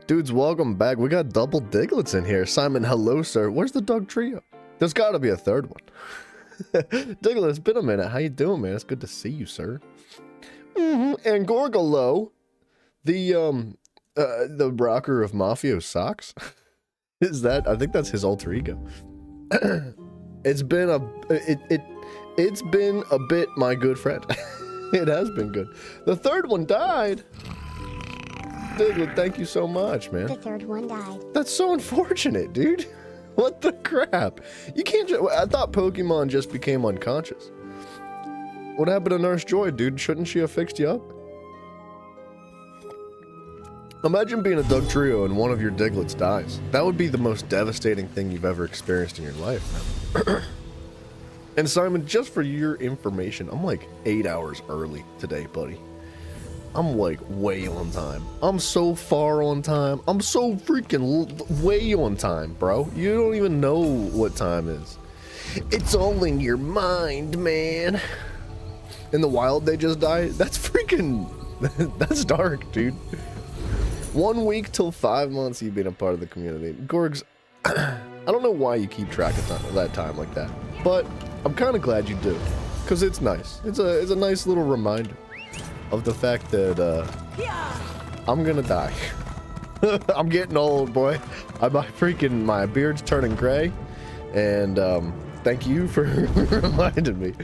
Dudes, welcome back. We got double diglets in here. Simon, hello, sir. Where's the dog trio? There's got to be a third one. Diglett, it's been a minute. How you doing, man? It's good to see you, sir. And Gorgolo, the rocker of Mafio Socks. Is that? I think that's his alter ego. It's been a bit, my good friend. It has been good. The third one died. Diglett, thank you so much, man. The third one died. That's so unfortunate, dude. What the crap? You can't just... I thought Pokemon just became unconscious. What happened to Nurse Joy, dude? Shouldn't she have fixed you up? Imagine being a Dugtrio and one of your Diglets dies. That would be the most devastating thing you've ever experienced in your life. And Simon, just for your information, I'm like 8 hours early today, buddy. I'm like way on time. I'm so far on time. I'm so freaking way on time, bro. You don't even know what time is. It's all in your mind, man. In the wild, they just die. That's freaking... That's dark, dude. 1 week till 5 months you've been a part of the community. Gorgs, I don't know why you keep track of that time like that, but I'm kind of glad you do, because it's nice. It's a nice little reminder of the fact that I'm gonna die. I'm getting old, boy. My beard's turning gray, and thank you for reminding me.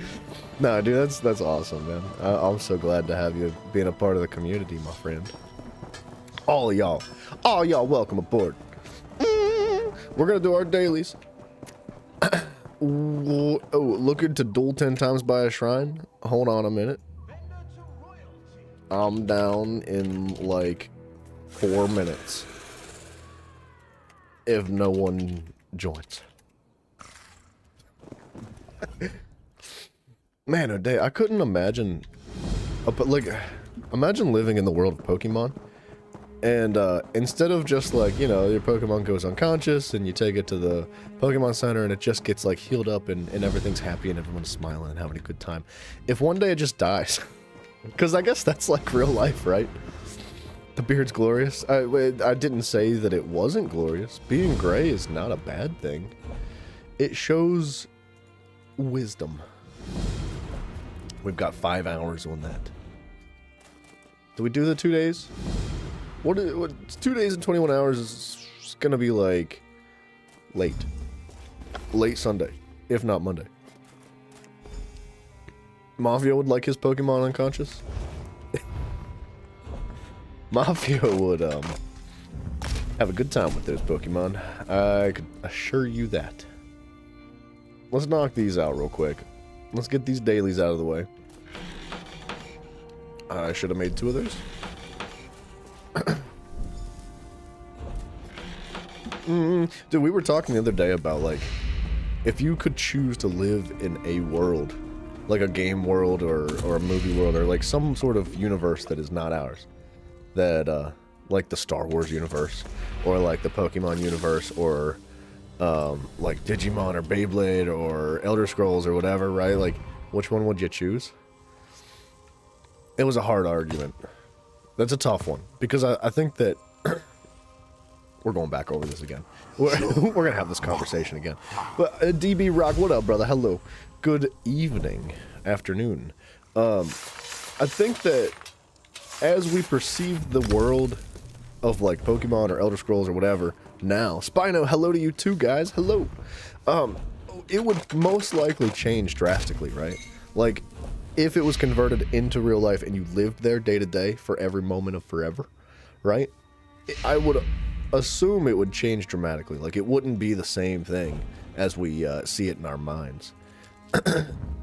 No, dude, that's awesome, man. I'm so glad to have you being a part of the community, my friend. All y'all, welcome aboard. We're gonna do our dailies. Oh, looking to duel 10 times by a shrine? Hold on a minute. I'm down in like 4 minutes. If no one joins. Man, oh day, I couldn't imagine. But like, imagine living in the world of Pokemon. And instead of just like, you know, your Pokemon goes unconscious and you take it to the Pokemon Center and it just gets like healed up and everything's happy and everyone's smiling and having a good time. If one day it just dies, because I guess that's like real life, right? The beard's glorious. I didn't say that it wasn't glorious. Being gray is not a bad thing. It shows wisdom. We've got 5 hours on that. Do we do the 2 days? What 2 days and 21 hours is gonna be like late Sunday, if not Monday. Mafia would like his Pokemon unconscious. Mafia would have a good time with those Pokemon. I could assure you that. Let's knock these out real quick. Let's get these dailies out of the way. I should have made 2 of those. Dude, we were talking the other day about like, if you could choose to live in a world, like a game world or a movie world or like some sort of universe that is not ours, that like the Star Wars universe or like the Pokemon universe or like Digimon or Beyblade or Elder Scrolls or whatever, right? Like, which one would you choose? It was a hard argument. That's a tough one because I think that we're going back over this again. We're gonna have this conversation again. But DB Rock, what up, brother? Hello. Good evening, afternoon. I think that as we perceive the world of like Pokemon or Elder Scrolls or whatever now, Spino, hello to you too, guys. Hello. It would most likely change drastically, right? Like, if it was converted into real life and you lived there day to day for every moment of forever, right? I would assume it would change dramatically. Like, it wouldn't be the same thing as we see it in our minds.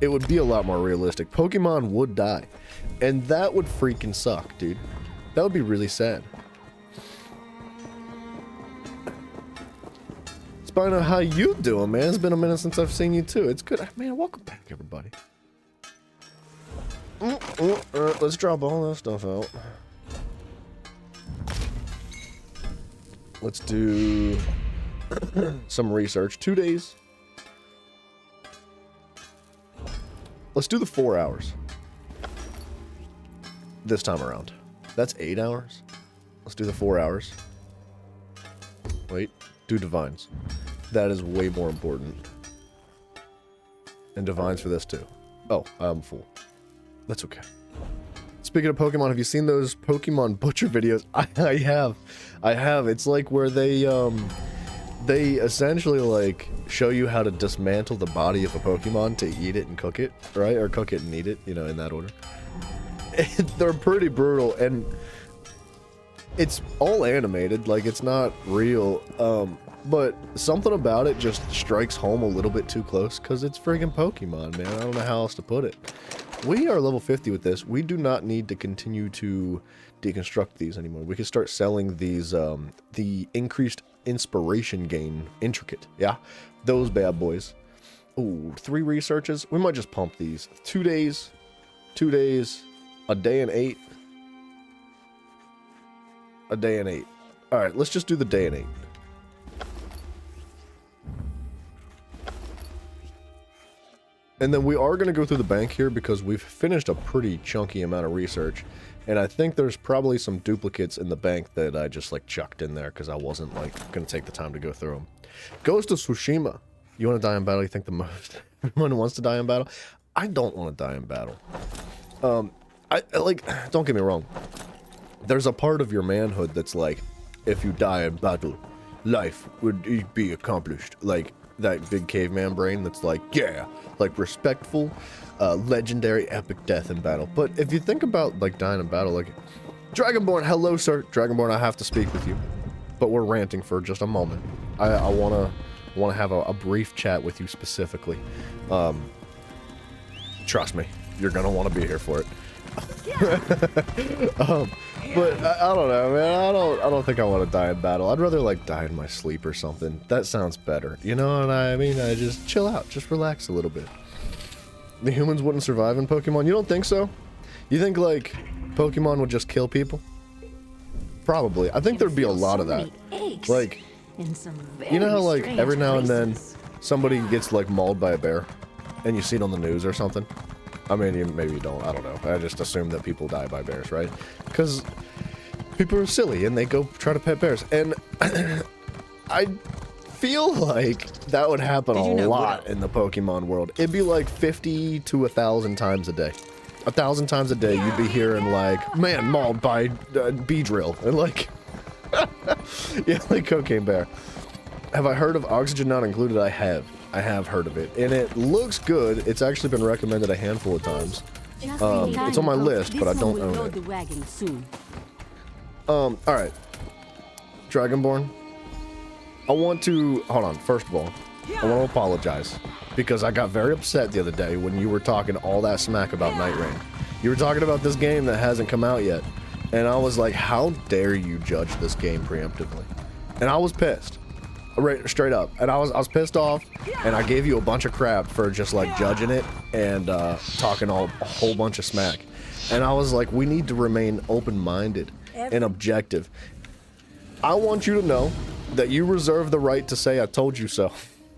It would be a lot more realistic. Pokemon would die. And that would freaking suck, dude. That would be really sad. Spino, how you doing, man? It's been a minute since I've seen you too. It's good. Man, welcome back, everybody. Let's drop all that stuff out. Let's do some research. 2 days. Let's do the 4 hours. This time around. That's 8 hours. Let's do the 4 hours. Wait, do divines. That is way more important. And divines for this too. Oh, I'm full. That's okay. Speaking of Pokemon, have you seen those Pokemon Butcher videos? I have. It's like where they essentially like show you how to dismantle the body of a Pokemon to eat it and cook it, right? Or cook it and eat it, you know, in that order. They're pretty brutal, and it's all animated, like it's not real, but something about it just strikes home a little bit too close, because it's friggin' Pokemon, man. I don't know how else to put it. We are level 50 with this. We do not need to continue to deconstruct these anymore. We can start selling these, the increased inspiration gain intricate. Yeah, those bad boys. Ooh, 3 researches. We might just pump these. 2 days, 2 days, a day and 8. A day and 8. All right, let's just do the day and 8. And then we are going to go through the bank here because we've finished a pretty chunky amount of research. And I think there's probably some duplicates in the bank that I just like chucked in there because I wasn't like going to take the time to go through them. Ghost of Tsushima. You want to die in battle? You think the most? Everyone wants to die in battle? I don't want to die in battle. I like, don't get me wrong. There's a part of your manhood that's like, if you die in battle, life would be accomplished. Like, that big caveman brain that's like, yeah, like respectful, legendary epic death in battle. But if you think about like dying in battle, like, Dragonborn, hello sir. Dragonborn, I have to speak with you. But we're ranting for just a moment. I wanna have a brief chat with you specifically. Trust me, you're gonna want to be here for it. But I don't know, man. I don't think I want to die in battle. I'd rather like die in my sleep or something. That sounds better. You know what I mean? I just chill out, just relax a little bit. The humans wouldn't survive in Pokemon? You don't think so? You think like Pokemon would just kill people? Probably. I think there'd be a lot of that. Like, you know how like every now and then somebody gets like mauled by a bear and you see it on the news or something? I mean, maybe you don't. I don't know. I just assume that people die by bears, right? Because people are silly and they go try to pet bears. And I feel like that would happen a lot in the Pokemon world. It'd be like 50 to 1,000 times a day. 1,000 times a day, you'd be hearing like, man, mauled by Beedrill. And like, yeah, like Cocaine Bear. Have I heard of Oxygen Not Included? I have. I have heard of it, and it looks good. It's actually been recommended a handful of times. It's on my list, but I don't own it. Alright. Dragonborn. I want to... Hold on, first of all, I want to apologize, because I got very upset the other day when you were talking all that smack about Night Rain. You were talking about this game that hasn't come out yet, and I was like, how dare you judge this game preemptively? And I was pissed. Right, straight up, and I was pissed off, and I gave you a bunch of crap for just like judging it and talking a whole bunch of smack. And I was like, we need to remain open-minded and objective. I want you to know that you reserve the right to say I told you so.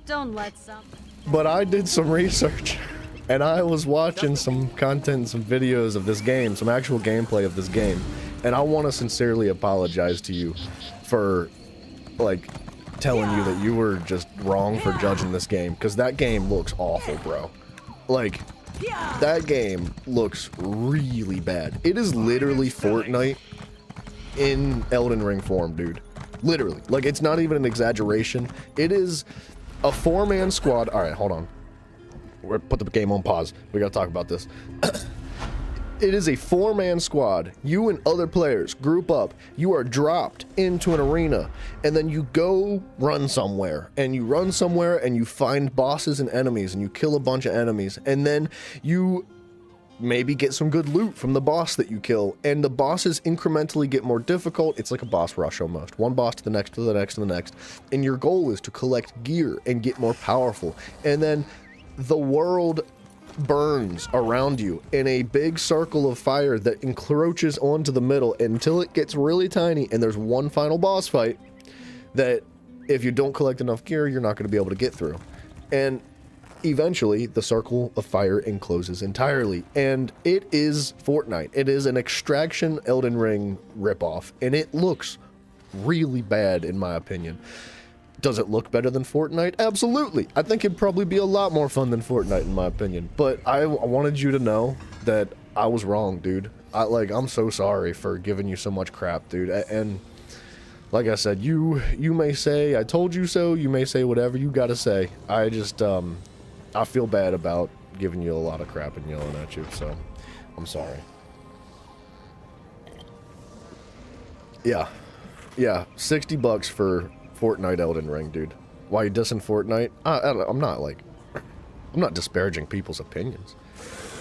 Don't let some. But I did some research, and I was watching some content, some videos of this game, some actual gameplay of this game, and I want to sincerely apologize to you for like telling you that you were just wrong for judging this game, because that game looks awful, bro. Like, that game looks really bad. It is literally Fortnite in Elden Ring form, dude. Literally. Like, it's not even an exaggeration. It is a 4-man squad. All right, hold on. We're put the game on pause. We gotta talk about this. It is a 4-man squad. You and other players group up. You are dropped into an arena, and then you go run somewhere, and you run somewhere, and you find bosses and enemies, and you kill a bunch of enemies, and then you maybe get some good loot from the boss that you kill, and the bosses incrementally get more difficult. It's like a boss rush almost. One boss to the next, to the next, to the next, and your goal is to collect gear and get more powerful, and then the world burns around you in a big circle of fire that encroaches onto the middle until it gets really tiny, and there's one final boss fight that if you don't collect enough gear, you're not going to be able to get through. And eventually the circle of fire encloses entirely, and it is Fortnite. It is an Extraction Elden Ring ripoff, and it looks really bad in my opinion. Does it look better than Fortnite? Absolutely. I think it'd probably be a lot more fun than Fortnite in my opinion. But I wanted you to know that I was wrong, dude. I'm so sorry for giving you so much crap, dude. And like I said, you may say, I told you so, you may say whatever you gotta say. I just, I feel bad about giving you a lot of crap and yelling at you, so I'm sorry. Yeah, 60 bucks for Fortnite Elden Ring, dude. Why you dissing Fortnite? I'm not disparaging people's opinions.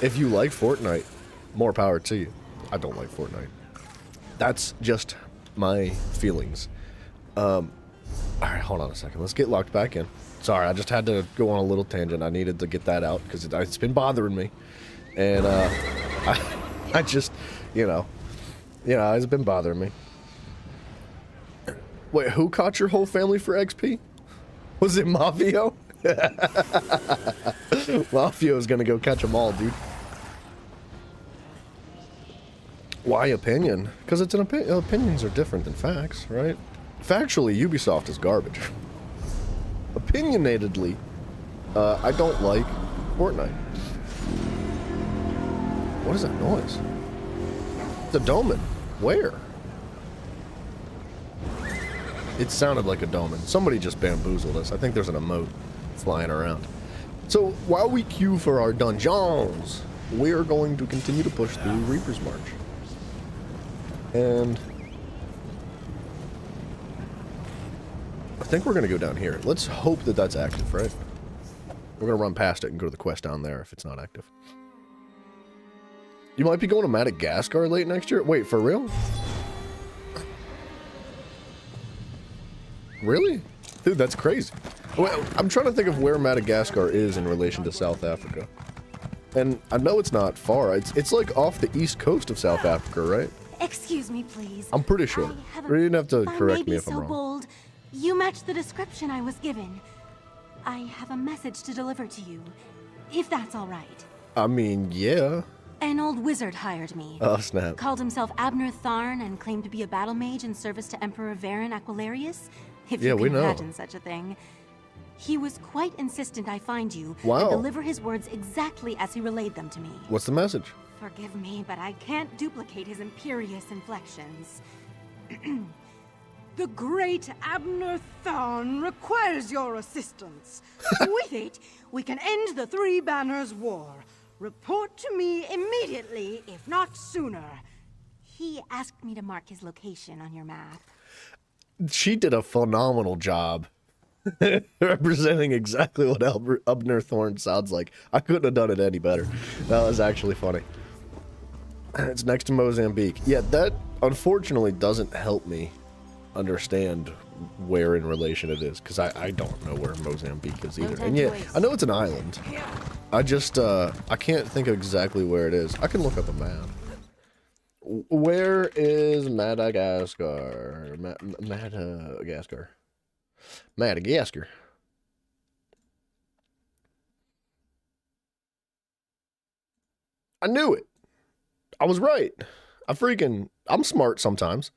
If you like Fortnite, more power to you. I don't like Fortnite. That's just my feelings. Alright, hold on a second. Let's get locked back in. Sorry, I just had to go on a little tangent. I needed to get that out because it's been bothering me. And, I just, it's been bothering me. Wait, who caught your whole family for XP? Was it Mafio? Mafio's gonna go catch them all, dude. Why opinion? Because it's an opinion. Opinions are different than facts, right? Factually, Ubisoft is garbage. Opinionatedly, I don't like Fortnite. What is that noise? It's a Doman. Where? It sounded like a Doman. Somebody just bamboozled us. I think there's an emote flying around. So while we queue for our dungeons, we are going to continue to push through Reaper's March. And I think we're going to go down here. Let's hope that that's active, right? We're going to run past it and go to the quest down there if it's not active. You might be going to Madagascar late next year? Wait, for real? Really? Dude, that's crazy. Well, I'm trying to think of where Madagascar is in relation to South Africa. And I know it's not far. It's like off the east coast of South Africa, right? Excuse me, please. I'm pretty sure. You didn't have to correct me if I'm wrong. Bold. You match the description I was given. I have a message to deliver to you, if that's all right. I mean, yeah. An old wizard hired me. Oh, snap. Called himself Abner Tharn and claimed to be a battle mage in service to Emperor Varen Aquilarius. If you can imagine such a thing. He was quite insistent I find you and deliver his words exactly as he relayed them to me. What's the message? Forgive me, but I can't duplicate his imperious inflections. The great Abner Tharn requires your assistance. With it, we can end the Three Banners War. Report to me immediately, if not sooner. He asked me to mark his location on your map. She did a phenomenal job representing exactly what Abner Thorn sounds like. I couldn't have done it any better. That was actually funny. It's next to Mozambique. Yeah, that unfortunately doesn't help me understand where in relation it is, because I don't know where Mozambique is either. And yeah, I know it's an island. I just, I can't think of exactly where it is. I can look up a map. Where is Madagascar? Madagascar. I knew it. I was right. I'm smart sometimes.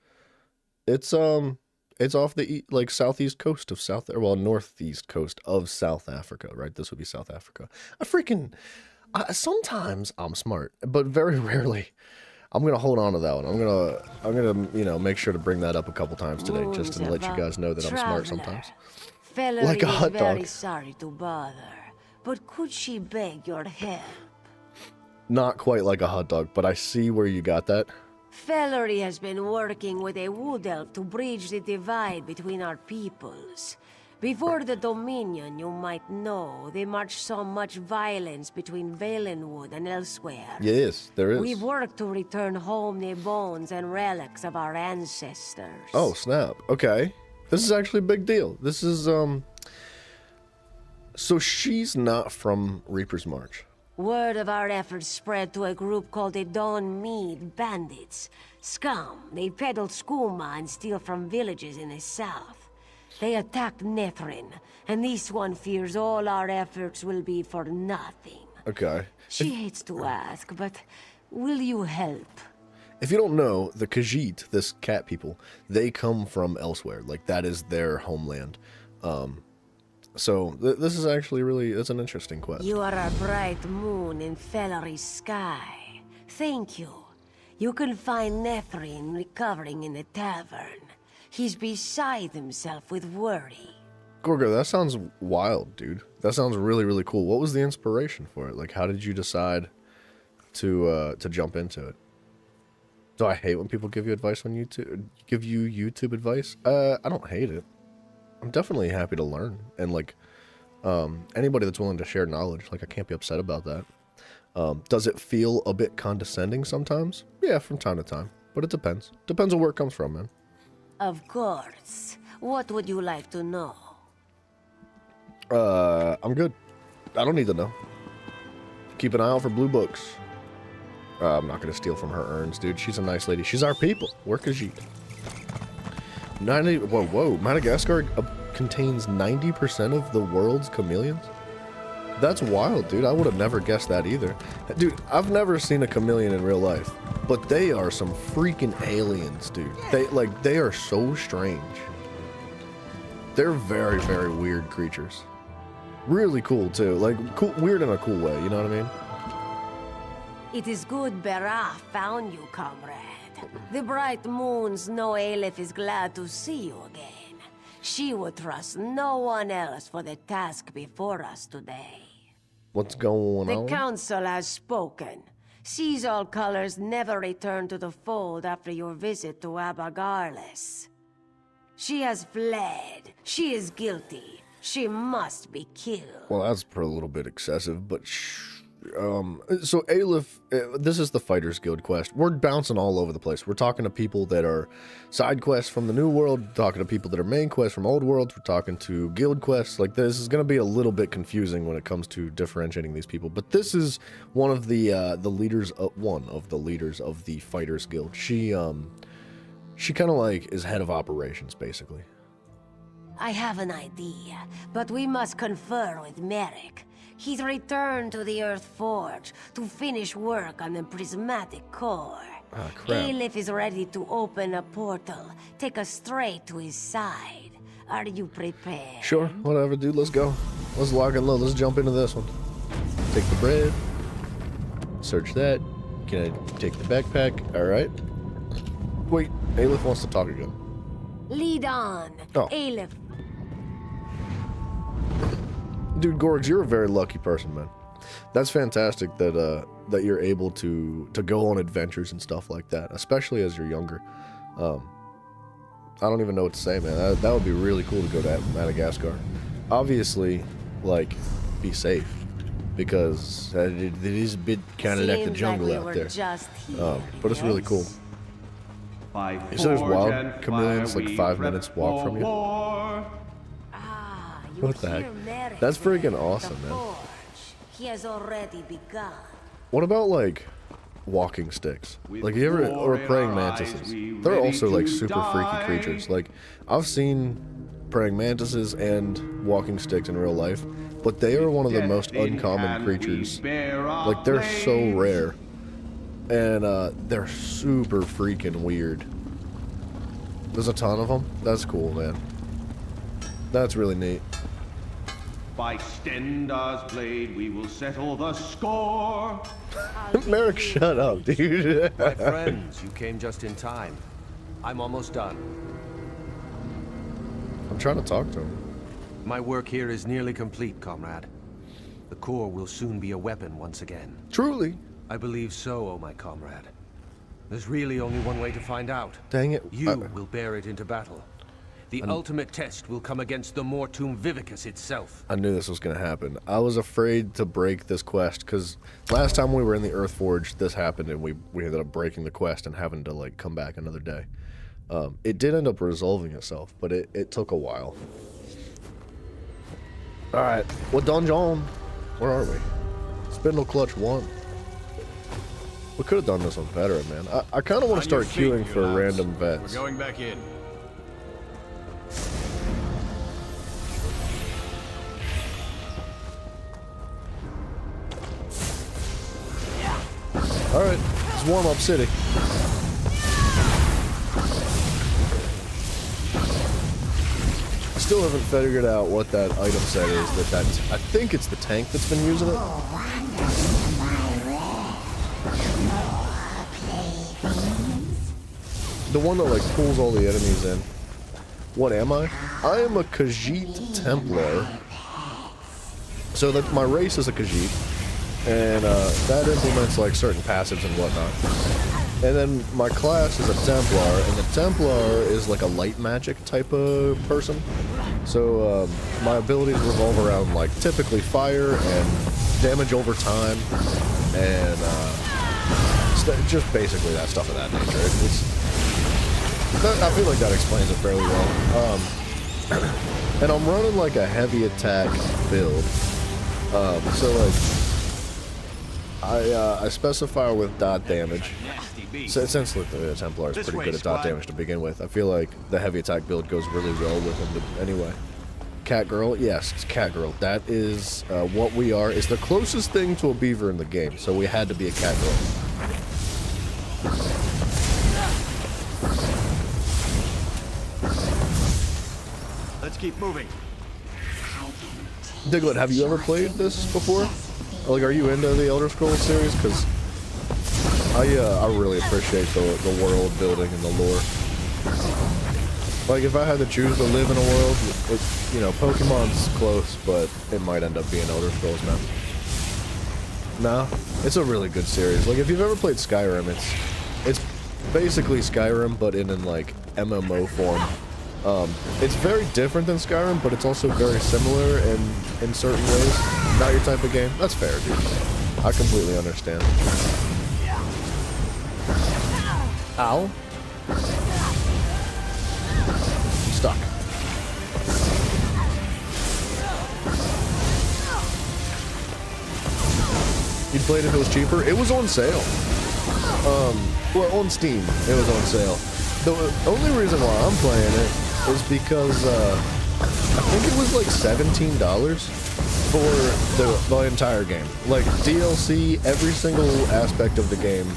It's off the southeast coast of northeast coast of South Africa, right? This would be South Africa. Sometimes I'm smart, but very rarely. I'm gonna hold on to that one. I'm gonna make sure to bring that up a couple times today, just to let you guys know that I'm smart sometimes. Like a hot dog. Very sorry to bother, but could she beg your help? Not quite like a hot dog, but I see where you got that. Fellery has been working with a wood elf to bridge the divide between our peoples. Before the Dominion, you might know, they marched so much violence between Valenwood and elsewhere. Yes, there is. We've worked to return home the bones and relics of our ancestors. Oh, snap. Okay. This is actually a big deal. This is, So she's not from Reaper's March. Word of our efforts spread to a group called the Dawn Mead Bandits. Scum. They peddle skooma and steal from villages in the south. They attacked Nethrin, and this one fears all our efforts will be for nothing. Okay. She hates to ask, but will you help? if you don't know, the Khajiit, this cat people, they come from elsewhere. Like, that is their homeland. So this is actually it's an interesting quest. You are a bright moon in Fellery's sky. Thank you. You can find Nethrine recovering in the tavern. He's beside himself with worry. Gorgo, that sounds wild, dude. That sounds really, really cool. What was the inspiration for it? Like, how did you decide to jump into it? Do I hate when people give you advice on YouTube? Give you YouTube advice? I don't hate it. I'm definitely happy to learn. And, like, anybody that's willing to share knowledge, like, I can't be upset about that. Does it feel a bit condescending sometimes? Yeah, from time to time. But it depends. Depends on where it comes from, man. Of course. What would you like to know? I'm good. I don't need to know. Keep an eye out for blue books. I'm not gonna steal from her urns, dude. She's a nice lady. She's our people. We're Khajiit. 90. Whoa. Madagascar contains 90% of the world's chameleons. That's wild, dude. I would have never guessed that either. Dude, I've never seen a chameleon in real life, but they are some freaking aliens, dude. They are so strange. They're very, very weird creatures. Really cool too. Like, cool, weird in a cool way, you know what I mean? It is good Berah found you, comrade. The bright moons know Aleph is glad to see you again. She would trust no one else for the task before us today. What's going on? The council has spoken. Sees all colors never return to the fold after your visit to Abagarlis. She has fled. She is guilty. She must be killed. Well, that's a little bit excessive, but so Aleph, this is the Fighters Guild quest. We're bouncing all over the place. We're talking to people that are side quests from the New World, talking to people that are main quests from Old Worlds. We're talking to guild quests. Like, this is going to be a little bit confusing when it comes to differentiating these people. But this is one of the leaders of the Fighters Guild. She kind of like is head of operations, basically. I have an idea, but we must confer with Merrick. He's returned to the Earth Forge to finish work on the prismatic core. Ah, crap. Aleph is ready to open a portal, take us straight to his side. Are you prepared? Sure, whatever, dude. Let's go. Let's lock and load. Let's jump into this one. Take the bread. Search that. Can I take the backpack? All right. Wait, Aleph wants to talk again. Lead on, Oh. Aleph. Dude, Gorgs, you're a very lucky person, man. That's fantastic that that you're able to go on adventures and stuff like that, especially as you're younger. I don't even know what to say, man. That would be really cool to go to Madagascar. Obviously, like, be safe, because it is a bit kind of like the jungle we out were there. just here, But it's really cool. You said there's wild chameleons like 5 minutes walk from you? What the heck? Merrick That's freaking the awesome, man. Forge. He has already begun. What about, like, walking sticks? Like, you ever, or praying mantises? They're also, like, super freaky creatures. Like, I've seen praying mantises and walking sticks in real life, but they are one of the most uncommon creatures. Like, they're so rare. And, they're super freaking weird. There's a ton of them? That's cool, man. That's really neat. By Stendar's blade, we will settle the score. Merrick, shut up, dude. My friends, you came just in time. I'm almost done. I'm trying to talk to him. My work here is nearly complete, comrade. The core will soon be a weapon once again. Truly. I believe so, oh my comrade. There's really only one way to find out. Dang it. You will bear it into battle. The ultimate test will come against the Mortum Vivicus itself. I knew this was going to happen. I was afraid to break this quest, because last time we were in the Earth Forge, this happened, and we ended up breaking the quest and having to, like, come back another day. It did end up resolving itself, but it took a while. Alright, what dungeon? Where are we? Spindle Clutch 1. We could have done this one better, man. I kind of want to start queuing for random vets. We're going back in. Alright, it's warm-up city. still haven't figured out what that item set is. I think it's the tank that's been using it. The one that like pulls all the enemies in. What am I? I am a Khajiit Templar. So that my race is a Khajiit, and that implements like certain passives and whatnot. And then my class is a Templar, and the Templar is like a light magic type of person. So my abilities revolve around like typically fire and damage over time, and just basically that stuff of that nature. I feel like that explains it fairly well. And I'm running like a heavy attack build. So like I specify with dot damage. So since the Templar is pretty good at dot damage to begin with, I feel like the heavy attack build goes really well with him anyway. Cat girl, yes, it's cat girl. That is what we are. It's the closest thing to a beaver in the game, so we had to be a cat girl. Let's keep moving. Diglett, have you ever played this before? Like, are you into the Elder Scrolls series? Because I really appreciate the world building and the lore. Like, if I had to choose to live in a world, you know, Pokemon's close, but it might end up being Elder Scrolls now. Nah, it's a really good series. Like, if you've ever played Skyrim, it's basically Skyrim, but in like MMO form. It's very different than Skyrim, but it's also very similar in certain ways. Not your type of game. That's fair, dude. I completely understand. Ow. Stuck. You'd play it if it was cheaper? It was on sale. Well, on Steam, it was on sale. The only reason why I'm playing it is because I think it was like $17 for the entire game. Like DLC, every single aspect of the game.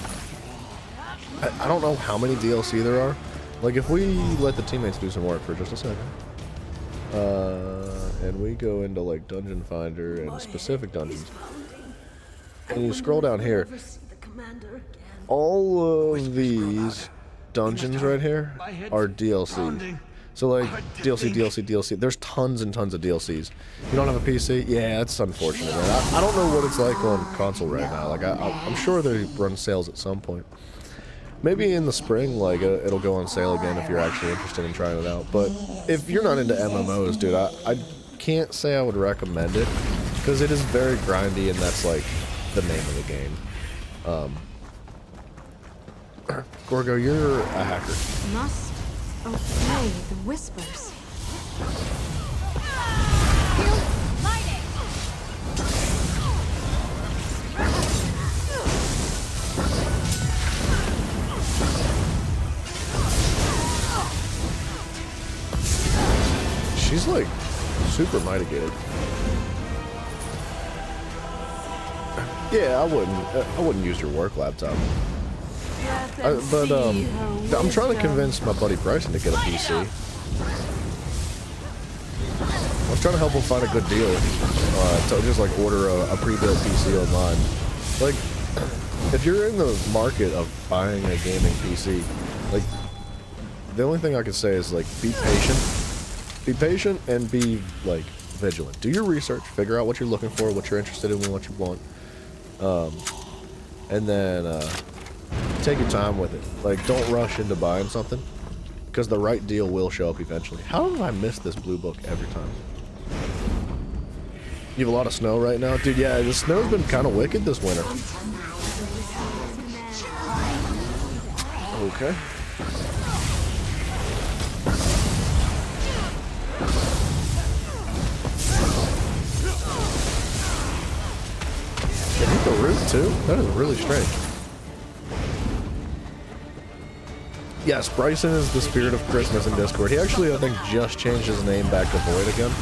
I don't know how many DLC there are. Like if we let the teammates do some work for just a second. And we go into like Dungeon Finder and specific dungeons. And you scroll down here. All of these dungeons right here are DLC. So like DLC. There's tons and tons of DLCs. You don't have a PC? Yeah, that's unfortunate, man. I don't know what it's like on console right now. Like I'm sure they run sales at some point. Maybe in the spring, like it'll go on sale again if you're actually interested in trying it out. But if you're not into MMOs, dude, I can't say I would recommend it because it is very grindy, and that's like the name of the game. Gorgo, you're a hacker. Must obey the whispers. She's like super mitigated. Yeah, I wouldn't use your work laptop. But I'm trying to convince my buddy Bryson to get a PC. I was trying to help him find a good deal to just like order a pre-built PC online. Like, if you're in the market of buying a gaming PC, like, the only thing I can say is like be patient. Be patient and be like vigilant. Do your research, figure out what you're looking for, what you're interested in, and what you want. And then take your time with it. Like, don't rush into buying something, because the right deal will show up eventually. How do I miss this blue book every time? You have a lot of snow right now? Dude, yeah, the snow's been kind of wicked this winter. Okay. They hit the roof too? That is really strange. Yes, Bryson is the spirit of Christmas in Discord. He actually, I think, just changed his name back to Void again.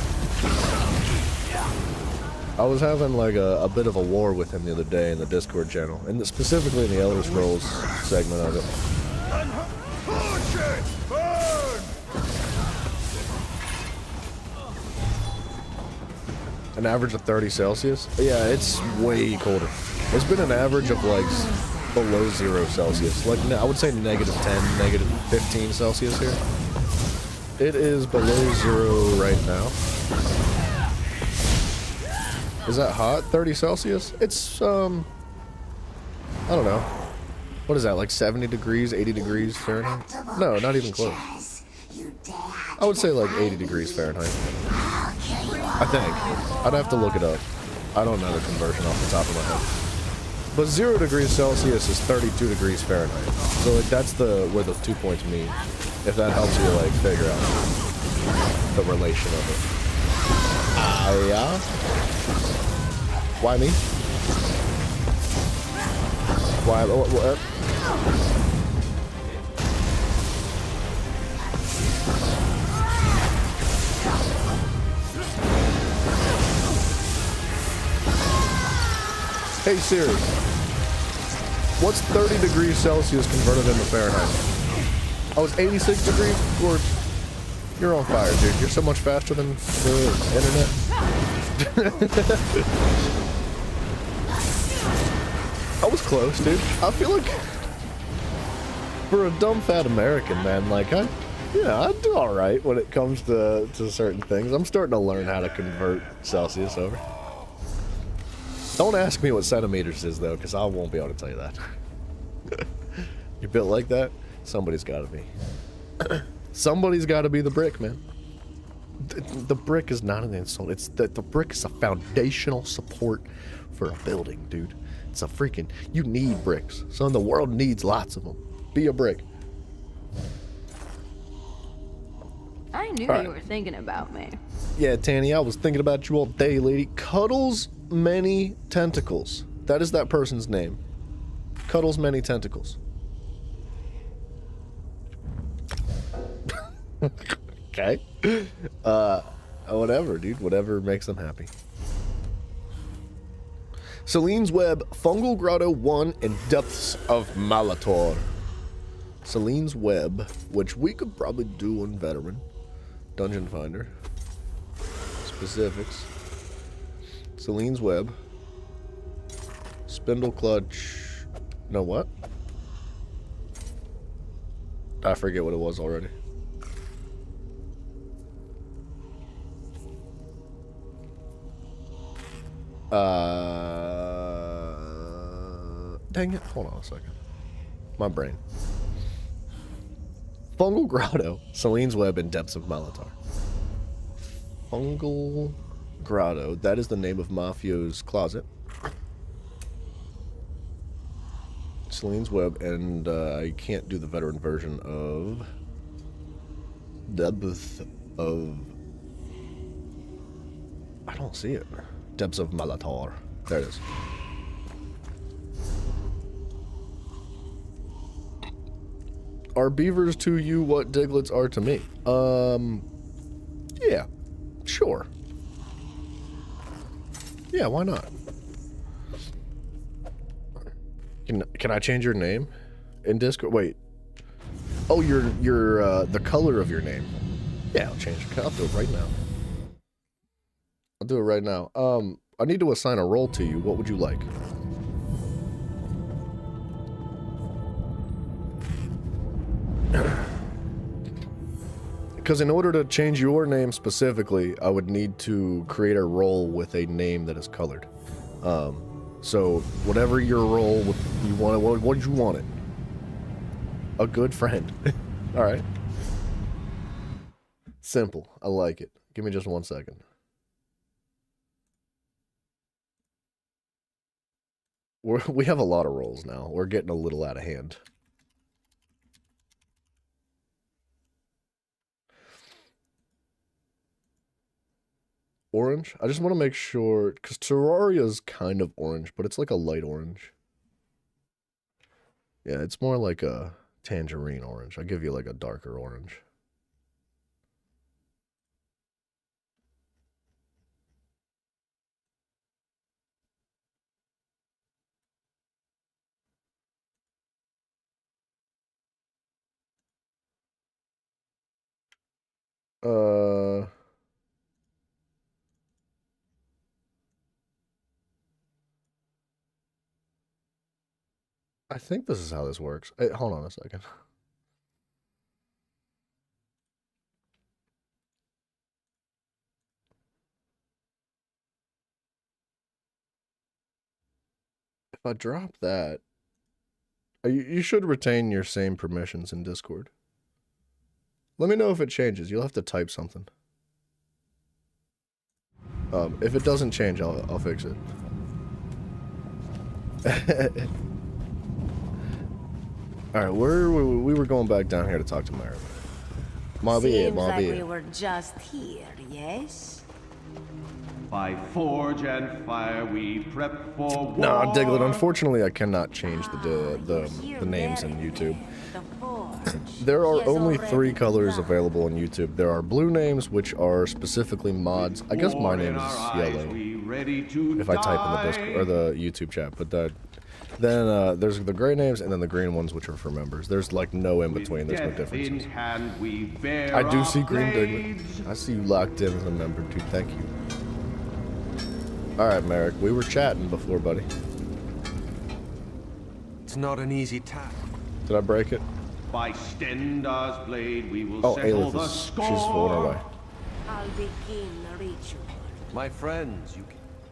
I was having like a bit of a war with him the other day in the Discord channel, and specifically in the Elder Scrolls segment of it. An average of 30 Celsius? Yeah, it's way colder. It's been an average of like below 0 Celsius. Like, I would say negative 10, negative 15 Celsius here. It is below 0 right now. Is that hot? 30 Celsius? It's, I don't know. What is that, like 70 degrees, 80 degrees Fahrenheit? No, not even close. I would say like 80 degrees Fahrenheit. I think. I'd have to look it up. I don't know the conversion off the top of my head. But 0 degrees Celsius is 32 degrees Fahrenheit. So like that's where the 2 points meet. If that helps you like figure out the relation of it. Yeah. Why me? Why? What? Hey Siri, what's 30 degrees Celsius converted into Fahrenheit? Oh, it's 86 degrees? Or you're on fire, dude. You're so much faster than the internet. I was close, dude. I feel like for a dumb fat American, man, like I do all right when it comes to certain things. I'm starting to learn how to convert Celsius over. Don't ask me what centimeters is, though, because I won't be able to tell you that. You built like that? Somebody's got to be. Somebody's got to be the brick, man. The brick is not an insult. It's the brick is a foundational support for a building, dude. It's a freaking... You need bricks. So the world needs lots of them. Be a brick. I knew you were thinking about me. Yeah, Tanny, I was thinking about you all day, lady. Cuddles many tentacles. That is that person's name. Cuddles many tentacles. Okay. Whatever, dude. Whatever makes them happy. Celine's Web, Fungal Grotto 1, and Depths of Malator. Celine's Web, which we could probably do on Veteran. Dungeon Finder. Specifics. Celine's Web. Spindle Clutch. No, what? I forget what it was already. Dang it. Hold on a second. My brain. Fungal Grotto, Celine's Web, and Depths of Malatar. Fungal Grotto. That is the name of Mafio's closet. Celine's Web, and I can't do the veteran version of Depths of... I don't see it. Depths of Malatar. There it is. Are beavers to you what diglets are to me? Yeah. Sure. Yeah, why not? Can I change your name in Discord? Wait. Oh, your the color of your name. Yeah, I'll change it. I'll do it right now. I'll do it right now. I need to assign a role to you. What would you like? Because in order to change your name specifically, I would need to create a role with a name that is colored. So whatever your role you want, what did you want it? A good friend. All right. Simple. I like it. Give me just 1 second. We have a lot of roles now. We're getting a little out of hand. Orange? I just want to make sure, because Terraria is kind of orange, but it's like a light orange. Yeah, it's more like a tangerine orange. I'll give you like a darker orange. I think this is how this works. Hold on a second. If I drop that, you should retain your same permissions in Discord. Let me know if it changes. You'll have to type something. If it doesn't change, I'll fix it. All right, we were going back down here to talk to Myra. Seems like we were just here, yes? By forge and fire we prep for war. Nah, Diglett, unfortunately I cannot change the names in YouTube. There are only 3 colors available on YouTube. There are blue names, which are specifically mods. I guess my name is yellow if I type in the Discord or the YouTube chat, but then there's the gray names and then the green ones, which are for members. There's like no in between. There's no differences. I do see green, Diglett. I see you locked in as a member too. Thank you. All right, Merrick. We were chatting before, buddy. It's not an easy task. Did I break it? By Stendar's blade we will settle the score. She's on her way. I'll begin the ritual. My friends,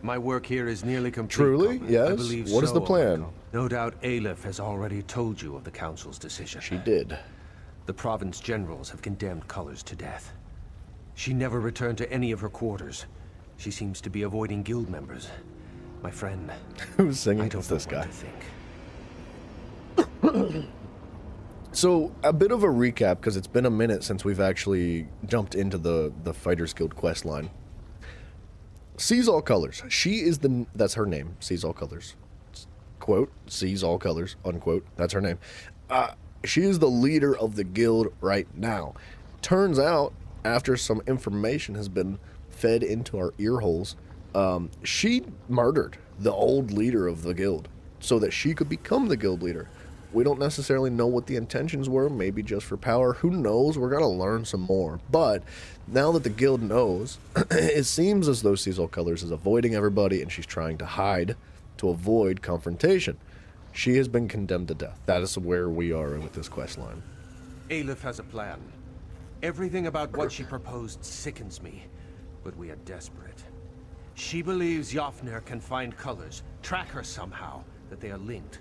my work here is nearly complete. Truly? Comrade. Yes. I believe What is so, the plan? No doubt Aleph has already told you of the Council's decision. She did. The province generals have condemned Colors to death. She never returned to any of her quarters. She seems to be avoiding guild members. My friend, Who's singing? I don't It's know this what guy. to think. So, a bit of a recap, because it's been a minute since we've actually jumped into the Fighters Guild quest line. Sees all colors. She is that's her name, Sees all colors. Quote, sees all colors, unquote. That's her name. She is the leader of the guild right now. Turns out, after some information has been fed into our ear holes, she murdered the old leader of the guild so that she could become the guild leader. We don't necessarily know what the intentions were, maybe just for power. Who knows? We're going to learn some more. But now that the guild knows, it seems as though Sees All Colors is avoiding everybody and she's trying to hide to avoid confrontation. She has been condemned to death. That is where we are with this quest line. Aleph has a plan. Everything about what she proposed sickens me, but we are desperate. She believes Jofnir can find Colors, track her somehow, that they are linked.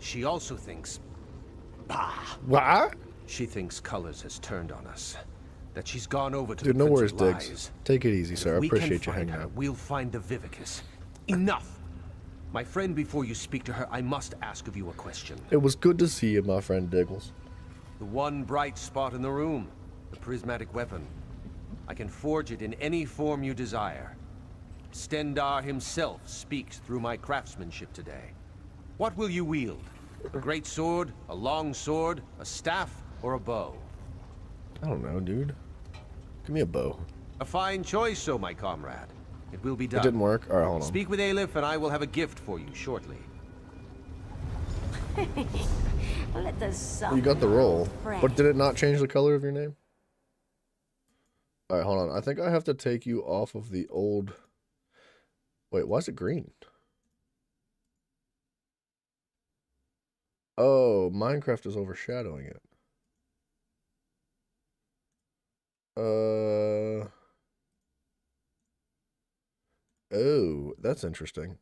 She also thinks... What? She thinks Colors has turned on us. That she's gone over to Dude, the no Prince worries, of Diggs. Lies. Take it easy, sir. I appreciate you hanging her, out. We'll find the Vivicus. Enough! My friend, before you speak to her, I must ask of you a question. It was good to see you, my friend Diggles. The one bright spot in the room, the prismatic weapon. I can forge it in any form you desire. Stendar himself speaks through my craftsmanship today. What will you wield? A great sword, a long sword, a staff, or a bow? I don't know, dude. Give me a bow. A fine choice, so my comrade. It will be done. It didn't work? Alright, hold on. Speak with Aleph and I will have a gift for you shortly. Let us You got the roll. pray. But did it not change the color of your name? Alright, hold on. I think I have to take you off of the old... Wait, why is it green? Oh, Minecraft is overshadowing it. Oh, that's interesting.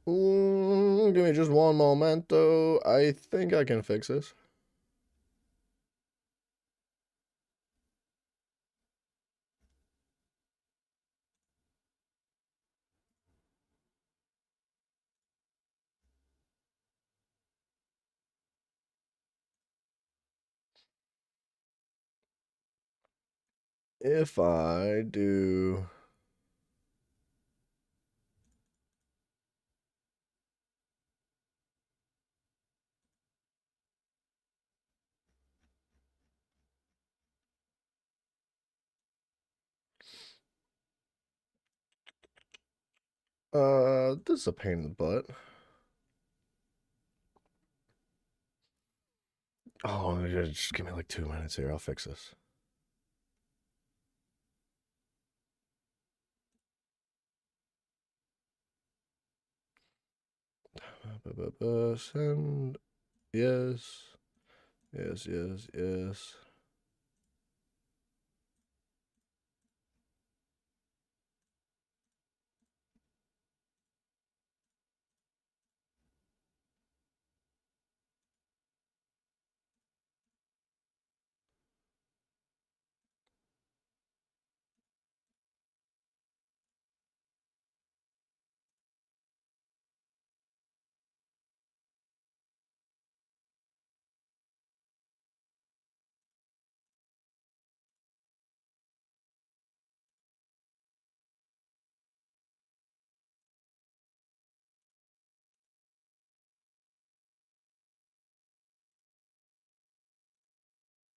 Give me just one momento. I think I can fix this. If I do... this is a pain in the butt. Oh, just give me like 2 minutes here. I'll fix this. Send. Yes. Yes, yes, yes.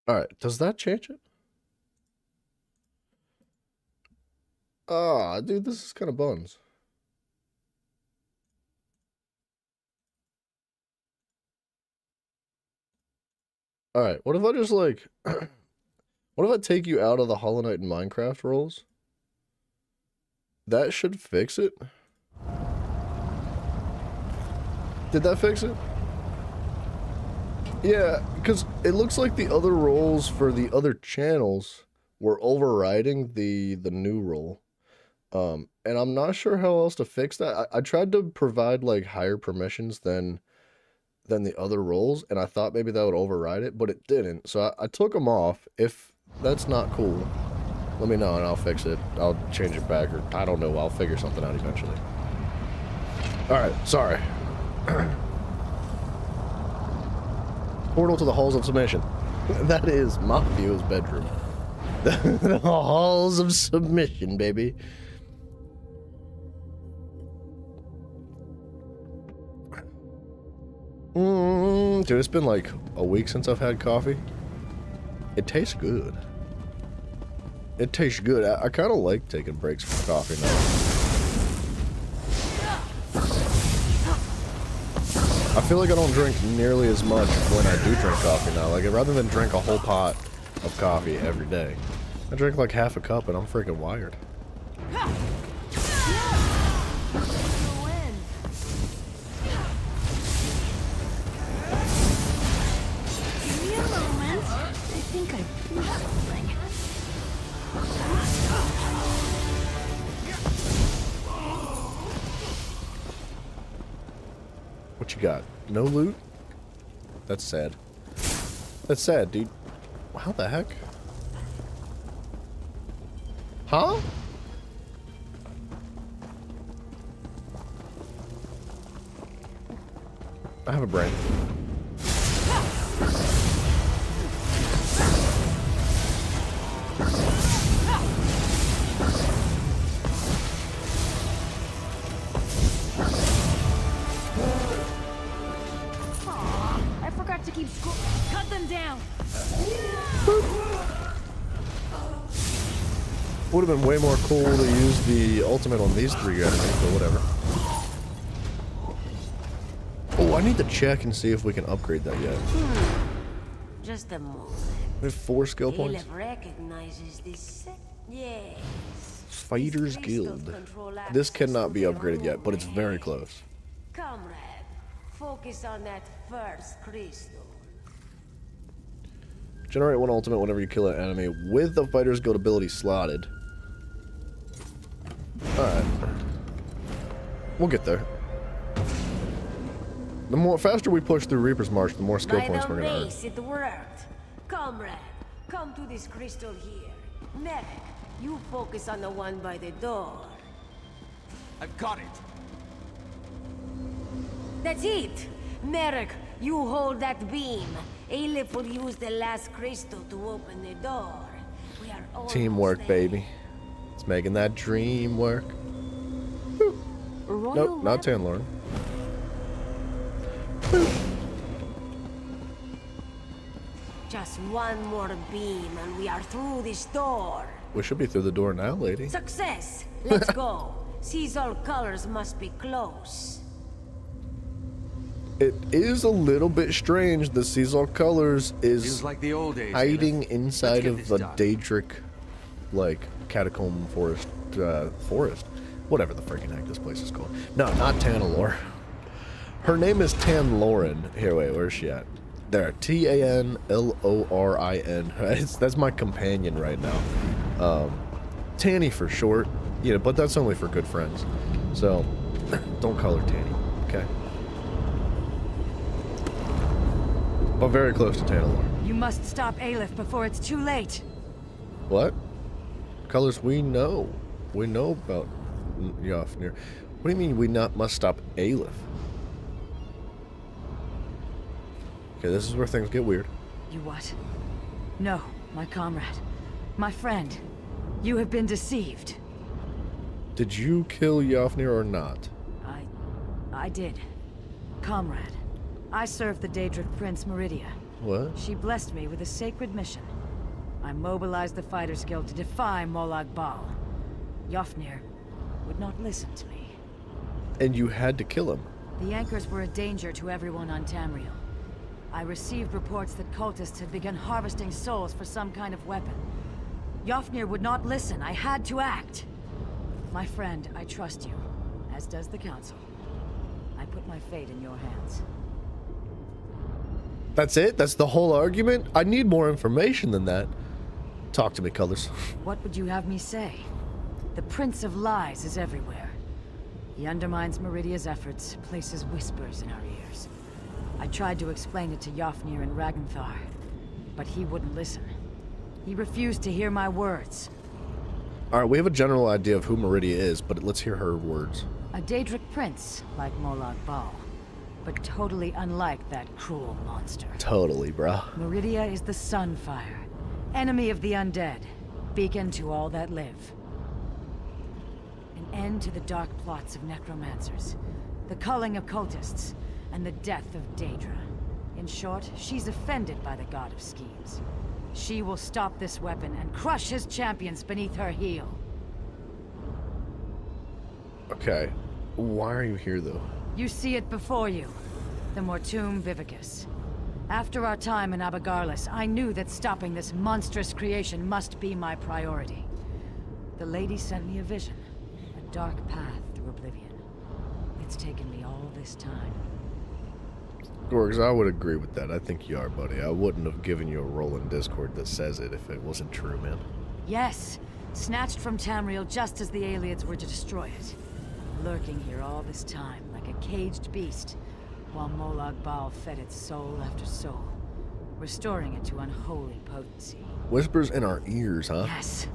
Alright, does that change it? Ah, dude, this is kind of buns. Alright, what if I just like... what if I take you out of the Hollow Knight and Minecraft roles? That should fix it. Did that fix it? Yeah, because it looks like the other roles for the other channels were overriding the new role. And I'm not sure how else to fix that. I tried to provide like higher permissions than the other roles, and I thought maybe that would override it, but it didn't. So I took them off. If that's not cool, let me know and I'll fix it. I'll change it back, or I don't know. I'll figure something out eventually. All right, sorry. Portal to the Halls of Submission. That is Mafio's bedroom. The Halls of Submission, baby. Dude, it's been like a week since I've had coffee. It tastes good. It tastes good. I kind of like taking breaks from coffee now. I feel like I don't drink nearly as much when I do drink coffee now. Like, rather than drink a whole pot of coffee every day, I drink like half a cup and I'm freaking wired. What you got? No loot? That's sad. That's sad, dude. How the heck? Huh? I have a brain. Cut them down. Would have been way more cool to use the ultimate on these three guys, but whatever. Oh, I need to check and see if we can upgrade that yet. Just a moment. We have 4 skill points. Caleb recognizes this. Yes. Fighters Guild. This cannot be upgraded yet, but it's very close. Comrade, focus on that first crystal. Generate 1 ultimate whenever you kill an enemy with the Fighter's Guild ability slotted. Alright. We'll get there. The faster we push through Reaper's March, the more skill points we're gonna earn. It worked. Comrade, come to this crystal here. Merrick, you focus on the one by the door. I've got it. That's it. Merrick, you hold that beam. Aleph will use the last crystal to open the door. We are almost Teamwork, there. baby. It's making that dream work. Nope, not Tanlorn. Just one more beam and we are through this door. We should be through the door now, lady. Success! Let's go. Seasol colors must be close. It is a little bit strange. The Seasol Colors is Feels like the old days. hiding Let's inside get of this the done. Daedric, like, catacomb forest, whatever the freaking heck this place is called. No, not Tanalor. Her name is Tan Lauren. Here, wait, where's she at? There, Tanlorin. That's my companion right now. Tanny for short. Yeah, but that's only for good friends. So, don't call her Tanny, okay? But very close to Tan Lauren. You must stop Aleph before it's too late. What? Colors, we know. We know about Yofnir. What do you mean we must stop Aleph? Okay, this is where things get weird. You what? No, my comrade. My friend. You have been deceived. Did you kill Yofnir or not? I did. Comrade. I served the Daedric Prince Meridia. What? She blessed me with a sacred mission. I mobilized the Fighters Guild to defy Molag Bal. Yofnir would not listen to me. And you had to kill him. The anchors were a danger to everyone on Tamriel. I received reports that cultists had begun harvesting souls for some kind of weapon. Yofnir would not listen. I had to act. My friend, I trust you, as does the Council. I put my fate in your hands. That's it? That's the whole argument? I need more information than that. Talk to me, Colors. What would you have me say? The Prince of Lies is everywhere. He undermines Meridia's efforts, places whispers in our ears. I tried to explain it to Yofnir and Ragnthar, but he wouldn't listen. He refused to hear my words. Alright, we have a general idea of who Meridia is, but let's hear her words. A Daedric prince, like Molag Bal, but totally unlike that cruel monster. Totally, bruh. Meridia is the Sunfire, enemy of the undead, beacon to all that live. An end to the dark plots of necromancers, the culling of cultists, and the death of Daedra. In short, she's offended by the god of schemes. She will stop this weapon and crush his champions beneath her heel. Okay, why are you here, though? You see it before you. The Mortum Vivicus. After our time in Abigarlis, I knew that stopping this monstrous creation must be my priority. The lady sent me a vision. A dark path through Oblivion. It's taken me all this time. Gorgs, I would agree with that. I think you are, buddy. I wouldn't have given you a role in Discord that says it if it wasn't true, man. Yes. Snatched from Tamriel just as the Aliens were to destroy it. Lurking here all this time, like a caged beast, while Molag Bal fed its soul after soul, restoring it to unholy potency. Whispers in our ears, huh? Yes.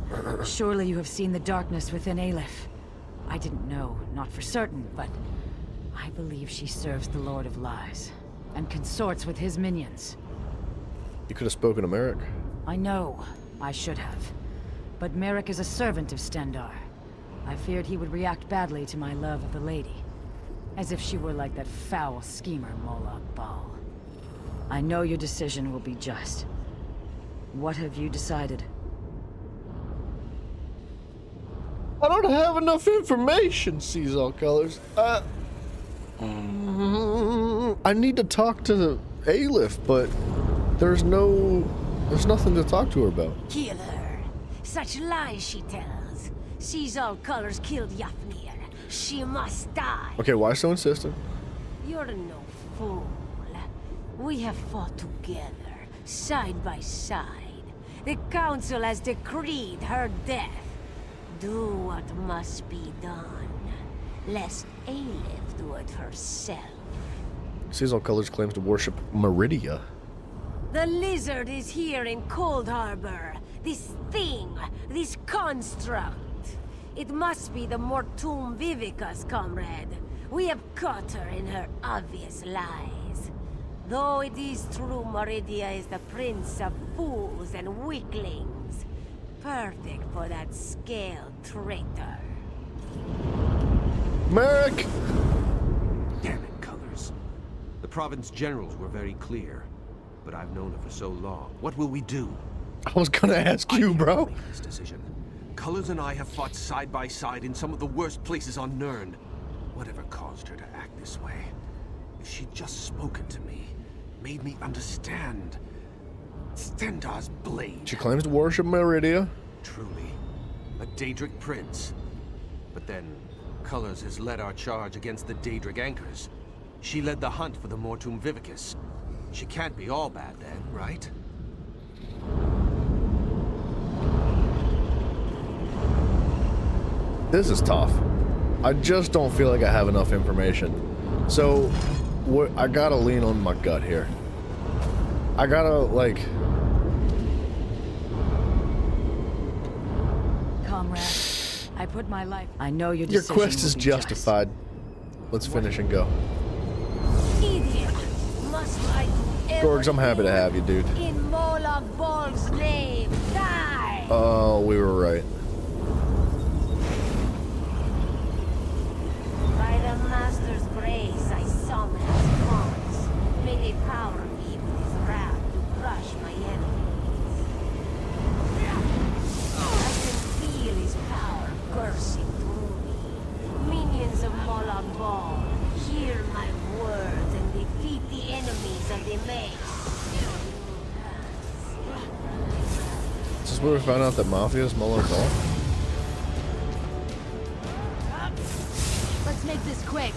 Surely you have seen the darkness within Aleph. I didn't know, not for certain, but I believe she serves the Lord of Lies, and consorts with his minions. You could have spoken to Merrick. I know. I should have. But Merrick is a servant of Stendar. I feared he would react badly to my love of the lady. As if she were like that foul schemer Molag Bal. I know your decision will be just. What have you decided? I don't have enough information, sees all colors. I need to talk to Aleph, but there's nothing to talk to her about. Kill her. Such lies she tells. Sees all colors killed Yafnir. She must die. Okay, why so insistent? You're no fool. We have fought together, side by side. The Council has decreed her death. Do what must be done, lest Aleph do it herself. Sees all colors claims to worship Meridia. The lizard is here in Cold Harbor. This thing, this construct. It must be the Mortum Vivicus, comrade. We have caught her in her obvious lies. Though it is true Meridia is the prince of fools and weaklings. Perfect for that scaled traitor. Merrick! Damn it, Colors. The province generals were very clear, but I've known her for so long. What will we do? I was gonna ask you, bro. Make this decision. Colors and I have fought side by side in some of the worst places on Nirn. Whatever caused her to act this way? If she'd just spoken to me, made me understand. Stendar's blade. She claims to worship Meridia. Truly, a Daedric prince. But then, Colors has led our charge against the Daedric anchors. She led the hunt for the Mortum Vivicus. She can't be all bad then, right? This is tough. I just don't feel like I have enough information. So, I gotta lean on my gut here. I gotta, like... Comrade, I put my life... I know your Your decision quest will is be justified. Let's finish and go. Idiot! Must I do Gorgs, I'm happy to have you, dude. in Molag Bol's name? Die! Oh, we were right. By the Master's grace, I summon his promise. May they power me with his wrath to crush my enemies. I can feel his power coursing through me. Minions of Molag Bal, hear my words and defeat the enemies of the maze. Is this where we found out that Mafia is Molag Bal? Let's make this quick.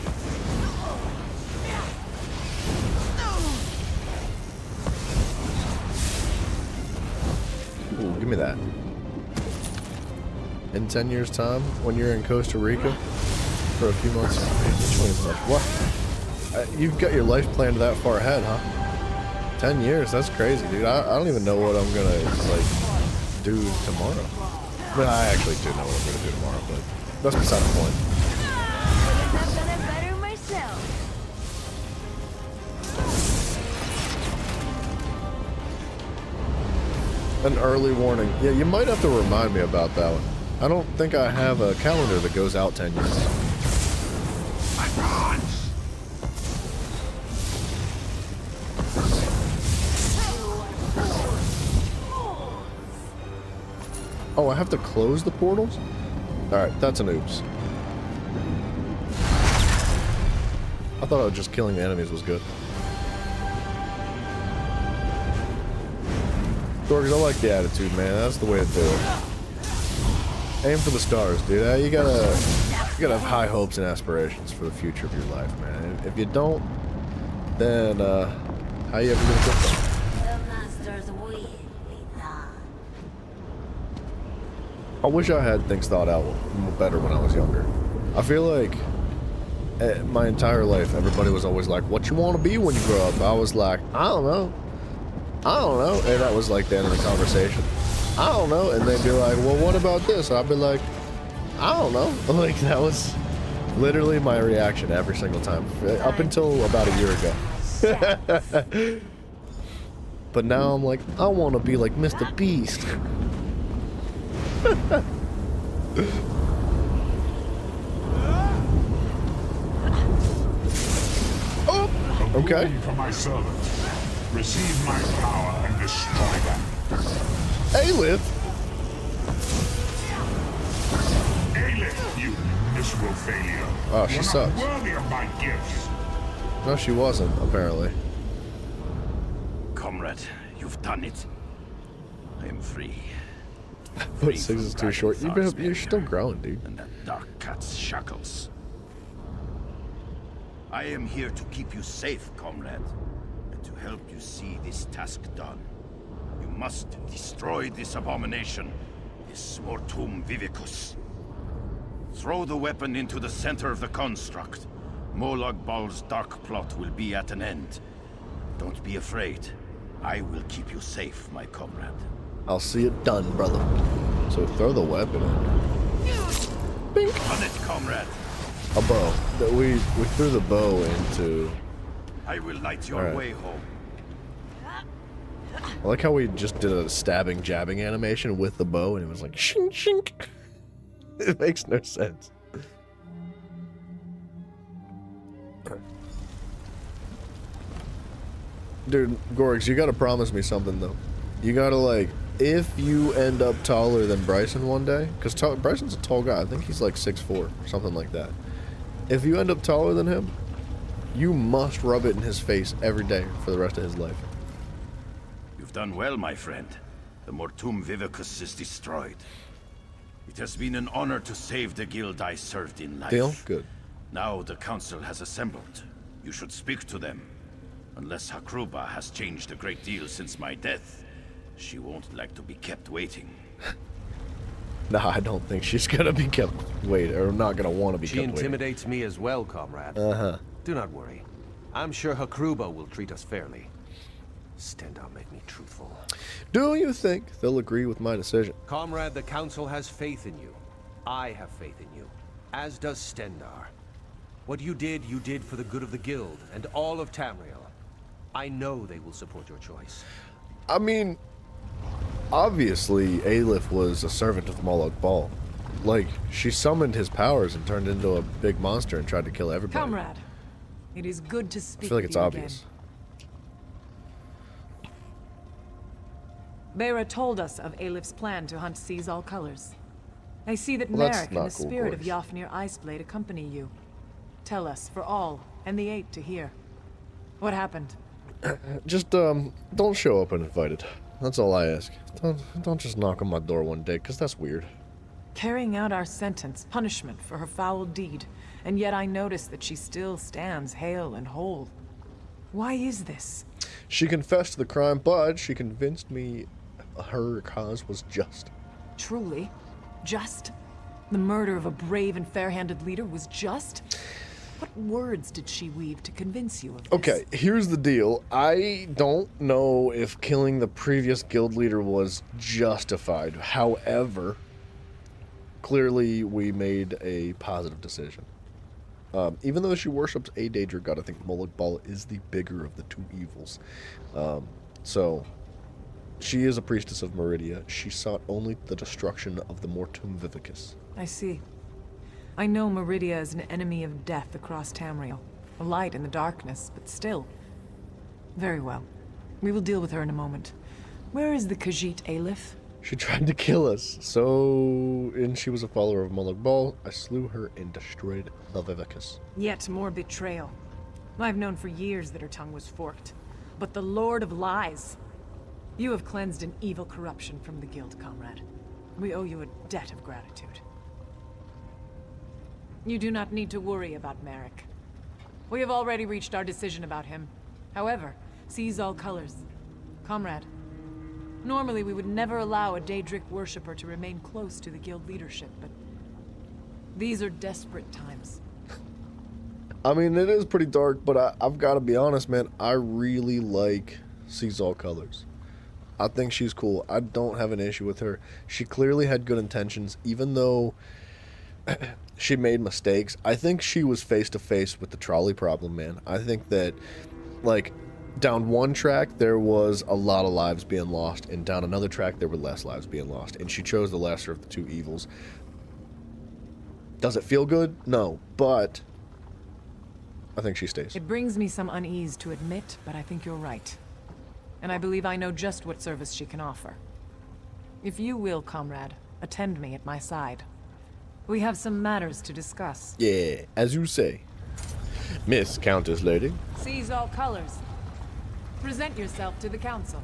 Ooh, give me that. In 10 years' time, when you're in Costa Rica for a few months, what? You've got your life planned that far ahead, huh? 10 years, that's crazy, dude. I don't even know what I'm gonna, like, do tomorrow. I mean, I actually do know what I'm gonna do tomorrow, but that's beside the point. I'm gonna better myself. An early warning. Yeah, you might have to remind me about that one. I don't think I have a calendar that goes out 10 years. Oh, I have to close the portals? Alright, that's an oops. I thought just killing the enemies was good. Gorgs, I like the attitude, man. That's the way to do it. Aim for the stars, dude. You gotta have high hopes and aspirations for the future of your life, man. If you don't, then how you ever gonna get there? The Master's will be done. I wish I had things thought out better when I was younger. I feel like my entire life, everybody was always like, what you want to be when you grow up? I was like, I don't know. And that was like the end of the conversation. I don't know. And they'd be like, well, what about this? And I'd be like, I don't know. Like, that was literally my reaction every single time. Up until about a year ago. But now I'm like, I want to be like Mr. Beast. Oh, okay. For my servants. Receive my power and destroy them. Aelith? Aelith, you miserable failure. Oh, she You're sucks. not worthy of my gifts. No, she wasn't, apparently. Comrade, you've done it. I am free. But 6 is too short. You're still growing, dude. And that dark cat's shackles. I am here to keep you safe, comrade. And to help you see this task done. You must destroy this abomination, this Mortum Vivicus. Throw the weapon into the center of the construct. Molag Bal's dark plot will be at an end. Don't be afraid. I will keep you safe, my comrade. I'll see it done, brother. So throw the weapon in. Bink. On it, comrade. A bow. We threw the bow into... I will light your way home. I like how we just did a stabbing, jabbing animation with the bow, and it was like shink, shink. It makes no sense. Dude, Gorgs, you gotta promise me something, though. You gotta, like, if you end up taller than Bryson one day, because Bryson's a tall guy. I think he's like 6'4", or something like that. If you end up taller than him, you must rub it in his face every day for the rest of his life. You've done well, my friend. The Mortum Vivicus is destroyed. It has been an honor to save the guild I served in life. Deal? Good. Now the council has assembled. You should speak to them. Unless Hakruba has changed a great deal since my death, she won't like to be kept waiting. Nah, I don't think she's gonna be kept waiting, or not gonna want to be kept waiting. She intimidates me as well, comrade. Do not worry. I'm sure Hakruba will treat us fairly. Stendar make me truthful. Do you think they'll agree with my decision? Comrade, the Council has faith in you. I have faith in you, as does Stendar. What you did for the good of the Guild and all of Tamriel. I know they will support your choice. I mean, obviously, Aelif was a servant of Molag Bal. Like, she summoned his powers and turned into a big monster and tried to kill everybody. Comrade, it is good to speak I feel like it's with you obvious. again. Bera told us of Aelif's plan to hunt Seize All Colors. I see that Well, that's Merrick and not the cool, spirit of Corvus. Yafnir Iceblade accompany you. Tell us, for all, and the Eight to hear. What happened? Just, don't show up uninvited. That's all I ask. Don't just knock on my door one day, because that's weird. Carrying out our sentence, punishment for her foul deed, and yet I notice that she still stands hale and whole. Why is this? She confessed to the crime, but she convinced me her cause was just. Truly? Just? The murder of a brave and fair-handed leader was just? What words did she weave to convince you of this? Okay, here's the deal. I don't know if killing the previous guild leader was justified. However, clearly we made a positive decision. Even though she worships a Daedra god, I think Molag Bal is the bigger of the two evils. So, she is a priestess of Meridia. She sought only the destruction of the Mortum Vivicus. I see. I know Meridia is an enemy of death across Tamriel. A light in the darkness, but still. Very well. We will deal with her in a moment. Where is the Khajiit Aelif? She tried to kill us, and she was a follower of Molag Bal. I slew her and destroyed the Vivicus. Yet more betrayal. I've known for years that her tongue was forked. But the Lord of Lies. You have cleansed an evil corruption from the Guild, comrade. We owe you a debt of gratitude. You do not need to worry about Merrick. We have already reached our decision about him. However, Seize All Colors. Comrade, normally we would never allow a Daedric worshipper to remain close to the Guild leadership, but these are desperate times. I mean, it is pretty dark, but I've got to be honest, man. I really like Seize All Colors. I think she's cool. I don't have an issue with her. She clearly had good intentions, even though she made mistakes. I think she was face to face with the trolley problem, man. I think that, like, down one track, there was a lot of lives being lost, and down another track, there were less lives being lost, and she chose the lesser of the two evils. Does it feel good? No, but I think she stays. It brings me some unease to admit, but I think you're right. And I believe I know just what service she can offer. If you will, comrade, attend me at my side. We have some matters to discuss. Yeah, as you say. Miss Countess Lady. Seize All Colors. Present yourself to the Council.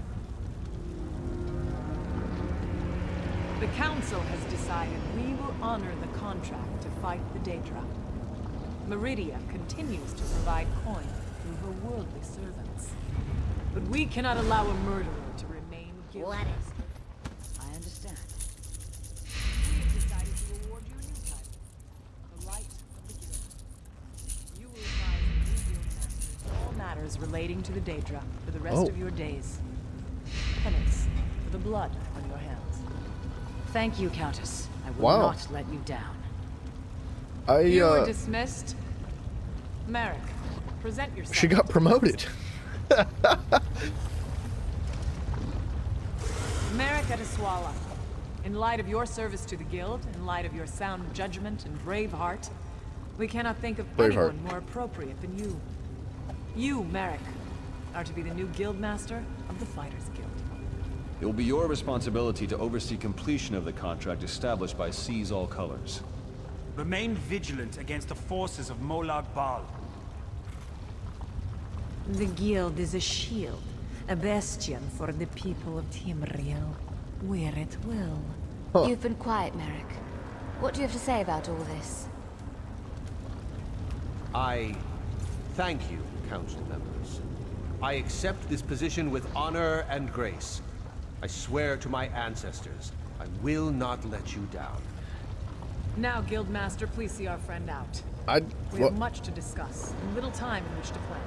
The Council has decided we will honor the contract to fight the Daedra. Meridia continues to provide coin through her worldly servants. But we cannot allow a murderer to remain guilty. What is I understand. We have decided to award you a new title, the Light of the Guild. You will advise the new guild masters all matters relating to the Daedra for the rest of your days. Penance for the blood on your hands. Thank you, Countess. I will Wow. not let you down. You are dismissed. Merrick, present yourself. She got promoted. Merrick Adeswala, in light of your service to the Guild, in light of your sound judgment and brave heart, we cannot think of Braveheart. anyone more appropriate than you. You, Merrick, are to be the new Guild Master of the Fighters Guild. It will be your responsibility to oversee completion of the contract established by Seize All Colors. Remain vigilant against the forces of Molag Bal. The Guild is a shield, a bastion for the people of Tamriel, where it will. You've been quiet, Merrick. What do you have to say about all this? I Thank you, Council members. I accept this position with honor and grace. I swear to my ancestors, I will not let you down. Now, Guildmaster, please see our friend out. We have much to discuss, and little time in which to plan.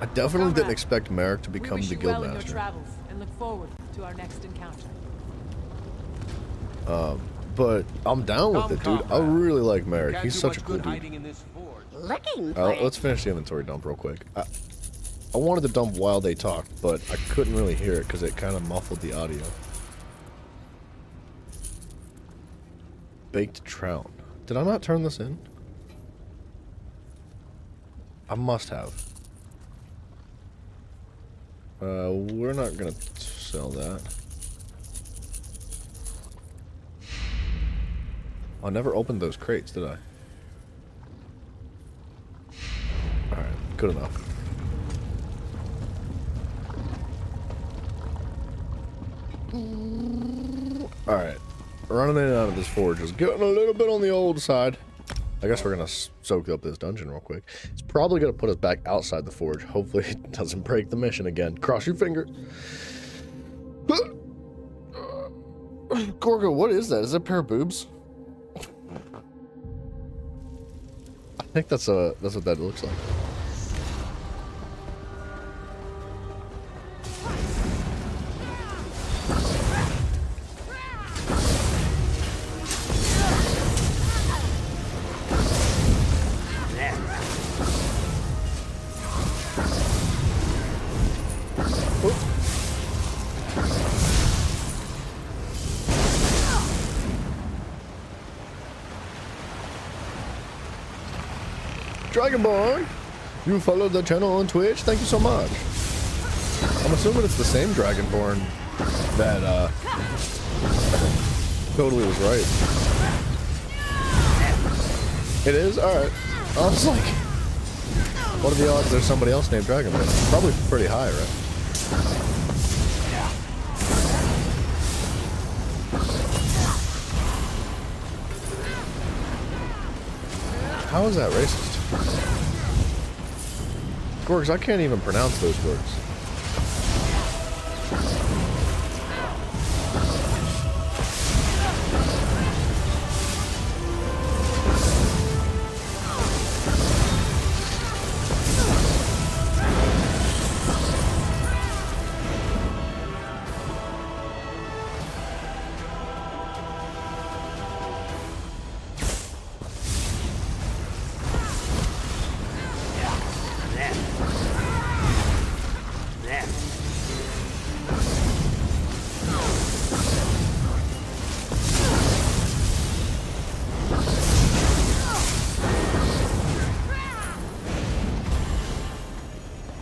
I definitely didn't expect Merrick to become we wish the you well in your Guildmaster. travels, and look forward to our next encounter. But I'm down with it, dude. I really like Merrick. He's such a cool dude. Looking Let's finish the inventory dump real quick. I wanted to dump while they talked, but I couldn't really hear it because it kind of muffled the audio. Baked trout. Did I not turn this in? I must have. We're not gonna sell that. I never opened those crates, did I? Alright, good enough. Alright, running in and out of this forge is getting a little bit on the old side. I guess we're gonna soak up this dungeon real quick. It's probably gonna put us back outside the forge. Hopefully it doesn't break the mission again. Cross your fingers. Gorgo, what is that? Is that a pair of boobs? I think that's what that looks like. Dragonborn, you followed the channel on Twitch. Thank you so much. I'm assuming it's the same Dragonborn that totally was right. It is? Alright. I was like, what are the odds there's somebody else named Dragonborn? Probably pretty high, right? How is that racist? Gorgs, I can't even pronounce those words.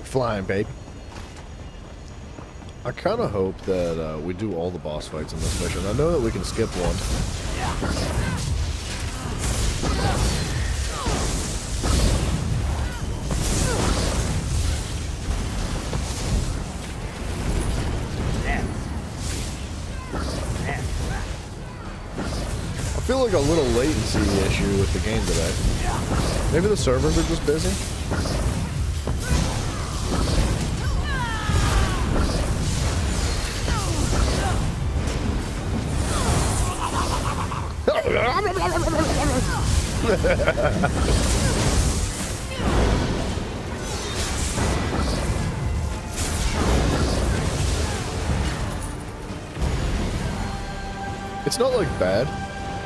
Flying, baby. I kind of hope that we do all the boss fights in this mission. I know that we can skip one. I feel like a little latency issue with the game today. Maybe the servers are just busy. It's not like bad.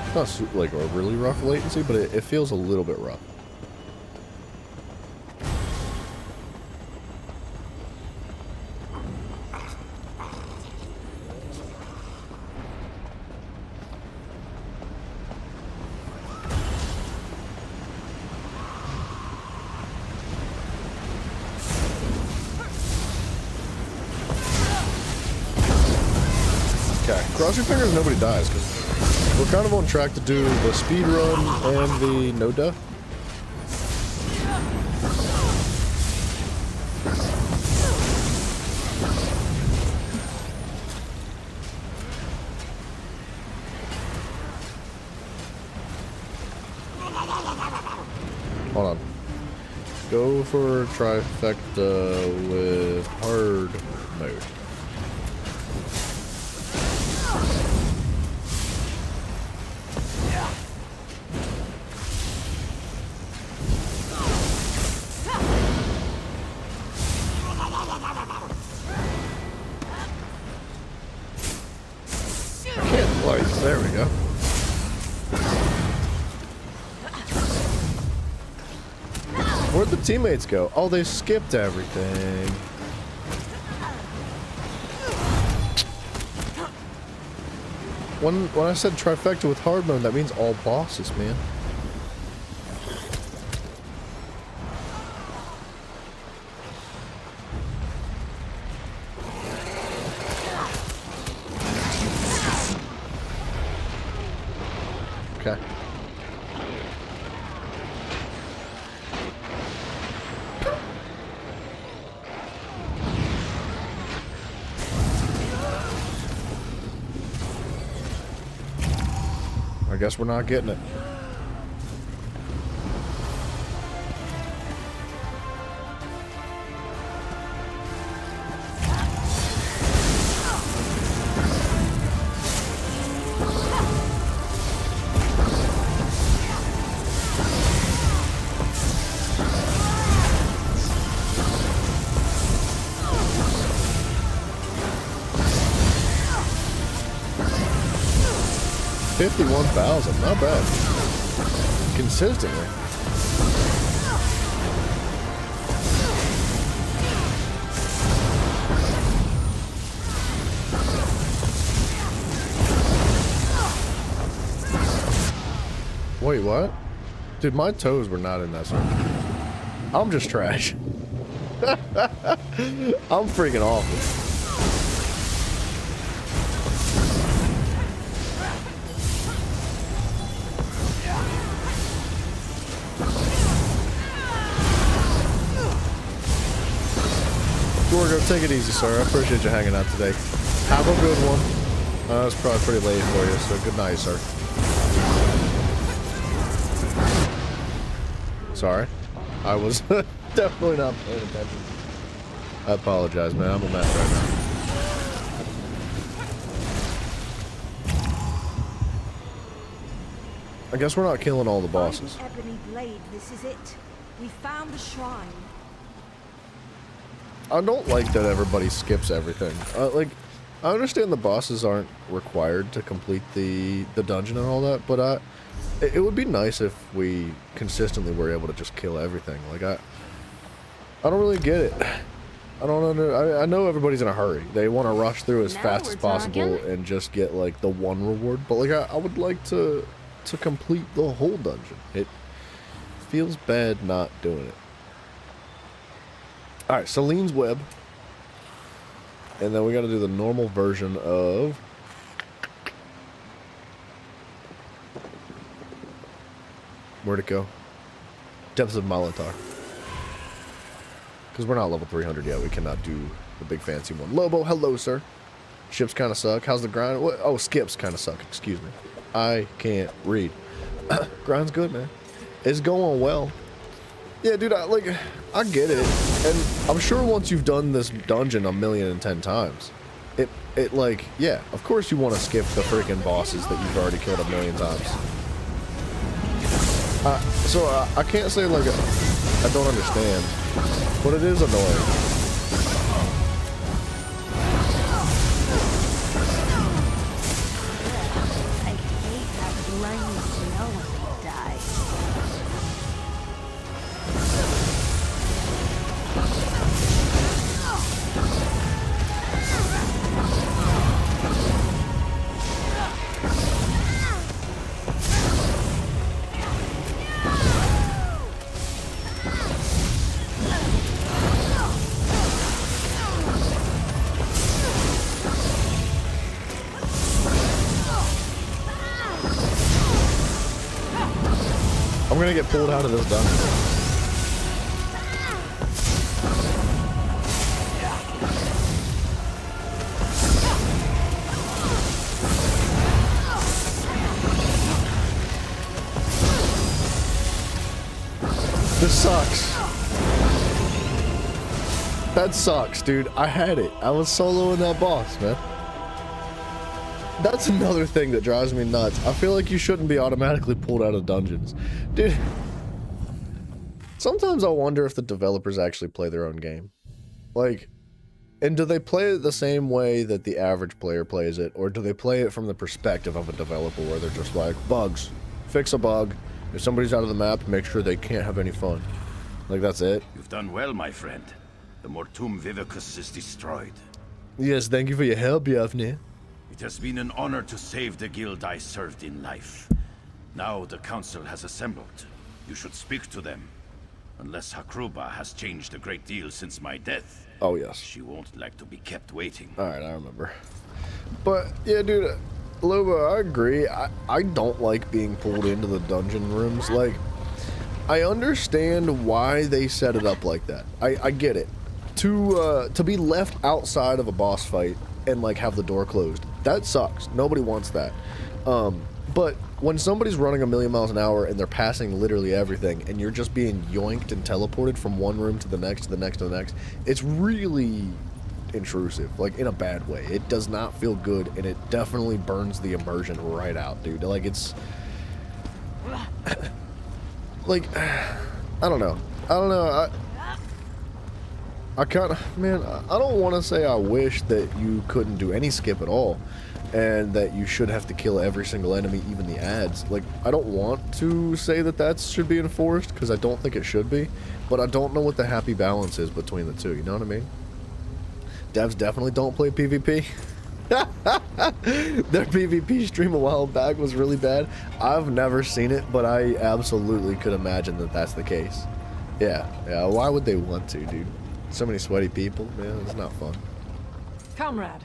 It's not like a really rough latency, but it feels a little bit rough. Cross your fingers nobody dies, because we're kind of on track to do the speed run and the no death. Hold on. Go go for trifecta with hard mode. Can't like, there we go. Where'd the teammates go? Oh, they skipped everything. When I said trifecta with hard mode, that means all bosses, man. Okay. I guess we're not getting it. $51,000, not bad. Consistently. Wait, what? Dude, my toes were not in that circle. I'm just trash. I'm freaking awful. Gorgo, take it easy, sir. I appreciate you hanging out today. Have a good one. It's probably pretty late for you, so good night, sir. Sorry. I was definitely not paying attention. I apologize, man. I'm a mess right now. I guess we're not killing all the bosses. Ebony blade, this is it. We found the shrine. I don't like that everybody skips everything. Like, I understand the bosses aren't required to complete the dungeon and all that, but it would be nice if we consistently were able to just kill everything. Like, I don't really get it. I know everybody's in a hurry. They want to rush through as fast as possible and just get, like, the one reward. But, like, I would like to complete the whole dungeon. It feels bad not doing it. Alright, Celine's Web. And then we gotta do the normal version of... Where'd it go? Depths of Malatar. Because we're not level 300 yet. We cannot do the big fancy one. Lobo, hello, sir. Ships kind of suck. How's the grind? What? Oh, skips kind of suck. Excuse me. I can't read. Grind's good, man. It's going well. Yeah, dude, I get it. And I'm sure once you've done this dungeon 1,010,000 times, it like, yeah, of course you want to skip the freaking bosses that you've already killed 1,000,000 times. So I can't say, like, I don't understand, but it is annoying. I'm gonna get pulled out of this dungeon. This sucks. That sucks, dude. I had it. I was soloing that boss, man. That's another thing that drives me nuts. I feel like you shouldn't be automatically pulled out of dungeons. Dude, sometimes I wonder if the developers actually play their own game. Like, and do they play it the same way that the average player plays it, or do they play it from the perspective of a developer where they're just like, bugs, fix a bug. If somebody's out of the map, make sure they can't have any fun. Like, that's it? You've done well, my friend. The Mortum Vivicus is destroyed. Yes, thank you for your help, Yavne. It has been an honor to save the guild I served in life. Now the council has assembled. You should speak to them. Unless Hakruba has changed a great deal since my death. Oh, yes. She won't like to be kept waiting. Alright, I remember. But, yeah, dude, Loba, I agree. I don't like being pulled into the dungeon rooms. Like, I understand why they set it up like that. I get it. To be left outside of a boss fight and, like, have the door closed, that sucks. Nobody wants that. But when somebody's running a million miles an hour and they're passing literally everything and you're just being yoinked and teleported from one room to the next, to the next, to the next, it's really intrusive, like, in a bad way. It does not feel good, and it definitely burns the immersion right out, dude. Like, it's... like, I don't know. I kind of... Man, I don't want to say I wish that you couldn't do any skip at all, and that you should have to kill every single enemy, even the ads. Like, I don't want to say that should be enforced, because I don't think it should be, but I don't know what the happy balance is between the two, you know what I mean? Devs definitely don't play PvP. Their PvP stream a while back was really bad. I've never seen it, but I absolutely could imagine that that's the case. Yeah, why would they want to, dude? So many sweaty people, man, it's not fun. Comrade,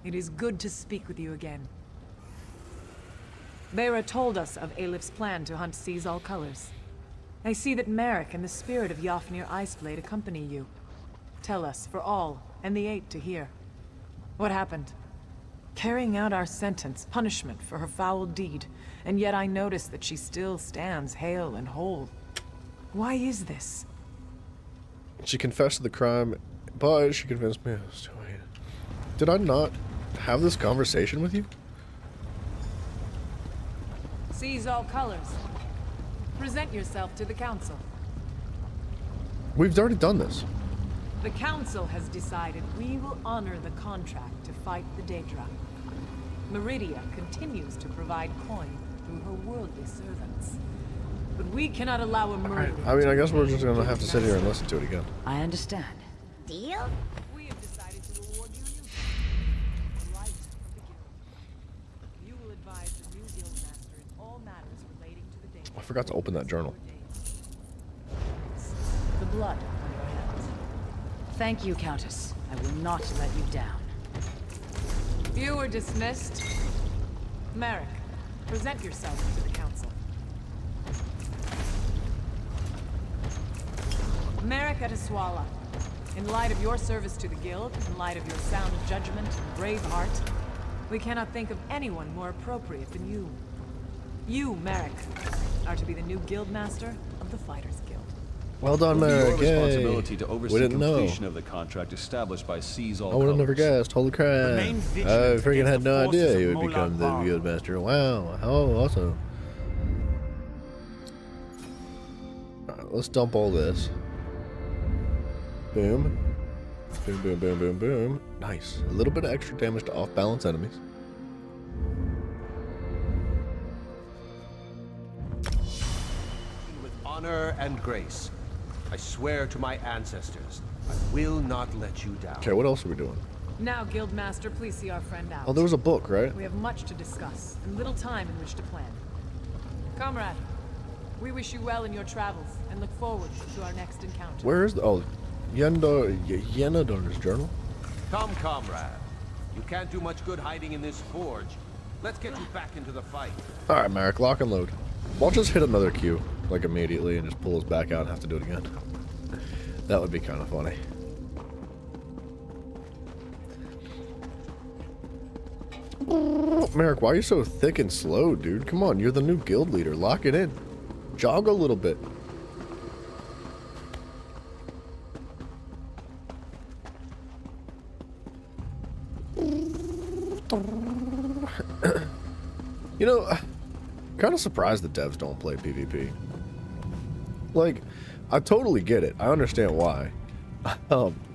it is good to speak with you again. Bera told us of Aelif's plan to hunt Seize All Colors. I see that Merrick and the spirit of Yafnir Iceblade accompany you. Tell us, for all, and the Eight to hear. What happened? Carrying out our sentence, punishment for her foul deed, and yet I notice that she still stands hale and whole. Why is this? She confessed to the crime, but she convinced me I was too late. Did I not have this conversation with you? Seize all colors. Present yourself to the council. We've already done this. The council has decided we will honor the contract to fight the Daedra. Meridia continues to provide coin through her worldly servants. But we cannot allow a murder. I mean, I guess we're just gonna have to sit here and listen to it again. I understand. Deal? We have decided to award you the right of the guild. You will advise the new guild master in all matters relating to the Daedra. I forgot to open that journal. The blood on your hands. Thank you, Countess. I will not let you down. You were dismissed. Merrick, present yourself to the council. Merrick Ataswala, in light of your service to the guild, in light of your sound judgment and brave heart, we cannot think of anyone more appropriate than you. You, Merrick, are to be the new guild master of the Fighters Guild. Well done, Merrick. Your responsibility to oversee completion know. of the contract established by Seize All I would have never Colors. guessed. Holy crap. I freaking had no idea he would become the guild master. Wow. Oh, awesome. Alright, let's dump all this. Boom. Boom, boom, boom, boom, boom. Nice. A little bit of extra damage to off-balance enemies. With honor and grace, I swear to my ancestors, I will not let you down. Okay, what else are we doing? Now, Guildmaster, please see our friend out. Oh, there was a book, right? We have much to discuss, and little time in which to plan. Comrade, we wish you well in your travels, and look forward to our next encounter. Where is the... Oh, Yenador's journal? Come, comrade. You can't do much good hiding in this forge. Let's get you back into the fight. Alright, Merrick, lock and load. Watch us hit another Q, like, immediately, and just pull us back out and have to do it again. That would be kind of funny. Merrick, why are you so thick and slow, dude? Come on, you're the new guild leader. Lock it in. Jog a little bit. You know, kind of surprised the devs don't play PvP. Like, I totally get it. I understand why.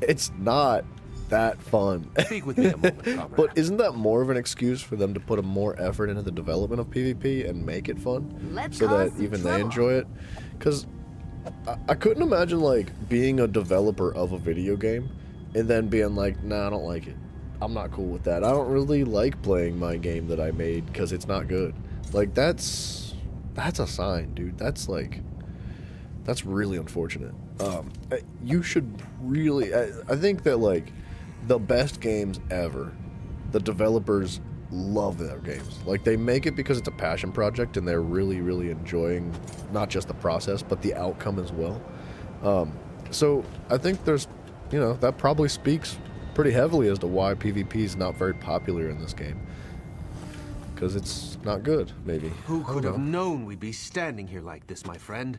It's not that fun. Speak with me a moment, comrade. But isn't that more of an excuse for them to put a more effort into the development of PvP and make it fun, so that even they enjoy it? Because I couldn't imagine like being a developer of a video game and then being like, nah, I don't like it. I'm not cool with that. I don't really like playing my game that I made because it's not good. Like, that's a sign, dude. That's really unfortunate. You should really, I think that like the best games ever, the developers love their games. Like, they make it because it's a passion project and they're really, really enjoying not just the process, but the outcome as well. So I think there's, you know, that probably speaks pretty heavily as to why PvP is not very popular in this game. Because it's not good, maybe. Who could have known we'd be standing here like this, my friend?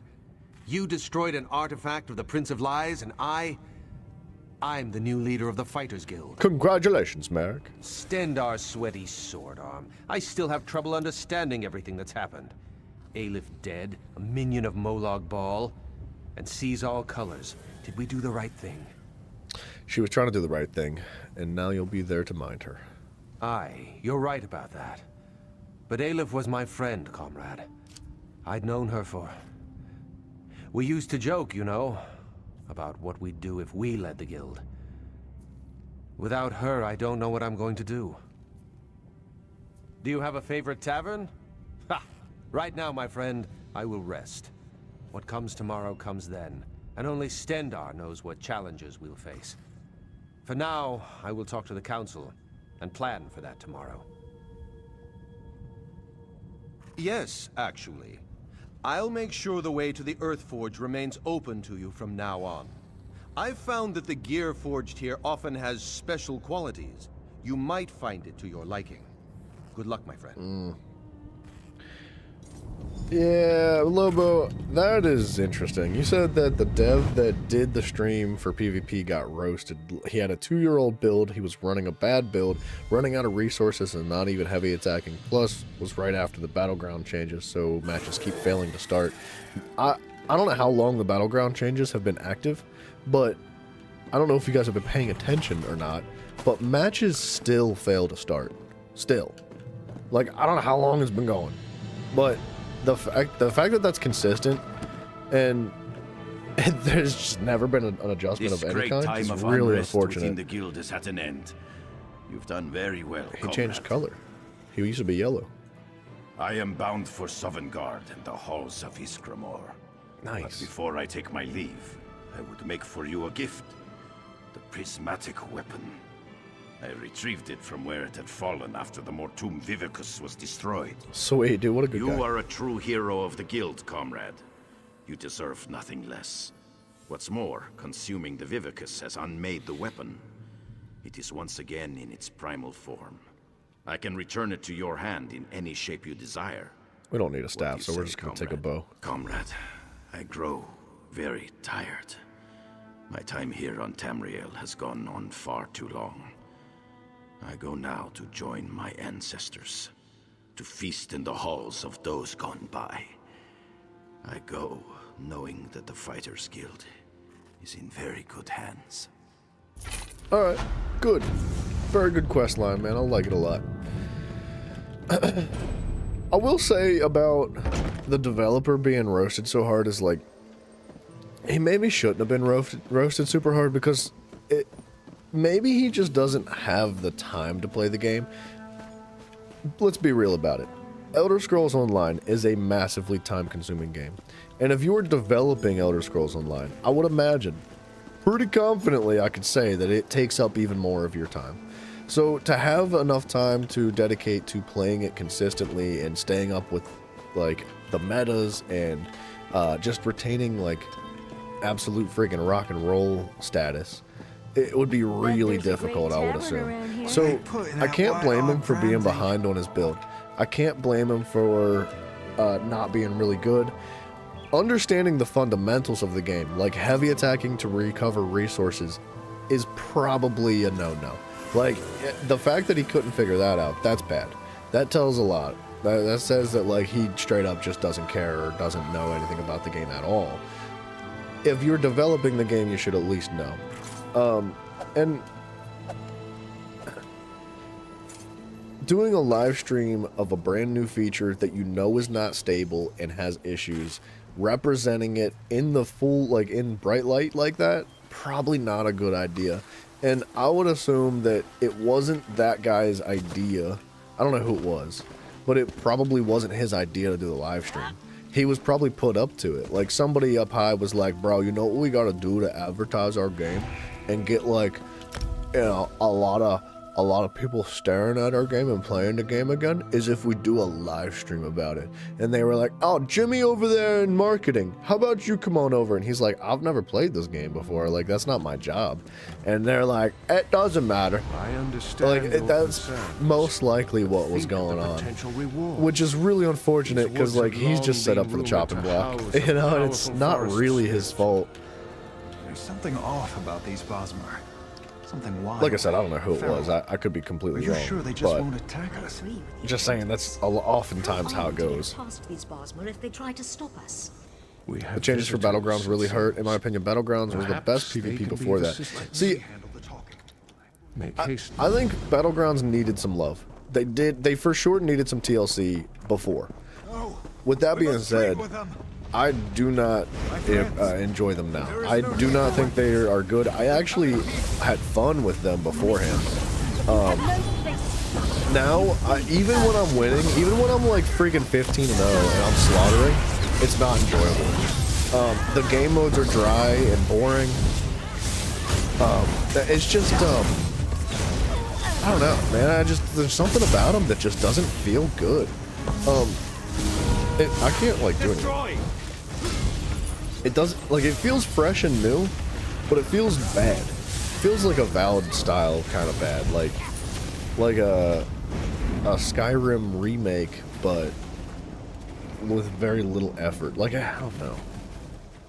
You destroyed an artifact of the Prince of Lies, and I'm the new leader of the Fighters Guild. Congratulations, Merrick. Stendar's sweaty sword arm. I still have trouble understanding everything that's happened. Aelif dead, a minion of Molag Bal, and sees all colors. Did we do the right thing? She was trying to do the right thing, and now you'll be there to mind her. Aye, you're right about that. But Aelif was my friend, comrade. I'd known her for... We used to joke, you know, about what we'd do if we led the guild. Without her, I don't know what I'm going to do. Do you have a favorite tavern? Ha! Right now, my friend, I will rest. What comes tomorrow comes then, and only Stendar knows what challenges we'll face. For now, I will talk to the council and plan for that tomorrow. Yes, actually. I'll make sure the way to the Earthforge remains open to you from now on. I've found that the gear forged here often has special qualities. You might find it to your liking. Good luck, my friend. Yeah, Lobo, that is interesting. You said that the dev that did the stream for PvP got roasted. He had a 2-year-old build, he was running a bad build, running out of resources and not even heavy attacking, plus was right after the battleground changes, so matches keep failing to start. I don't know how long the battleground changes have been active, but I don't know if you guys have been paying attention or not, but matches still fail to start. Still. Like, I don't know how long it's been going, but the fact that that's consistent and there's just never been an adjustment of any kind is really unfortunate. The guild is at an end. You've done very well. He changed color. He used to be yellow. I am bound for Sovngarde and the halls of Iskramor. Nice. But before I take my leave, I would make for you a gift. The prismatic weapon. I retrieved it from where it had fallen after the Mortum Vivicus was destroyed. Sweet, dude, what a good guy. You are a true hero of the guild, comrade. You deserve nothing less. What's more, consuming the Vivicus has unmade the weapon. It is once again in its primal form. I can return it to your hand in any shape you desire. We don't need a staff, so we're just going to take a bow. Comrade, I grow very tired. My time here on Tamriel has gone on far too long. I go now to join my ancestors, to feast in the halls of those gone by. I go knowing that the Fighters Guild is in very good hands. Alright, good. Very good quest line, man. I like it a lot. I will say about the developer being roasted so hard is like, he maybe shouldn't have been roasted super hard because maybe he just doesn't have the time to play the game. Let's be real about it. Elder Scrolls Online is a massively time-consuming game. And if you were developing Elder Scrolls Online, I would imagine, pretty confidently I could say that it takes up even more of your time. So to have enough time to dedicate to playing it consistently and staying up with like the metas and just retaining like absolute freaking rock and roll status, it would be really difficult, I would assume. So I can't blame him for being behind on his build. I can't blame him for not being really good. Understanding the fundamentals of the game, like heavy attacking to recover resources, is probably a no-no. Like, the fact that he couldn't figure that out, that's bad. That tells a lot. That says that, like, he straight up just doesn't care or doesn't know anything about the game at all. If you're developing the game, you should at least know. And doing a live stream of a brand new feature that you know is not stable and has issues, representing it in the full, like, in bright light like that, probably not a good idea. And I would assume that it wasn't that guy's idea. I don't know who it was, but it probably wasn't his idea to do the live stream. He was probably put up to it. Like, somebody up high was like, bro, you know what we gotta do to advertise our game and get, like, you know, a lot of people staring at our game and playing the game again is if we do a live stream about it. And they were like, oh, Jimmy over there in marketing, how about you come on over? And he's like, I've never played this game before. Like, that's not my job. And they're like, it doesn't matter. I understand. Like, that's most likely what was going on. Which is really unfortunate because, like, he's just set up for the chopping block. You know, and it's not really his fault. There's something off about these Bosmer. Something wild. Like I said, I don't know who it was. I could be completely wrong. Sure they just won't attack us? Just saying, that's oftentimes how it goes. These Bosmer if they try to stop us. The changes for Battlegrounds really hurt. In my opinion, Battlegrounds was the best PvP before that. See, I think Battlegrounds needed some love. They for sure needed some TLC before. With that being said, I do not enjoy them now. I do not think they are good. I actually had fun with them beforehand. Now, even when I'm winning, even when I'm like freaking 15-0 and I'm slaughtering, it's not enjoyable. The game modes are dry and boring. It's just, I don't know, man. There's something about them that just doesn't feel good. I can't like do anything. It doesn't, like, it feels fresh and new, but it feels bad. It feels like a Valid style kind of bad, like a Skyrim remake, but with very little effort. Like, I don't know.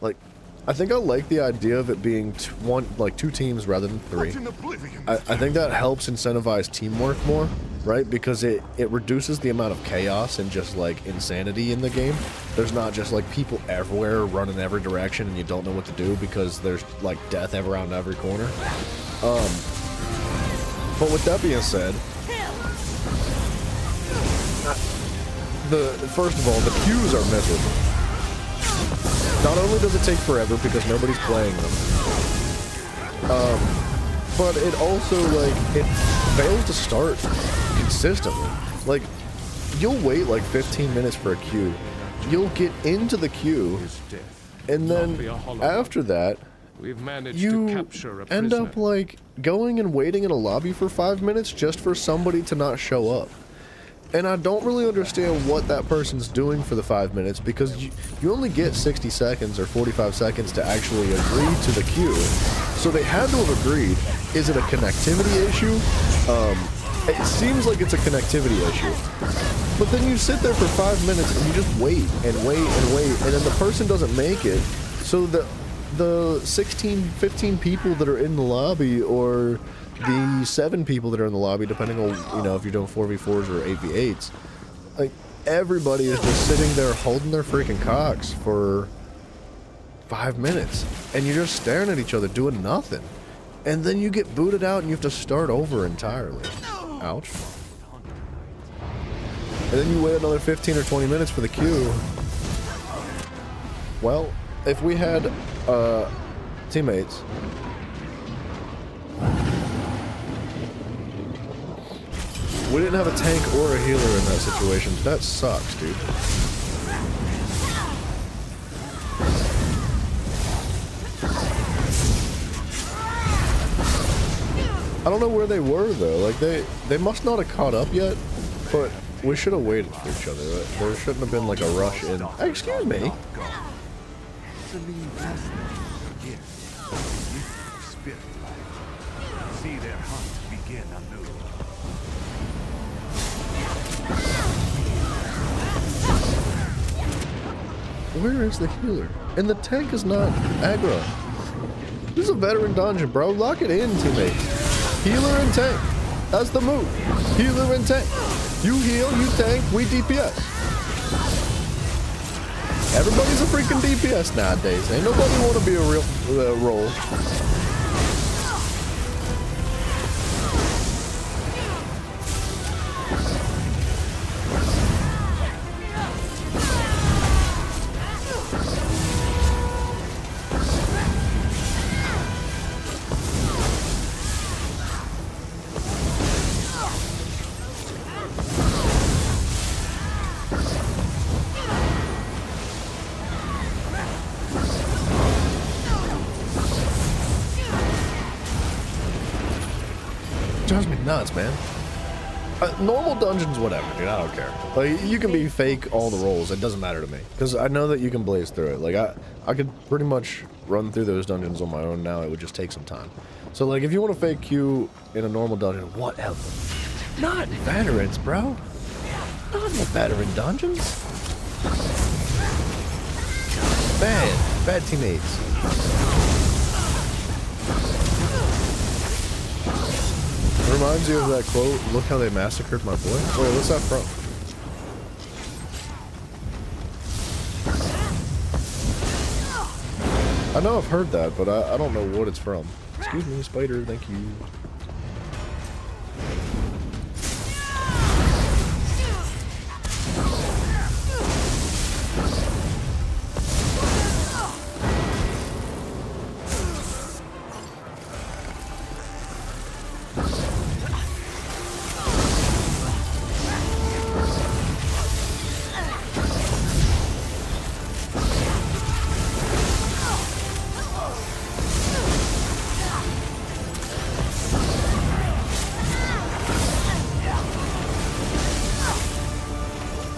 Like, I think I like the idea of it being two teams rather than three. I think that helps incentivize teamwork more, right? Because it reduces the amount of chaos and just like insanity in the game. There's not just like people everywhere running every direction and you don't know what to do because there's like death around every corner. But with that being said, first of all, the queues are miserable. Not only does it take forever because nobody's playing them, but it also, like, it fails to start consistently. Like, you'll wait like 15 minutes for a queue, you'll get into the queue, and then after that, you end up, like, going and waiting in a lobby for 5 minutes just for somebody to not show up. And I don't really understand what that person's doing for the 5 minutes because you only get 60 seconds or 45 seconds to actually agree to the queue. So they had to have agreed. Is it a connectivity issue? It seems like it's a connectivity issue. But then you sit there for 5 minutes and you just wait and wait and wait, and then the person doesn't make it. So the 16, 15 people that are in the lobby, or the 7 people that are in the lobby, depending on, you know, if you're doing 4v4s or 8v8s, like, everybody is just sitting there holding their freaking cocks for 5 minutes, and you're just staring at each other doing nothing, and then you get booted out and you have to start over entirely. Ouch. And then you wait another 15 or 20 minutes for the queue. Well, if we had teammates, we didn't have a tank or a healer in that situation. That sucks, dude. I don't know where they were, though. Like, they must not have caught up yet, but we should have waited for each other. There shouldn't have been, like, a rush in. Hey, excuse me. See their hunt begin anew. Where is the healer? And the tank is not aggro. This is a veteran dungeon, bro. Lock it in, teammate. Healer and tank. That's the move. Healer and tank. You heal, you tank, we DPS. Everybody's a freaking DPS nowadays. Ain't nobody want to be a real role. Drives me nuts, man. Normal dungeons, whatever, dude. I don't care. Like, you can be fake all the rolls. It doesn't matter to me because I know that you can blaze through it. Like, I could pretty much run through those dungeons on my own now. It would just take some time. So, like, if you want to fake queue in a normal dungeon, whatever. Not veterans, bro. Not in the veteran dungeons. Bad teammates. It reminds you of that quote, look how they massacred my boy. Wait, what's that from? I know I've heard that, but I don't know what it's from. Excuse me, spider, thank you.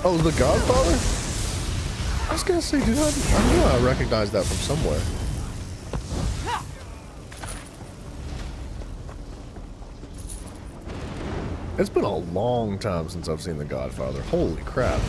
Oh, the Godfather? I was gonna say, dude, I knew I recognized that from somewhere. It's been a long time since I've seen the Godfather. Holy crap.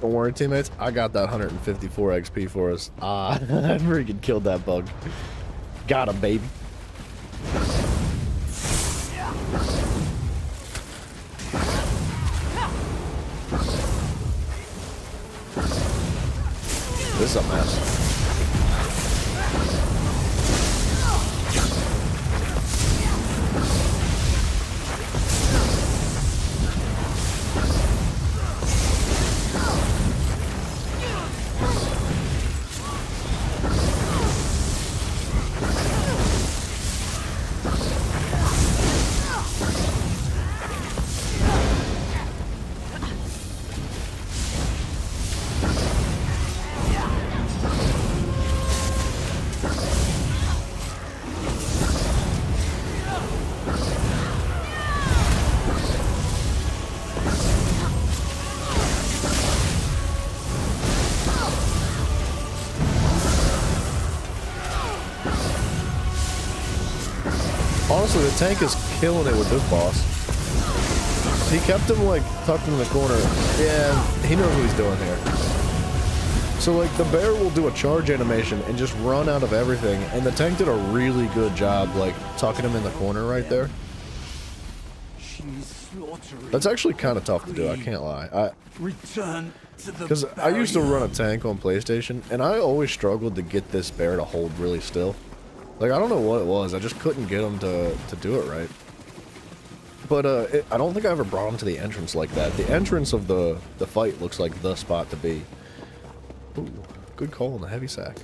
Don't worry, teammates. I got that 154 XP for us. Ah, I freaking killed that bug. Got him, baby. This is a mess. Honestly, the tank is killing it with this boss. He kept him, like, tucked in the corner. Yeah, he knows what he's doing here. So, like, the bear will do a charge animation and just run out of everything, and the tank did a really good job, like, tucking him in the corner right there. That's actually kind of tough to do, I can't lie. Because I used to run a tank on PlayStation, and I always struggled to get this bear to hold really still. Like, I don't know what it was. I just couldn't get him to do it right. But I don't think I ever brought him to the entrance like that. The entrance of the fight looks like the spot to be. Ooh, good call on the heavy sack.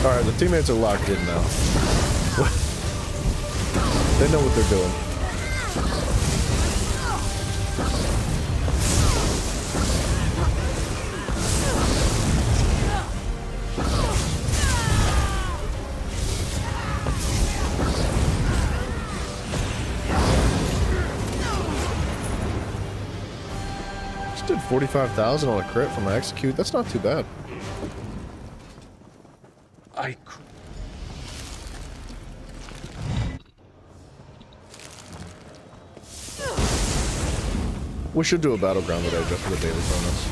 Alright, the teammates are locked in now. They know what they're doing. Just did 45,000 on a crit from an execute. That's not too bad. We should do a battleground today just for the daily bonus.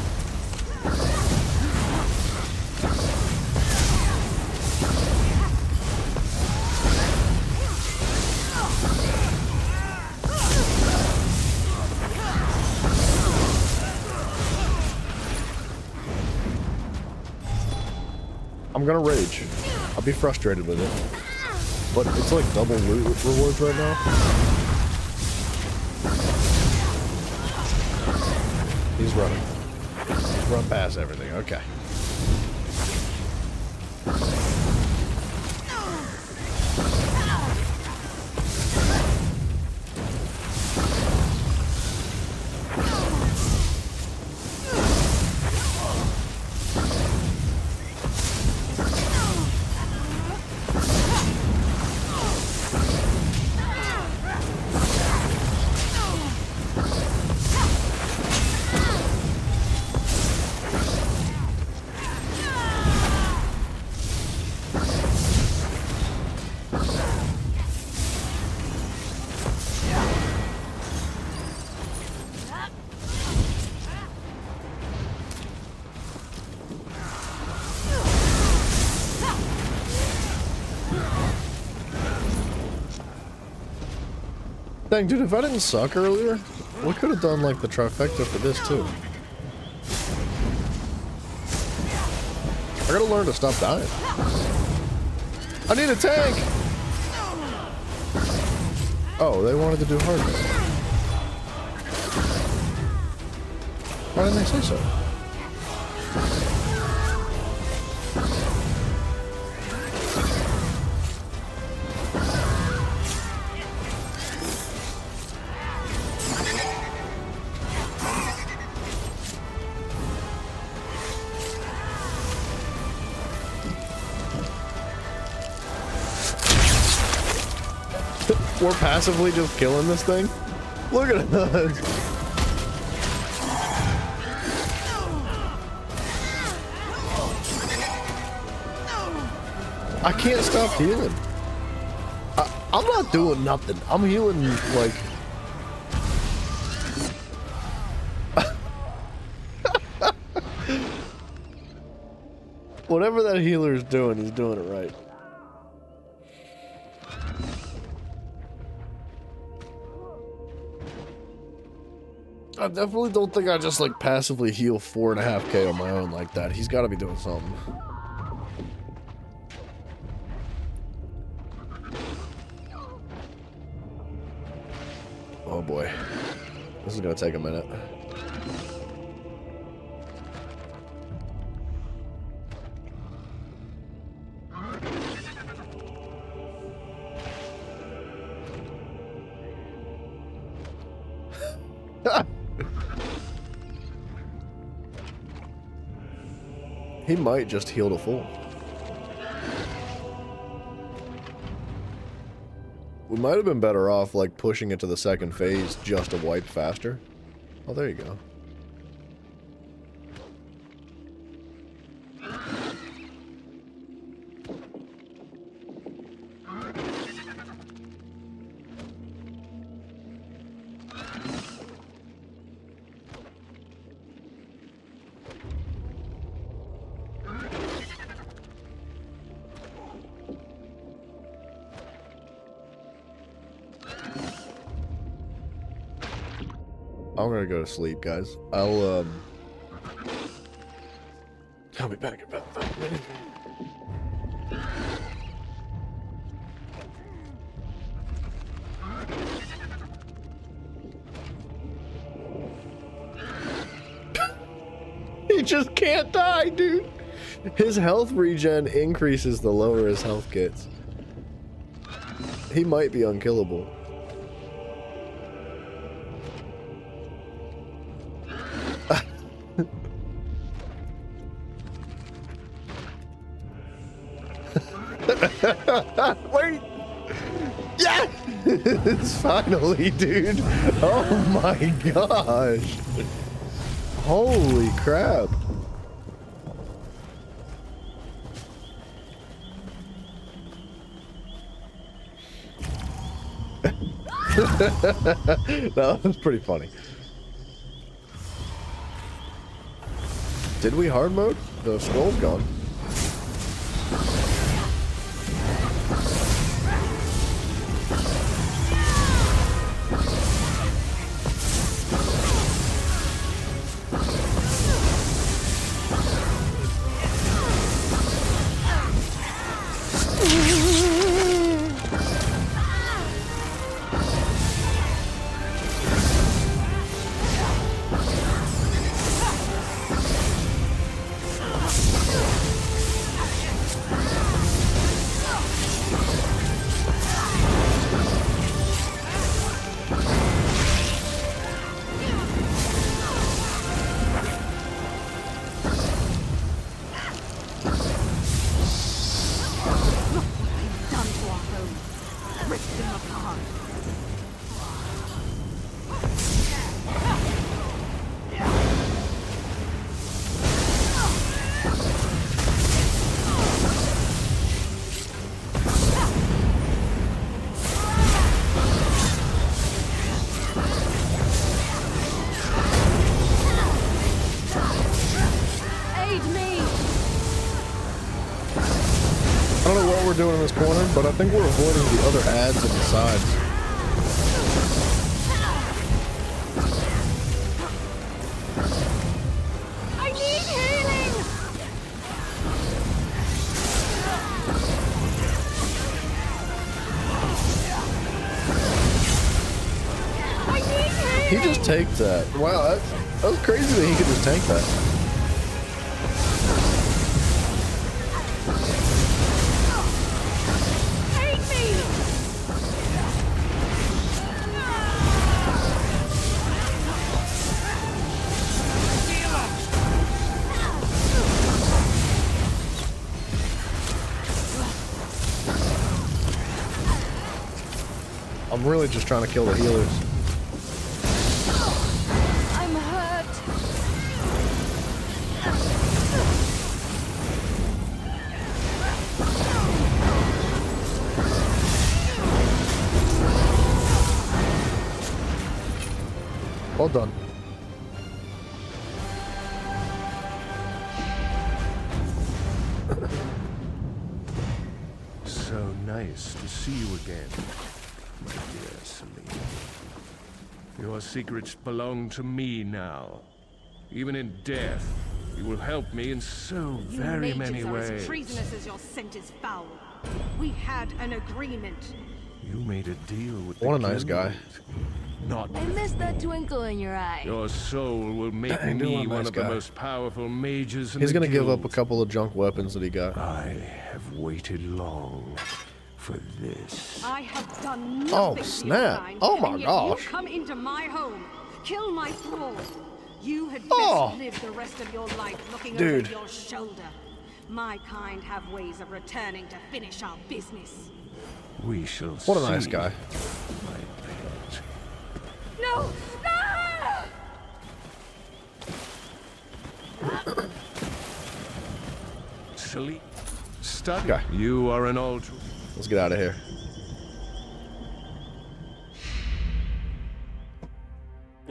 I'm gonna rage. I'll be frustrated with it. But it's like double loot rewards right now. He's running. He's run past everything. Okay. Dang, dude, if I didn't suck earlier, we could have done, like, the trifecta for this, too. I gotta learn to stop dying. I need a tank! Oh, they wanted to do hard mode. Why didn't they say so? We're passively just killing this thing? Look at us! I can't stop healing. I'm not doing nothing. I'm healing, like... Whatever that healer's doing, he's doing it right. I definitely don't think I just like passively heal 4.5k on my own like that. He's got to be doing something. Oh boy. This is going to take a minute. He might just heal to full. We might have been better off, like, pushing it to the second phase just to wipe faster. Oh, there you go. I'm gonna go to sleep, guys. I'll be back in about 5 minutes. He just can't die, dude. His health regen increases the lower his health gets. He might be unkillable. Wait! Yes! Finally, dude! Oh my gosh! Holy crap. That was pretty funny. Did we hard mode? The scroll's gone. I don't know what we're doing in this corner, but I think we're avoiding the other ads on the sides. I need healing! I need healing! He just tanked that. Wow, that was crazy that he could just tank that. I'm really just trying to kill the healers. I'm hurt. Well done. So nice to see you again, my dear Celine. Your secrets belong to me now. Even in death, you will help me in so very many ways. You as treasonous as your scent is foul. We had an agreement. You made a deal with the What a nice guy. guild. Not I missed that twinkle in your eye. your soul will make Dang, me what a one nice of guy. the most powerful mages in He's the gonna give up a guild. couple of junk weapons that he got. I have waited long for this. I have done nothing Oh, to your snap. kind, Oh, my and yet gosh. You come into my home, kill my thrall. You had best Oh. live the rest of your life looking Dude. over your shoulder. My kind have ways of returning to finish our business. We shall What a nice see, guy. my pet. No! No! Celine, study. Okay. You are an altar. Let's get out of here.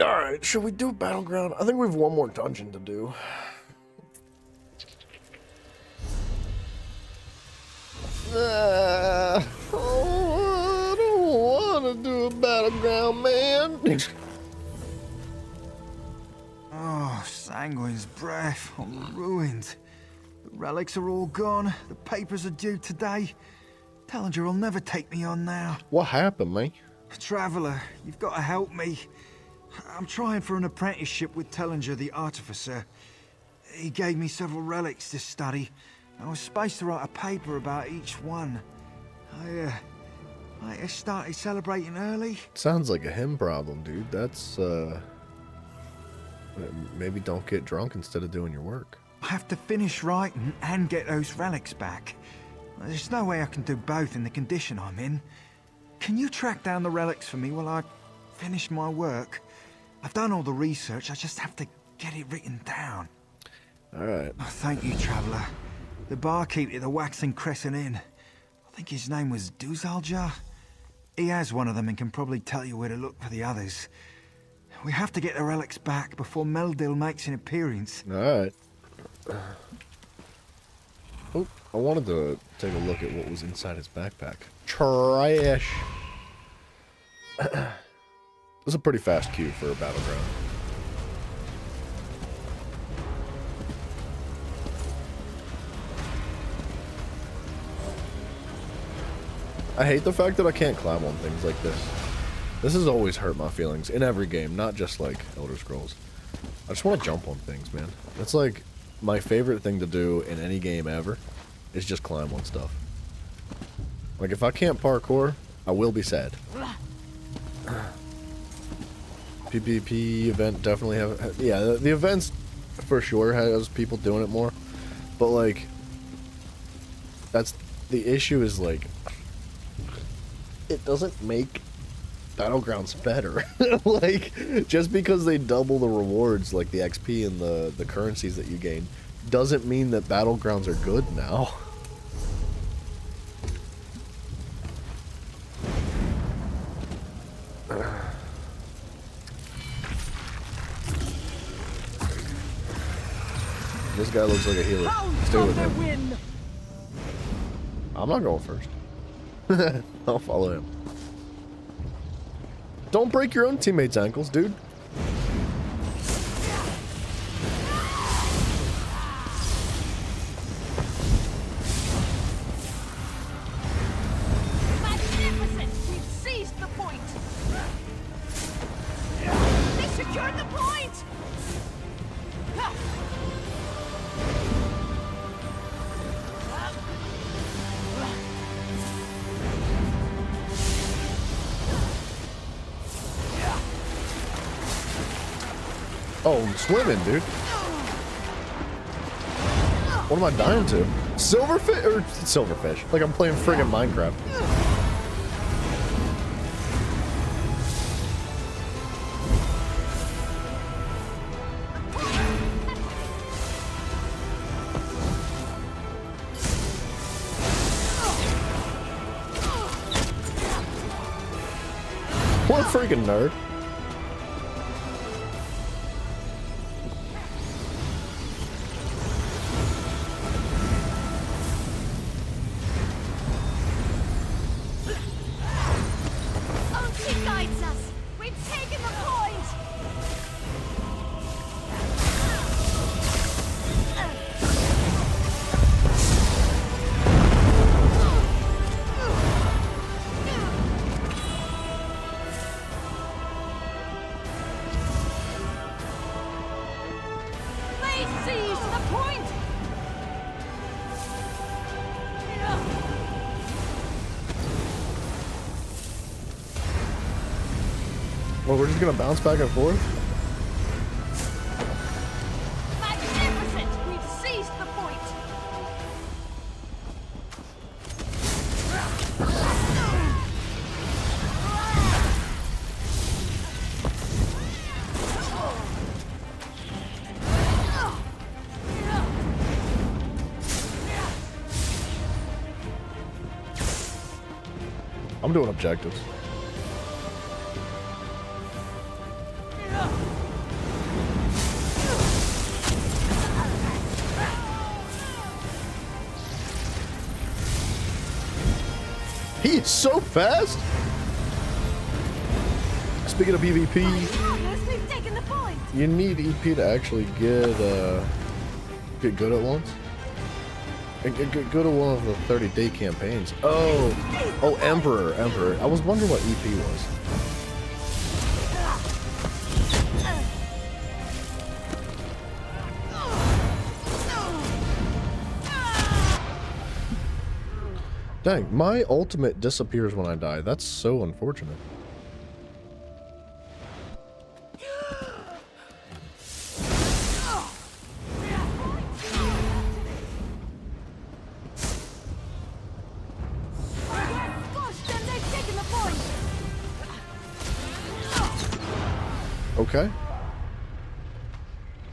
Alright, should we do Battleground? I think we have one more dungeon to do. I don't want to do a Battleground, man. Oh, Sanguine's breath. I'm ruined. The relics are all gone. The papers are due today. Tellinger will never take me on now. What happened, man? Traveler, you've got to help me. I'm trying for an apprenticeship with Tellinger the Artificer. He gave me several relics to study. I was supposed to write a paper about each one. I started celebrating early. Sounds like a him problem, dude. That's, maybe don't get drunk instead of doing your work. I have to finish writing and get those relics back. There's no way I can do both in the condition I'm in. Can you track down the relics for me while I finish my work? I've done all the research, I just have to get it written down. All right. Oh, thank you, traveler. The barkeep at the Waxing Crescent Inn. I think his name was Duzaljar. He has one of them and can probably tell you where to look for the others. We have to get the relics back before Meldil makes an appearance. All right. Oh, I wanted to take a look at what was inside his backpack. Trash. This is a pretty fast queue for a battleground. I hate the fact that I can't climb on things like this. This has always hurt my feelings in every game, not just like Elder Scrolls. I just want to jump on things, man. That's like my favorite thing to do in any game ever is just climb on stuff. Like if I can't parkour, I will be sad. PvP event definitely have, yeah, the events for sure has people doing it more, but like that's the issue is like it doesn't make Battlegrounds better. Like just because they double the rewards, like the XP and the currencies that you gain, doesn't mean that Battlegrounds are good now. This guy looks like a healer. Stay with him. I'm not going first. I'll follow him. Don't break your own teammates' ankles, dude. Magnificent! We've seized the point! They secured the point! Oh, I'm swimming, dude. What am I dying to? Silverfish or silverfish? Like I'm playing friggin' Minecraft. What a freaking nerd. Well, we're just gonna bounce back and forth? Magnificent! We've seized the point! I'm doing objectives. He is so fast! Speaking of PvP, you need EP to actually get good at once. Go to one of the 30-day campaigns. Oh, Emperor. I was wondering what EP was. Dang, my ultimate disappears when I die. That's so unfortunate. Okay.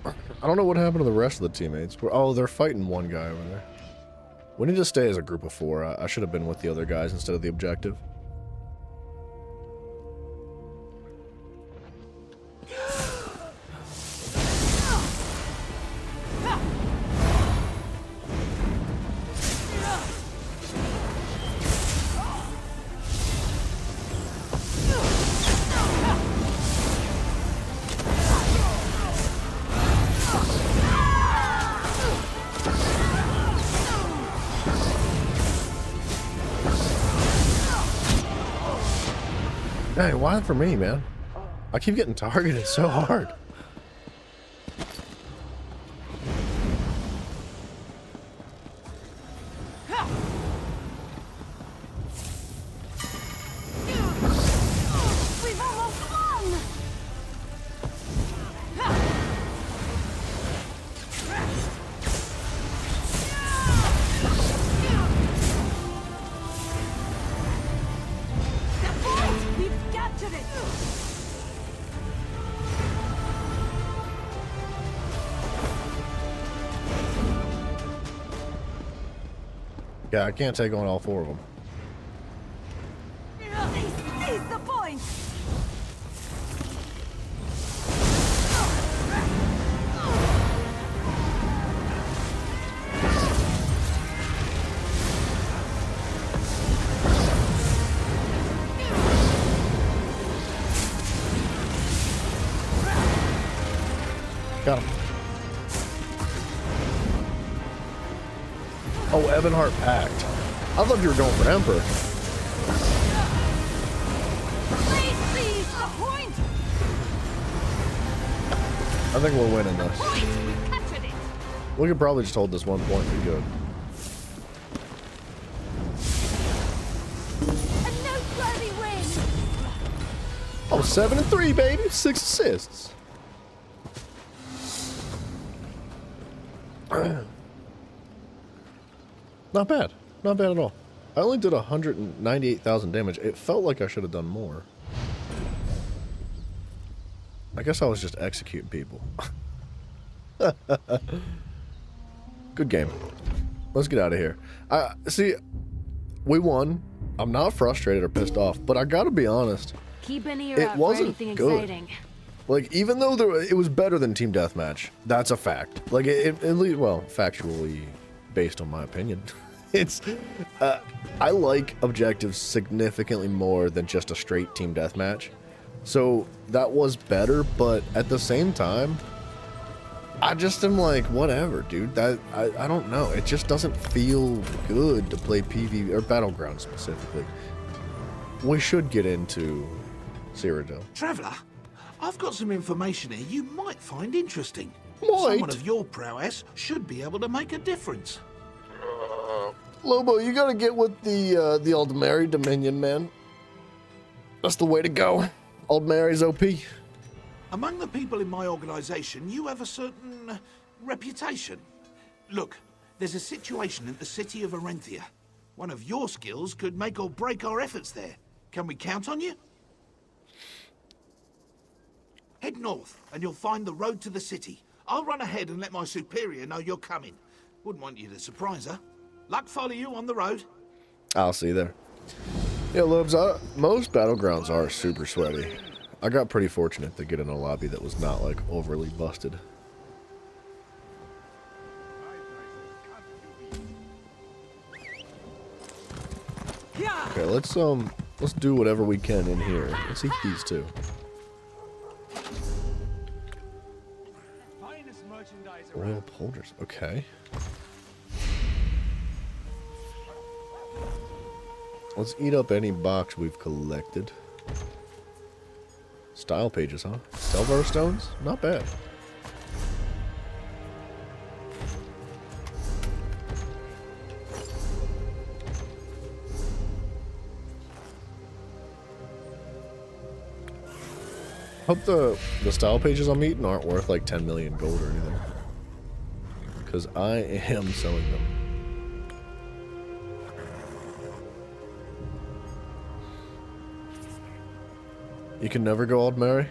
I don't know what happened to the rest of the teammates. Oh, they're fighting one guy over there. We need to stay as a group of 4. I should have been with the other guys instead of the objective. Hey, why for me, man? I keep getting targeted so hard. We've almost won! Yeah, I can't take on all 4 of them. Seize the point! Got him. Oh, Ebonheart Pact. I thought you were going for Emperor. Please seize the point! I think we're winning this. Point! We've captured it! We could probably just hold this 1 point and be good. A noteworthy win! Oh, 7-3, baby. 6 assists. Not bad. Not bad at all. I only did 198,000 damage. It felt like I should have done more. I guess I was just executing people. Good game. Let's get out of here. See, we won. I'm not frustrated or pissed off, but I gotta be honest. Keep an ear It out for wasn't anything good. exciting. Like, even though it was better than Team Deathmatch, that's a fact. Like, at least, well, factually based on my opinion. It's, I like objectives significantly more than just a straight Team Deathmatch. So, that was better, but at the same time, I just am like, whatever, dude. I don't know. It just doesn't feel good to play PvP, or Battlegrounds specifically. We should get into Cyrodiil. Traveller, I've got some information here you might find interesting. Might? Someone of your prowess should be able to make a difference. Lobo, you gotta get with the Aldmeri Dominion, man. That's the way to go. Aldmeri's OP. Among the people in my organization, you have a certain reputation. Look, there's a situation in the city of Arenthia. One of your skills could make or break our efforts there. Can we count on you? Head north, and you'll find the road to the city. I'll run ahead and let my superior know you're coming. Wouldn't want you to surprise her. Luck follow you on the road. I'll see you there. Yeah, Lobes, most Battlegrounds are super sweaty. I got pretty fortunate to get in a lobby that was not, like, overly busted. Okay, let's do whatever we can in here. Let's eat these two. Royal Polders, okay. Let's eat up any box we've collected. Style pages, huh? Silver stones? Not bad. Hope the style pages I'm eating aren't worth like 10 million gold or anything. Because I am selling them. You can never go Aldmeri?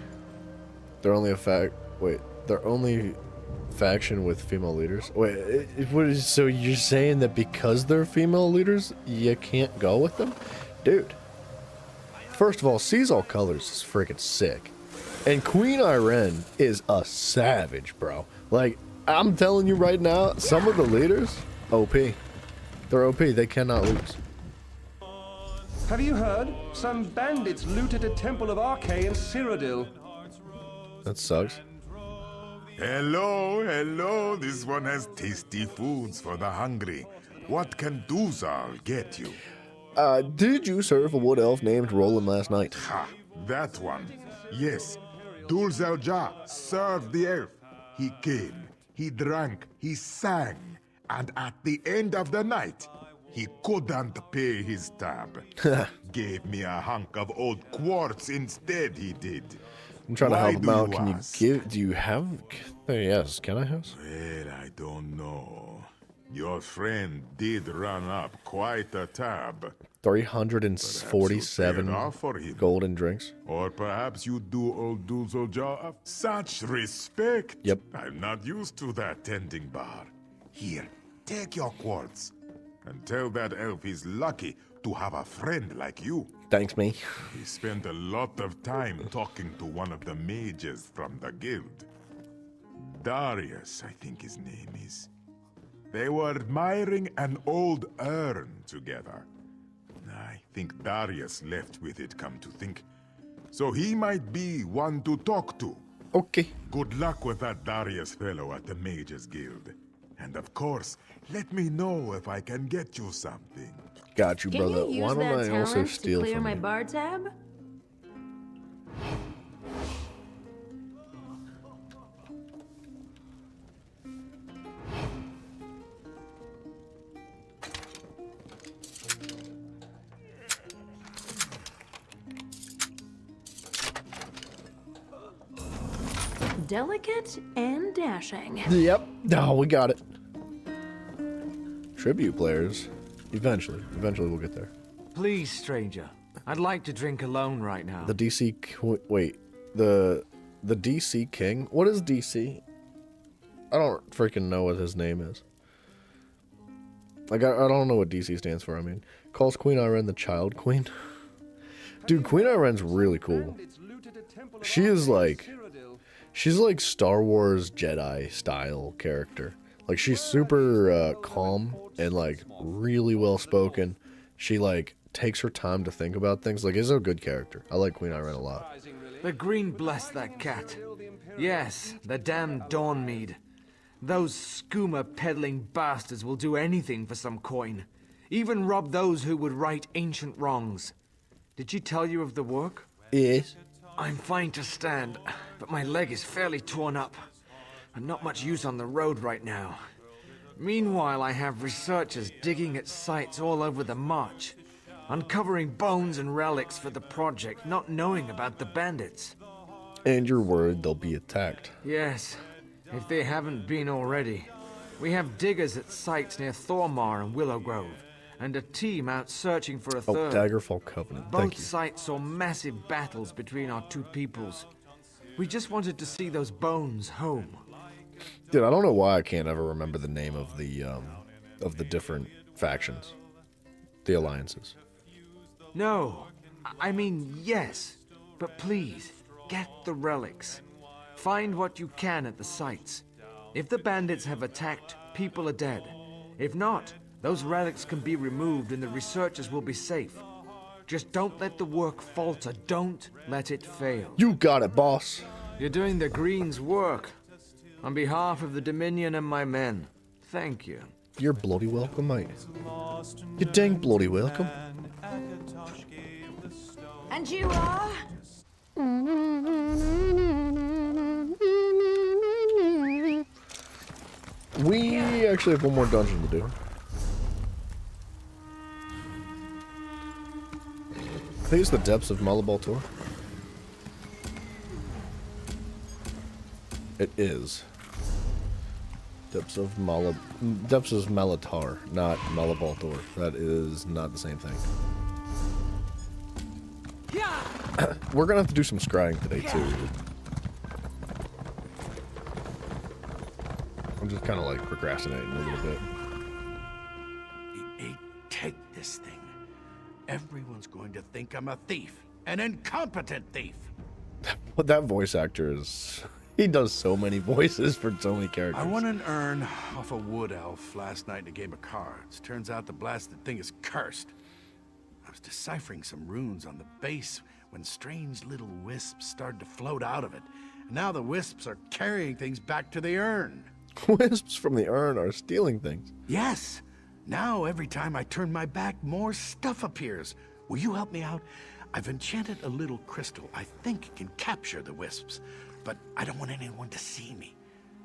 They're only a fact. Wait, they're only faction with female leaders. Wait, so you're saying that because they're female leaders, you can't go with them? Dude. First of all, Sees All Colors is freaking sick. And Queen Irene is a savage, bro. Like, I'm telling you right now, some of the leaders, OP. They're OP. They cannot lose. Have you heard? Some bandits looted a temple of Arche in Cyrodiil. That sucks. Hello, hello. This one has tasty foods for the hungry. What can Duzal get you? Did you serve a wood elf named Roland last night? Ha, that one. Yes, Dulzal Jah served the elf. He came, he drank, he sang, and at the end of the night, he couldn't pay his tab. Gave me a hunk of old quartz instead, he did. I'm trying to Why help him out. Can ask? you give? Do you have? Yes. Can I have? Well, I don't know. Your friend did run up quite a tab. 347 golden drinks. Or perhaps you do old Dulzal such respect. Yep. I'm not used to that tending bar. Here, take your quartz. And tell that elf he's lucky to have a friend like you. Thanks, me. He spent a lot of time talking to one of the mages from the guild. Darius, I think his name is. They were admiring an old urn together. I think Darius left with it, come to think. So he might be one to talk to. Okay. Good luck with that Darius fellow at the Mages Guild. And of course, let me know if I can get you something. Got you, Can brother. you Why use don't that I also talent steal to clear from my you? bar tab? Delicate and dashing. Yep. No, we got it. Tribute players. Eventually we'll get there. Please, stranger. I'd like to drink alone right now. The DC. Wait. The DC King. What is DC? I don't freaking know what his name is. Like I don't know what DC stands for. I mean, calls Queen Irene the Child Queen. Dude, Queen Irene's really cool. She is like. She's like Star Wars Jedi style character. Like she's super calm and like really well spoken. She like takes her time to think about things. Like is a good character. I like Queen Irene a lot. The green bless that cat. Yes, the damn Dawnmead. Those skooma peddling bastards will do anything for some coin. Even rob those who would right ancient wrongs. Did she tell you of the work? Yes. I'm fine to stand, but my leg is fairly torn up. And not much use on the road right now. Meanwhile, I have researchers digging at sites all over the march, uncovering bones and relics for the project, not knowing about the bandits. And you're worried they'll be attacked. Yes, if they haven't been already. We have diggers at sites near Thormar and Willow Grove, and a team out searching for a third. Daggerfall Covenant. Both Thank you. sites saw massive battles between our two peoples. We just wanted to see those bones home. Dude, I don't know why I can't ever remember the name of the different factions, the alliances. No, I mean yes, but please, get the relics. Find what you can at the sites. If the bandits have attacked, people are dead. If not, those relics can be removed and the researchers will be safe. Just don't let the work falter. Don't let it fail. You got it, boss. You're doing the Green's work. On behalf of the Dominion and my men, thank you. You're bloody welcome, mate. You dang bloody welcome. And you are? We actually have one more dungeon to do. I think it's the Depths of Malabaltor. It is. Depths of Malatar, not Malabaltor. That is not the same thing. We're gonna have to do some scrying today too. I'm just kind of like procrastinating a little bit. Take this thing. Everyone's going to think I'm a thief. An incompetent thief. But that voice actor is... He does so many voices for so many characters. I won an urn off a wood elf last night in a game of cards. Turns out the blasted thing is cursed. I was deciphering some runes on the base when strange little wisps started to float out of it. And now the wisps are carrying things back to the urn. Wisps from the urn are stealing things. Yes. Now every time I turn my back, more stuff appears. Will you help me out? I've enchanted a little crystal I think can capture the wisps, but I don't want anyone to see me.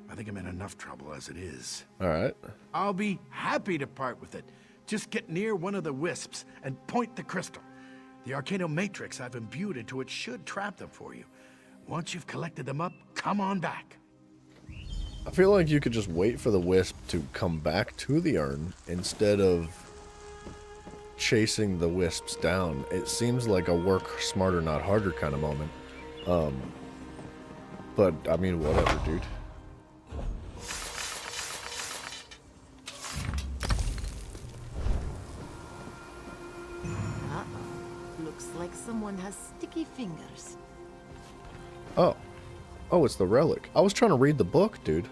I think I'm in enough trouble as it is. All right. I'll be happy to part with it. Just get near one of the wisps and point the crystal. The Arcano Matrix I've imbued into it should trap them for you. Once you've collected them up, come on back. I feel like you could just wait for the wisp to come back to the urn instead of chasing the wisps down. It seems like a work smarter, not harder kind of moment. But, I mean, whatever, dude. Uh-oh. Looks like someone has sticky fingers. Oh. Oh, it's the relic. I was trying to read the book, dude.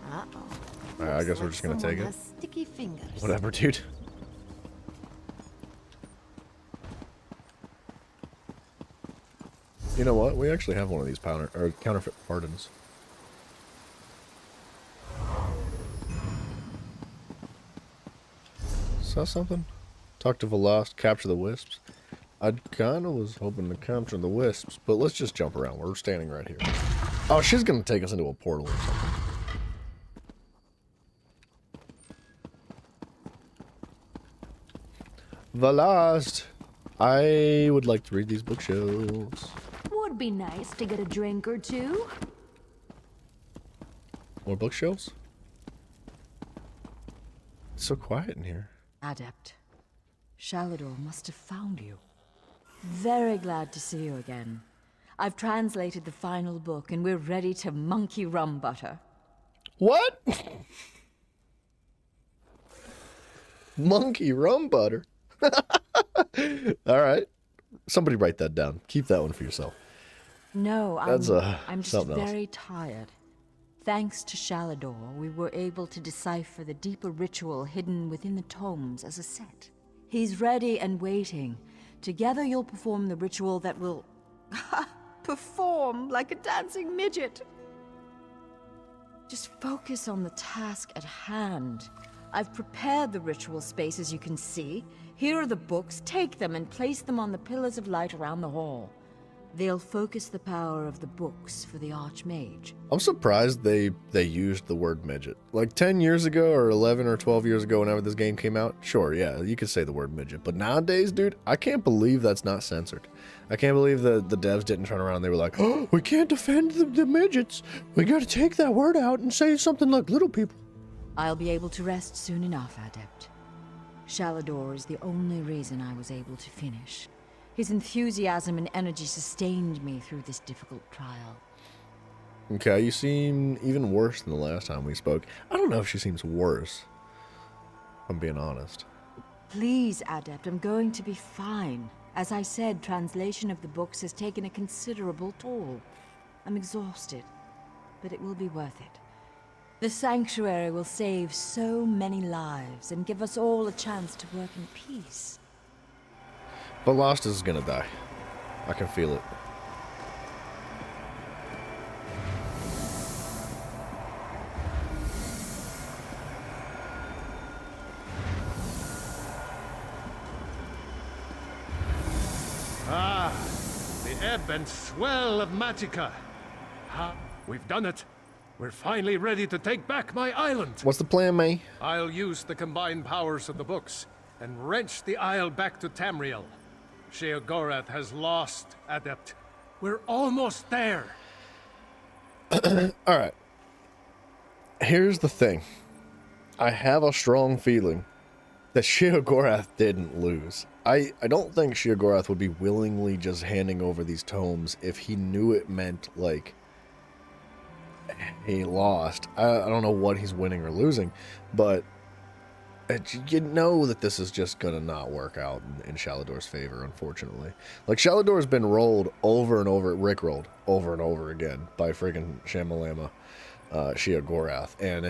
Uh-oh. Alright, I guess we're just gonna take it. Sticky fingers. Whatever, dude. You know what? We actually have one of these counterfeit pardons. Is that something? Talk to Velost, capture the wisps. I kind of was hoping to capture the wisps, but let's just jump around. We're standing right here. Oh, she's going to take us into a portal or something. Velost, I would like to read these bookshelves. Would be nice to get a drink or two. More bookshelves? It's so quiet in here. Adept, Shalidor must have found you. Very glad to see you again. I've translated the final book and we're ready to monkey rum butter. What? Monkey rum butter? All right. Somebody write that down. Keep that one for yourself. No, I'm just something else. very tired. Thanks to Shalidor, we were able to decipher the deeper ritual hidden within the tomes as a set. He's ready and waiting. Together you'll perform the ritual that will... perform like a dancing midget! Just focus on the task at hand. I've prepared the ritual space, as you can see. Here are the books. Take them and place them on the pillars of light around the hall. They'll focus the power of the books for the Archmage. I'm surprised they used the word midget. Like 10 years ago or 11 or 12 years ago whenever this game came out, sure, yeah, you could say the word midget. But nowadays, dude, I can't believe that's not censored. I can't believe the devs didn't turn around and they were like, oh, we can't defend the midgets. We gotta take that word out and say something like little people. I'll be able to rest soon enough, Adept. Shalidor is the only reason I was able to finish. His enthusiasm and energy sustained me through this difficult trial. Okay, you seem even worse than the last time we spoke. I don't know if she seems worse, if I'm being honest. Please, Adept, I'm going to be fine. As I said, translation of the books has taken a considerable toll. I'm exhausted, but it will be worth it. The Sanctuary will save so many lives and give us all a chance to work in peace. But Lost is gonna die. I can feel it. Ah, the ebb and swell of Magicka. Ah, we've done it. We're finally ready to take back my island. What's the plan, May? I'll use the combined powers of the books and wrench the isle back to Tamriel. Sheogorath has lost, Adept. We're almost there. Alright. Here's the thing. I have a strong feeling that Sheogorath didn't lose. I don't think Sheogorath would be willingly just handing over these tomes if he knew it meant, like, he lost. I don't know what he's winning or losing, but you know that this is just gonna not work out in Shalidor's favor, unfortunately. Like, Shalidor's been rolled over and over, rickrolled over and over again by friggin' Shamalama Sheogorath, and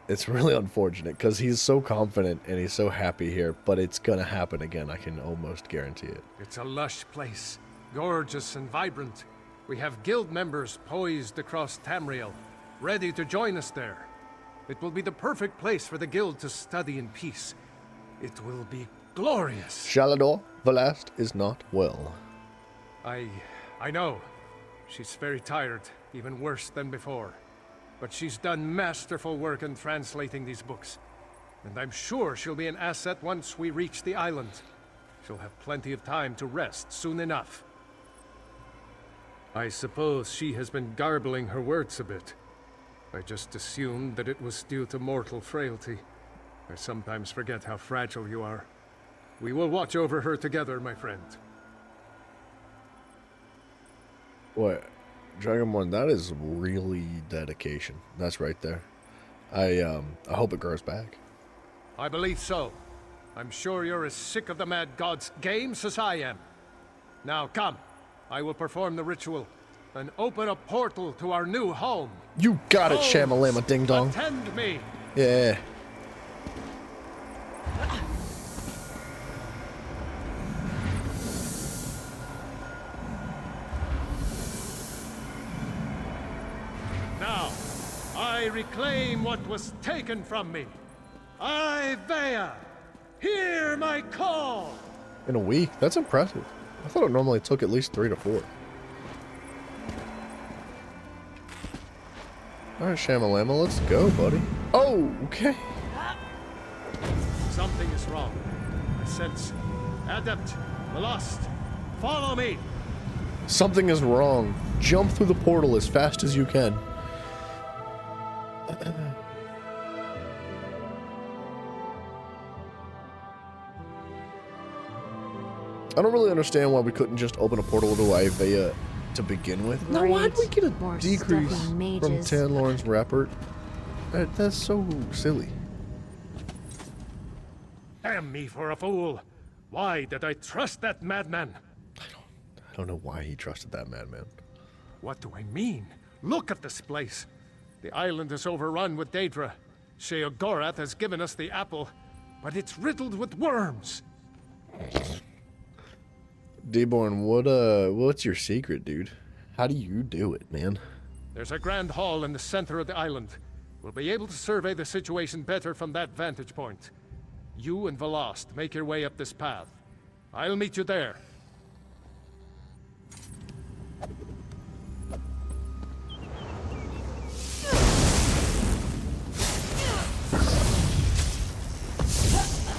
it's really unfortunate because he's so confident and he's so happy here, but it's gonna happen again. I can almost guarantee it. It's a lush place, gorgeous and vibrant. We have guild members poised across Tamriel, ready to join us there. It will be the perfect place for the guild to study in peace. It will be glorious. Shalidor, the last is not well. I know. She's very tired, even worse than before. But she's done masterful work in translating these books. And I'm sure she'll be an asset once we reach the island. She'll have plenty of time to rest soon enough. I suppose she has been garbling her words a bit. I just assumed that it was due to mortal frailty. I sometimes forget how fragile you are. We will watch over her together, my friend. What? Dragonborn, that is really dedication. That's right there. I hope it grows back. I believe so. I'm sure you're as sick of the Mad God's games as I am. Now come, I will perform the ritual and open a portal to our new home. You got it, Shamalama Ding Dong. Attend me. Yeah. Now, I reclaim what was taken from me. Vea, hear my call. In a week? That's impressive. I thought it normally took at least 3 to 4. Alright, Shamalama, let's go, buddy. Oh, okay. Something is wrong. I sense Adept, the lost. Follow me. Something is wrong. Jump through the portal as fast as you can. I don't really understand why we couldn't just open a portal to Ivea to begin with. No, why'd we get a decrease from Tanlorn's Rapport? That's so silly. Damn me for a fool. Why did I trust that madman? I don't know why he trusted that madman. What do I mean? Look at this place. The island is overrun with Daedra. Sheogorath has given us the apple, but it's riddled with worms. D-Born, what's your secret, dude? How do you do it, man? There's a grand hall in the center of the island. We'll be able to survey the situation better from that vantage point. You and Velost make your way up this path. I'll meet you there.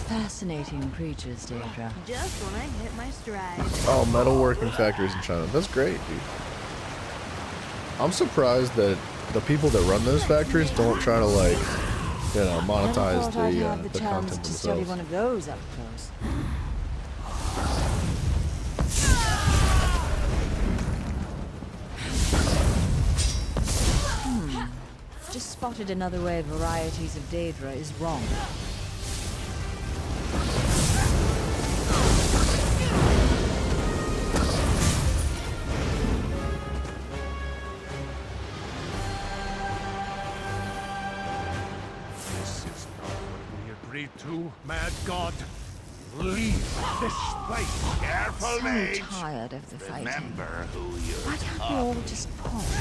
Fascinating creatures, Daedra. Just when I hit my stride. Oh, metalworking factories in China. That's great, dude. I'm surprised that the people that run those factories don't try to, like, you know, monetize the content to study themselves. one of those up close. Just spotted another way varieties of Daedra is wrong. To Mad God, leave this place. Careful, mage. So tired of the fighting. Remember who you're Why can't we all just pause?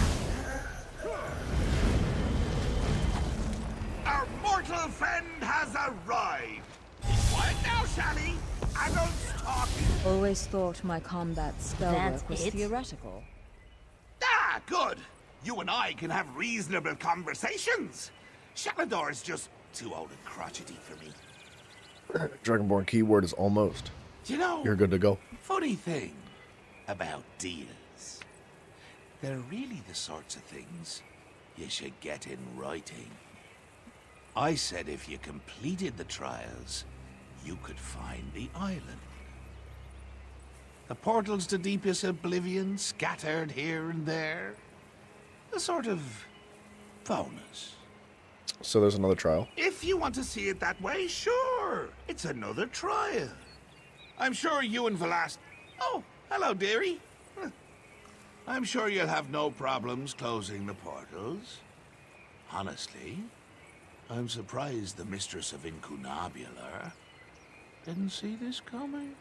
Our mortal friend has arrived. Quiet now, Shally. Adults talking. Always thought my combat spellwork was theoretical. Ah, good. You and I can have reasonable conversations. Shalidor is just too old and crotchety for me. Dragonborn keyword is almost. You know, You're good to go. funny thing about deals. They're really the sorts of things you should get in writing. I said if you completed the trials, you could find the island. The portals to deepest Oblivion scattered here and there. A sort of bonus. So there's another trial. If you want to see it that way, sure. It's another trial. I'm sure you and Velast... Oh, hello, dearie. I'm sure you'll have no problems closing the portals. Honestly, I'm surprised the Mistress of Incunabular didn't see this coming.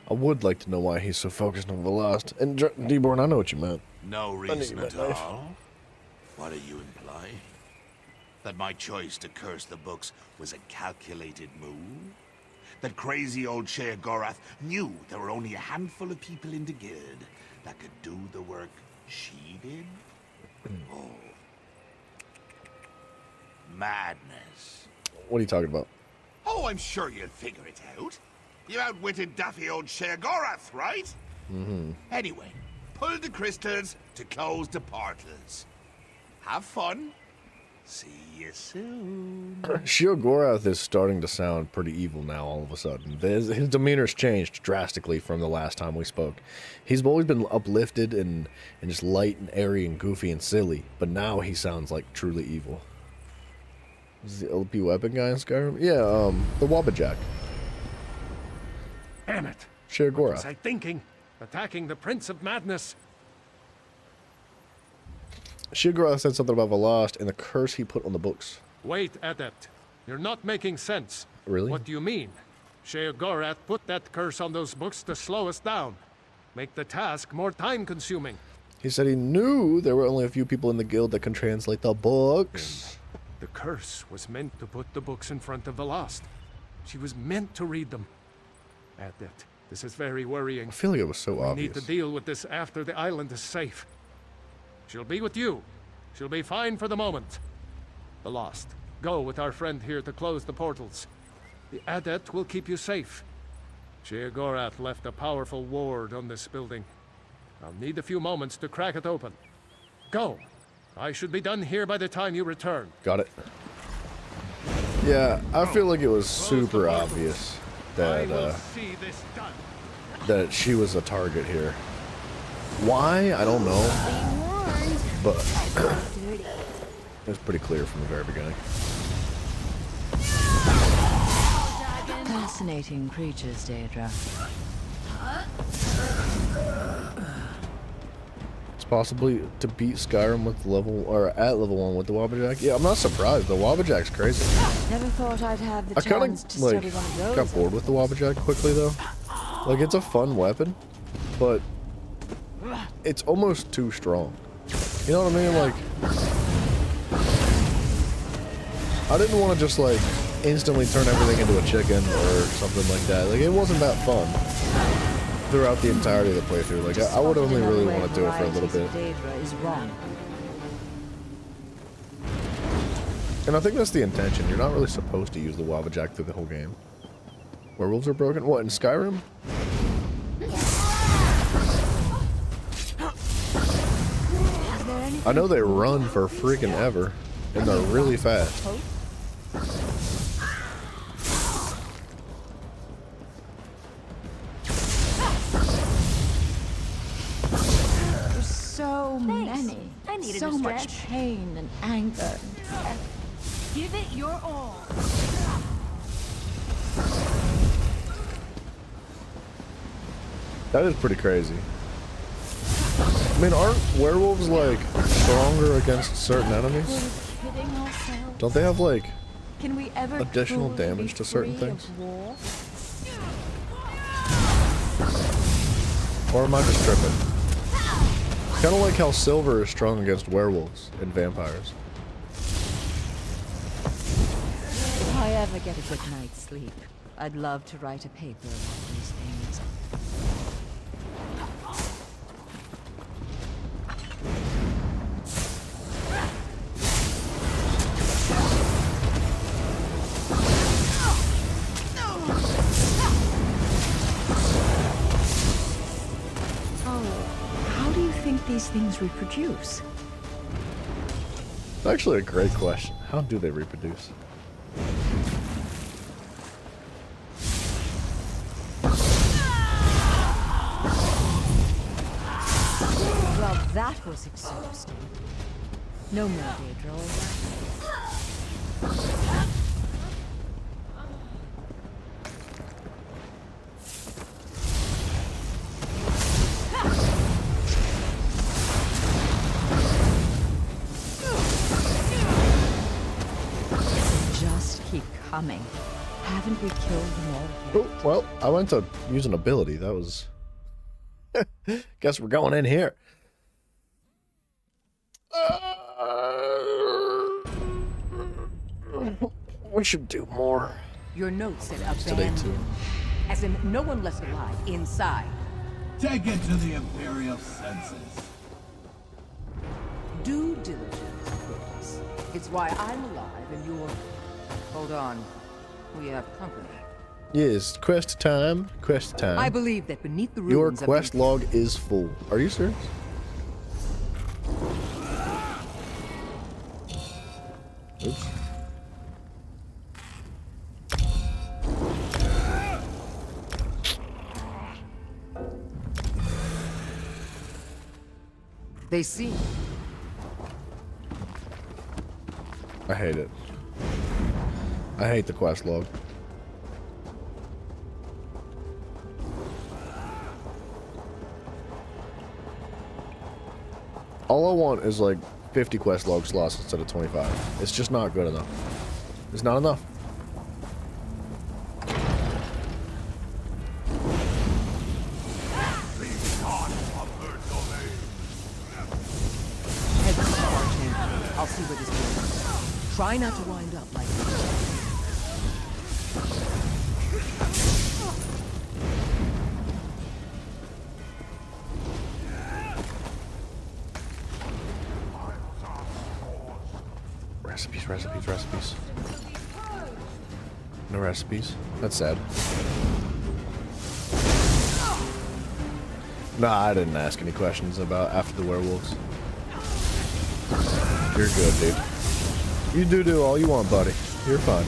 I would like to know why he's so focused on Velast. And Deborn, I know what you meant. No reason at all? What are you implying? That my choice to curse the books was a calculated move? That crazy old Sheogorath knew there were only a handful of people in the guild that could do the work she did? Oh. Madness. What are you talking about? Oh, I'm sure you'll figure it out. You outwitted daffy old Sheogorath, right? Mm-hmm. Anyway, pull the crystals to close the portals. Have fun. See you soon. Sheogorath is starting to sound pretty evil now all of a sudden. His demeanor's changed drastically from the last time we spoke. He's always been uplifted and just light and airy and goofy and silly, but now he sounds like truly evil. Is the LP weapon guy in Skyrim? Yeah, the Wabbajack. Damn it! Sheogorath. What was I thinking? Attacking the Prince of Madness. Sheogorath said something about Velast and the curse he put on the books. Wait, Adept. You're not making sense. Really? What do you mean? Sheogorath put that curse on those books to slow us down. Make the task more time-consuming. He said he knew there were only a few people in the guild that can translate the books. The curse was meant to put the books in front of Velast. She was meant to read them. Adept, this is very worrying. I feel like it was so obvious. We need to deal with this after the island is safe. She'll be with you. She'll be fine for the moment. Velast, go with our friend here to close the portals. The Adept will keep you safe. Sheogorath left a powerful ward on this building. I'll need a few moments to crack it open. Go. I should be done here by the time you return. Got it. Yeah, I feel like it was super obvious that that she was a target here. Why? I don't know. But it was pretty clear from the very beginning. Fascinating creatures, Daedra. It's possibly to beat Skyrim with level or at level 1 with the Wabbajack. Yeah, I'm not surprised. The Wabbajack's crazy. Never thought I'd have the I kind chance to of study one of those. got bored with the Wabbajack quickly though. Like it's a fun weapon, but it's almost too strong. You know what I mean? Like I didn't want to just like instantly turn everything into a chicken or something like that. Like it wasn't that fun throughout the entirety of the playthrough. Like I would only really want to do it for a little bit. And I think that's the intention. You're not really supposed to use the Wabbajack through the whole game. Werewolves are broken? What, in Skyrim? I know they run for freaking ever, and they're really fast. There's so many. So much pain and anger. Give it your all. That is pretty crazy. I mean, aren't werewolves, like, stronger against certain enemies? Don't they have, like, Can we ever additional truly damage be to certain free of things? war? Or am I just tripping? Kind of like how silver is strong against werewolves and vampires. If I ever get a good night's sleep, I'd love to write a paper about these things. How do you think these things reproduce? It's actually a great question. How do they reproduce? Well, that was exhausting. No more, Daedra. Just keep coming. Haven't we killed them all? Oh, well, I went to use an ability. That was... Guess we're going in here. We should do more. Your note said Today abandoned. too. As in, no one left alive inside. Take it to the Imperial census. Due diligence, Chris. It's why I'm alive and you're... Hold on. We have company. Yes, quest time. Quest time. I believe that beneath the Your ruins quest log is full. Are you serious? Oops. They see. I hate it. I hate the quest log. All I want is like 50 quest log slots instead of 25. It's just not good enough. It's not enough. Head to the car chamber. I'll see where this goes. Try not to wind up like this. Recipes, recipes, recipes. No recipes. That's sad. Nah, I didn't ask any questions about after the werewolves. You're good, dude. You do all you want, buddy. You're fine.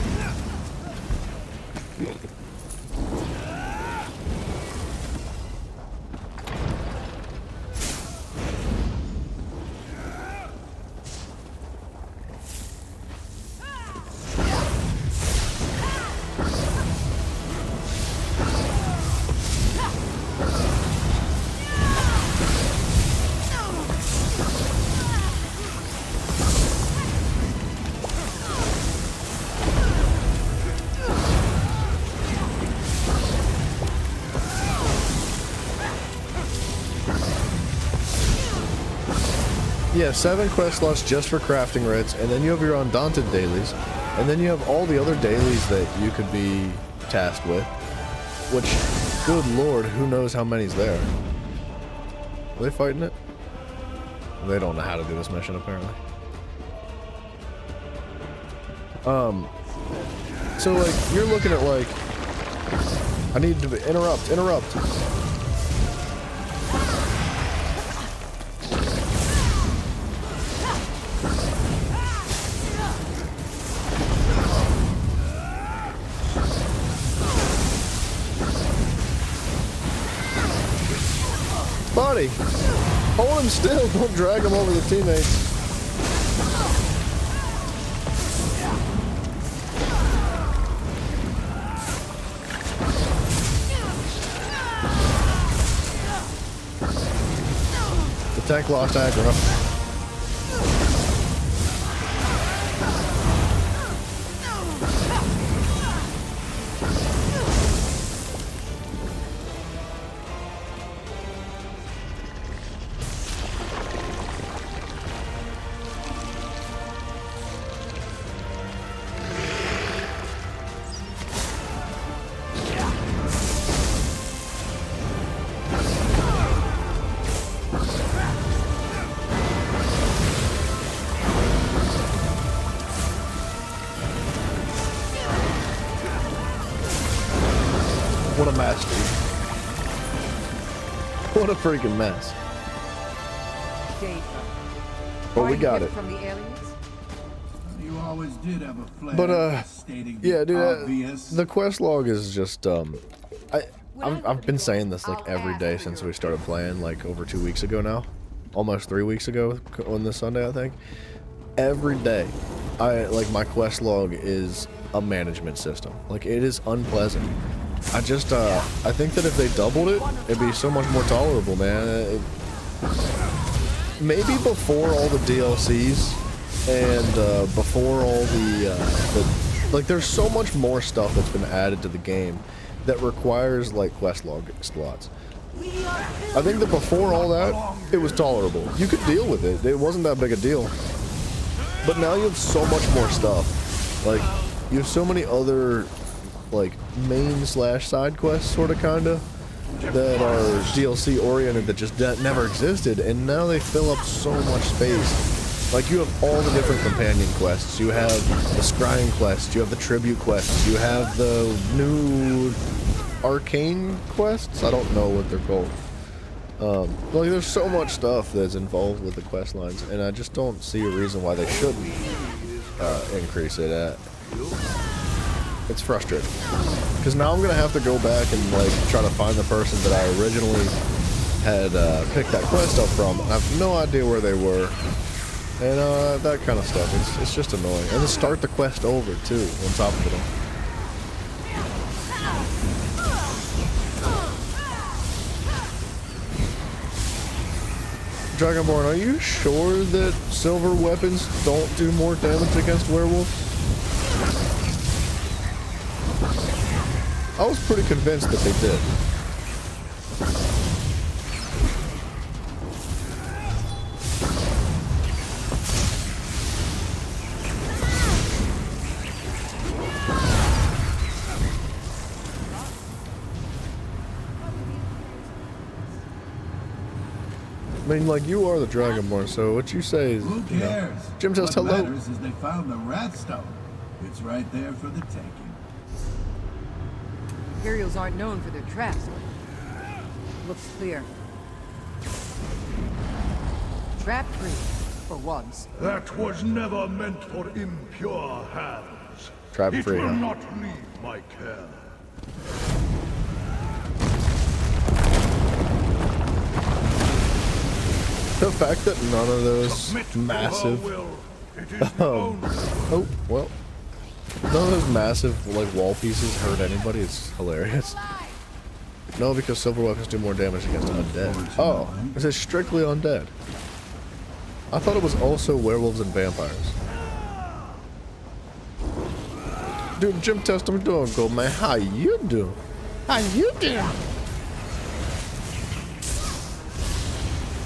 Yeah, 7 quest slots just for crafting rates, and then you have your undaunted dailies, and then you have all the other dailies that you could be tasked with, which, good lord, who knows how many's there. Are they fighting it? They don't know how to do this mission, apparently. So, like, you're looking at, like, I need to interrupt. Buddy, hold him still. Don't drag him over the teammates. The tank lost aggro. What a mess, dude. What a freaking mess. But we got it. From the aliens? You always did have a flair But stating yeah, the dude, obvious. the quest log is just I've been saying this like every day since we started playing, like over 2 weeks ago now. almost 3 weeks ago on this Sunday, I think. Every day, my quest log is a management system. Like, it is unpleasant. I just, I think that if they doubled it, it'd be so much more tolerable, man. Maybe before all the DLCs and before all like, there's so much more stuff that's been added to the game that requires, like, quest log slots. I think that before all that, it was tolerable. You could deal with it. It wasn't that big a deal. But now you have so much more stuff. Like, you have so many other, like, main/side quests, sort of, kinda, that are DLC oriented that just never existed, and now they fill up so much space. Like, you have all the different companion quests. You have the scrying quest. You have the tribute quests. You have the new arcane quests. I don't know what they're called. Like, there's so much stuff that's involved with the quest lines, and I just don't see a reason why they shouldn't increase it. It's frustrating, because now I'm gonna have to go back and, like, try to find the person that I originally had picked that quest up from. I have no idea where they were, and that kind of stuff. It's just annoying. And then start the quest over too, on top of it all. Dragonborn, are you sure that silver weapons don't do more damage against werewolves? I was pretty convinced that they did. I mean, like, you are the Dragonborn, so what you say is, Who cares? Jim says hello. What matters is they found the Ratstone. It's right there for the taking. Imperials aren't known for their traps. Looks clear. Trap-free, for once. That was never meant for impure hands. Trap-free, It will huh? not leave my care. The fact that none of those massive, oh, well, none of those massive, like, wall pieces hurt anybody is hilarious. No, because silver weapons do more damage against undead. Oh, is it strictly undead? I thought it was also werewolves and vampires. Dude, Jim Test, I'm doing good, man. How you doing? How you doing?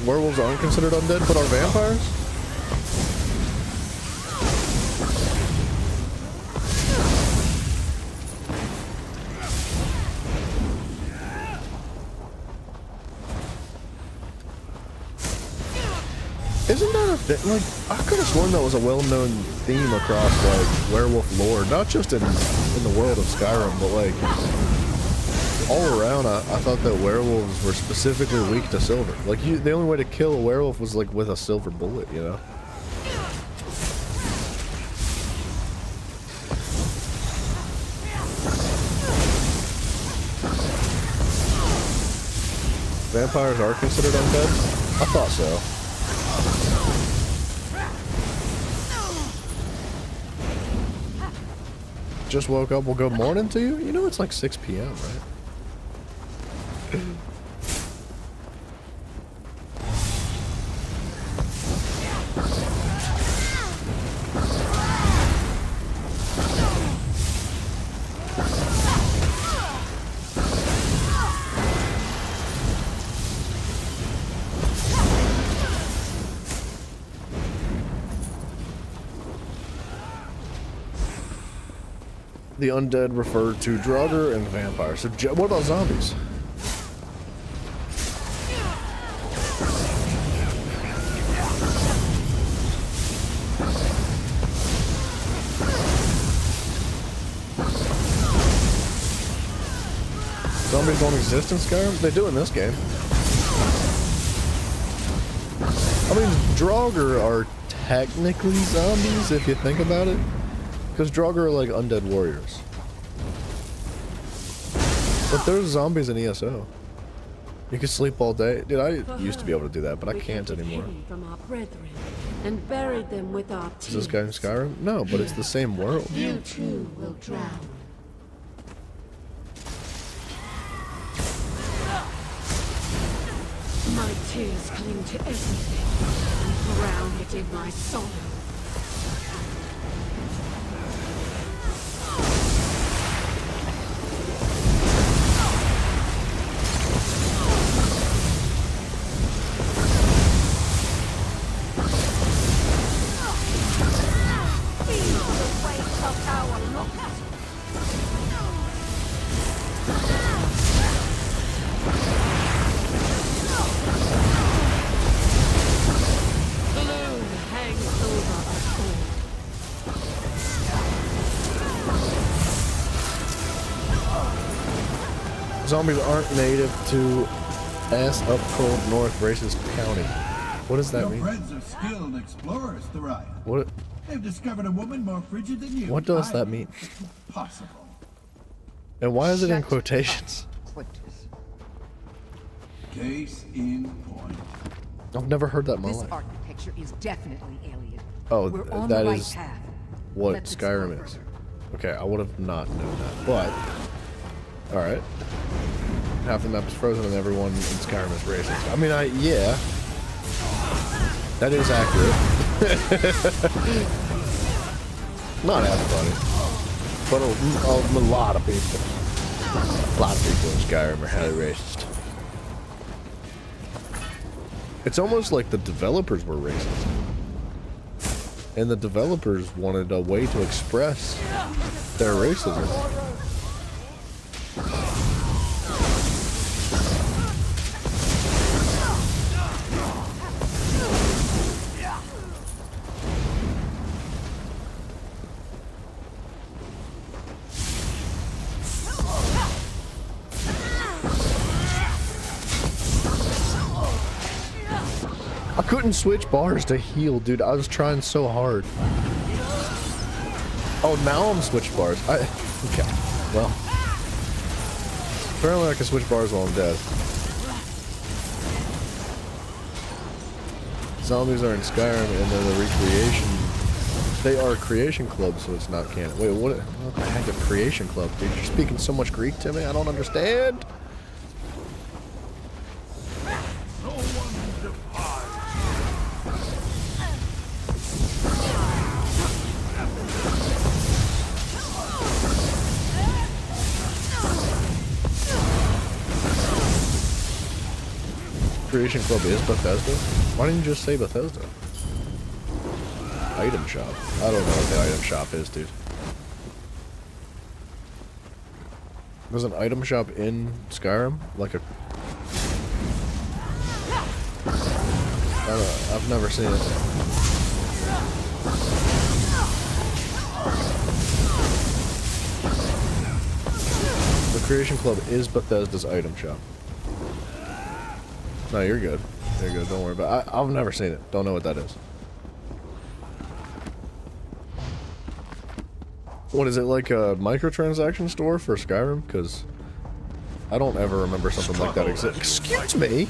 Werewolves aren't considered undead, but are vampires? Isn't that a thing? Like, I could have sworn that was a well-known theme across, like, werewolf lore. Not just in the world of Skyrim, but, like, all around, I thought that werewolves were specifically weak to silver. Like, the only way to kill a werewolf was, like, with a silver bullet, you know? Vampires are considered undead? I thought so. Just woke up, well, good morning to you? You know it's like 6 p.m., right? The undead refer to Draugr and vampires. So, what about zombies? Zombies don't exist in Skyrim? They do in this game. I mean, Draugr are technically zombies if you think about it. Because Draugr are like undead warriors. But there's zombies in ESO. You can sleep all day. Dude, I used to be able to do that, but I can't anymore. From our brethren and buried them with our Is this guy in Skyrim? No, but it's the same world. You too will drown. My tears cling to everything and drown it in my sorrow. Zombies aren't native to ass up cold north racist county. What does that mean? Your friends are skilled explorers, Thariah. What? They've discovered a woman more frigid than you. What does that mean? Possible. And why is it in quotations? Case in point. I've never heard that in my This life. architecture is definitely alien. Oh, We're on that the right is path. what Let's Skyrim is. Okay, I would have not known that, but alright. Half the map is frozen and everyone in Skyrim is racist. I mean, yeah. That is accurate. Not everybody, but a lot of people. A lot of people in Skyrim are highly racist. It's almost like the developers were racist. And the developers wanted a way to express their racism. I couldn't switch bars to heal, dude. I was trying so hard. Oh, now I'm switch bars. Okay. Well. Apparently I can switch bars while I'm dead. Zombies are in Skyrim and they're the recreation. They are a creation club, so it's not canon. Wait, what the heck is a creation club, dude? You're speaking so much Greek to me, I don't understand. Creation Club is Bethesda? Why didn't you just say Bethesda? Item shop. I don't know what the item shop is, dude. There's an item shop in Skyrim? Like a... I don't know. I've never seen it. The Creation Club is Bethesda's item shop. No, you're good. You're good. Don't worry about it. I've never seen it. Don't know what that is. What is it, like a microtransaction store for Skyrim? Because I don't ever remember something like that exist. Excuse me?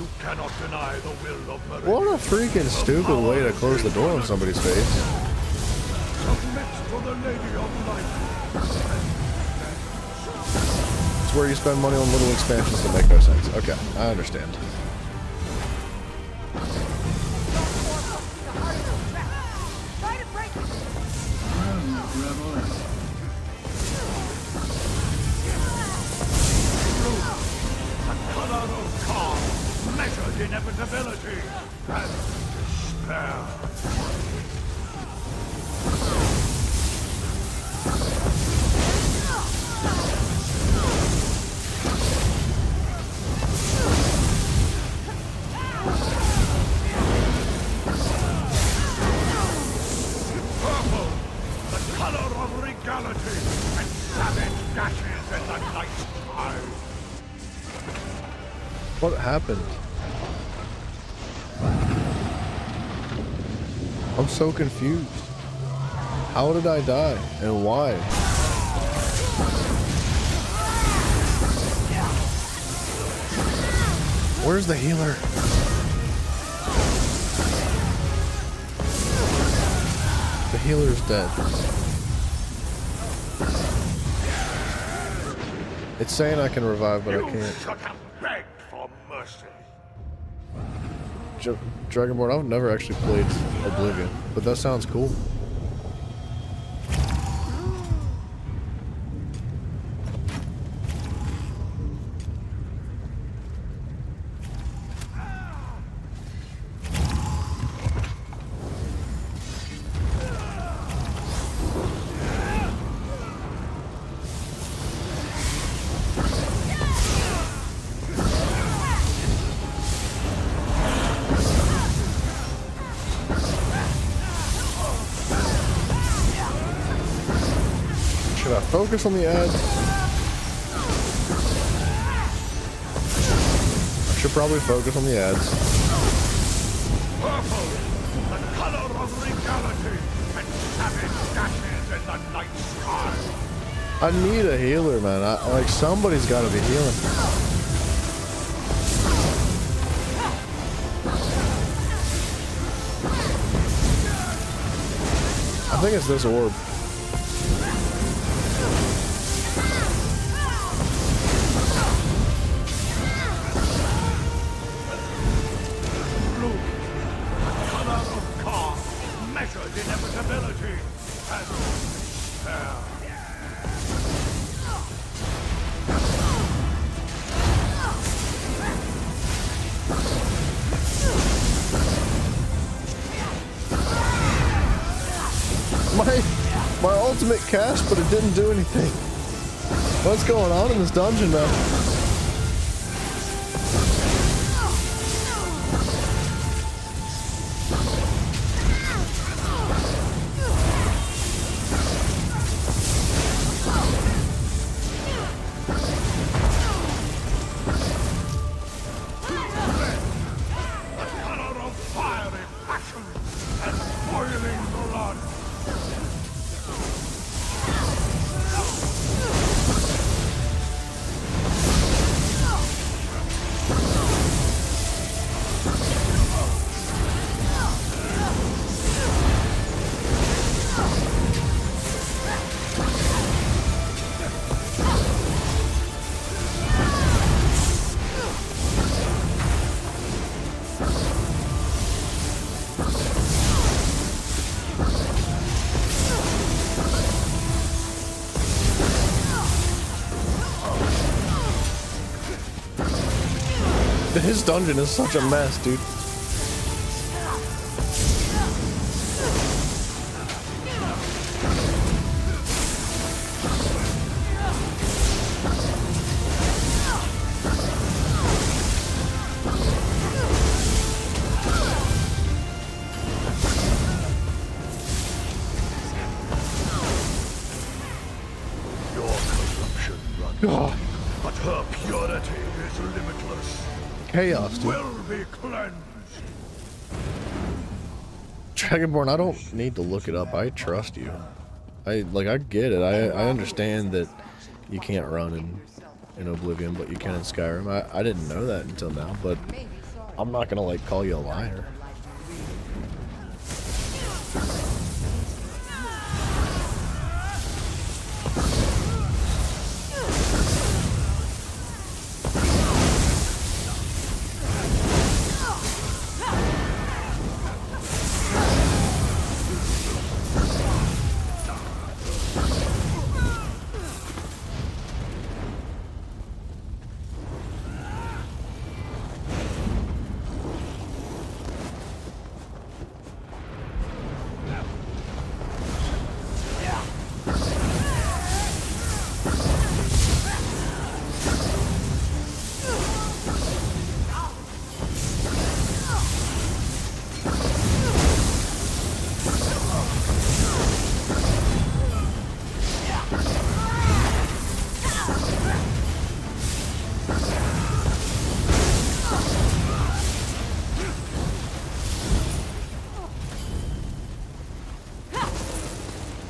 What a freaking stupid way to close the door on somebody's face. It's where you spend money on little expansions that make no sense. Okay, I understand. Measured inevitability and despair. Purple, the color of regality, and savage dashes in the night tide. What happened? I'm so confused. How did I die? And why? Where's the healer? The healer's dead. It's saying I can revive, but I can't. Shut up, beg for mercy. Dragonborn, I've never actually played Oblivion, but that sounds cool. Should I focus on the ads? I should probably focus on the ads. Purple, the color of regality, and savage dashes in the night sky. I need a healer, man. Like, somebody's got to be healing. I think it's this orb. Inevitability and despair. My ultimate cast, but it didn't do anything. What's going on in this dungeon, man? His dungeon is such a mess, dude. Your corruption runs, but her purity is limitless. Chaos, dude. Will be cleansed. Dragonborn, I don't need to look it up. I trust you. I get it. I understand that you can't run in Oblivion, but you can in Skyrim. I didn't know that until now, but I'm not gonna like call you a liar.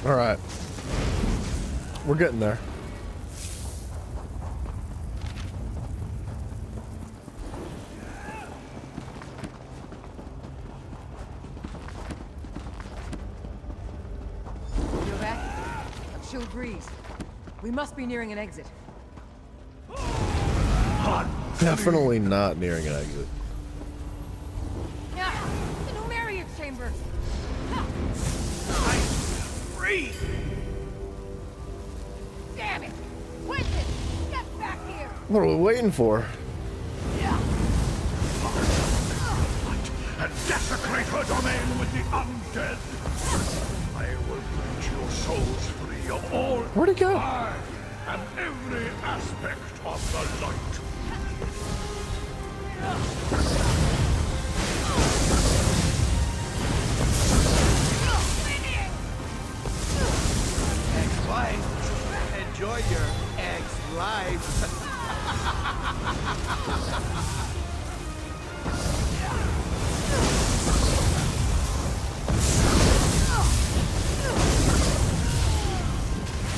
Alright. We're getting there. Marshal agrees. We must be nearing an exit. Definitely not nearing an exit. Yeah, the Numeria chamber. I'm free! Damn it! Winston, get back here! What are we waiting for? And desecrate her domain with the undead. I will put your souls free of all. Where'd it go? I am every aspect of the light. Ex-wife, enjoy your ex-life.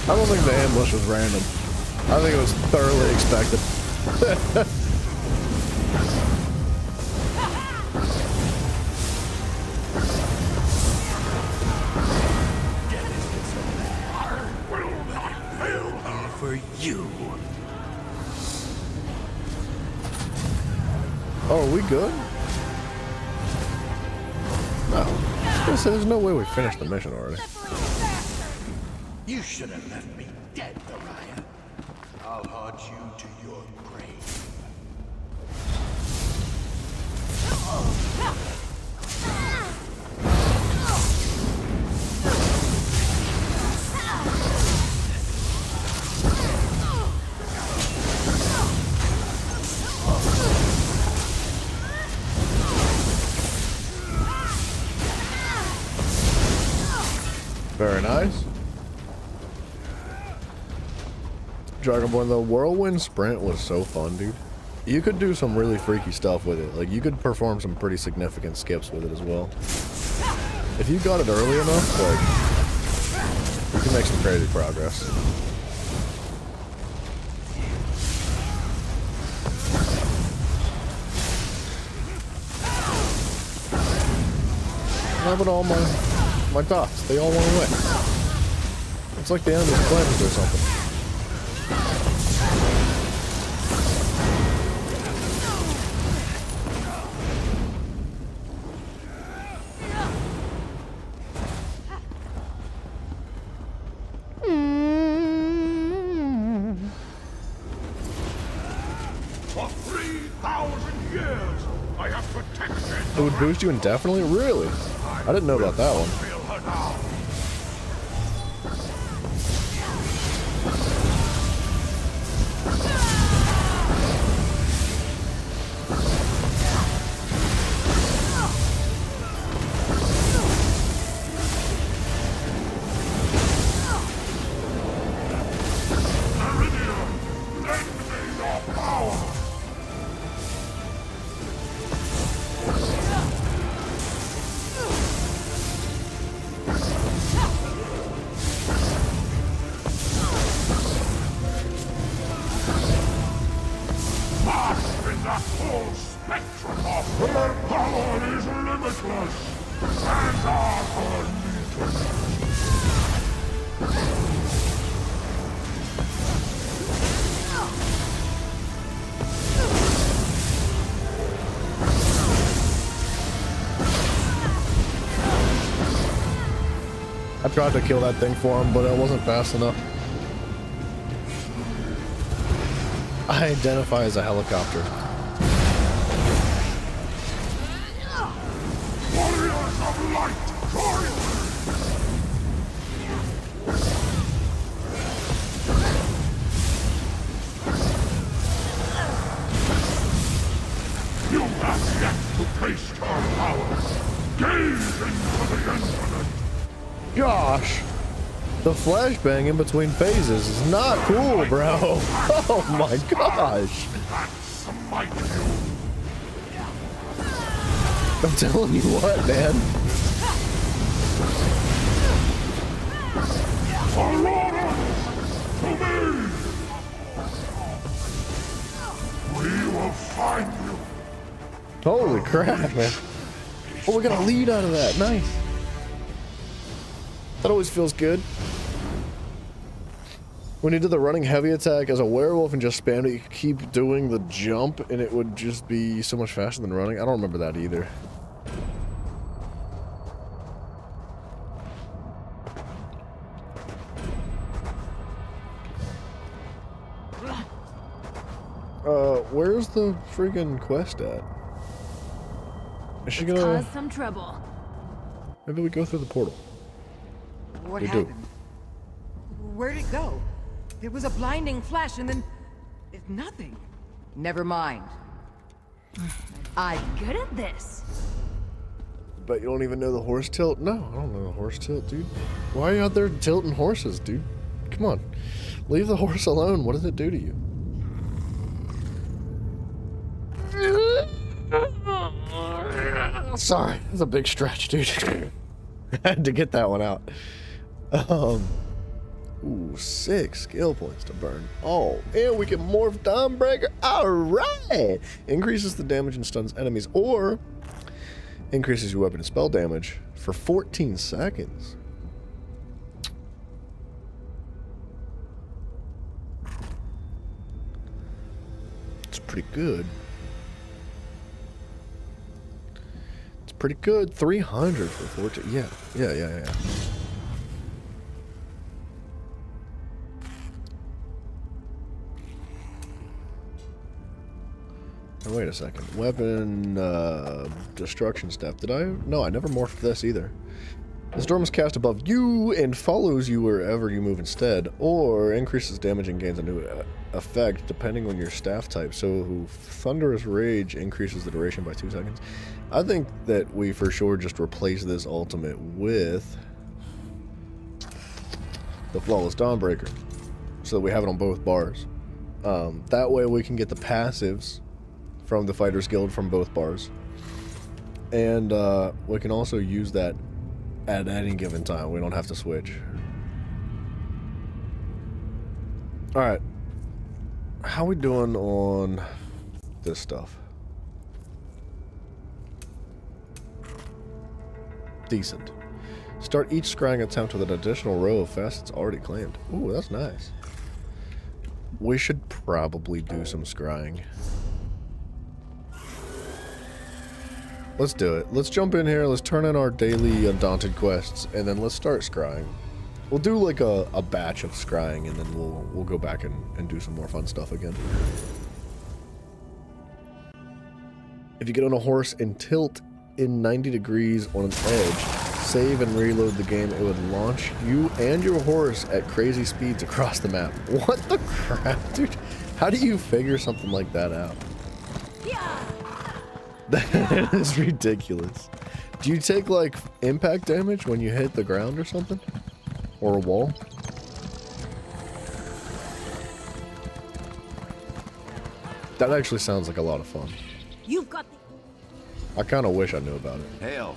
I don't think the ambush was random. I think it was thoroughly expected. For you. Oh, are we good? No. There's no way we finished the mission already. You should have left me dead, Dariah. I'll haunt you to your grave. Very nice. Dragonborn, the whirlwind sprint was so fun, dude. You could do some really freaky stuff with it. Like, you could perform some pretty significant skips with it as well. If you got it early enough, like, you can make some crazy progress. How about all my dots? They all went away. It's like the enemy's cleansed or something. For 3,000 years, I have protected. It would boost you indefinitely? Really? I didn't know about that one. Feel her now. I tried to kill that thing for him, but it wasn't fast enough. I identify as a helicopter. Warriors of light, join me! You have yet to taste her power. Gaze into the infinite. Gosh, the flashbang in between phases is not cool, bro. Oh my gosh. I'm telling you what, man. We will find you. Holy crap, man. Oh, we got a lead out of that. Nice. That always feels good. When you did the running heavy attack as a werewolf and just spammed it, you could keep doing the jump and it would just be so much faster than running. I don't remember that either. Where's the freaking quest at? Is she gonna cause some trouble? Maybe we go through the portal. What We do. happened? Where'd it go? There was a blinding flash and then... nothing. Never mind. I'm good at this. But you don't even know the horse tilt? No, I don't know the horse tilt, dude. Why are you out there tilting horses, dude? Come on. Leave the horse alone. What does it do to you? Sorry, that's a big stretch, dude. I had to get that one out. Ooh, 6 skill points to burn. Oh, and we can morph Dawnbreaker. Alright! Increases the damage and stuns enemies, or increases your weapon and spell damage for 14 seconds. It's pretty good. It's pretty good. 300 for 14. Yeah. Oh, wait a second. Weapon, destruction step. Did I? No, I never morphed this either. The storm is cast above you and follows you wherever you move instead, or increases damage and gains a new effect depending on your staff type. So Thunderous Rage increases the duration by 2 seconds. I think that we for sure just replace this ultimate with the Flawless Dawnbreaker, so that we have it on both bars. That way we can get the passives from the Fighters Guild from both bars, and we can also use that at any given time. We don't have to switch. Alright. How we doing on this stuff? Decent. Start each scrying attempt with an additional row of facets already claimed. Ooh, that's nice. We should probably do some scrying. Let's do it. Let's jump in here, let's turn in our daily Undaunted quests, and then let's start scrying. We'll do like a batch of scrying, and then we'll go back and do some more fun stuff again. If you get on a horse and tilt in 90 degrees on an edge, save and reload the game, it would launch you and your horse at crazy speeds across the map. What the crap, dude? How do you figure something like that out? That is ridiculous. Do you take, like, impact damage when you hit the ground or something? Or a wall? That actually sounds like a lot of fun. You've got I kind of wish I knew about it. Hail.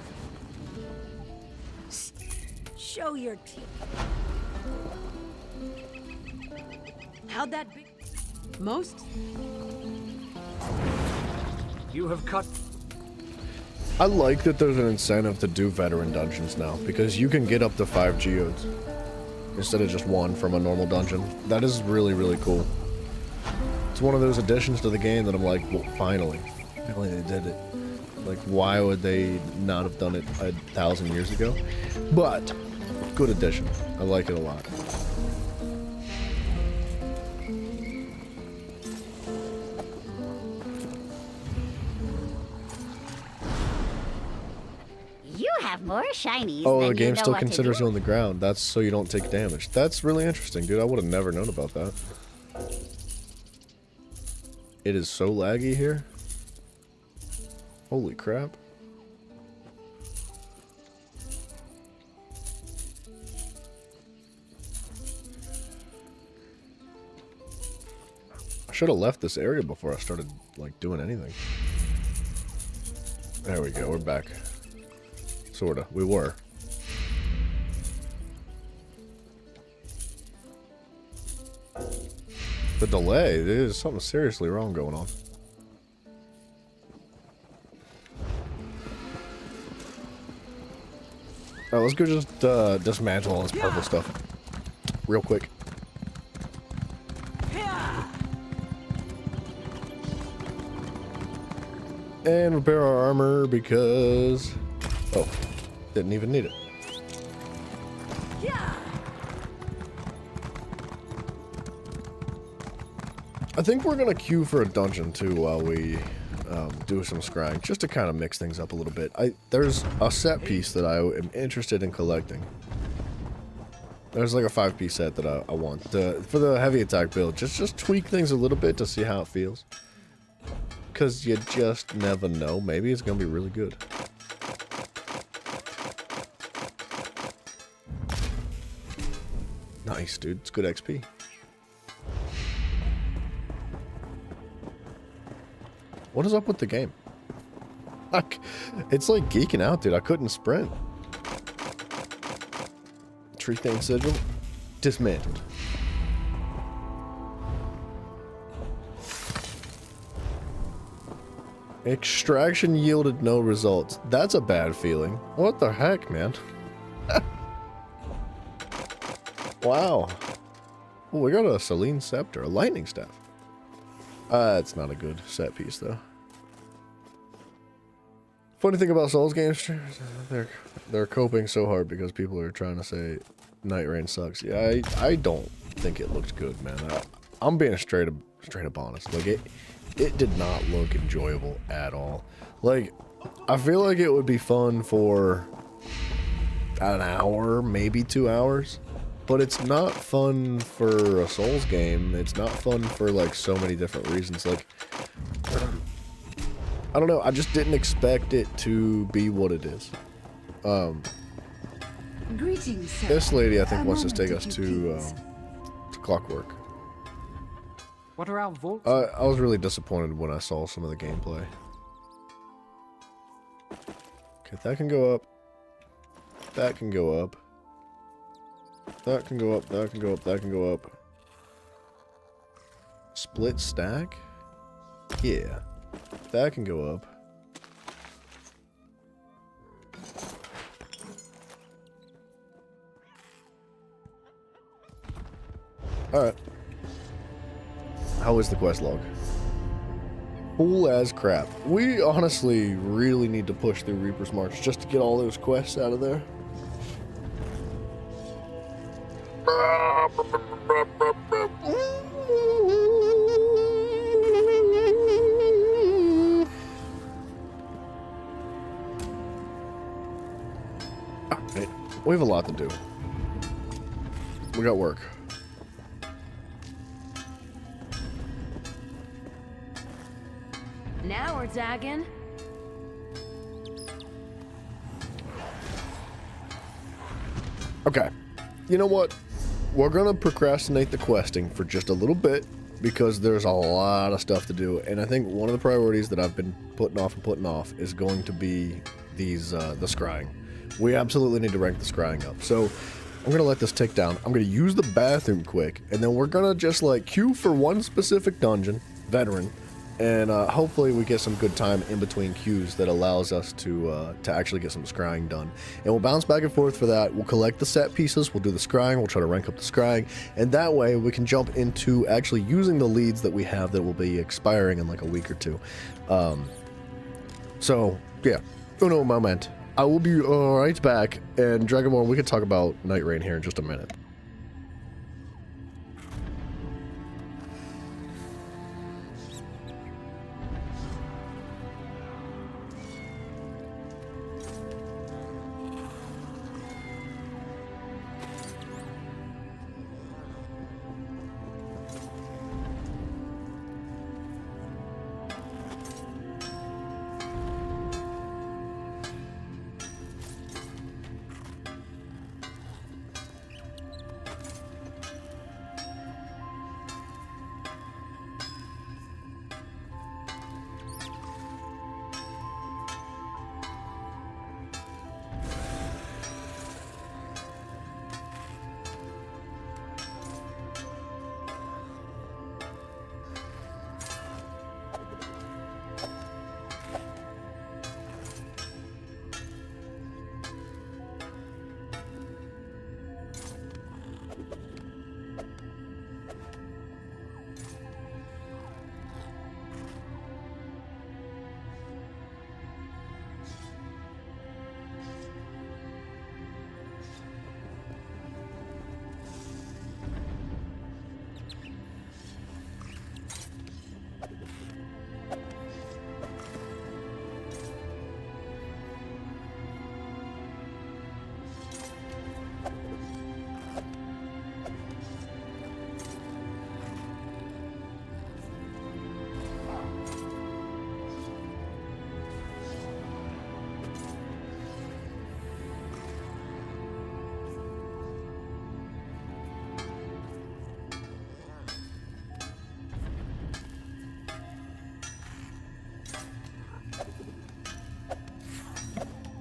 Show your teeth. How'd that be? Most? You have cut. I like that there's an incentive to do veteran dungeons now, because you can get up to 5 geodes instead of just 1 from a normal dungeon. That is really, really cool. It's one of those additions to the game that I'm like, well, finally they did it. Like, why would they not have done it 1,000 years ago? But, good addition. I like it a lot. You have more shinies Oh, than the game you know still what to considers do. you on the ground. That's so you don't take damage. That's really interesting, dude. I would have never known about that. It is so laggy here. Holy crap. I should have left this area before I started, like, doing anything. There we go, we're back. Sorta. We were. The delay, there's something seriously wrong going on. Alright, let's go just dismantle all this purple stuff real quick. And repair our armor because... Oh, didn't even need it. I think we're gonna queue for a dungeon too while we do some scrying, just to kind of mix things up a little bit. There's a set piece that I am interested in collecting. There's like a 5-piece set that I want for the heavy attack build. Just tweak things a little bit to see how it feels. Because you just never know. Maybe it's going to be really good. Nice, dude. It's good XP. What is up with the game? It's like geeking out, dude. I couldn't sprint. Tree Thane Sigil. Dismantled. Extraction yielded no results. That's a bad feeling. What the heck, man? Wow. Oh, we got a Selene Scepter, a lightning staff. It's not a good set piece, though. Funny thing about Souls games, they're coping so hard because people are trying to say Night Rain sucks. Yeah, I don't think it looks good, man. I'm being straight up honest. Like it did not look enjoyable at all. Like, I feel like it would be fun for an hour, maybe 2 hours, but it's not fun for a Souls game. It's not fun for like so many different reasons. Like, I don't know. I just didn't expect it to be what it is. Greetings, sir. This lady, I think, wants to take us to Clockwork. What are our vaults? I was really disappointed when I saw some of the gameplay. Okay, that can go up. That can go up. That can go up. That can go up. That can go up. Split stack? Yeah. That can go up. Alright. How is the quest log? Full as crap. We honestly really need to push through Reaper's March just to get all those quests out of there. Alright. We have a lot to do. We got work. Now we're zagging. Okay. You know what? We're gonna procrastinate the questing for just a little bit because there's a lot of stuff to do, and I think one of the priorities that I've been putting off is going to be these the scrying. We absolutely need to rank the scrying up. So I'm gonna let this tick down. I'm gonna use the bathroom quick, and then we're gonna just like queue for one specific dungeon, veteran, and hopefully we get some good time in between queues that allows us to actually get some scrying done. And we'll bounce back and forth for that. We'll collect the set pieces, we'll do the scrying, we'll try to rank up the scrying, and that way we can jump into actually using the leads that we have that will be expiring in like a week or two. So, yeah, uno moment. I will be right back, and Dragonborn, we can talk about Night Rain here in just a minute.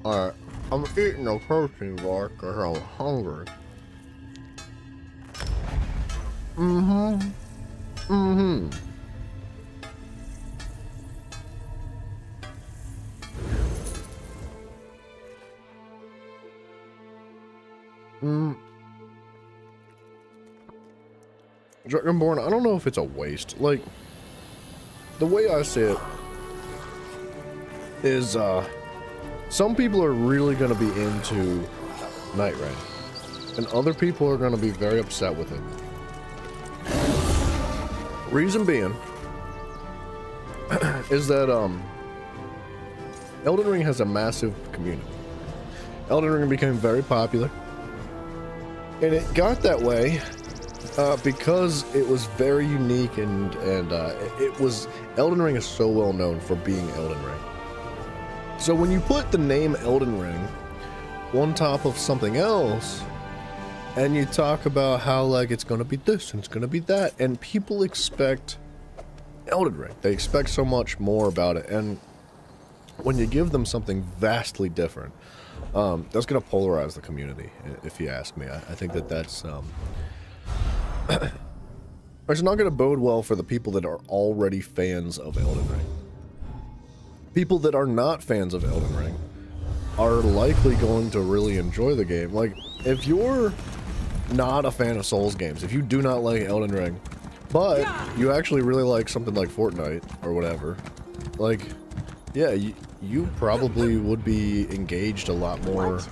Alright, I'm eating a protein bar because I'm hungry. Dragonborn, I don't know if it's a waste. Like, the way I see it is, some people are really going to be into Night Rain, and other people are going to be very upset with it. Reason being is that Elden Ring has a massive community. Elden Ring became very popular, and it got that way because it was very unique, and it was Elden Ring is so well known for being Elden Ring. So when you put the name Elden Ring on top of something else, and you talk about how like it's gonna be this and it's gonna be that, and people expect Elden Ring. They expect so much more about it, and when you give them something vastly different, that's gonna polarize the community, if you ask me. I think that's it's not gonna bode well for the people that are already fans of Elden Ring. People that are not fans of Elden Ring are likely going to really enjoy the game. Like, if you're not a fan of Souls games, if you do not like Elden Ring, but you actually really like something like Fortnite or whatever, like, yeah, you probably would be engaged a lot more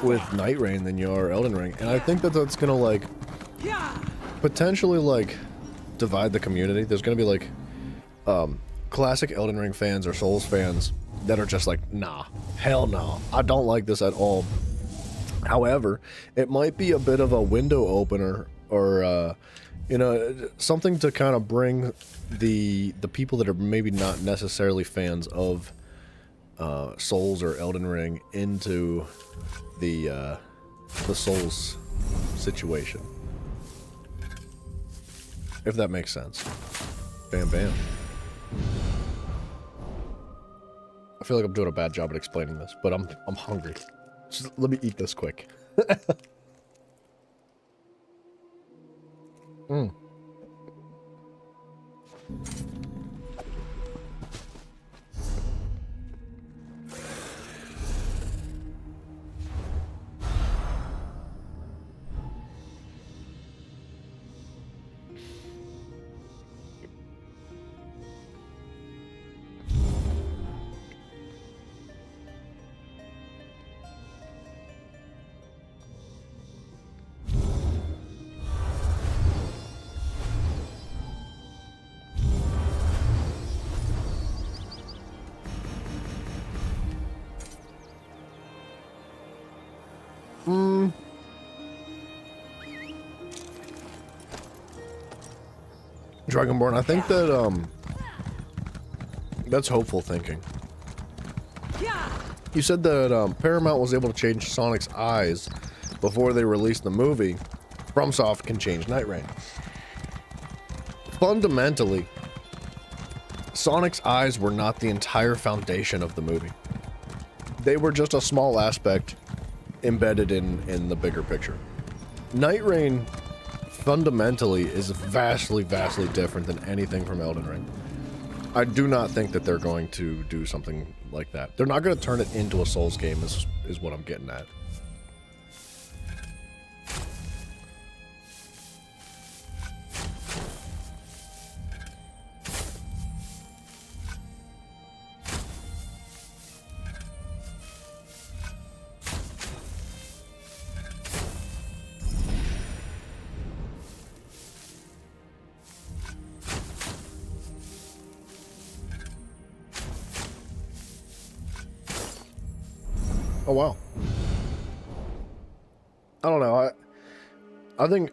with Night Rain than you are Elden Ring. And I think that that's gonna, like, potentially, like, divide the community. There's gonna be, like, classic Elden Ring fans or Souls fans that are just like, nah, hell no, I don't like this at all. However, it might be a bit of a window opener, or you know, something to kind of bring the people that are maybe not necessarily fans of Souls or Elden Ring into the Souls situation, if that makes sense. Bam bam. I feel like I'm doing a bad job at explaining this, but I'm hungry. Just let me eat this quick. Dragonborn, I think that that's hopeful thinking. You said that Paramount was able to change Sonic's eyes before they released the movie. FromSoft can change Night Rain. Fundamentally, Sonic's eyes were not the entire foundation of the movie. They were just a small aspect embedded in the bigger picture. Night Rain fundamentally is vastly different than anything from Elden Ring. I do not think that they're going to do something like that. They're not going to turn it into a Souls game, is what I'm getting at. Oh wow. I don't know. I think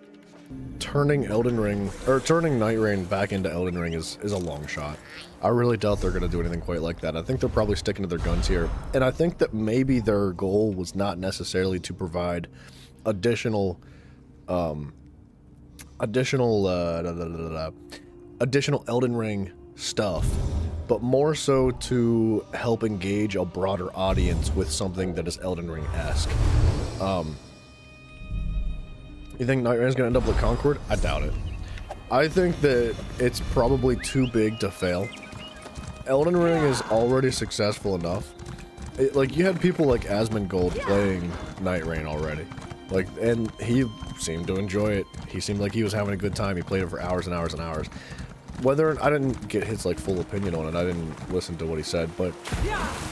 turning Night Rain back into Elden Ring is a long shot. I really doubt they're going to do anything quite like that. I think they're probably sticking to their guns here. And I think that maybe their goal was not necessarily to provide additional Elden Ring stuff but more so to help engage a broader audience with something that is Elden Ring-esque. You think Night Rain's gonna end up like Concord? I doubt it. I think that it's probably too big to fail. Elden Ring is already successful enough. Like, you had people like Asmongold playing Night Rain already. Like, and he seemed to enjoy it. He seemed like he was having a good time. He played it for hours and hours and hours. Whether, I didn't get his, like, full opinion on it. I didn't listen to what he said, but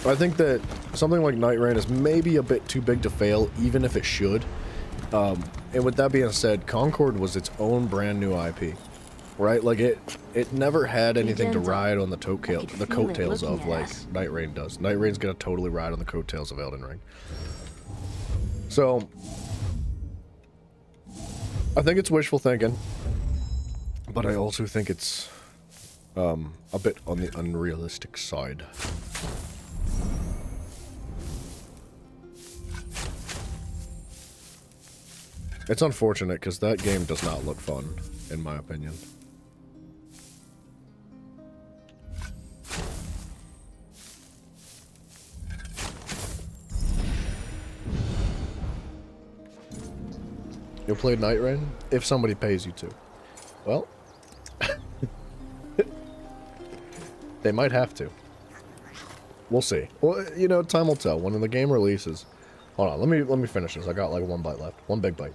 I think that something like Night Rain is maybe a bit too big to fail, even if it should. And with that being said, Concord was its own brand new IP. Right? Like, it never had anything to ride on the coattails of like Night Rain does. Night Rain's gonna totally ride on the coattails of Elden Ring. So, I think it's wishful thinking, but I also think it's a bit on the unrealistic side. It's unfortunate because that game does not look fun, in my opinion. You'll play Night Rain? If somebody pays you to. Well, they might have to. We'll see. Well, you know, time will tell. When the game releases... Hold on, let me finish this. I got like one bite left. One big bite.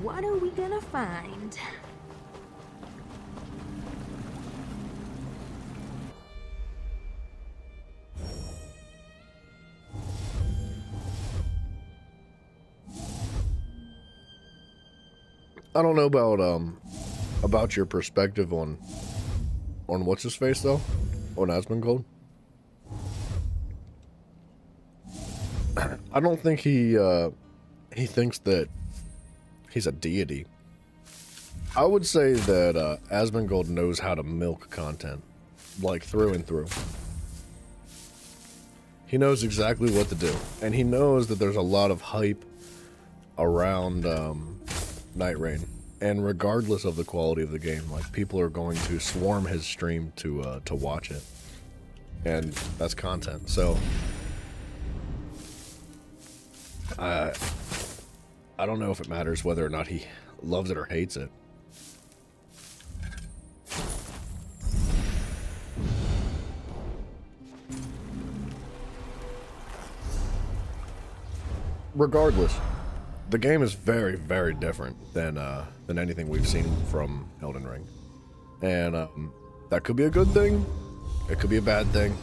What are we gonna find? I don't know about your perspective on what's his face though, on Asmongold. I don't think he thinks that he's a deity. I would say that Asmongold knows how to milk content, like through and through. He knows exactly what to do, and he knows that there's a lot of hype around Night Rain, and regardless of the quality of the game, like, people are going to swarm his stream to watch it, and that's content. So I don't know if it matters whether or not he loves it or hates it. Regardless, the game is very, very different than anything we've seen from Elden Ring. And that could be a good thing. It could be a bad thing.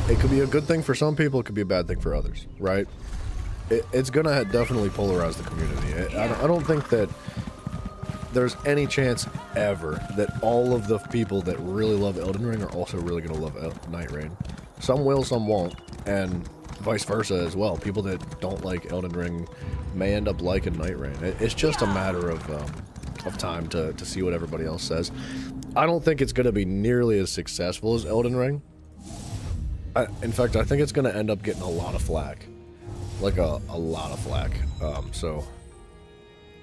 It could be a good thing for some people. It could be a bad thing for others, right? It's gonna definitely polarize the community. I don't think that there's any chance ever that all of the people that really love Elden Ring are also really gonna love Night Rain. Some will, some won't, and vice versa as well. People that don't like Elden Ring may end up liking Night Rain. It's just a matter of time to see what everybody else says. I don't think it's gonna be nearly as successful as Elden Ring. In fact, I think it's gonna end up getting a lot of flack. Like a lot of flack. So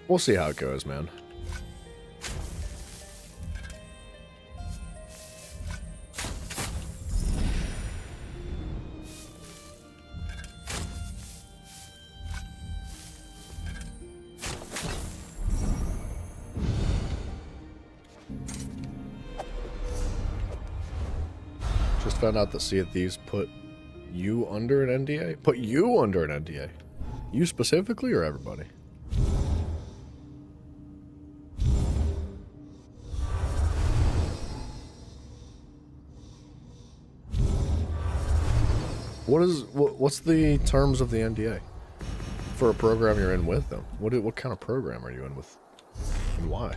we'll see how it goes, man. Just found out that Sea of Thieves put you under an NDA? Put you under an NDA? You specifically or everybody? What's the terms of the NDA? For a program you're in with them? What kind of program are you in with? And why?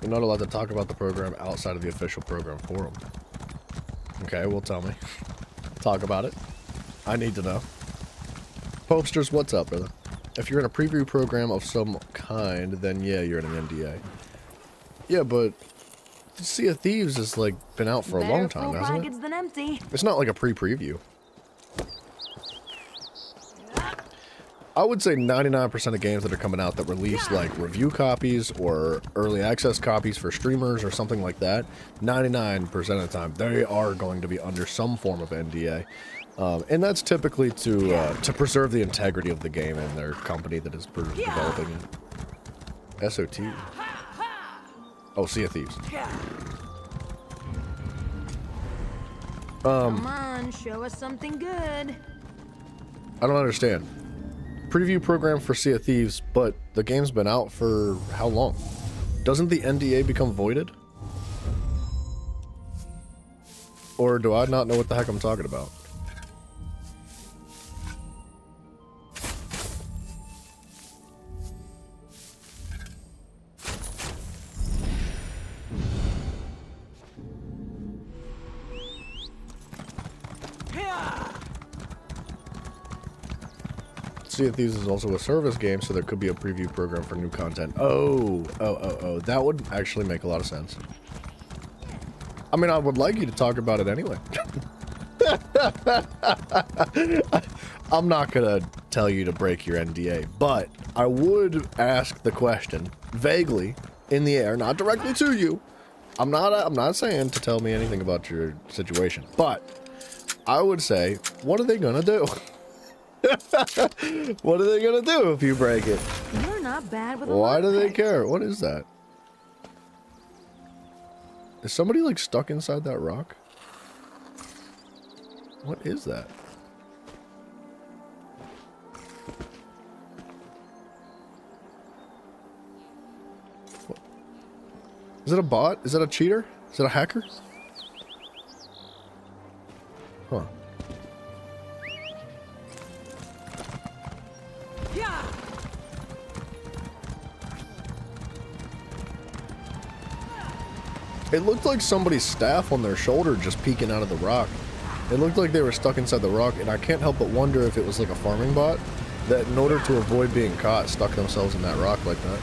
You're not allowed to talk about the program outside of the official program forum. Okay, well, tell me. Talk about it. I need to know. Popesters, what's up, brother? If you're in a preview program of some kind, then yeah, you're in an NDA. Yeah, but Sea of Thieves has, like, been out for a long time, hasn't it? Than empty. It's not like a pre-preview. I would say 99% of games that are coming out that release, like, review copies or early access copies for streamers or something like that, 99% of the time, they are going to be under some form of NDA. And that's typically to preserve the integrity of the game and their company that is developing it. SOT. Oh, Sea of Thieves. Come on, show us something good. I don't understand. Preview program for Sea of Thieves, but the game's been out for how long? Doesn't the NDA become voided? Or do I not know what the heck I'm talking about? Sea of Thieves is also a service game, so there could be a preview program for new content. Oh, that would actually make a lot of sense. I mean, I would like you to talk about it anyway. I'm not gonna tell you to break your NDA, but I would ask the question vaguely in the air, not directly to you. I'm not saying to tell me anything about your situation, but I would say, what are they gonna do? What are they gonna do if you break it? You're not bad with a Why do they care? What is that? Is somebody like stuck inside that rock? What is that? What? Is it a bot? Is it a cheater? Is it a hacker? Huh. It looked like somebody's staff on their shoulder just peeking out of the rock. It looked like they were stuck inside the rock, and I can't help but wonder if it was like a farming bot that, in order to avoid being caught, stuck themselves in that rock like that.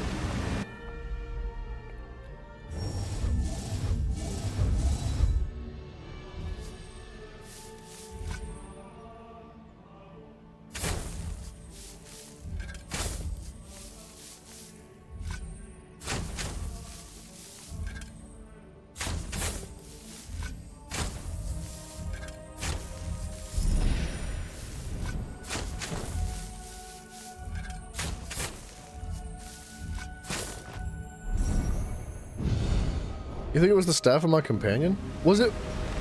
You think it was the staff of my companion? Was it?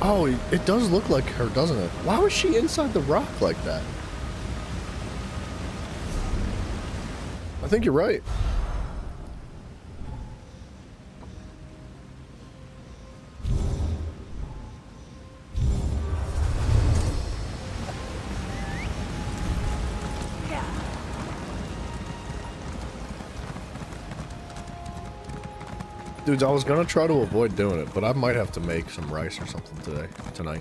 Oh, it does look like her, doesn't it? Why was she inside the rock like that? I think you're right. Dudes, I was gonna try to avoid doing it, but I might have to make some rice or something tonight.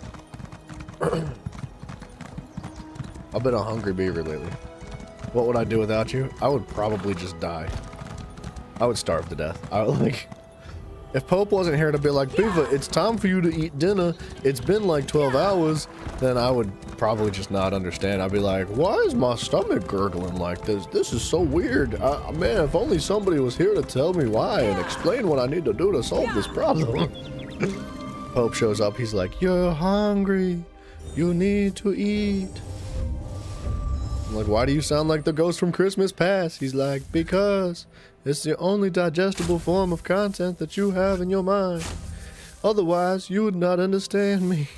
I've been a hungry beaver lately. What would I do without you? I would probably just die. I would starve to death. I would, like, if Pope wasn't here to be like, Beaver, it's time for you to eat dinner. It's been like 12 hours. Then I would probably just not understand. I'd be like, why is my stomach gurgling like this? This is so weird. Man, if only somebody was here to tell me why and explain what I need to do to solve this problem. Pope shows up. He's like, you're hungry. You need to eat. I'm like, why do you sound like the ghost from Christmas Past? He's like, because it's the only digestible form of content that you have in your mind. Otherwise, you would not understand me.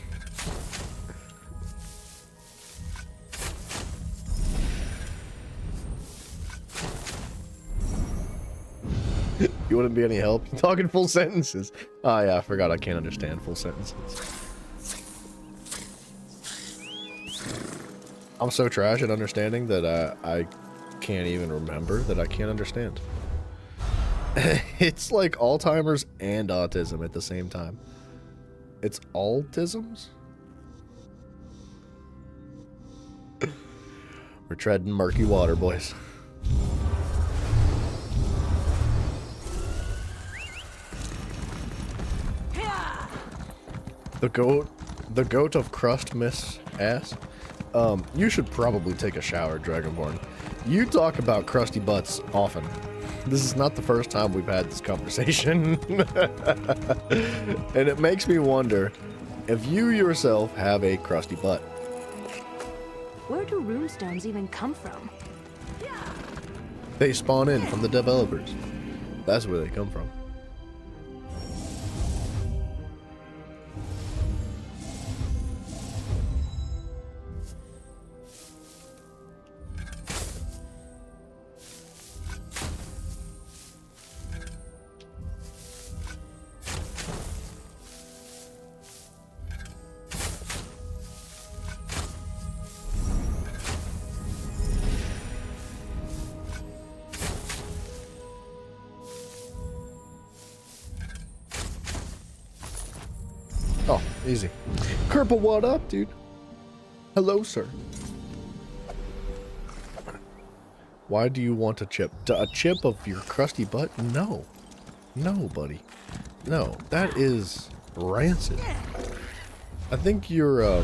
You wouldn't be any help? Talking full sentences. Oh yeah, I forgot I can't understand full sentences. I'm so trash at understanding that I can't even remember that I can't understand. It's like Alzheimer's and autism at the same time. It's autisms? We're treading murky water, boys. The goat of crust, miss ass. You should probably take a shower, Dragonborn. You talk about crusty butts often. This is not the first time we've had this conversation. And it makes me wonder if you yourself have a crusty butt. Where do runestones even come from? They spawn in from the developers. That's where they come from. Oh, easy. Kerpa, what up, dude? Hello, sir. Why do you want a chip? A chip of your crusty butt? No. No, buddy. No, that is rancid. I think you're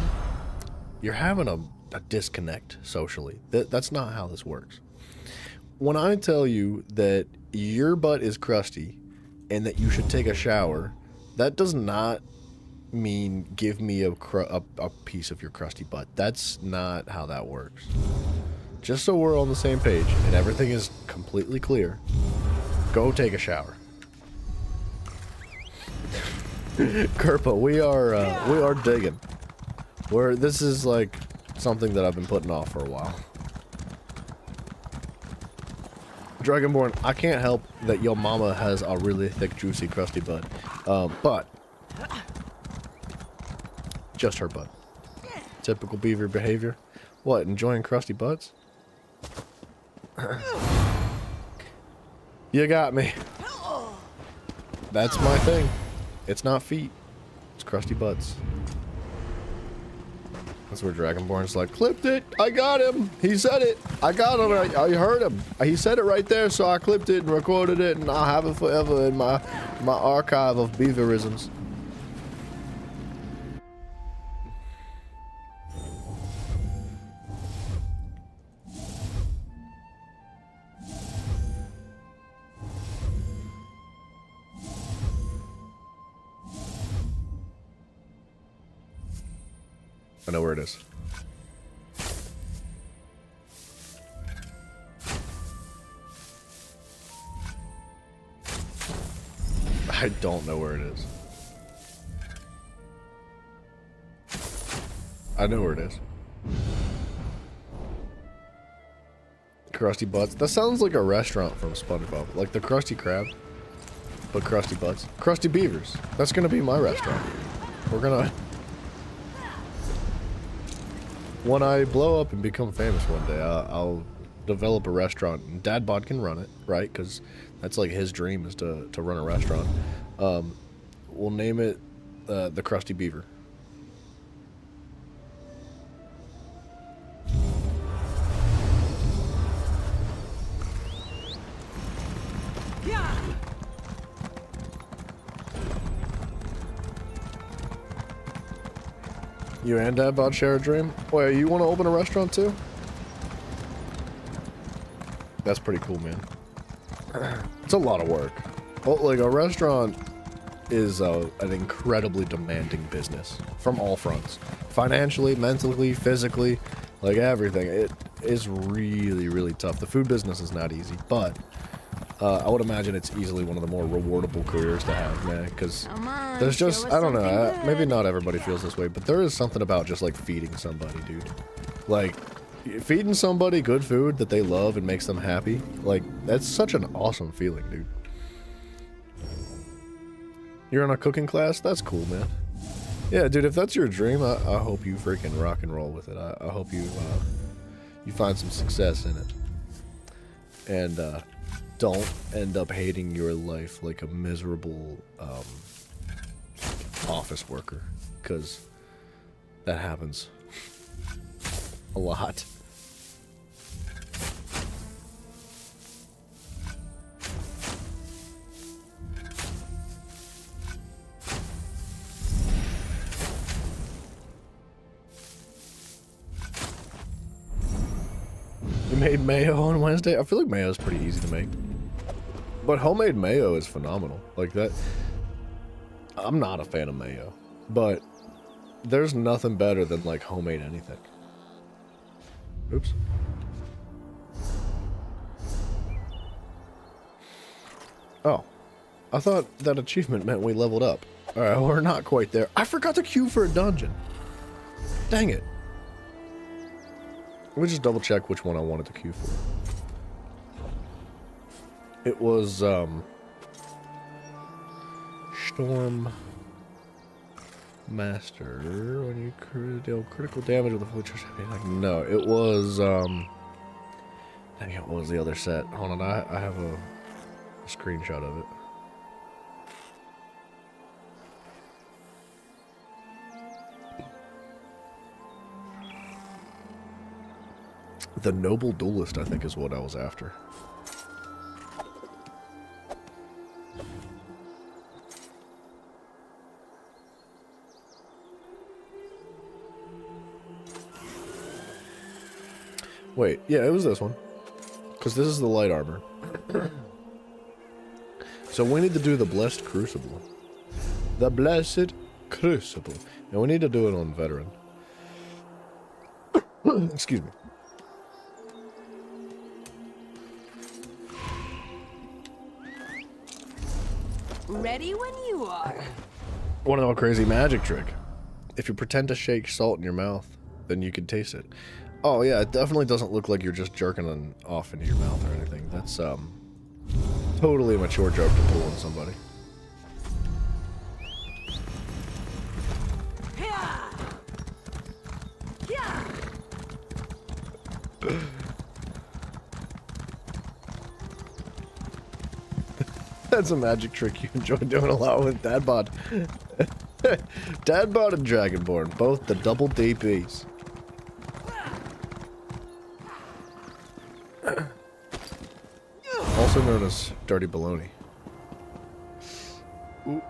having a disconnect socially. That's not how this works. When I tell you that your butt is crusty and that you should take a shower, that does not mean give me a piece of your crusty butt. That's not how that works. Just so we're on the same page and everything is completely clear, go take a shower. Kerpa, we are digging. This is like something that I've been putting off for a while. Dragonborn, I can't help that your mama has a really thick, juicy, crusty butt. But just her butt. Typical beaver behavior. What, enjoying crusty butts? You got me. That's my thing. It's not feet. It's crusty butts. That's where Dragonborn's like, clipped it. I got him. He said it. I got him. I heard him. He said it right there, so I clipped it and recorded it, and I'll have it forever in my archive of beaverisms. I know where it is. I don't know where it is. I know where it is. Krusty Butts. That sounds like a restaurant from SpongeBob. Like the Krusty Krab, but Krusty Butts. Krusty Beavers. That's gonna be my restaurant. We're gonna... When I blow up and become famous one day, I'll develop a restaurant, and Dad Bod can run it, right? Because that's like his dream is to run a restaurant. We'll name it the Krusty Beaver. You and Dad Bod share a dream? Wait, you want to open a restaurant too? That's pretty cool, man. It's a lot of work. Well, like, a restaurant is an incredibly demanding business from all fronts. Financially, mentally, physically, like everything. It is really, really tough. The food business is not easy, but I would imagine it's easily one of the more rewardable careers to have, man, because there's just, I don't know, maybe not everybody feels this way, but there is something about just, like, feeding somebody, dude. Like, feeding somebody good food that they love and makes them happy, like, that's such an awesome feeling, dude. You're in a cooking class? That's cool, man. Yeah, dude, if that's your dream, I hope you freaking rock and roll with it. I hope you find some success in it. And, don't end up hating your life like a miserable office worker, because that happens a lot. You made mayo on Wednesday? I feel like mayo is pretty easy to make. But homemade mayo is phenomenal. Like that. I'm not a fan of mayo. But there's nothing better than like homemade anything. Oops. Oh. I thought that achievement meant we leveled up. Alright, we're not quite there. I forgot to queue for a dungeon. Dang it. Let me just double check which one I wanted to queue for. It was, Storm Master. When you deal critical damage with a full charge. Like, no, it was, dang it, what was the other set? Hold on, I have a screenshot of it. The Noble Duelist, I think, is what I was after. Wait, yeah, it was this one. Because this is the light armor. So we need to do the Blessed Crucible. The Blessed Crucible. And we need to do it on Veteran. Excuse me. Ready when you are. Want to know a crazy magic trick? If you pretend to shake salt in your mouth, then you can taste it. Oh yeah, it definitely doesn't look like you're just jerking it off into your mouth or anything. That's totally a mature joke to pull on somebody. That's a magic trick you enjoy doing a lot with Dadbot. Dadbot and Dragonborn, both the double DPs. Also known as Dirty Baloney. Ooh.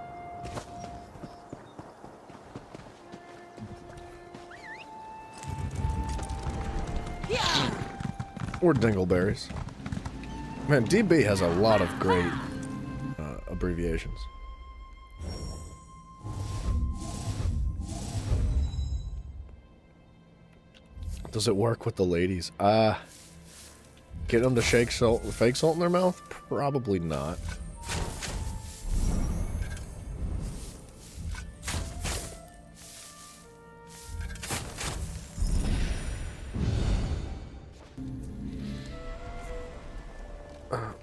Or Dingleberries. Man, DB has a lot of great abbreviations. Does it work with the ladies? Get them to shake salt, fake salt in their mouth? Probably not.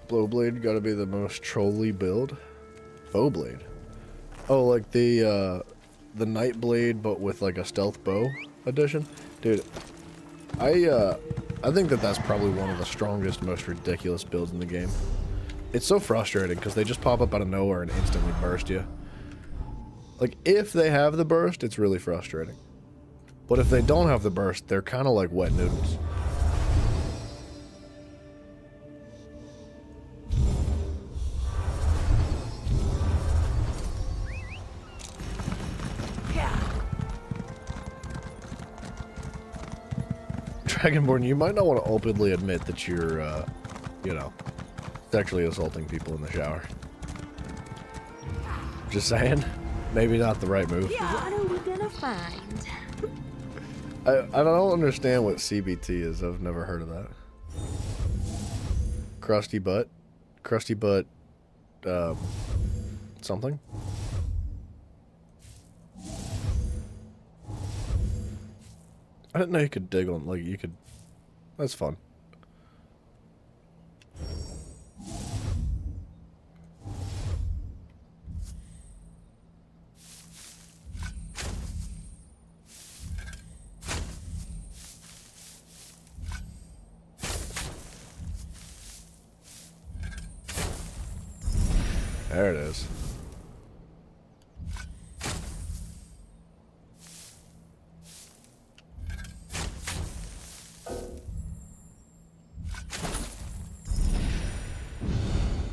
Blowblade gotta be the most trolly build. Bowblade. Oh, like the Nightblade, but with like a stealth bow edition? Dude, I think that that's probably one of the strongest, most ridiculous builds in the game. It's so frustrating because they just pop up out of nowhere and instantly burst you. Like, if they have the burst, it's really frustrating. But if they don't have the burst, they're kind of like wet noodles. Dragonborn, you might not want to openly admit that you're, you know, sexually assaulting people in the shower. Just saying. Maybe not the right move. What are we gonna find? I don't understand what CBT is. I've never heard of that. Crusty butt? Crusty butt, something? I didn't know you could dig on, like, you could... That's fun. There it is.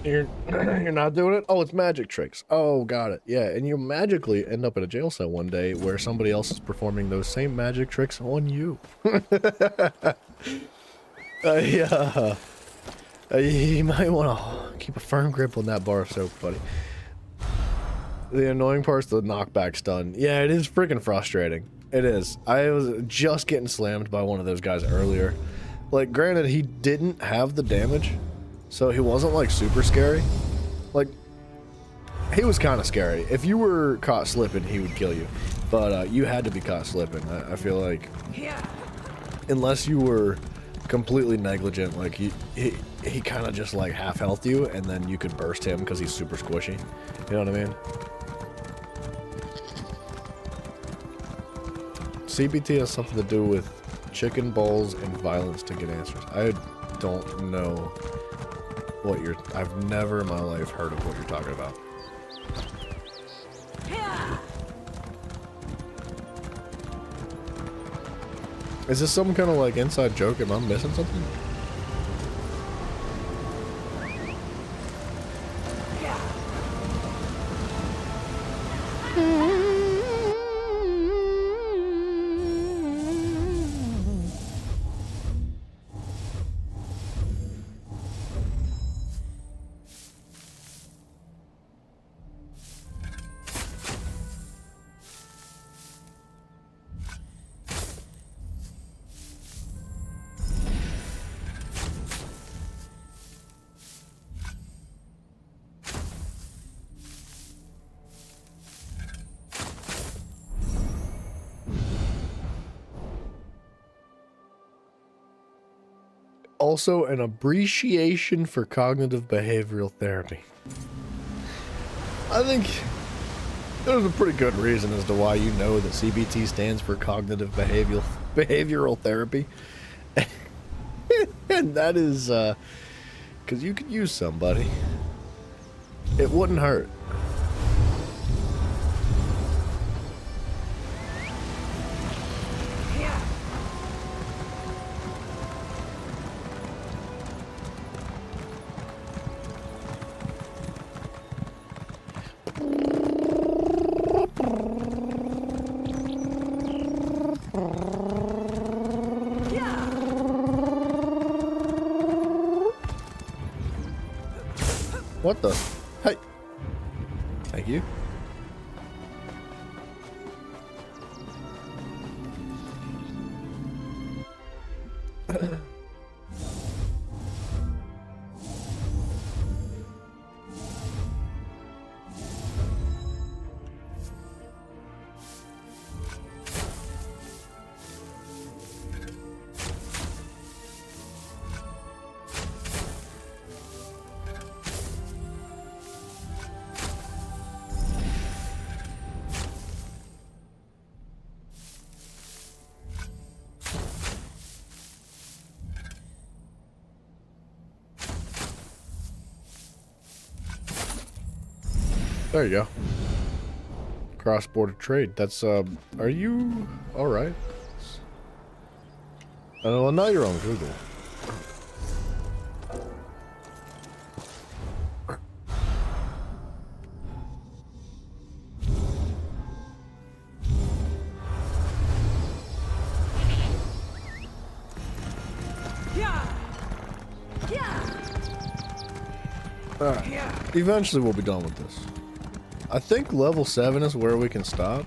You're not doing it? Oh, it's magic tricks. Oh, got it. Yeah, and you magically end up in a jail cell one day where somebody else is performing those same magic tricks on you. Yeah. You might want to keep a firm grip on that bar of soap, buddy. The annoying part's the knockback stun. Yeah, it is freaking frustrating. It is. I was just getting slammed by one of those guys earlier. Like, granted, he didn't have the damage, so he wasn't, like, super scary. Like, he was kind of scary. If you were caught slipping, he would kill you. But you had to be caught slipping. I feel like, unless you were completely negligent, like, he kind of just, like, half-healthed you, and then you could burst him because he's super squishy. You know what I mean? CBT has something to do with chicken balls and violence to get answers. I don't know what you're... I've never in my life heard of what you're talking about. Is this some kind of like inside joke? Am I missing something? Also, an appreciation for cognitive behavioral therapy. I think there's a pretty good reason as to why you know that CBT stands for cognitive behavioral therapy. And that is because you could use somebody. It wouldn't hurt. What the? Hey. Thank you. There you go. Cross-border trade. That's, are you alright? Oh, well, now you're on Google. Alright. Eventually we'll be done with this. I think level 7 is where we can stop.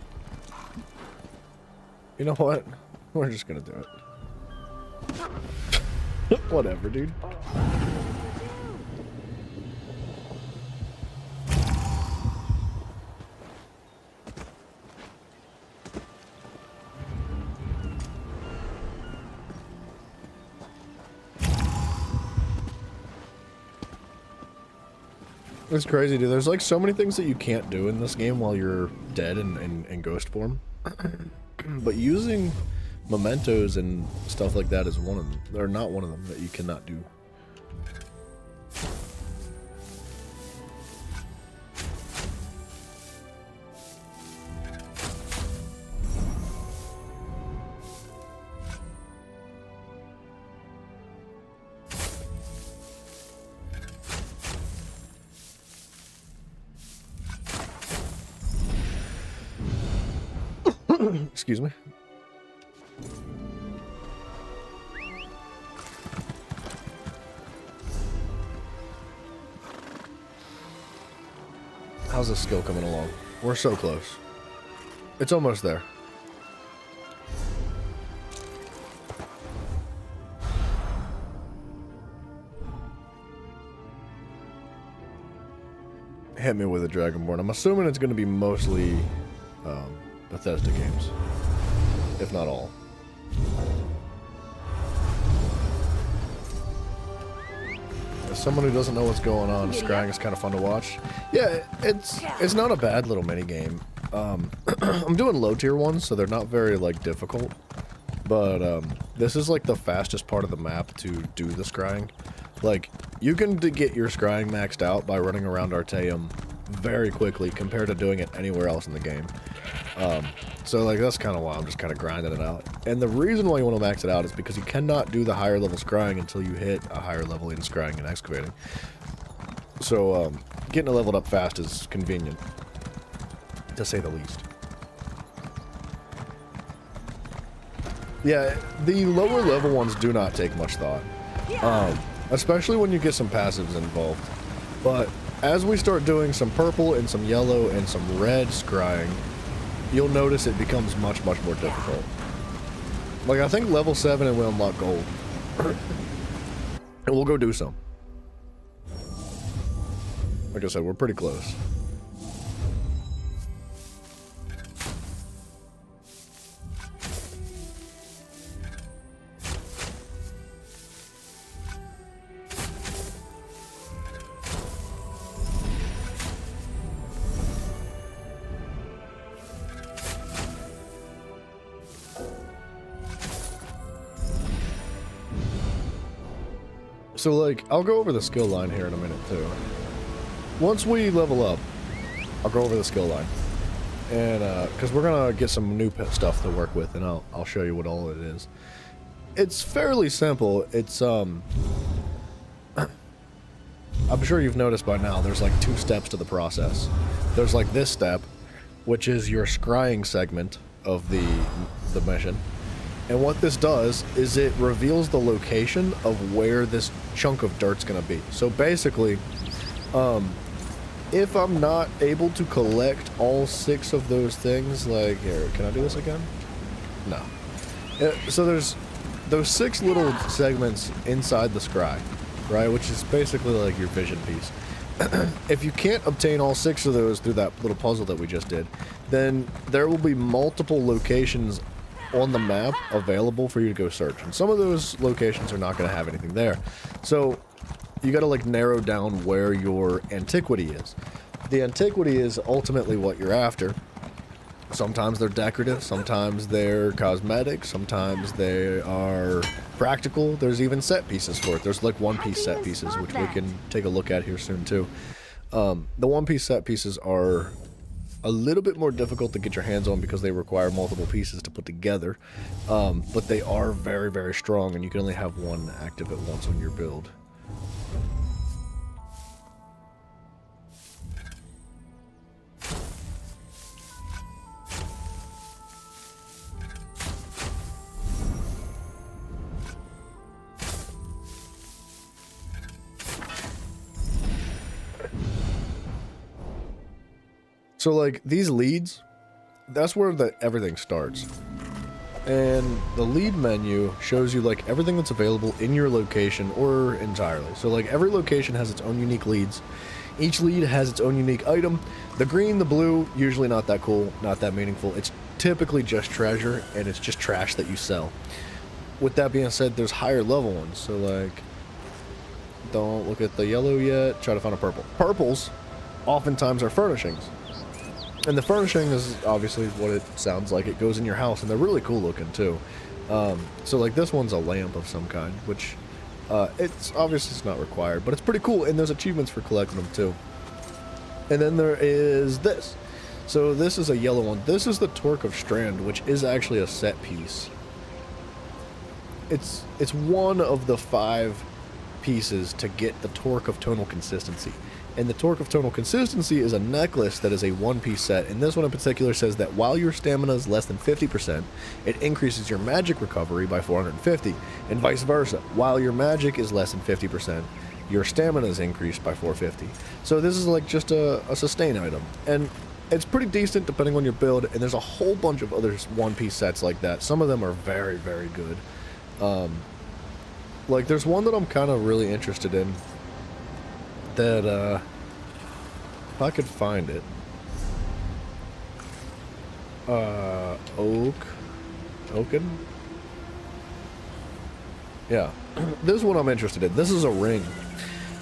You know what? We're just gonna do it. Whatever, dude. It's crazy, dude. There's like so many things that you can't do in this game while you're dead in ghost form. But using mementos and stuff like that is one of them. Or not one of them that you cannot do. Excuse me. How's this skill coming along? We're so close. It's almost there. Hit me with a Dragonborn. I'm assuming it's going to be mostly Bethesda games, if not all. As someone who doesn't know what's going on, scrying is kind of fun to watch. Yeah, it's not a bad little mini game. I'm doing low tier ones, so they're not very like difficult. But this is like the fastest part of the map to do the scrying. Like, you can get your scrying maxed out by running around Artaeum very quickly compared to doing it anywhere else in the game. So, like, that's kind of why I'm just kind of grinding it out. And the reason why you want to max it out is because you cannot do the higher level scrying until you hit a higher level in scrying and excavating. So, getting it leveled up fast is convenient, to say the least. Yeah, the lower level ones do not take much thought. Especially when you get some passives involved. But as we start doing some purple and some yellow and some red scrying, you'll notice it becomes much, much more difficult. Like, I think level 7 and we unlock gold. And we'll go do some. Like I said, we're pretty close. So, like, I'll go over the skill line here in a minute, too. Once we level up, I'll go over the skill line. And, because we're going to get some new stuff to work with, and I'll show you what all it is. It's fairly simple. It's, I'm sure you've noticed by now, there's, like, 2 steps to the process. There's, like, this step, which is your scrying segment of the mission. And what this does is it reveals the location of where this chunk of dirt's gonna be. So basically, if I'm not able to collect all 6 of those things, like, here, can I do this again? No. So there's those 6 little segments inside the scry, right? Which is basically like your vision piece. If you can't obtain all 6 of those through that little puzzle that we just did, then there will be multiple locations on the map available for you to go search, and some of those locations are not going to have anything there. So you got to like narrow down where your antiquity is. The antiquity is ultimately what you're after. Sometimes they're decorative, sometimes they're cosmetic, sometimes they are practical. There's even set pieces for it. There's like one-piece set pieces, which we can take a look at here soon too. The one-piece set pieces are a little bit more difficult to get your hands on because they require multiple pieces to put together, but they are very, very strong, and you can only have one active at once on your build. So, like, these leads, that's where everything starts. And the lead menu shows you, like, everything that's available in your location or entirely. So, like, every location has its own unique leads. Each lead has its own unique item. The green, the blue, usually not that cool, not that meaningful. It's typically just treasure, and it's just trash that you sell. With that being said, there's higher level ones. So, like, don't look at the yellow yet. Try to find a purple. Purples oftentimes are furnishings. And the furnishing is obviously what it sounds like. It goes in your house, and they're really cool looking too. So like this one's a lamp of some kind, which it's obviously it's not required, but it's pretty cool, and there's achievements for collecting them too. And then there is this. So this is a yellow one. This is the Torque of Strand, which is actually a set piece. It's one of the 5 pieces to get the Torque of Tonal Consistency. And the Torque of Tonal Consistency is a necklace that is a one-piece set, and this one in particular says that while your stamina is less than 50%, it increases your magic recovery by 450, and vice versa. While your magic is less than 50%, your stamina is increased by 450. So this is like just a sustain item, and it's pretty decent depending on your build, and there's a whole bunch of other one-piece sets like that. Some of them are very, very good. Like there's one that I'm kind of really interested in that, if I could find it, Oaken? Yeah, this is what I'm interested in. This is a ring,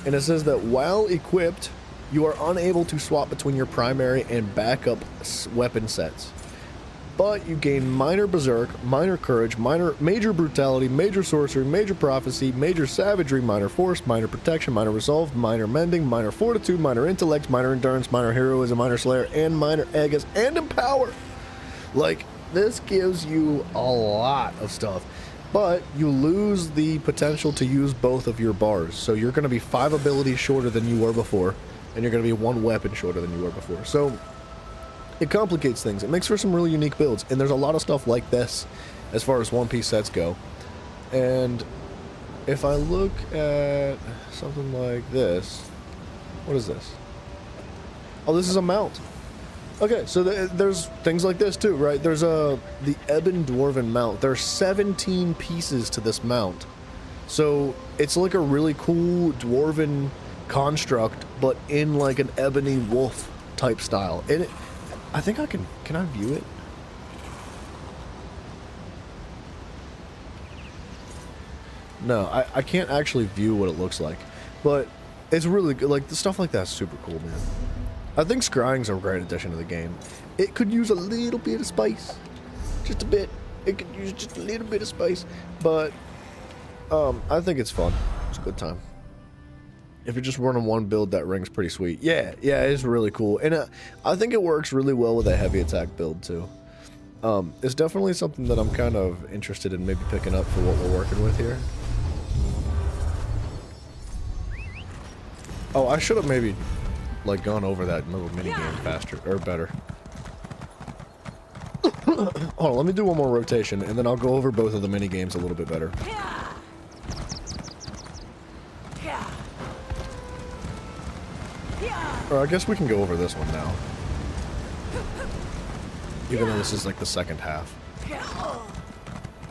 and it says that while equipped, you are unable to swap between your primary and backup weapon sets. But you gain minor berserk, minor courage, major brutality, major sorcery, major prophecy, major savagery, minor force, minor protection, minor resolve, minor mending, minor fortitude, minor intellect, minor endurance, minor heroism, minor slayer, and minor aegis, and empower. Like, this gives you a lot of stuff. But you lose the potential to use both of your bars. So you're going to be 5 abilities shorter than you were before, and you're going to be 1 weapon shorter than you were before. So it complicates things. It makes for some really unique builds, and there's a lot of stuff like this as far as one-piece sets go. And if I look at something like this, what is this? Oh, this is a mount. Okay, so there's things like this too, right? There's the Ebon Dwarven mount. There's 17 pieces to this mount. So it's like a really cool Dwarven construct, but in like an ebony wolf type style. And I think I can I view it? No, I can't actually view what it looks like, but it's really good. Like, the stuff like that's super cool, man. I think scrying's a great addition to the game. It could use a little bit of spice, just a bit. It could use just a little bit of spice, but I think it's fun. It's a good time. If you're just running one build, that ring's pretty sweet. Yeah, it's really cool. And I think it works really well with a heavy attack build, too. It's definitely something that I'm kind of interested in maybe picking up for what we're working with here. Oh, I should have maybe, like, gone over that little minigame faster, or better. Hold on, let me do one more rotation, and then I'll go over both of the minigames a little bit better. Or I guess we can go over this one now. Even though this is like the second half.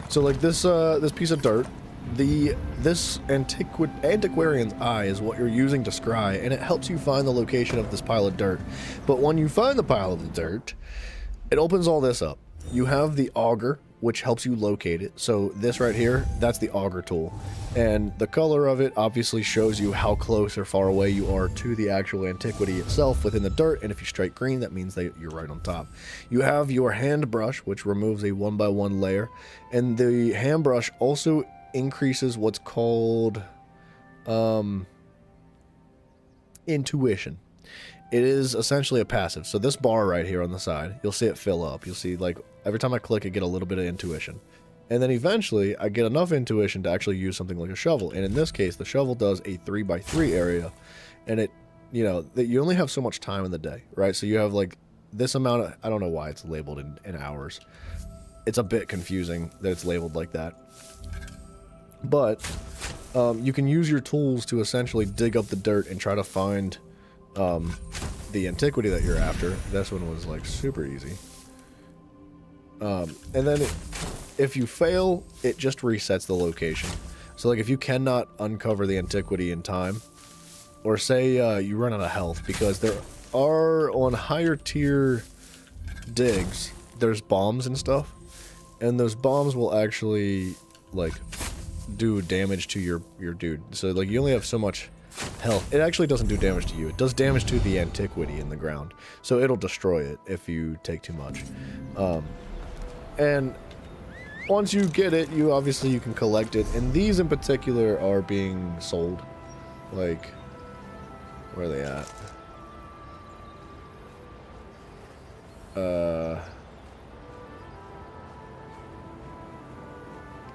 So like this this piece of dirt, this antiquarian's eye is what you're using to scry, and it helps you find the location of this pile of dirt. But when you find the pile of the dirt, it opens all this up. You have the auger, which helps you locate it. So this right here, that's the auger tool. And the color of it obviously shows you how close or far away you are to the actual antiquity itself within the dirt. And if you strike green, that means that you're right on top. You have your hand brush, which removes a 1x1 layer. And the hand brush also increases what's called intuition. It is essentially a passive. So this bar right here on the side, you'll see it fill up. You'll see, like, every time I click, I get a little bit of intuition. And then eventually, I get enough intuition to actually use something like a shovel. And in this case, the shovel does a 3x3 area. And it, you know, you only have so much time in the day, right? So you have, like, this amount of, I don't know why it's labeled in hours. It's a bit confusing that it's labeled like that. But you can use your tools to essentially dig up the dirt and try to find the antiquity that you're after. This one was like super easy. And then if you fail, it just resets the location. So like if you cannot uncover the antiquity in time, or say you run out of health, because there are on higher tier digs, there's bombs and stuff, and those bombs will actually like do damage to your dude. So like you only have so much health. It actually doesn't do damage to you. It does damage to the antiquity in the ground. So it'll destroy it if you take too much. And once you get it, you can collect it. And these in particular are being sold. Like, where are they at?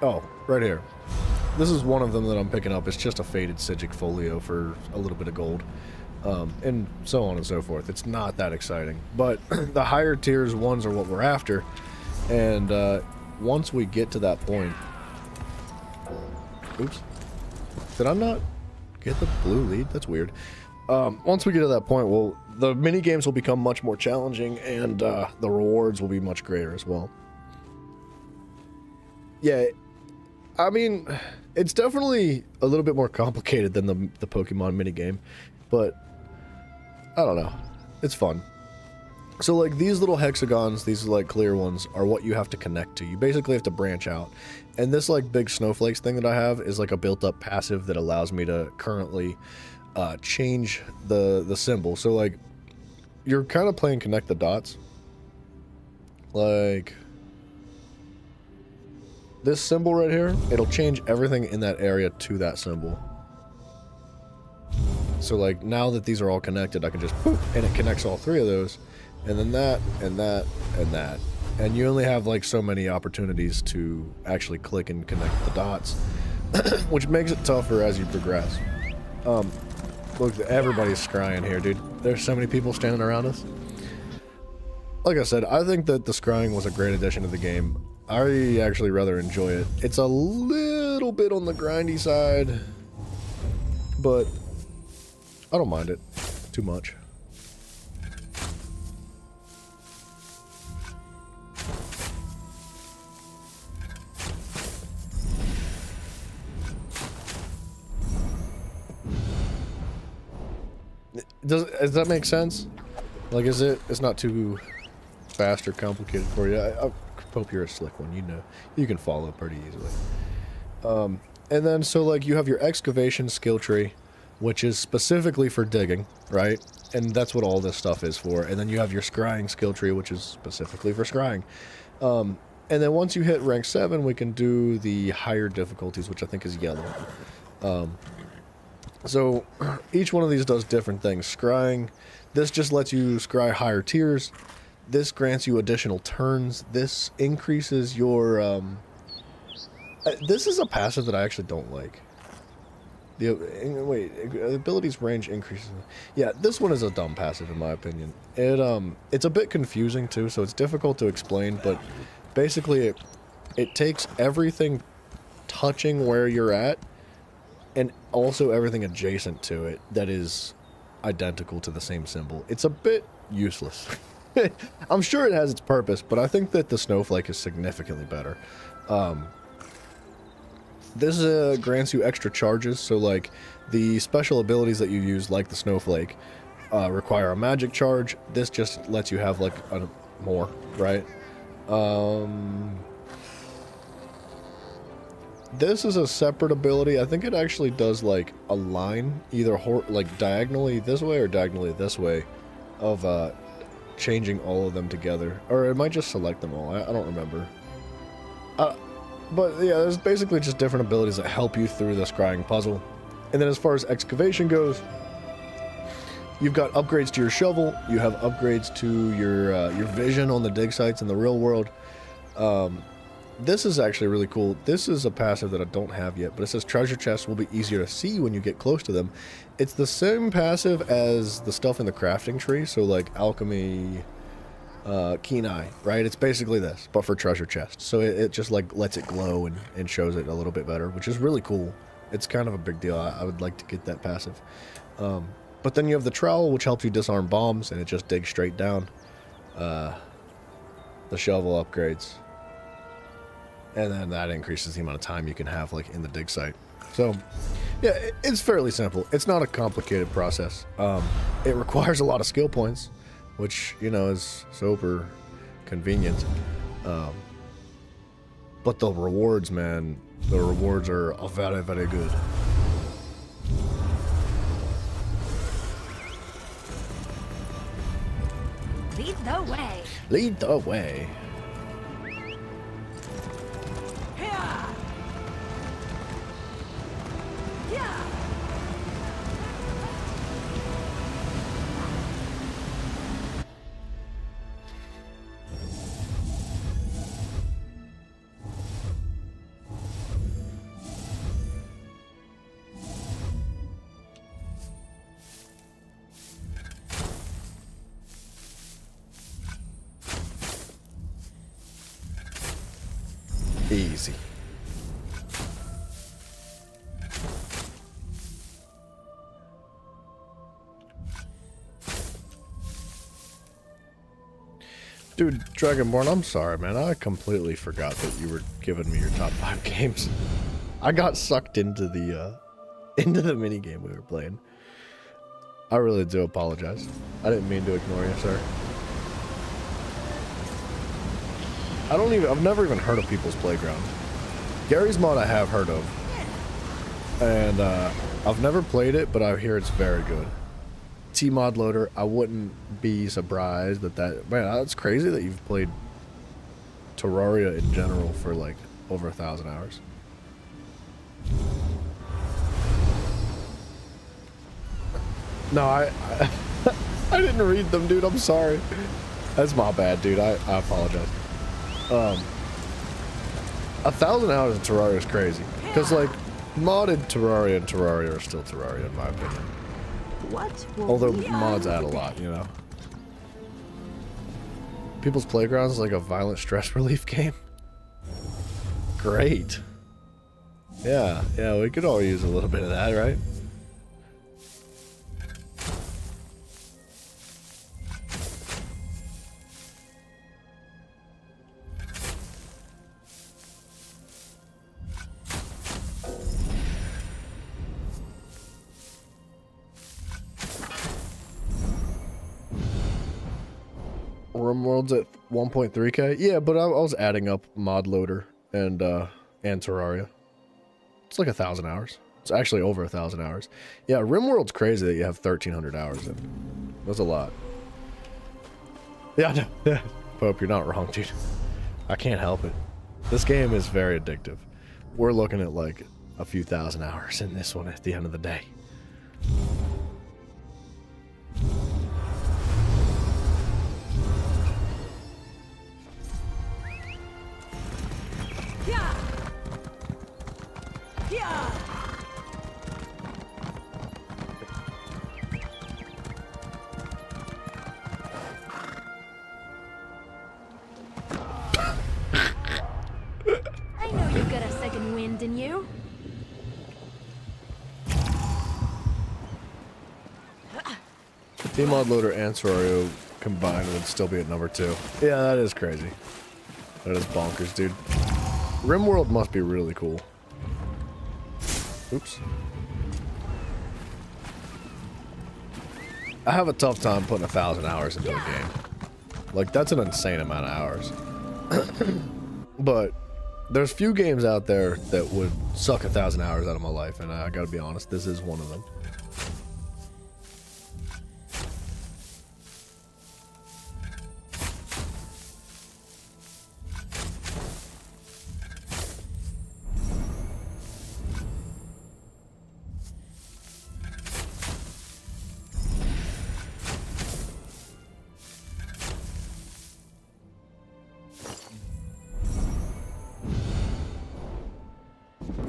Oh, right here. This is one of them that I'm picking up. It's just a faded Sigic folio for a little bit of gold. and so on and so forth. It's not that exciting, but the higher tiers ones are what we're after, and once we get to that point, oops, did I not get the blue lead? That's weird. Once we get to that point, well, the mini games will become much more challenging, and the rewards will be much greater as well. Yeah, I mean, it's definitely a little bit more complicated than the Pokemon minigame, but I don't know. It's fun. So, like, these little hexagons, these, like, clear ones, are what you have to connect to. You basically have to branch out. And this, like, big snowflakes thing that I have is, like, a built-up passive that allows me to currently change the symbol. So, like, you're kind of playing connect the dots. Like, this symbol right here, it'll change everything in that area to that symbol. So, like, now that these are all connected, I can just poof, and it connects all three of those. And then that, and that, and that. And you only have, like, so many opportunities to actually click and connect the dots, which makes it tougher as you progress. Look, everybody's scrying here, dude. There's so many people standing around us. Like I said, I think that the scrying was a great addition to the game. I actually rather enjoy it. It's a little bit on the grindy side, but I don't mind it too much. Does that make sense? Like, it's not too fast or complicated for you. I hope you're a slick one, you know. You can follow pretty easily. And then, so, like, you have your excavation skill tree, which is specifically for digging, right? And that's what all this stuff is for. And then you have your scrying skill tree, which is specifically for scrying. And then once you hit rank 7, we can do the higher difficulties, which I think is yellow. So each one of these does different things. Scrying, this just lets you scry higher tiers. This grants you additional turns. This increases your... this is a passive that I actually don't like. Wait, abilities range increases. Yeah, this one is a dumb passive in my opinion. It's a bit confusing too, so it's difficult to explain, but basically it takes everything touching where you're at and also everything adjacent to it that is identical to the same symbol. It's a bit useless. I'm sure it has its purpose, but I think that the snowflake is significantly better. This grants you extra charges, so like the special abilities that you use, like the snowflake, require a magic charge. This just lets you have like more, right? This is a separate ability. I think it actually does like a line, either like diagonally this way or diagonally this way, of changing all of them together. Or it might just select them all. I don't remember. But yeah, there's basically just different abilities that help you through the scrying puzzle. And then as far as excavation goes, you've got upgrades to your shovel. You have upgrades to your vision on the dig sites in the real world. This is actually really cool. This is a passive that I don't have yet, but it says treasure chests will be easier to see when you get close to them. It's the same passive as the stuff in the crafting tree, so like alchemy, keen eye, right? It's basically this, but for treasure chests. So it just like lets it glow and shows it a little bit better, which is really cool. It's kind of a big deal. I would like to get that passive. But then you have the trowel, which helps you disarm bombs, and it just digs straight down. The shovel upgrades. And then that increases the amount of time you can have like in the dig site. So yeah, it's fairly simple. It's not a complicated process. It requires a lot of skill points, which, you know, is super convenient. But the rewards, man, the rewards are very, very good. Lead the way. Lead the way. Easy. Dude, Dragonborn, I'm sorry, man. I completely forgot that you were giving me your top 5 games. I got sucked into the minigame we were playing. I really do apologize. I didn't mean to ignore you, sir. I've never even heard of People's Playground. Gary's Mod I have heard of. And I've never played it, but I hear it's very good. T-Mod Loader, I wouldn't be surprised man, that's crazy that you've played Terraria in general for like over 1,000 hours. No, I didn't read them, dude. I'm sorry. That's my bad, dude. I apologize. 1,000 hours of Terraria is crazy. Because, like, modded Terraria and Terraria are still Terraria, in my opinion. Although mods add a lot, you know. People's Playground is like a violent stress relief game. Great. Yeah, we could all use a little bit of that, right? RimWorld's at 1.3k. Yeah, but I was adding up Mod Loader and Terraria. It's like 1,000 hours. It's actually over 1,000 hours. Yeah, RimWorld's crazy that you have 1,300 hours in. That's a lot. Yeah, I know. Yeah. Pope, you're not wrong, dude. I can't help it. This game is very addictive. We're looking at like a few thousand hours in this one at the end of the day. I know you got a second wind in you. T-Mod Loader and Terraria combined would still be at number 2. Yeah, that is crazy. That is bonkers, dude. RimWorld must be really cool. Oops. I have a tough time putting 1,000 hours into a game. Like, that's an insane amount of hours. But there's few games out there that would suck 1,000 hours out of my life, and I gotta be honest, this is one of them.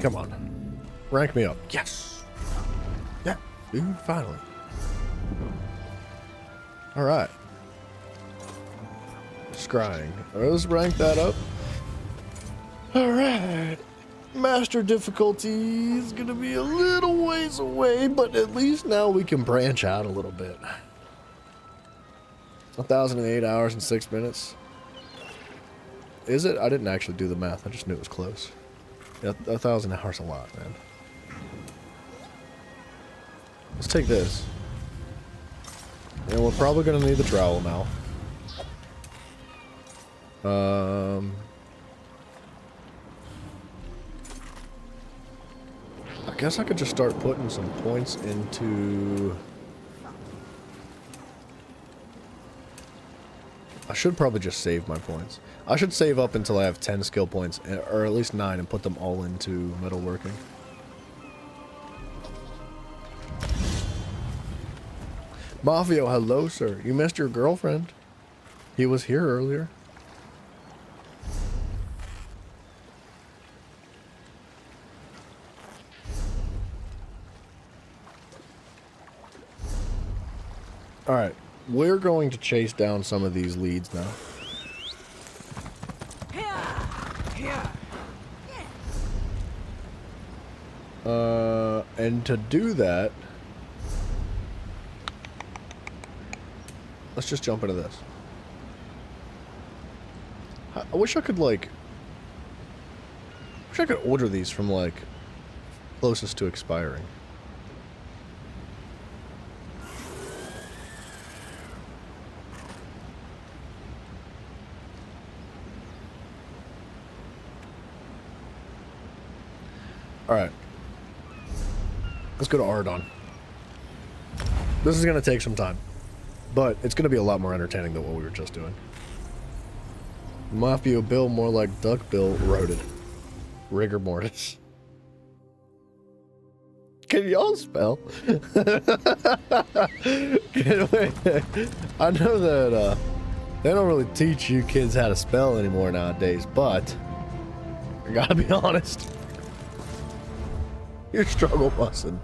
Come on. Rank me up. Yes. Yeah, dude, finally. Alright. Scrying. Let's rank that up. Alright. Master difficulty is gonna be a little ways away, but at least now we can branch out a little bit. 1,008 hours and 6 minutes. Is it? I didn't actually do the math. I just knew it was close. Yeah, 1,000 hours a lot, man. Let's take this. And we're probably gonna need the trowel now. I guess I could just start putting some points into... I should probably just save my points. I should save up until I have 10 skill points, or at least 9, and put them all into metalworking. Mafio, hello, sir. You missed your girlfriend. He was here earlier. Alright, we're going to chase down some of these leads now. And to do that, let's just jump into this. I wish I could, like... I wish I could order these from, like, closest to expiring. Alright. Let's go to Ardon. This is going to take some time. But it's going to be a lot more entertaining than what we were just doing. Mafia Bill, more like Duck Bill, wrote Rigor mortis. Can y'all spell? I know that they don't really teach you kids how to spell anymore nowadays, but I gotta be honest. You're struggle busing.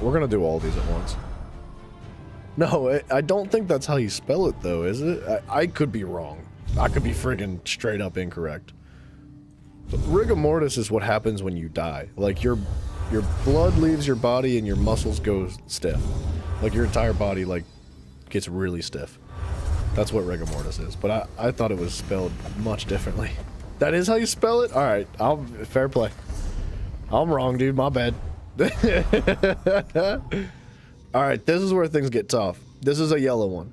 We're gonna do all these at once. No, I don't think that's how you spell it, though, is it? I could be wrong. I could be friggin' straight up incorrect. But rigor mortis is what happens when you die. Like, your blood leaves your body and your muscles go stiff. Like, your entire body, like, gets really stiff. That's what rigor mortis is. But I thought it was spelled much differently. That is how you spell it? Alright, fair play. I'm wrong, dude. My bad. Alright, this is where things get tough. This is a yellow one.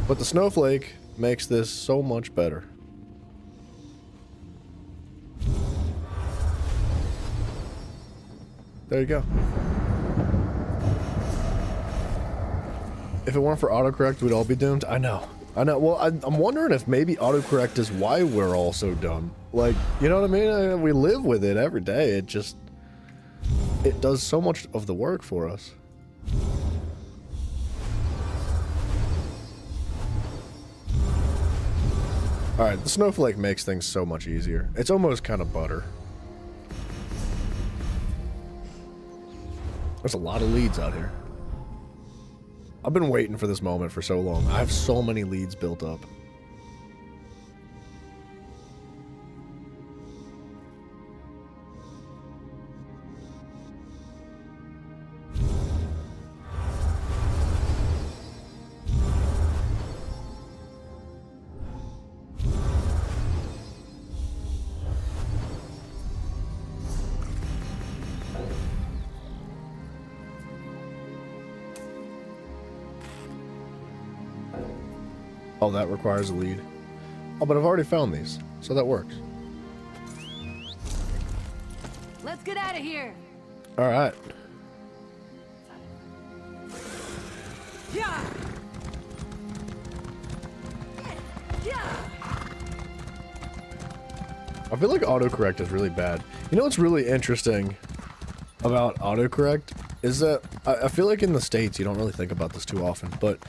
But the snowflake makes this so much better. There you go. If it weren't for autocorrect, we'd all be doomed. I know. I know. Well, I'm wondering if maybe autocorrect is why we're all so dumb. Like, you know what I mean? We live with it every day. It does so much of the work for us. Alright, the snowflake makes things so much easier. It's almost kind of butter. There's a lot of leads out here. I've been waiting for this moment for so long. I have so many leads built up. Oh, that requires a lead. Oh, but I've already found these, so that works. Let's get out of here. All right. Yeah. Yeah. I feel like autocorrect is really bad. You know what's really interesting about autocorrect is that I feel like in the States you don't really think about this too often, but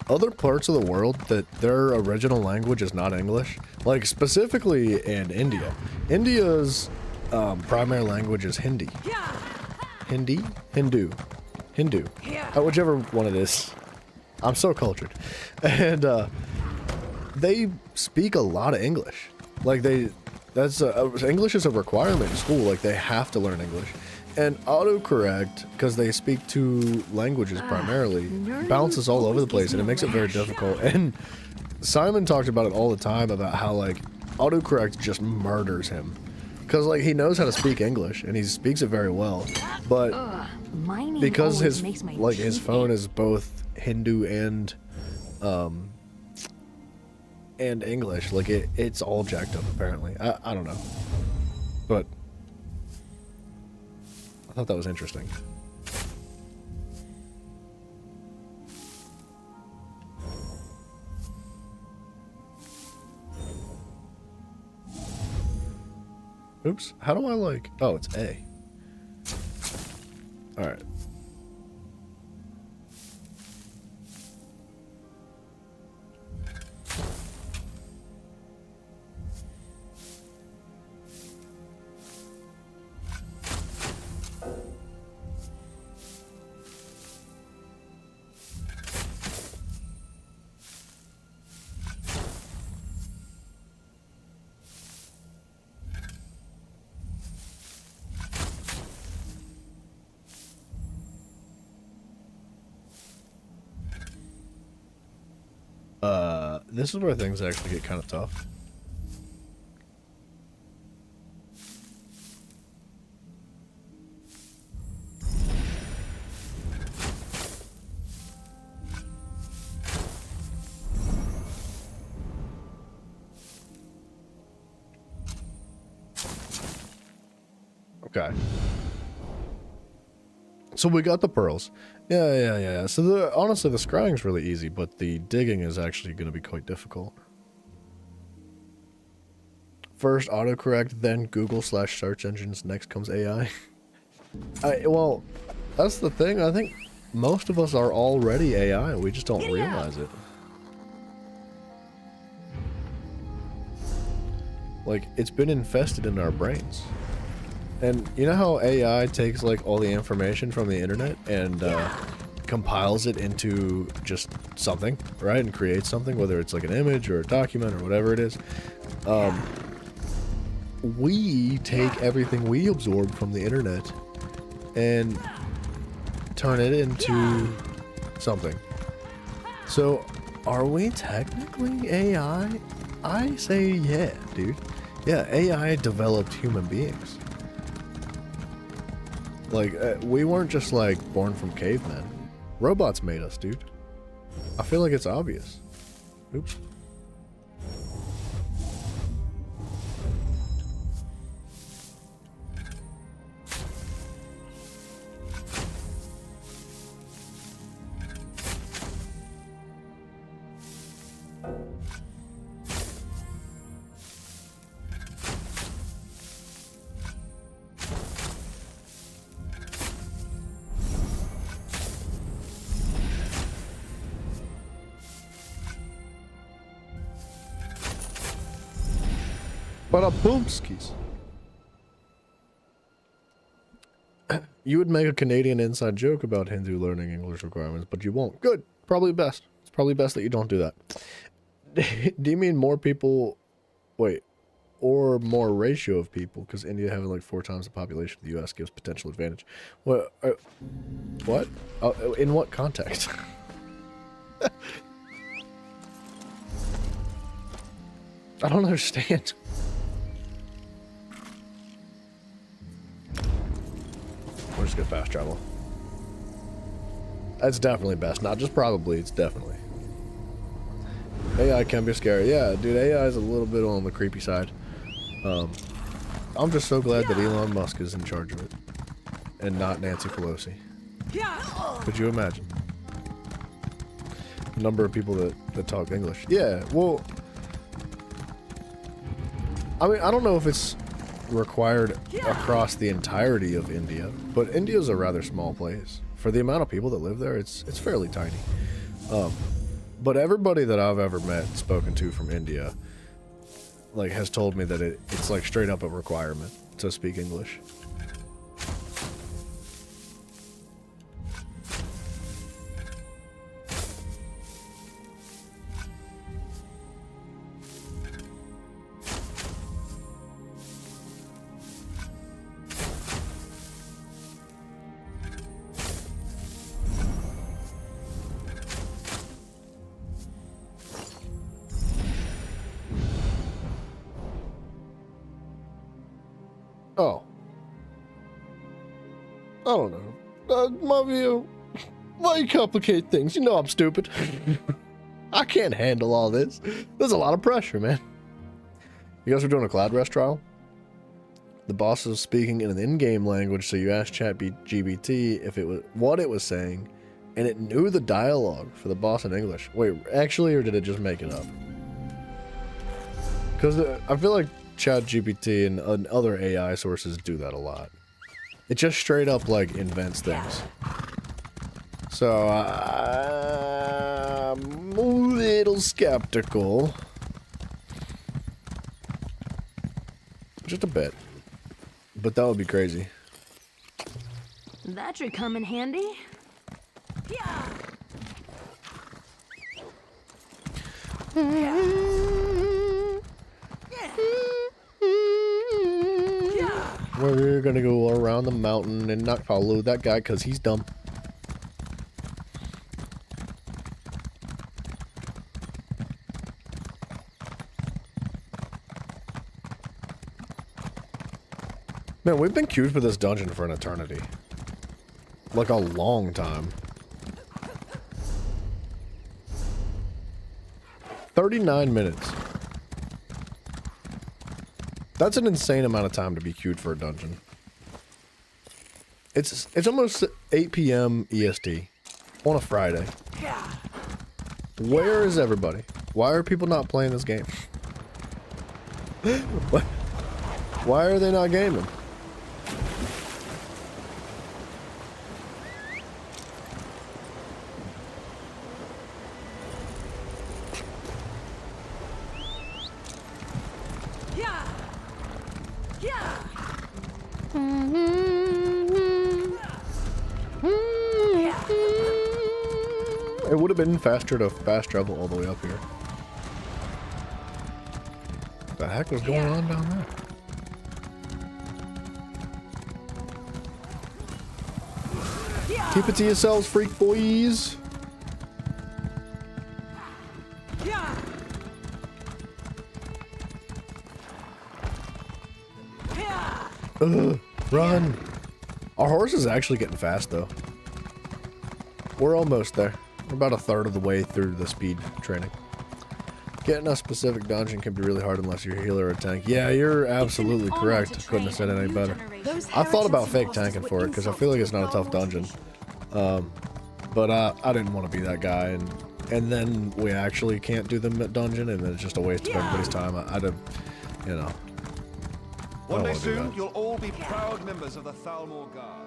other parts of the world that their original language is not English, like specifically in India. India's primary language is Hindi. Hindi? Hindu. Whichever one it is. I'm so cultured. And they speak a lot of English. Like English is a requirement in school. Like they have to learn English. And autocorrect, because they speak two languages primarily, bounces all over the place, and it makes it very difficult. And Simon talked about it all the time, about how, like, autocorrect just murders him. Because, like, he knows how to speak English, and he speaks it very well. But because his phone is both Hindu and English, like, it's all jacked up, apparently. I don't know. But I thought that was interesting. Oops. How do I like... Oh, it's A. Alright. This is where things actually get kind of tough. Okay. So we got the pearls. Yeah. So honestly, the scrying is really easy, but the digging is actually going to be quite difficult. First autocorrect, then Google/search engines, next comes AI. Well, that's the thing. I think most of us are already AI. We just don't realize it. Like, it's been infested in our brains. And you know how AI takes like all the information from the internet and compiles it into just something, right? And creates something, whether it's like an image or a document or whatever it is. We take everything we absorb from the internet and turn it into something. So, are we technically AI? I say yeah, dude. Yeah, AI developed human beings. Like, we weren't just, like, born from cavemen. Robots made us, dude. I feel like it's obvious. Oops. Boomskis. You would make a Canadian inside joke about Hindu learning English requirements, but you won't. Good. Probably best. It's probably best that you don't do that. Do you mean more people... Wait. Or more ratio of people? Because India having like 4 times the population of the U.S. gives potential advantage. What? What? In what context? I don't understand. We're just gonna fast travel. That's definitely best. Not just probably, it's definitely. AI can be scary. Yeah, dude, AI is a little bit on the creepy side. I'm just so glad that Elon Musk is in charge of it. And not Nancy Pelosi. Could you imagine? The number of people that talk English. Yeah, well... I mean, I don't know if it's required across the entirety of India, but India's a rather small place. For the amount of people that live there, it's fairly tiny. But everybody that I've ever met and spoken to from India, like, has told me that it's like straight up a requirement to speak English. Oh. I don't know. My view. Why you complicate things? You know I'm stupid. I can't handle all this. There's a lot of pressure, man. You guys were doing a cloud rest trial? The boss is speaking in an in-game language, so you asked ChatGPT if it was what it was saying, and it knew the dialogue for the boss in English. Wait, actually, or did it just make it up? Because I feel like ChatGPT and other AI sources do that a lot. It just straight up like invents things. So I'm a little skeptical. Just a bit. But that would be crazy. That should come in handy. Yeah. We're gonna go around the mountain and not follow that guy because he's dumb. Man, we've been queued for this dungeon for an eternity. Like a long time. 39 minutes. That's an insane amount of time to be queued for a dungeon. It's almost 8 p.m. EST on a Friday. Where is everybody? Why are people not playing this game? Why are they not gaming? It would have been faster to fast travel all the way up here. What the heck was going on down there? Keep it to yourselves, freak boys. Run. Our horse is actually getting fast though. We're almost there. We're about a third of the way through the speed training. Getting a specific dungeon can be really hard unless you're a healer or a tank. Yeah, you're absolutely correct. Couldn't have said it any better. I thought about fake tanking for it because I feel like it's not a tough dungeon. But I didn't want to be that guy, and then we actually can't do the dungeon, and then it's just a waste of everybody's time. I'd have, you know. One day soon, you'll all be proud members of the Thalmor Guard.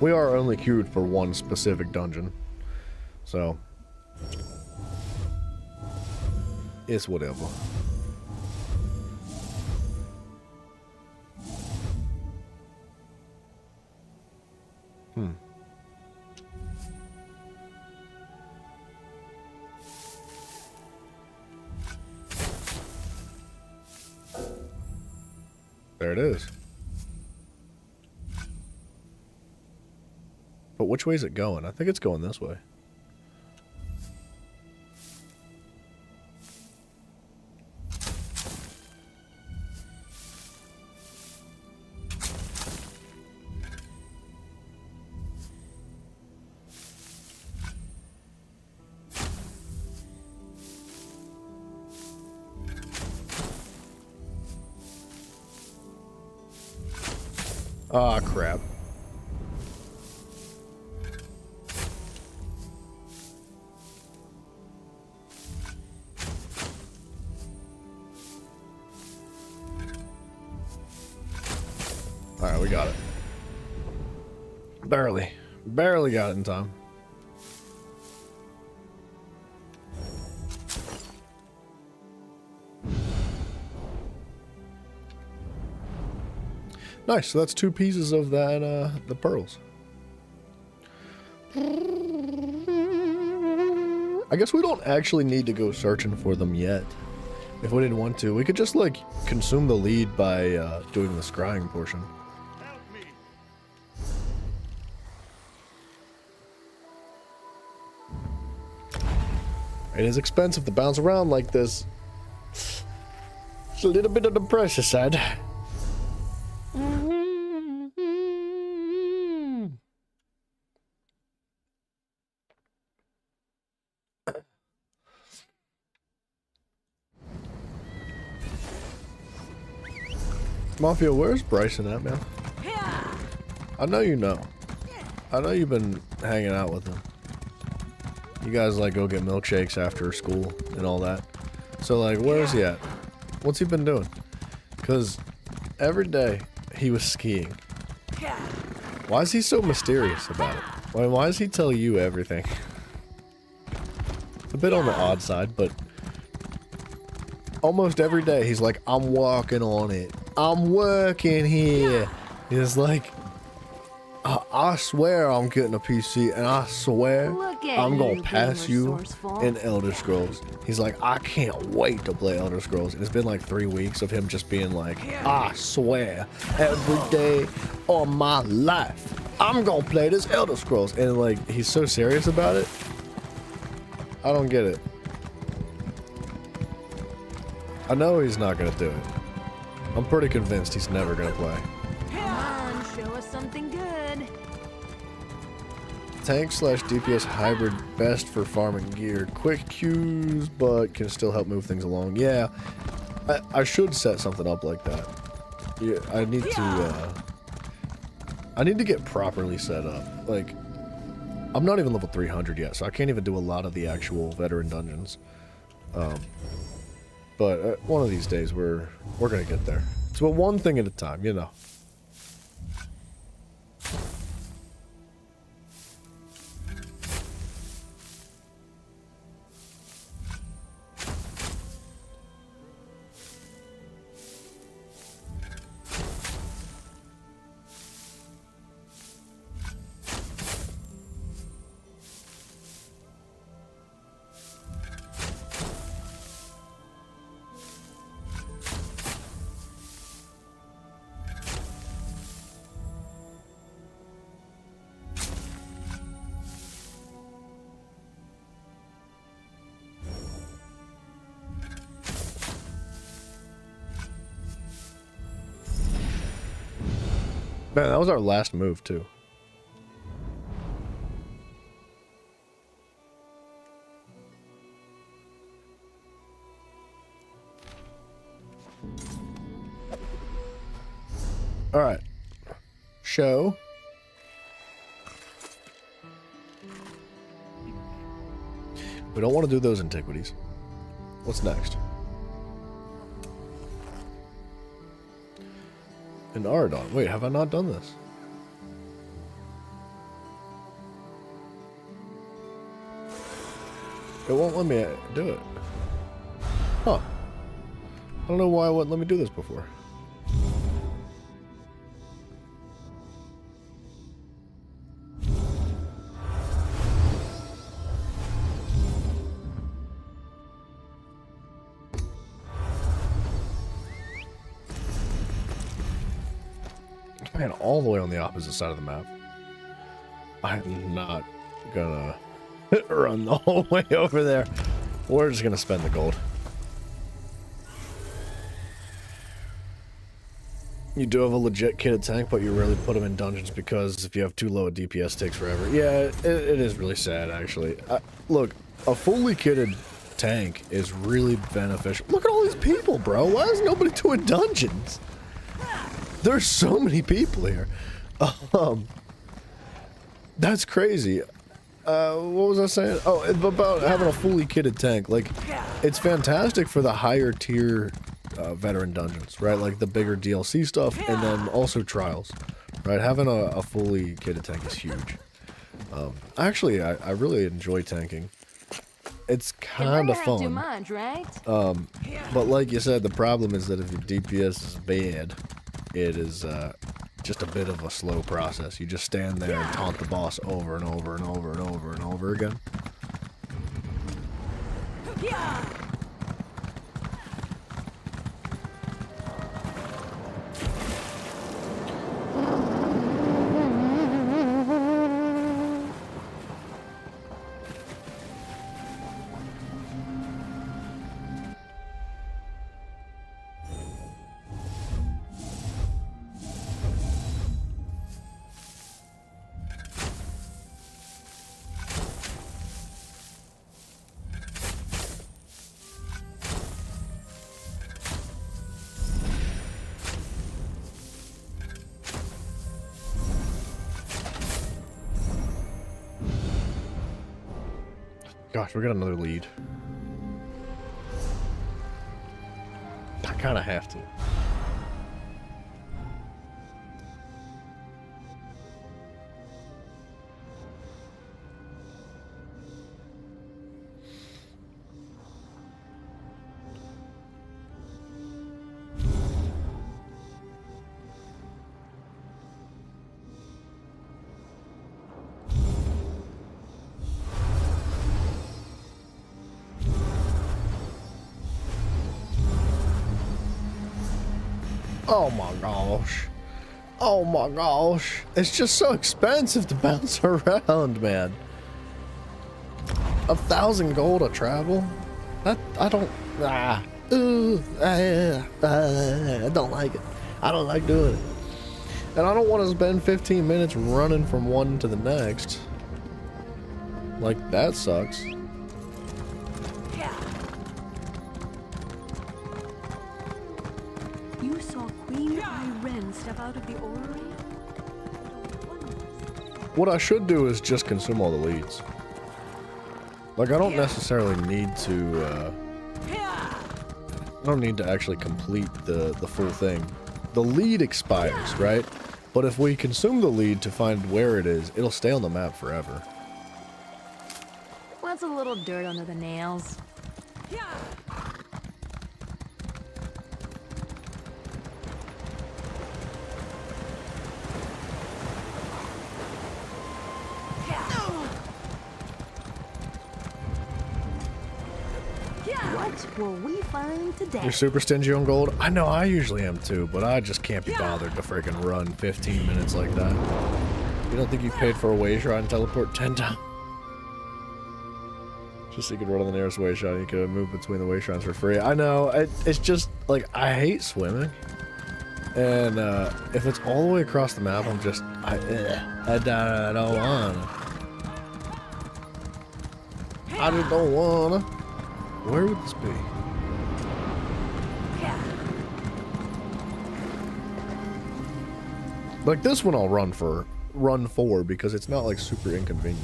We are only queued for one specific dungeon, so it's whatever. There it is. But which way is it going? I think it's going this way. Ah, crap. Alright, we got it. Barely got it in time. Nice, so that's 2 pieces of that, the pearls. I guess we don't actually need to go searching for them yet. If we didn't want to, we could just, like, consume the lead by, doing the scrying portion. It is expensive to bounce around like this. It's a little bit on the pricey side. Mafia, where's Bryson at, man? I know you know. I know you've been hanging out with him. You guys like go get milkshakes after school and all that. So like, where is he at? What's he been doing? Because every day he was skiing. Why is he so mysterious about it? Why does he tell you everything? It's a bit on the odd side, but almost every day he's like, I'm walking on it. I'm working here. He's like, I swear I'm getting a PC, and I swear I'm gonna pass you in Elder Scrolls. He's like, I can't wait to play Elder Scrolls. And it's been like 3 weeks of him just being like, I swear every day of my life I'm gonna play this Elder Scrolls. And like, he's so serious about it. I don't get it. I know he's not gonna do it. I'm pretty convinced he's never gonna play. Come on, show us something good. Tank/DPS hybrid, best for farming gear. Quick Qs, but can still help move things along. Yeah, I should set something up like that. Yeah, I need to get properly set up. Like, I'm not even level 300 yet, so I can't even do a lot of the actual veteran dungeons. But one of these days we're gonna get there. So one thing at a time, you know. Man, that was our last move, too. Alright. Show. We don't want to do those antiquities. What's next? An Ardon. Wait, have I not done this? It won't let me do it. Huh. I don't know why it wouldn't let me do this before. Man, all the way on the opposite side of the map. I'm not gonna run the whole way over there. We're just gonna spend the gold. You do have a legit kitted tank, but you rarely put them in dungeons because if you have too low a DPS, it takes forever. Yeah, it is really sad, actually. Look, a fully kitted tank is really beneficial. Look at all these people, bro. Why is nobody doing dungeons? There's so many people here. That's crazy. What was I saying? Oh, about having a fully kitted tank. Like, it's fantastic for the higher tier veteran dungeons, right? Like the bigger DLC stuff, and then also trials, right? Having a fully kitted tank is huge. Actually, I really enjoy tanking. It's kind of fun. Too much, right? But like you said, the problem is that if your DPS is bad, it is just a bit of a slow process. You just stand there and taunt the boss over and over and over and over and over again. Gosh, we got another lead. I kind of have to. Oh my gosh. Oh my gosh. It's just so expensive to bounce around, man. 1,000 gold a travel? I don't I don't like it. I don't like doing it. And I don't want to spend 15 minutes running from one to the next. Like, that sucks. You saw Queen Irene step out of the orrery? What I should do is just consume all the leads. Like, I don't necessarily need to, I don't need to actually complete the full thing. The lead expires, right? But if we consume the lead to find where it is, it'll stay on the map forever. What's a little dirt under the nails? What will we find today? You're super stingy on gold? I know I usually am too, but I just can't be bothered to freaking run 15 minutes like that. You don't think you paid for a way shot and teleport 10 times? Just so you could run on the nearest way shot and you could move between the way shots for free. I know, it's just, like, I hate swimming. And if it's all the way across the map, I'm just, I don't wanna. I just don't wanna. Where would this be? Like, this one I'll run for because it's not like super inconvenient.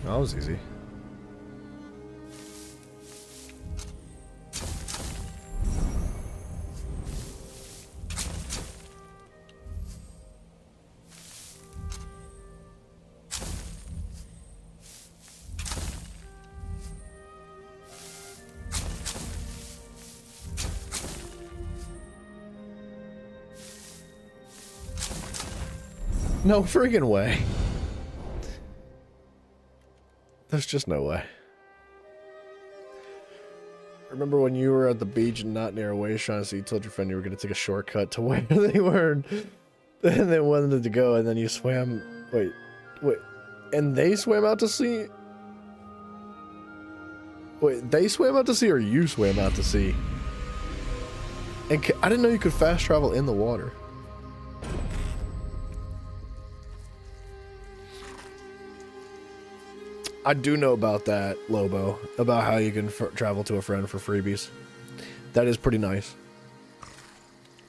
That was easy. No friggin' way. There's just no way. Remember when you were at the beach and not near a way shrine, so you told your friend you were going to take a shortcut to where they were, and they wanted to go, and then you swam... Wait. And they swam out to sea? Wait, they swam out to sea or you swam out to sea? And I didn't know you could fast travel in the water. I do know about that, Lobo, about how you can travel to a friend for freebies. That is pretty nice.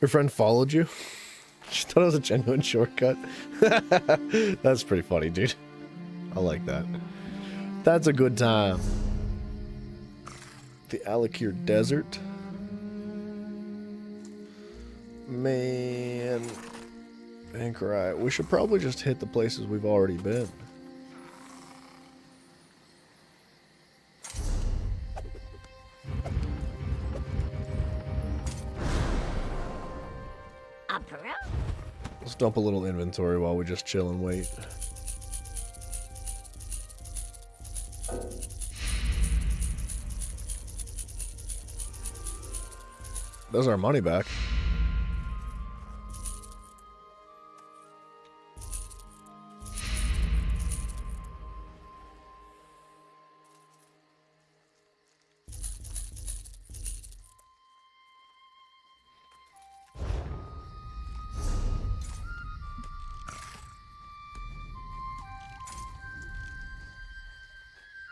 Your friend followed you? She thought it was a genuine shortcut. That's pretty funny, dude. I like that. That's a good time. The Alakir Desert. Man. Anchorite. We should probably just hit the places we've already been. Let's dump a little inventory while we just chill and wait. There's our money back.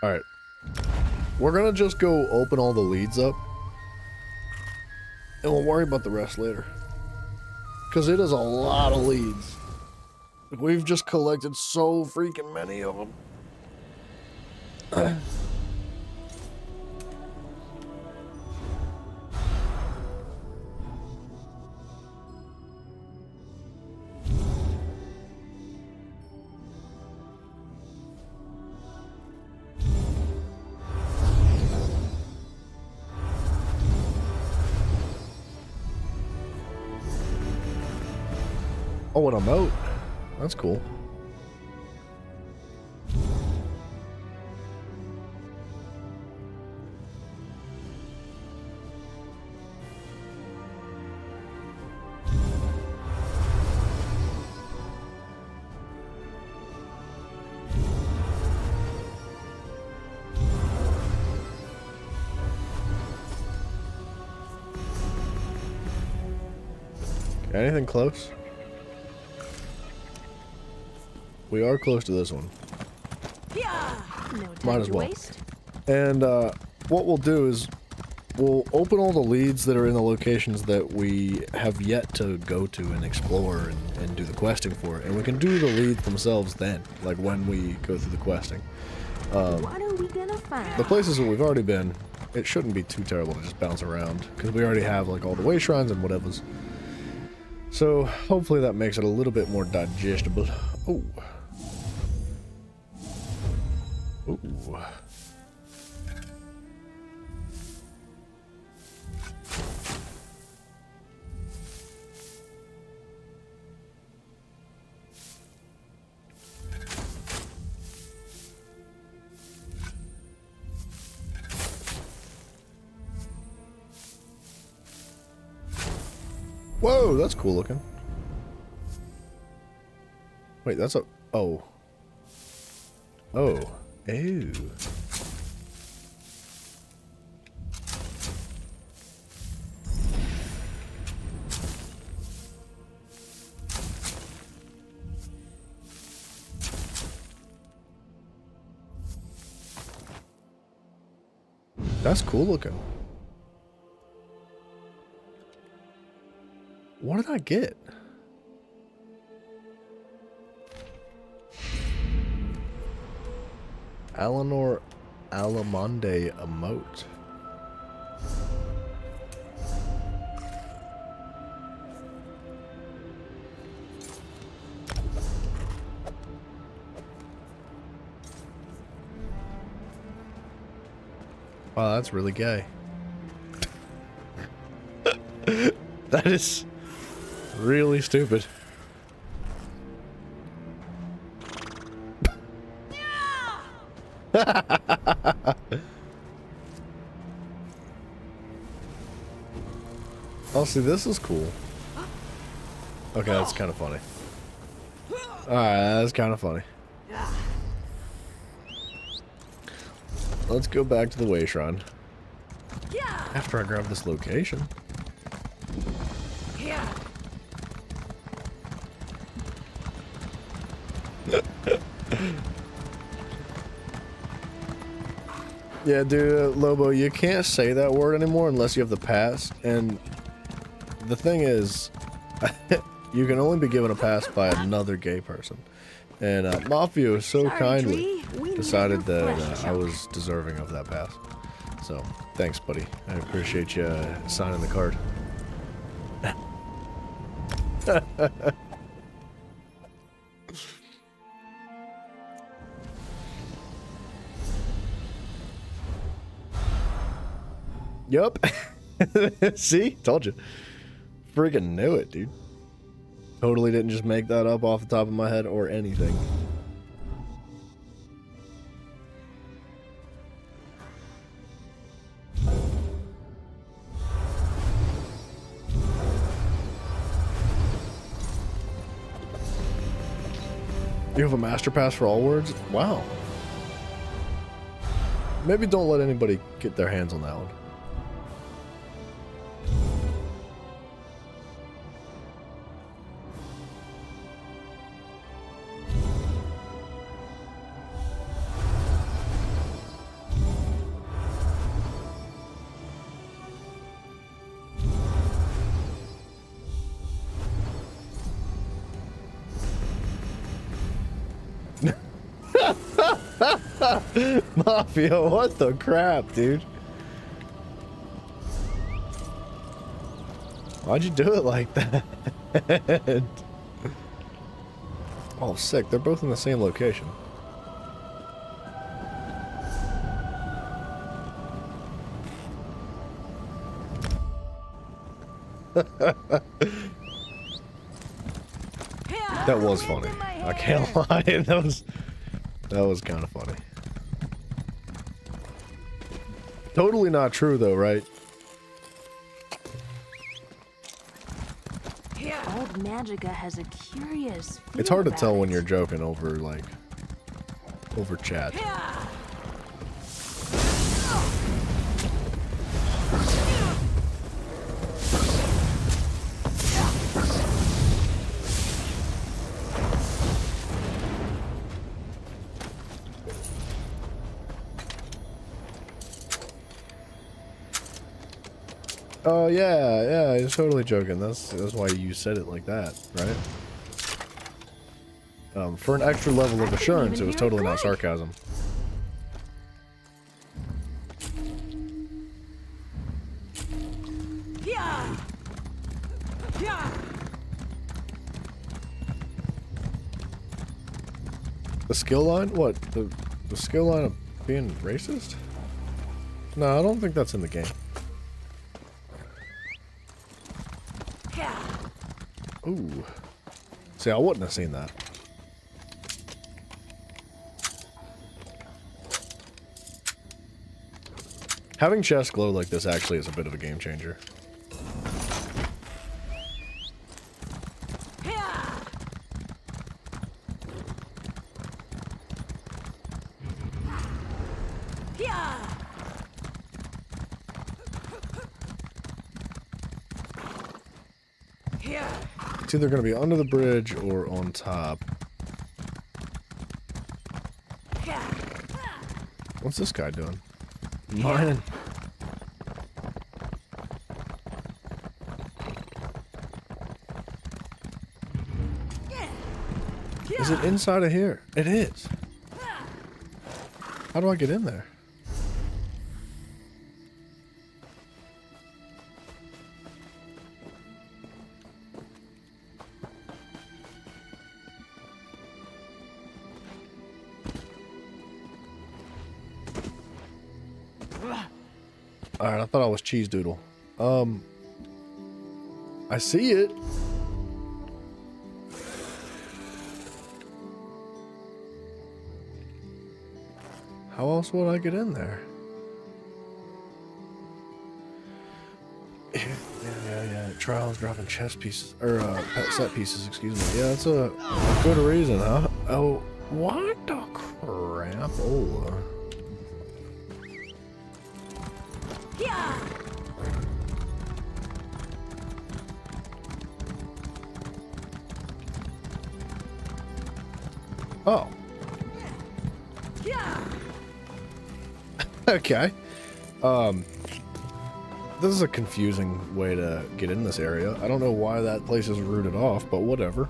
Alright. We're gonna just go open all the leads up. And we'll worry about the rest later. Because it is a lot of leads. We've just collected so freaking many of them. Oh, and a moat. That's cool. Anything close? We are close to this one. Might as well. And what we'll do is we'll open all the leads that are in the locations that we have yet to go to and explore and do the questing for. And we can do the leads themselves then, like when we go through the questing. What are we gonna find? The places that we've already been, it shouldn't be too terrible to just bounce around, because we already have like all the way shrines and whatever's. So hopefully that makes it a little bit more digestible. Oh. Ooh. Whoa, that's cool looking. Wait, that's a... Oh. Oh. Ew. That's cool looking. What did I get? Eleanor Alamonde emote. Wow, that's really gay. That is really stupid. Oh, see, this is cool. Okay, that's kind of funny. Alright, that's kind of funny. Let's go back to the way shrine. After I grab this location. Yeah, dude, Lobo, you can't say that word anymore unless you have the pass. And the thing is, you can only be given a pass by another gay person. And Mafia so kindly decided that I was deserving of that pass. So, thanks, buddy. I appreciate you signing the card. Yup. See? Told you. Friggin' knew it, dude. Totally didn't just make that up off the top of my head or anything. You have a master pass for all words? Wow. Maybe don't let anybody get their hands on that one. Mafia, what the crap, dude? Why'd you do it like that? Oh, sick. They're both in the same location. That was funny. I can't lie. That was kind of funny. Totally not true though, right? Old Magica has a curious feel It's hard to about tell it. when you're joking over over chat. Oh yeah, I was totally joking. That's why you said it like that, right? For an extra level of assurance, it was totally not sarcasm. The skill line? What? The skill line of being racist? No, I don't think that's in the game. Ooh. See, I wouldn't have seen that. Having chests glow like this actually is a bit of a game changer. It's either going to be under the bridge or on top. What's this guy doing? Mining. Is it inside of here? It is. How do I get in there? Alright, I thought I was Cheese Doodle. I see it. How else would I get in there? Yeah. Trials dropping chest pieces, or set pieces, excuse me. Yeah, that's a good reason, huh? Oh, what the crap? Oh. Oh. Okay. This is a confusing way to get in this area. I don't know why that place is rooted off, but whatever.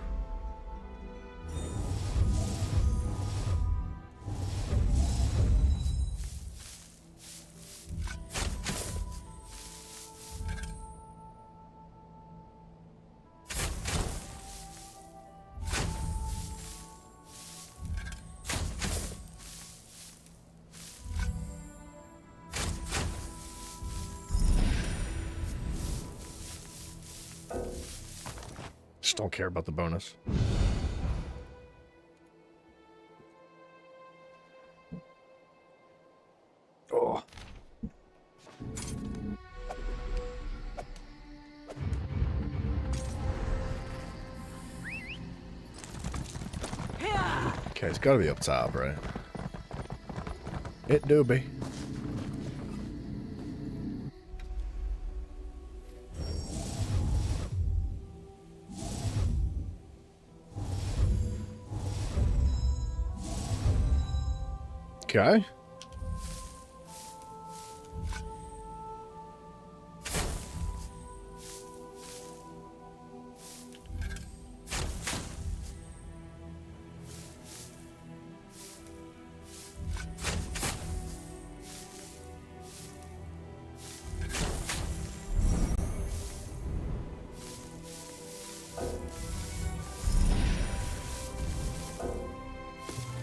Just don't care about the bonus. Oh. Okay, it's gotta be up top, right? It do be. Okay.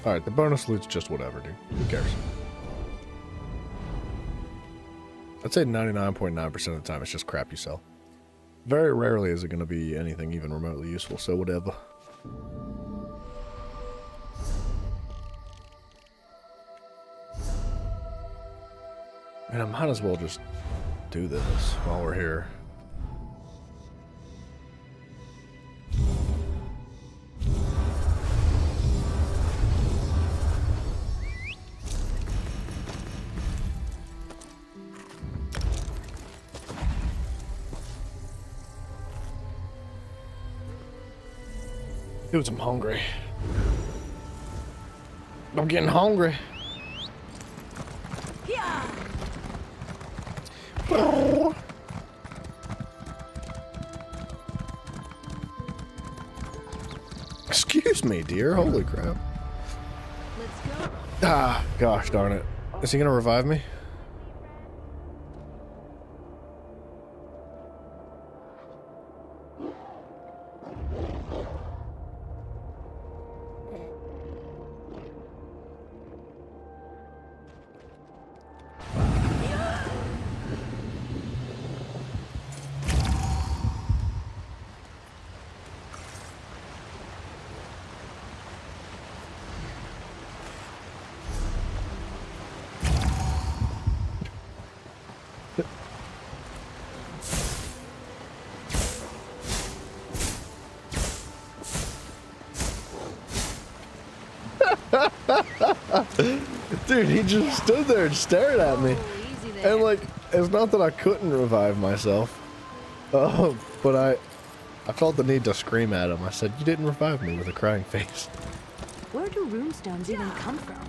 Alright, the bonus loot's just whatever, dude. Who cares? I'd say 99.9% of the time it's just crap you sell. Very rarely is it going to be anything even remotely useful, so whatever. And I might as well just do this while we're here. Dude, I'm hungry. I'm getting hungry. Excuse me, dear. Holy crap. Let's go. Ah, gosh darn it. Is he gonna revive me? Dude, he just stood there and stared at me. And like, it's not that I couldn't revive myself. But I felt the need to scream at him. I said, "You didn't revive me," with a crying face. Where do runestones even come from?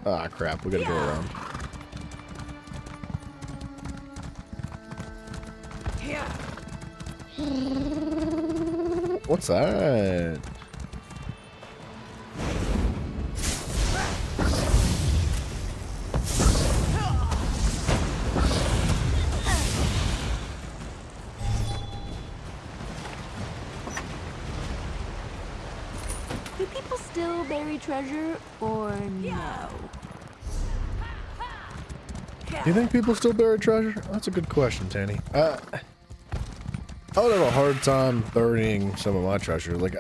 Ah, crap. We gotta go around. What's that? Do people still bury treasure, or no? Do you think people still bury treasure? That's a good question, Tanny. I would have a hard time burying some of my treasure. Like,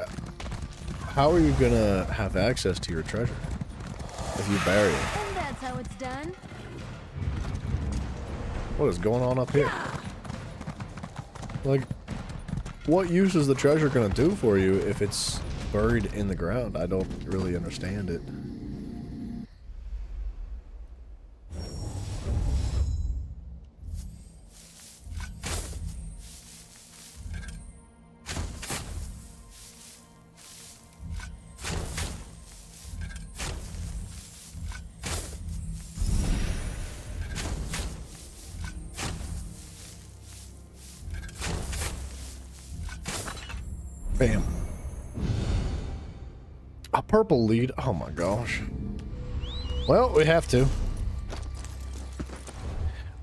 how are you gonna have access to your treasure if you bury it? And that's how it's done. What is going on up here? Like, what use is the treasure gonna do for you if it's buried in the ground? I don't really understand it. Bam. A purple lead? Oh my gosh. Well, we have to.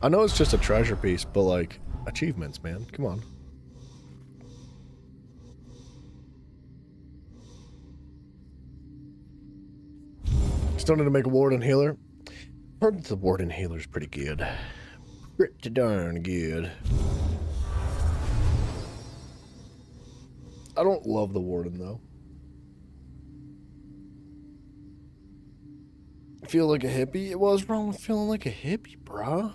I know it's just a treasure piece, but like, achievements, man. Come on. Still need to make a warden healer. Heard the warden healer's pretty good. Pretty darn good. I don't love the warden though. Feel like a hippie? What's wrong with feeling like a hippie, bruh?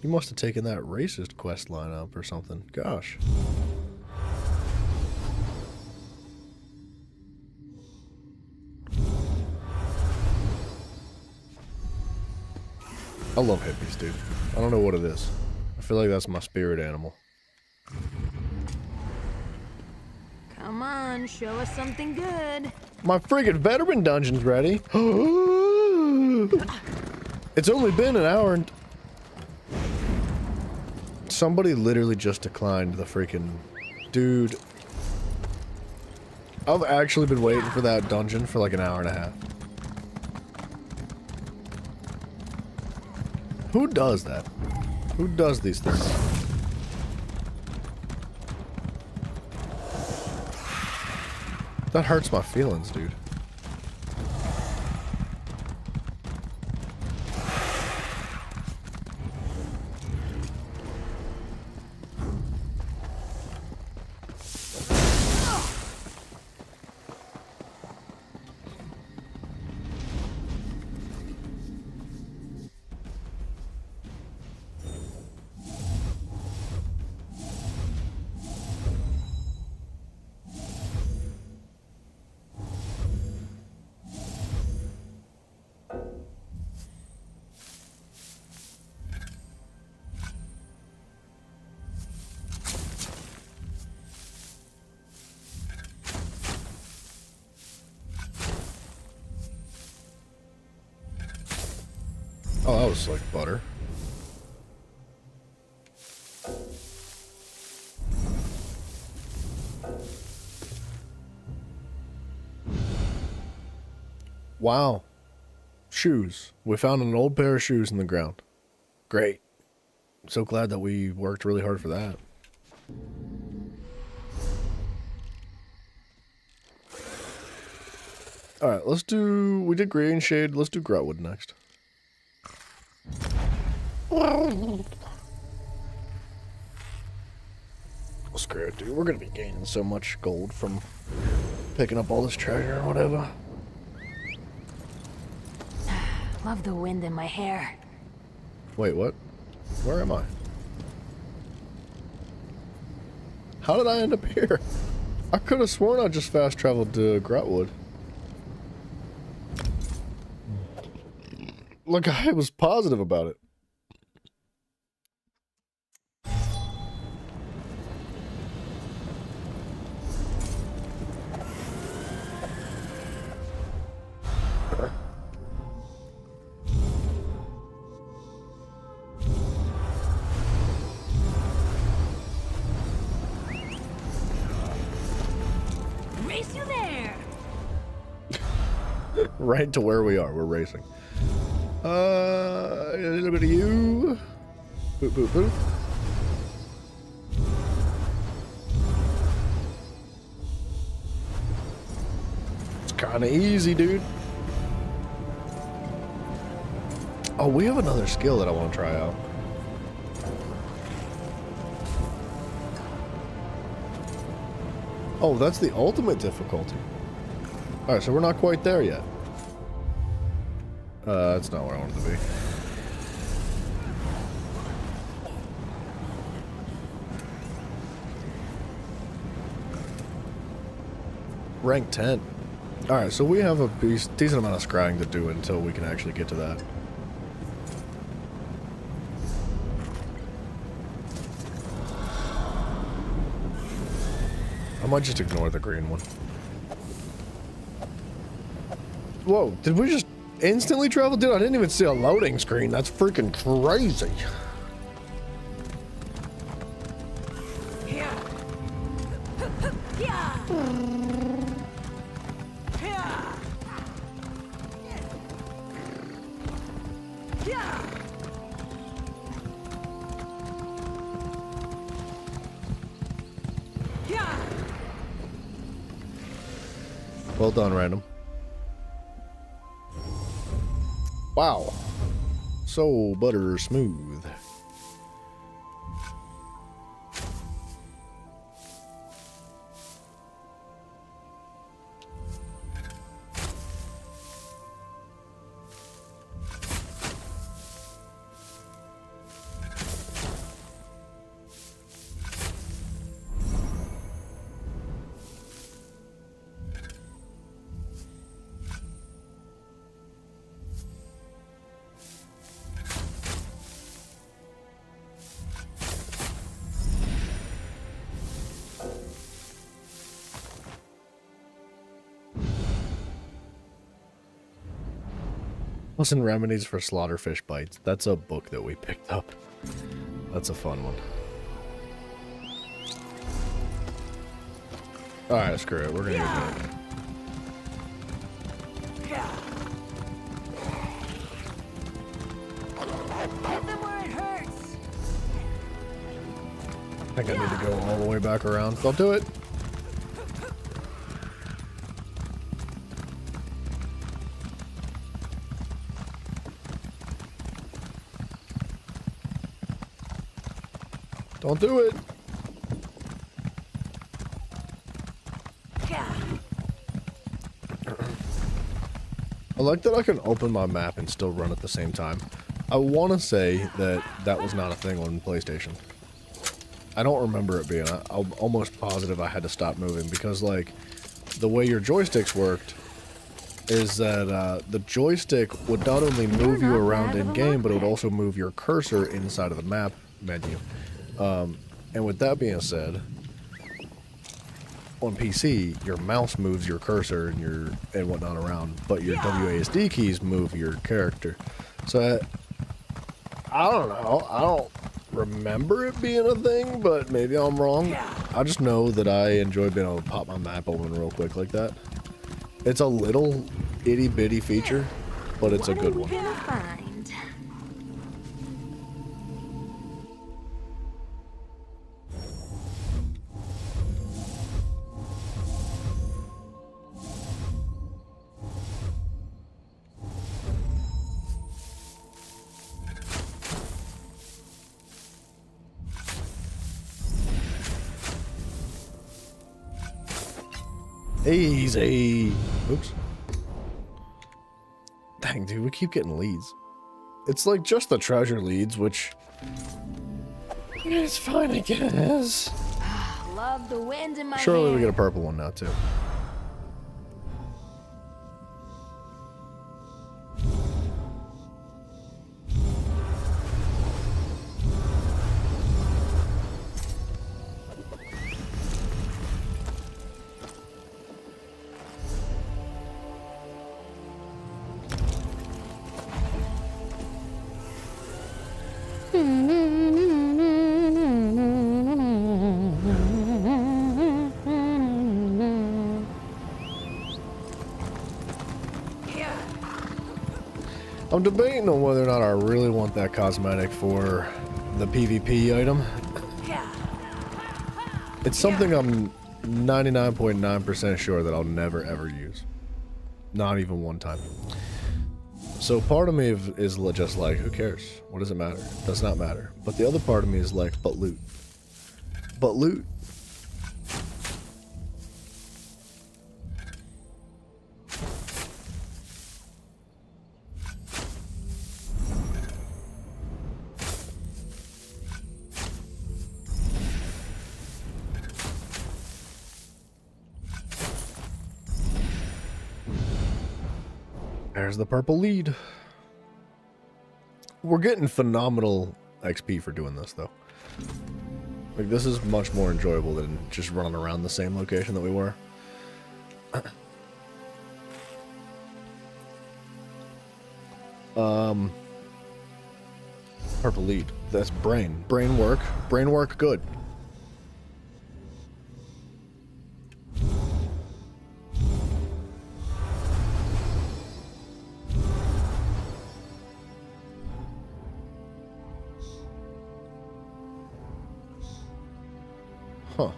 You must have taken that racist quest line up or something. Gosh. I love hippies, dude. I don't know what it is. I feel like that's my spirit animal. Come on, show us something good. My friggin' veteran dungeon's ready. It's only been an hour and... Somebody literally just declined the freaking... Dude. I've actually been waiting for that dungeon for like an hour and a half. Who does that? Who does these things? That hurts my feelings, dude. Oh, that was like butter. Wow. Shoes. We found an old pair of shoes in the ground. Great. I'm so glad that we worked really hard for that. Alright, let's do... We did Green Shade. Let's do Grotwood next. Screw it, dude. We're gonna be gaining so much gold from picking up all this treasure or whatever. Love the wind in my hair. Wait, what? Where am I? How did I end up here? I could have sworn I just fast traveled to Grotwood. Like, I was positive about it. Race you there. Right to where we are. We're racing. A little bit of you. Boop, boop, boop. It's kind of easy, dude. Oh, we have another skill that I want to try out. Oh, that's the ultimate difficulty. Alright, so we're not quite there yet. That's not where I wanted to be. Rank 10. Alright, so we have a decent amount of scrying to do until we can actually get to that. I might just ignore the green one. Whoa, did we just instantly travel? Dude, I didn't even see a loading screen. That's freaking crazy. Well done, random. Wow. So butter smooth. Listen, remedies for slaughterfish bites. That's a book that we picked up. That's a fun one. Alright, screw it. We're gonna do it. Hit them where it hurts. I think I need to go all the way back around. Don't do it. Don't do it. I like that I can open my map and still run at the same time. I want to say that that was not a thing on PlayStation. I don't remember it being. I'm almost positive I had to stop moving because, like, the way your joysticks worked is that the joystick would not only move you around in game, but it would also move your cursor inside of the map menu. And with that being said, on PC, your mouse moves your cursor and whatnot around, but your WASD keys move your character. So I don't know. I don't remember it being a thing, but maybe I'm wrong. I just know that I enjoy being able to pop my map open real quick like that. It's a little itty bitty feature, but it's a good one. Easy. Oops. Dang, dude, we keep getting leads. It's like just the treasure leads, which... it's fine, I guess. Love the wind in my Surely hair. we get a purple one now, too. I'm debating on whether or not I really want that cosmetic for the PvP item. It's something I'm 99.9% sure that I'll never ever use. Not even one time. So part of me is just like, who cares? What does it matter? It does not matter. But the other part of me is like, but loot. But loot. There's the purple lead. We're getting phenomenal XP for doing this, though. Like, this is much more enjoyable than just running around the same location that we were. Purple lead. That's brain. Brain work. Brain work good. Huh.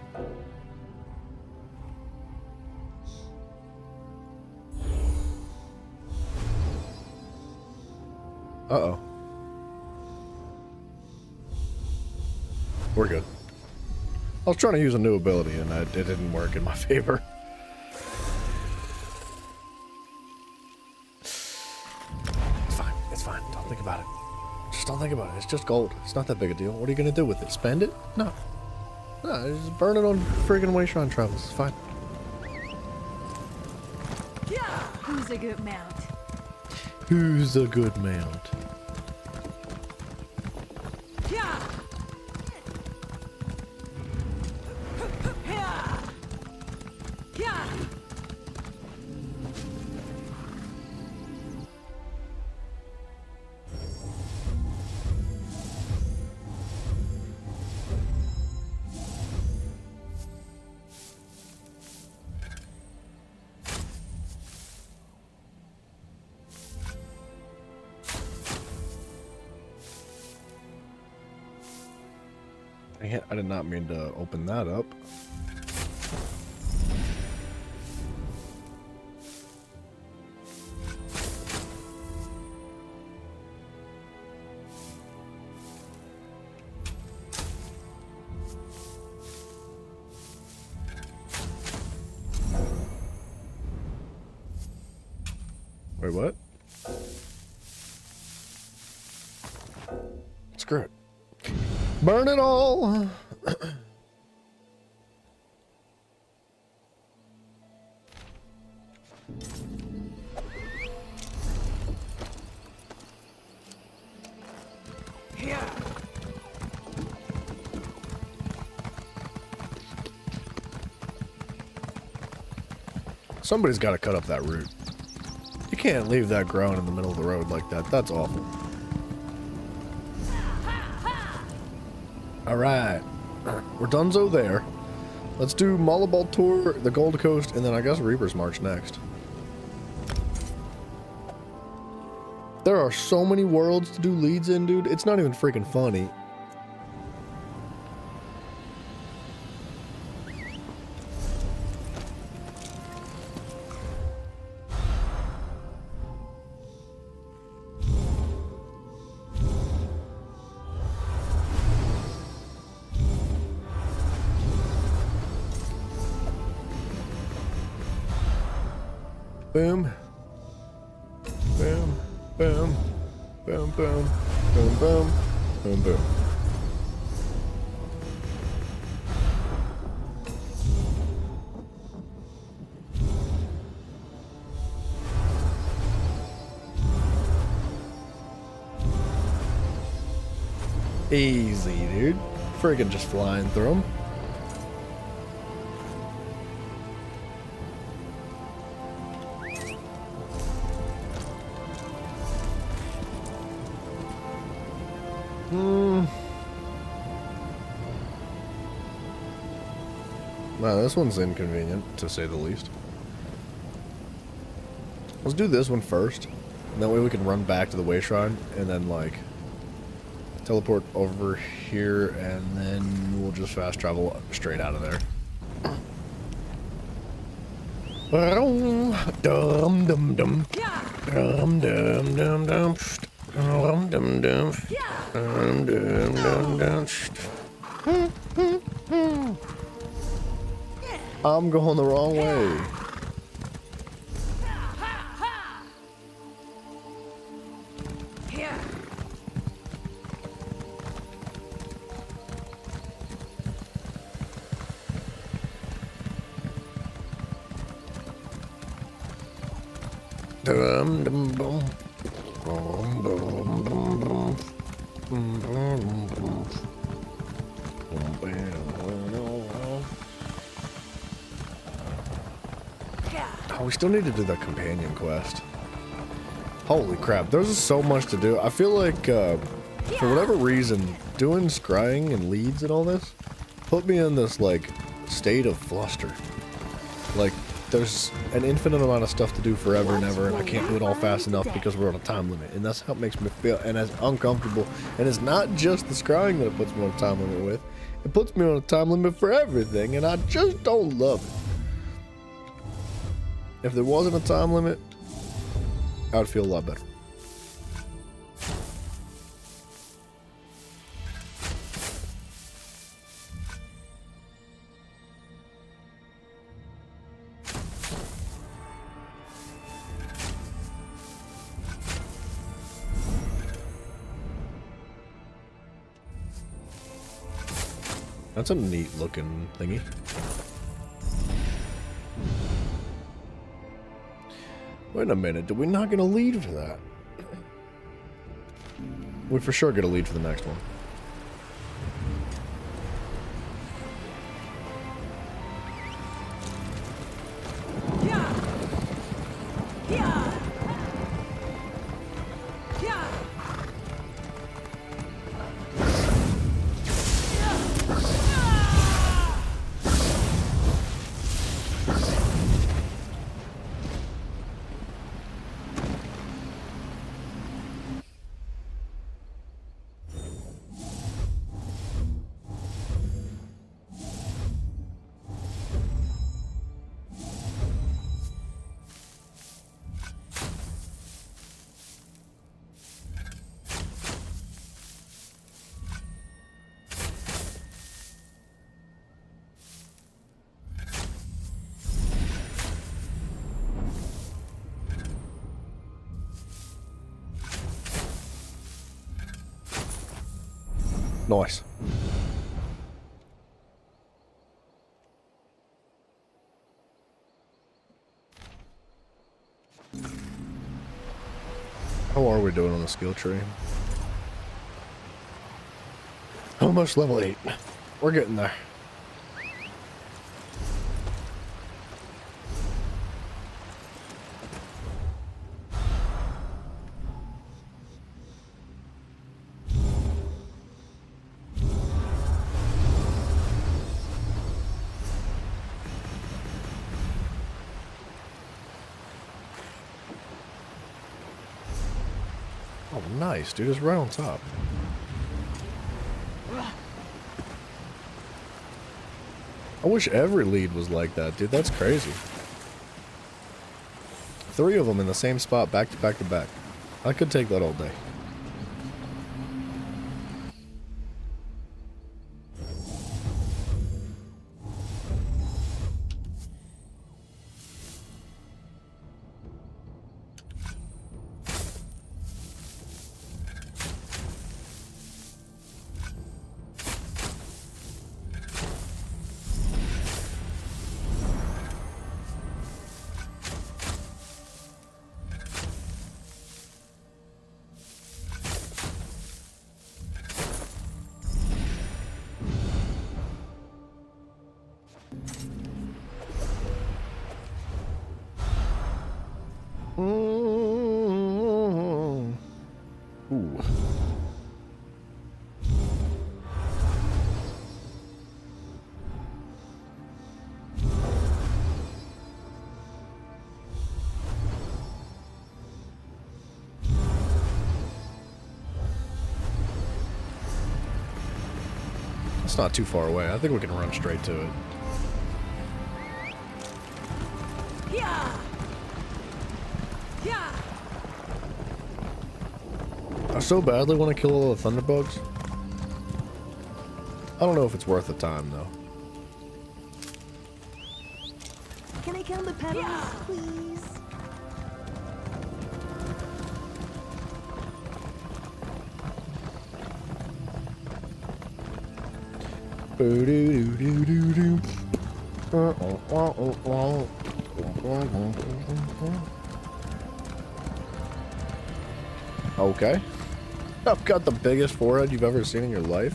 Uh-oh. We're good. I was trying to use a new ability and it didn't work in my favor. It's fine. It's fine. Don't think about it. Just don't think about it. It's just gold. It's not that big a deal. What are you going to do with it? Spend it? No. No, just burn it on friggin' Waystron travels. It's fine. Who's a good mount? Who's a good mount? I did not mean to open that up. Wait, what? Screw it. Burn it all! Somebody's got to cut up that root. You can't leave that growing in the middle of the road like that. That's awful. Alright. We're donezo there. Let's do Malabal Tour, the Gold Coast, and then I guess Reaper's March next. There are so many worlds to do leads in, dude. It's not even freaking funny. Boom. Boom. Boom. Boom. Boom. Boom. Boom. Boom. Boom. Easy, dude. Friggin' just flying through them. Wow, this one's inconvenient, to say the least. Let's do this one first. And that way we can run back to the Way Shrine, and then, like, teleport over here, and then we'll just fast travel straight out of there. Dum dum dum. Dum dum dum dum. Dum dum dum. Dum dum dum dum. I'm going the wrong way. Dum dum boom. Boom boom boom boom. Boom boom boom. Oh, we still need to do the companion quest. Holy crap, there's so much to do. I feel like, for whatever reason, doing scrying and leads and all this put me in this, like, state of fluster. Like, there's an infinite amount of stuff to do forever and ever, and I can't do it all fast enough because we're on a time limit. And that's how it makes me feel, and it's uncomfortable. And it's not just the scrying that it puts me on a time limit with. It puts me on a time limit for everything, and I just don't love it. If there wasn't a time limit, I would feel a lot better. That's a neat looking thingy. Wait a minute, did we not get a lead for that? We for sure get a lead for the next one. Nice. How are we doing on the skill tree? Almost level 8. We're getting there. Oh, nice, dude. It's right on top. I wish every lead was like that, dude. That's crazy. 3 of them in the same spot, back to back to back. I could take that all day. Ooh. It's not too far away. I think we can run straight to it. Yeah. Yeah. I so badly want to kill all the thunderbugs. I don't know if it's worth the time though. Can I count the petals, please? Okay. I've got the biggest forehead you've ever seen in your life.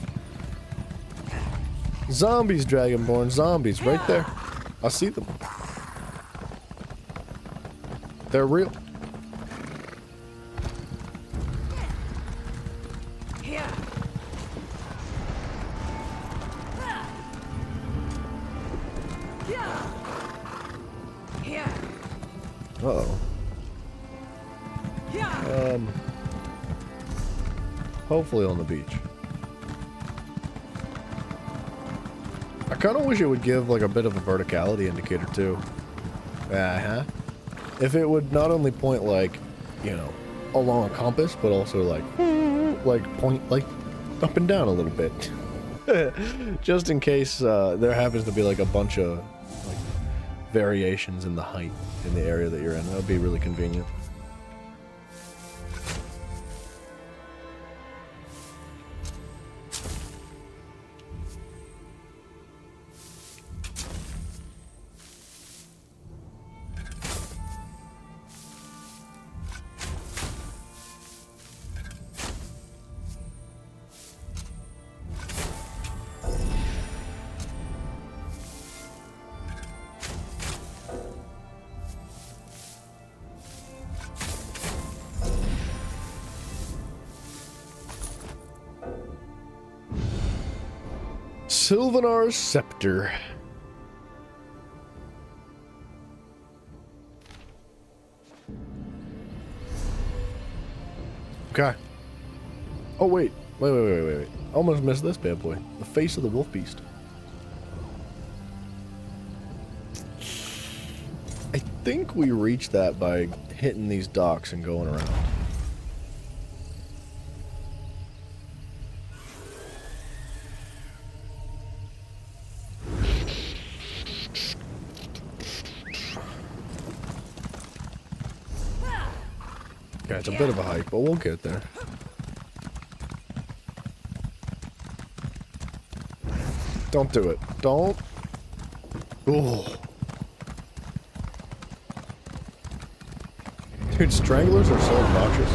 Zombies, Dragonborn, zombies, right there. I see them. They're real. Uh-oh. Hopefully on the beach. I kind of wish it would give like a bit of a verticality indicator too. If it would not only point like, you know, along a compass, but also like point like up and down a little bit. Just in case there happens to be like a bunch of like variations in the height in the area that you're in. That would be really convenient. Sylvanar's Scepter. Okay. Oh, wait. Wait. Almost missed this bad boy. The face of the wolf beast. I think we reached that by hitting these docks and going around. Yeah, it's a bit of a hike, but we'll get there. Don't do it. Don't. Ooh. Dude, stranglers are so obnoxious.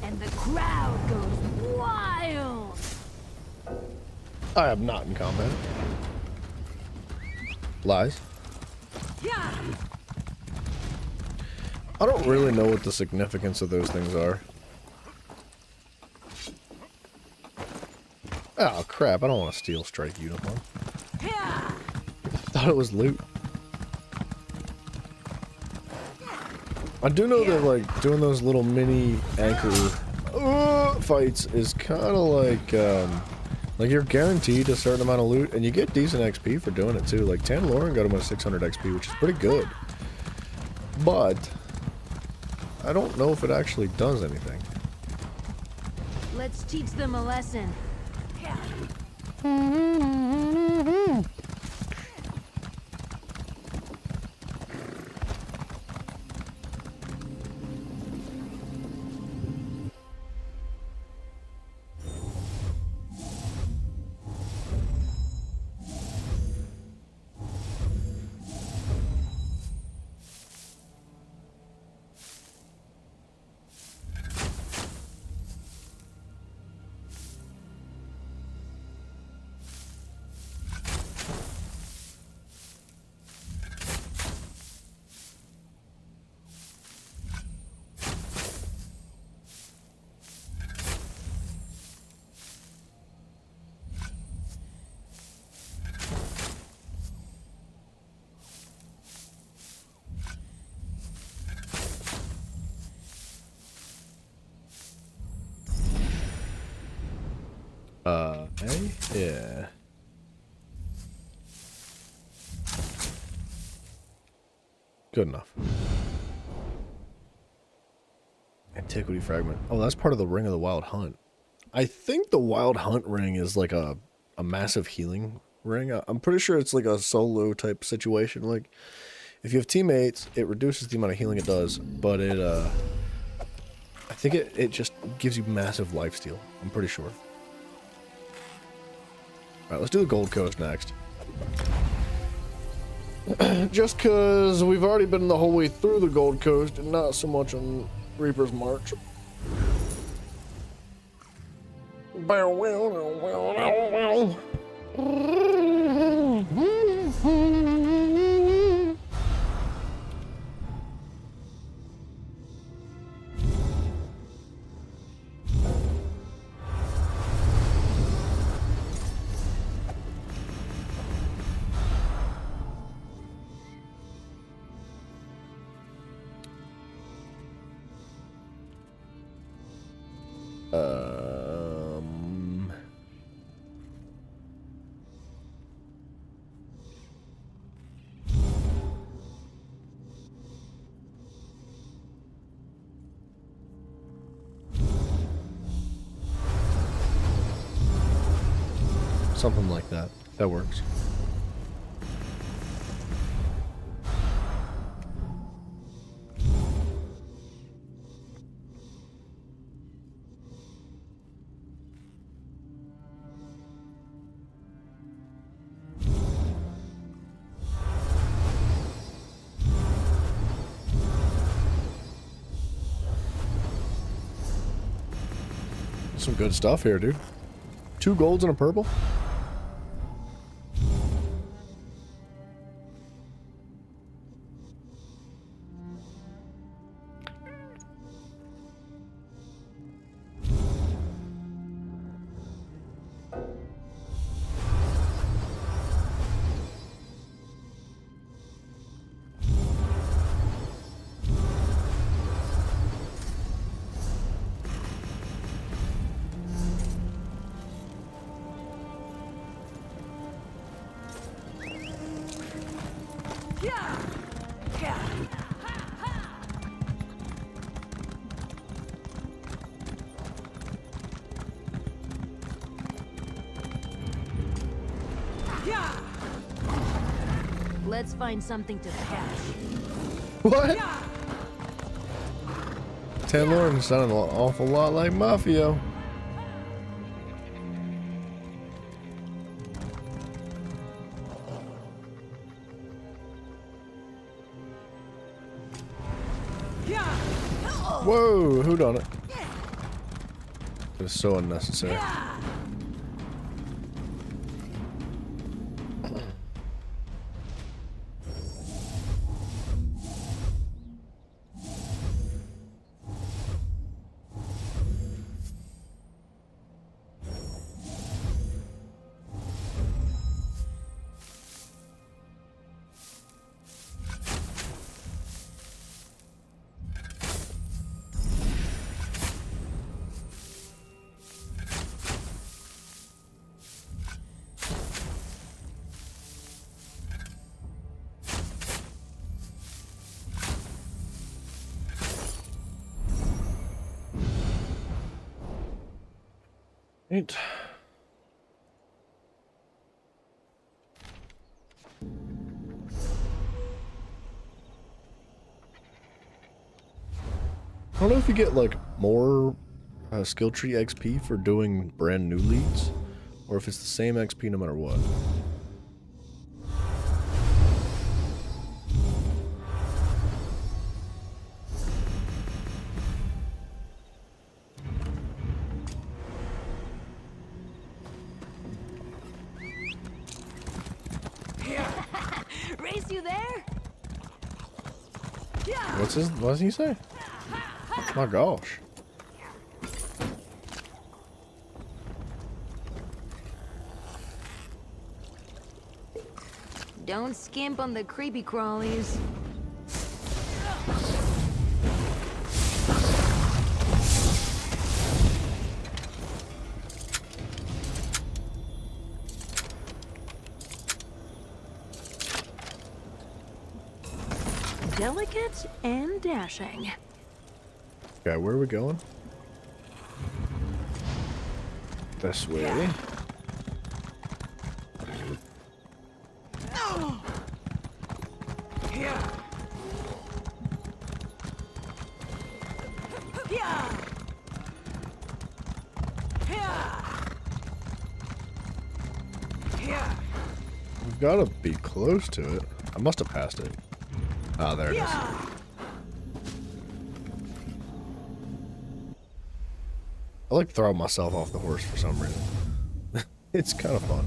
And the crowd goes wild. I am not in combat. Lies. I don't really know what the significance of those things are. Oh crap, I don't want to steal strike uniform. I thought it was loot. I do know that like doing those little mini anchor fights is kind of like you're guaranteed a certain amount of loot and you get decent XP for doing it too. Like Tanaloran got him a 600 XP, which is pretty good. But I don't know if it actually does anything. Let's teach them a lesson. Hey? Yeah. Good enough. Antiquity fragment. Oh, that's part of the Ring of the Wild Hunt. I think the Wild Hunt ring is like a massive healing ring. I'm pretty sure it's like a solo type situation. Like, if you have teammates, it reduces the amount of healing it does, but it, I think it just gives you massive lifesteal. I'm pretty sure. Alright, let's do the Gold Coast next. Just because we've already been the whole way through the Gold Coast and not so much on Reaper's March. Something like that. That works. Some good stuff here, dude. 2 golds and a purple. Let's find something to cash. What? Tenlord sounded an awful lot like Mafio. Whoa, who done it? It was so unnecessary. Right. I don't know if you get like more skill tree XP for doing brand new leads, or if it's the same XP no matter what. Race you there? What does he say? My gosh. Don't skimp on the creepy crawlies. Delicate and dashing. Okay, where are we going? This way. Yeah. We've got to be close to it. I must have passed it. Ah, there it is. I like throwing myself off the horse for some reason. It's kind of fun.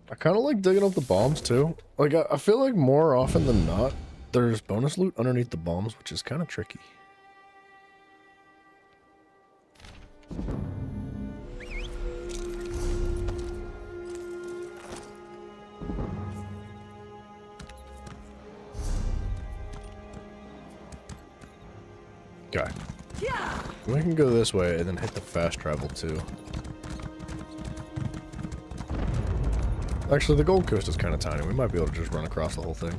I kind of like digging up the bombs too. Like, I feel like more often than not, there's bonus loot underneath the bombs, which is kind of tricky. Okay. We can go this way and then hit the fast travel too. Actually, the Gold Coast is kind of tiny. We might be able to just run across the whole thing.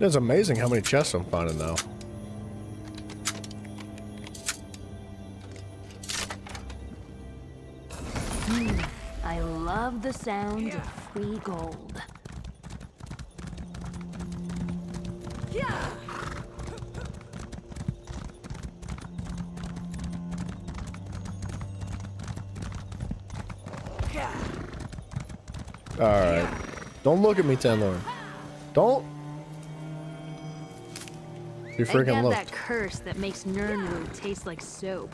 It's amazing how many chests I'm finding now. I love the sound of free gold. Alright. Don't look at me, Tenlord. Don't. You freaking I got look. that curse that makes Nirnroot taste like soap.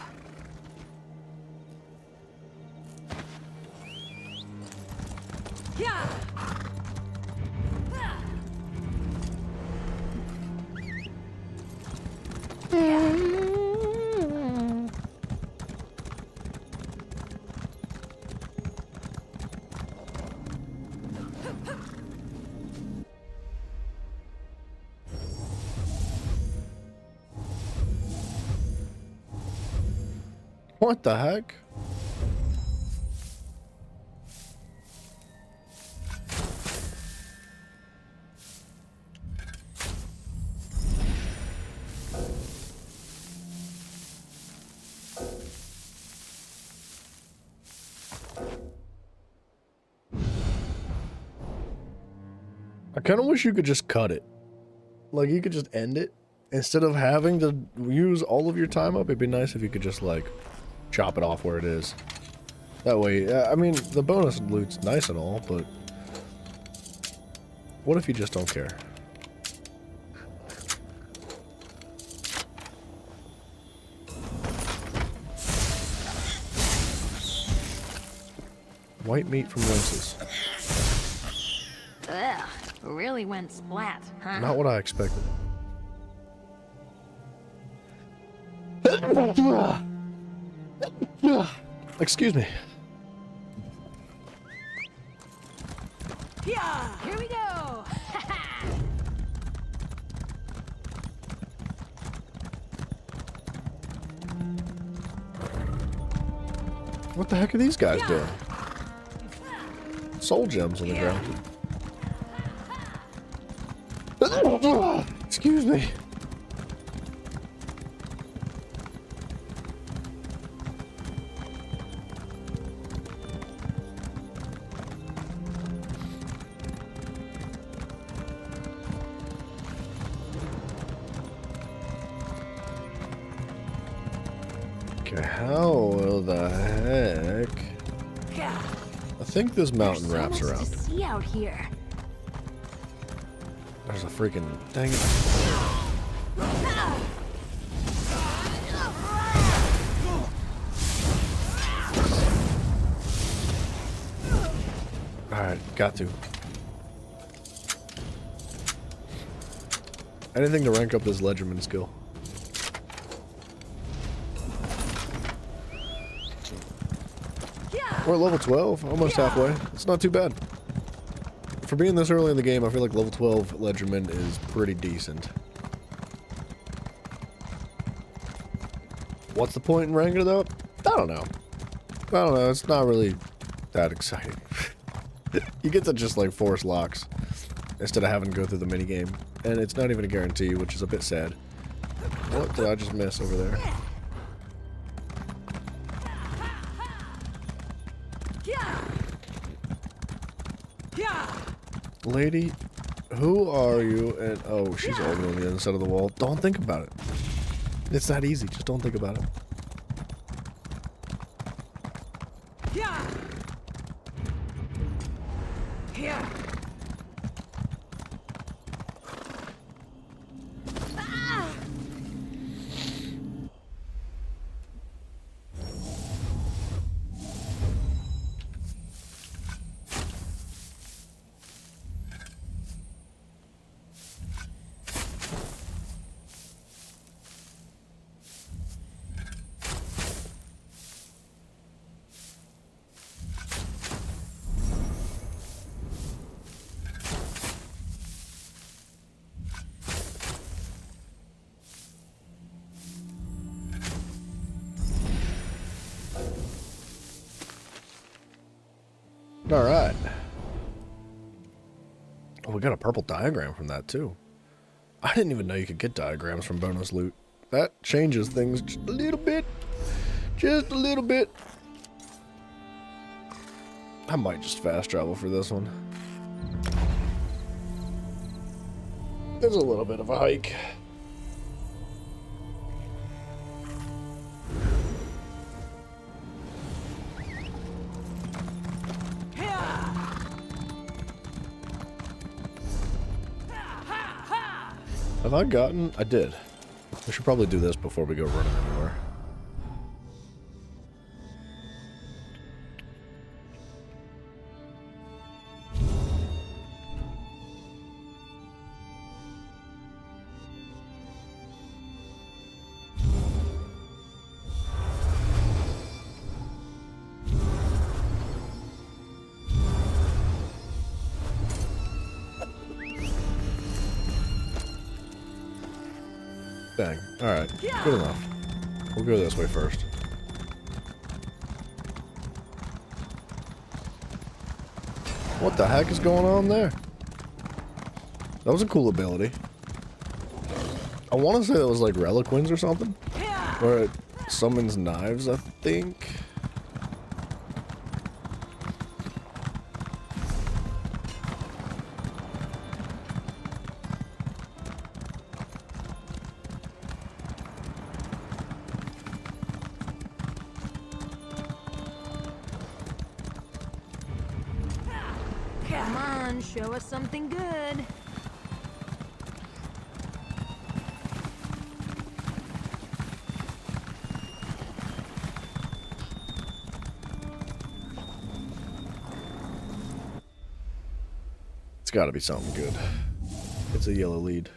What the heck? I kind of wish you could just cut it. Like, you could just end it. Instead of having to use all of your time up, it'd be nice if you could just, like, chop it off where it is. That way, I mean, the bonus loot's nice and all, but what if you just don't care? White meat from rinses. Ugh, really went splat, huh? Not what I expected. Excuse me. Yeah, here we go. What the heck are these guys doing? Soul gems on the ground. Excuse me. Okay, how the heck? I think this mountain wraps so much around. to see out here. There's a freaking... Dang it. Alright, got to. Anything to rank up this Ledgerman skill. We're at level 12, almost halfway. It's not too bad. For being this early in the game, I feel like level 12 Ledgerman is pretty decent. What's the point in ranking it up? I don't know. It's not really that exciting. You get to just like force locks instead of having to go through the minigame. And it's not even a guarantee, which is a bit sad. What did I just miss over there? Lady, who are you? And oh, she's over on the other side of the wall. Don't think about it. It's that easy. Just don't think about it. Alright. Oh, we got a purple diagram from that, too. I didn't even know you could get diagrams from bonus loot. That changes things just a little bit. Just a little bit. I might just fast travel for this one. There's a little bit of a hike. Have I gotten... I did. We should probably do this before we go running anywhere. Dang. Alright. Good enough. We'll go this way first. What the heck is going on there? That was a cool ability. I want to say that was like Reliquins or something. Where it summons knives, I think. Come on, show us something good. It's got to be something good. It's a yellow lead.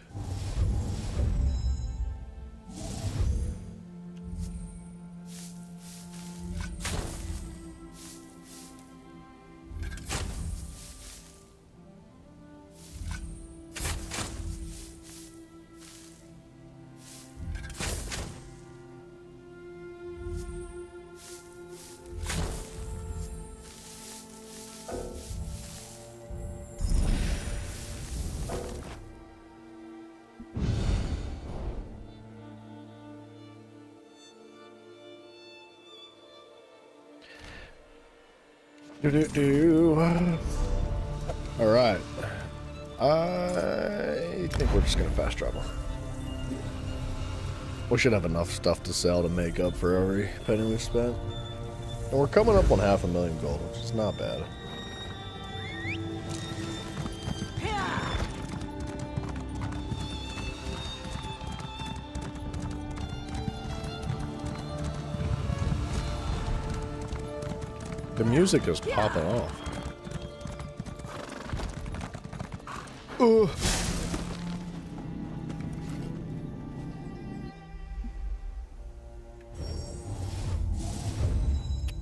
Alright. I think we're just gonna fast travel. We should have enough stuff to sell to make up for every penny we've spent. And we're coming up on 500,000 gold, which is not bad. The music is popping off. Ugh.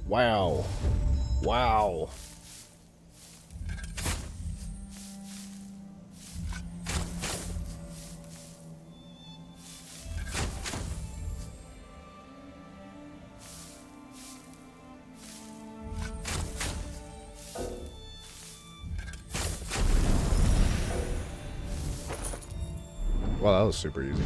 Wow. Wow. Wow, that was super easy.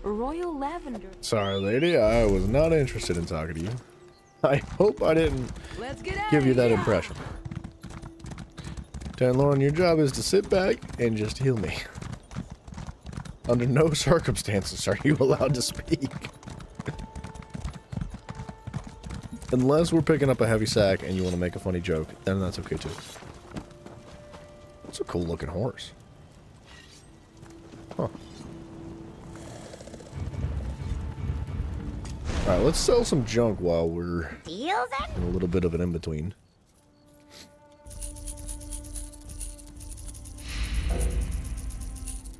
Royal lavender. Sorry, lady, I was not interested in talking to you. I hope I didn't give you that impression. Lieutenant Lauren, your job is to sit back and just heal me. Under no circumstances are you allowed to speak. Unless we're picking up a heavy sack and you want to make a funny joke, then that's okay too. It's a cool looking horse. Huh. Alright, let's sell some junk while we're in a little bit of an in-between.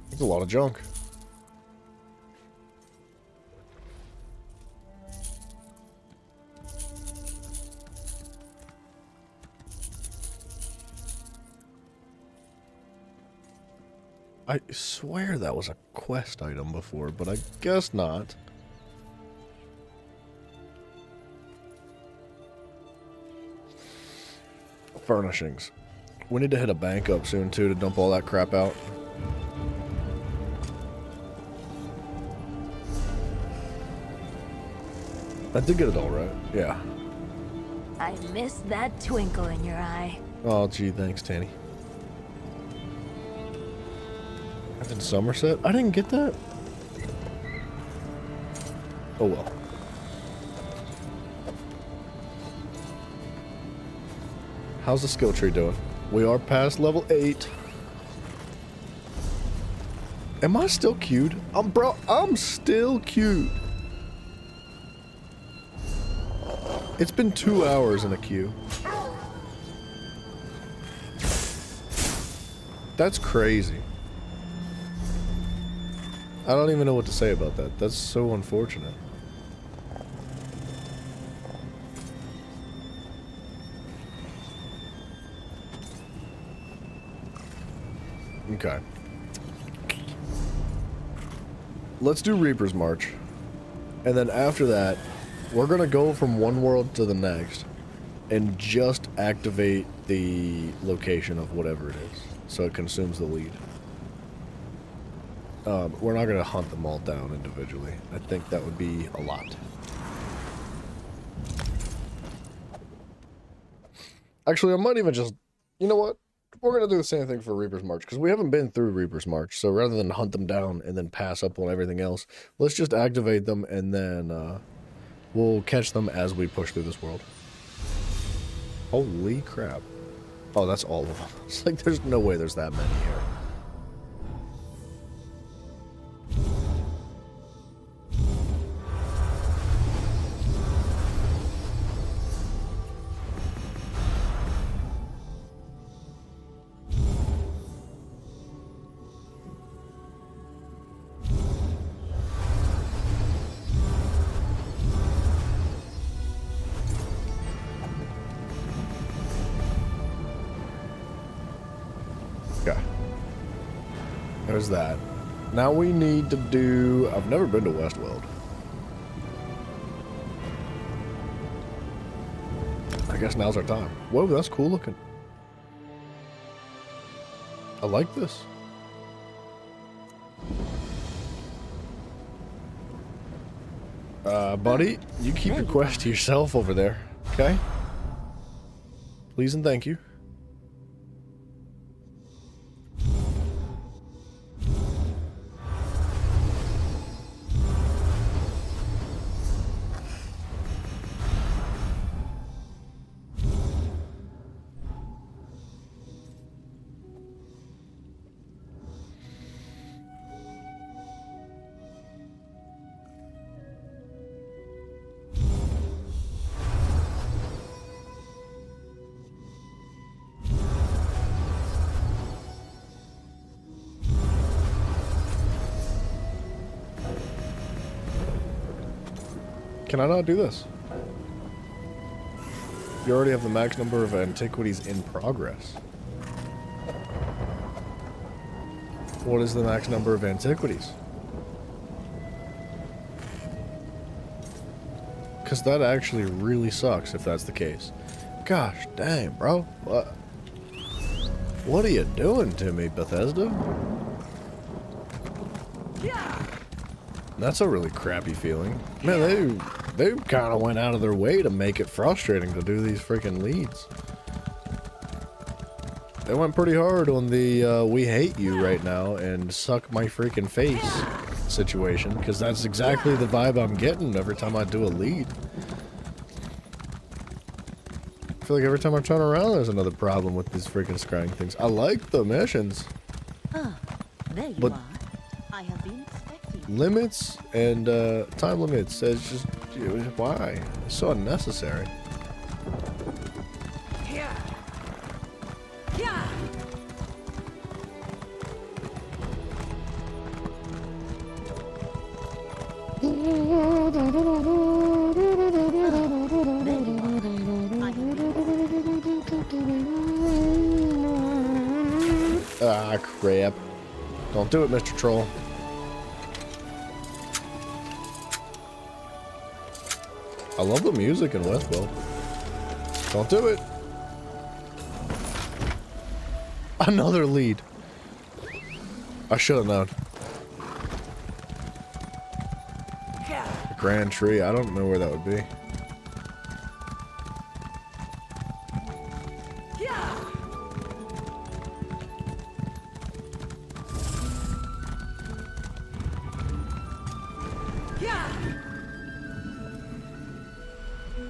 There's a lot of junk. I swear that was a quest item before, but I guess not. Furnishings. We need to hit a bank up soon, too, to dump all that crap out. I did get it all right. Yeah. I missed that twinkle in your eye. Oh, gee, thanks, Tanny. In Somerset? I didn't get that. Oh well. How's the skill tree doing? We are past level 8. Am I still queued? I'm still queued. It's been 2 hours in a queue. That's crazy. I don't even know what to say about that. That's so unfortunate. Okay. let's do Reaper's March. And then after that, we're going to go from one world to the next and just activate the location of whatever it is, so it consumes the lead. We're not going to hunt them all down individually. I think that would be a lot. Actually, I might even just... You know what? We're going to do the same thing for Reaper's March, because we haven't been through Reaper's March, so rather than hunt them down and then pass up on everything else, let's just activate them, and then we'll catch them as we push through this world. Holy crap. Oh, that's all of them. It's like, there's no way there's that many here. There's that. Now we need to do... I've never been to Westworld. I guess now's our time. Whoa, that's cool looking. I like this. Buddy, you keep your quest to yourself over there, okay? Please and thank you. Can I not do this? You already have the max number of antiquities in progress. What is the max number of antiquities? Because that actually really sucks if that's the case. Gosh dang, bro. What are you doing to me, Bethesda? That's a really crappy feeling. Man, they kind of went out of their way to make it frustrating to do these freaking leads. They went pretty hard on the we hate you right now and suck my freaking face situation, because that's exactly the vibe I'm getting every time I do a lead. I feel like every time I turn around there's another problem with these freaking scrying things. I like the missions. Ah, there you are. I have been expecting. Limits and time limits, it's just, why? It's so unnecessary. Ah, crap. Don't do it, Mr. Troll. I love the music in Westworld. Don't do it. Another lead. I should have known. The Grand Tree, I don't know where that would be.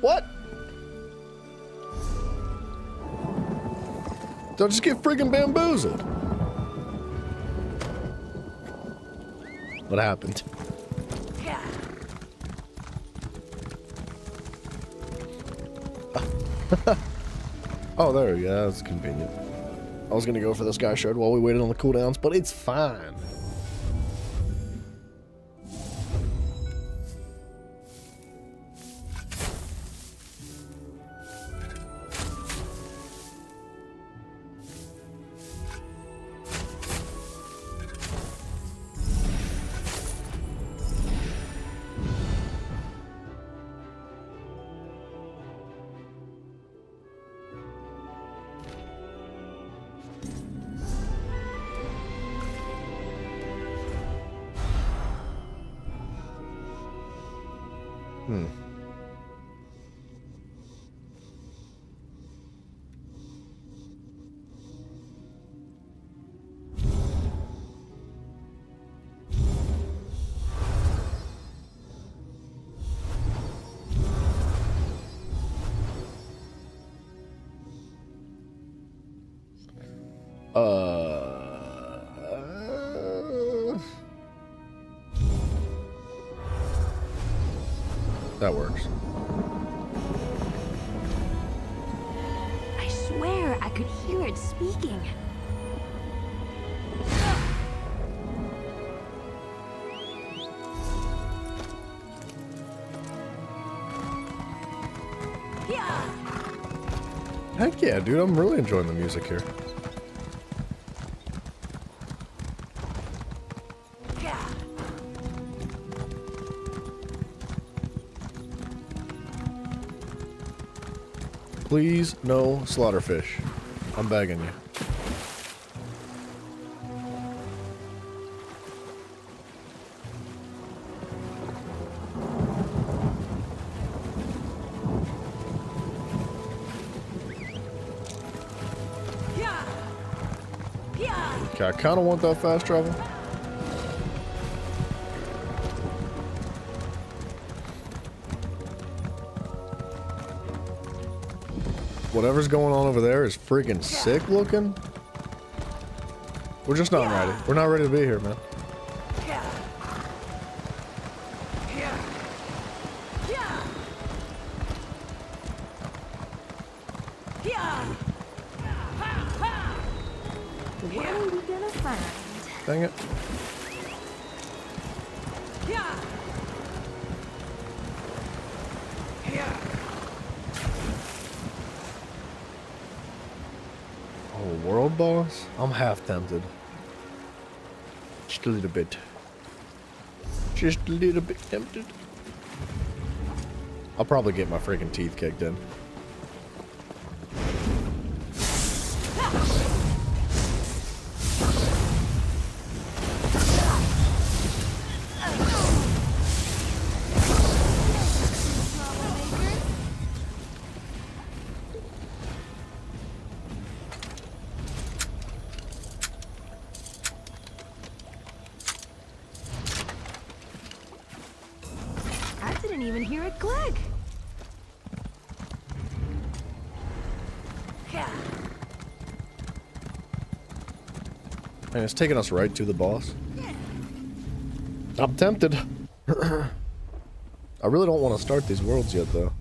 What? Don't just get freaking bamboozled. What happened? Oh, there we go. That's convenient. I was gonna go for this guy shard while we waited on the cooldowns, but it's fine. Hmm. That works. I swear I could hear it speaking. Heck yeah, dude, I'm really enjoying the music here. Please, no slaughterfish. I'm begging you. Okay, I kind of want that fast travel. Whatever's going on over there is freaking sick looking. We're just not ready. We're not ready to be here, man. What are we gonna find? Dang it. Oh, world boss? I'm half tempted. Just a little bit. Just a little bit tempted. I'll probably get my freaking teeth kicked in. And it's taking us right to the boss. I'm tempted. I really don't want to start these worlds yet, though.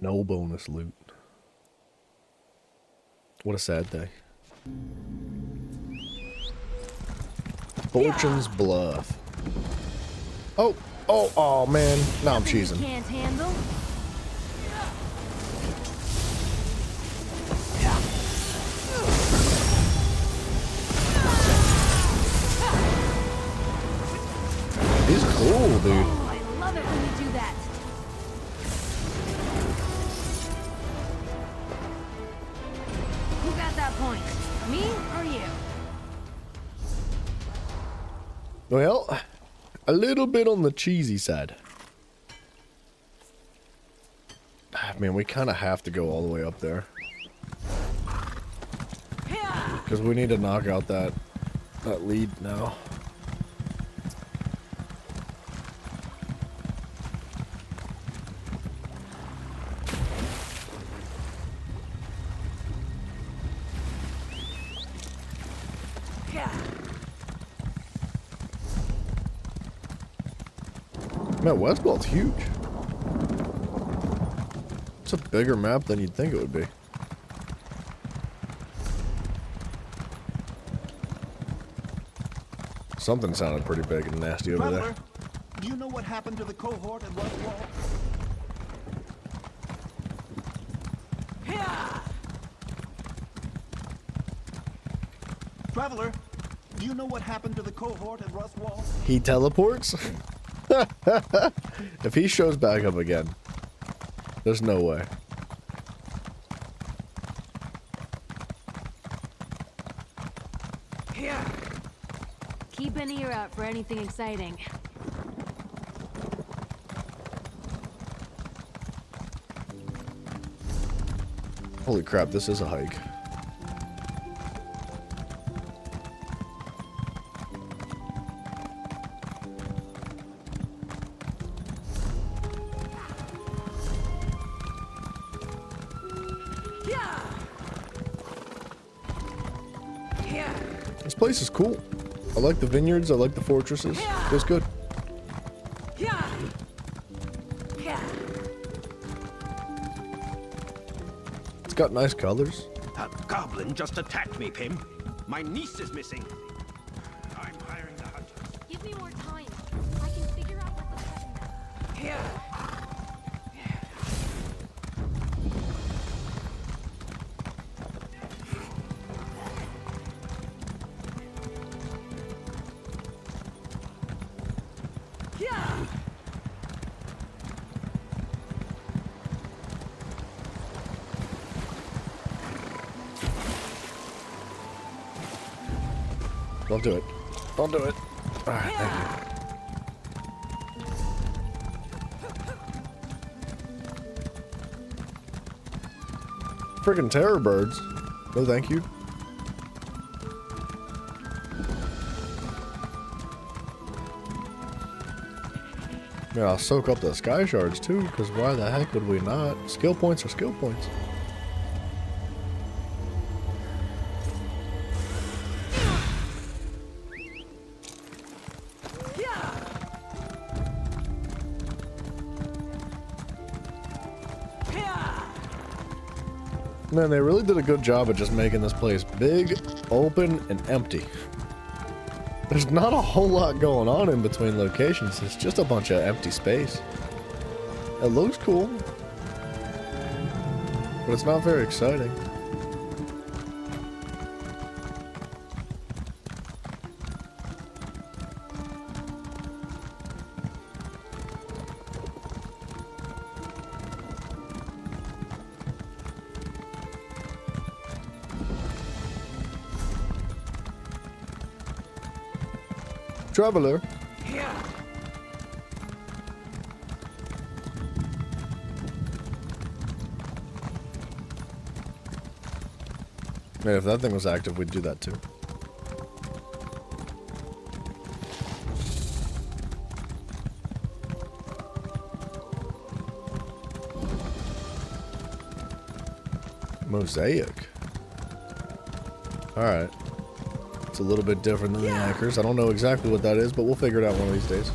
No bonus loot. What a sad day. Fortune's Bluff. Oh man. Now I'm cheesing. Can't handle. He's cool, dude. Oh, I love it when you do that. Who got that point? Me or you? Well, a little bit on the cheesy side. I mean, we kind of have to go all the way up there. Because we need to knock out that lead now. Man, Westworld's huge. It's a bigger map than you'd think it would be. Something sounded pretty big and nasty over there. Do you know what happened to the cohort at Westwall? Traveler, do you know what happened to the cohort at Rustwall? He teleports? If he shows back up again, there's no way. Here. Keep an ear out for anything exciting. Holy crap, this is a hike. This place is cool. I like the vineyards, I like the fortresses. Feels good. It's got nice colors. That goblin just attacked me, Pim. My niece is missing. I'm hiring the hunters. Give me more time. I can figure out what the heck. Here. Don't do it. Don't do it. Alright, thank you. Friggin' terror birds. No thank you. Yeah, I'll soak up the sky shards too, because why the heck would we not? Skill points are skill points. Man, they really did a good job of just making this place big, open, and empty. There's not a whole lot going on in between locations. It's just a bunch of empty space. It looks cool, but it's not very exciting. Traveler. Man, if that thing was active, we'd do that too. Mosaic. Alright. It's a little bit different than the anchors. I don't know exactly what that is, but we'll figure it out one of these days.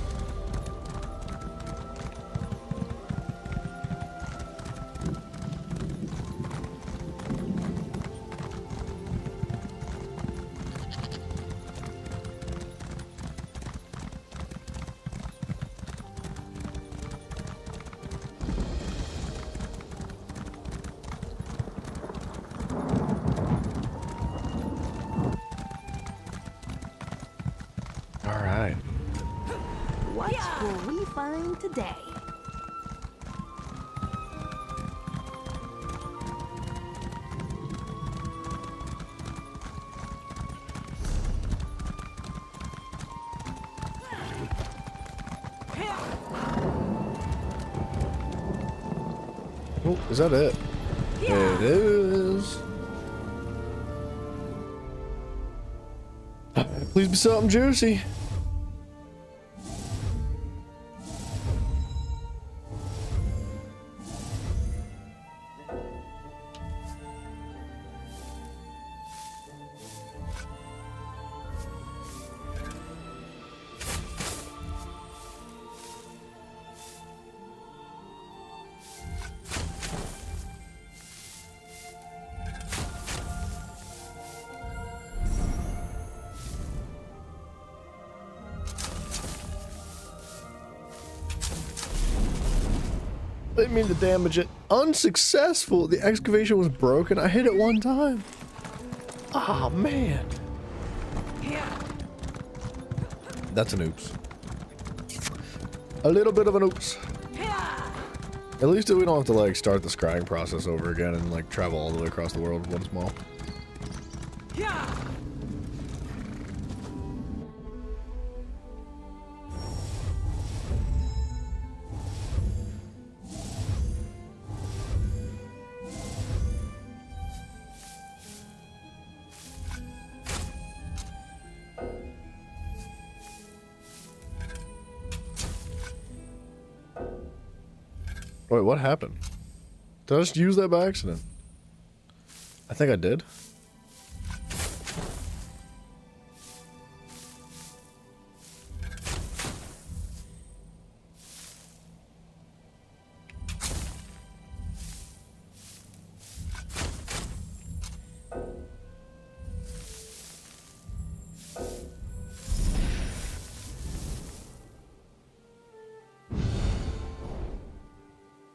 What will we find today? Oh, is that it? It is. Please be something juicy. Didn't mean to damage it. Unsuccessful. The excavation was broken. I hit it one time. Ah, man. That's an oops. A little bit of an oops. At least we don't have to like start the scrying process over again and like travel all the way across the world once more. Wait, what happened? Did I just use that by accident? I think I did.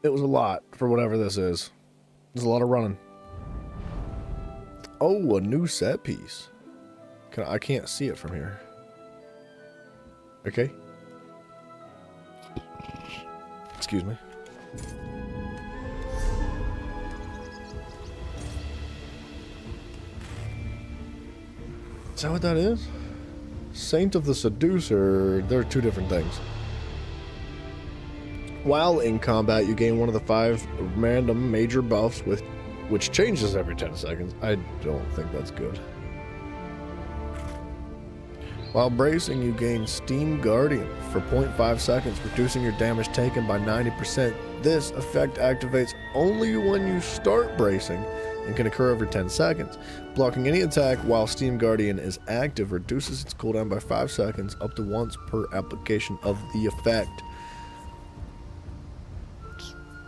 It was a lot for whatever this is. There's a lot of running. Oh, a new set piece. I can't see it from here. Okay. Excuse me. Is that what that is? Saint of the Seducer. There are two different things. While in combat, you gain one of the 5 random major buffs which changes every 10 seconds. I don't think that's good. While bracing, you gain Steam Guardian for 0.5 seconds, reducing your damage taken by 90%. This effect activates only when you start bracing and can occur every 10 seconds. Blocking any attack while Steam Guardian is active reduces its cooldown by 5 seconds, up to once per application of the effect.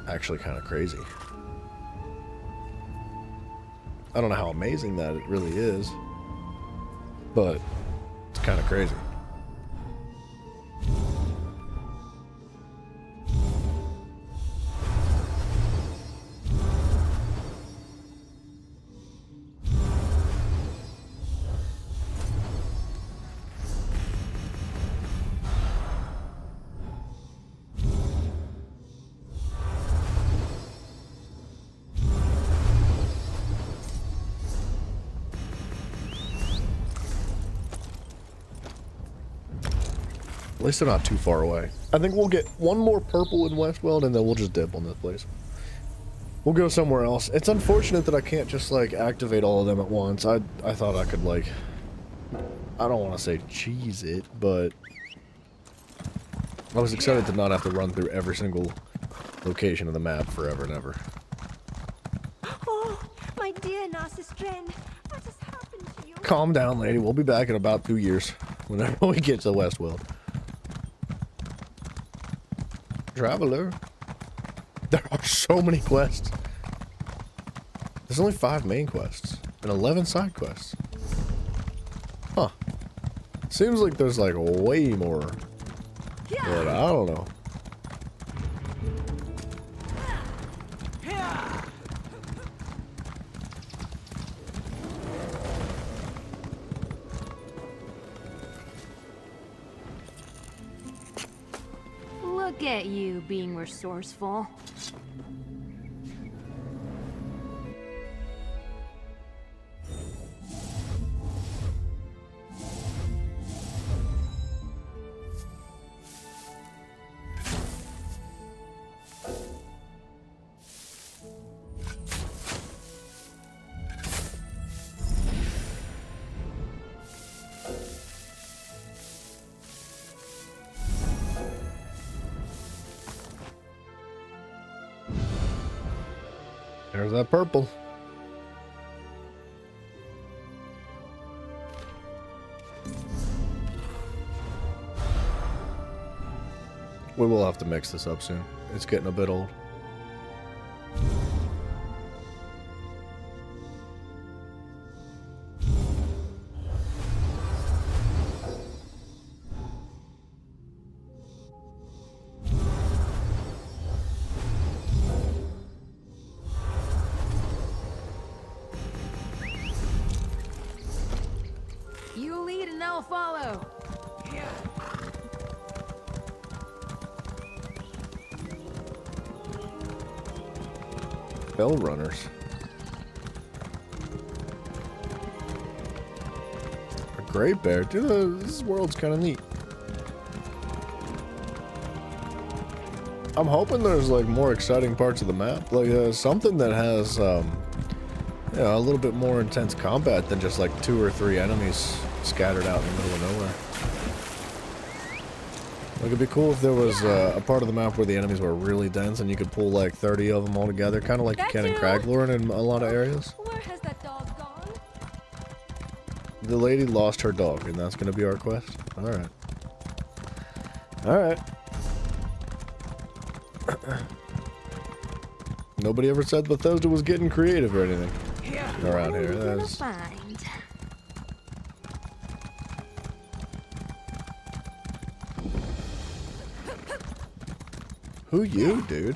Actually kind of crazy. I don't know how amazing that it really is, but it's kind of crazy. At least they're not too far away. I think we'll get one more purple in Westworld and then we'll just dip on this place. We'll go somewhere else. It's unfortunate that I can't just like activate all of them at once. I thought I could like, I don't want to say cheese it, but I was excited to not have to run through every single location of the map forever and ever. Oh, my dear Narcissus, what has happened to you? Calm down, lady. We'll be back in about 2 years whenever we get to Westworld. Traveler. There are so many quests. There's only 5 main quests and 11 side quests. Huh. Seems like there's like way more. But I don't know. Look at you being resourceful. There's that purple. We will have to mix this up soon. It's getting a bit old. You lead and I'll follow. Bell runners. A great bear. Dude, this world's kind of neat. I'm hoping there's like more exciting parts of the map, like something that has, you know, a little bit more intense combat than just like 2 or 3 enemies scattered out in the middle of nowhere. Like, it'd be cool if there was a part of the map where the enemies were really dense and you could pull like 30 of them all together, kind of like you can in Craglorn in a lot of areas. Where has that dog gone? The lady lost her dog, and that's gonna be our quest. All right. All right. Nobody ever said Bethesda was getting creative or anything around here. That's... Who you, dude?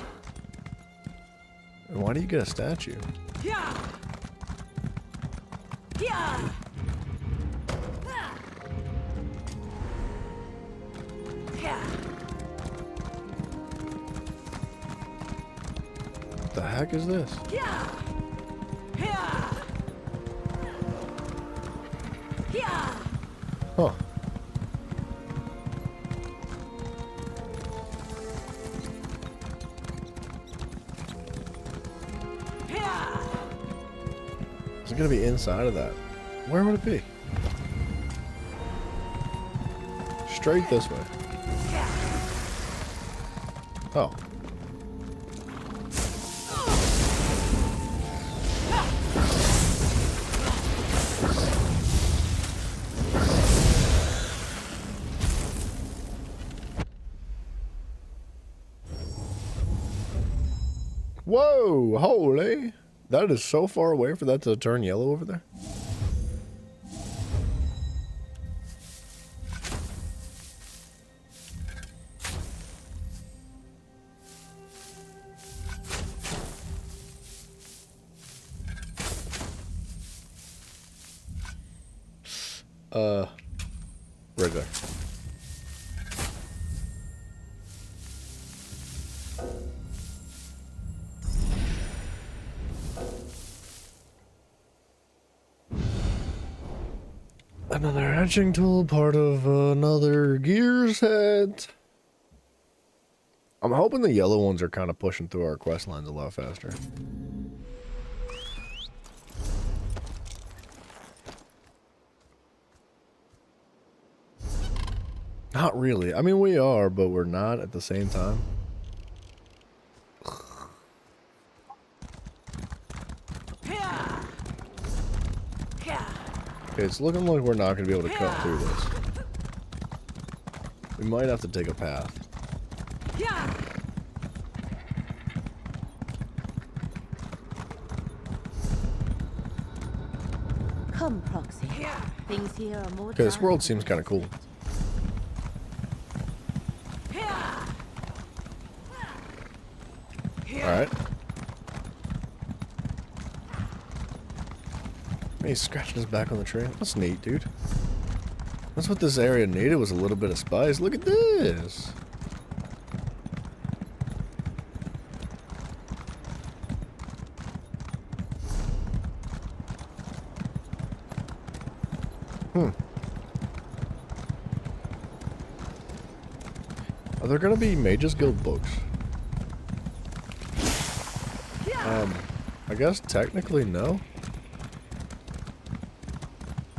And why do you get a statue? Yeah. Yeah. What the heck is this? Huh. Is it gonna be inside of that? Where would it be? Straight this way. Oh. Whoa, holy. That is so far away for that to turn yellow over there. Right there. Another hatching tool, part of another gear set. I'm hoping the yellow ones are kind of pushing through our quest lines a lot faster. Not really. I mean, we are, but we're not at the same time. Okay, it's looking like we're not going to be able to cut through this. We might have to take a path. Come, Proxy. Things here are more. Okay, this world seems kind of cool. Alright. He's scratching his back on the tree. That's neat, dude. That's what this area needed, was a little bit of spice. Look at this. Are there gonna be Mages Guild books? I guess technically no.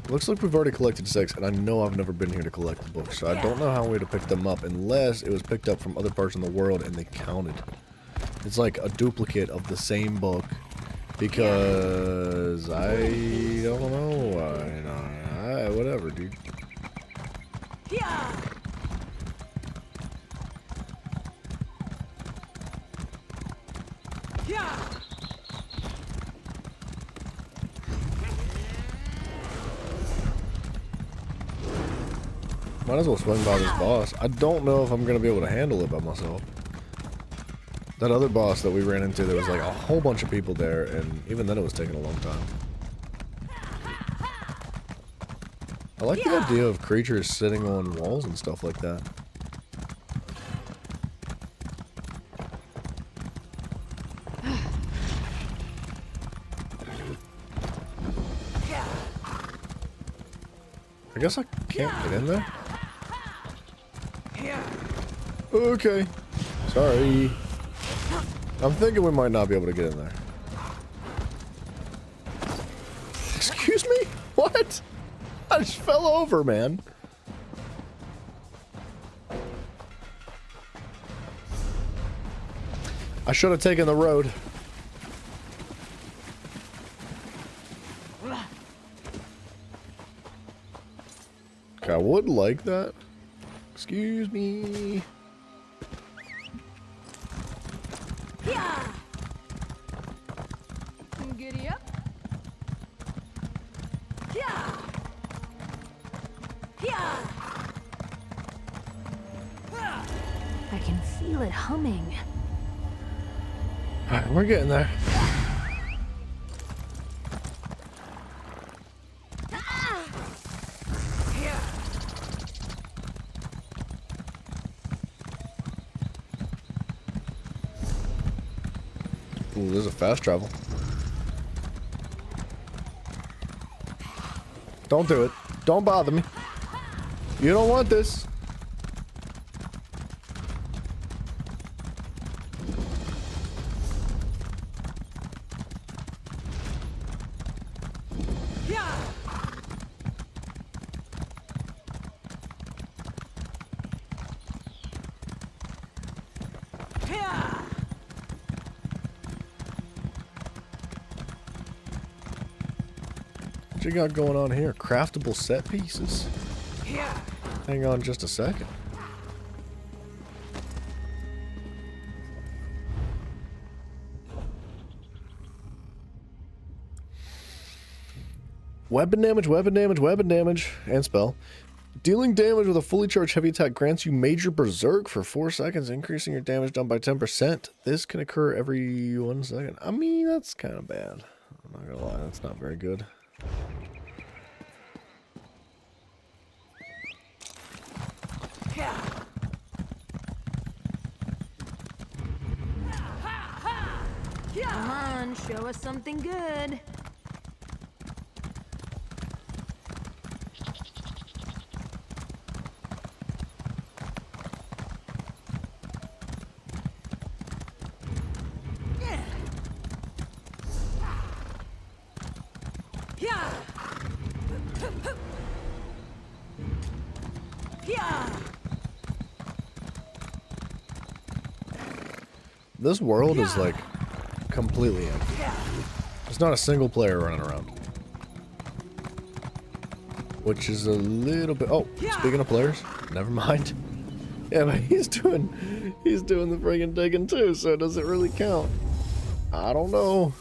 Looks like we've already collected 6, and I know I've never been here to collect the books, so I don't know how we to pick them up unless it was picked up from other parts in the world and they counted. It's like a duplicate of the same book, because I don't know. Whatever, dude. Might as well swing by this boss. I don't know if I'm going to be able to handle it by myself. That other boss that we ran into, there was like a whole bunch of people there, and even then it was taking a long time. I like the idea of creatures sitting on walls and stuff like that. I guess I can't get in there. Okay. Sorry. I'm thinking we might not be able to get in there. Excuse me? What? I just fell over, man. I should have taken the road. Okay, I would like that. Excuse me. Giddy up. I can feel it humming. Alright, we're getting there. Ooh, there's a fast travel. Don't do it. Don't bother me. You don't want this. What you got going on here? Craftable set pieces? Hang on just a second. Weapon damage, weapon damage, weapon damage, and spell. Dealing damage with a fully charged heavy attack grants you Major Berserk for 4 seconds, increasing your damage done by 10%. This can occur every 1 second. I mean, that's kind of bad. I'm not gonna lie, that's not very good. Come on, show us something good. This world is like completely empty. There's not a single player running around. Which is a little bit... Oh, speaking of players, never mind. Yeah, but he's doing the friggin' digging too, so does it really count? I don't know.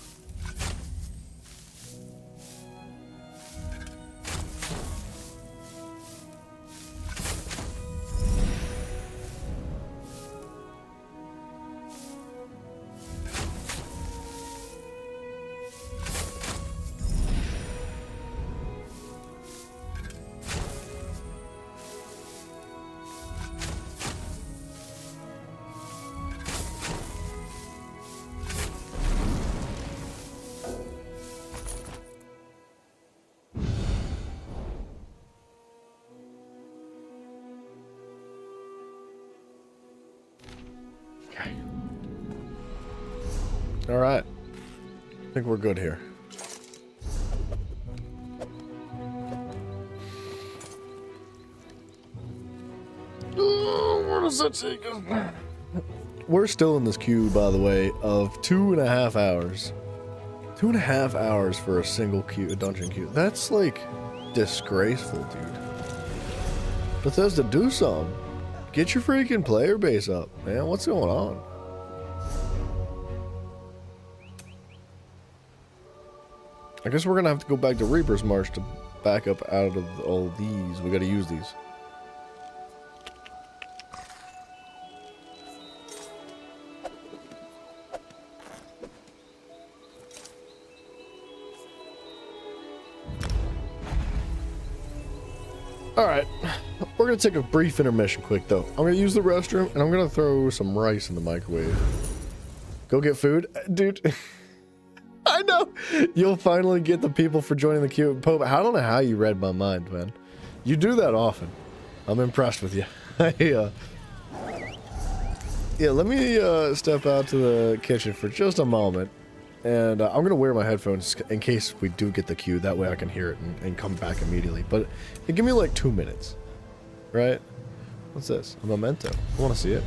Alright. I think we're good here. Where does that take us? We're still in this queue, by the way, of 2.5 hours. 2.5 hours for a single queue, a dungeon queue. That's like disgraceful, dude. Bethesda, do something. Get your freaking player base up, man. What's going on? I guess we're gonna have to go back to Reaper's March to back up out of all these. We gotta use these. Alright, we're gonna take a brief intermission quick though. I'm gonna use the restroom and I'm gonna throw some rice in the microwave. Go get food? Dude, I know! You'll finally get the people for joining the queue. Pope, I don't know how you read my mind, man. You do that often. I'm impressed with you. Yeah, let me step out to the kitchen for just a moment. And I'm going to wear my headphones in case we do get the queue. That way I can hear it and come back immediately. But give me like 2 minutes. Right? What's this? A memento. I want to see it.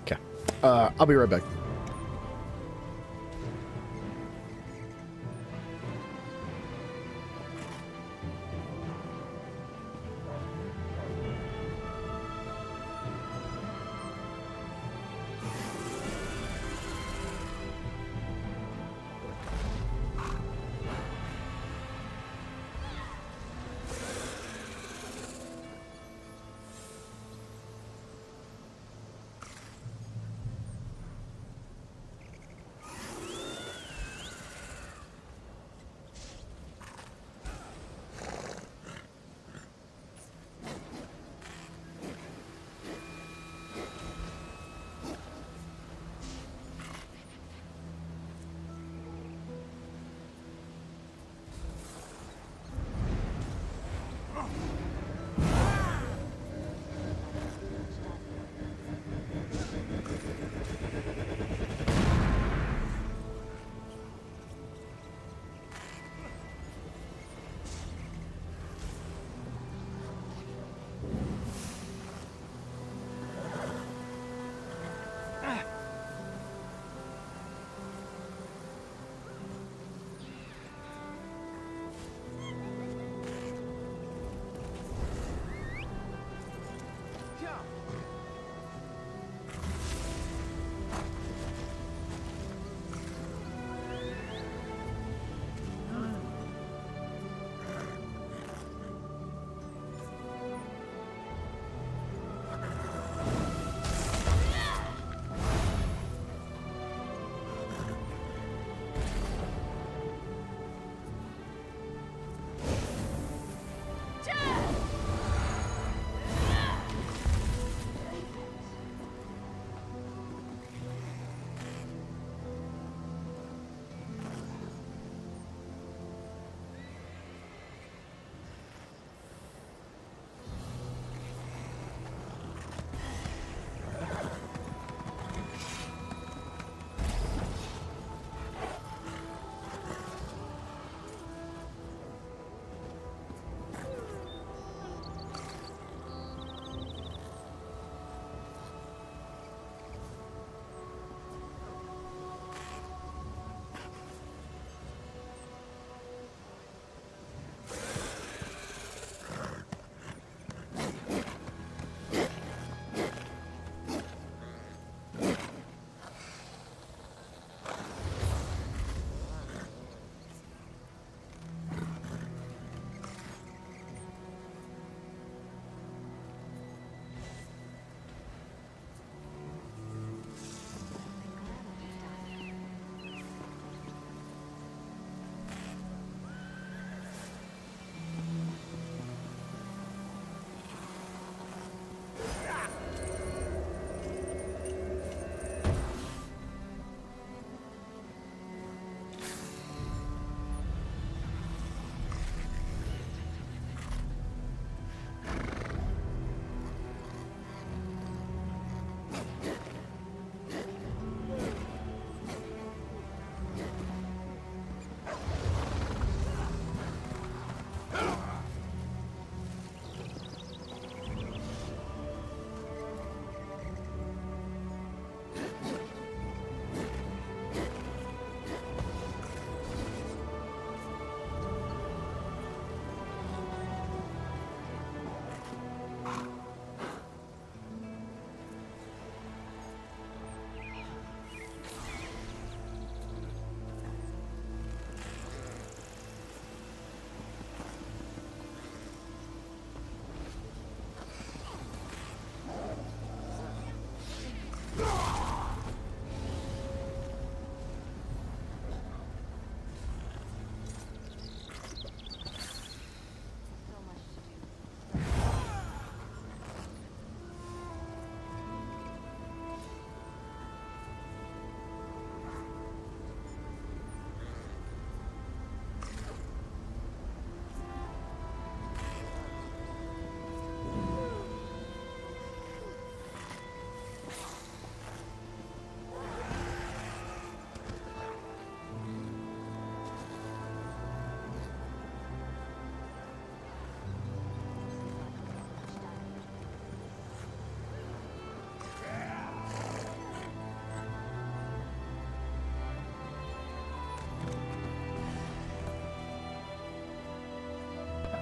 Okay. I'll be right back.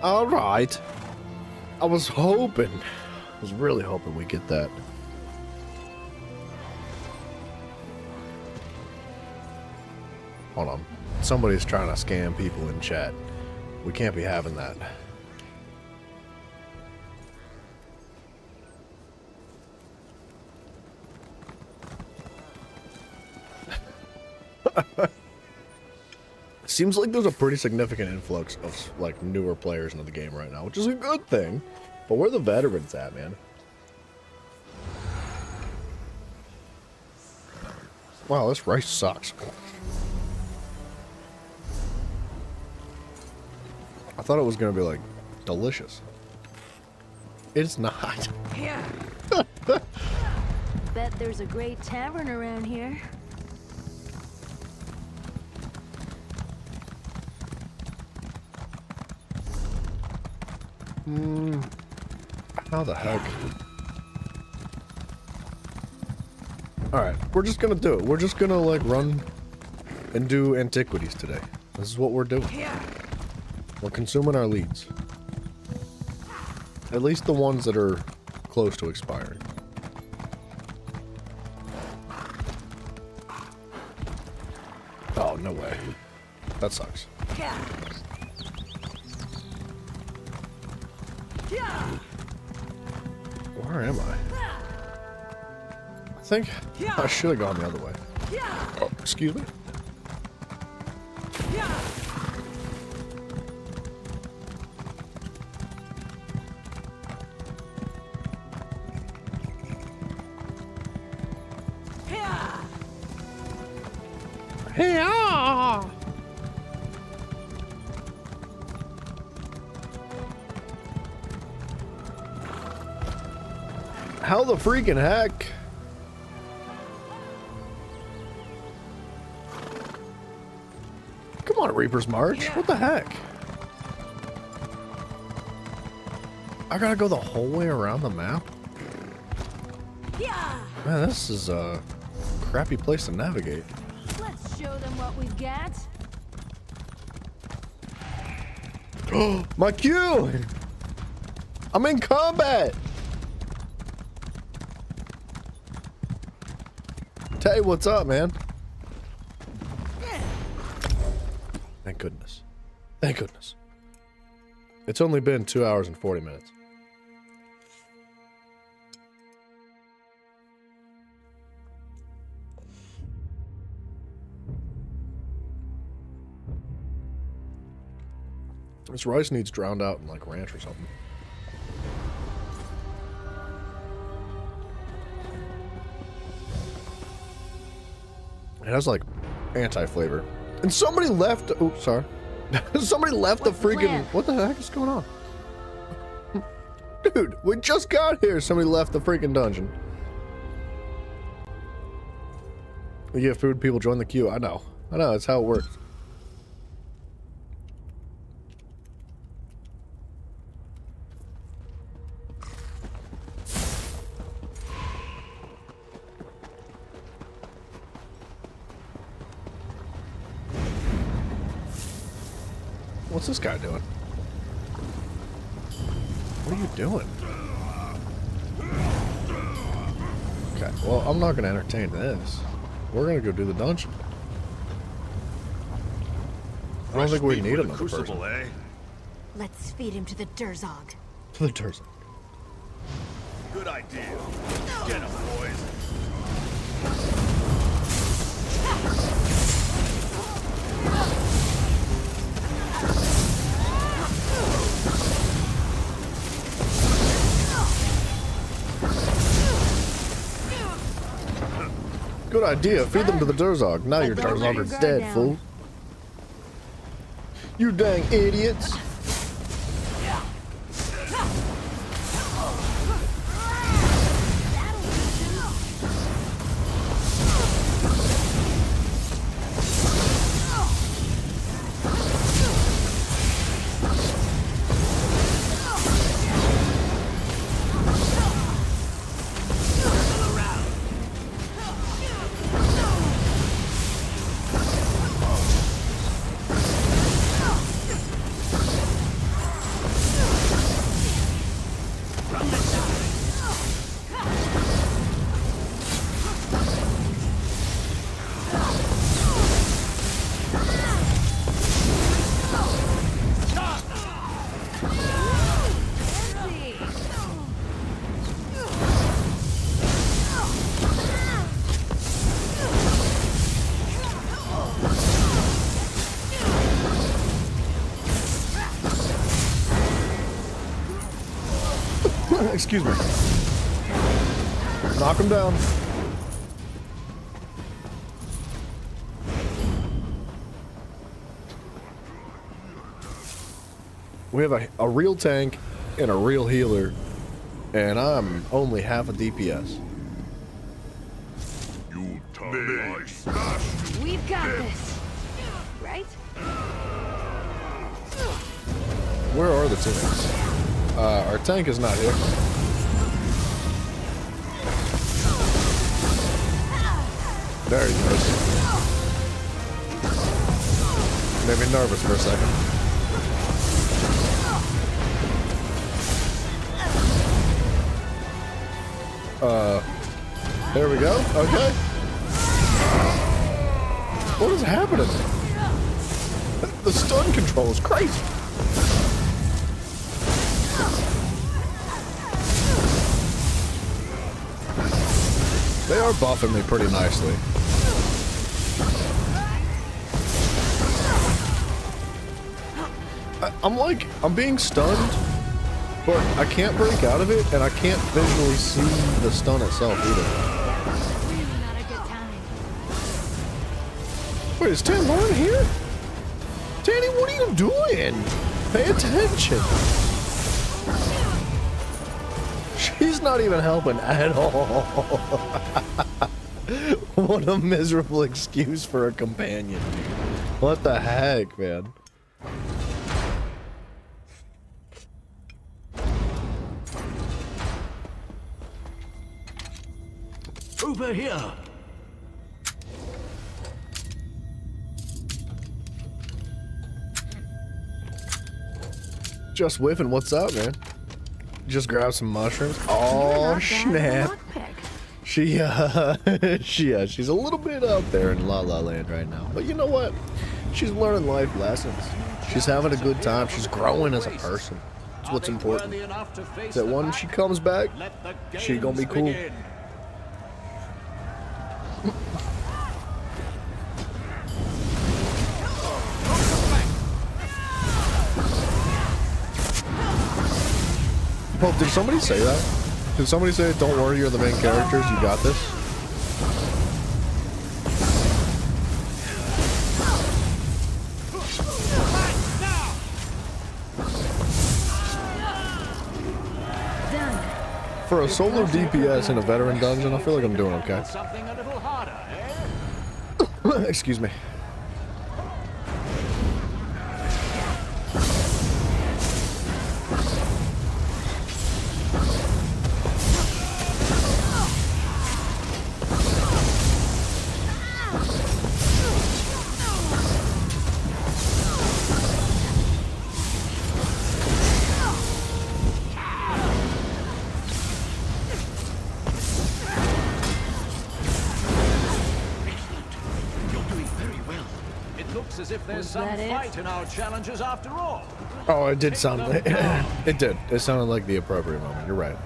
All right. I was really hoping we get that. Hold on. Somebody's trying to scam people in chat. We can't be having that. Seems like there's a pretty significant influx of like newer players into the game right now, which is a good thing. But where are the veterans at, man? Wow, this rice sucks. I thought it was gonna be like delicious. It's not. Yeah. Bet there's a great tavern around here. How the heck? Alright, we're just gonna do it. We're just gonna like run and do Antiquities today. This is what we're doing. We're consuming our leads. At least the ones that are close to expiring. Oh, no way. That sucks. Where am I? I think I should have gone the other way. Oh, excuse me? Hey, ah! How the freaking heck? Come on, Reaper's March. What the heck? I gotta go the whole way around the map? Man, this is a crappy place to navigate. Let's show them what we've got. Oh, my Q! I'm in combat! Tell you what's up, man. Thank goodness. Thank goodness. It's only been 2 hours and 40 minutes. This rice needs drowned out in like ranch or something. It has like anti-flavor. And somebody left. Oh, sorry. Somebody left the freaking. What the heck is going on? Dude, we just got here. Somebody left the freaking dungeon. We get food, people join the queue. I know. That's how it works. What's this guy doing? What are you doing? Okay, well, I'm not going to entertain this. We're going to go do the dungeon. I don't think we need another person. Eh? Let's feed him to the Durzog. To the Durzog. Good idea. Get him, boys. Good idea. Feed them to the Durzog. Now your Durzog are dead, fool. You dang idiots. Excuse me. Knock him down. We have a real tank and a real healer, and I'm only half a DPS. We've got this, right? Where are the tanks? Our tank is not here. There he goes. Made me nervous for a second. There we go. Okay. What is happening? The stun control is crazy. They are buffing me pretty nicely. I'm being stunned, but I can't break out of it, and I can't visually see the stun itself either. Wait, is Tan Lauren here? Tanny, what are you doing? Pay attention. She's not even helping at all. What a miserable excuse for a companion. What the heck, man? Over here. Just whiffing. What's up, man? Just grab some mushrooms. Oh snap! She's a little bit out there in La La Land right now. But you know what? She's learning life lessons. She's having a good time. She's growing as a person. That's what's important. That when she comes back, she's gonna be cool. Pope, did somebody say that? Did somebody say, don't worry, you're the main characters, you got this? For a solo DPS in a veteran dungeon, I feel like I'm doing okay. Excuse me. As if there's some fight in our challenges after all. Oh, it did sound like it did. It sounded like the appropriate moment. You're right.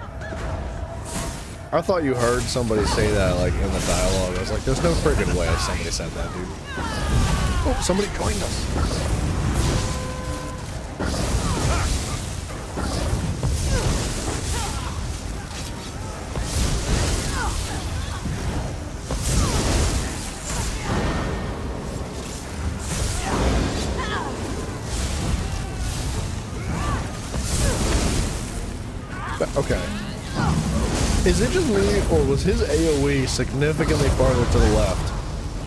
I thought you heard somebody say that like in the dialogue. I was like, there's no friggin' way somebody said that, dude. Oh, somebody joined us. Okay. Is it just me, or was his AoE significantly farther to the left?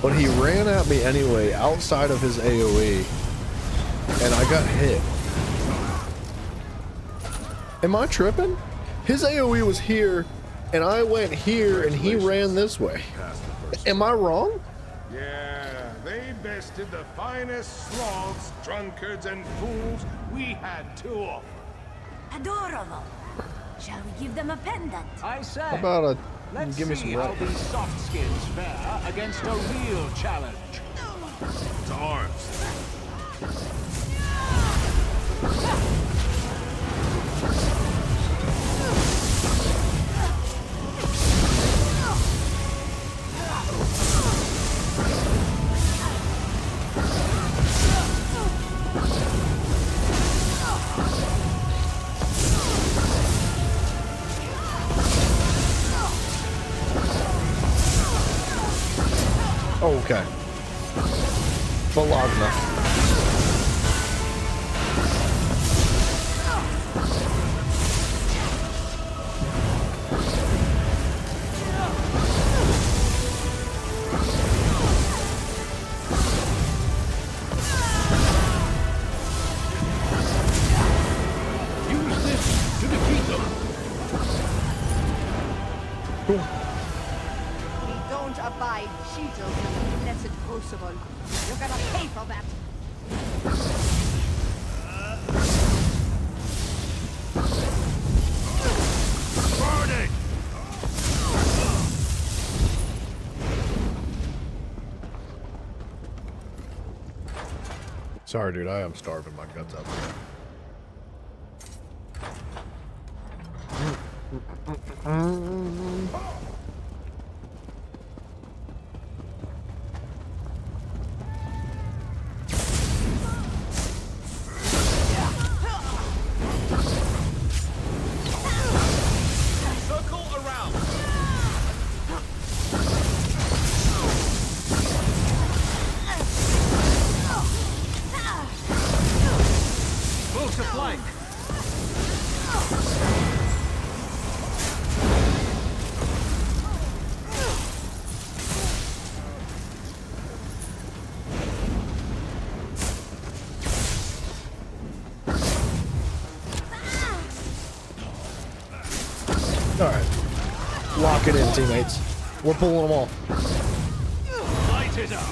But he ran at me anyway, outside of his AoE, and I got hit. Am I tripping? His AoE was here, and I went here, and he ran this way. Am I wrong? Yeah, they bested the finest sloths, drunkards, and fools we had to offer. Adorable. Shall we give them a pendant? I say. How about let's give me some see how red. these soft skins fare against a real challenge. To arms. Okay. Bologna. Use this to defeat them. Cool. We don't abide Cheetos in the blessed crucible. You're gonna pay for that. Burn it! Sorry, dude. I am starving my guts out. Circle around. Move to flank. Alright. Lock it in, teammates. We're pulling them all. Light it up.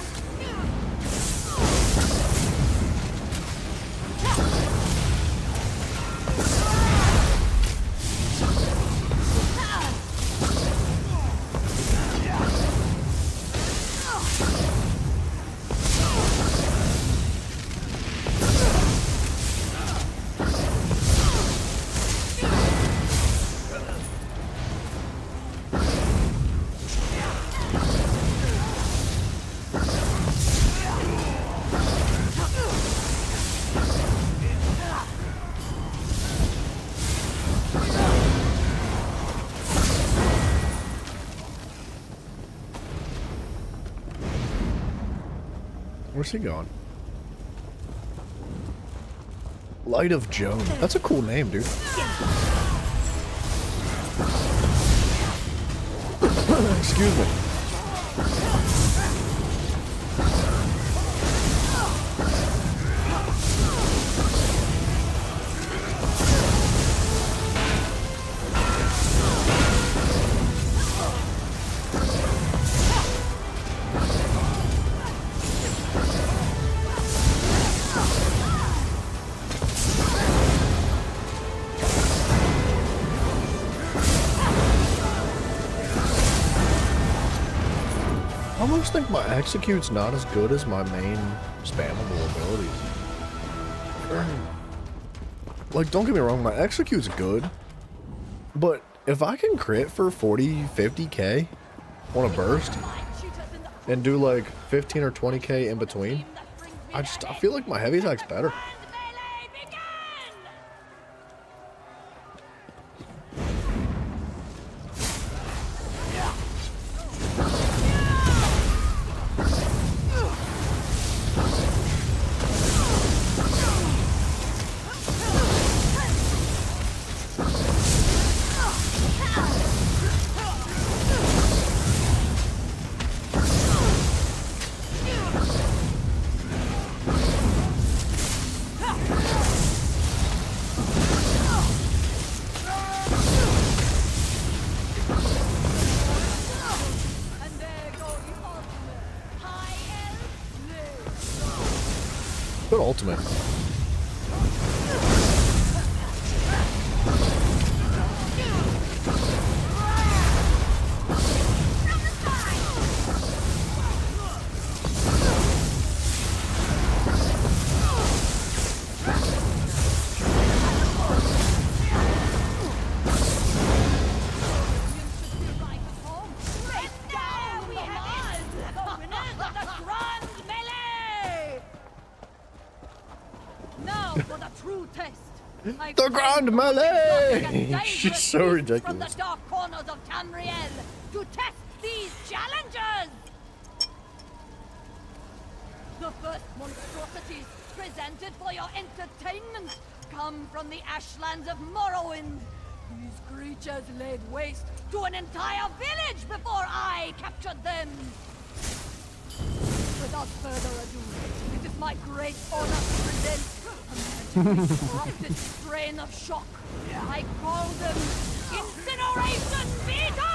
Where's he going? Light of Joan. That's a cool name, dude. Excuse me. I almost think my execute's not as good as my main spammable abilities. Like, don't get me wrong, my execute's good, but if I can crit for 40, 50k on a burst and do like 15 or 20k in between, I feel like my heavy attack's better. Good ultimate. The Grand Melee! She's so ridiculous. From the dark corners of Tamriel to test these challengers. The first monstrosities presented for your entertainment come from the ashlands of Morrowind. These creatures laid waste to an entire village before I captured them. Without further ado, it is my great honor to present a magically corrupted strain of shock. I call them Incineration Beetles!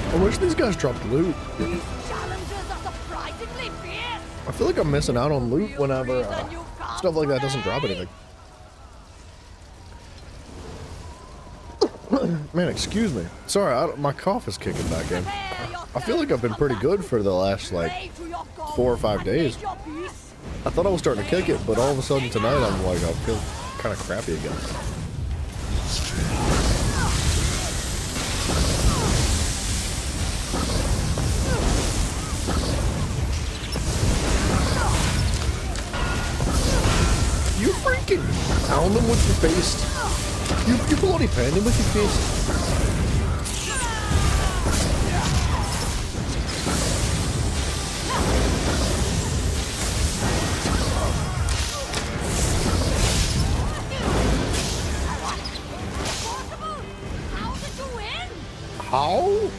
I wish these guys dropped loot. I feel like I'm missing out on loot whenever stuff like that doesn't drop anything. Man, excuse me. Sorry, my cough is kicking back in. I feel like I've been pretty good for the last, like, 4 or 5 days. I thought I was starting to kick it, but all of a sudden tonight I'm like, I feel kind of crappy again. You freaking pound them with your fist. You bloody pound him with your fist. How?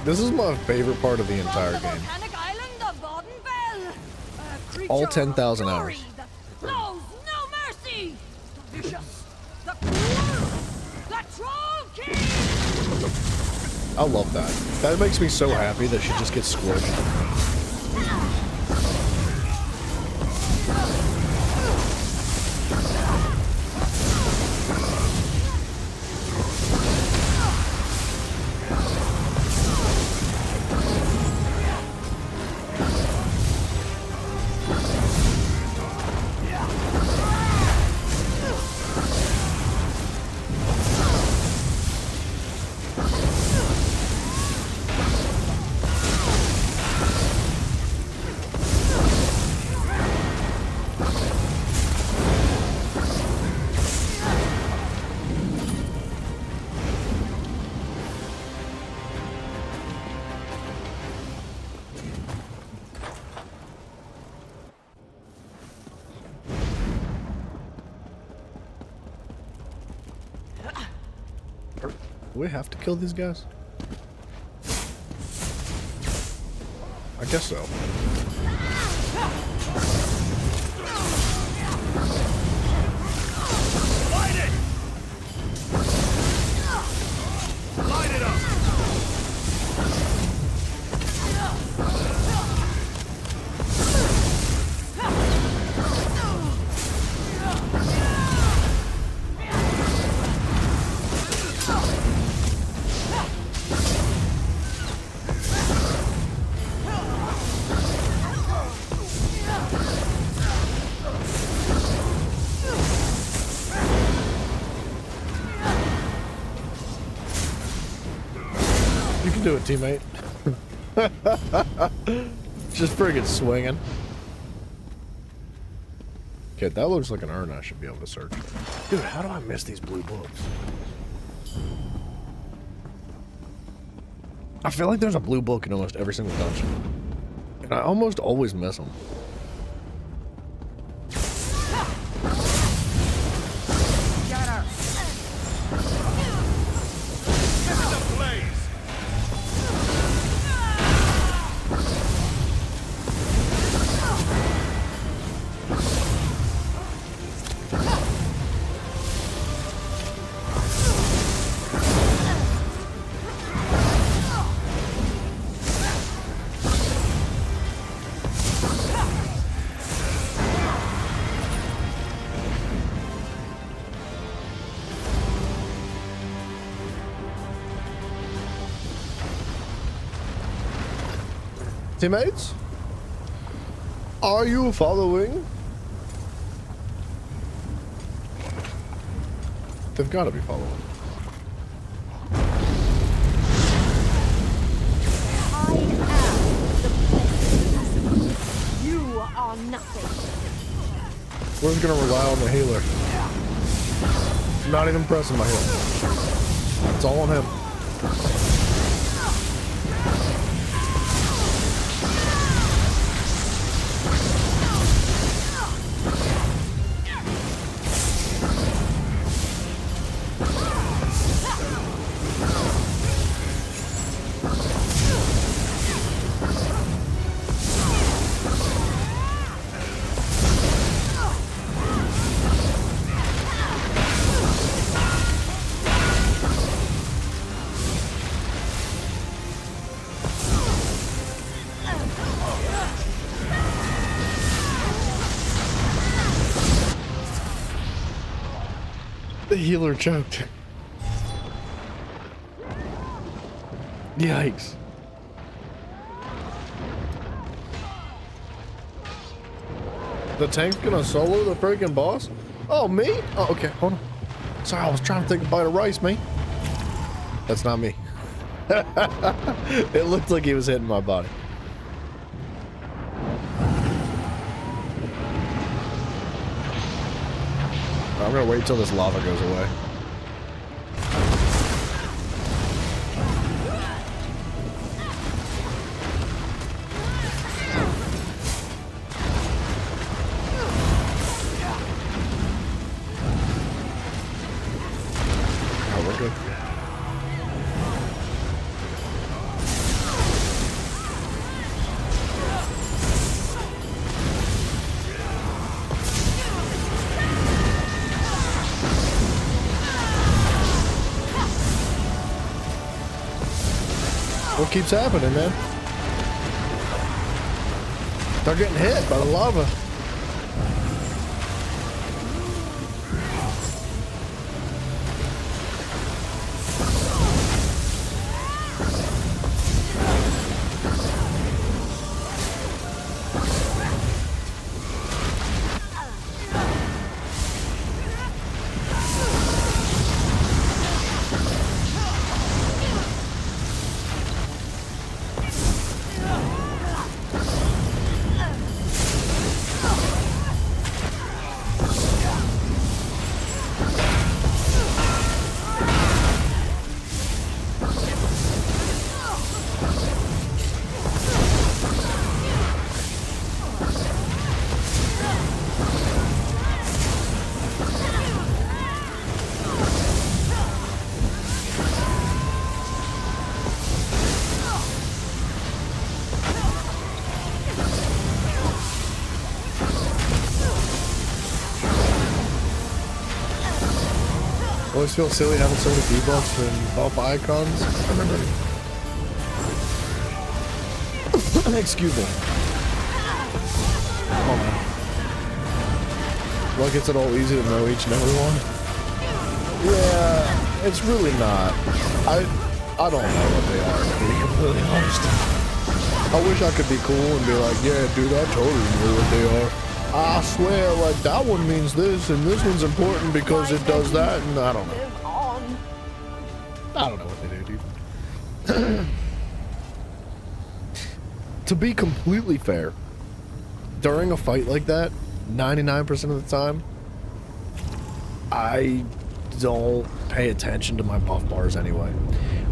This is my favorite part of the entire game. All 10,000 hours. Knows no mercy! The vicious, the cruel, the troll king! I love that. That makes me so happy that she just gets squished. Do we have to kill these guys? I guess so. Light it! Light it up! Do it, teammate. Just friggin' swinging. Okay, that looks like an urn I should be able to search. Dude, how do I miss these blue books? I feel like there's a blue book in almost every single dungeon. And I almost always miss them. Teammates? Are you following? They've got to be following. I am the blessed. You are nothing. We're just gonna rely on the healer. Not even pressing my heal. It's all on him. The healer choked. Yikes. The tank's gonna solo the freaking boss? Oh, me? Oh, okay, hold on. Sorry, I was trying to take a bite of rice, me. That's not me. It looked like he was hitting my body. I'm gonna wait till this lava goes away. Oh, we're good. What keeps happening, man? They're getting hit by the lava. Always feel silly having so many debuffs and buff icons. Excuse me. Come on, man. Like it's at all easy to know each and every one? Yeah, it's really not. I don't know what they are, to be completely honest. I wish I could be cool and be like, yeah, dude, I totally know what they are. I swear, like, that one means this, and this one's important because it does that, and I don't know. I don't know what they do, dude. To be completely fair, during a fight like that, 99% of the time, I don't pay attention to my buff bars anyway.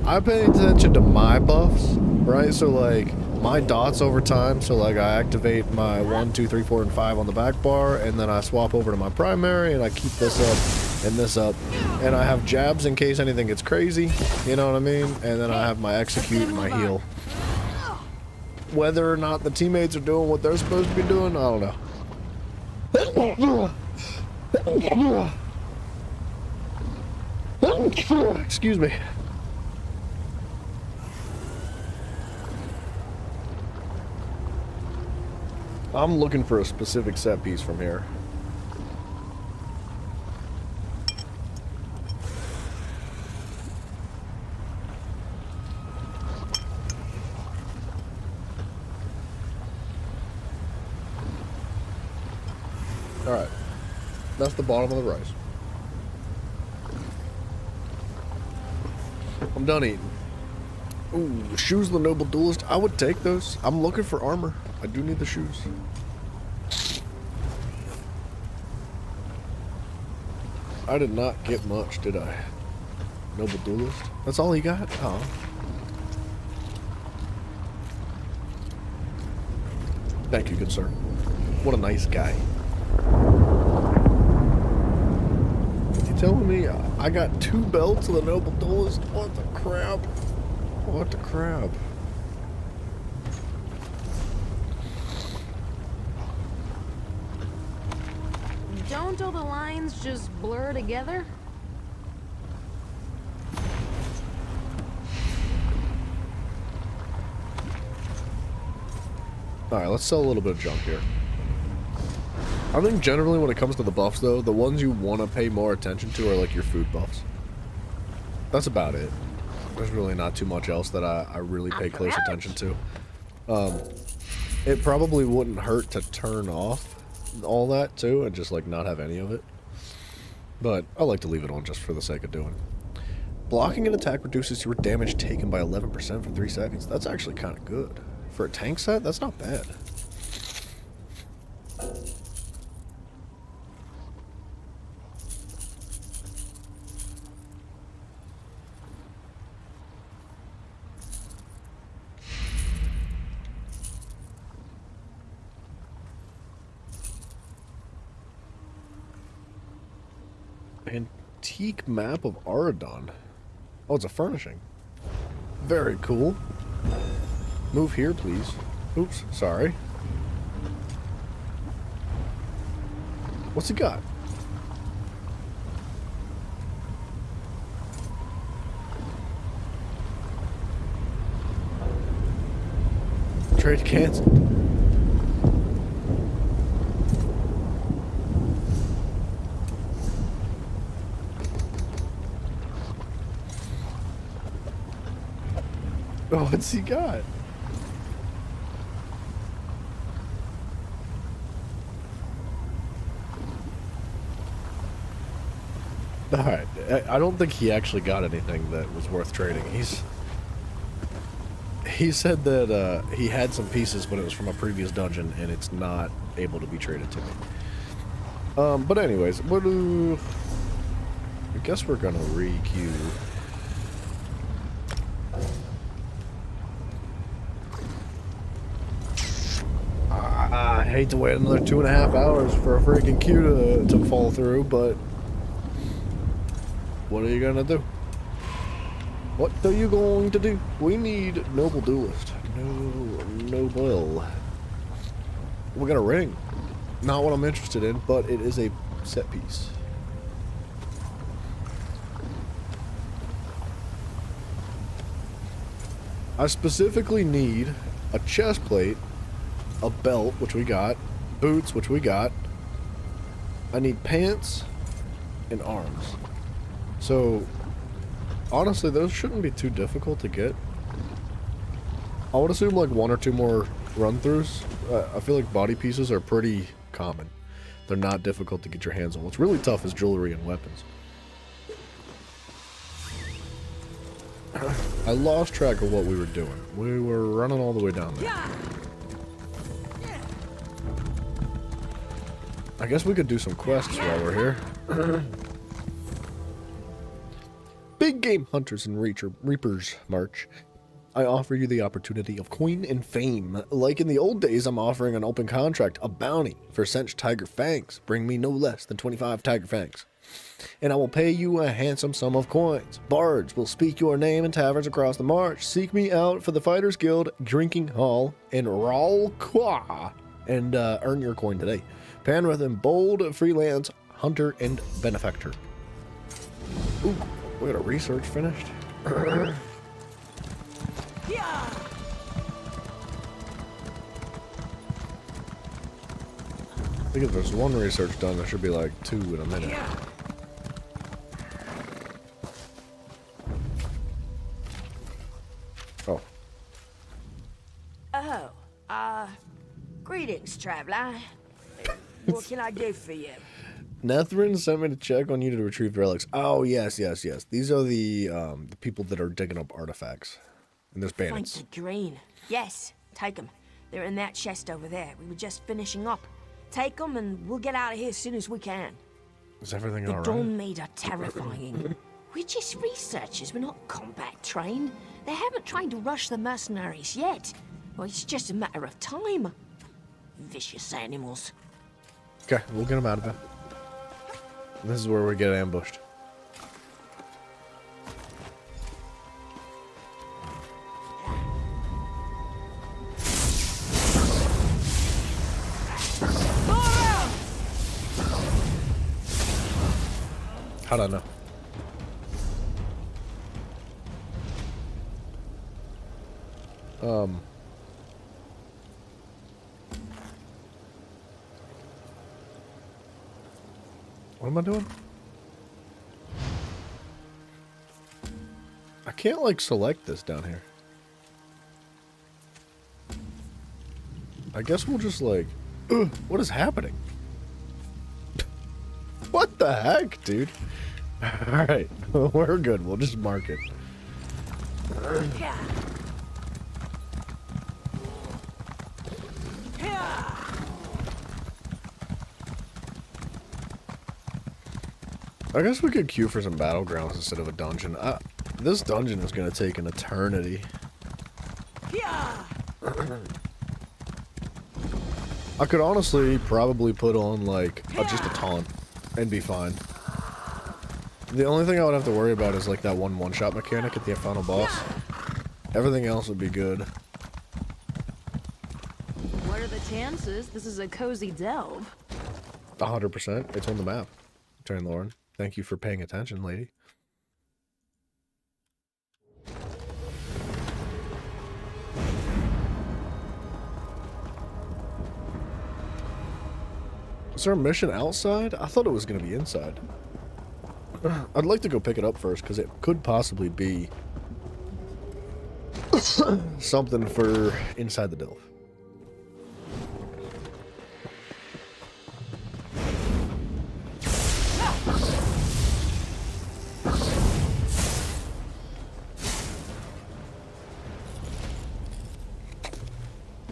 I pay attention to my buffs, right? So, like, my dots over time, so like I activate my 1, 2, 3, 4, and 5 on the back bar, and then I swap over to my primary, and I keep this up and this up, and I have jabs in case anything gets crazy, you know what I mean? And then I have my execute and my heal. Whether or not the teammates are doing what they're supposed to be doing, I don't know. Excuse me. I'm looking for a specific set piece from here. Alright. That's the bottom of the rice. I'm done eating. Ooh, shoes of the noble duelist. I would take those. I'm looking for armor. I do need the shoes. I did not get much, did I? Noble duelist? That's all he got? Oh. Thank you, good sir. What a nice guy. You telling me I got 2 belts of the noble duelist? What the crap? What the crap? Don't all the lines just blur together? Alright, let's sell a little bit of junk here. I think generally when it comes to the buffs though, the ones you want to pay more attention to are like your food buffs. That's about it. There's really not too much else that I really pay close attention to. It probably wouldn't hurt to turn off all that too and just like not have any of it. But I like to leave it on just for the sake of doing it. Blocking an attack reduces your damage taken by 11% for 3 seconds. That's actually kind of good. For a tank set, that's not bad. Antique map of Aradon. Oh, it's a furnishing. Very cool. Move here, please. Oops, sorry. What's he got? Trade canceled. Oh, what's he got? Alright, I don't think he actually got anything that was worth trading. He said that he had some pieces, but it was from a previous dungeon, and it's not able to be traded to me. But anyways, what do... I guess we're gonna re-queue. I hate to wait another 2.5 hours for a freaking queue to fall through, but what are you gonna do? What are you going to do? We need noble duelist. Noble. We got a ring. Not what I'm interested in, but it is a set piece. I specifically need a chest plate, a belt, which we got, boots, which we got. I need pants and arms. So, honestly, those shouldn't be too difficult to get. I would assume like 1 or 2 more run-throughs. I feel like body pieces are pretty common. They're not difficult to get your hands on. What's really tough is jewelry and weapons. I lost track of what we were doing. We were running all the way down there. I guess we could do some quests while we're here. Big game hunters and reapers march. I offer you the opportunity of coin and fame. Like in the old days, I'm offering an open contract, a bounty for cinch tiger fangs. Bring me no less than 25 tiger fangs, and I will pay you a handsome sum of coins. Bards will speak your name in taverns across the march. Seek me out for the Fighters Guild Drinking Hall in Ralqua, and earn your coin today. Panrith and Bold, freelance hunter and benefactor. Ooh, we got a research finished. I think if there's 1 research done, there should be like 2 in a minute. Oh. Oh, greetings, traveler. What can I do for you? Nethrin sent me to check on you to retrieve relics. Oh, yes. These are the people that are digging up artifacts. And there's bandits. Thank the green. Yes, take them. They're in that chest over there. We were just finishing up. Take them and we'll get out of here as soon as we can. Is everything the all right? Dawn Maid are terrifying. We're just researchers. We're not combat trained. They haven't tried to rush the mercenaries yet. Well, it's just a matter of time. Vicious animals. Okay, we'll get them out of there. This is where we get ambushed. How'd I know? What am I doing? I can't, like, select this down here. I guess we'll just, like... what is happening? What the heck, dude? Alright, we're good. We'll just mark it. I guess we could queue for some battlegrounds instead of a dungeon. This dungeon is going to take an eternity. I could honestly probably put on, like, just a taunt and be fine. The only thing I would have to worry about is, like, that one-shot mechanic at the final boss. Everything else would be good. What are the chances this is a cozy delve? 100%. It's on the map. Turn Lauren. Thank you for paying attention, lady. Is there a mission outside? I thought it was going to be inside. I'd like to go pick it up first, because it could possibly be something for inside the delve.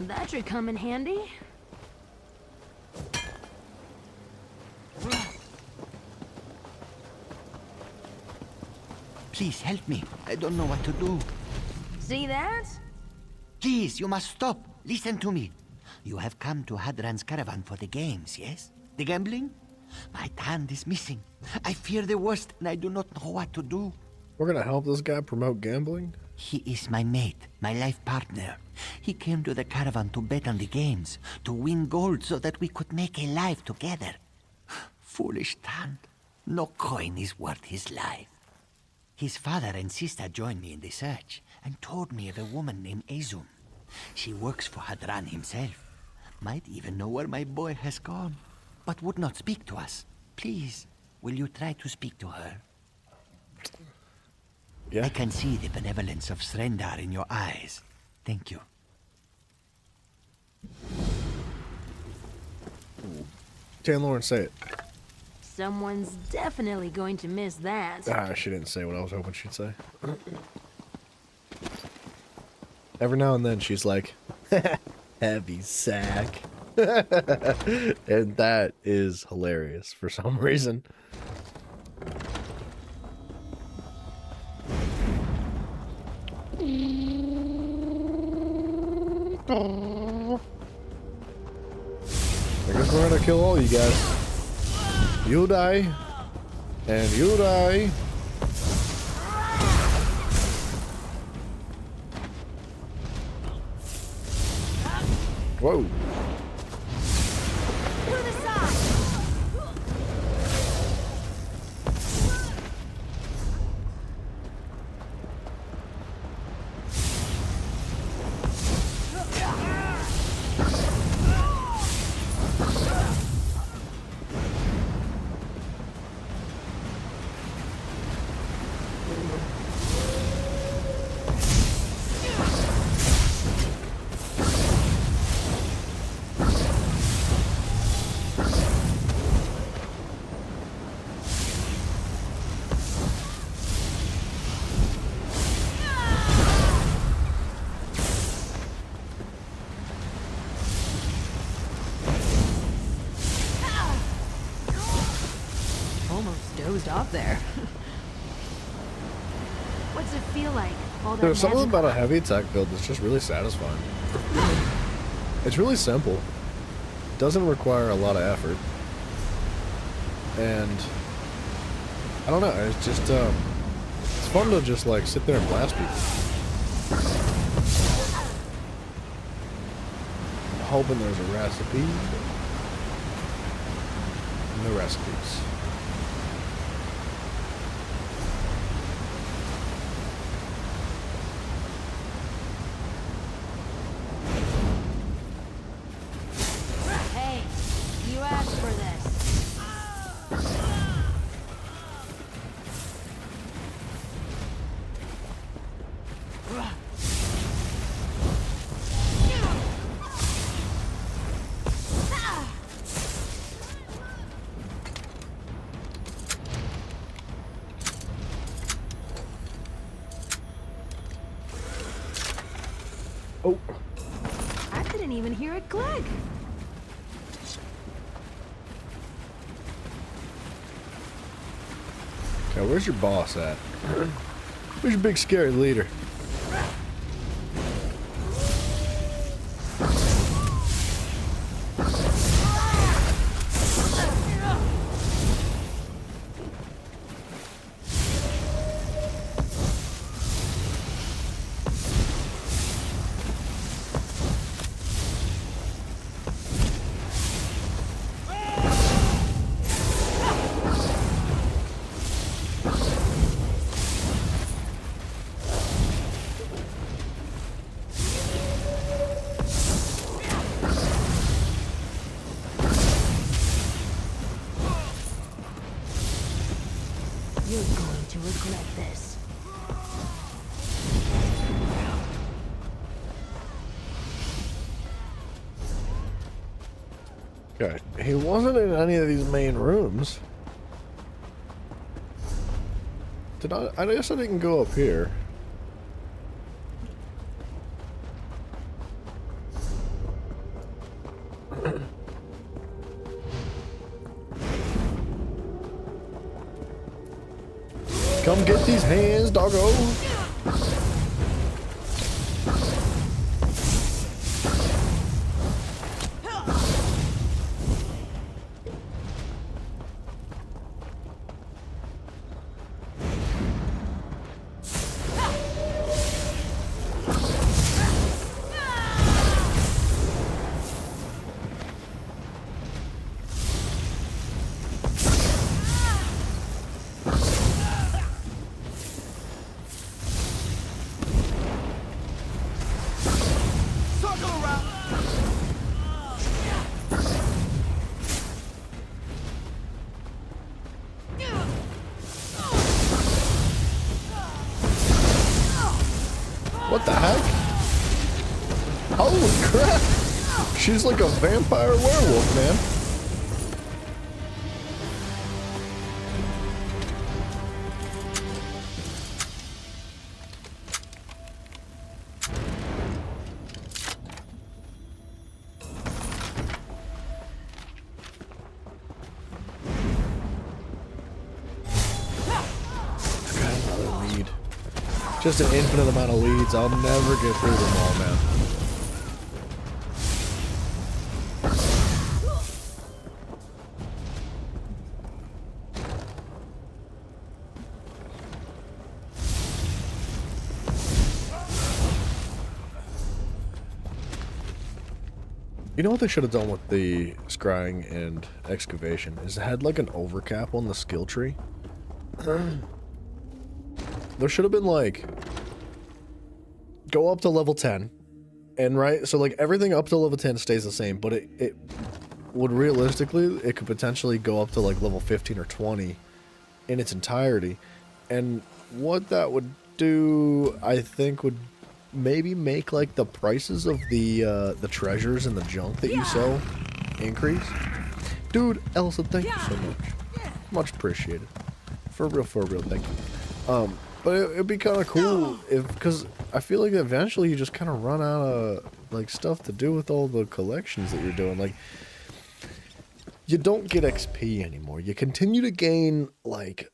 That should come in handy. Please help me. I don't know what to do. See that? Please, you must stop. Listen to me. You have come to Hadran's caravan for the games, yes? The gambling? My hand is missing. I fear the worst and I do not know what to do. We're gonna help this guy promote gambling? He is my mate, my life partner. He came to the caravan to bet on the games, to win gold so that we could make a life together. Foolish Tan. No coin is worth his life. His father and sister joined me in the search and told me of a woman named Azum. She works for Hadran himself. Might even know where my boy has gone, but would not speak to us. Please, will you try to speak to her? Yeah. I can see the benevolence of Srendar in your eyes. Thank you. Tan Lauren, say it. Someone's definitely going to miss that. She didn't say what I was hoping she'd say. Every now and then she's like, heavy sack. And that is hilarious for some reason. I guess we're gonna kill all you guys. You die. And you die. Whoa. closed off there. What's it feel like? All that There's something magic? about a heavy attack build that's just really satisfying. It's really simple. Doesn't require a lot of effort. And I don't know, it's just it's fun to just like sit there and blast people. I'm hoping there's a recipe. No recipes. Hey, you asked for this. Oh. I didn't even hear it click. Okay, where's your boss at? Where's your big scary leader? You're going to regret this. Okay, he wasn't in any of these main rooms. Did I guess I didn't go up here. Come get these hands, doggo. What the heck? Holy crap! She's like a vampire werewolf, man. Just an infinite amount of leads. I'll never get through them all, man. You know what they should have done with the scrying and excavation is it had like an overcap on the skill tree. There should have been like go up to level 10 and right so like everything up to level 10 stays the same, but it would realistically it could potentially go up to like level 15 or 20 in its entirety. And what that would do, I think, would maybe make like the prices of the treasures and the junk that you sell increase. Dude, Elsa, thank you so much. Much appreciated. For real, thank you. But it'd be kind of cool if, because I feel like eventually you just kind of run out of like stuff to do with all the collections that you're doing. Like, you don't get XP anymore. You continue to gain like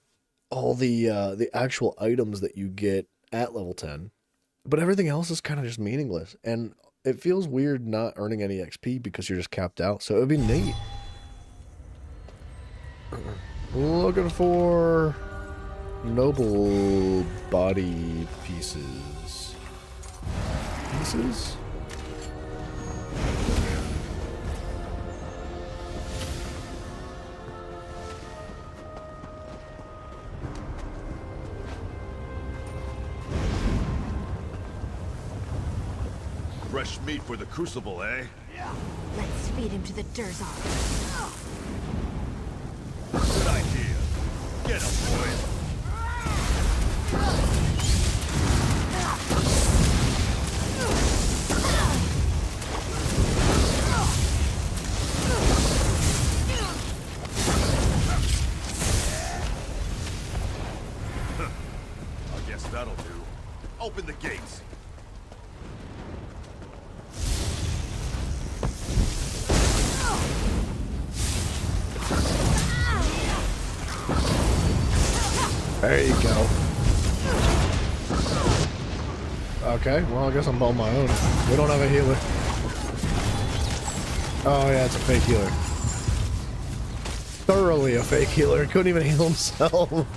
all the actual items that you get at level 10, but everything else is kind of just meaningless. And it feels weird not earning any XP because you're just capped out. So it would be neat. Looking for noble body pieces. Pieces? Fresh meat for the crucible, eh? Let's feed him to the Durzar. Good idea. Get him, boys. I guess that'll do. Open the gates. There you go. Okay, well, I guess I'm on my own. We don't have a healer. Oh, yeah, it's a fake healer. Thoroughly a fake healer. Couldn't even heal himself.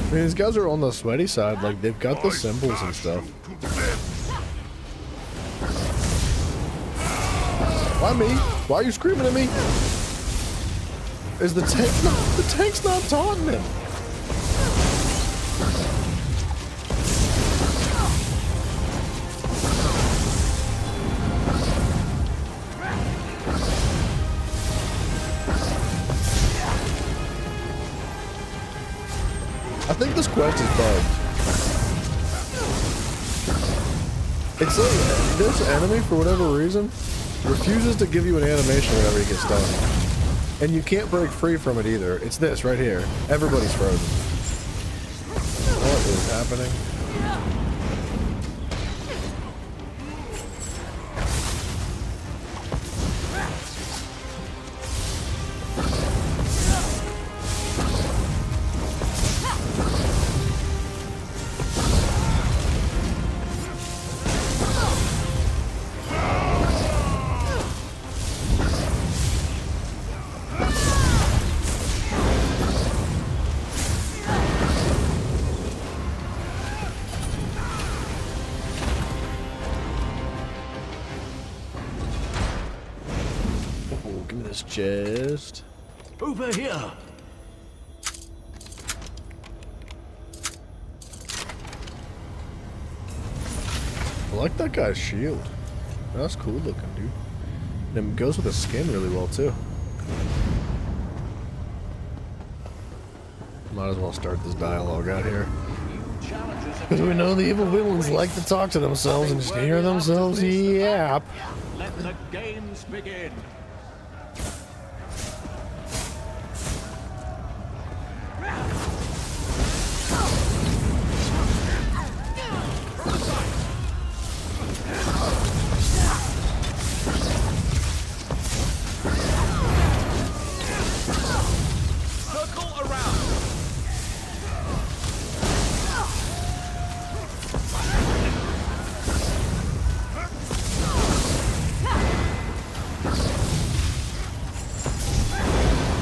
I mean, these guys are on the sweaty side, like, they've got the symbols and stuff. Why me? Why are you screaming at me? Is the tank's not taunting him? I think this quest is bugged. It's like this enemy, for whatever reason, refuses to give you an animation whenever he gets done. And you can't break free from it either. It's this right here. Everybody's frozen. What is happening? Chest. Over here. I like that guy's shield. That's cool looking, dude. And it goes with the skin really well too. Might as well start this dialogue out here. Because we know the evil villains like to talk to themselves and just hear themselves yap. Let the games begin.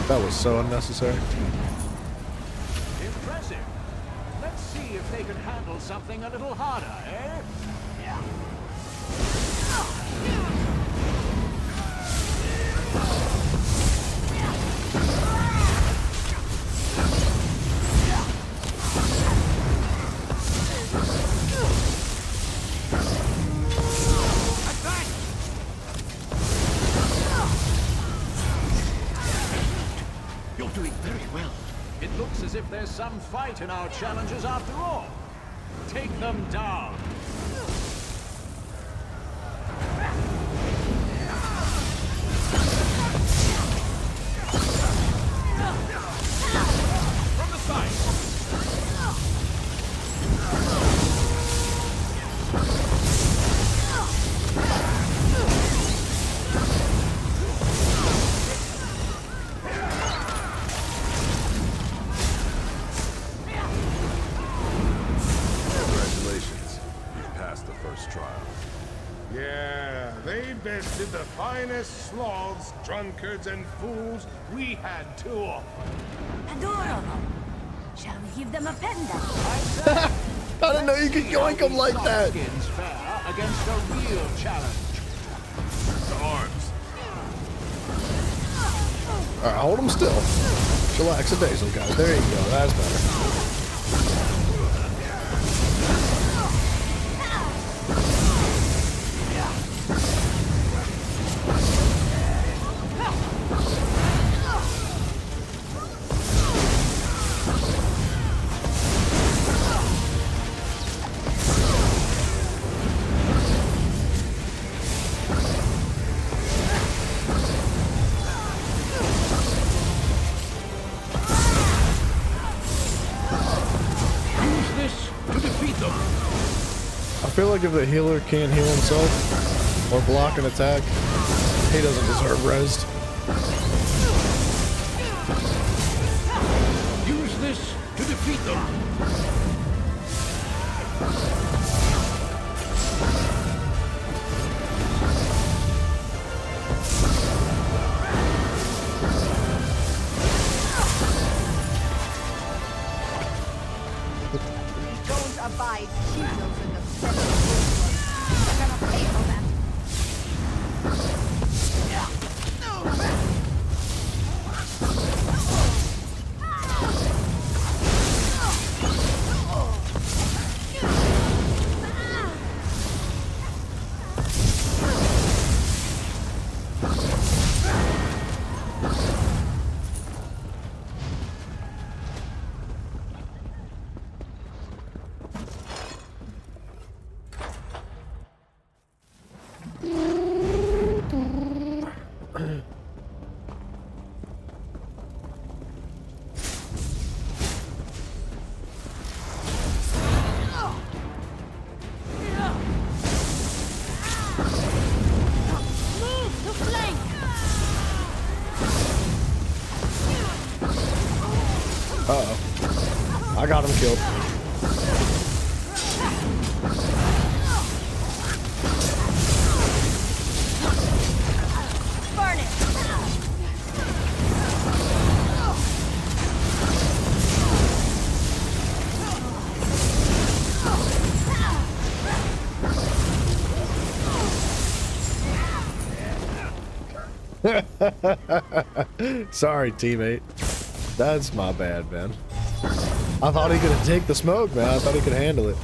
That was so unnecessary. Impressive. Let's see if they can handle something a little harder, eh? as if there's some fight in our challenges after all. Take them down. From the side. Congratulations. You passed the first trial. Yeah, they bested the finest sloths, drunkards, and fools we had to offer. Adorable. Shall we give them a pendant? I didn't know you could yoink them like that. Skins fair against a real challenge. Arms. Alright, hold them still. Chillax a daisel, guys. There you go. That's better. I feel like if the healer can't heal himself or block an attack, he doesn't deserve rest. Use this to defeat them. Don't abide heroes in the center of this. You're gonna pay for that. Uh-oh. I got him killed. Burn it. Sorry, teammate. That's my bad, man. I thought he could take the smoke, man. I thought he could handle it.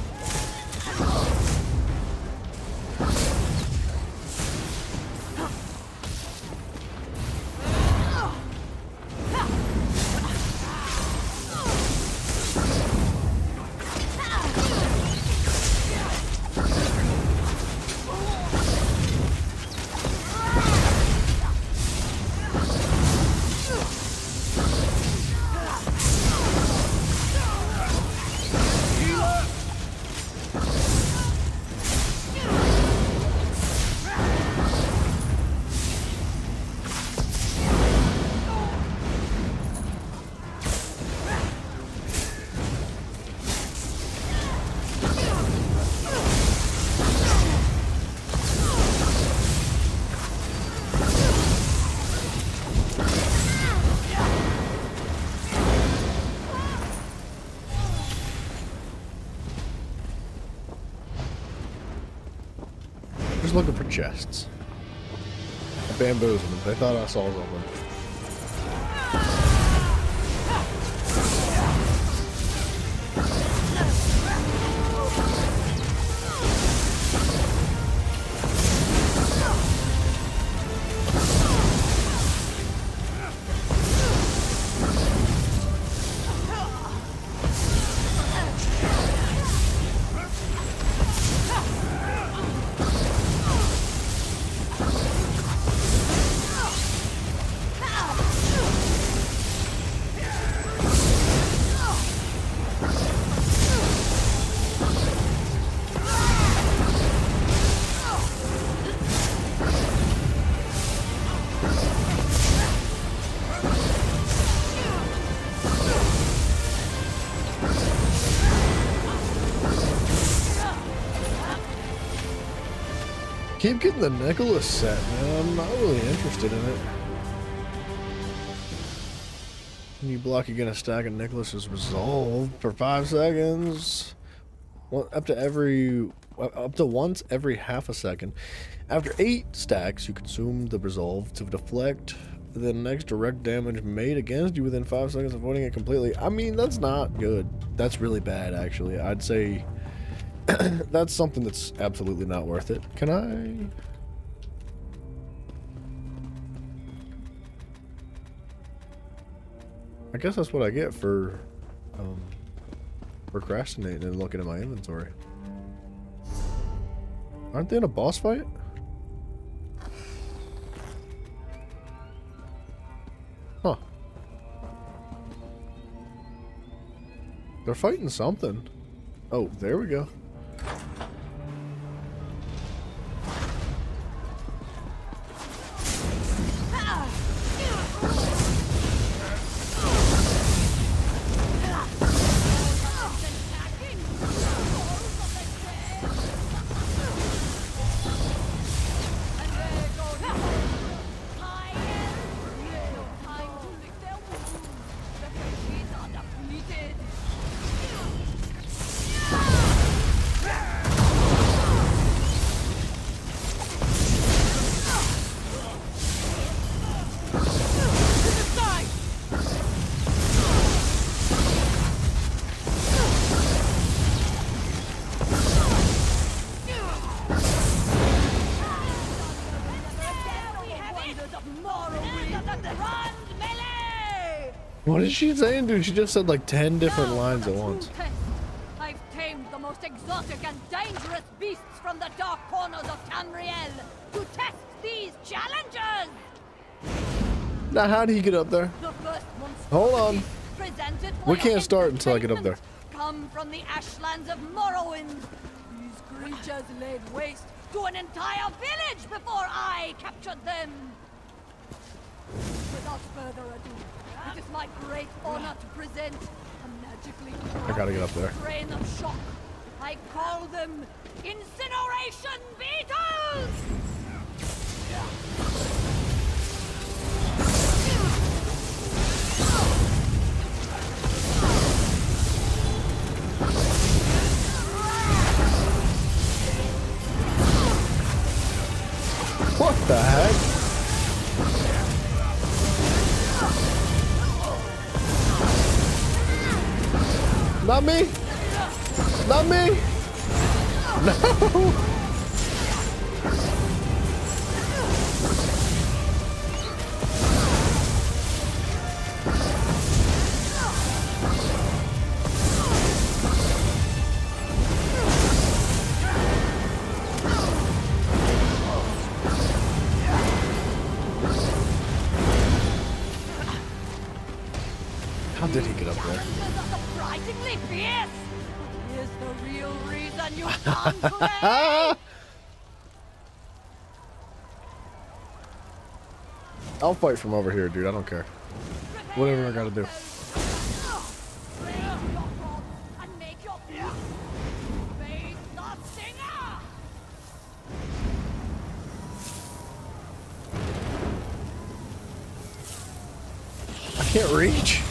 Just looking for chests. I bamboozled them. They thought I saw something. keep getting the Nicholas set, man. I'm not really interested in it. When you block, you get a stack of Nicholas's Resolve for 5 seconds. Up to once every half a second. After 8 stacks, you consume the Resolve to deflect the next direct damage made against you within 5 seconds, avoiding it completely. I mean, that's not good. That's really bad, actually. I'd say that's something that's absolutely not worth it. Can I? I guess that's what I get for procrastinating and looking at my inventory. Aren't they in a boss fight? Huh. They're fighting something. Oh, there we go. What is she saying, dude? She just said like 10 different lines at once. I've tamed the most exotic and dangerous beasts from the dark corners of Tamriel to test these challenges. Now, how do you get up there? Hold on. We can't start until I get up there. Come from the ashlands of Morrowind. These creatures laid waste to an entire village before I captured them. Without further ado, it is my great honor to present a magically I gotta get up there. train of shock. I call them incineration beetles! What the heck? Not me! Not me! No! How did he get up there? Surprisingly fierce! Here's the real reason you can't play! I'll fight from over here, dude. I don't care. Whatever I gotta do. I can't reach.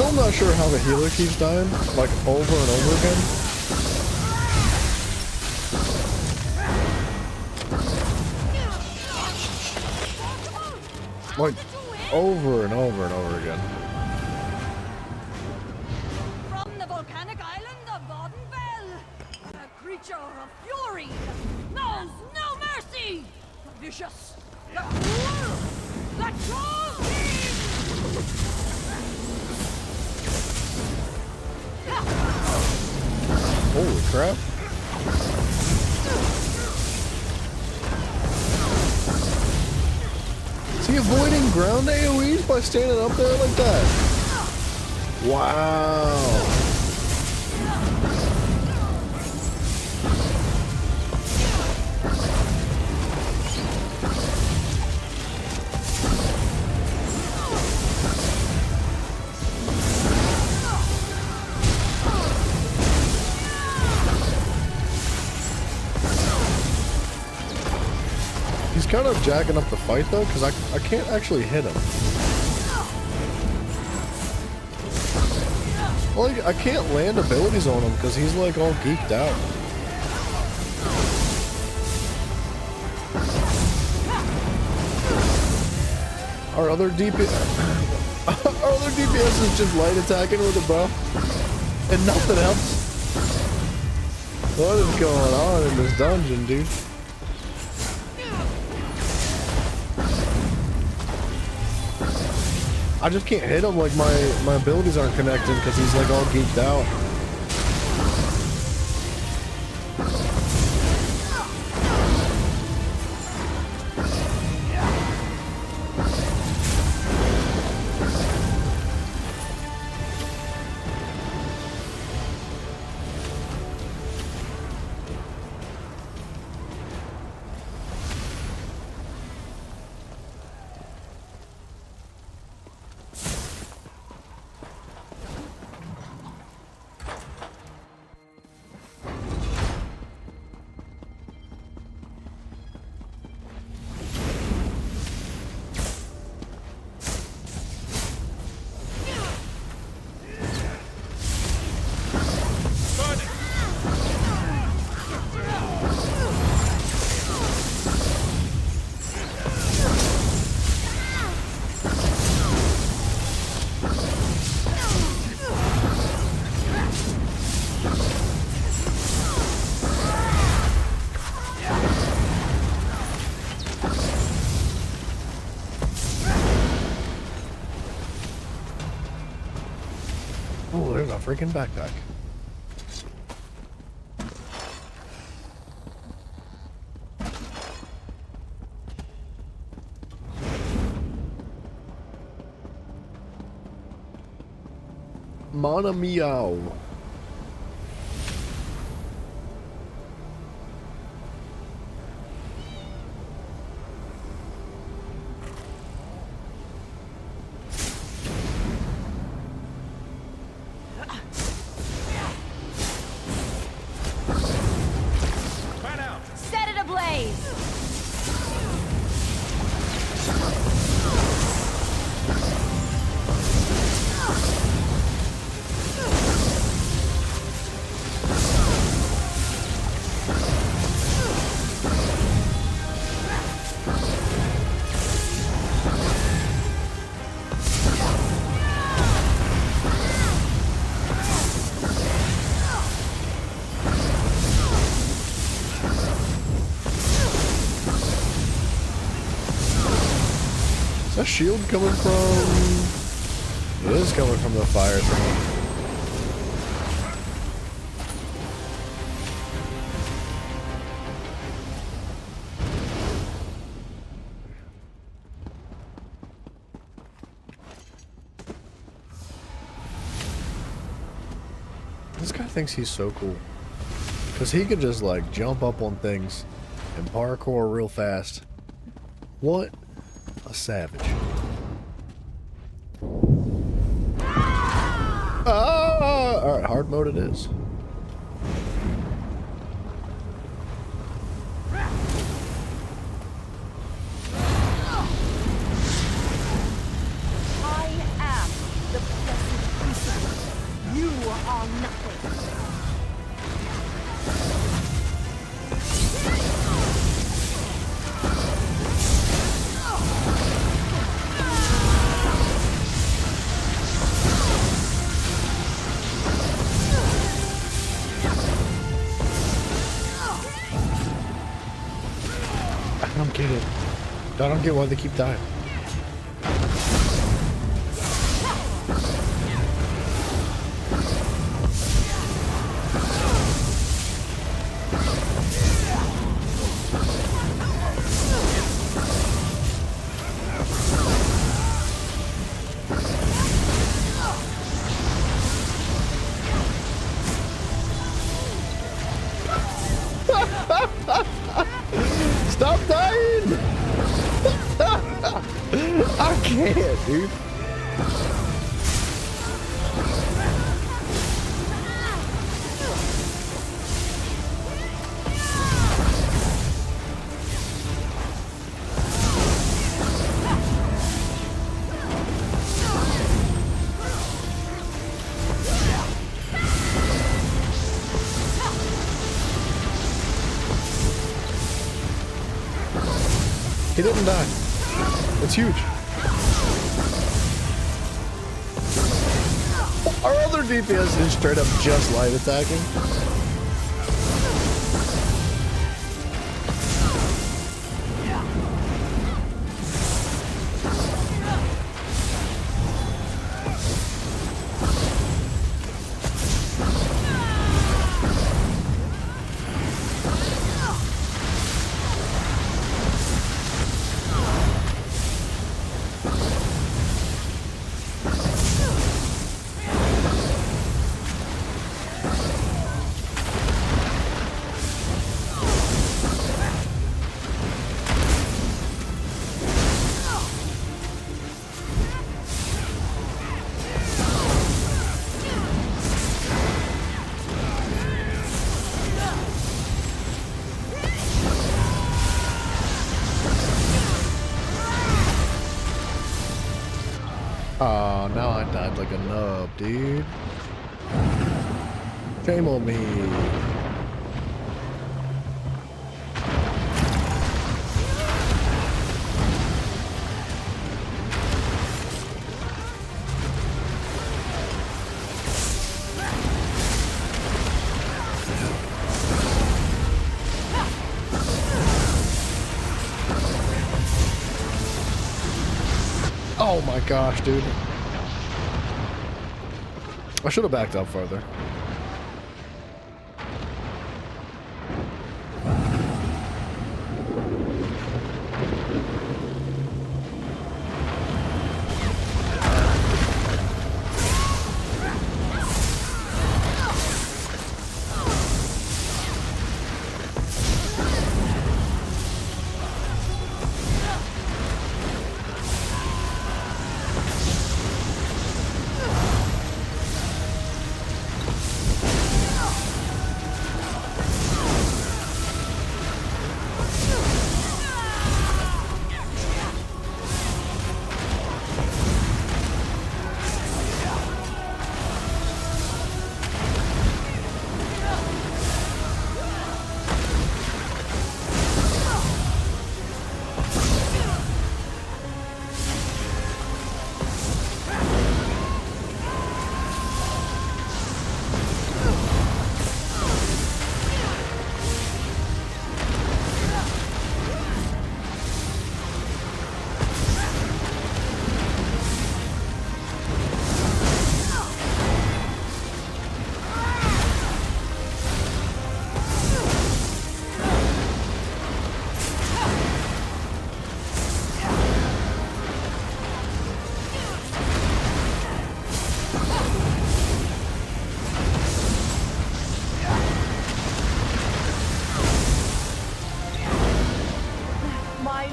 I'm not sure how the healer keeps dying, like over and over again. Like over and over and over again. From the volcanic island of Vardenfell, a creature of fury knows no mercy! vicious. The cruel, the trolls! Holy crap. Is he avoiding ground AoEs by standing up there like that? Wow. He's kind of jacking up the fight though, because I can't actually hit him. Like, I can't land abilities on him because he's like all geeked out. Our other DPS is just light attacking with a bow and nothing else. What is going on in this dungeon, dude? I just can't hit him, like my abilities aren't connecting because he's like all geeked out. Oh, there's a freaking backpack. Mana meow. Set it ablaze! Is that shield coming from... It is coming from the fire thing. This guy thinks he's so cool. Because he can just like jump up on things and parkour real fast. What a savage. Ah! Alright, hard mode it is. I am the blessed crucible. You are nothing. I don't get why they keep dying. Stop dying! I can't, dude. He didn't die. It's huge. Our other DPS is straight up just light attacking. Oh, now I died like a nub, dude. Shame on me. Oh my gosh, dude. I should have backed up further.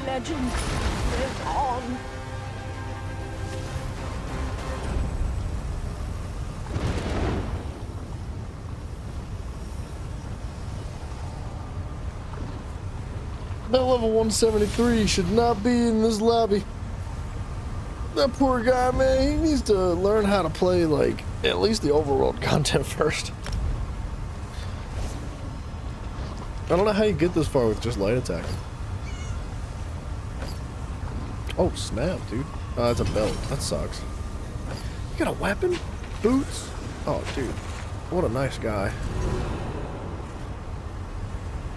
Legend lives on. That level 173 should not be in this lobby. That poor guy, man, he needs to learn how to play, like, at least the overworld content first. I don't know how you get this far with just light attacking. Oh, snap, dude. Oh, that's a belt. That sucks. You got a weapon? Boots? Oh, dude. What a nice guy.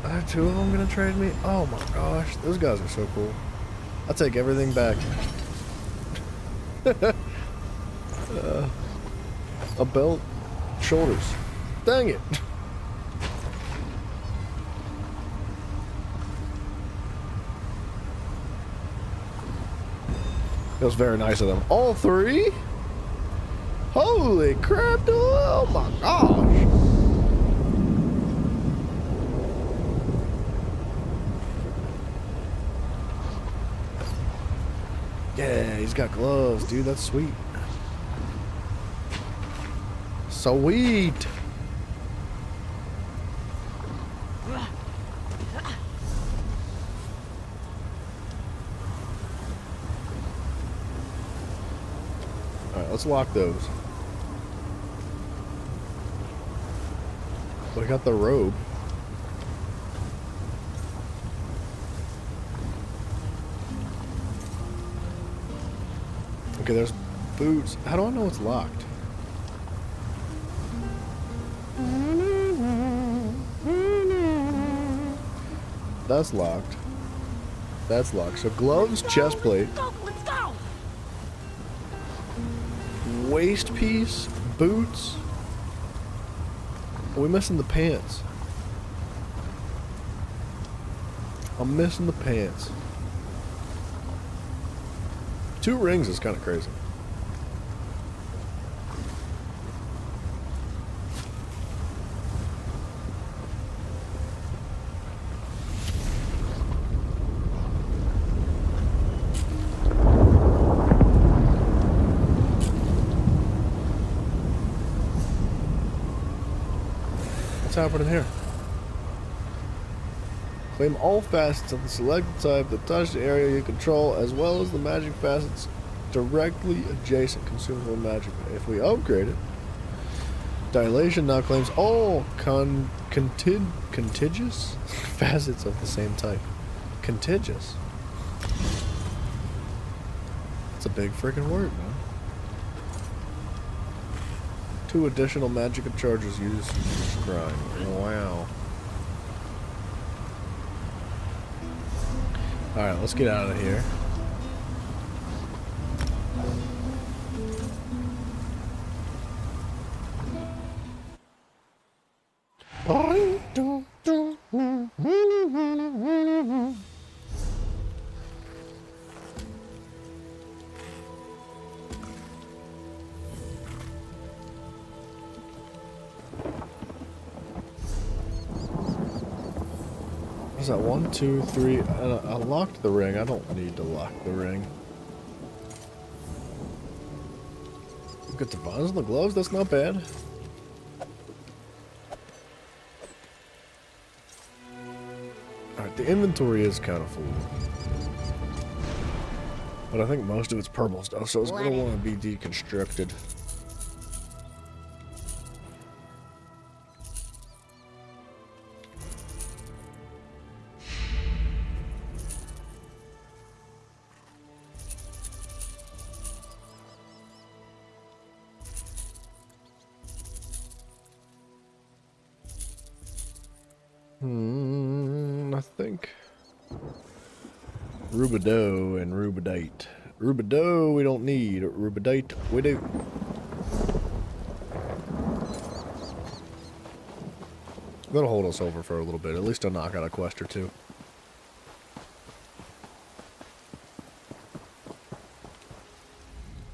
Are two of them gonna trade me? Oh my gosh. Those guys are so cool. I'll take everything back. A belt, shoulders. Dang it. That was very nice of them. All three? Holy crap, dude. Oh my gosh. Yeah, he's got gloves, dude. That's sweet. Sweet. Alright, let's lock those. We got the robe. Okay, there's boots. How do I know it's locked? That's locked. That's locked. So gloves, chest plate. Let's go! Waist piece, boots. Are we missing the pants? I'm missing the pants. 2 rings is kind of crazy. What's happening here? Claim all facets of the selected type that touch the area you control, as well as the magic facets directly adjacent consumable magic. If we upgrade it, Dilation now claims all contiguous facets of the same type. Contiguous. That's a big freaking word, man. 2 additional magic charges used scrying. Wow. Alright, let's get out of here. What's that? 1, 2, 3. I locked the ring. I don't need to lock the ring. Got the buttons on the gloves. That's not bad. Alright, the inventory is kind of full. But I think most of it's purple stuff, so it's going to want to be deconstructed. I think Rubidoux and Rubidate. Rubidoux we don't need. Rubidate we do. That'll hold us over for a little bit. At least I'll knock out a quest or 2.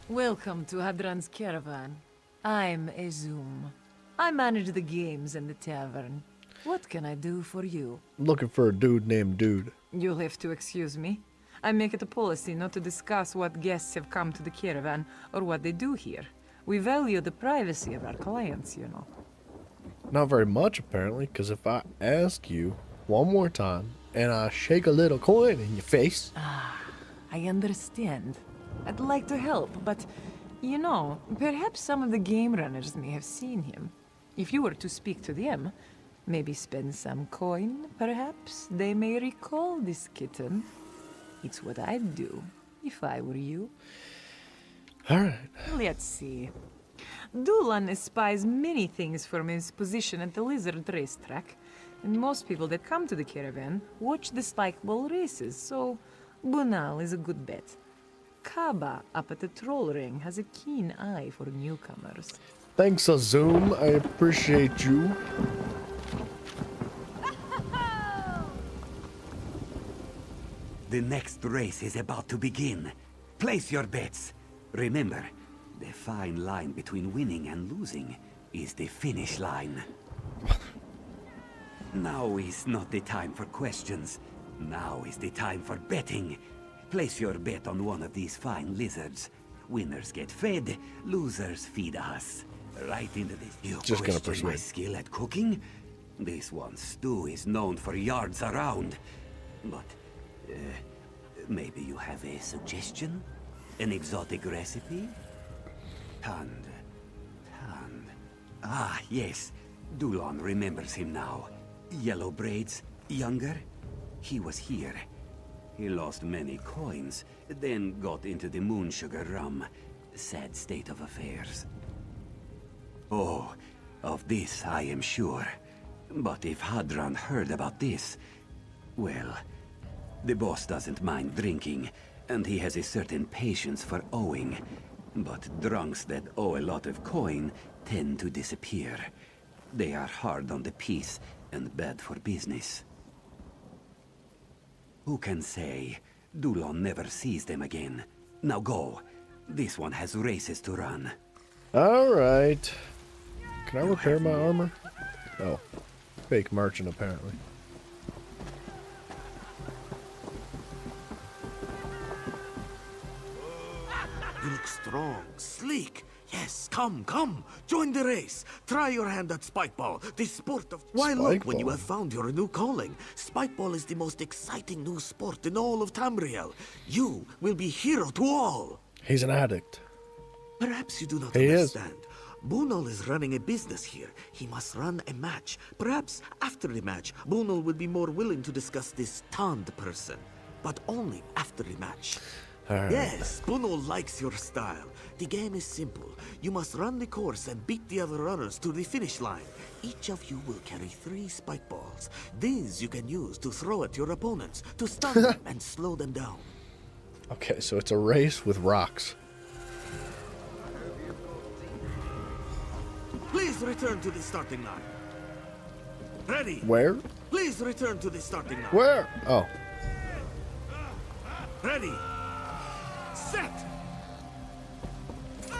Welcome to Hadran's Caravan. I'm Azum. I manage the games and the tavern. What can I do for you? I'm looking for a dude named Dude. You'll have to excuse me. I make it a policy not to discuss what guests have come to the caravan or what they do here. We value the privacy of our clients, you know. Not very much, apparently, because if I ask you one more time and I shake a little coin in your face... I understand. I'd like to help, but, you know, perhaps some of the game runners may have seen him. If you were to speak to them, maybe spend some coin, perhaps, they may recall this kitten. It's what I'd do, if I were you. Alright. Let's see. Dulan espies many things from his position at the Lizard racetrack, and most people that come to the caravan watch the spikeball races, so Bunal is a good bet. Kaba up at the troll ring has a keen eye for newcomers. Thanks, Azum. I appreciate you. The next race is about to begin. Place your bets. Remember, the fine line between winning and losing is the finish line. Now is not the time for questions. Now is the time for betting. Place your bet on one of these fine lizards. Winners get fed, losers feed us. Right into this. You Just gonna question my persuade. skill at cooking? This one stew is known for yards around. But, maybe you have a suggestion? An exotic recipe? Tand. Ah, yes. Dulon remembers him now. Yellow braids, younger. He was here. He lost many coins, then got into the moon sugar rum. Sad state of affairs. Oh, of this I am sure. But if Hadran heard about this, well, the boss doesn't mind drinking, and he has a certain patience for owing. But drunks that owe a lot of coin tend to disappear. They are hard on the piece and bad for business. Who can say? Dulon never sees them again. Now go. This one has races to run. Alright. Can I repair my armor? Oh. Fake merchant, apparently. You look strong, sleek. Yes, come. Join the race. Try your hand at spikeball, the sport of... Why look when you have found your new calling? Spikeball is the most exciting new sport in all of Tamriel. You will be hero to all. He's an addict. Perhaps you do not He understand. Bunal is running a business here. He must run a match. Perhaps after the match, Bunal will be more willing to discuss this Tand person. But only after the match. Right. Yes, Bunal likes your style. The game is simple. You must run the course and beat the other runners to the finish line. Each of you will carry 3 spike balls. These you can use to throw at your opponents, to stun them and slow them down. Okay, so it's a race with rocks. Please return to the starting line. Ready? Where? Please return to the starting line. Where? Oh. Ready? Set!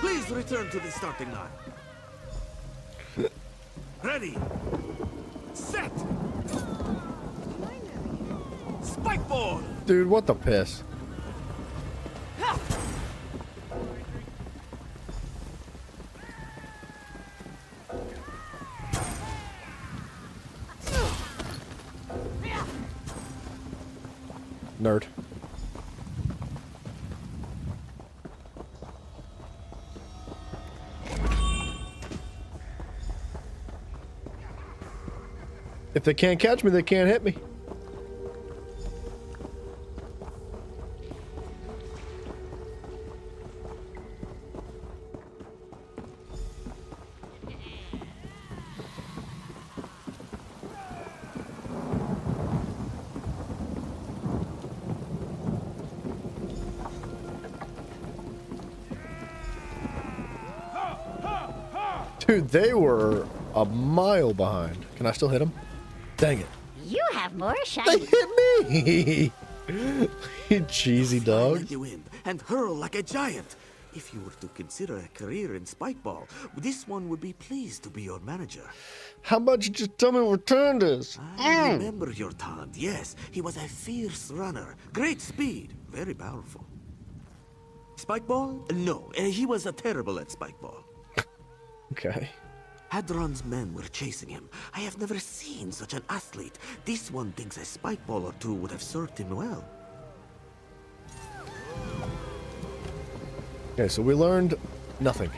Please return to the starting line. Ready? Set! Spike ball! Dude, what the piss? Nerd. If they can't catch me, they can't hit me. Dude, they were a mile behind. Can I still hit them? Dang it. You have more They shiny. hit me! You cheesy dog. Like the wind and hurl like a giant. If you were to consider a career in spikeball, this one would be pleased to be your manager. How about you just tell me what turned is? I remember your Tand, yes. He was a fierce runner. Great speed. Very powerful. Spikeball? No, he was terrible at spikeball. Okay. Hadron's men were chasing him. I have never seen such an athlete. This one thinks a spikeball or two would have served him well. Okay, so we learned nothing.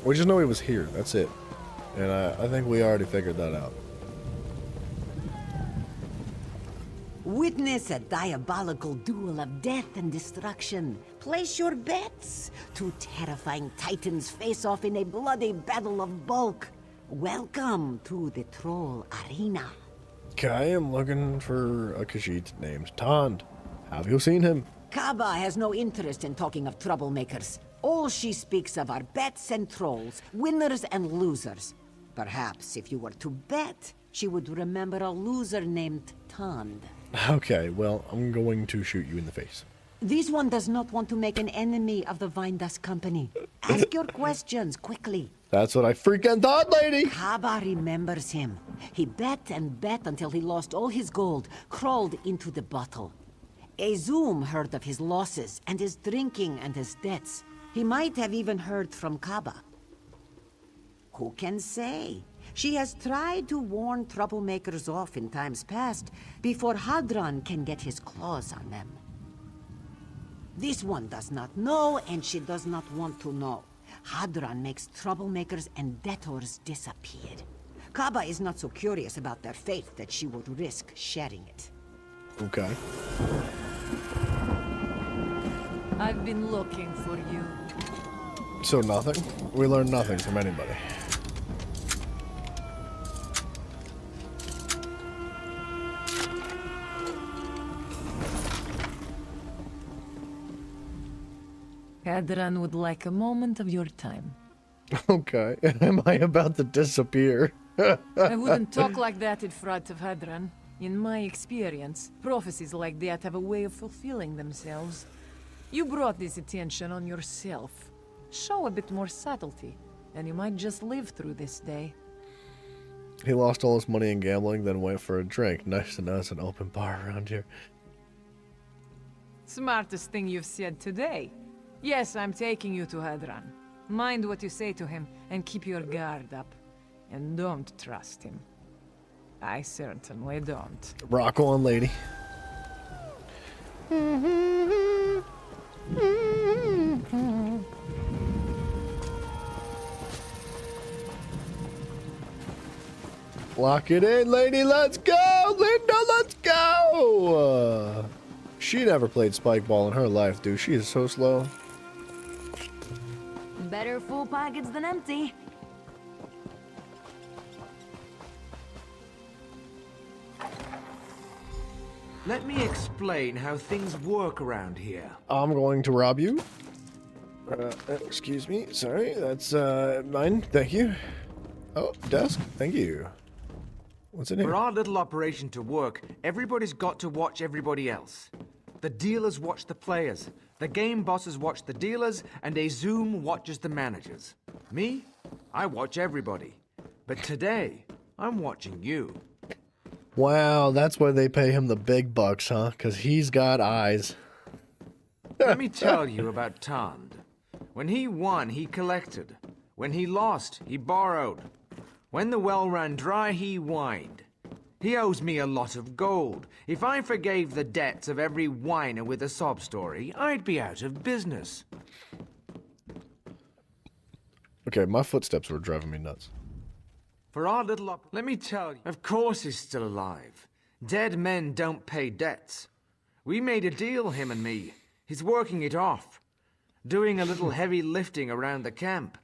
We just know he was here. That's it. And I think we already figured that out. Witness a diabolical duel of death and destruction. Place your bets. 2 terrifying titans face off in a bloody battle of bulk. Welcome to the Troll Arena. Okay, I'm looking for a Khajiit named Tond. Have you seen him? Kaba has no interest in talking of troublemakers. All she speaks of are bets and trolls, winners and losers. Perhaps if you were to bet, she would remember a loser named Tond. Okay, well, I'm going to shoot you in the face. This one does not want to make an enemy of the Vine Dust Company. Ask your questions quickly. That's what I freaking thought, lady! Kaba remembers him. He bet and bet until he lost all his gold, crawled into the bottle. Azum heard of his losses and his drinking and his debts. He might have even heard from Kaba. Who can say? She has tried to warn troublemakers off in times past before Hadron can get his claws on them. This one does not know, and she does not want to know. Hadron makes troublemakers and debtors disappear. Kaba is not so curious about their fate that she would risk sharing it. Okay. I've been looking for you. So nothing? We learned nothing from anybody. Hadron would like a moment of your time. Okay. Am I about to disappear? I wouldn't talk like that in front of Hadron. In my experience, prophecies like that have a way of fulfilling themselves. You brought this attention on yourself. Show a bit more subtlety, and you might just live through this day. He lost all his money in gambling, then went for a drink. Nice to know it's an open bar around here. Smartest thing you've said today. Yes, I'm taking you to Hadron. Mind what you say to him, and keep your guard up. And don't trust him. I certainly don't. Rock on, lady. Lock it in, lady. Let's go, Linda. Let's go. She never played spike ball in her life, dude. She is so slow. Better full pockets than empty. Let me explain how things work around here. I'm going to rob you. Excuse me. Sorry. That's mine. Thank you. Oh, desk. Thank you. What's in here? For our little operation to work, everybody's got to watch everybody else. The dealers watch the players, the game bosses watch the dealers, and Azum watches the managers. Me? I watch everybody. But today, I'm watching you. Wow, that's why they pay him the big bucks, huh? Because he's got eyes. Let me tell you about Tond. When he won, he collected. When he lost, he borrowed. When the well ran dry, he whined. He owes me a lot of gold. If I forgave the debts of every whiner with a sob story, I'd be out of business. Okay, my footsteps were driving me nuts. For our little let me tell you, of course he's still alive. Dead men don't pay debts. We made a deal, him and me. He's working it off. Doing a little heavy lifting around the camp.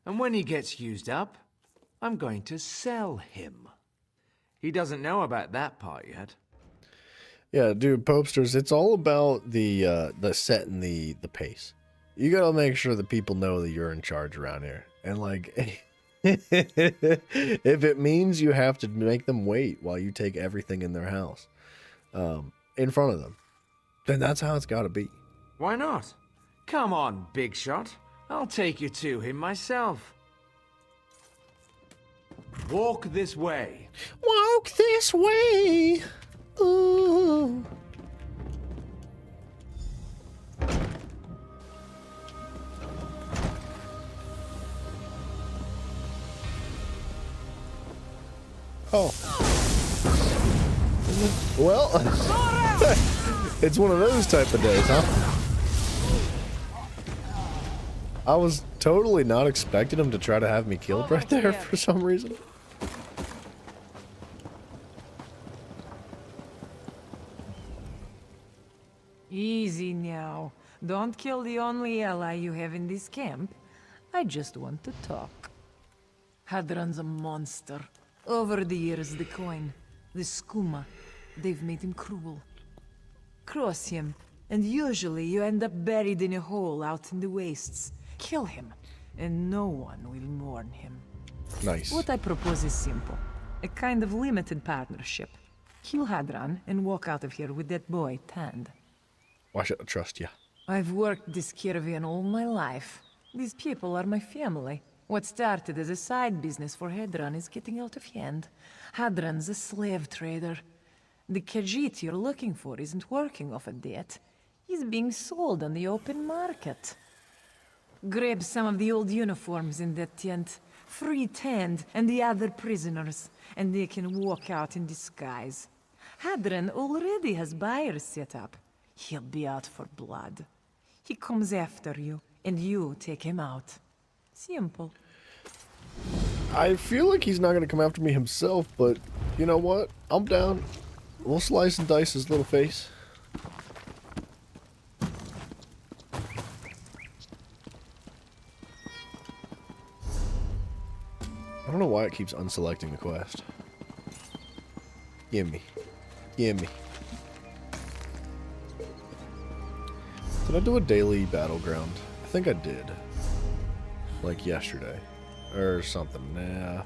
And when he gets used up, I'm going to sell him. He doesn't know about that part yet. Yeah, dude, Popesters, it's all about the setting the pace. You gotta make sure that people know that you're in charge around here. And like if it means you have to make them wait while you take everything in their house in front of them, then that's how it's gotta be. Why not? Come on, big shot. I'll take you to him myself. Walk this way. Walk this way. Ooh. Oh. Well, it's one of those type of days, huh? I was totally not expecting him to try to have me killed right there for some reason. Easy now. Don't kill the only ally you have in this camp. I just want to talk. Hadron's a monster. Over the years, the coin. The skooma. They've made him cruel. Cross him, and usually you end up buried in a hole out in the wastes. Kill him, and no one will mourn him. Nice. What I propose is simple. A kind of limited partnership. Kill Hadran and walk out of here with that boy, Tand. Why should I trust you? I've worked this caravan all my life. These people are my family. What started as a side business for Hadran is getting out of hand. Hadran's a slave trader. The Khajiit you're looking for isn't working off a debt. He's being sold on the open market. Grab some of the old uniforms in that tent. Free Tand and the other prisoners, and they can walk out in disguise. Hadran already has buyers set up. He'll be out for blood. He comes after you, and you take him out. Simple. I feel like he's not going to come after me himself, but you know what? I'm down. We'll slice and dice his little face. I don't know why it keeps unselecting the quest. Gimme. Gimme. Did I do a daily battleground? I think I did. Like yesterday. Or something. Nah.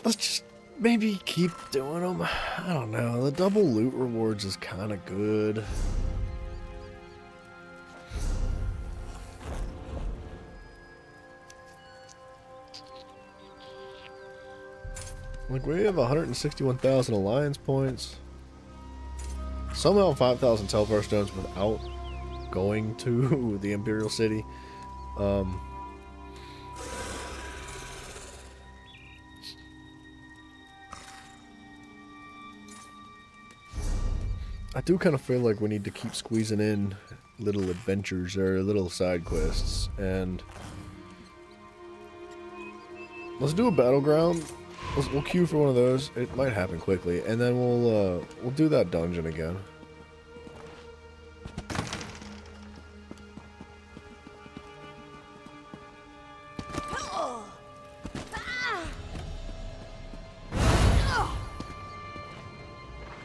Let's just maybe keep doing them. I don't know. The double loot rewards is kind of good. Like, we have 161,000 alliance points. Somehow 5,000 Telfar stones without going to the Imperial City. I do kind of feel like we need to keep squeezing in little adventures or little side quests, and let's do a battleground. We'll queue for one of those. It might happen quickly, and then we'll do that dungeon again.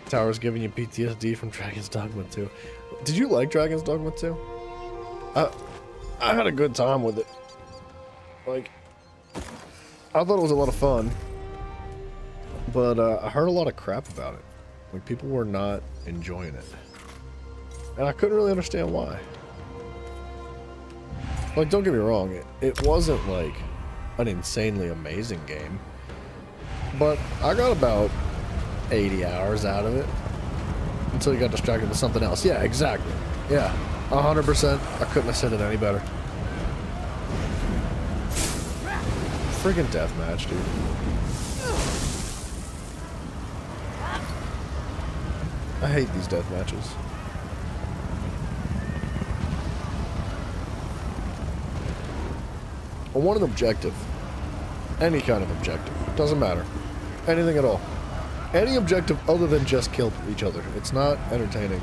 Tower's giving you PTSD from Dragon's Dogma 2. Did you like Dragon's Dogma 2? I had a good time with it. Like, I thought it was a lot of fun. But I heard a lot of crap about it. Like, people were not enjoying it. And I couldn't really understand why. Like, don't get me wrong, it wasn't like an insanely amazing game. But I got about 80 hours out of it. Until you got distracted with something else. Yeah, exactly. Yeah, 100%. I couldn't have said it any better. Friggin' deathmatch, dude. I hate these death matches. I want an objective. Any kind of objective. Doesn't matter. Anything at all. Any objective other than just kill each other. It's not entertaining.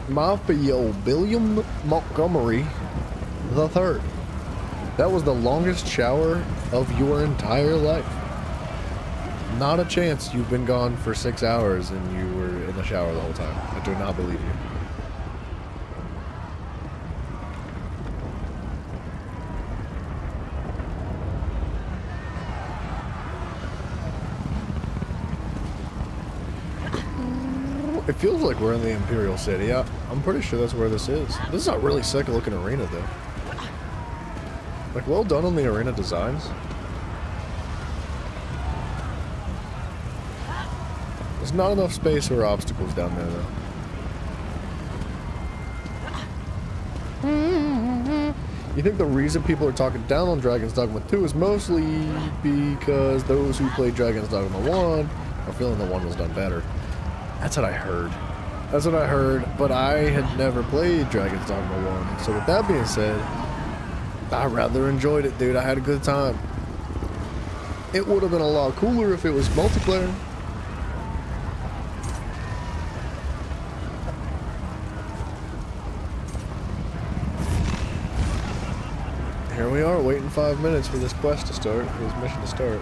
Mafia William Montgomery III. That was the longest shower of your entire life. Not a chance you've been gone for 6 hours and you were in the shower the whole time. I do not believe you. It feels like we're in the Imperial City. I'm pretty sure that's where this is. This is a really sick looking arena though. Like, well done on the arena designs. There's not enough space or obstacles down there though. You think the reason people are talking down on Dragon's Dogma 2 is mostly because those who played Dragon's Dogma 1 are feeling the 1 was done better. That's what I heard. That's what I heard, but I had never played Dragon's Dogma 1. So with that being said, I rather enjoyed it, dude. I had a good time. It would have been a lot cooler if it was multiplayer. Here we are, waiting 5 minutes for this quest to start, for this mission to start.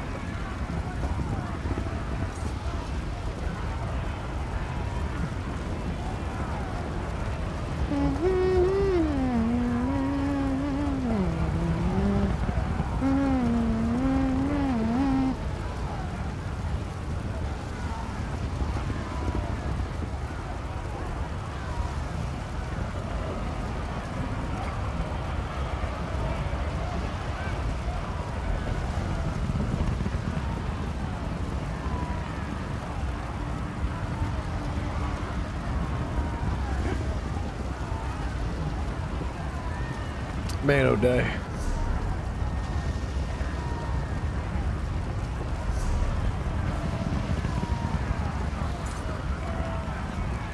Man, oh day.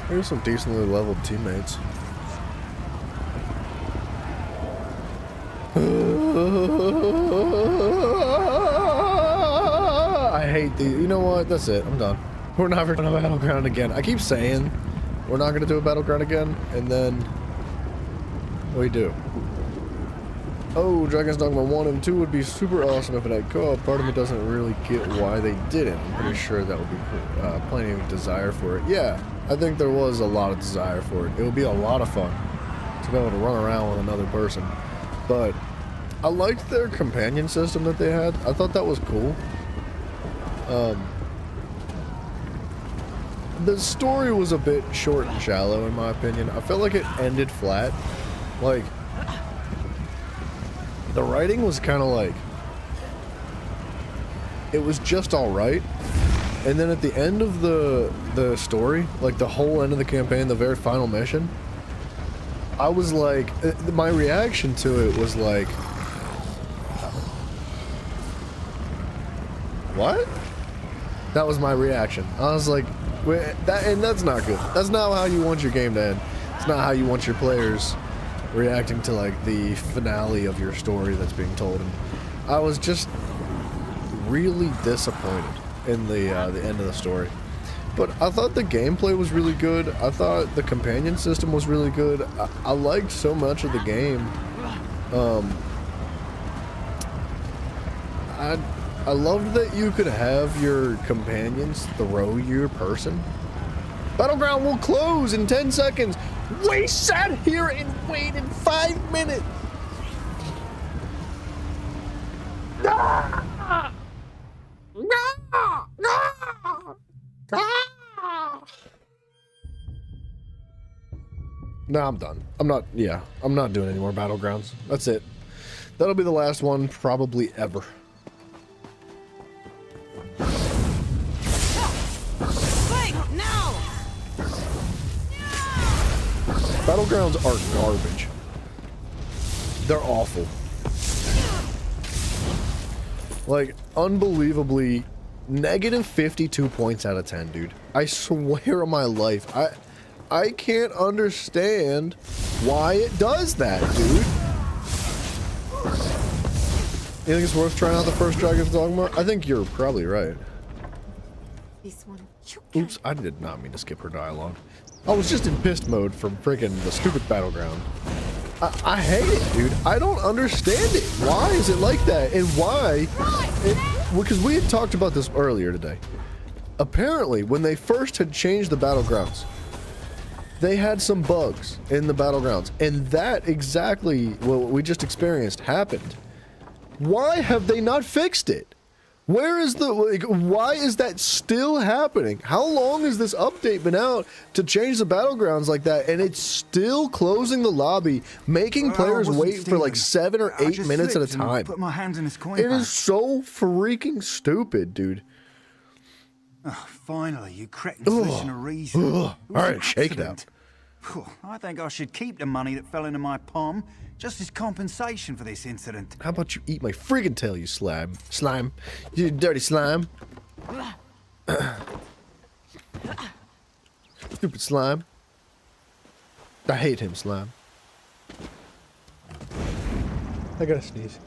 Here's some decently leveled teammates. I hate the. You know what? That's it. I'm done. We're never gonna battleground again. I keep saying we're not gonna do a battleground again, and then we do. Oh, Dragon's Dogma 1 and 2 would be super awesome if it had co-op. Part of me doesn't really get why they didn't. I'm pretty sure that would be plenty of desire for it. Yeah, I think there was a lot of desire for it. It would be a lot of fun to be able to run around with another person. But I liked their companion system that they had. I thought that was cool. The story was a bit short and shallow in my opinion. I felt like it ended flat. Like, the writing was kind of like, it was just alright, and then at the end of the story, like the whole end of the campaign, the very final mission, I was like, my reaction to it was like, what? That was my reaction. I was like, that's not good. That's not how you want your game to end. It's not how you want your players reacting to like the finale of your story that's being told, and I was just really disappointed in the end of the story. But I thought the gameplay was really good. I thought the companion system was really good. I liked so much of the game. I loved that you could have your companions throw your person. Battleground will close in 10 seconds. We sat here and waited 5 minutes. Ah! Ah! Ah! Ah! No, I'm done. I'm not doing any more Battlegrounds. That's it. That'll be the last one probably ever. Battlegrounds are garbage. They're awful. Like, unbelievably, negative 52 points out of 10, dude. I swear on my life. I can't understand why it does that, dude. You think it's worth trying out the first Dragon's Dogma? I think you're probably right. This one. Oops, I did not mean to skip her dialogue. I was just in pissed mode from friggin' the stupid Battleground. I hate it, dude. I don't understand it. Why is it like that? And why? Because we had talked about this earlier today. Apparently, when they first had changed the Battlegrounds, they had some bugs in the Battlegrounds. And that exactly what we just experienced happened. Why have they not fixed it? Where is the, like, why is that still happening? How long has this update been out to change the Battlegrounds like that, and it's still closing the lobby, making players wait for like 7 or 8 minutes at a time? Put my hands in his coin. It is so freaking stupid, dude. Oh, finally, you cracked the solution of reason. All right, shake it out. I think I should keep the money that fell into my palm, just as compensation for this incident. How about you eat my friggin' tail, you slime? Slime. You dirty slime. Stupid slime. I hate him, slime. I gotta sneeze.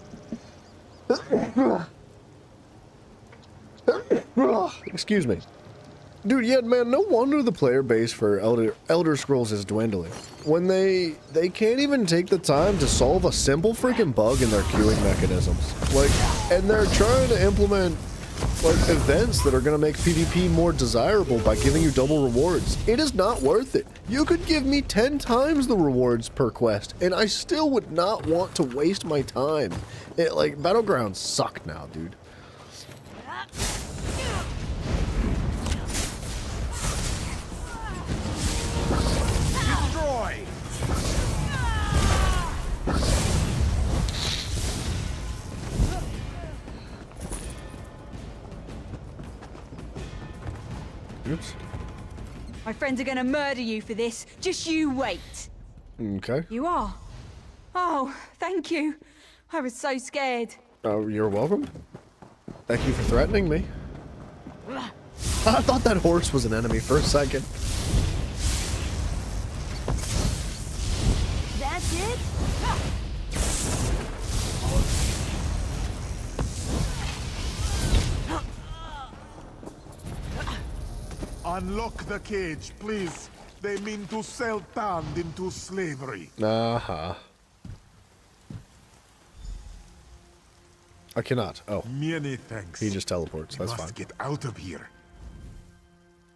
Excuse me. Dude, yeah, man, no wonder the player base for Elder Scrolls is dwindling. When they can't even take the time to solve a simple freaking bug in their queuing mechanisms. Like, and they're trying to implement, like, events that are going to make PvP more desirable by giving you double rewards. It is not worth it. You could give me 10 times the rewards per quest, and I still would not want to waste my time. Like, Battlegrounds suck now, dude. Destroy! Oops. My friends are gonna murder you for this. Just you wait. Okay. You are? Oh, thank you. I was so scared. Oh, you're welcome. Thank you for threatening me. I thought that horse was an enemy for a second. That's it? Unlock the cage, please. They mean to sell Tand into slavery. Uh-huh. I cannot. Oh. Many thanks. He just teleports. That's we fine. must get out of here.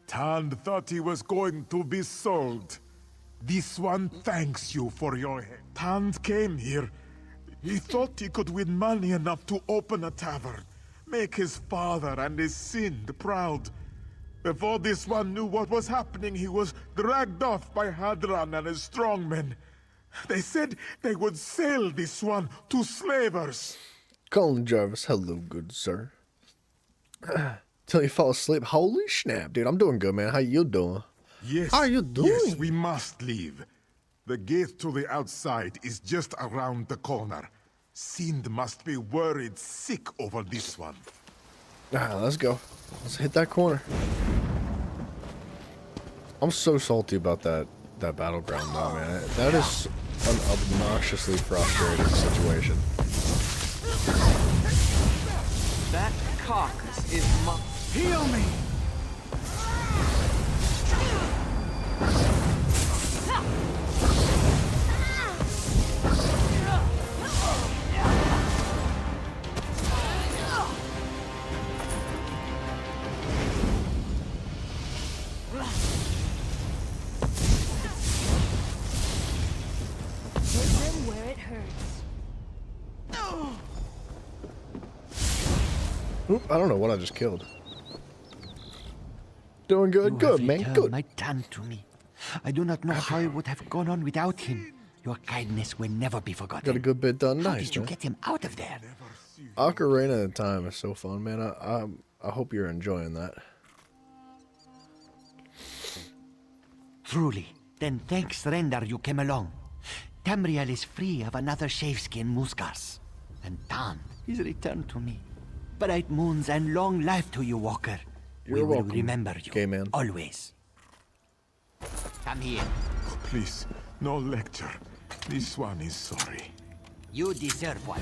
Tand thought he was going to be sold. This one thanks you for your help. Tand came here. He thought he could win money enough to open a tavern, make his father and his Sind proud. Before this one knew what was happening, he was dragged off by Hadran and his strongmen. They said they would sell this one to slavers. Colin Jarvis, hello, good sir. Till you fall asleep. Holy snap, dude. I'm doing good, man. How you doing? Yes. How you doing? Yes, we must leave. The gate to the outside is just around the corner. Sind must be worried sick over this one. Let's go. Let's hit that corner. I'm so salty about that battleground now, man. That is an obnoxiously frustrating situation. That carcass is my... Heal me! Hit them where it hurts. Oop, I don't know what I just killed. Doing good, You good, have man, returned good. my Tand to me. I do not know how it would have gone on without him. Your kindness will never be forgotten. Got a good bit done. How Nice, did you man. get him out of there? Ocarina of Time is so fun, man. I hope you're enjoying that. Truly. Then thanks, Rendar, you came along. Tamriel is free of another shaveskin Muscars. And Tand is returned to me. Bright moons and long life to you, Walker. We You're will welcome, remember you. gay man. Always. Come here. Oh, please, no lecture. This one is sorry. You deserve one.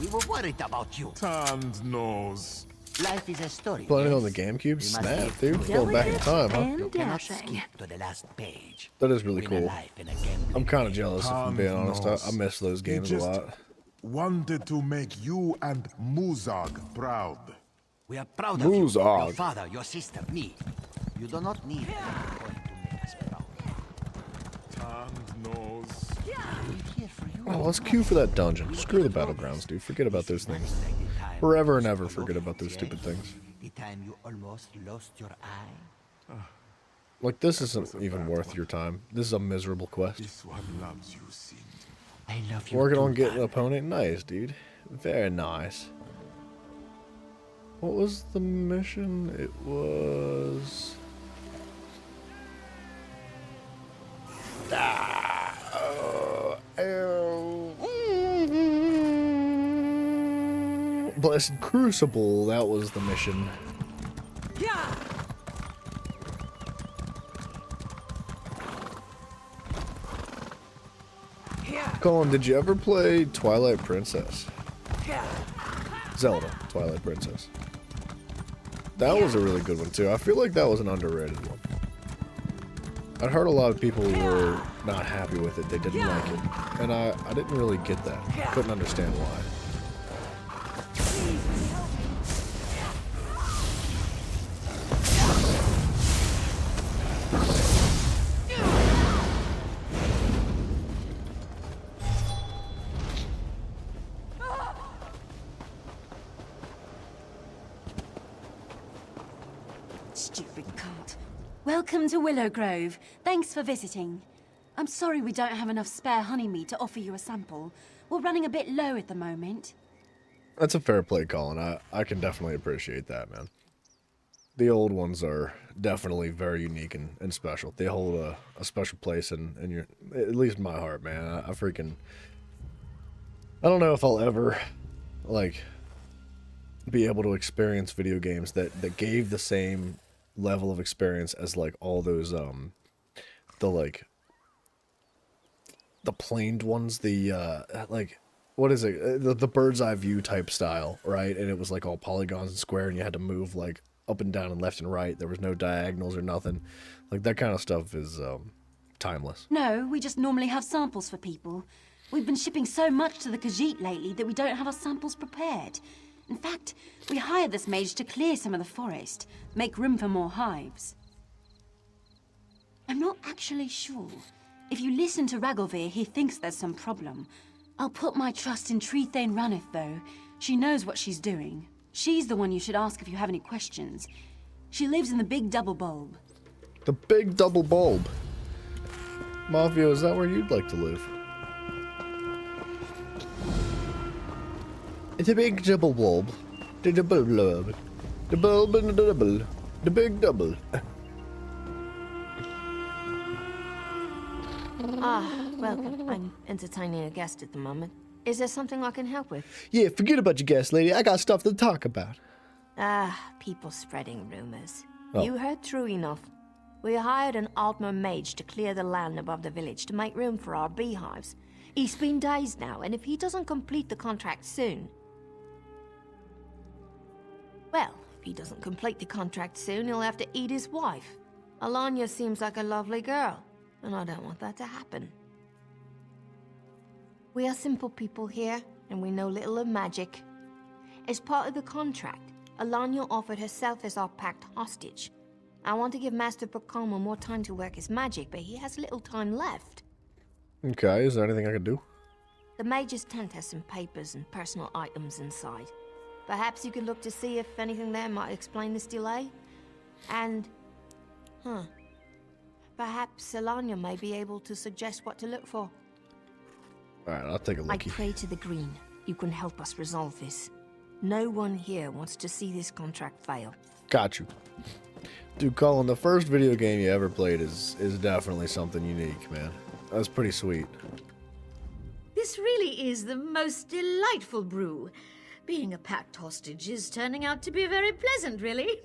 We were worried about you. Tand knows. Life is a story. Playing on the yes. GameCube? We must Snap, live dude. Going back in time, huh? You cannot skip to the last page. That is really Win a cool. life in a gambling I'm kind of jealous, if I'm being honest. I miss those He games a just lot. wanted to make you and Muzag proud. We are proud of you. Muzag. Your father, your sister, me. You do not need any point to make us proud. Tand knows. Oh, let's queue for that dungeon. Screw the battlegrounds, dude. Forget about those things. Forever and ever forget about those stupid things. The time you almost lost your eye. Like, this isn't even worth your time. This is a miserable quest. This one loves you, Sind. I love you. Working too, on getting an Tand. opponent? Nice, dude. Very nice. What was the mission? It was... Blessed Crucible, that was the mission. Colin, did you ever play Twilight Princess? Zelda, Twilight Princess. That was a really good one too. I feel like that was an underrated one. I'd heard a lot of people were not happy with it. They didn't like it. And I didn't really get that. Couldn't understand why. Stupid cult. Welcome to Willow Grove. Thanks for visiting. I'm sorry we don't have enough spare honey meat to offer you a sample. We're running a bit low at the moment. That's a fair play, Colin. I can definitely appreciate that, man. The old ones are definitely very unique and special. They hold a special place in your, at least in my heart, man. I don't know if I'll ever, like, be able to experience video games that gave the same level of experience as, like, all those, the planed ones, like, what is it? The bird's eye view type style, right? And it was like all polygons and square, and you had to move like up and down and left and right. There was no diagonals or nothing. Like that kind of stuff is timeless. No, we just normally have samples for people. We've been shipping so much to the Khajiit lately that we don't have our samples prepared. In fact, we hired this mage to clear some of the forest, make room for more hives. I'm not actually sure. If you listen to Ragovir, he thinks there's some problem. I'll put my trust in Trethane Ranith, though. She knows what she's doing. She's the one you should ask if you have any questions. She lives in the Big Double Bulb. The Big Double Bulb? Mafia, is that where you'd like to live? It's a Big Double Bulb. The double bulb. The bulb and the double. The Big Double. Welcome. I'm entertaining a guest at the moment. Is there something I can help with? Yeah, forget about your guest, lady. I got stuff to talk about. People spreading rumors. Oh. You heard true enough. We hired an Altmer mage to clear the land above the village to make room for our beehives. He's been days now, and if he doesn't complete the contract soon... Well, if he doesn't complete the contract soon, he'll have to eat his wife. Alanya seems like a lovely girl, and I don't want that to happen. We are simple people here, and we know little of magic. As part of the contract, Alanya offered herself as our packed hostage. I want to give Master Pacomo more time to work his magic, but he has little time left. Okay, is there anything I can do? The mage's tent has some papers and personal items inside. Perhaps you could look to see if anything there might explain this delay. And... perhaps Alanya may be able to suggest what to look for. Alright, I'll take a look. I pray to the Green. You can help us resolve this. No one here wants to see this contract fail. Got you. Dude, Colin, the first video game you ever played is definitely something unique, man. That's pretty sweet. This really is the most delightful brew. Being a packed hostage is turning out to be very pleasant, really.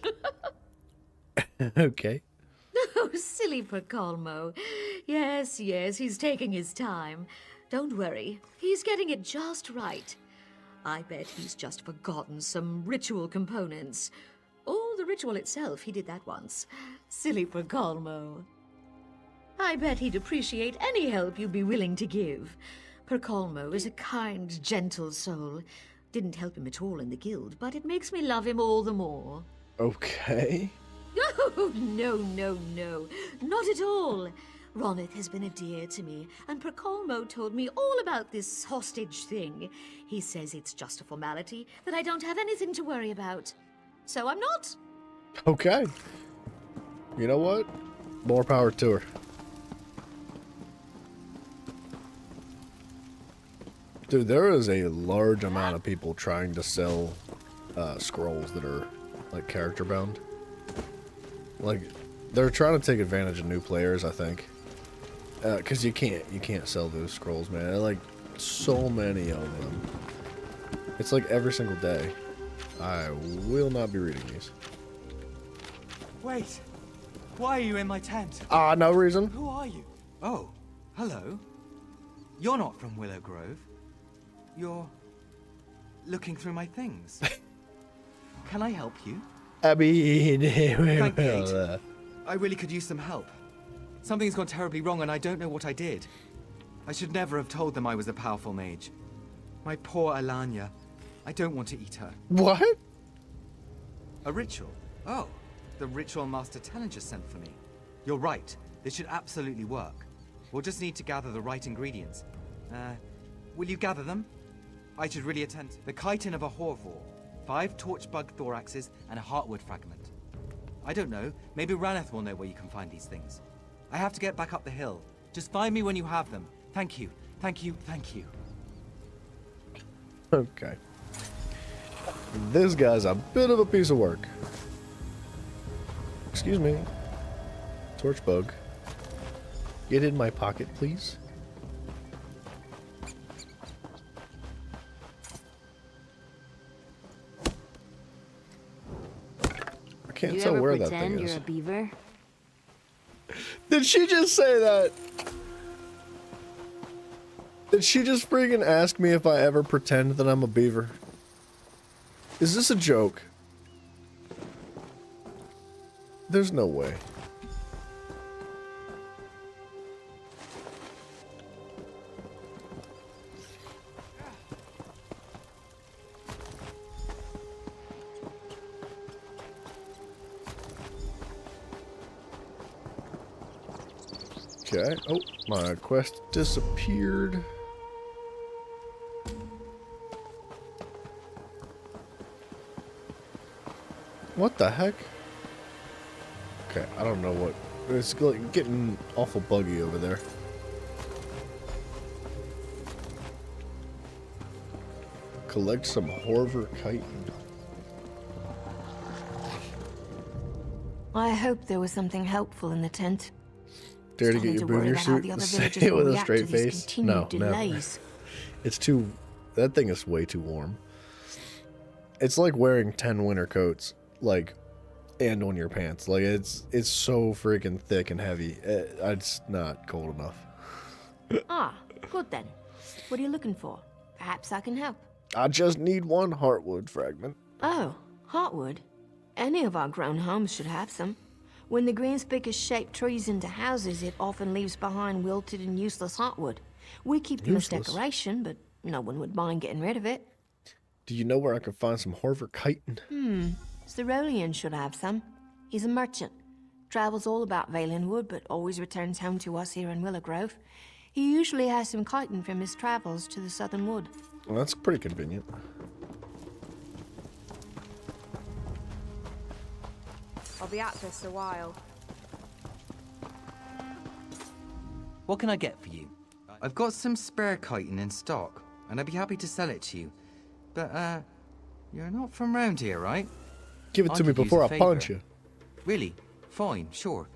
Okay. Oh, silly Percolmo. Yes, he's taking his time. Don't worry, he's getting it just right. I bet he's just forgotten some ritual components. Or the ritual itself, he did that once. Silly Percolmo. I bet he'd appreciate any help you'd be willing to give. Percolmo is a kind, gentle soul. Didn't help him at all in the guild, but it makes me love him all the more. Okay. Oh, no. Not at all. Ronith has been a dear to me, and Percolmo told me all about this hostage thing. He says it's just a formality, that I don't have anything to worry about. So I'm not. Okay. You know what? More power to her. Dude, there is a large amount of people trying to sell scrolls that are, like, character bound. Like, they're trying to take advantage of new players, I think. Because you can't sell those scrolls, man. There are, like, so many of them. It's like every single day. I will not be reading these. Wait. Why are you in my tent? No reason. Who are you? Oh, hello. You're not from Willow Grove. You're looking through my things. Can I help you? I mean, Thank well, you. I really could use some help. Something's gone terribly wrong and I don't know what I did. I should never have told them I was a powerful mage. My poor Alanya. I don't want to eat her. What? A ritual? Oh, the ritual Master Tellinger sent for me. You're right. This should absolutely work. We'll just need to gather the right ingredients. Will you gather them? I should really attend. The chitin of a Horvor, 5 torchbug thoraxes, and a heartwood fragment. I don't know. Maybe Raneth will know where you can find these things. I have to get back up the hill. Just find me when you have them. Thank you. Thank you. Thank you. Okay. This guy's a bit of a piece of work. Excuse me. Torchbug. Get in my pocket, please. I can't tell where that thing is. You're a beaver? Did she just say that? Did she just freaking ask me if I ever pretend that I'm a beaver? Is this a joke? There's no way. Okay. Oh, my quest disappeared. What the heck? Okay, I don't know what. It's getting awful buggy over there. Collect some Horvor chitin. I hope there was something helpful in the tent. Dare to get your boomer suit and say it with a straight face? No, never. It's too... That thing is way too warm. It's like wearing 10 winter coats, like, and on your pants. Like, it's so freaking thick and heavy. It's not cold enough. Ah, good then. What are you looking for? Perhaps I can help. I just need one heartwood fragment. Oh, heartwood? Any of our grown homes should have some. When the greenspickers shape trees into houses, it often leaves behind wilted and useless heartwood. We keep them as decoration, but no one would mind getting rid of it. Do you know where I can find some Horvor chitin? Cerolian should have some. He's a merchant. Travels all about Valenwood, but always returns home to us here in Willow Grove. He usually has some chitin from his travels to the southern wood. Well, that's pretty convenient. I'll be at this a while. What can I get for you? I've got some spare chitin in stock, and I'd be happy to sell it to you. But, you're not from round here, right? Give it to me before I punch you. Really? Fine, sure.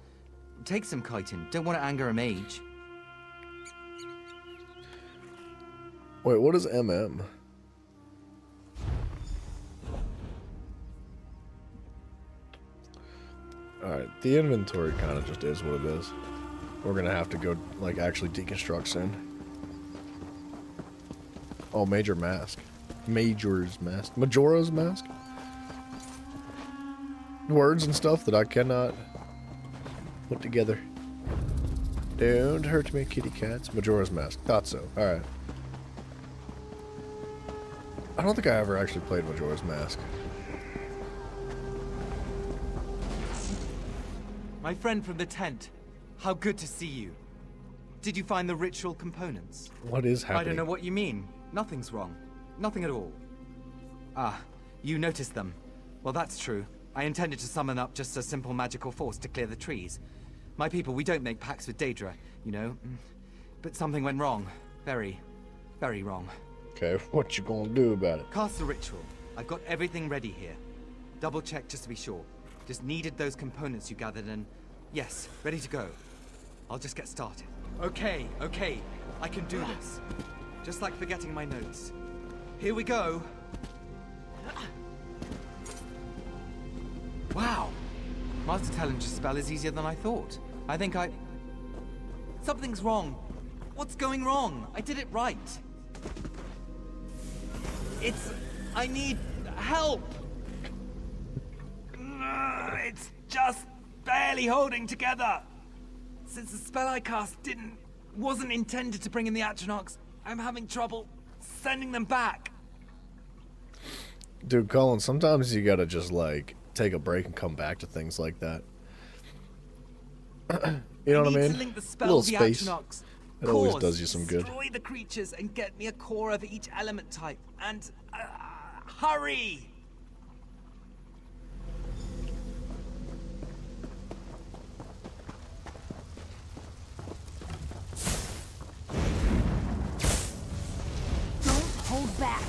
Take some chitin. Don't want to anger a mage. Wait, what is MM? Alright, the inventory kind of just is what it is. We're gonna have to go, like, actually deconstruct soon. Oh, Major Mask. Major's Mask. Majora's Mask? Words and stuff that I cannot put together. Don't hurt me, kitty cats. Majora's Mask. Thought so. Alright. I don't think I ever actually played Majora's Mask. My friend from the tent. How good to see you. Did you find the ritual components? What is happening? I don't know what you mean. Nothing's wrong. Nothing at all. Ah, you noticed them. Well, that's true. I intended to summon up just a simple magical force to clear the trees. My people, we don't make pacts with Daedra, you know. But something went wrong. Very, very wrong. Okay, what you gonna do about it? Cast the ritual. I've got everything ready here. Double check just to be sure. Just needed those components you gathered and... Yes, ready to go. I'll just get started. Okay, okay. I can do this. Just like forgetting my notes. Here we go. Wow. Master Tellinger's spell is easier than I thought. I think I... Something's wrong. What's going wrong? I did it right. I need help. It's just barely holding together. Since the spell I cast wasn't intended to bring in the Atronachs, I'm having trouble sending them back. Dude, Colin, sometimes you gotta just, like, take a break and come back to things like that. You know what I mean? To link the A spell little to the space. Atronachs. It always does you some good. Destroy the creatures and get me a core of each element type. And hurry! Don't hold back.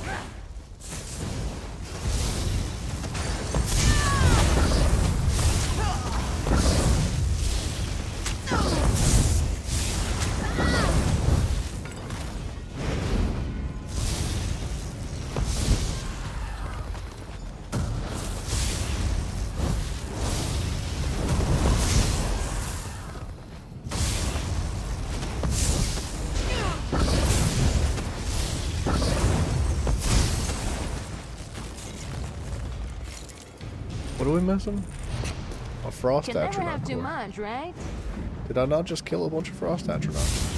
What are we missing? A frost Can never atronach have too core. much, right? Did I not just kill a bunch of frost atronachs?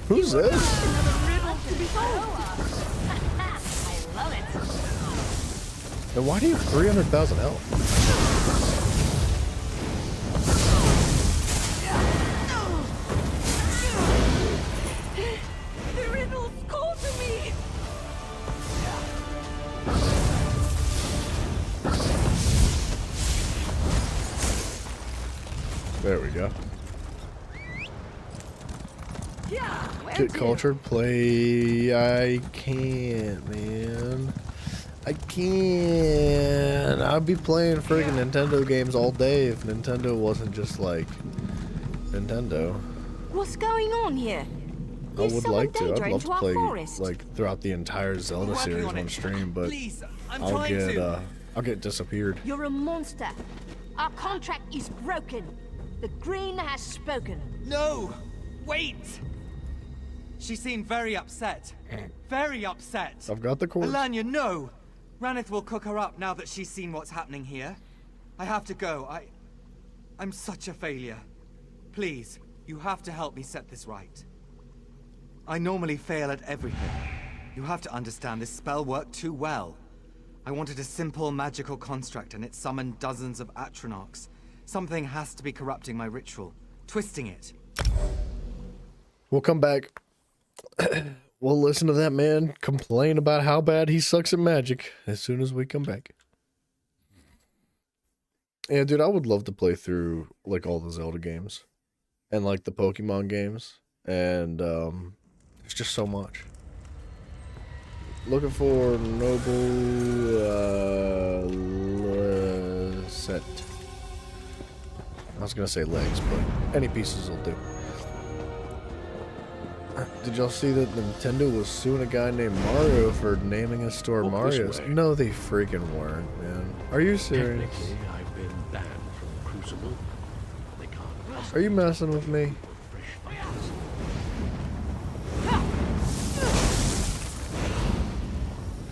Who's this? Another riddle to be solved. I love it. And why do you have 300,000 health? The riddles call to me! There we go. Yeah, Get cultured, play. I can't, man. I can't. I'd be playing friggin' Nintendo games all day if Nintendo wasn't just like Nintendo. What's going on here? I would like to. I'd Daedra love into to our play forest. like throughout the entire Zelda Working series on on it. stream, but Please, I'm I'll trying get to. I'll get disappeared. You're a monster. Our contract is broken. The Green has spoken. No! Wait! She seemed very upset. Very upset. I've got the cords. Alanya, no! Ranith will cook her up now that she's seen what's happening here. I have to go. I'm such a failure. Please, you have to help me set this right. I normally fail at everything. You have to understand this spell worked too well. I wanted a simple magical construct and it summoned dozens of Atronachs. Something has to be corrupting my ritual, twisting it. We'll come back. We'll listen to that man complain about how bad he sucks at magic as soon as we come back. Yeah, dude, I would love to play through like all the Zelda games and like the Pokemon games, and there's just so much. Looking for noble set. I was gonna say legs, but any pieces will do. Did y'all see that Nintendo was suing a guy named Mario for naming his store Mario's? No, they freaking weren't, man. Are you serious? Technically, I've been banned from Crucible. They can't. Are you messing with me?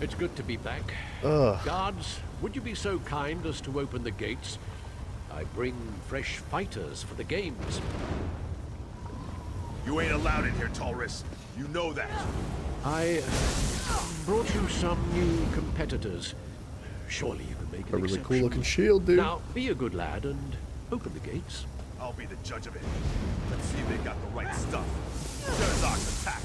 It's good to be back. Ugh. Guards, would you be so kind as to open the gates? I bring fresh fighters for the games. You ain't allowed in here, Taurus. You know that. I brought you some new competitors. Surely you can make an A really exception. cool looking shield, dude. Now, be a good lad and open the gates. I'll be the judge of it. Let's see if they got the right stuff. Zerzok's attack.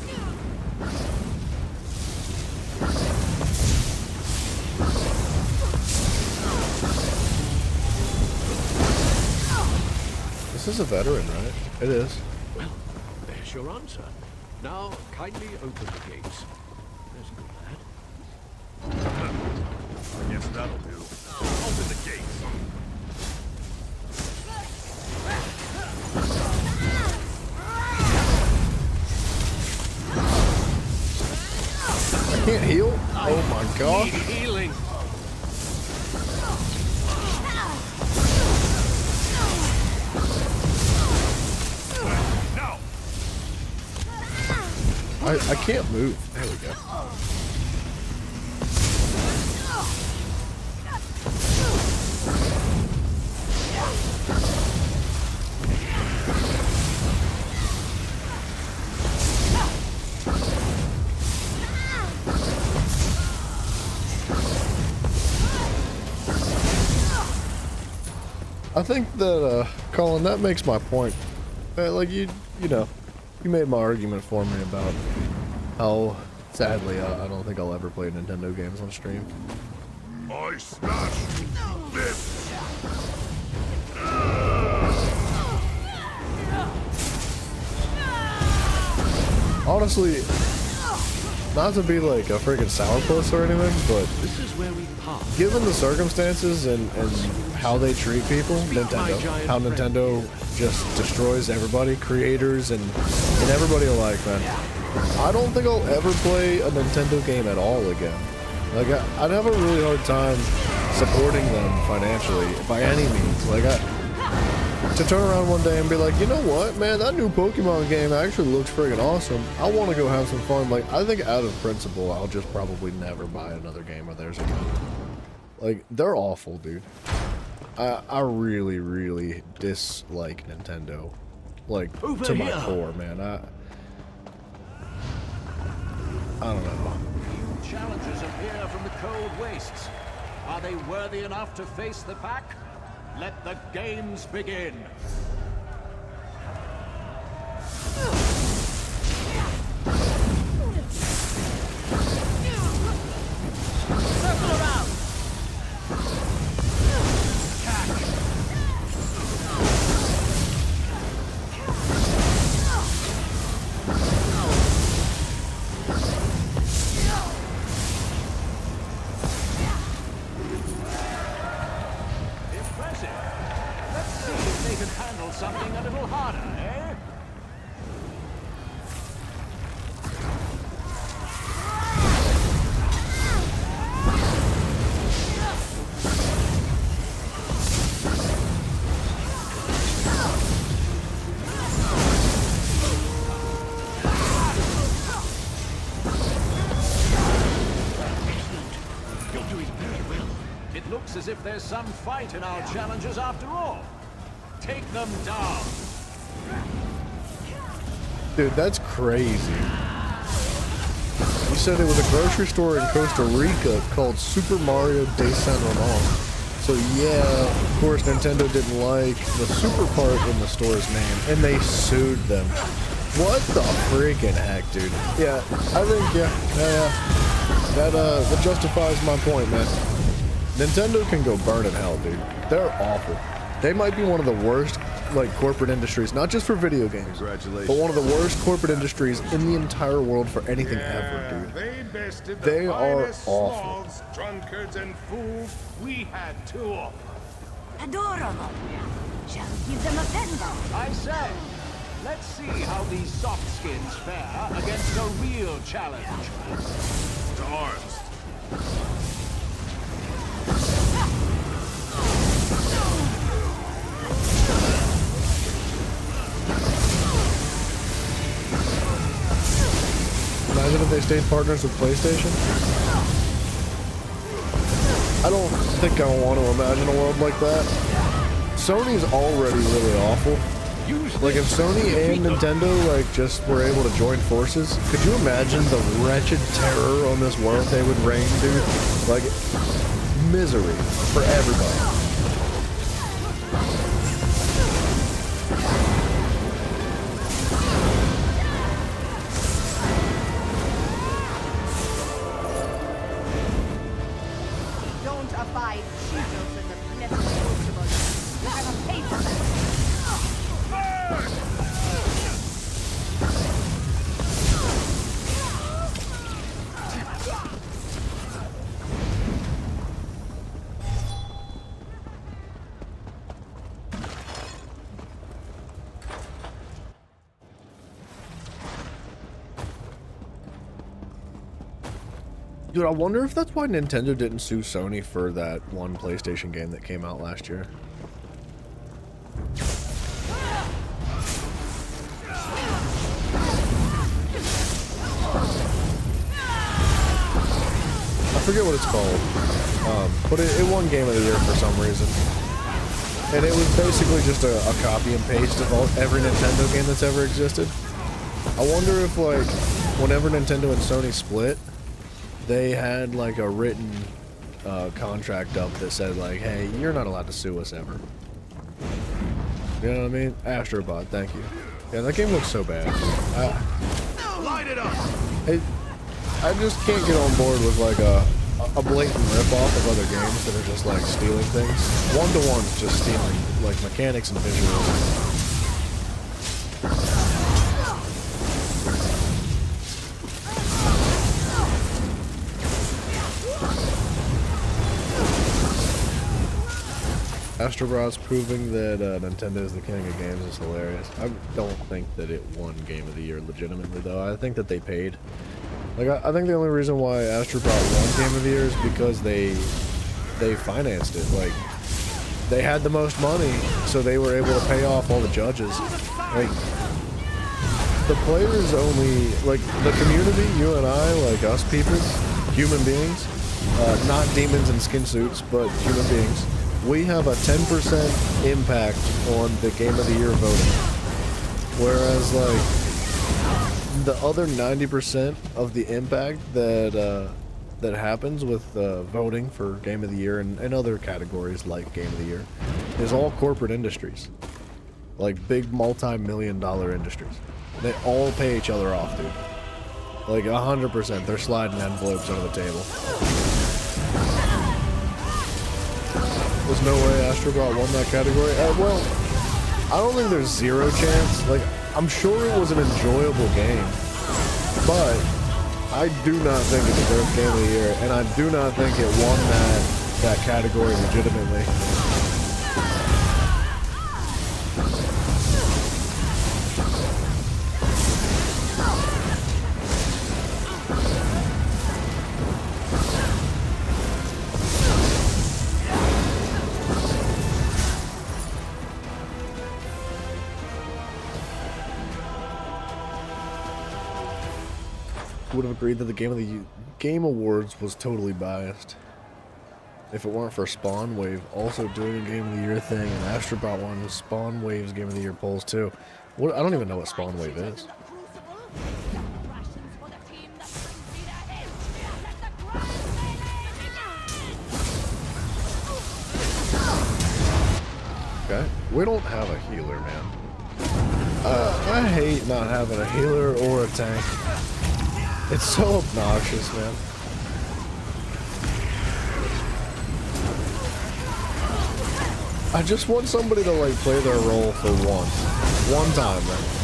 This is a veteran, right? It is. Well, there's your answer. Now, kindly open the gates. There's a good lad. I guess that'll do. Open the gates. I can't heal? Oh my god. Need healing. I can't move. There we go. I think that, Colin, that makes my point. Like, you know, you made my argument for me about how, sadly, I don't think I'll ever play Nintendo games on stream. I smash you to bits. Honestly, not to be like a freaking sourpuss or anything, but This is where we part. given the circumstances and how they treat people, how Nintendo just destroys everybody, creators and everybody alike, man. I don't think I'll ever play a Nintendo game at all again. Like, I'd have a really hard time supporting them financially by any means. Like, to turn around one day and be like, you know what, man, that new Pokemon game actually looks friggin' awesome. I want to go have some fun. Like, I think out of principle, I'll just probably never buy another game of theirs again. Like, they're awful, dude. I really, really dislike Nintendo. Like, Over to my here. core, man. I don't know. New challengers appear from the cold wastes. Are they worthy enough to face the pack? Let the games begin. Circle around. Impressive. Let's see if they can handle something a little harder, eh? You're doing very well. It looks as if there's some fight in our challenges after all. Take them down. Dude, that's crazy. You said it was a grocery store in Costa Rica called Super Mario de San Ramon. So yeah, of course Nintendo didn't like the super part in the store's name, and they sued them. What the freaking heck, dude? Yeah, I think, that justifies my point, man. Nintendo can go burn in hell, dude. They're awful. They might be one of the worst, like, corporate industries, not just for video games, but one of the worst corporate industries in the entire world for anything ever, dude. They bested They the are finest awful. sloths, drunkards, and fools we had to offer. Adorable. Shall we give them a bend? I say, let's see how these soft skins fare against a real challenge. To arms. Imagine if they stayed partners with PlayStation. I don't think I want to imagine a world like that. Sony's already really awful. Like, if Sony and Nintendo, like, just were able to join forces, could you imagine the wretched terror on this world they would reign, dude? Like, misery for everybody. Don't abide Cheetos in the blessed vegetables. You have a pay for that. Dude, I wonder if that's why Nintendo didn't sue Sony for that one PlayStation game that came out last year. forget what it's called, but it won Game of the Year for some reason. And it was basically just a copy and paste of every Nintendo game that's ever existed. I wonder if, like, whenever Nintendo and Sony split, they had, like, a written contract up that said, like, hey, you're not allowed to sue us ever. You know what I mean? Astrobot, thank you. Yeah, that game looks so bad. Light it up! I just can't get on board with, like, a blatant rip-off of other games that are just, like, stealing things. One-to-one's just stealing, like, mechanics and visuals. Astrobot's proving that Nintendo is the king of games is hilarious. I don't think that it won Game of the Year legitimately, though. I think that they paid. Like, I think the only reason why Astrobot won Game of the Year is because they financed it. Like, they had the most money, so they were able to pay off all the judges. Like, the players only, like, the community, you and I, like us people, human beings, not demons in skin suits, but human beings, we have a 10% impact on the Game of the Year voting. Whereas, like, the other 90% of the impact that that happens with voting for Game of the Year and other categories like Game of the Year is all corporate industries. Like, big multi-million-dollar industries. They all pay each other off, dude. Like, 100%. They're sliding envelopes under the table. There's no way Astrobot won that category. Well, I don't think there's zero chance. Like, I'm sure it was an enjoyable game, but I do not think it deserved Game of the Year, and I do not think it won that category legitimately. Would have agreed that the Game Awards was totally biased. If it weren't for Spawn Wave also doing a Game of the Year thing, and Astrobot won Spawn Wave's Game of the Year polls too. What, I don't even know what Spawn Wave is. Okay, we don't have a healer, man. I hate not having a healer or a tank. It's so obnoxious, man. I just want somebody to, like, play their role for once. One time, man.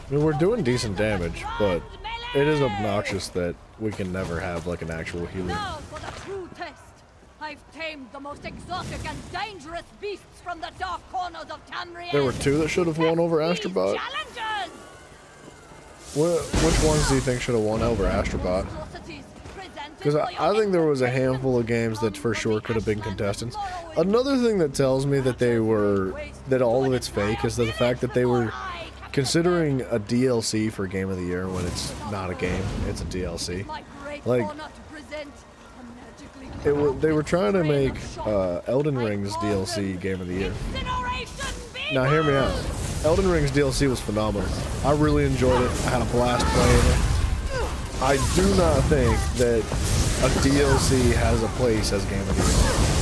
I mean, we're doing decent damage, but it is obnoxious that we can never have, like, an actual healer. Now for the true test. I've tamed the most exotic and dangerous beasts from the dark corners of Tamriel. There were two that should have won over Astrobot. Challengers! Which ones do you think should have won over Astrobot? Because I think there was a handful of games that for sure could have been contestants. Another thing that tells me that that all of it's fake is the fact that they were considering a DLC for Game of the Year when it's not a game, it's a DLC. Like, they were trying to make Elden Ring's DLC Game of the Year. Now hear me out. Elden Ring's DLC was phenomenal. I really enjoyed it. I had a blast playing it. I do not think that a DLC has a place as Game of the Year.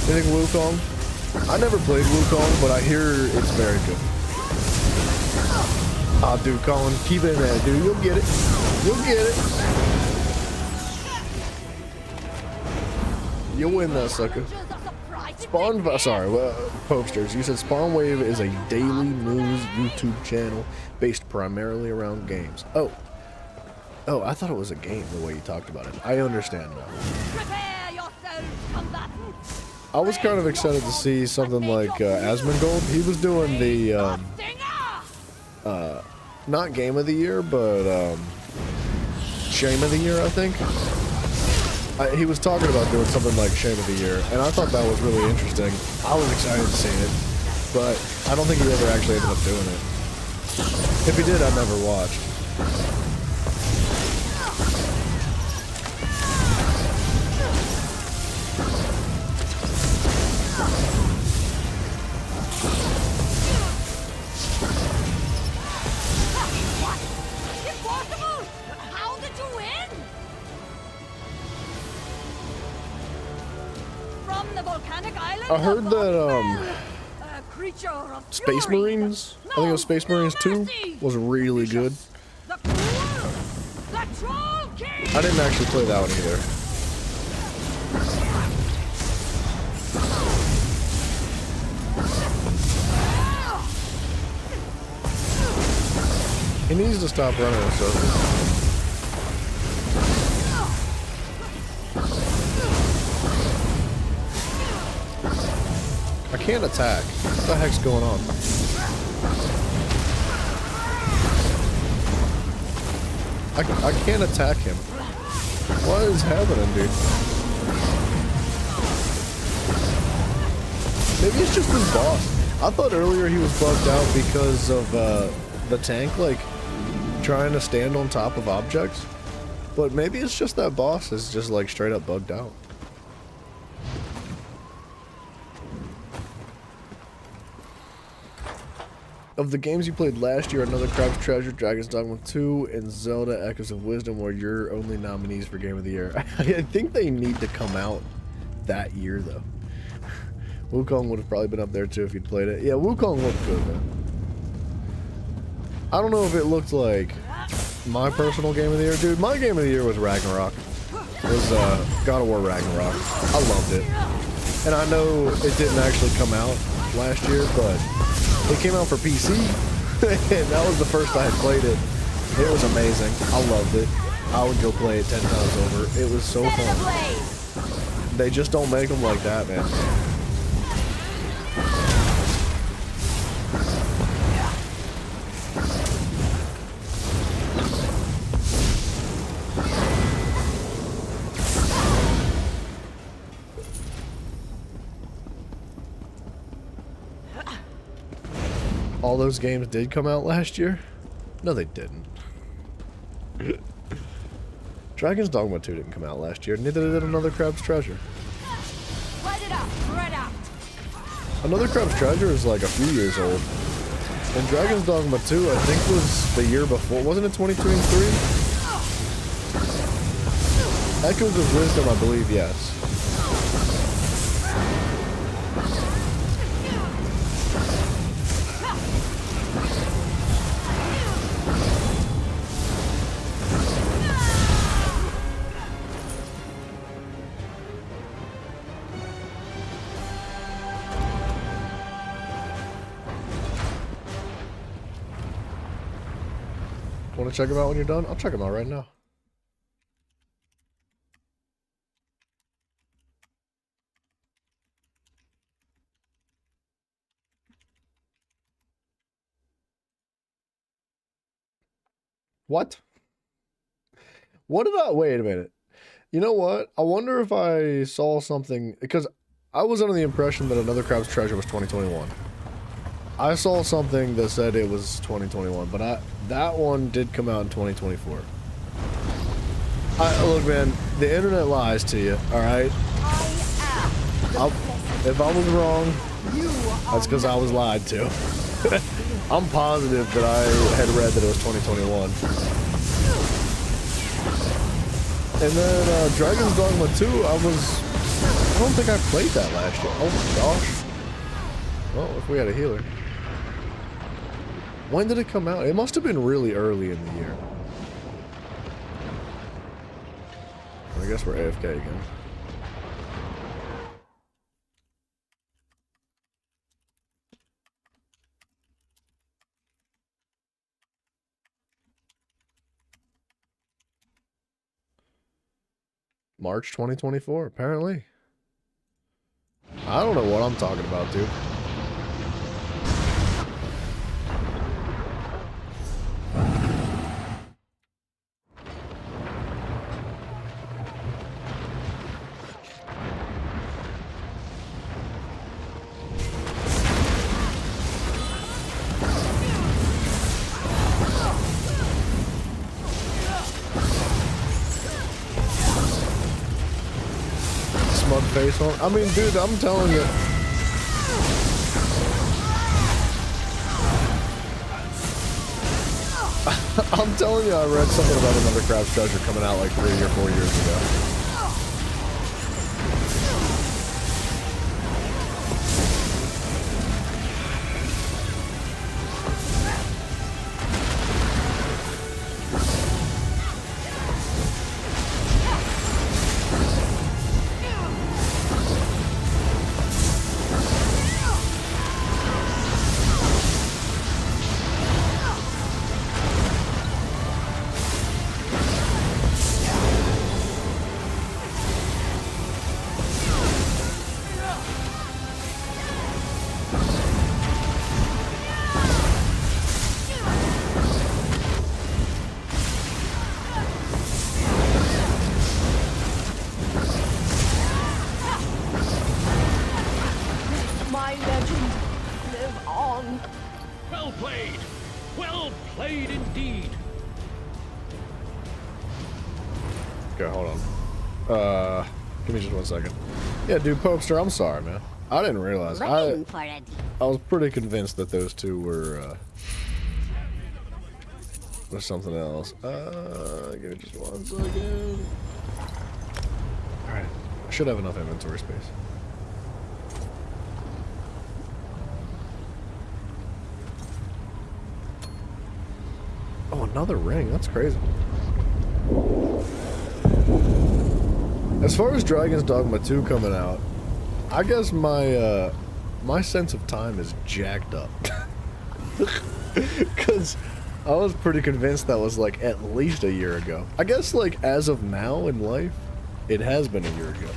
You think Wukong? I never played Wukong, but I hear it's very good. Aw, dude, Colin, keep it in there, dude. You'll get it. You'll get it. You'll win that, sucker. Popesters. You said Spawn Wave is a daily news YouTube channel based primarily around games. Oh, I thought it was a game the way you talked about it. I understand now. I was kind of excited to see something like Asmongold. He was doing the not Game of the Year, but Shame of the Year, I think. He was talking about doing something like Shame of the Year, and I thought that was really interesting. I was excited to see it, but I don't think he ever actually ended up doing it. If he did, I never watched. I heard that Space Marines, I think it was Space Marines 2, was really good. I didn't actually play that one either. He needs to stop running in circles. I can't attack. What the heck's going on? I can't attack him. What is happening, dude? Maybe it's just his boss. I thought earlier he was bugged out because of the tank, like, trying to stand on top of objects. But maybe it's just that boss is just, like, straight up bugged out. Of the games you played last year, Another Crab's Treasure, Dragon's Dogma 2, and Zelda Echoes of Wisdom were your only nominees for Game of the Year. I think they need to come out that year, though. Wukong would have probably been up there, too, if you'd played it. Yeah, Wukong looked good, man. I don't know if it looked like my personal Game of the Year. Dude, my Game of the Year was Ragnarok. It was God of War Ragnarok. I loved it. And I know it didn't actually come out last year, but it came out for PC, and that was the first I had played it. It was amazing. I loved it. I would go play it 10 times over. It was so fun. They just don't make them like that, man. All those games did come out last year? No, they didn't. Dragon's Dogma 2 didn't come out last year, neither did Another Crab's Treasure. Light it up, right out. Another Crab's Treasure is like a few years old. And Dragon's Dogma 2, I think, was the year before. Wasn't it 2023? Echoes of Wisdom, I believe, yes. Want to check them out when you're done? I'll check them out right now. What? What did I... Wait a minute. You know what? I wonder if I saw something... Because I was under the impression that Another Crab's Treasure was 2021. I saw something that said it was 2021, but that one did come out in 2024. Look, man, the internet lies to you, alright? If I was wrong, that's because I was lied to. I'm positive that I had read that it was 2021. And then Dragon's Dogma 2, I don't think I played that last year. Oh my gosh. Well, if we had a healer. When did it come out? It must have been really early in the year. I guess we're AFK again. March 2024, apparently. I don't know what I'm talking about, dude. Smug face on. I mean, dude, I'm telling you. I'm telling you, I read something about another Craft's Treasure coming out like 3 or 4 years ago. My legend live on. Well played! Well played indeed! Okay, hold on. Give me just 1 second. Yeah, dude, Popester, I'm sorry, man. I didn't realize. I was pretty convinced that those two were something else. Give me just 1 second. Alright. I should have enough inventory space. Oh, another ring. That's crazy. As far as Dragon's Dogma 2 coming out, I guess my my sense of time is jacked up. Because I was pretty convinced that was like at least a year ago. I guess like as of now in life, it has been a year ago.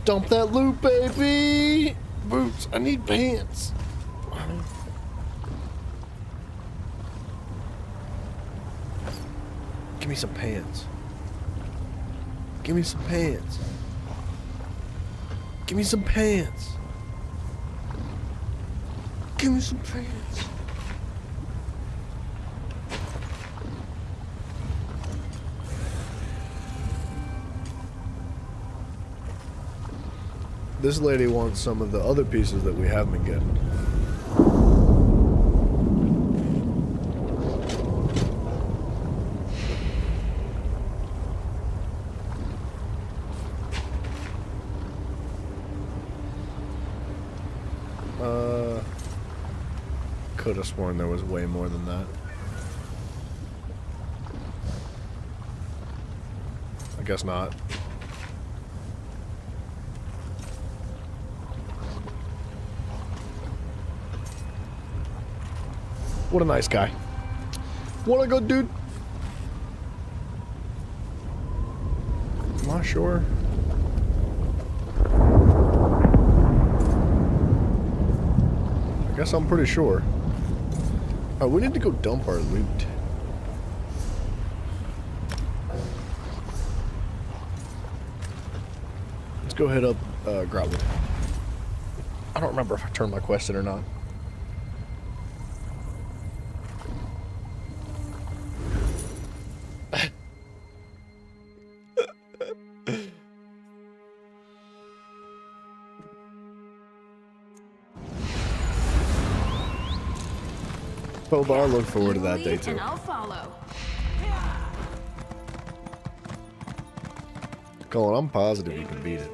Dump that loot, baby! Boots, I need pants. Give me some pants. Give me some pants. Give me some pants. Give me some pants. This lady wants some of the other pieces that we haven't been getting. Could have sworn there was way more than that. I guess not. What a nice guy. What a good dude. Am I sure? I guess I'm pretty sure. Oh, we need to go dump our loot. Let's go head up Grotwood. I don't remember if I turned my quest in or not. Well, I look forward to that day too. And I'll follow. Colin, I'm positive you can beat it.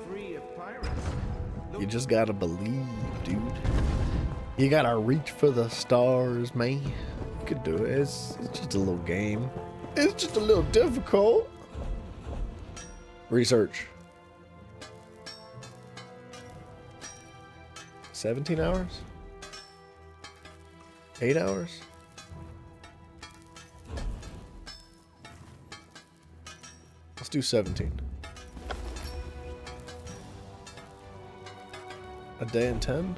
You just gotta believe, dude. You gotta reach for the stars, man. You could do it. It's just a little game. It's just a little difficult. Research. 17 hours? 8 hours? Let's do 17. A day and 10?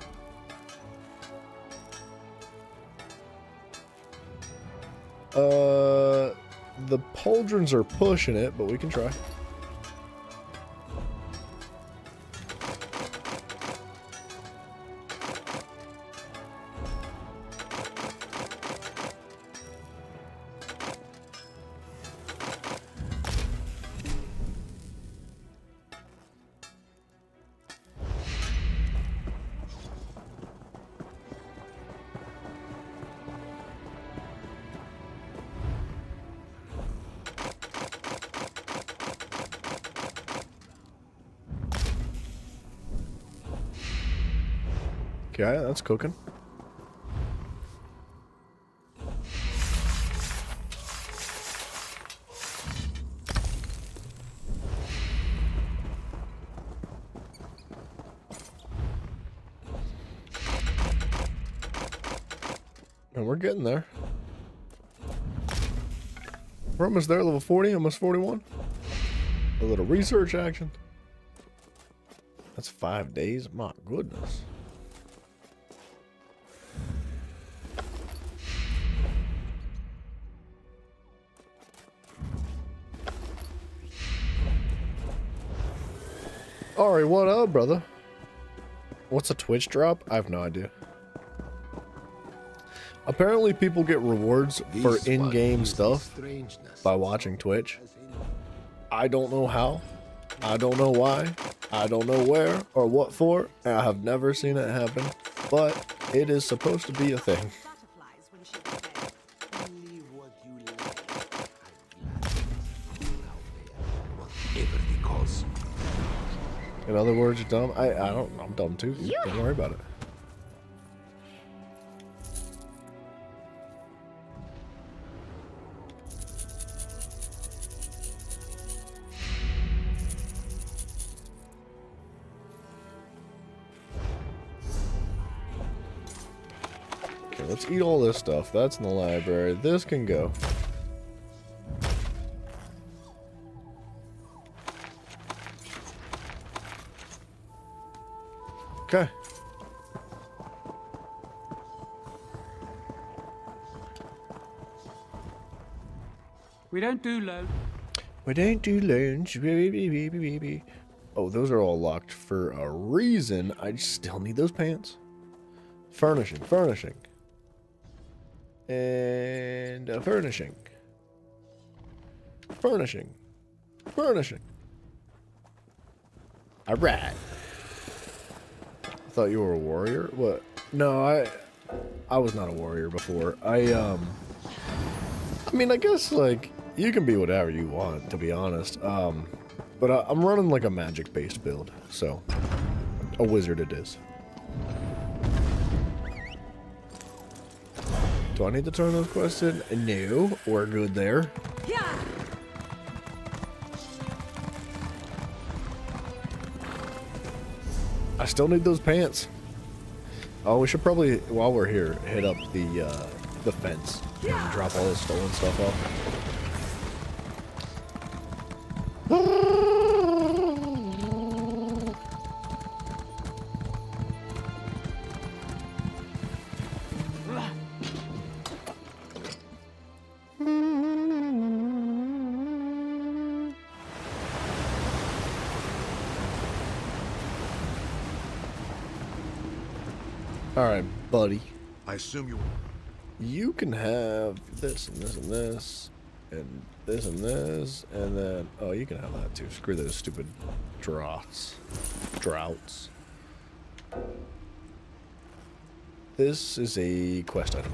The pauldrons are pushing it, but we can try. Okay, that's cooking. And we're getting there. We're almost there, level 40, almost 41. A little research action. That's 5 days? My goodness. Alright, what up, brother? What's a Twitch drop? I have no idea. Apparently people get rewards for in-game stuff by watching Twitch. I don't know how. I don't know why. I don't know where or what for. I have never seen it happen. But it is supposed to be a thing. In other words, you're dumb. I'm dumb too. Don't worry about it. Okay, let's eat all this stuff. That's in the library. This can go. Okay. We don't do loans. We don't do loans. Oh, those are all locked for a reason. I still need those pants. Furnishing, furnishing. And furnishing. Furnishing. Furnishing. Alright. I thought you were a warrior. What? No, I was not a warrior before. I mean, I guess like you can be whatever you want, to be honest. But I'm running like a magic-based build, so a wizard it is. Do I need to turn those quests in? No, we're good there. I still need those pants. Oh, we should probably, while we're here, hit up the fence and drop all this stolen stuff off. Alright, buddy. I assume you can have this and this and this and this and this and then oh, you can have that too. Screw those stupid droughts. This is a quest item.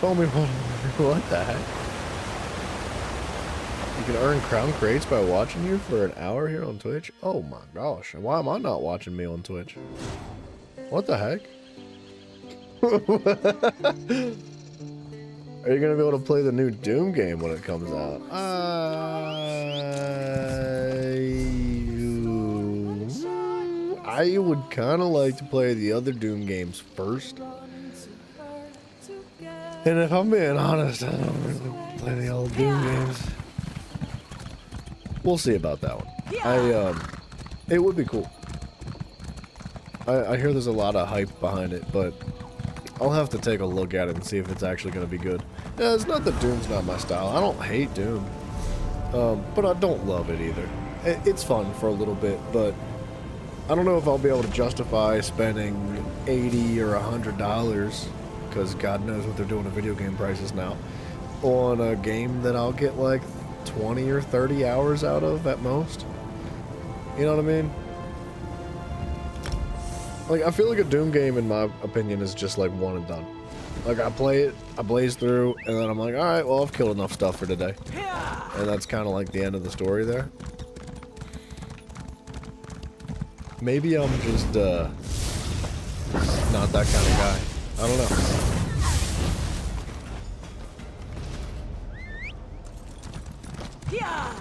Tell me what the heck? You can earn crown crates by watching you for an hour here on Twitch? Oh my gosh. And why am I not watching me on Twitch? What the heck? Are you gonna be able to play the new Doom game when it comes out? I would kind of like to play the other Doom games first. And if I'm being honest, I don't really play the old Doom games. We'll see about that one. It would be cool. I hear there's a lot of hype behind it, but I'll have to take a look at it and see if it's actually going to be good. Yeah, it's not that Doom's not my style. I don't hate Doom. But I don't love it either. It's fun for a little bit, but I don't know if I'll be able to justify spending $80 or $100, because God knows what they're doing to video game prices now, on a game that I'll get like 20 or 30 hours out of at most. You know what I mean? Like, I feel like a Doom game, in my opinion, is just like one and done. Like, I play it, I blaze through, and then I'm like, alright, well, I've killed enough stuff for today. And that's kind of like the end of the story there. Maybe I'm just, not that kind of guy. I don't know. Yeah.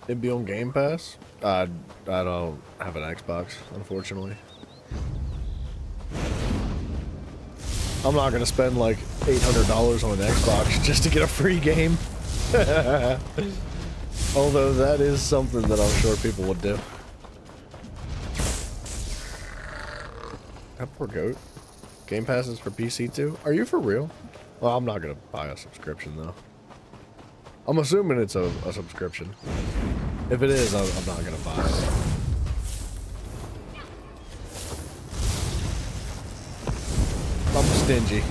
It'd be on Game Pass? I don't have an Xbox, unfortunately. I'm not gonna spend like $800 on an Xbox just to get a free game. Although that is something that I'm sure people would do. That poor goat. Game Pass is for PC too? Are you for real? Well, I'm not gonna buy a subscription though. I'm assuming it's a subscription. If it is, I'm not gonna buy it. I'm stingy.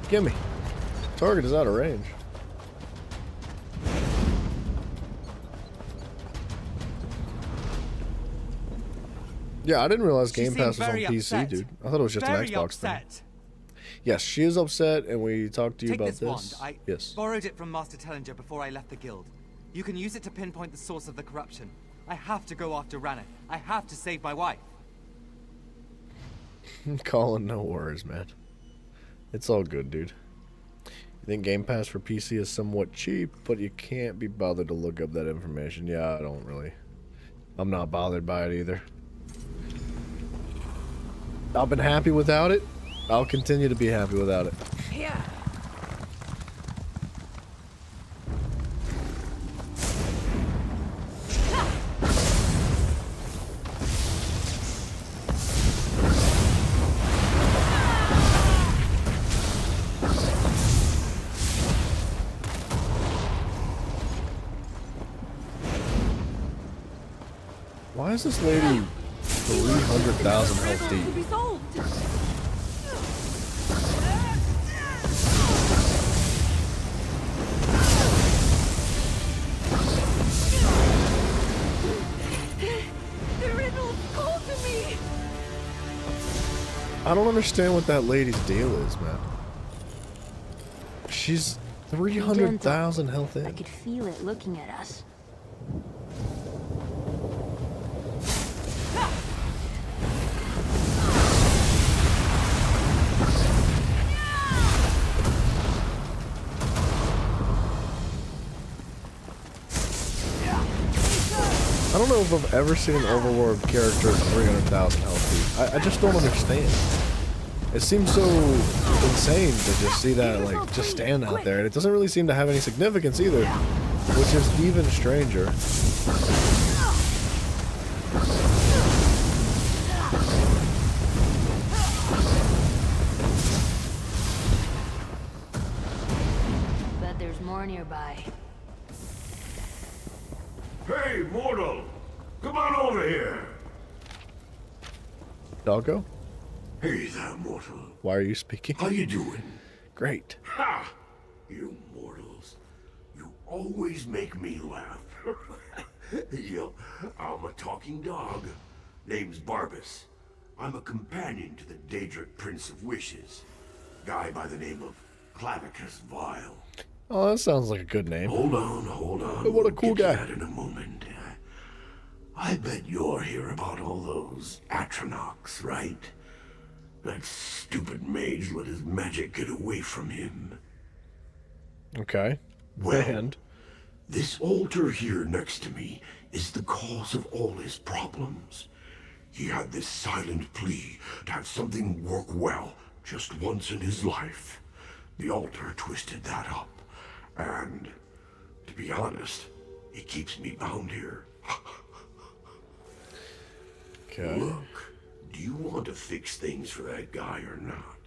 Gimme. Target is out of range. Yeah, I didn't realize Game Pass was on PC, dude. I thought it was just an Xbox thing. Yes, she is upset, and we talked to you about this. Yes. Borrowed it from Master Tellinger before I left the guild. You can use it to pinpoint the source of the corruption. I have to go after Raneth. I have to save my wife. Colin, no worries, man. It's all good, dude. You think Game Pass for PC is somewhat cheap, but you can't be bothered to look up that information. Yeah, I don't really. I'm not bothered by it either. I've been happy without it. I'll continue to be happy without it. Yeah. Why is this lady 300,000 health deep? I don't understand what that lady's deal is, man. She's 300,000 health in. I could feel it looking at us. I don't know if I've ever seen an overworld character at 300,000 health deep. I just don't understand. It seems so insane to just see that, like, just stand out there. And it doesn't really seem to have any significance either, which is even stranger. Bet there's more nearby. Hey, mortal! Come on over here! Doggo? Hey there, mortal. Why are you speaking? How you doing? Great. Ha! You mortals. You always make me laugh. I'm a talking dog. Name's Barbas. I'm a companion to the Daedric Prince of Wishes. Guy by the name of Clavicus Vile. Oh, that sounds like a good name. Hold on. Hey, what a cool guy. That in a moment. I bet you're here about all those Atronachs, right? That stupid mage let his magic get away from him. Okay. Well, this altar here next to me is the cause of all his problems. He had this silent plea to have something work well just once in his life. The altar twisted that up. And, to be honest, it keeps me bound here. Okay. Look, do you want to fix things for that guy or not?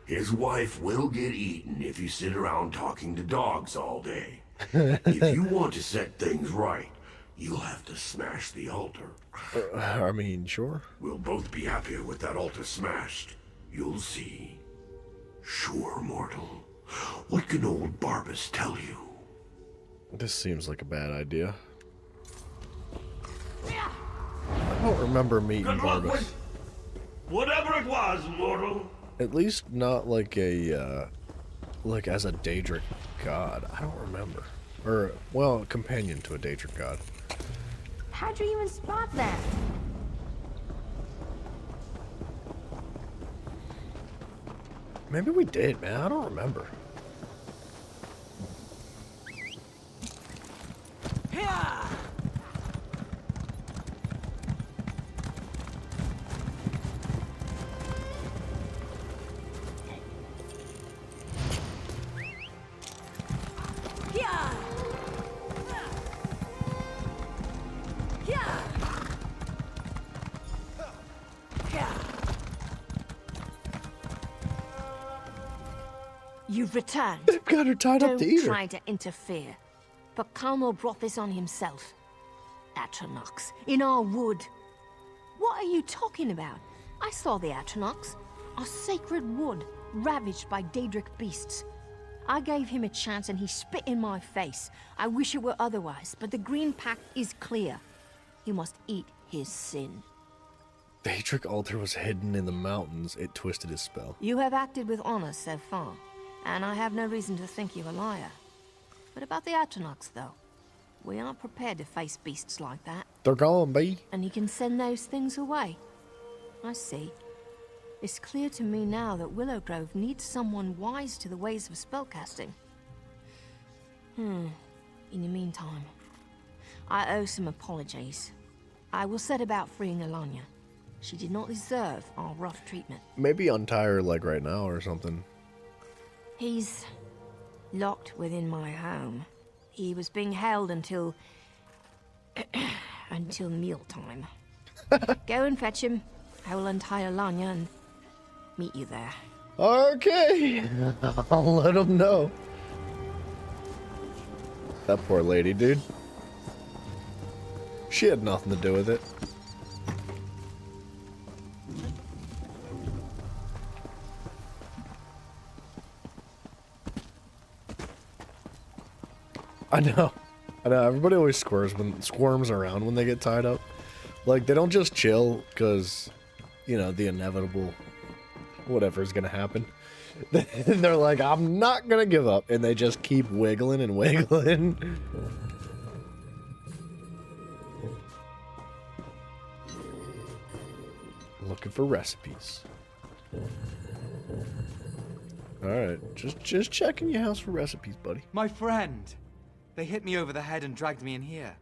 His wife will get eaten if you sit around talking to dogs all day. If you want to set things right, you'll have to smash the altar. I mean, sure. We'll both be happier with that altar smashed. You'll see. Sure, mortal. What can old Barbas tell you? This seems like a bad idea. I don't remember meeting Barbas. Whatever it was, mortal. At least not like a, like as a Daedric god. I don't remember. Or, well, a companion to a Daedric god. How'd you even spot that? Maybe we did, man. I don't remember. You've returned. They've got her tied up to eat her. Don't try to interfere. Pacalmo brought this on himself. Atronachs, in our wood. What are you talking about? I saw the Atronachs. Our sacred wood, ravaged by Daedric beasts. I gave him a chance and he spit in my face. I wish it were otherwise, but the Green Pact is clear. He must eat his sin. Daedric altar was hidden in the mountains. It twisted his spell. You have acted with honor so far, and I have no reason to think you a liar. What about the Atronachs, though? We aren't prepared to face beasts like that. They're gone, baby. And you can send those things away. I see. It's clear to me now that Willow Grove needs someone wise to the ways of spellcasting. In the meantime, I owe some apologies. I will set about freeing Alanya. She did not deserve our rough treatment. Maybe untie her, like, right now or something. He's locked within my home. He was being held until mealtime. Go and fetch him. I will untie Alanya and meet you there. Okay. I'll let him know. That poor lady, dude. She had nothing to do with it. I know. Everybody always squirms around when they get tied up. Like, they don't just chill because, you know, the inevitable whatever is gonna happen. They're like, I'm not gonna give up, and they just keep wiggling and wiggling. Looking for recipes. Alright, just checking your house for recipes, buddy. My friend! They hit me over the head and dragged me in here.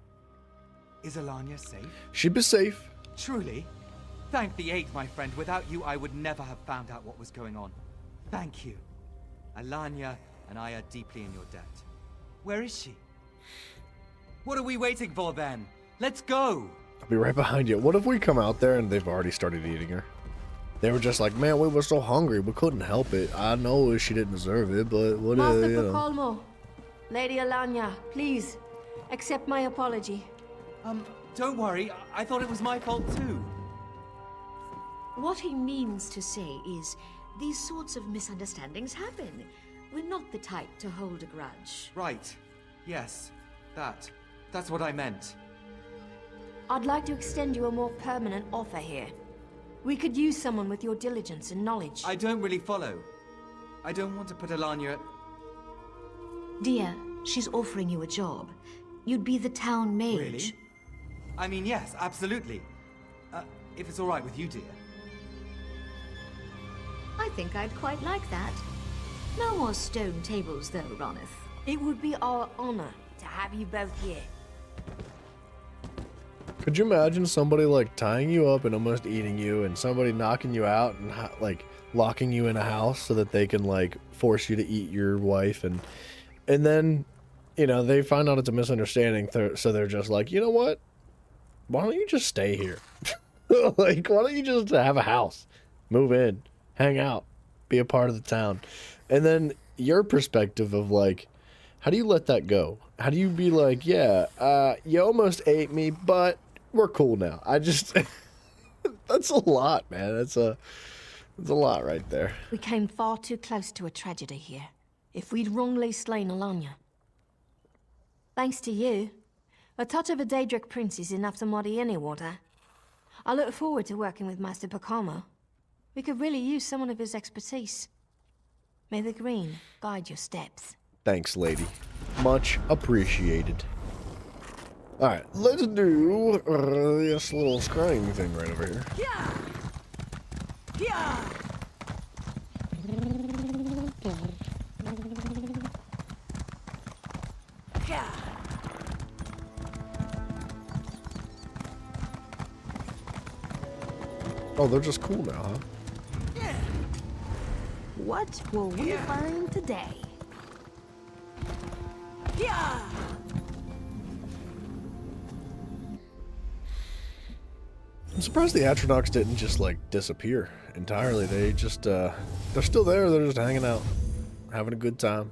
Is Alanya safe? She'd be safe. Truly? Thank the Eight, my friend. Without you, I would never have found out what was going on. Thank you. Alanya and I are deeply in your debt. Where is she? What are we waiting for then? Let's go! I'll be right behind you. What if we come out there and they've already started eating her? They were just like, man, we were so hungry, we couldn't help it. I know she didn't deserve it, but what Master you know. Pacalmo, Lady Alanya, please, accept my apology. Don't worry. I thought it was my fault too. What he means to say is, these sorts of misunderstandings happen. We're not the type to hold a grudge. Right. Yes. That's what I meant. I'd like to extend you a more permanent offer here. We could use someone with your diligence and knowledge. I don't really follow. I don't want to put Alanya at... Dear, she's offering you a job. You'd be the town mage. Really? I mean, yes, absolutely. If it's all right with you, dear. I think I'd quite like that. No more stone tables, though, Ronith. It would be our honor to have you both here. Could you imagine somebody like tying you up and almost eating you, and somebody knocking you out and like locking you in a house so that they can like force you to eat your wife, and then, you know, they find out it's a misunderstanding, so they're just like, you know what? Why don't you just stay here? Like, why don't you just have a house, move in, hang out, be a part of the town, and then your perspective of like, how do you let that go? How do you be like, yeah, you almost ate me, but we're cool now. I just, that's a lot, man. That's a lot right there. We came far too close to a tragedy here. If we'd wrongly slain Alanya. Thanks to you, a touch of a Daedric prince is enough to muddy any water. I look forward to working with Master Pacamo. We could really use someone of his expertise. May the green guide your steps. Thanks, lady. Much appreciated. Alright, let's do this little scrying thing right over here. Yeah. Yeah. Yeah. Oh, they're just cool now, huh? Yeah. What will we find today? Yeah. I'm surprised the Atronachs didn't just like disappear entirely. They just they're still there. They're just hanging out, having a good time.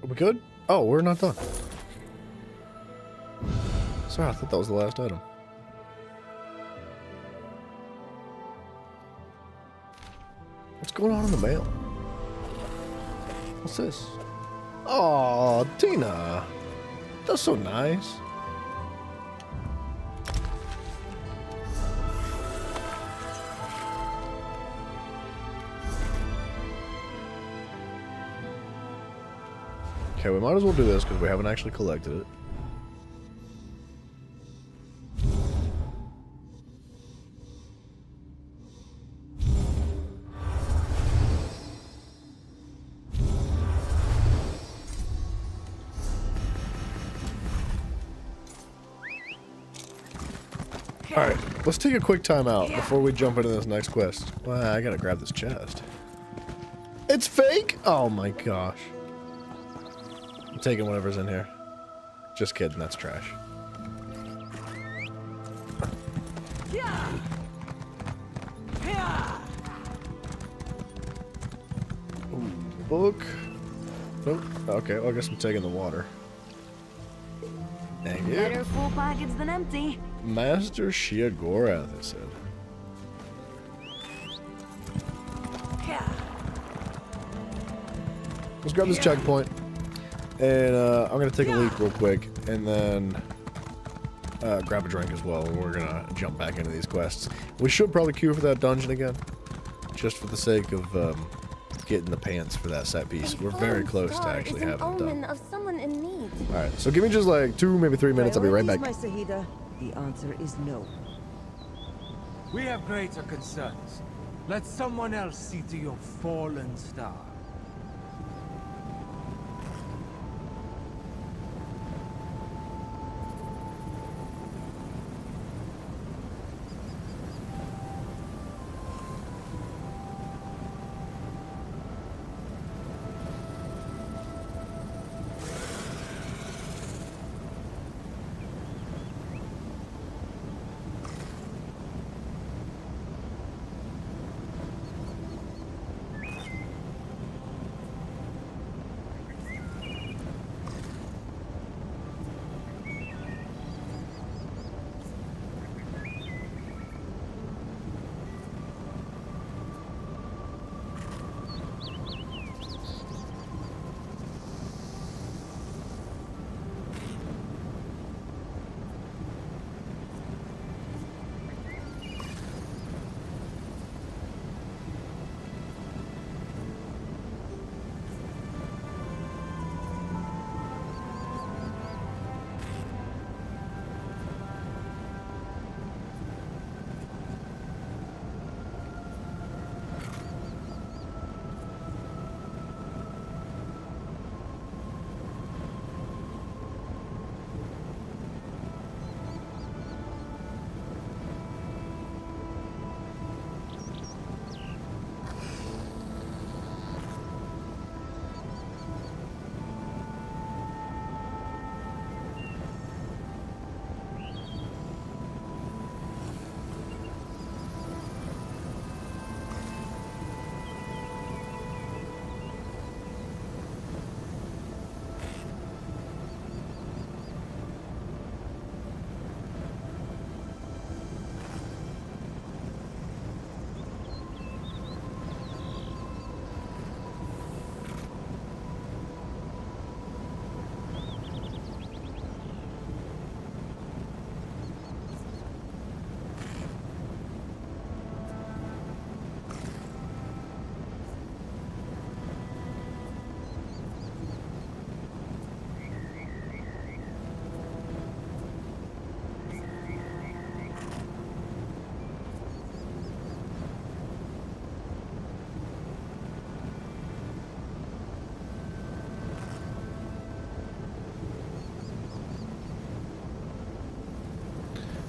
Are we good? Oh, we're not done. Sorry, I thought that was the last item. What's going on in the mail? What's this? Oh, Tina. That's so nice. Okay, we might as well do this because we haven't actually collected it. Alright, let's take a quick time out before we jump into this next quest. Well, I gotta grab this chest. It's fake? Oh my gosh. I'm taking whatever's in here. Just kidding, that's trash. Ooh, book. Nope. Okay, well, I guess I'm taking the water. Thank you. Better full pockets than empty. Master Shiagora, they said. Let's grab this checkpoint. And I'm going to take a leak real quick. And then grab a drink as well. We're going to jump back into these quests. We should probably queue for that dungeon again. Just for the sake of getting the pants for that set piece. We're very close to actually having it done. Of someone in need. Alright, so give me just like 2, maybe 3 minutes. I'll be right back. My Sahida, the answer is no. We have greater concerns. Let someone else see to your fallen star.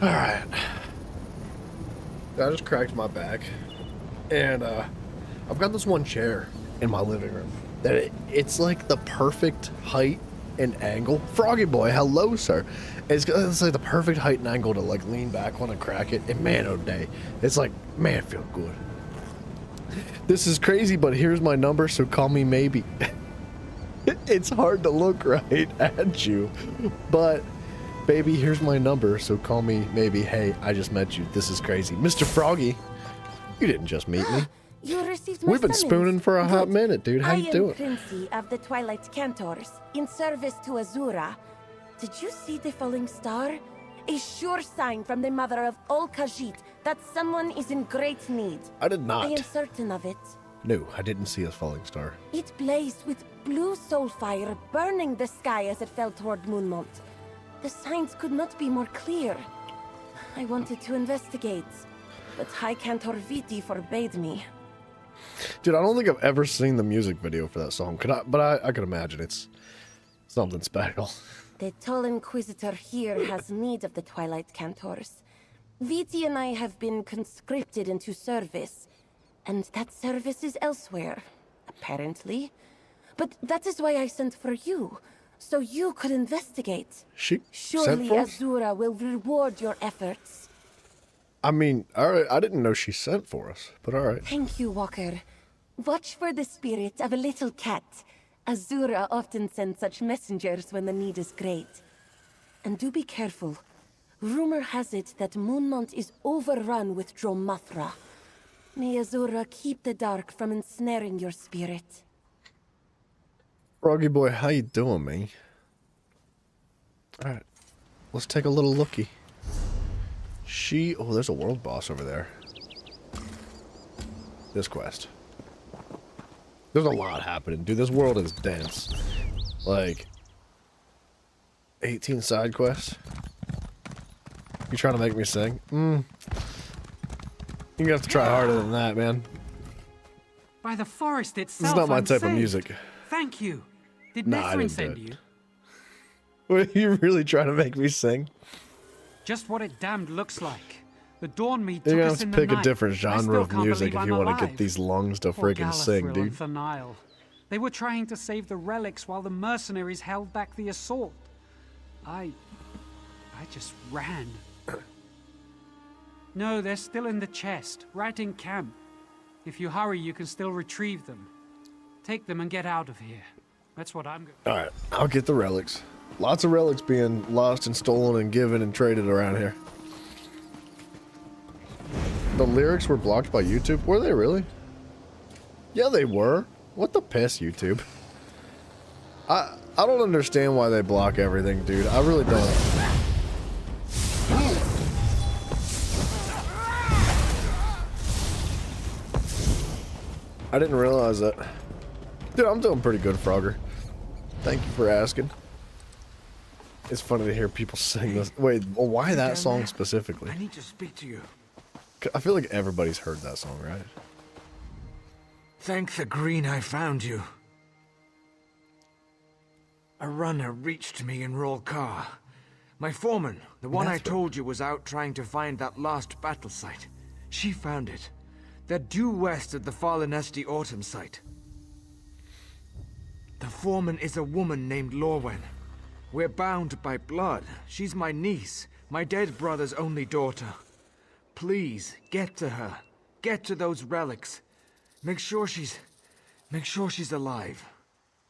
Alright. I just cracked my back. And I've got this one chair in my living room that it's like the perfect height and angle. Froggy boy, hello, sir. It's like the perfect height and angle to like lean back on and crack it. And man, oh day, it's like, man, feel good. This is crazy, but here's my number, so call me maybe. It's hard to look right at you, but baby, here's my number, so call me maybe. Hey, I just met you. This is crazy. Mr. Froggy, you didn't just meet me. You received my We've been summons. spooning for a hot minute, dude. How you doing? I am Princey of the Twilight Cantors, in service to Azura. Did you see the falling star? A sure sign from the mother of all Khajiit that someone is in great need. I did not. I am certain of it. No, I didn't see a falling star. It blazed with blue soul fire, burning the sky as it fell toward Moonmont. The signs could not be more clear. I wanted to investigate, but High Cantor Viti forbade me. Dude, I don't think I've ever seen the music video for that song. But I could imagine it's something special. The tall Inquisitor here has need of the Twilight Cantors. Viti and I have been conscripted into service, and that service is elsewhere, apparently. But that is why I sent for you, so you could investigate. She Surely sent for us? Azura will reward your efforts. I mean, all right, I didn't know she sent for us, but all right. Thank you, Walker. Watch for the spirit of a little cat. Azura often sends such messengers when the need is great. And do be careful. Rumor has it that Moonmont is overrun with Dromathra. May Azura keep the dark from ensnaring your spirit. Froggy boy, how you doing, man? All right, let's take a little looky. Oh, there's a world boss over there. This quest. There's a lot happening, dude. This world is dense. Like 18 side quests. You trying to make me sing? You're gonna have to try harder than that, man. By the forest This itself, is not my I'm type of saved. music. Thank you. Did Nah, I Netherin didn't send do it. you? Were you really trying to make me sing? Just what it damned looks like. The Dawn Mead You're took gonna us have in to the pick a night. different I genre still of can't music believe if you I'm want to get alive. these lungs to Poor friggin' sing, Gallifril dude. and Thanile. They were trying to save the relics while the mercenaries held back the assault. I just ran. No, they're still in the chest, right in camp. If you hurry, you can still retrieve them. Take them and get out of here. That's what I'm going to do. Alright, I'll get the relics. Lots of relics being lost and stolen and given and traded around here. The lyrics were blocked by YouTube? Were they really? Yeah, they were. What the piss, YouTube? I don't understand why they block everything, dude. I really don't. I didn't realize that. Dude, I'm doing pretty good, Frogger. Thank you for asking. It's funny to hear people sing this. Wait, well, why that song specifically? I need to speak to you. I feel like everybody's heard that song, right? Thank the green I found you. A runner reached me in Rolkar. My foreman, the one I told you was out trying to find that last battle site. She found it. They're due west of the Fallen Esti Autumn site. The foreman is a woman named Lorwen. We're bound by blood. She's my niece, my dead brother's only daughter. Please, get to her. Get to those relics. Make sure she's alive.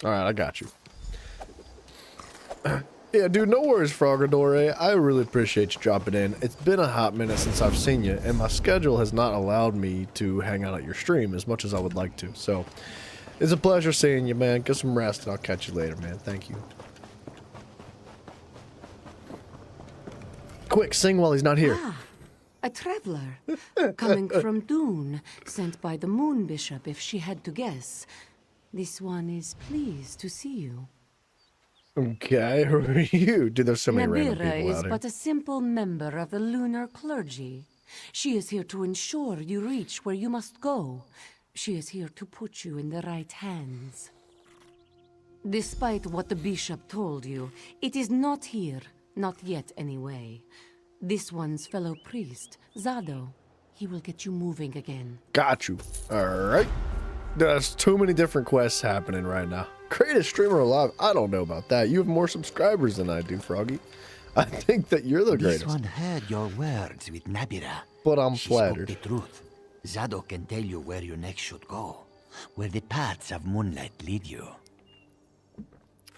Alright, I got you. Yeah, dude, no worries, Froggadore. I really appreciate you dropping in. It's been a hot minute since I've seen you, and my schedule has not allowed me to hang out at your stream as much as I would like to. So, it's a pleasure seeing you, man. Get some rest, and I'll catch you later, man. Thank you. Quick, sing while he's not here. A traveler, coming from Dune, sent by the Moon Bishop if she had to guess. This one is pleased to see you. Okay, who are you? Dude, there's so many random Nabira people is out here. but a simple member of the lunar clergy. She is here to ensure you reach where you must go. She is here to put you in the right hands. Despite what the bishop told you, it is not here, not yet anyway. This one's fellow priest, Zado. He will get you moving again. Got you. Alright. There's too many different quests happening right now. Greatest streamer alive. I don't know about that. You have more subscribers than I do, Froggy. I think that you're the greatest. This one heard your words with Nabira. But I'm She flattered. spoke the truth. Zado can tell you where your next should go. Where the paths of moonlight lead you.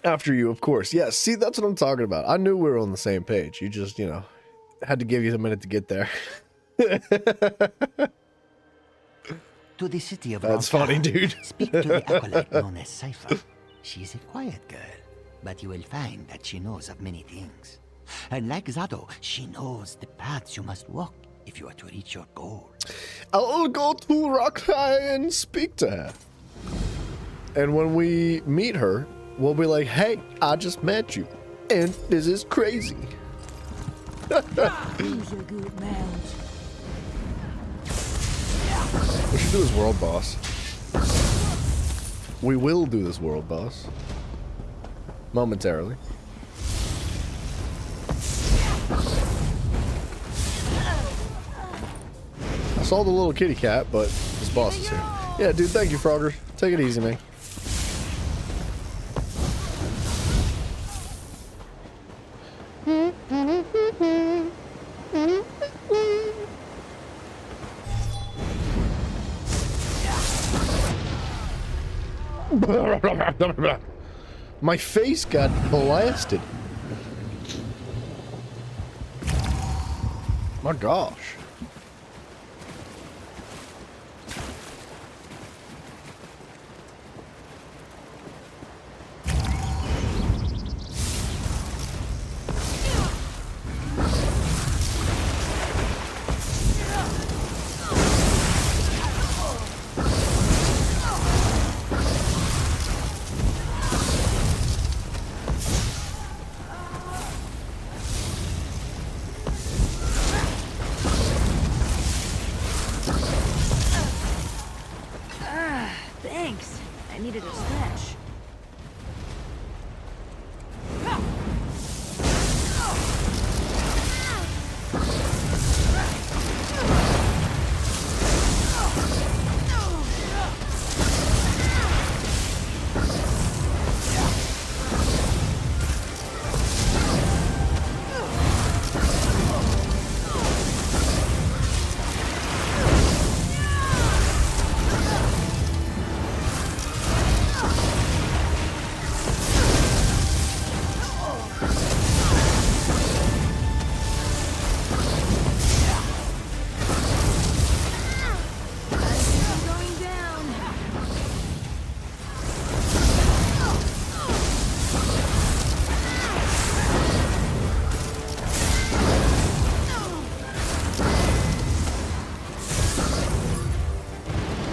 After you, of course. Yes, see, that's what I'm talking about. I knew we were on the same page. You just, you know, had to give you a minute to get there. To the city of That's Ronka. funny, dude. Speak to the acolyte known as Cypher. She's a quiet girl, but you will find that she knows of many things. And like Zado, she knows the paths you must walk if you are to reach your goal. I'll go to Rockeye and speak to her. And when we meet her, we'll be like, hey, I just met you. And this is crazy. Use your good mouth. We should do this world boss. We will do this world boss. Momentarily. I saw the little kitty cat, but this boss is here. Yeah, dude, thank you, Frogger. Take it easy, man. My face got blasted. My gosh. Thanks. I needed a stretch.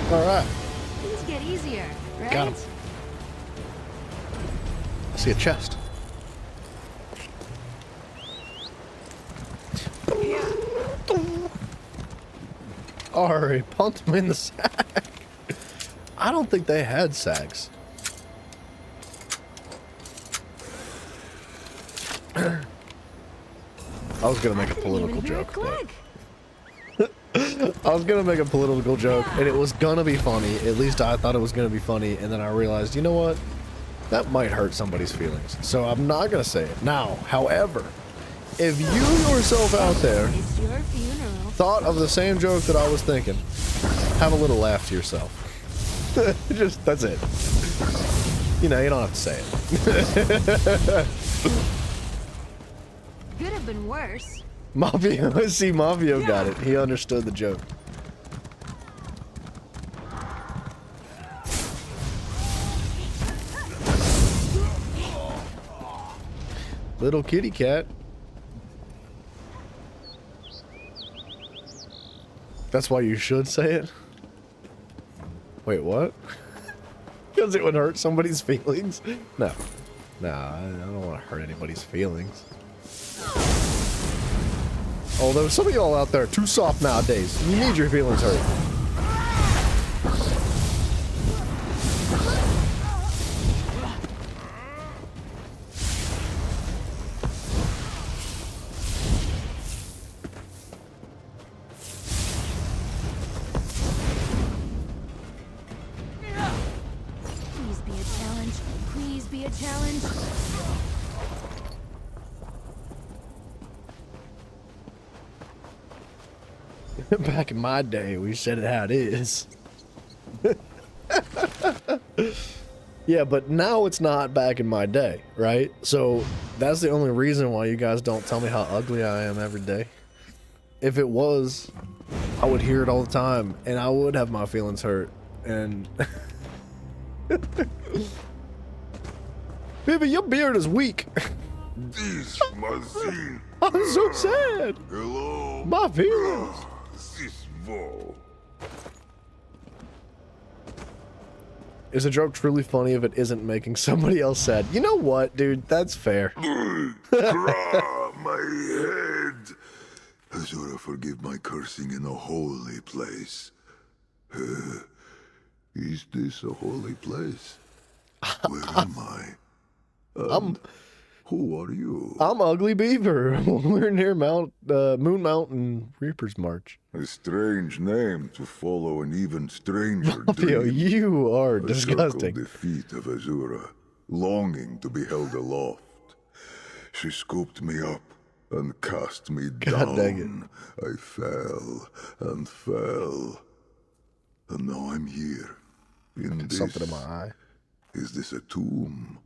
Alright. Things get easier, right? Got him. I see a chest. Alright, pumped him in the sack. I don't think they had sacks. I was gonna make a political joke, but I was gonna make a political joke, and it was gonna be funny. At least I thought it was gonna be funny, and then I realized, you know what? That might hurt somebody's feelings. So I'm not gonna say it. Now, however, if you yourself out there It's your funeral. thought of the same joke that I was thinking, have a little laugh to yourself. Just, that's it. You know, you don't have to say it. Could have been worse. Mafio, see, Mafio got it. He understood the joke. Little kitty cat. That's why you should say it? Wait, what? Because it would hurt somebody's feelings? No. No, I don't want to hurt anybody's feelings. Although some of y'all out there are too soft nowadays. You need your feelings hurt. a challenge? Back in my day, we said it how it is. Yeah, but now it's not back in my day, right? So that's the only reason why you guys don't tell me how ugly I am every day. If it was, I would hear it all the time, and I would have my feelings hurt. And Baby, your beard is weak. This machine. I'm so sad. Hello. My feelings. This wall. Is a joke truly funny if it isn't making somebody else sad? You know what, dude? That's fair. My head. Azura, forgive my cursing in a holy place. Is this a holy place? Where am I? Who are you? I'm Ugly Beaver. We're near Moon Mountain Reaper's March. A strange name to follow an even stranger Yo, dream. you are I disgusting. circled the feet of Azura, longing to be held aloft. She scooped me up and cast me God down. dang it. I fell and fell. And now I'm here. In this, Something in my eye. Is this a tomb?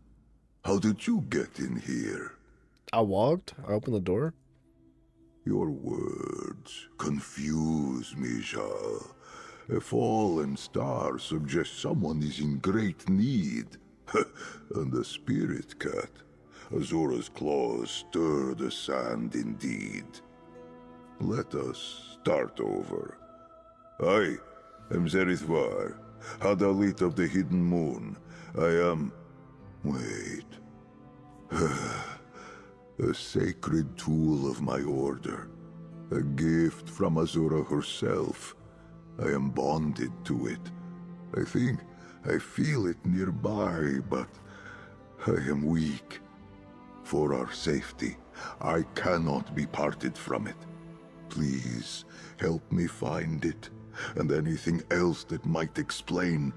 How did you get in here? I walked. I opened the door. Your words confuse me, Shal. A fallen star suggests someone is in great need. And the spirit cat. Azura's claws stir the sand indeed. Let us start over. I am Zerithwar, Hadalit of the Hidden Moon. I am... Wait. A sacred tool of my order. A gift from Azura herself. I am bonded to it. I think I feel it nearby, but I am weak. For our safety, I cannot be parted from it. Please, help me find it, and anything else that might explain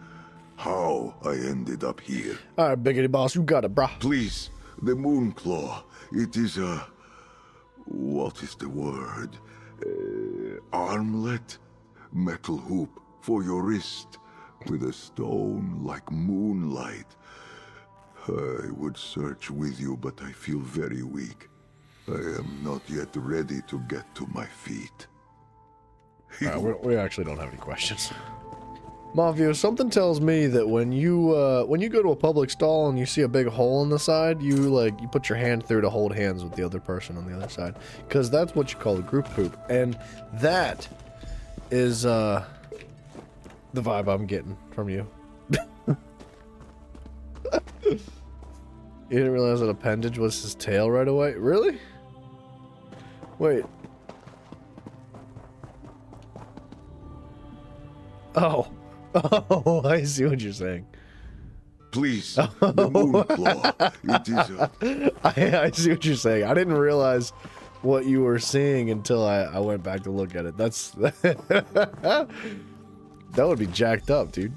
how I ended up here. All right, Biggity Boss, you got it, brah. Please, the Moonclaw. It is a... What is the word? Armlet? Metal hoop for your wrist, with a stone like moonlight. I would search with you, but I feel very weak. I am not yet ready to get to my feet. We actually don't have any questions. Mafio, something tells me that when you go to a public stall and you see a big hole in the side, you put your hand through to hold hands with the other person on the other side, because that's what you call a group poop, and that is the vibe I'm getting from you. You didn't realize that appendage was his tail right away? Really? Wait. Oh. Oh, I see what you're saying. Please, the Moonclaw. It is a... I see what you're saying. I didn't realize what you were seeing until I went back to look at it. That's... that would be jacked up, dude.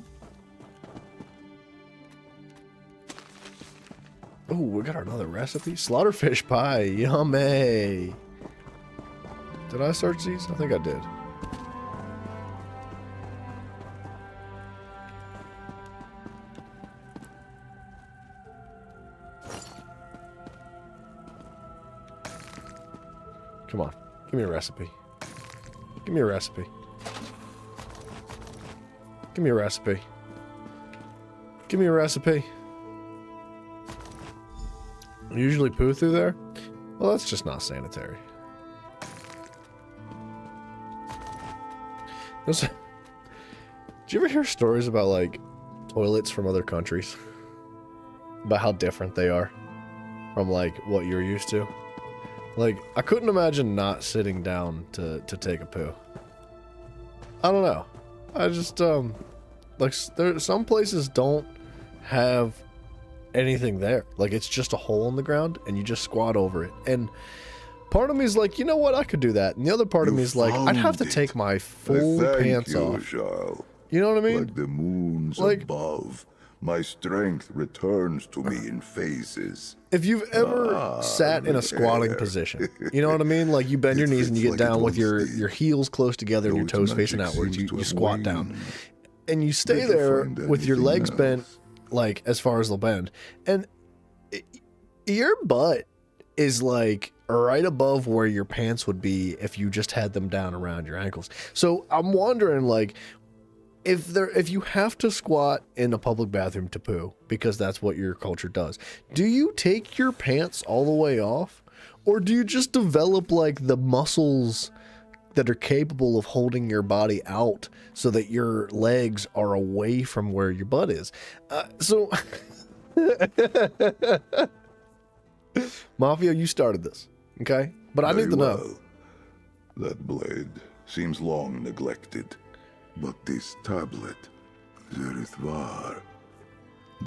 Oh, we got another recipe. Slaughterfish pie. Yummy. Did I search these? I think I did. Come on. Give me a recipe. Give me a recipe. Give me a recipe. Give me a recipe. You usually poo through there? Well, that's just not sanitary. Did you ever hear stories about, like, toilets from other countries? About how different they are from, like, what you're used to? Like, I couldn't imagine not sitting down to take a poo. I don't know. I just, like, some places don't have anything there. Like, it's just a hole in the ground, and you just squat over it. And part of me is like, you know what? I could do that. And the other part of me is like, I'd have to take my full pants off. Charles. You know what I mean? Like the moons Like, above, My strength returns to me in phases. If you've ever sat in a squatting position, you know what I mean? Like you bend your knees and you get down with your heels close together and your toes facing outwards. You squat down. And you stay there with your legs bent, like, as far as they'll bend. And your butt is, like, right above where your pants would be if you just had them down around your ankles. So I'm wondering, like, if you have to squat in a public bathroom to poo, because that's what your culture does, do you take your pants all the way off? Or do you just develop, like, the muscles that are capable of holding your body out so that your legs are away from where your butt is? Mafia, you started this, okay? But I need to know. That blade seems long neglected. But this tablet, Zerithvar.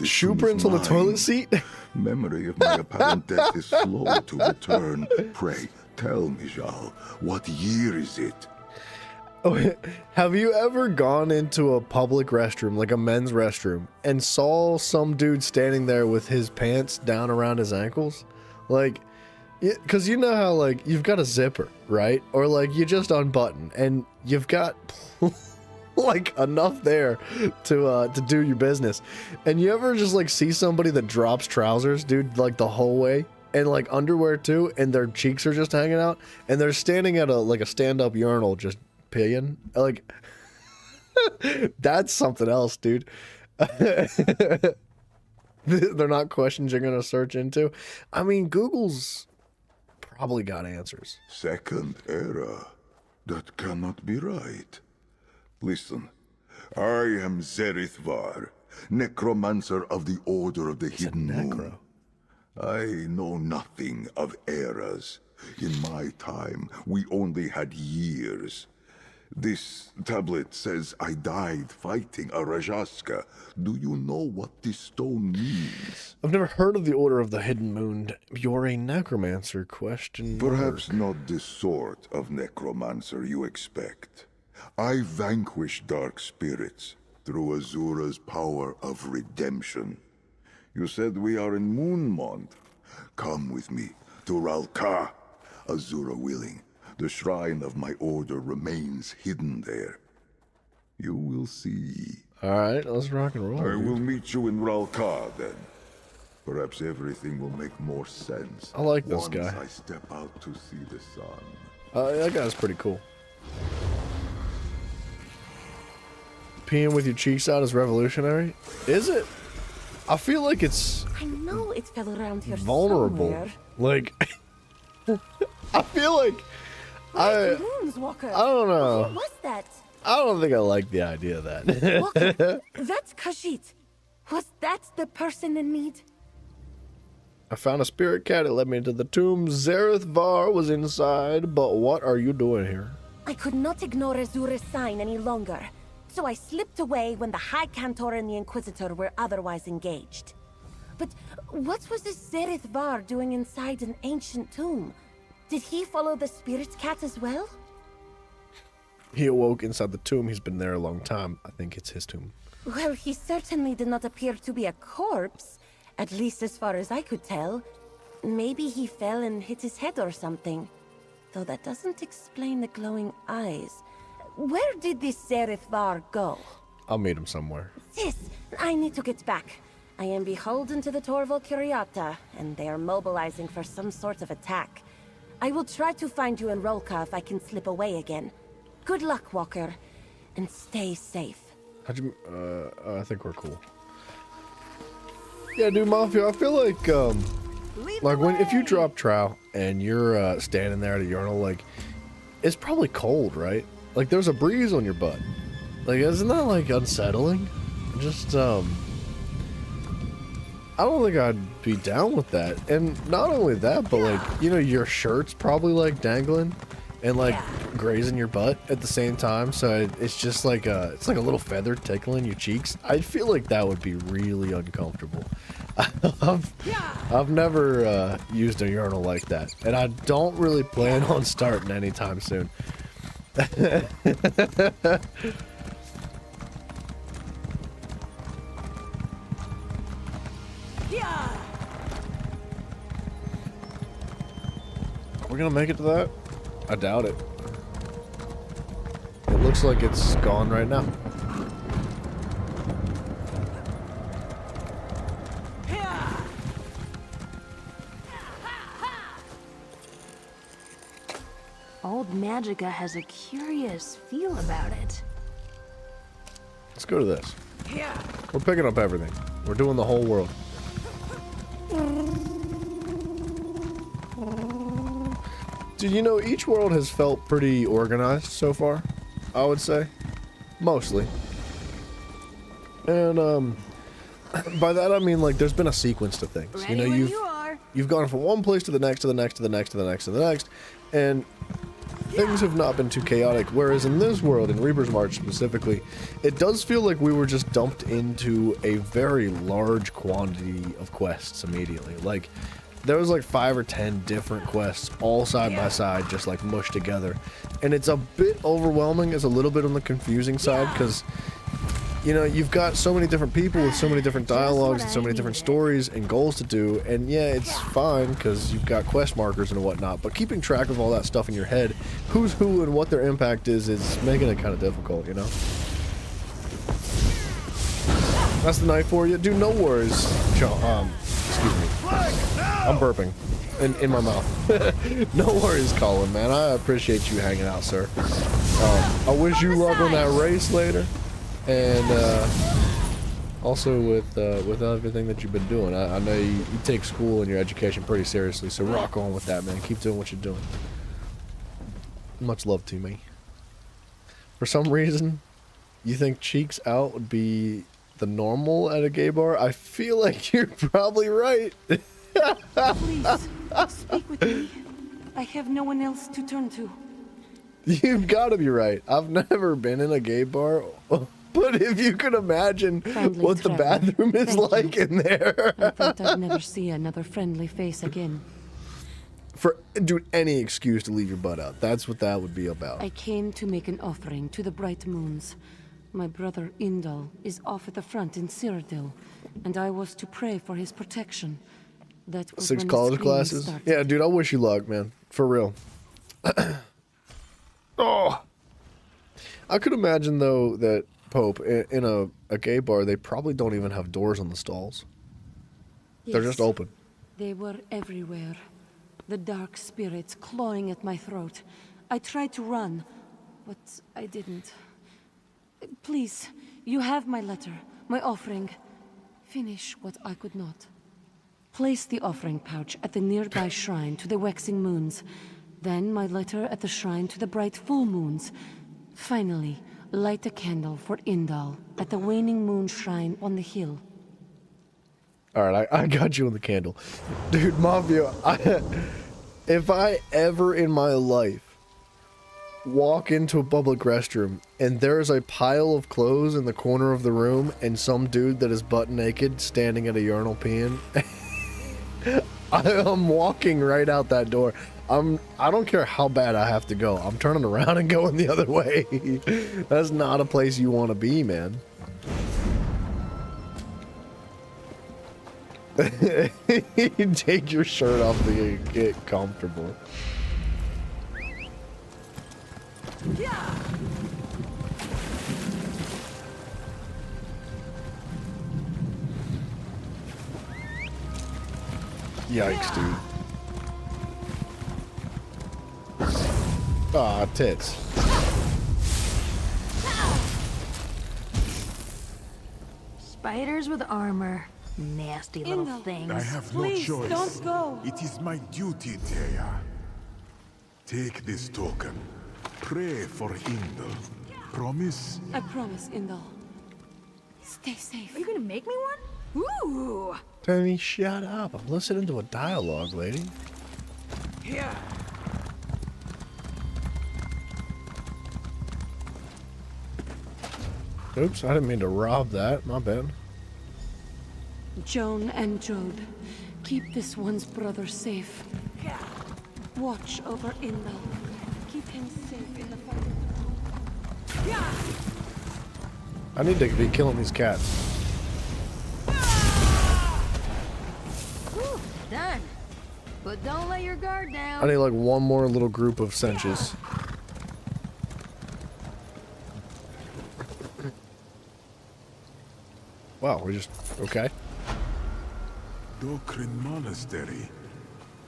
Shoe prints on the toilet seat? Memory of my apparent death is slow to return. Pray, tell me, Jal, what year is it? Oh, have you ever gone into a public restroom, like a men's restroom, and saw some dude standing there with his pants down around his ankles? Like, because you know how, like, you've got a zipper, right? Or, like, you just unbutton, and you've got... like enough there to do your business. And you ever just like see somebody that drops trousers, dude, like the whole way, and like underwear too, and their cheeks are just hanging out, and they're standing at a stand-up urinal just peeing? Like, that's something else, dude. They're not questions you're gonna search into. I mean, Google's probably got answers. Second era. That cannot be right. Listen, I am Zerithvar, necromancer of the Order of the Hidden Moon. I know nothing of eras. In my time, we only had years. This tablet says I died fighting a Rajaska. Do you know what this stone means? I've never heard of the Order of the Hidden Moon. You're a necromancer, question mark. Perhaps not the sort of necromancer you expect. I vanquish dark spirits through Azura's power of redemption. You said we are in Moonmont. Come with me to Ralka. Azura willing, the shrine of my order remains hidden there. You will see. Alright, let's rock and roll. I will meet you in Ralka then. Perhaps everything will make more sense. I like this guy. Once I step out to see the sun. That guy's pretty cool. Peeing with your cheeks out is revolutionary? Is it? I feel like it's... I know it fell around here vulnerable. somewhere. Like... I feel like... I don't know. What was that? I don't think I like the idea of that. Walker, that's Khajiit. Was that the person in need? I found a spirit cat. It led me into the tomb. Zerithvar was inside, but what are you doing here? I could not ignore Azura's sign any longer, so I slipped away when the High Cantor and the Inquisitor were otherwise engaged. But what was this Zerithvar doing inside an ancient tomb? Did he follow the spirit cat as well? He awoke inside the tomb. He's been there a long time. I think it's his tomb. Well, he certainly did not appear to be a corpse, at least as far as I could tell. Maybe he fell and hit his head or something. Though that doesn't explain the glowing eyes. Where did this Zerithvar go? I'll meet him somewhere. Sis, I need to get back. I am beholden to the Torval Curiata, and they are mobilizing for some sort of attack. I will try to find you in Rolka if I can slip away again. Good luck, Walker, and stay safe. How'd you... I think we're cool. Yeah, dude, Mafia, I feel like, if you drop trow and you're, standing there at a urinal, like, it's probably cold, right? Like, there's a breeze on your butt. Like, isn't that, like, unsettling? Just, I don't think I'd be down with that. And not only that, but, like, you know, your shirt's probably, like, dangling and, like, grazing your butt at the same time. So it's just like it's like a little feather tickling your cheeks. I feel like that would be really uncomfortable. I've never used a urinal like that, and I don't really plan on starting anytime soon. Are we gonna make it to that? I doubt it. It looks like it's gone right now. Old Magica has a curious feel about it. Let's go to this. We're picking up everything. We're doing the whole world. Dude, you know, each world has felt pretty organized so far, I would say. Mostly. And, by that I mean, like, there's been a sequence to things. You know, you've gone from one place to the next, to the next, to the next, to the next, to the next, and things have not been too chaotic. Whereas in this world, in Reaper's March specifically, it does feel like we were just dumped into a very large quantity of quests immediately. Like, there was like 5 or 10 different quests all side by side, just like mushed together. And it's a bit overwhelming. It's a little bit on the confusing side because, you know, you've got so many different people with so many different dialogues and so many different stories and goals to do. And yeah, it's fine because you've got quest markers and whatnot. But keeping track of all that stuff in your head, who's who and what their impact is making it kind of difficult, you know? That's the night for you. Dude, no worries. Excuse me. I'm burping in my mouth. No worries, Colin, man. I appreciate you hanging out, sir. I wish you luck on that race later. And also with everything that you've been doing. I know you take school and your education pretty seriously, so rock on with that, man. Keep doing what you're doing. Much love to me. For some reason, you think cheeks out would be the normal at a gay bar? I feel like you're probably right. Please, speak with me. I have no one else to turn to. You've got to be right. I've never been in a gay bar, but if you could imagine what the bathroom is like in there. I thought I'd never see another friendly face again. Dude, any excuse to leave your butt out. That's what that would be about. I came to make an offering to the bright moons. My brother Indal is off at the front in Cyrodiil, and I was to pray for his protection. That was 6 when college classes? started. Yeah, dude, I wish you luck, man. For real. Oh! I could imagine, though, that, Pope, in a gay bar, they probably don't even have doors on the stalls. Yes, they're just open. They were everywhere. The dark spirits clawing at my throat. I tried to run, but I didn't. Please, you have my letter, my offering. Finish what I could not. Place the offering pouch at the nearby shrine to the waxing moons. Then my letter at the shrine to the bright full moons. Finally, light a candle for Indal at the waning moon shrine on the hill. Alright, I got you on the candle. Dude, Mafia, if I ever in my life walk into a public restroom and there's a pile of clothes in the corner of the room and some dude that is butt naked standing at a urinal peeing, I'm walking right out that door. I don't care how bad I have to go. I'm turning around and going the other way. That's not a place you want to be, man. You take your shirt off to get comfortable. Yikes, dude. Aw, tits. Spiders with armor. Nasty little things. I have no choice. Don't go. It is my duty, Teia. Take this token. Pray for Indal. Promise? I promise, Indal. Stay safe. Are you gonna make me one? Ooh! Tony, shut up. I'm listening to a dialogue, lady. Yeah. Oops, I didn't mean to rob that. My bad. Joan and Jode, keep this one's brother safe. Watch over Indal. Keep him safe in the fight. I need to be killing these cats. But don't let your guard down. I need like one more little group of cinches. Wow, we're just okay. Dokrin Monastery.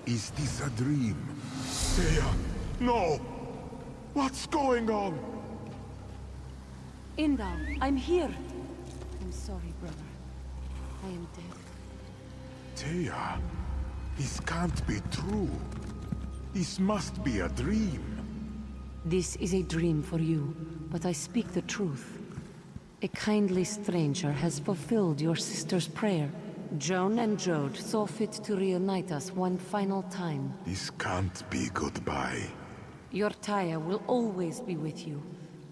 Is this a dream? Thea, no! What's going on? Indal, I'm here. I'm sorry, brother. I am dead. Thea, this can't be true. This must be a dream. This is a dream for you, but I speak the truth. A kindly stranger has fulfilled your sister's prayer. Joan and Jode saw fit to reunite us one final time. This can't be goodbye. Your Taya will always be with you.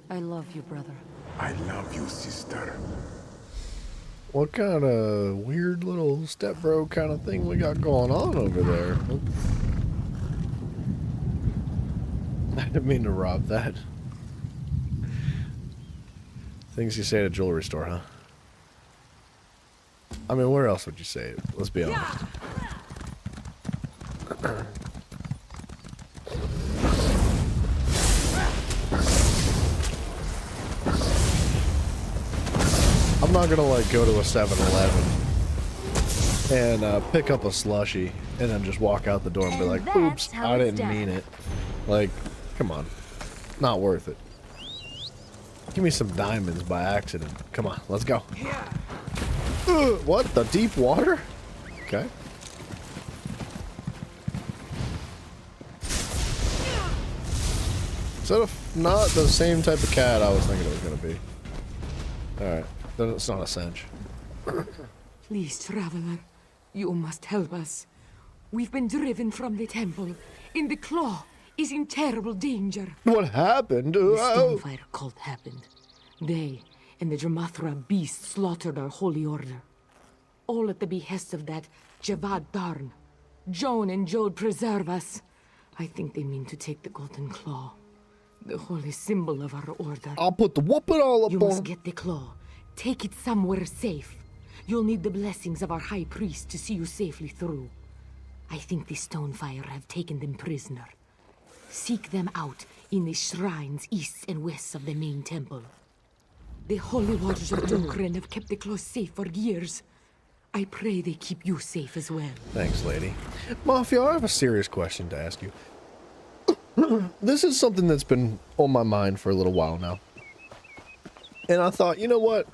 I love you, brother. I love you, sister. What kind of weird little stepbro kind of thing we got going on over there? I didn't mean to rob that. Things you say at a jewelry store, huh? I mean, where else would you say it? Let's be honest. I'm not gonna like go to a 7-Eleven and pick up a slushie and then just walk out the door and be like, oops, I didn't mean it. Like, come on. Not worth it. Give me some diamonds by accident. Come on, let's go. What? The deep water? Okay. Is that not the same type of cat I was thinking it was going to be? Alright. Then it's not a cinch. Please, traveler. You must help us. We've been driven from the temple. In the claw is in terrible danger. What happened? The Stonefire cult happened. They and the Dramathra beast slaughtered our holy order. All at the behest of that Javad Darn. Joan and Jode preserve us. I think they mean to take the golden claw. The holy symbol of our order. I'll put the whooping all up You on must get the claw. Take it somewhere safe. You'll need the blessings of our high priest to see you safely through. I think the Stonefire have taken them prisoner. Seek them out in the shrines east and west of the main temple. The holy waters of Dokren have kept the claw safe for years. I pray they keep you safe as well. Thanks, lady. Mafia, I have a serious question to ask you. This is something that's been on my mind for a little while now. And I thought, you know what?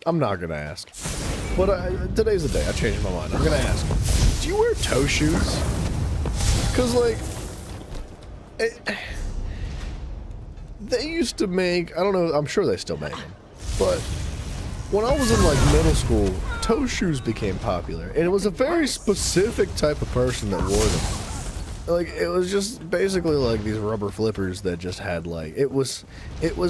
I'm not going to ask. But today's the day. I changed my mind. I'm going to ask. Do you wear toe shoes? Because, like, they used to make, I don't know, I'm sure they still make them. But when I was in, like, middle school, toe shoes became popular. And it was a very specific type of person that wore them. Like, it was just basically like these rubber flippers that just had, like, it was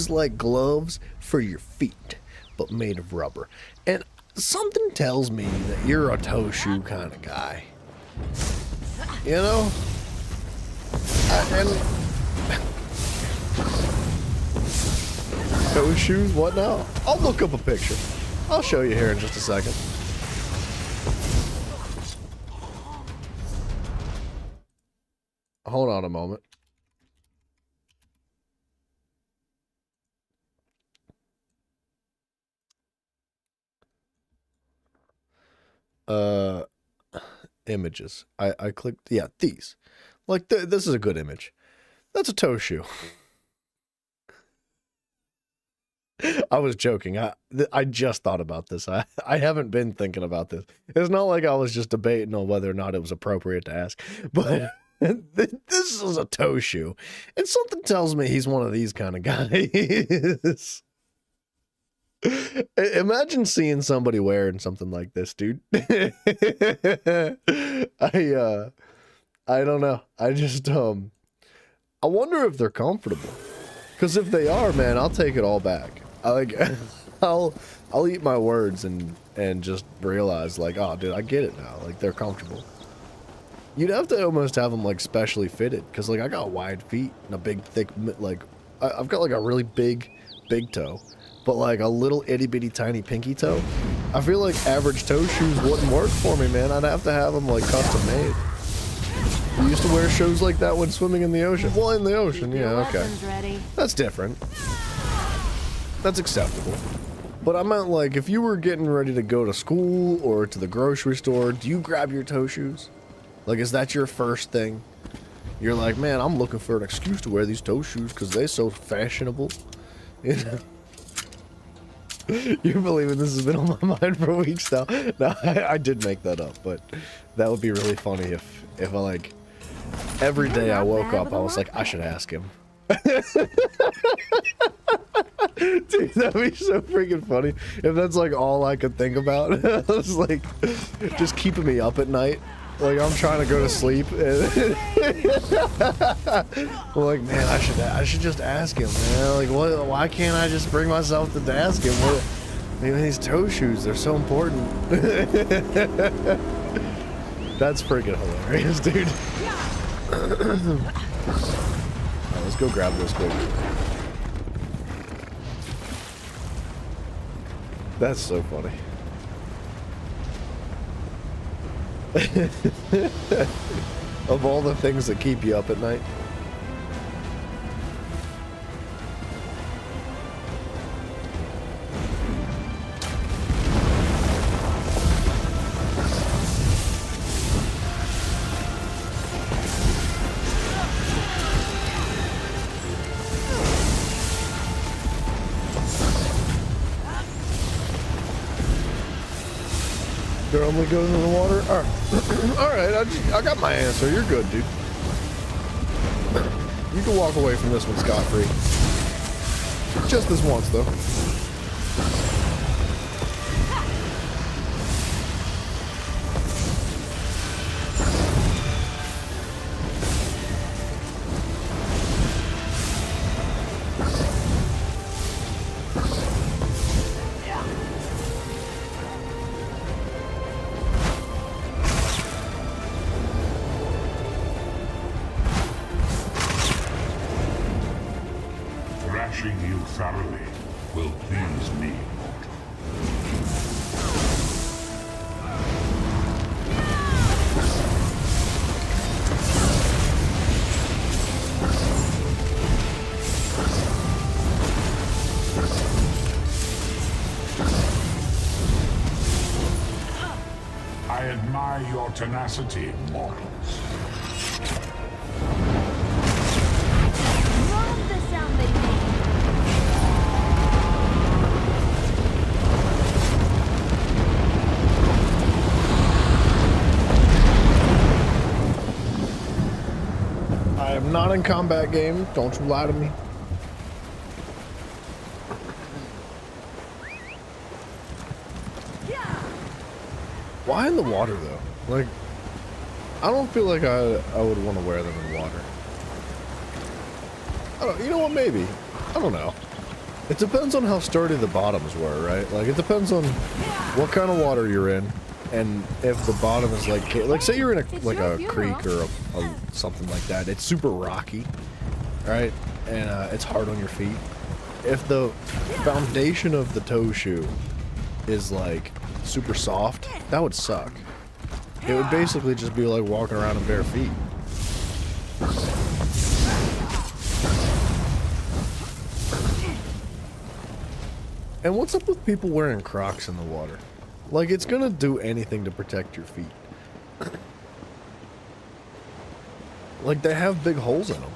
like gloves for your feet, but made of rubber. And something tells me that you're a toe shoe kind of guy. You know? Toe shoes? What now? I'll look up a picture. I'll show you here in just a second. Hold on a moment. Images. I clicked, yeah, these. Like, this is a good image. That's a toe shoe. I was joking. I just thought about this. I haven't been thinking about this. It's not like I was just debating on whether or not it was appropriate to ask. But this is a toe shoe. And something tells me he's one of these kind of guys. Imagine seeing somebody wearing something like this, dude. I don't know. I just, I wonder if they're comfortable. Because if they are, man, I'll take it all back. I'll eat my words and just realize, like, oh, dude, I get it now. Like, they're comfortable. You'd have to almost have them, like, specially fitted. Because, like, I got wide feet and a big, thick, like, I've got, like, a really big toe. But, like, a little itty-bitty tiny pinky toe. I feel like average toe shoes wouldn't work for me, man. I'd have to have them, like, custom made. You used to wear shoes like that when swimming in the ocean? Well, in the ocean, Keep your yeah, okay. weapons ready. That's different. That's acceptable. But I meant, like, if you were getting ready to go to school or to the grocery store, do you grab your toe shoes? Like, is that your first thing? You're like, man, I'm looking for an excuse to wear these toe shoes because they're so fashionable. You know? You're believing this has been on my mind for weeks now. No, I did make that up, but that would be really funny if I, like, every day I woke up, I was like, I should ask him. Dude, that'd be so freaking funny if that's like all I could think about. I was like, just keeping me up at night. Like I'm trying to go to sleep. And I'm like, man, I should just ask him, man. Like, what? Why can't I just bring myself to ask him? What? Maybe these toe shoes, they're so important. That's freaking hilarious, dude. Right, let's go grab this quick. That's so funny. Of all the things that keep you up at night. There only goes in the water? Alright, I got my answer. You're good, dude. You can walk away from this one scot-free. Just this once, though. Thrashing you thoroughly will please me, mortal. I admire your tenacity, mortals. Love the sound they make. I am not in combat game. Don't you lie to me. Why in the water though? Like, I don't feel like I would want to wear them in water. I don't. You know what? Maybe. I don't know. It depends on how sturdy the bottoms were, right? Like, it depends on what kind of water you're in, and if the bottom is like say you're in a creek or something like that. It's super rocky, right? And it's hard on your feet. If the foundation of the toe shoe is like super soft, that would suck. It would basically just be like walking around in bare feet. And what's up with people wearing Crocs in the water? Like, it's gonna do anything to protect your feet. Like, they have big holes in them.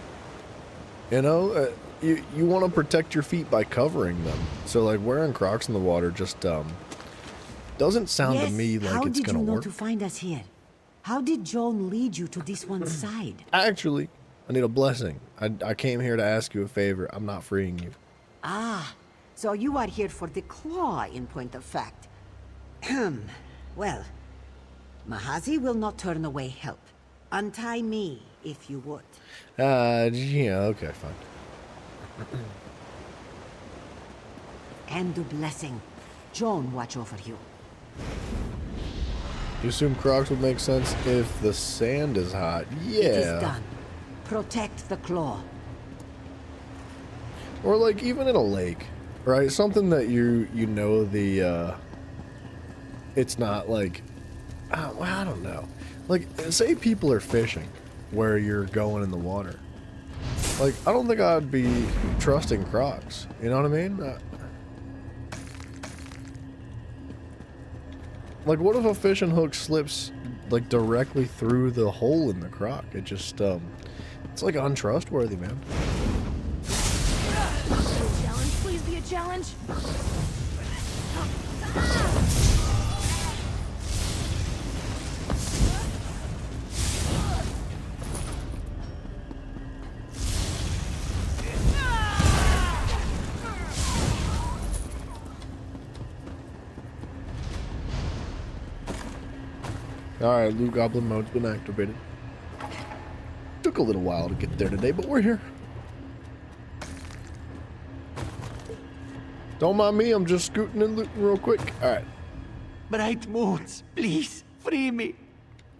You know, you want to protect your feet by covering them. So, like, wearing Crocs in the water just doesn't sound to me like it's gonna work. How did you know to find us here? How did Joan lead you to this one side? Actually, I need a blessing. I came here to ask you a favor. I'm not freeing you. Ah, so you are here for the claw, in point of fact. Well, Mahazi will not turn away help. Untie me, if you would. Yeah, okay, fine. And the blessing. Joan watch over you. You assume Crocs would make sense if the sand is hot? Yeah. It is done. Protect the claw. Or like even in a lake, right? Something that you know the it's not like well, I don't know. Like, say people are fishing where you're going in the water. Like, I don't think I'd be trusting Crocs. You know what I mean? Like, what if a fishing hook slips, like, directly through the hole in the Croc? It just, it's, like, untrustworthy, man. Challenge, please be a challenge. Alright, Loot Goblin mode's been activated. Took a little while to get there today, but we're here. Don't mind me, I'm just scooting and looting real quick. Alright. Bright moons, please, free me.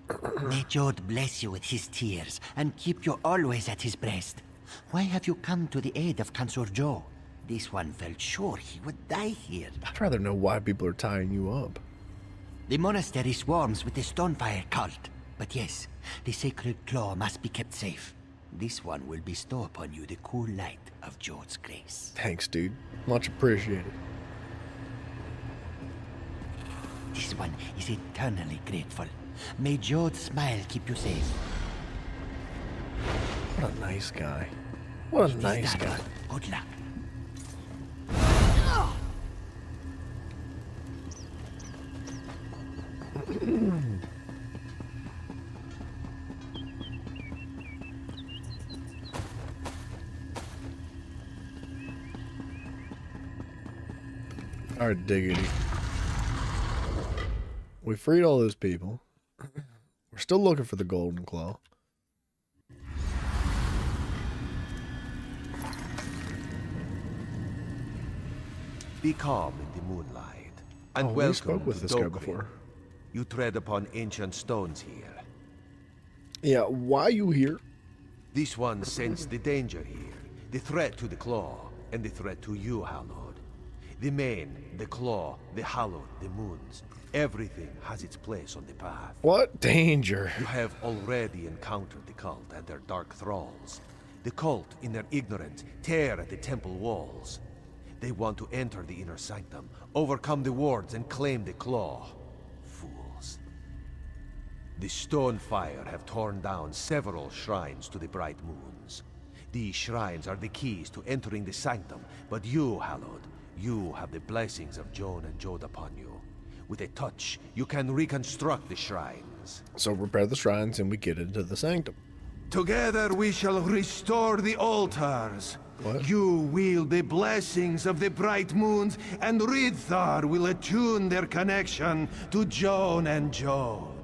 May Jod bless you with his tears and keep you always at his breast. Why have you come to the aid of Consort Joe? This one felt sure he would die here. I'd rather know why people are tying you up. The monastery swarms with the Stonefire cult. But yes, the sacred claw must be kept safe. This one will bestow upon you the cool light of Jod's grace. Thanks, dude. Much appreciated. This one is eternally grateful. May Jod's smile keep you safe. What a nice guy. What a nice guy. Good luck. Our diggity. We freed all those people. We're still looking for the golden claw. Be calm in the moonlight, and we welcome spoke with to this guy Dogrin. before. You tread upon ancient stones here. Yeah, why you here? This one sensed the danger here, the threat to the claw, and the threat to you, Hallowed. The mane, the claw, the hallowed, the moons. Everything has its place on the path. What danger? You have already encountered the cult and their dark thralls. The cult, in their ignorance, tear at the temple walls. They want to enter the inner sanctum, overcome the wards, and claim the claw. Fools. The Stonefire have torn down several shrines to the bright moons. These shrines are the keys to entering the sanctum, but you, Hallowed, you have the blessings of Joan and Jod upon you. With a touch, you can reconstruct the shrines. So repair the shrines and we get into the sanctum. Together we shall restore the altars. What? You wield the blessings of the bright moons, and Ridthar will attune their connection to Joan and Jod.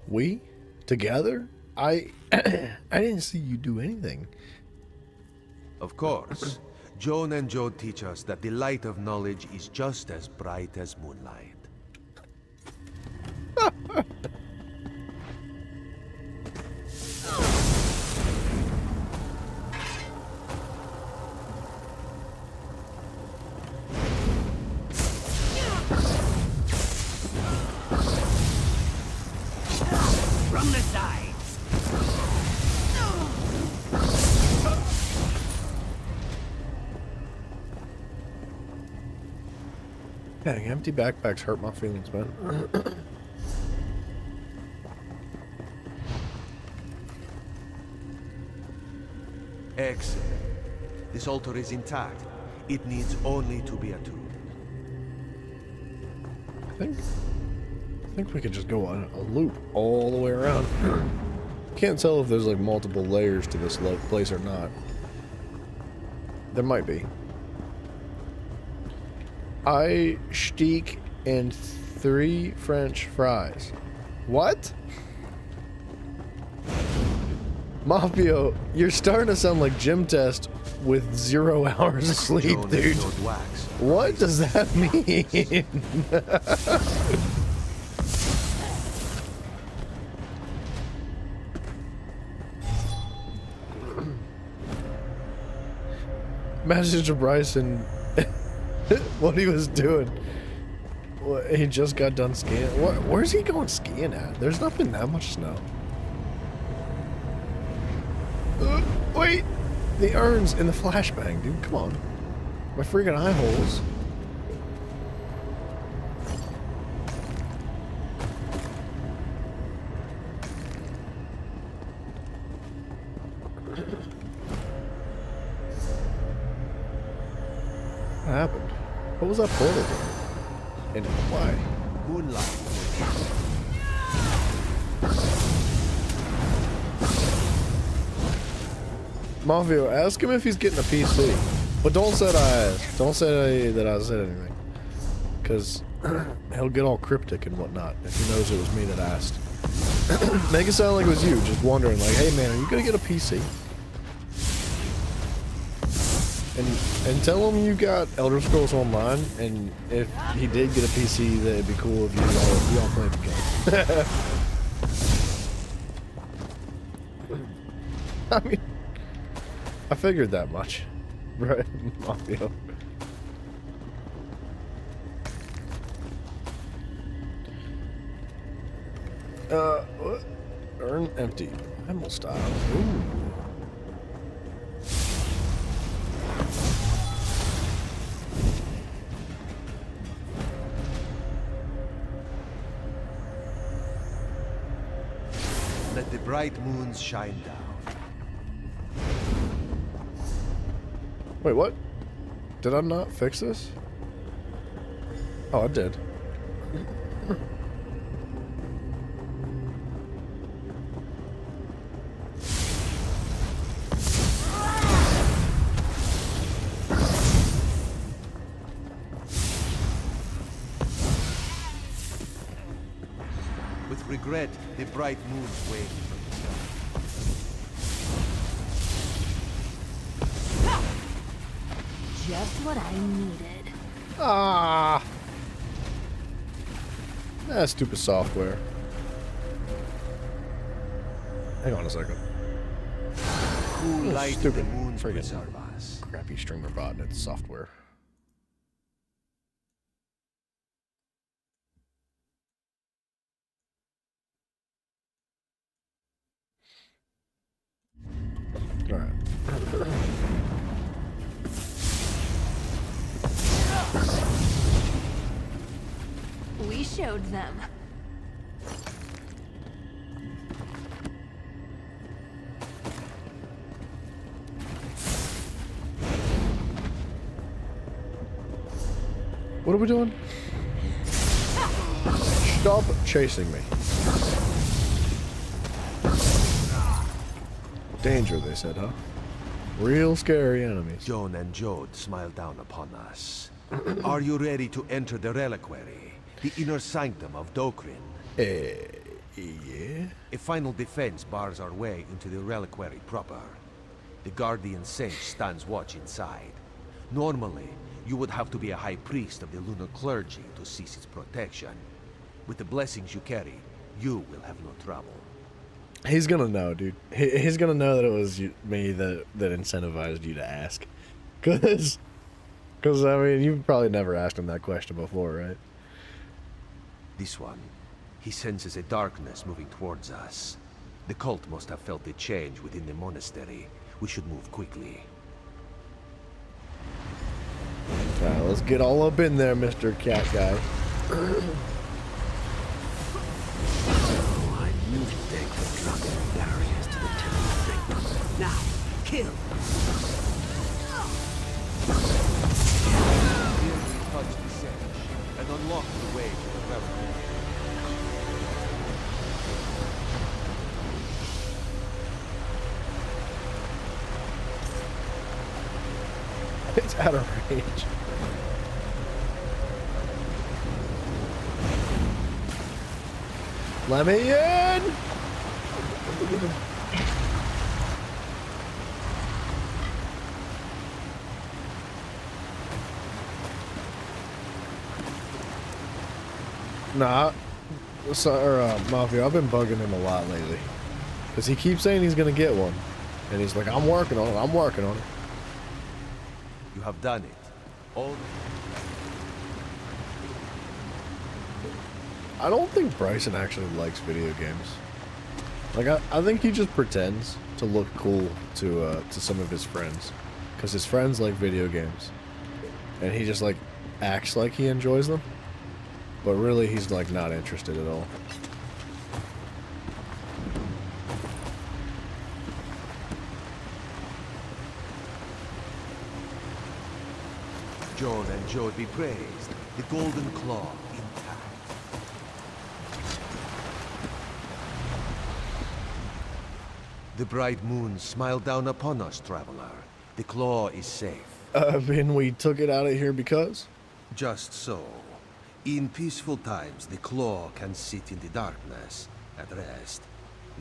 We? Together? I didn't see you do anything. Of course. Joan and Jod teach us that the light of knowledge is just as bright as moonlight. From the sides. Dang, empty backpacks hurt my feelings, man. Excellent. This altar is intact. It needs only to be attuned. I think we could just go on a loop all the way around. Can't tell if there's like multiple layers to this place or not. There might be. I steak and 3 French fries. What? Mafio, you're starting to sound like Gym Test with 0 hours of sleep, dude. What does that mean? Message to Bryson what he was doing. He just got done skiing. Where's he going skiing at? There's not been that much snow. Wait! The urns in the flashbang, dude. Come on. My freaking eye holes. What happened? What was that portal doing? And why? Moonlight. Mafio, ask him if he's getting a PC. But don't say that I asked. Don't say that I said anything. Because he'll get all cryptic and whatnot if he knows it was me that asked. Make it sound like it was you, just wondering, like, hey man, are you going to get a PC? And tell him you got Elder Scrolls Online, and if he did get a PC, that it'd be cool if you all played the game. I mean, I figured that much. Right, Mafia. What? Urn empty. Primal style. Ooh. Let the bright moons shine down. Wait, what? Did I not fix this? Oh, I did. With regret, the bright moons wave from the sky. Just what I needed. Ah. That's stupid software. Hang on a second. Cool light stupid the moons friggin' preserve us. crappy streamer botnet software. All right. We showed them. What are we doing? Stop chasing me. Danger, they said, huh? Real scary enemies. Joan and Jode smile down upon us. Are you ready to enter the reliquary? The inner sanctum of Dokrin? Yeah? A final defense bars our way into the reliquary proper. The guardian saint stands watch inside. Normally, you would have to be a high priest of the lunar clergy to cease its protection. With the blessings you carry, you will have no trouble. He's gonna know, dude. He's gonna know that it was me that incentivized you to ask. Cause I mean, you've probably never asked him that question before, right? This one, he senses a darkness moving towards us. The cult must have felt the change within the monastery. We should move quickly. Alright, let's get all up in there, Mr. Cat Guy. I knew they could drop the barriers to the temple sanctum. Now, kill! Here we touch the sage and unlock the way to the reliquary. It's out of range. Let me in! Nah, Mafia, I've been bugging him a lot lately. Because he keeps saying he's going to get one. And he's like, I'm working on it, I'm working on it. You have done it. All. I don't think Bryson actually likes video games. Like, I think he just pretends to look cool to some of his friends. Because his friends like video games. And he just, like, acts like he enjoys them. But really, he's, like, not interested at all. John and Jode be praised. The golden claw intact. The bright moon smiled down upon us, traveler. The claw is safe. And we took it out of here because? Just so. In peaceful times, the claw can sit in the darkness, at rest.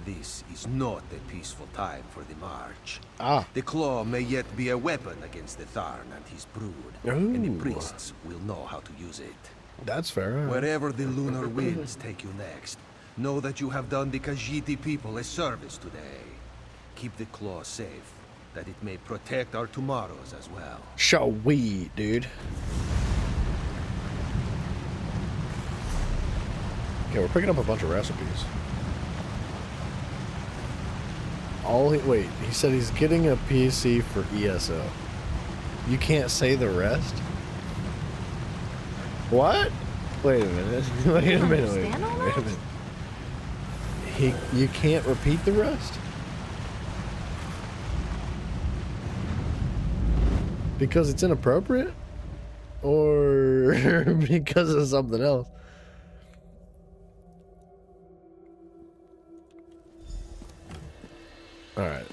This is not a peaceful time for the march. The claw may yet be a weapon against the Tharn and his brood, and the priests will know how to use it. That's fair. Wherever the lunar winds take you next, know that you have done the Khajiit people a service today. Keep the claw safe, that it may protect our tomorrows as well. Shall we, dude? Okay, we're picking up a bunch of recipes. Wait, he said he's getting a PC for ESO. You can't say the rest? What? Wait a minute. Wait a minute. You can't repeat the rest? Because it's inappropriate? Or because of something else? Alright.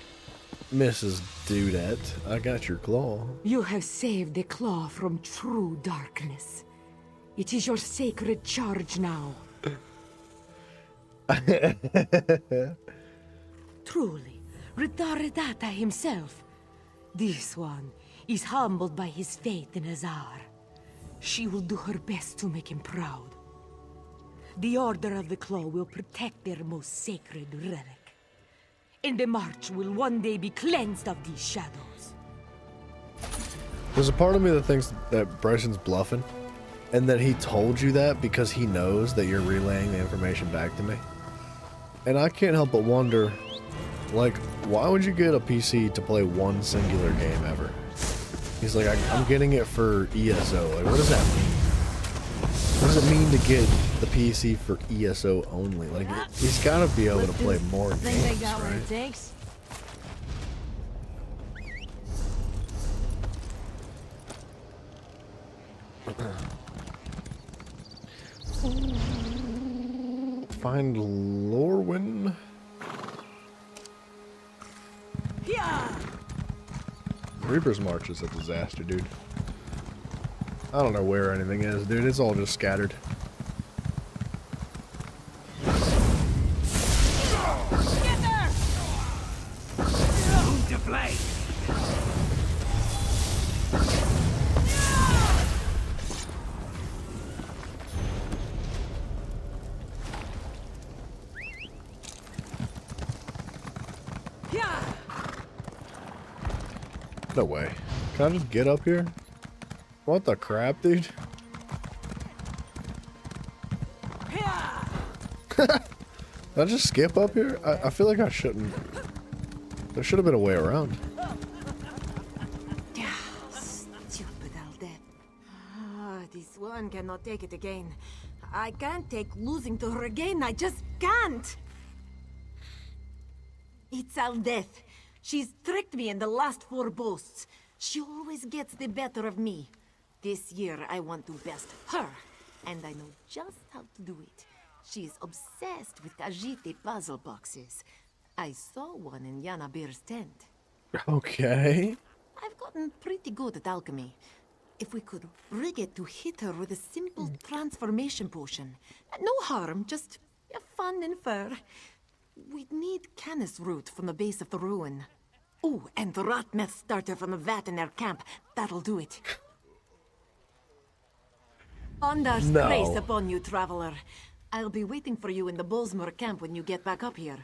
Mrs. Dudette, I got your claw. You have saved the claw from true darkness. It is your sacred charge now. Truly, Riddaridata himself. This one is humbled by his faith in Azar. She will do her best to make him proud. The Order of the Claw will protect their most sacred relic. And the march will one day be cleansed of these shadows. There's a part of me that thinks that Bryson's bluffing, and that he told you that because he knows that you're relaying the information back to me. And I can't help but wonder, like, why would you get a PC to play one singular game ever? He's like, I'm getting it for ESO. Like, what does that mean? What does it mean to get the PC for ESO only? Like, he's got to be able to play more games, Think they got what right? it takes? Find Lorwyn. Yeah. Reaper's March is a disaster, dude. I don't know where anything is, dude. It's all just scattered. Get there! Move to play. No way. Can I just get up here? What the crap, dude? Did I just skip up here? I feel like I shouldn't. There should have been a way around. Stupid Aldeth. This one cannot take it again. I can't take losing to her again. I just can't. It's Aldeth. She's tricked me in the last 4 boasts. She always gets the better of me. This year, I want to best her, and I know just how to do it. She's obsessed with Khajiit puzzle boxes. I saw one in Yanabir's tent. Okay. I've gotten pretty good at alchemy. If we could rig it to hit her with a simple transformation potion. No harm, just fun and fair. We'd need canis root from the base of the ruin. Oh, and the rot meth starter from the vat in their camp. That'll do it. Ondar's grace upon you, traveler. I'll be waiting for you in the Bolsmore camp when you get back up here.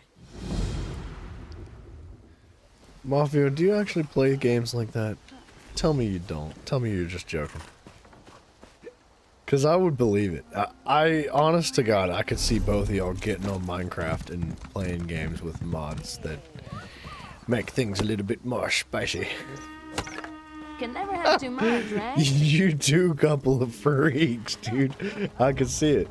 Mafia, do you actually play games like that? Tell me you don't. Tell me you're just joking. Because I would believe it. I, honest to God, I could see both of y'all getting on Minecraft and playing games with mods that make things a little bit more spicy. Can never have too much, right? You two couple of freaks, dude. I could see it.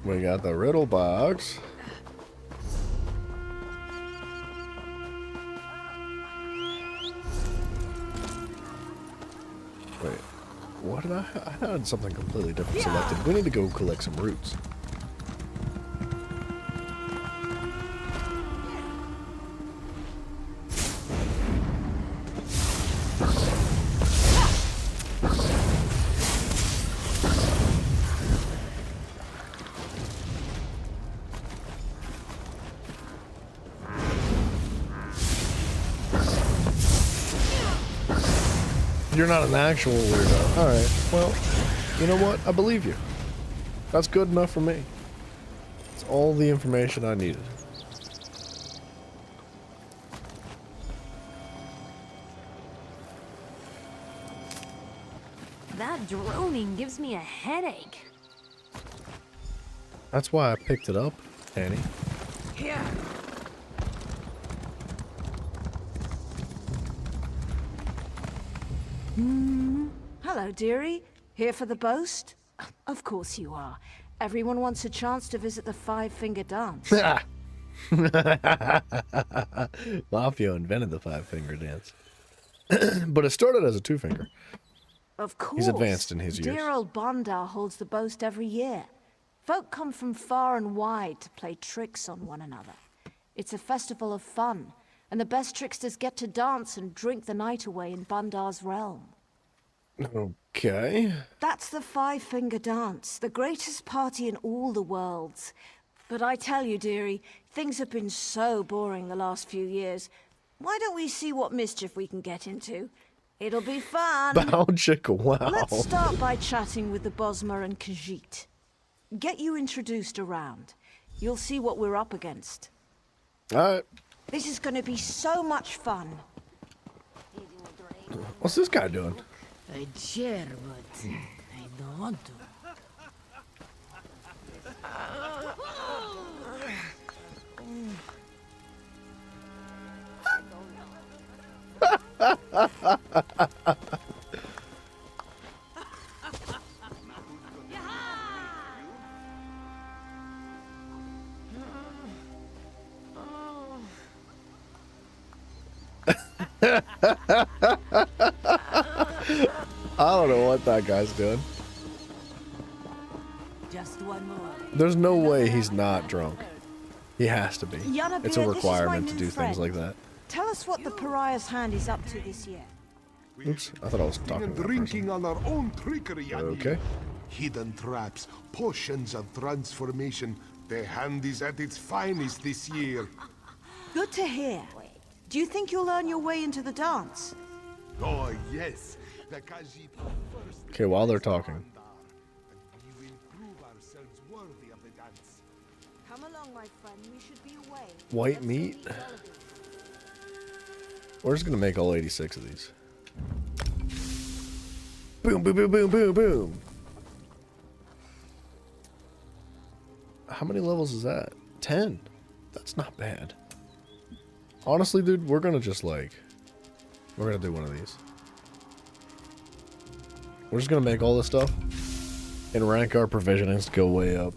We got the riddle box. Wait, what did I had something completely different selected. We need to go collect some roots. You're not an actual weirdo. Alright, well, you know what? I believe you. That's good enough for me. It's all the information I needed. That droning gives me a headache. That's why I picked it up, Annie. Here. Hello, dearie. Here for the boast? Of course you are. Everyone wants a chance to visit the five-finger dance. Mafia invented the five-finger dance. But it started as a two-finger. Of course. He's advanced in his years. Dear old Bondar holds the boast every year. Folk come from far and wide to play tricks on one another. It's a festival of fun, and the best tricksters get to dance and drink the night away in Bondar's realm. Okay. That's the five-finger dance, the greatest party in all the worlds. But I tell you, dearie, things have been so boring the last few years. Why don't we see what mischief we can get into? It'll be fun. Bow chicka wow. Let's start by chatting with the Bosmer and Khajiit. Get you introduced around. You'll see what we're up against. Alright. This is going to be so much fun. What's this guy doing? I'd share, but I don't want to. I don't know what that guy's doing. Just one more. There's no way he's not drunk. He has to be. Yana It's a Beard, this is my requirement to new do things friend. like that. Tell us what the Pariah's Hand is up to this year. Oops, I thought I was talking And about drinking on our own trickery. Okay. Hidden traps, potions of transformation. The hand is at its finest this year. Good to hear. Do you think you'll earn your way into the dance? Oh, yes. The Khajiit first. Okay, while they're talking. We will prove ourselves worthy of the dance. Come along, my friend. We should be away. White meat? We're just gonna make all 86 of these. Boom, boom, boom, boom, boom, boom. How many levels is that? 10. That's not bad. Honestly, dude, we're gonna just like... We're gonna do one of these. We're just gonna make all this stuff and rank our provisionings to go way up.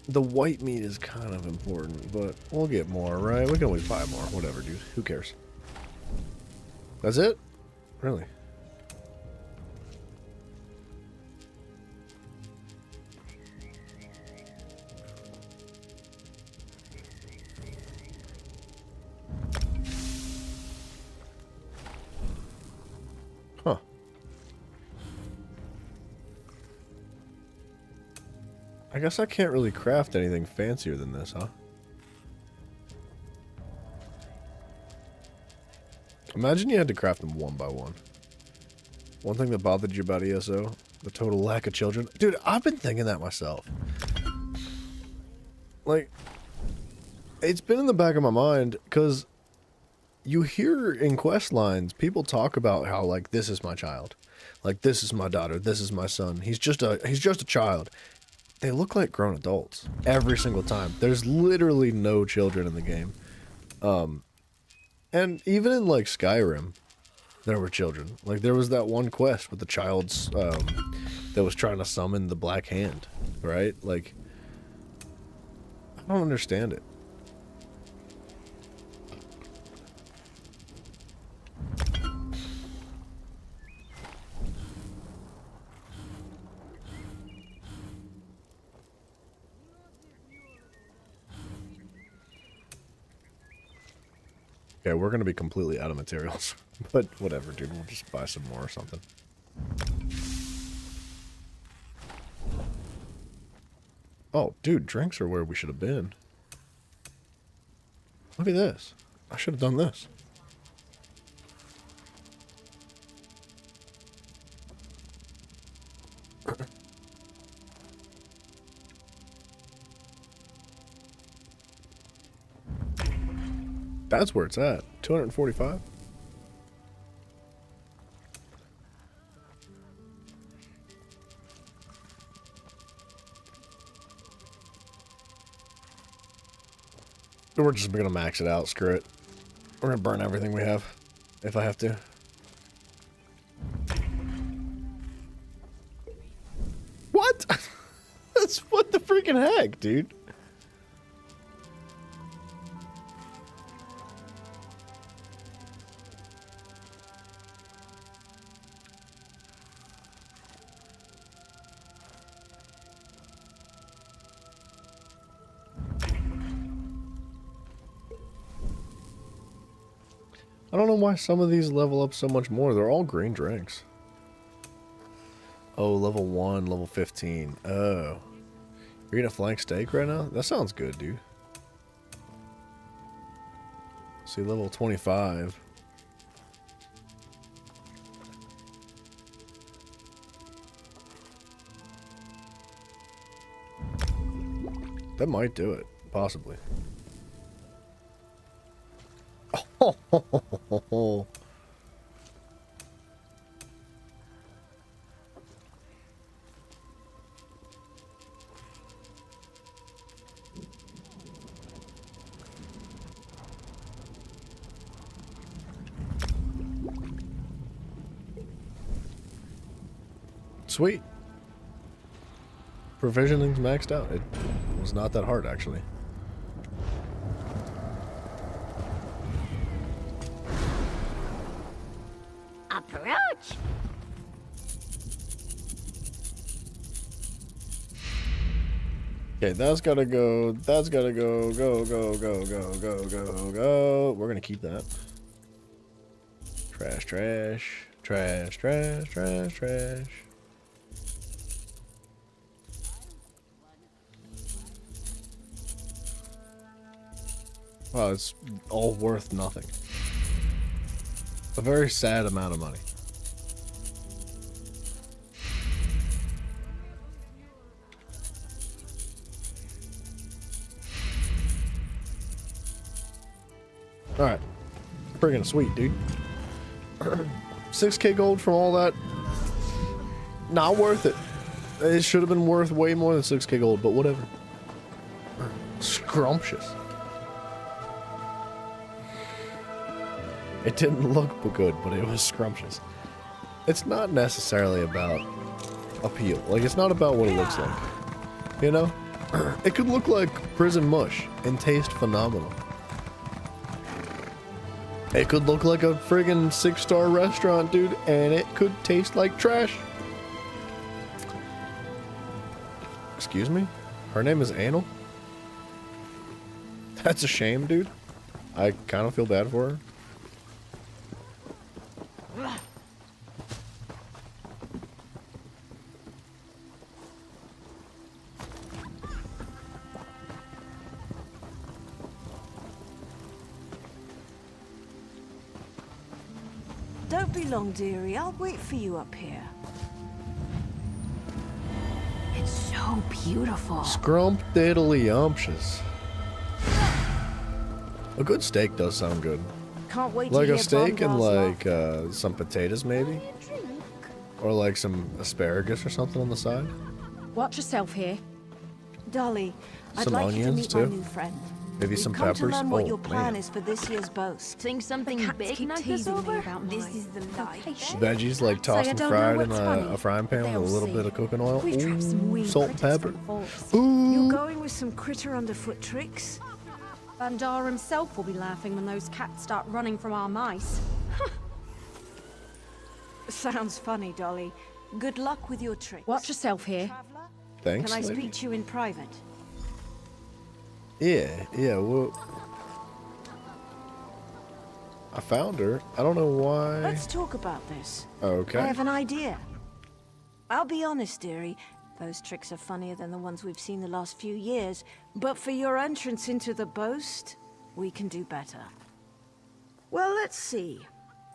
The white meat is kind of important, but we'll get more, right? We can always buy more. Whatever, dude. Who cares? That's it? Really? Huh. I guess I can't really craft anything fancier than this, huh? Imagine you had to craft them one by one. One thing that bothered you about ESO? The total lack of children? Dude, I've been thinking that myself. Like, it's been in the back of my mind, because you hear in quest lines, people talk about how, like, this is my child. Like, this is my daughter, this is my son. He's just a child. They look like grown adults every single time. There's literally no children in the game. And even in, like, Skyrim, there were children. Like, there was that one quest with the child's, that was trying to summon the Black Hand, right? Like, I don't understand it. Okay, we're gonna be completely out of materials. But whatever, dude. We'll just buy some more or something. Oh, dude, drinks are where we should have been. Look at this. I should have done this. That's where it's at. 245? We're just gonna max it out. Screw it. We're gonna burn everything we have. If I have to. What? That's what the freaking heck, dude? I don't know why some of these level up so much more. They're all green drinks. Oh, level 1, level 15. Oh. You're eating a flank steak right now? That sounds good, dude. See, level 25. That might do it. Possibly. Oh, sweet. Provisioning's maxed out. It was not that hard, actually. Approach! Okay, that's gotta go. That's gotta go. Go, go, go, go, go, go, go. We're gonna keep that. Trash, trash. Trash, trash, trash, trash. Wow, it's all worth nothing. A very sad amount of money. Alright. Friggin' sweet, dude. 6k gold from all that. Not worth it. It should have been worth way more than 6k gold, but whatever. Scrumptious. It didn't look good, but it was scrumptious. It's not necessarily about appeal. Like, it's not about what it looks like. You know? It could look like prison mush and taste phenomenal. It could look like a friggin' 6-star restaurant, dude, and it could taste like trash. Excuse me? Her name is Anal? That's a shame, dude. I kind of feel bad for her. won't be long, dearie. I'll wait for you up here. It's so beautiful. Scrumptiddly-umptious. A good steak does sound good. Can't wait Like to a hear steak and Bondar's like some potatoes maybe? Or like some asparagus or something on the side? Watch yourself here. Dolly, I'd Some like you to onions, meet my too? new friend. Maybe We've some come peppers? to learn what Oh, your plan man. is for this year's boast. Think something The cats big keep knocked us teasing me over? about This mine. is the life. Veggies like So I tossed and don't know fried in what's funny. a frying pan with a They'll little see. bit of cooking oil. We've trapped some Ooh, winged salt and critters pepper. from falls. You're going with some critter underfoot tricks? Bandar himself will be laughing when those cats start running from our mice. Sounds funny, Dolly. Good luck with your tricks. Watch yourself here. Thanks, Can I lady. speak to you in private? Yeah, well... I found her. I don't know why. Let's talk about this. Okay. I have an idea. I'll be honest, dearie. Those tricks are funnier than the ones we've seen the last few years. But for your entrance into the boast, we can do better. Well, let's see.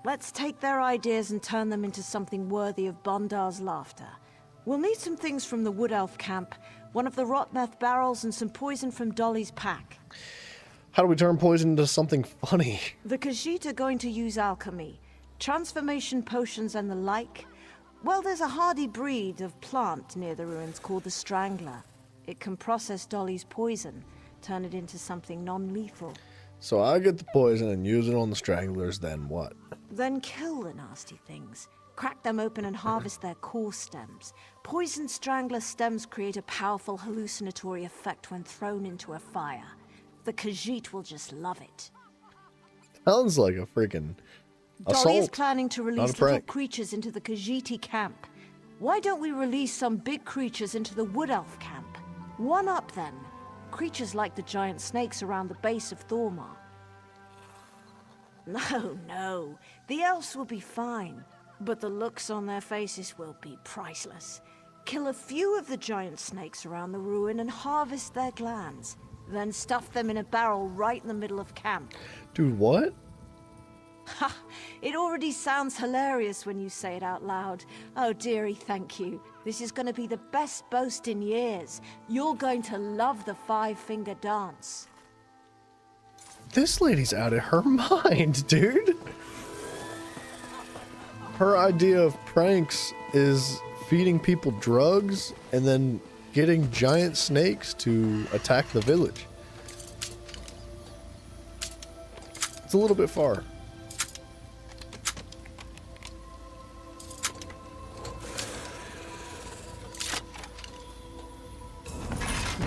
Let's take their ideas and turn them into something worthy of Bondar's laughter. We'll need some things from the Wood Elf camp, one of the Rotmeth barrels, and some poison from Dolly's pack. How do we turn poison into something funny? The Khajiit are going to use alchemy, transformation potions and the like. Well, there's a hardy breed of plant near the ruins called the Strangler. It can process Dolly's poison, turn it into something non-lethal. So I get the poison and use it on the stranglers, then what? Then kill the nasty things. Crack them open and harvest their core stems. Poison Strangler stems create a powerful hallucinatory effect when thrown into a fire. The Khajiit will just love it. Sounds like a freaking Dolly is assault. planning to Not a release little prank. creatures into the Khajiiti camp. Why don't we release some big creatures into the Wood Elf camp? One up then. Creatures like the giant snakes around the base of Thormar. No. The elves will be fine. But the looks on their faces will be priceless. Kill a few of the giant snakes around the ruin and harvest their glands. Then stuff them in a barrel right in the middle of camp. Dude, what? Ha! It already sounds hilarious when you say it out loud. Oh, dearie, thank you. This is going to be the best boast in years. You're going to love the five-finger dance. This lady's out of her mind, dude. Her idea of pranks is feeding people drugs and then getting giant snakes to attack the village. It's a little bit far.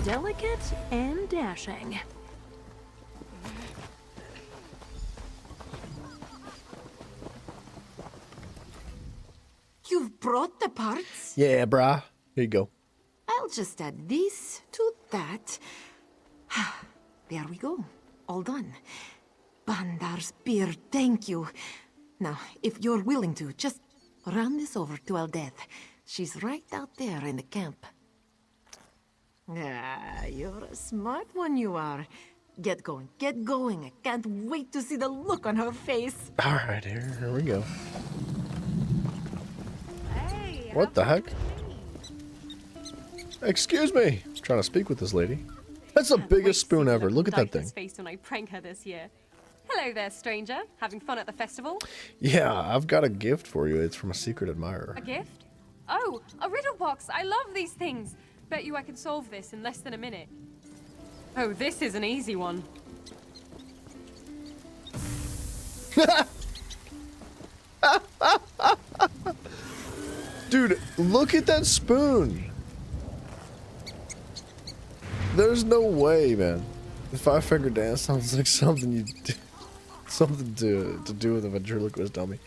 Delicate and dashing. You've brought the parts? Yeah, brah. Here you go. I'll just add this to that. There we go. All done. Bandar's beard, thank you. Now, if you're willing to, just run this over to Aldeth. She's right out there in the camp. Ah, you're a smart one, you are. Get going, get going. I can't wait to see the look on her face. All right, here we go. What the heck? Excuse me. I'm trying to speak with this lady. That's the biggest spoon ever. Look at that thing. Face when I prank her this year. Hello there, stranger. Having fun at the festival? Yeah, I've got a gift for you. It's from a secret admirer. A gift? Oh, a riddle box. I love these things. Bet you I can solve this in less than a minute. Oh, this is an easy one. Dude, look at that spoon. There's no way, man. The five-finger dance sounds like something you do, something to do with a ventriloquist dummy.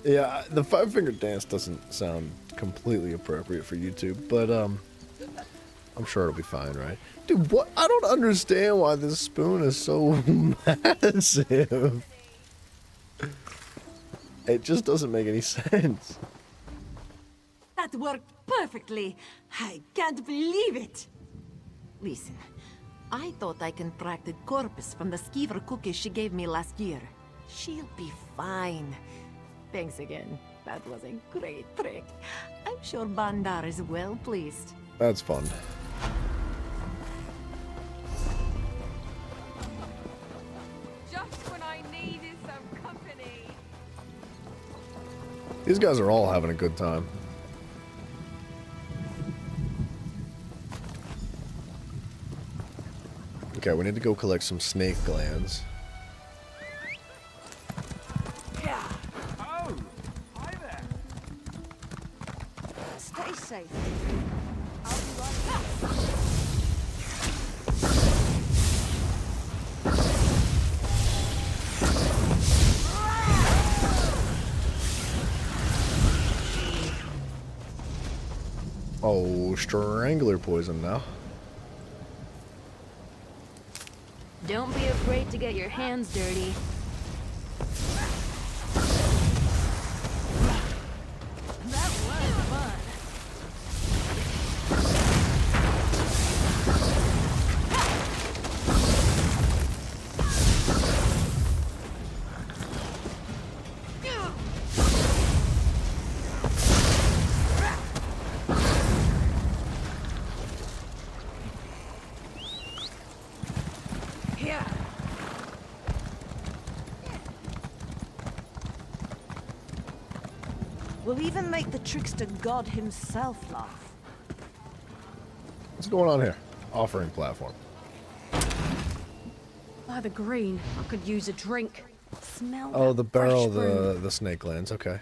Yeah, the five-finger dance doesn't sound completely appropriate for YouTube, but I'm sure it'll be fine, right? Dude, what? I don't understand why this spoon is so massive. It just doesn't make any sense. That worked perfectly. I can't believe it. Listen, I thought I contracted corpus from the skeever cookies she gave me last year. She'll be fine. Thanks again. That was a great trick. I'm sure Bandar is well pleased. That's fun. Just when I needed some company. These guys are all having a good time. Okay, we need to go collect some snake glands. Oh, hi there. Stay safe. Oh, strangler poison now. Don't be afraid to get your hands dirty. That was fun. We'll even make the trickster god himself laugh. What's going on here? Offering platform. By the green, I could use a drink. Smell Oh, that the barrel, fresh brew. the snake glands. Okay.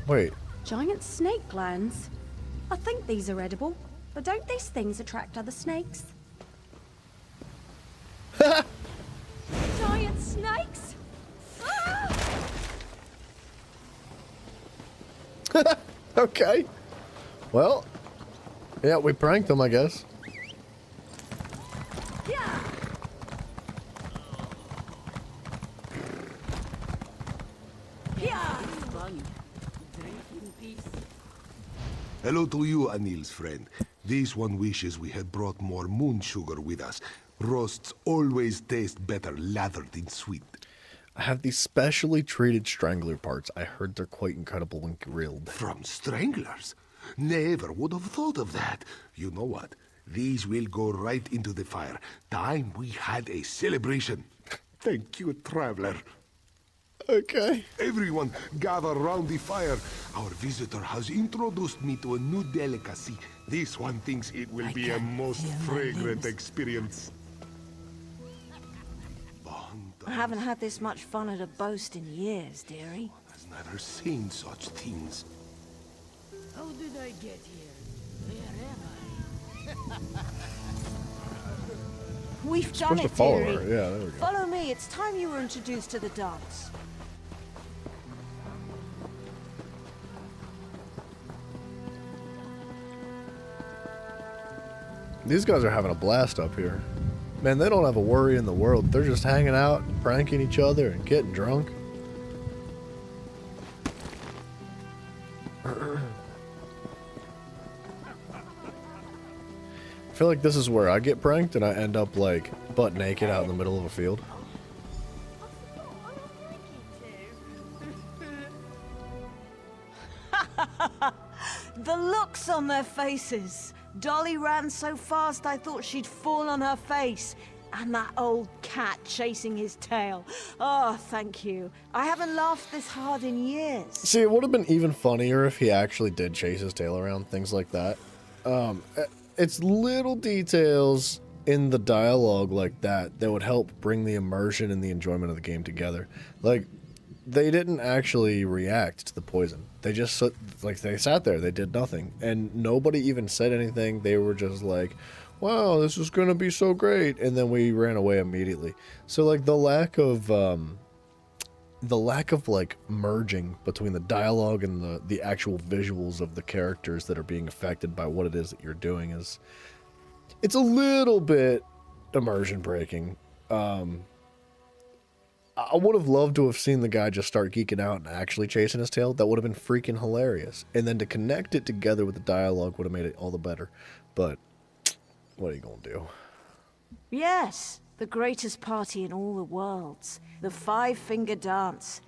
Wait. Giant snake glands? I think these are edible, but don't these things attract other snakes? Giant snakes? Okay. Well, yeah, we pranked them, I guess. Hello to you, Anil's friend. This one wishes we had brought more moon sugar with us. Roasts always taste better lathered in sweet. I have these specially treated strangler parts. I heard they're quite incredible when grilled. From stranglers? Never would have thought of that. You know what? These will go right into the fire. Time we had a celebration. Thank you, traveler. Okay. Everyone, gather round the fire. Our visitor has introduced me to a new delicacy. This one thinks it will be a most fragrant experience. I haven't had this much fun at a boast in years, dearie. Has never seen such things. How did I get here? Where am I? We've done Supposed it, to follow dearie. her. Yeah, there we go. Follow me. It's time you were introduced to the dance. These guys are having a blast up here. Man, they don't have a worry in the world. They're just hanging out, pranking each other, and getting drunk. I feel like this is where I get pranked and I end up like butt naked out in the middle of a field. The looks on their faces. Dolly ran so fast I thought she'd fall on her face. And that old cat chasing his tail. Oh, thank you. I haven't laughed this hard in years. See, it would have been even funnier if he actually did chase his tail around, things like that. It's little details in the dialogue like that that would help bring the immersion and the enjoyment of the game together. Like, they didn't actually react to the poison. They just, they sat there, they did nothing. And nobody even said anything. They were just like, wow, this is going to be so great. And then we ran away immediately. So, like, the lack of like merging between the dialogue and the actual visuals of the characters that are being affected by what it is that you're doing it's a little bit immersion breaking. I would have loved to have seen the guy just start geeking out and actually chasing his tail. That would have been freaking hilarious. And then to connect it together with the dialogue would have made it all the better. But what are you gonna do? Yes, The greatest party in all the worlds. The Five-Finger Dance.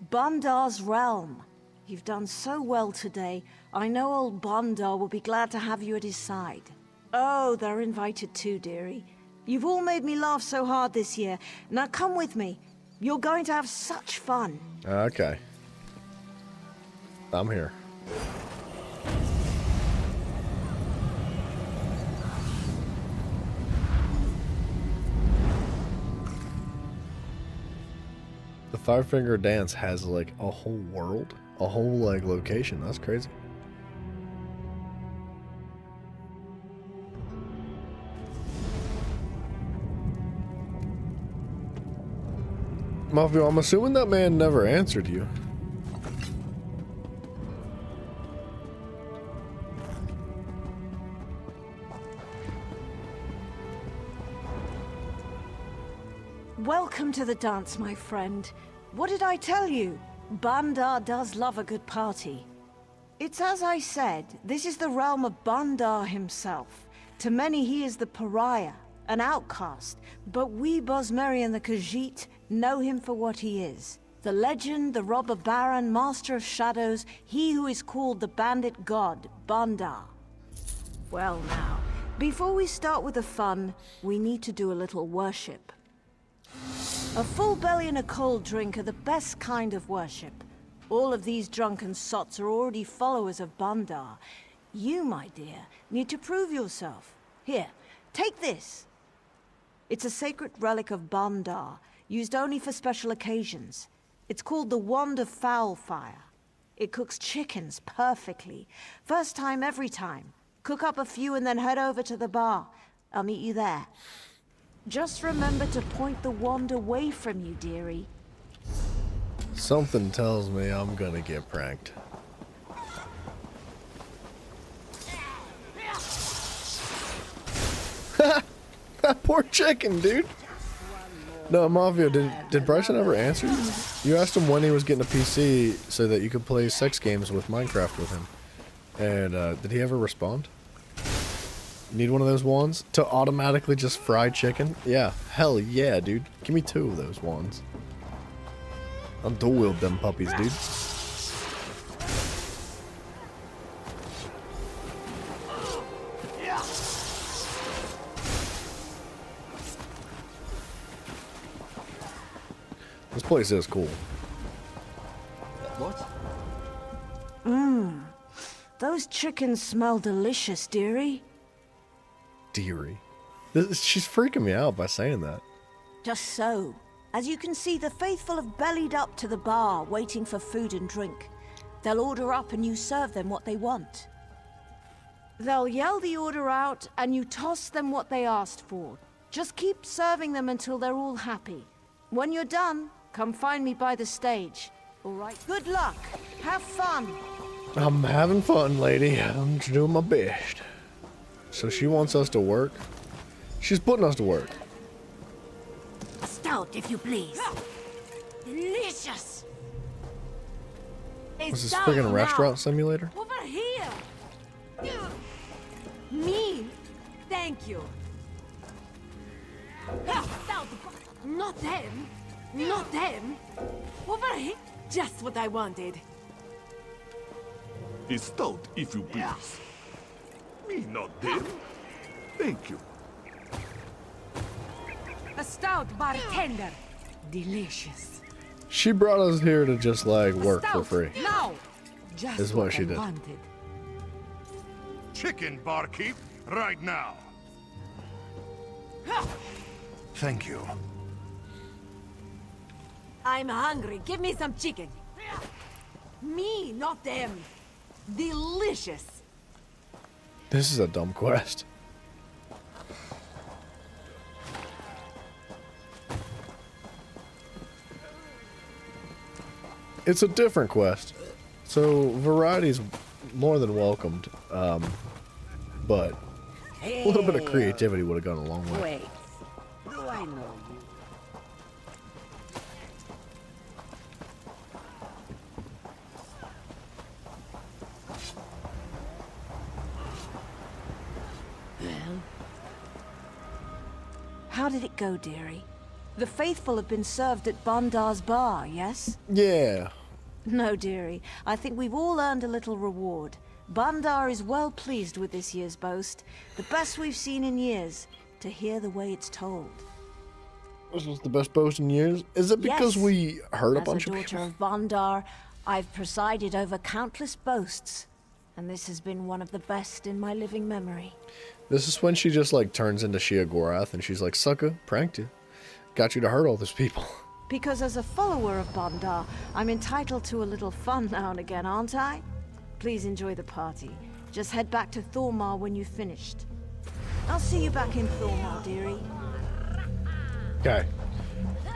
Bundar's realm. You've done so well today. I know old Bundar will be glad to have you at his side. Oh, they're invited too, dearie. You've all made me laugh so hard this year. Now come with me. You're going to have such fun. Okay. I'm here. The Five-Finger Dance has like a whole world, a whole like location. That's crazy. Mafia, I'm assuming that man never answered you. Welcome to the dance, my friend. What did I tell you? Bundar does love a good party. It's as I said, this is the realm of Bundar himself. To many he is the pariah, an outcast, but we Bosmeri and the Khajiit know him for what he is. The legend, the robber baron, master of shadows, he who is called the bandit god, Bundar. Well now, before we start with the fun, we need to do a little worship. A full belly and a cold drink are the best kind of worship. All of these drunken sots are already followers of Bundar. You, my dear, need to prove yourself. Here, take this. It's a sacred relic of Bundar, used only for special occasions. It's called the Wand of Foul Fire. It cooks chickens perfectly. First time, every time. Cook up a few and then head over to the bar. I'll meet you there. Just remember to point the wand away from you, dearie. Something tells me I'm gonna get pranked. That poor chicken, dude. No, Mafia, did Bryson ever answer you? You asked him when he was getting a PC so that you could play sex games with Minecraft with him. And did he ever respond? Need one of those wands to automatically just fry chicken? Yeah, hell yeah, dude. Give me 2 of those wands. I'll dual wield them puppies, dude. This place is cool. What? Mmm. Those chickens smell delicious, dearie. Dearie. She's freaking me out by saying that. Just so. As you can see, the faithful have bellied up to the bar, waiting for food and drink. They'll order up and you serve them what they want. They'll yell the order out and you toss them what they asked for. Just keep serving them until they're all happy. When you're done, come find me by the stage. All right, good luck. Have fun. I'm having fun, lady. I'm doing my best. So she wants us to work? She's putting us to work. Stout, if you please. Delicious. Was this friggin' restaurant simulator? Over here. Me? Thank you. Stout. Not them. Not them. Over here. Just what I wanted. A stout, if you please. Me, not them. Thank you. A stout bartender. Delicious. She brought us here to just like work for free. No. Just Is what she did. Wanted. Chicken, barkeep, right now. Thank you. I'm hungry. Give me some chicken. Me, not them. Delicious. This is a dumb quest. It's a different quest. So variety's more than welcomed. But a little bit of creativity would have gone a long way. Wait. Do I know you? How How did it go, dearie? The faithful have been served at Bandar's bar, yes? Yeah. No, dearie. I think we've all earned a little reward. Bandar is well pleased with this year's boast. The best we've seen in years, to hear the way it's told. This was the best boast in years? Is it because Yes. we heard a bunch As of a daughter people? of Bandar, I've presided over countless boasts, and this has been one of the best in my living memory. This is when she just like turns into Shia Gorath and she's like, sucker, pranked you. Got you to hurt all those people. Because as a follower of Bandar, I'm entitled to a little fun now and again, aren't I? Please enjoy the party. Just head back to Thormar when you've finished. I'll see you back in Thormar, dearie. Okay.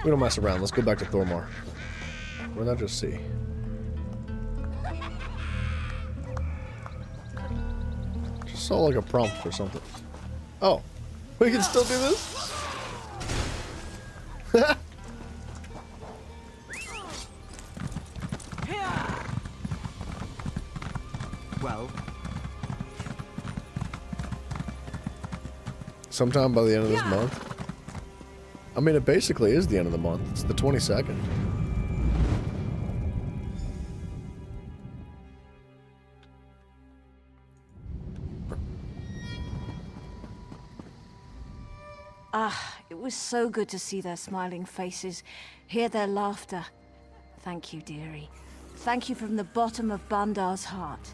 We don't mess around. Let's go back to Thormar. Where'd I just see? Just saw like a prompt for something. Oh. We can still do this? Well, sometime by the end of this month. I mean, it basically is the end of the month. It's the 22nd. Ah, it was so good to see their smiling faces, hear their laughter. Thank you, dearie. Thank you from the bottom of Bandar's heart.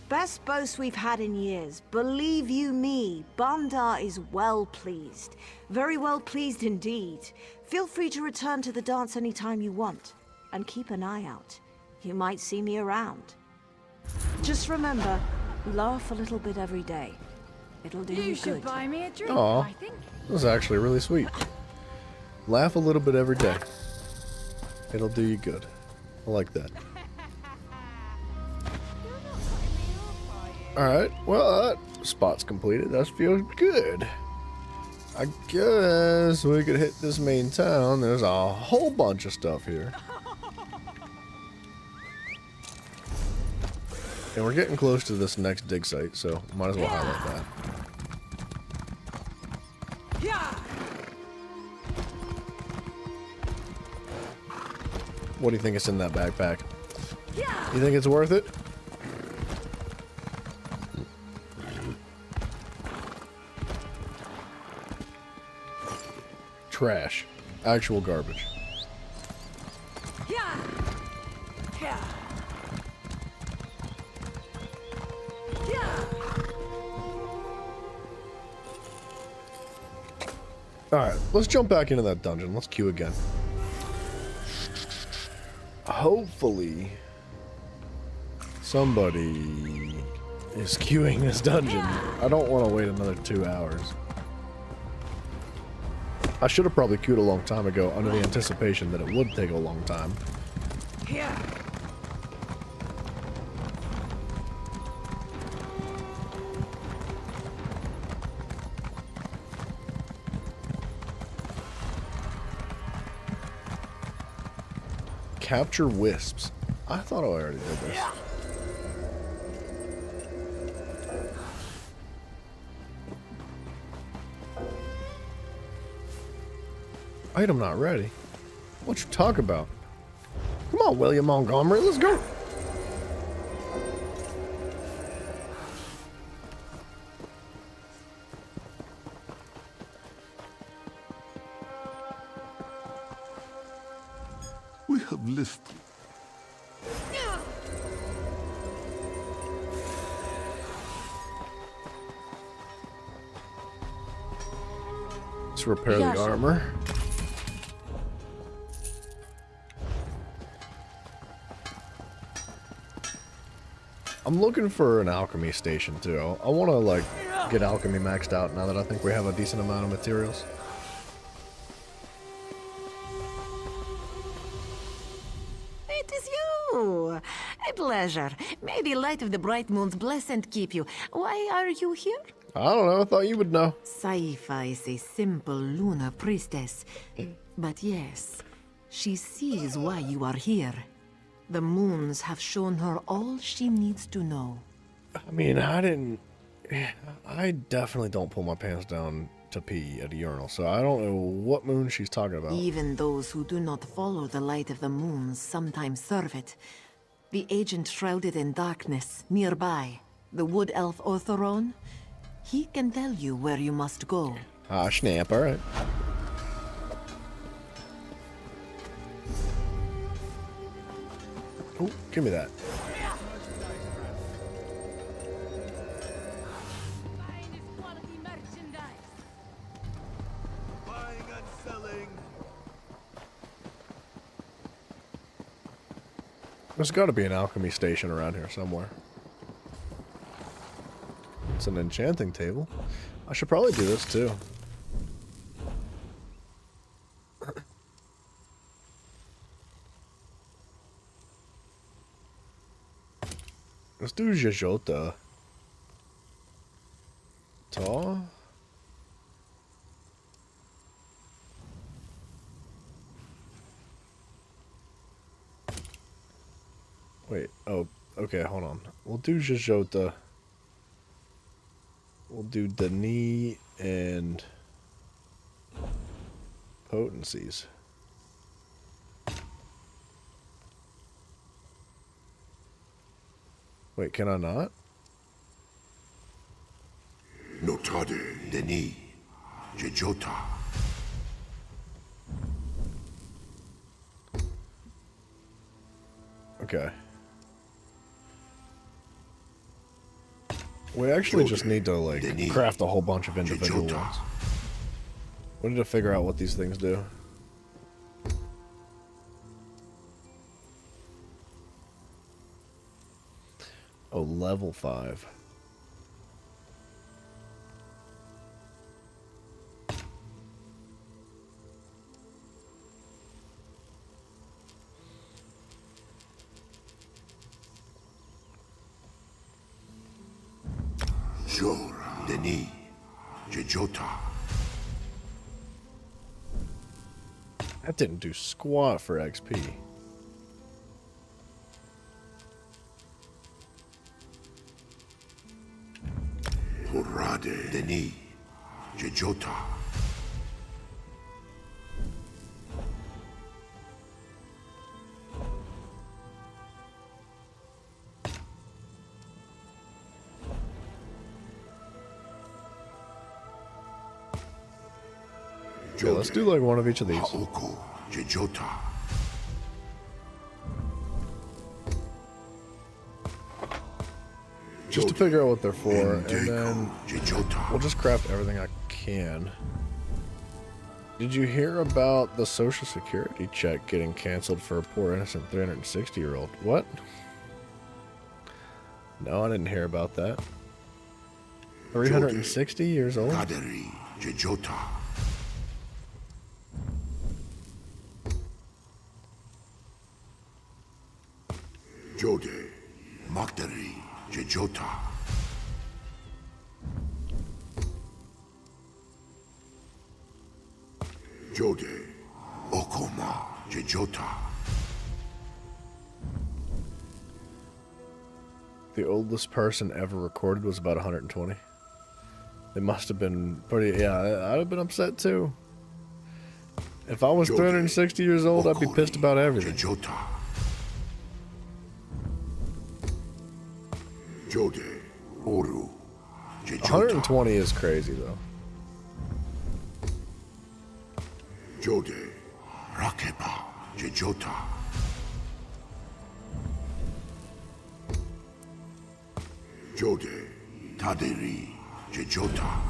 Best boast we've had in years. Believe you me, Bandar is well pleased. Very well pleased indeed. Feel free to return to the dance anytime you want. And keep an eye out. You might see me around. Just remember, laugh a little bit every day. It'll do you You should good. buy me a drink, Aw, I think. that was actually really sweet. Laugh a little bit every day. It'll do you good. I like that. Alright, well, that spot's completed. That feels good. I guess we could hit this main town. There's a whole bunch of stuff here. And we're getting close to this next dig site, so might as well highlight that. What do you think is in that backpack? You think it's worth it? Trash. Actual garbage. Alright, let's jump back into that dungeon. Let's queue again. Hopefully, somebody is queuing this dungeon. I don't want to wait another 2 hours. I should have probably queued a long time ago under the anticipation that it would take a long time. Capture wisps. I thought I already did this. Item not ready. What you talk about? Come on, William Montgomery, let's go. We have listened. Let's repair the armor. I'm looking for an alchemy station too. I want to like get alchemy maxed out now that I think we have a decent amount of materials. It is you! A pleasure. May the light of the bright moons bless and keep you. Why are you here? I don't know. I thought you would know. Saifa is a simple lunar priestess. But yes, she sees why you are here. The moons have shown her all she needs to know. I mean, I definitely don't pull my pants down to pee at a urinal, so I don't know what moon she's talking about. Even those who do not follow the light of the moon sometimes serve it. The agent shrouded in darkness, nearby, the wood elf Orthoron, he can tell you where you must go. Ah, snap, alright. Oh, give me that. There's got to be an alchemy station around here somewhere. It's an enchanting table. I should probably do this too. Let's do Jajota. Ta. Wait, oh, okay, hold on. We'll do Jajota. We'll do Denis and Potencies. Wait, can I not? Notade, Denis, Jajota. Okay. We actually just need to, like, craft a whole bunch of individual ones. We need to figure out what these things do. Oh, level 5. Jor, Denis, Jajota. That didn't do squat for XP. Horade, Denis, Jajota. Okay, let's do like one of each of these. Jajota. Just to figure out what they're for, and then we'll just craft everything I can. Did you hear about the social security check getting canceled for a poor innocent 360-year-old? What? No, I didn't hear about that. 360 years old? Jajota. Jode, Magdari, Jajota. Jode, Okoma, Jajota. The oldest person ever recorded was about 120. They must have been pretty, yeah, I'd have been upset too. If I was 360 years old, I'd be pissed about everything. Jajota. Jode, Oru, Jajota. 120 is crazy though. Jode, Rakeba, Jajota. Jode, Taderi, Jajota.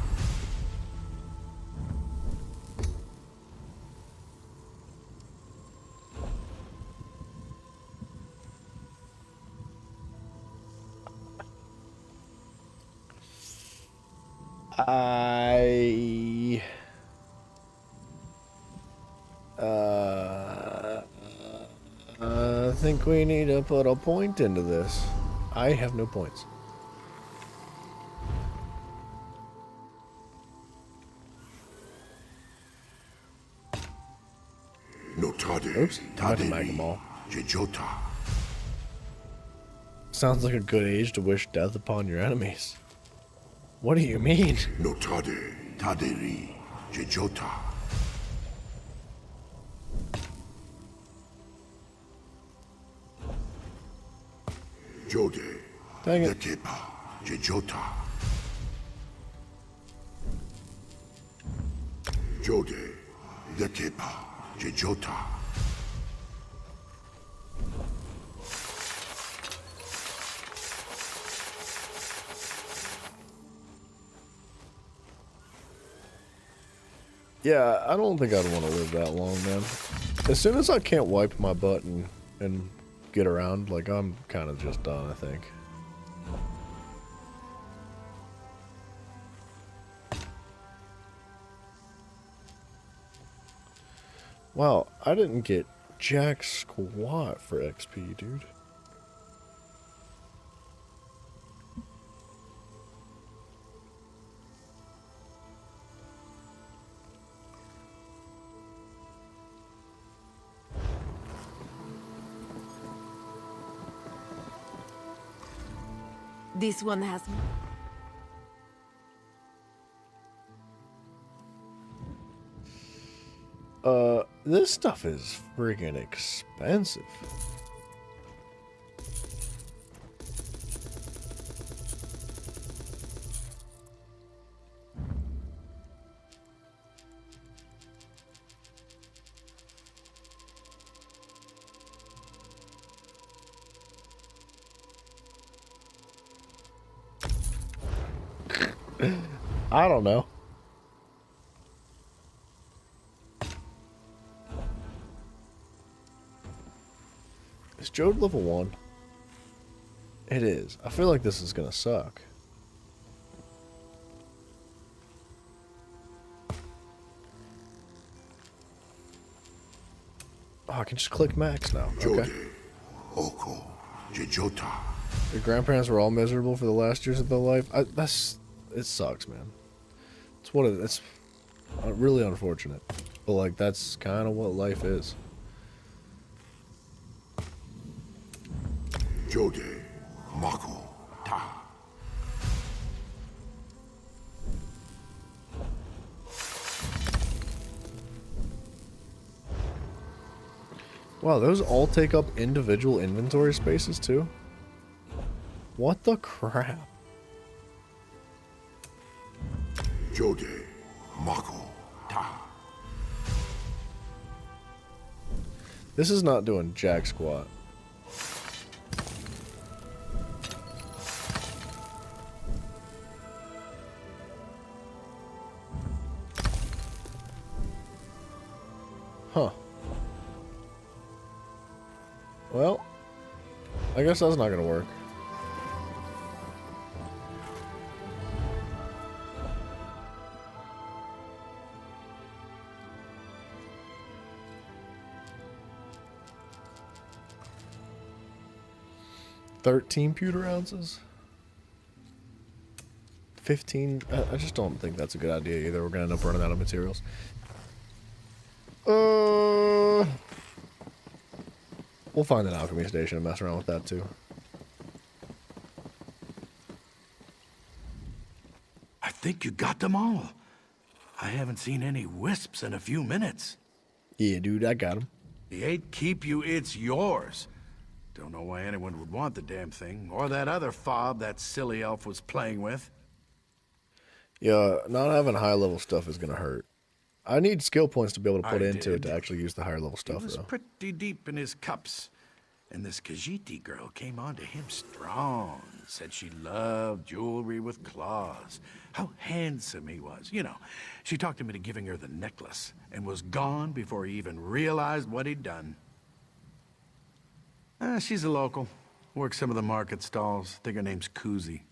I think we need to put a point into this. I have no points. Oops, I had to mag them all. Sounds like a good age to wish death upon your enemies. What do you mean? Notade, Taderi, Jejota. Jode. Dang it. Lekepa. Jejota. Jode. Lekepa. Jejota. Yeah, I don't think I'd want to live that long, man. As soon as I can't wipe my butt and get around, like, I'm kind of just done, I think. Wow, I didn't get jack squat for XP, dude. This one has... This stuff is friggin' expensive. I don't know. Is Jode level 1? It is. I feel like this is gonna suck. Oh, I can just click max now. Okay. Oko. Jejota. Your grandparents were all miserable for the last years of their life. It sucks, man. It's what it's really unfortunate, but like that's kind of what life is. Jode. Mako. Ta. Wow, those all take up individual inventory spaces too? What the crap? Jode. Mako. Ta. This is not doing jack squat. Huh. Well, I guess that's not gonna work. $13 pewter ounces? 15? I just don't think that's a good idea either. We're gonna end up running out of materials. We'll find an alchemy station and mess around with that too. I think you got them all. I haven't seen any wisps in a few minutes. Yeah, dude, I got them. The 8 keep you, it's yours. Don't know why anyone would want the damn thing, or that other fob that silly elf was playing with. Yeah, not having high level stuff is gonna hurt. I need skill points to be able to put I into it did. to actually use the higher level He stuff, was though. pretty deep in his cups. And this Khajiiti girl came on to him strong. Said she loved jewelry with claws. How handsome he was. You know, she talked him into giving her the necklace and was gone before he even realized what he'd done. She's a local. Works some of the market stalls. Think her name's Kuzi.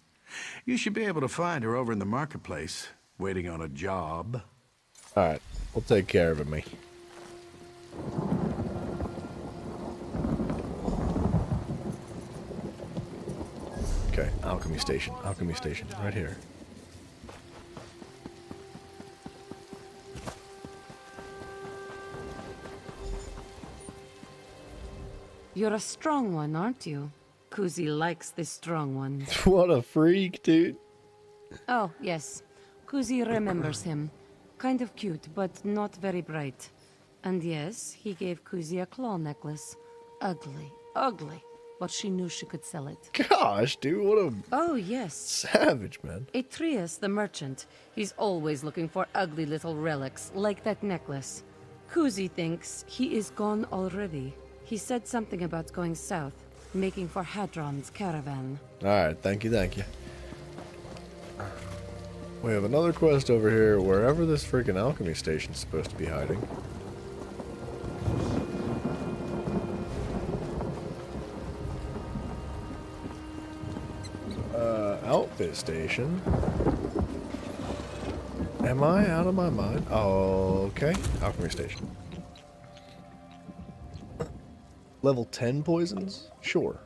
You should be able to find her over in the marketplace, waiting on a job. Alright, we'll take care of it, me. Okay, alchemy station, right here. You're a strong one, aren't you? Kuzi likes the strong ones. What a freak, dude. Oh, yes. Kuzi remembers him. kind of cute, but not very bright. And yes, he gave Kuzi a claw necklace. Ugly, ugly. But she knew she could sell it. Gosh, dude, what a... Oh, yes. Savage, man. Atreus, the merchant. He's always looking for ugly little relics, like that necklace. Kuzi thinks he is gone already. He said something about going south, making for Hadron's caravan. Alright, thank you, thank you. We have another quest over here, wherever this freaking alchemy station's supposed to be hiding. Outfit station. Am I out of my mind? Okay, alchemy station. Level 10 poisons? Sure.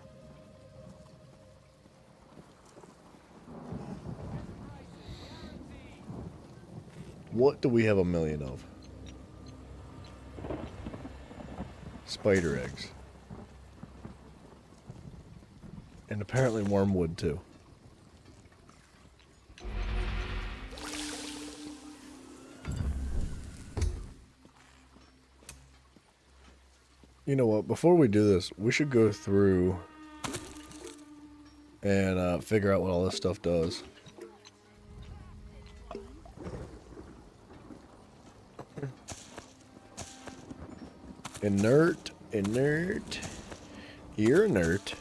What do we have 1,000,000 of? Spider eggs. And apparently wormwood too. You know what, before we do this, we should go through and figure out what all this stuff does. Inert, inert, you're inert.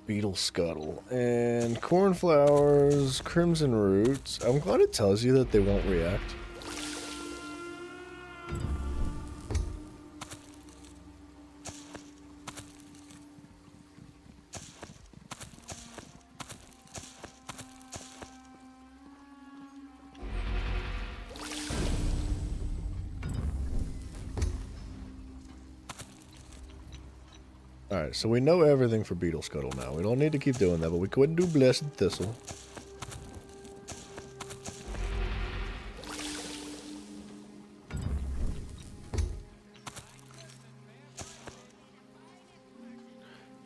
Beetle scuttle and cornflowers, crimson roots. I'm glad it tells you that they won't react. Alright, so we know everything for beetle scuttle now. We don't need to keep doing that, but we couldn't do blessed thistle.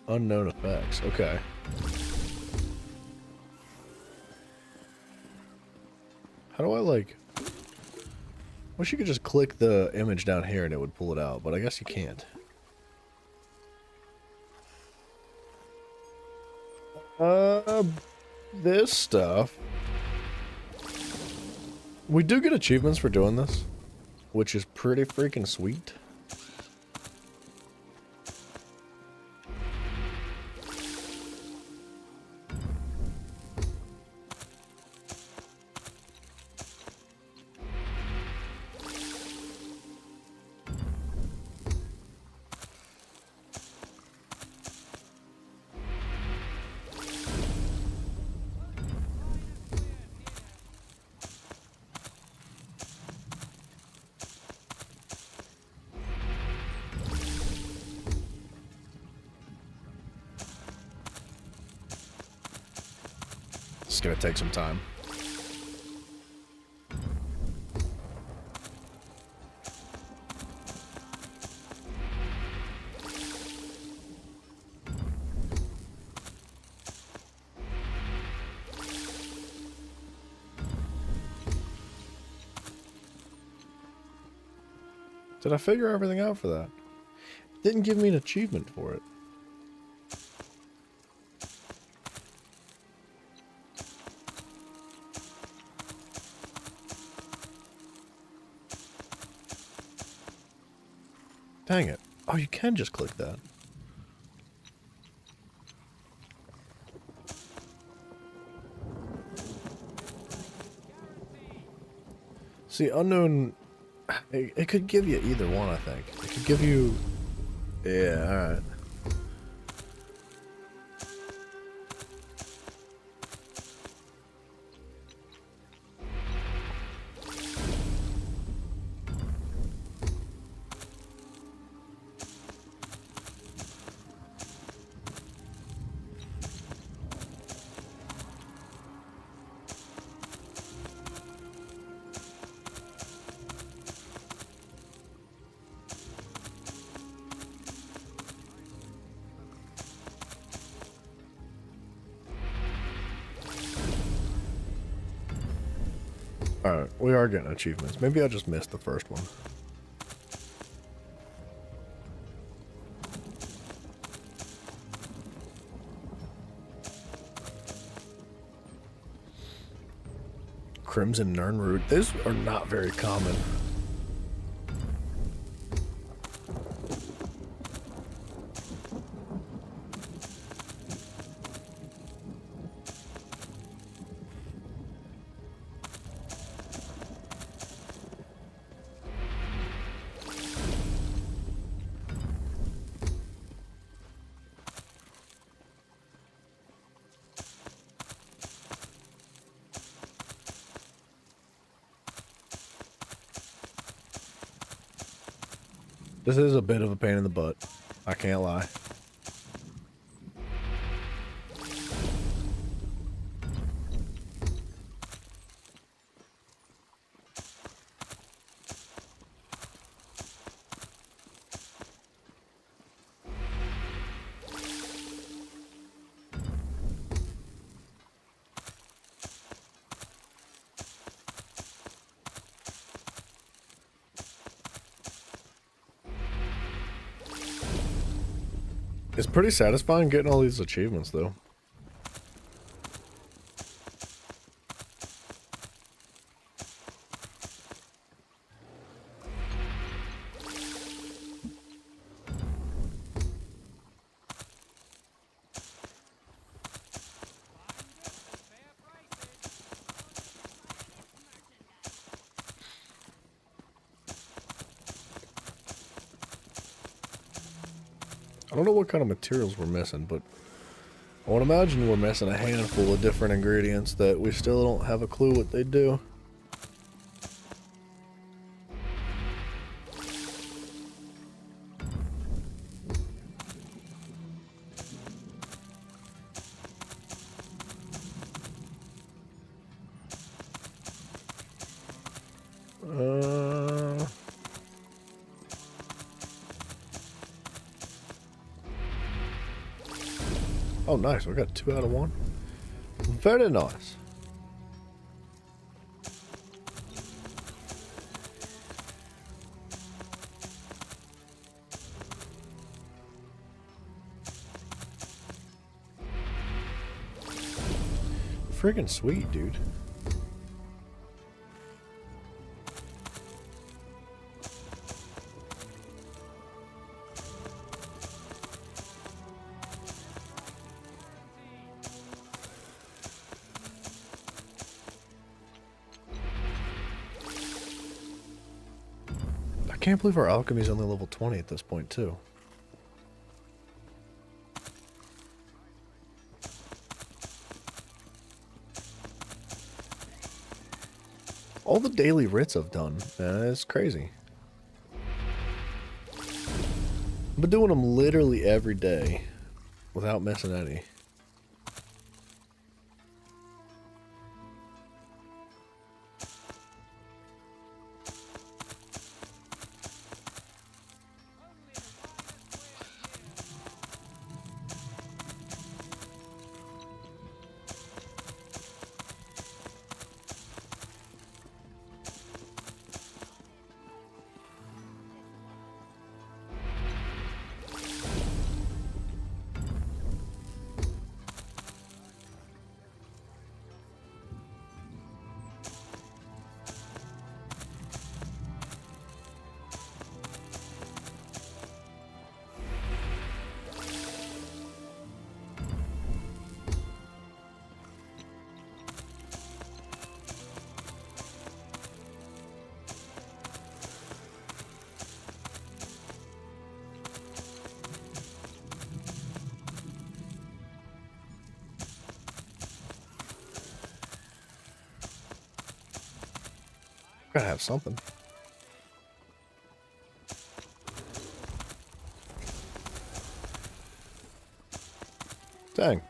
Unknown effects, okay. How do I, like... Wish you could just click the image down here and it would pull it out, but I guess you can't. This stuff. We do get achievements for doing this, which is pretty freaking sweet. It's gonna take some time. Did I figure everything out for that? It didn't give me an achievement for it. Dang it. Oh, you can just click that. See, unknown... It could give you either one, I think. It could give you... Yeah, alright. Alright, we are getting achievements. Maybe I just missed the first one. Crimson Nernroot. These are not very common. This is a bit of a pain in the butt. I can't lie. It's pretty satisfying getting all these achievements, though. I don't know what kind of materials we're missing, but I would imagine we're missing a handful of different ingredients that we still don't have a clue what they do. Oh, nice. We got 2 out of 1. Very nice. Friggin' sweet, dude. I can't believe our alchemy is only level 20 at this point, too. All the daily writs I've done, man, it's crazy. I've been doing them literally every day without missing any. Gotta have something. Dang.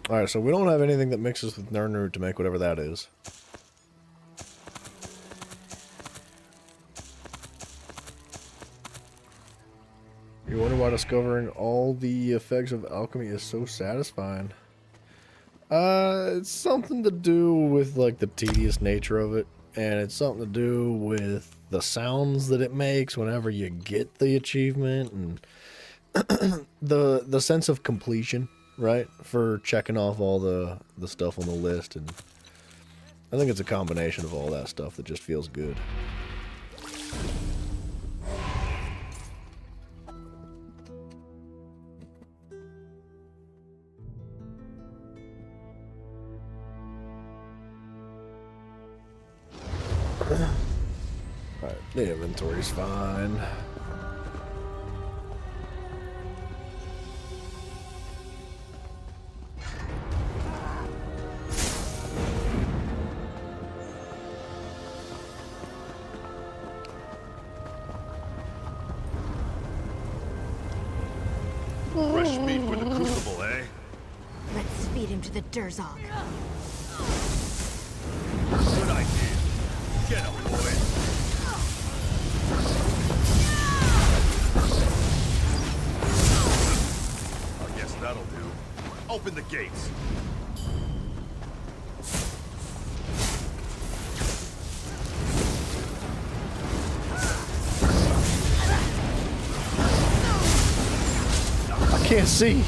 Alright, so we don't have anything that mixes with Nernroot to make whatever that is. You wonder why discovering all the effects of alchemy is so satisfying. It's something to do with like the tedious nature of it, and it's something to do with the sounds that it makes whenever you get the achievement, and the sense of completion, right? For checking off all the stuff on the list, and I think it's a combination of all that stuff that just feels good. Alright, the inventory's fine. Fresh meat for the crucible, eh? Let's feed him to the Durzog. Good idea. Get up, boy. I guess that'll do. Open the gates. I can't see.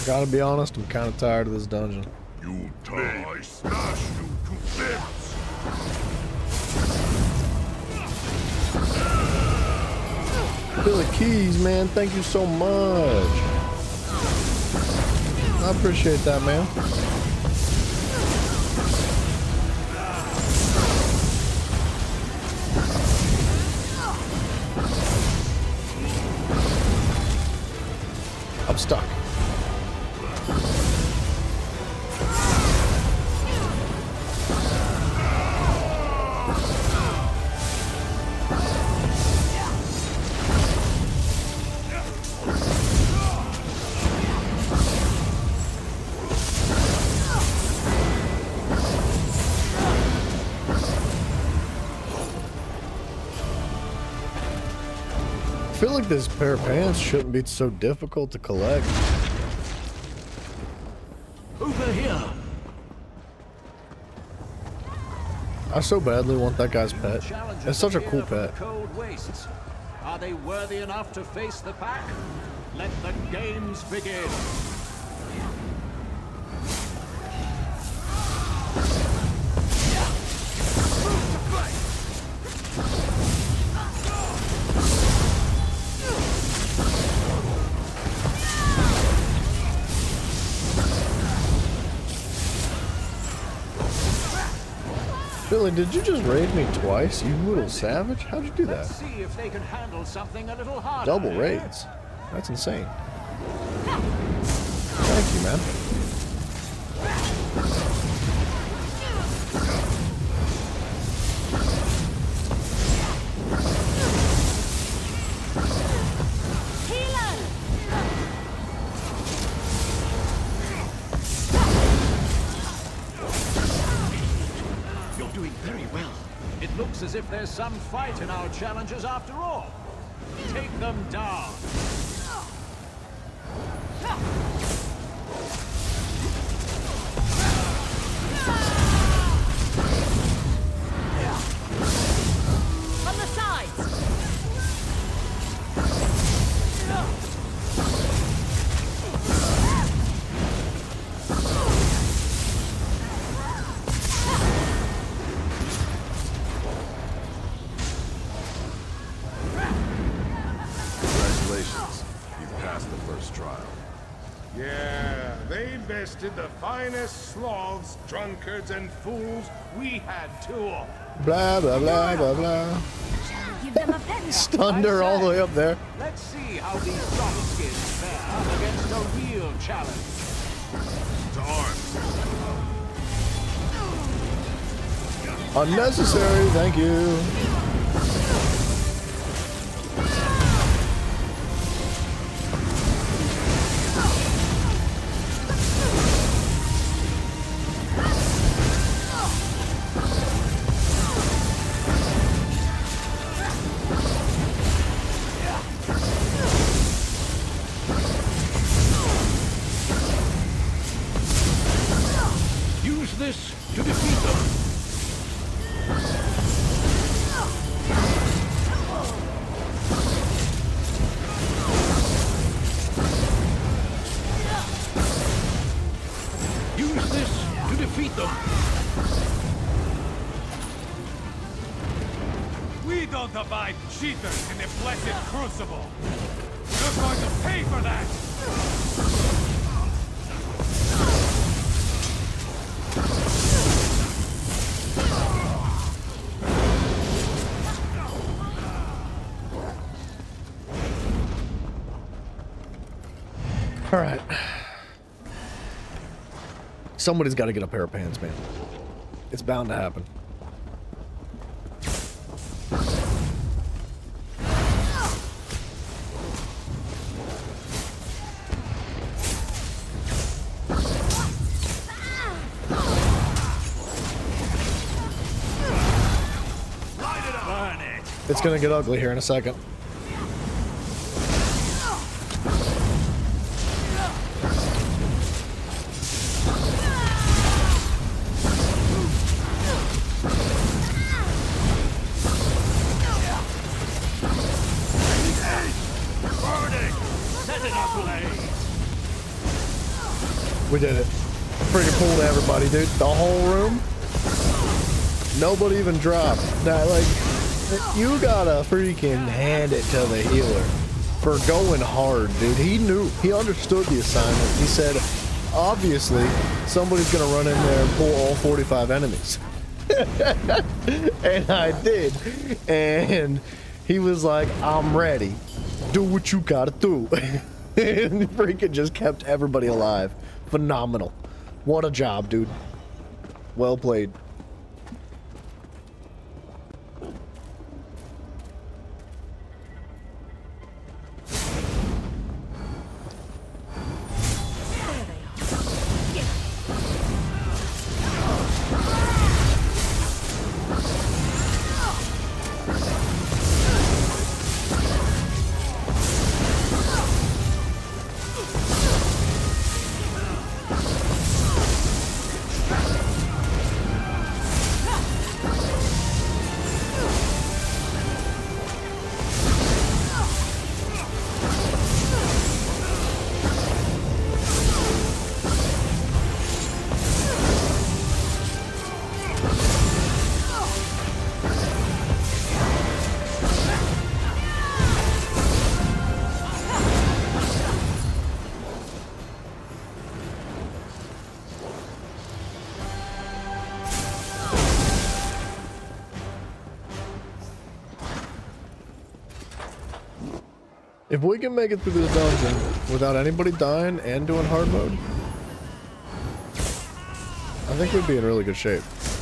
Gotta be honest, I'm kind of tired of this dungeon. You die, I smash you to bits! Billy Keys, man, thank you so much. I appreciate that, man. I'm stuck. I feel like this pair of pants shouldn't be so difficult to collect. Over here. I so badly want that guy's pet. It's such a cool pet. Cold wastes. Are they worthy enough to face the pack? Let the games begin. Billy, did you just raid me twice, you little savage? How'd you do that? Let's see if they can handle something a little harder. Double raids. That's insane. Thank you, man. As if there's some fight in our challenges after all. Take them down. On the sides. They bested the finest sloths, drunkards, and fools we had to offer. Blah, blah, blah, blah, blah. Give them a pen. Stunned her all the way up there. Let's see how these soft skins fare against a real challenge. To arms. Unnecessary, thank you. Use this to defeat them. Use this to defeat them. We don't abide cheaters in the blessed crucible. You're going to pay for that! All right. Somebody's got to get a pair of pants, man. It's bound to happen. It's gonna get ugly here in a second. We did it. Freaking pulled everybody, dude. The whole room. Nobody even dropped. Now, like, you gotta freaking hand it to the healer for going hard, dude. He knew. He understood the assignment. He said, obviously, somebody's gonna run in there and pull all 45 enemies. And I did. And he was like, I'm ready. Do what you gotta do. And he freaking just kept everybody alive. Phenomenal. What a job, dude. Well played. If we can make it through this dungeon without anybody dying and doing hard mode, I think we'd be in really good shape.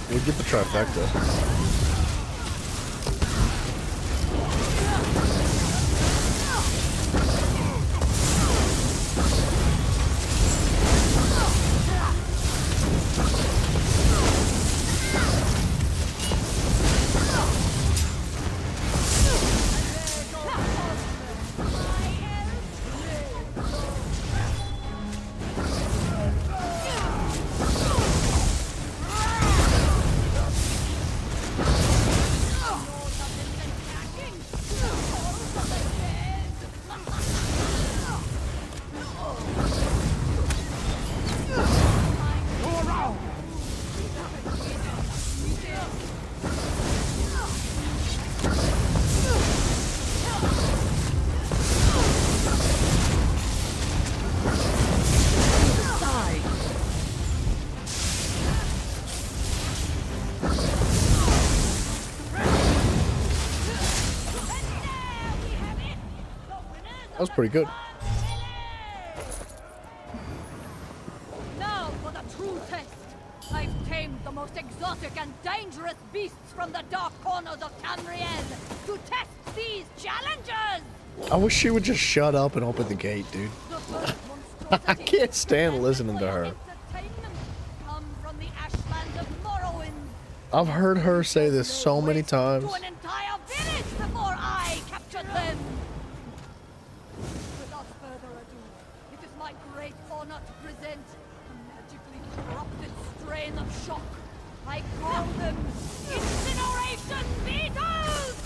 We'd get the trifecta. was pretty good. Now for the true test. I've tamed the most exotic and dangerous beasts from the dark corners of Tamriel to test these challengers! I wish she would just shut up and open the gate, dude. I can't stand listening to her. Come from the ashlands of Morrowind. I've heard her say this so many times. To an entire village before I captured them. Without further ado, it is my great honor to present a magically corrupted strain of shock. I call them Incineration Beetles!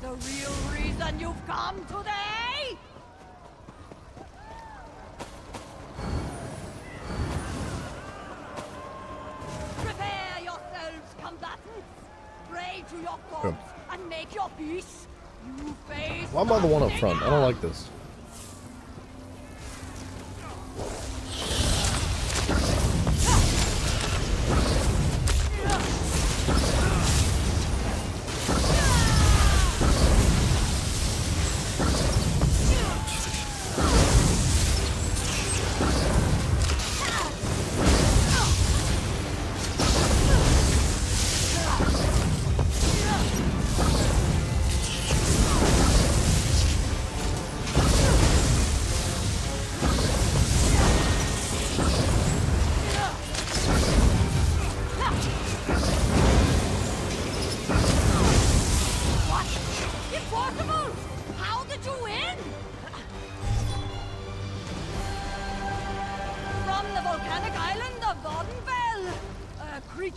The real reason you've come today? Prepare yourselves, combatants. Pray to your gods and make your peace. You face. Why am I the one up front? I don't like this.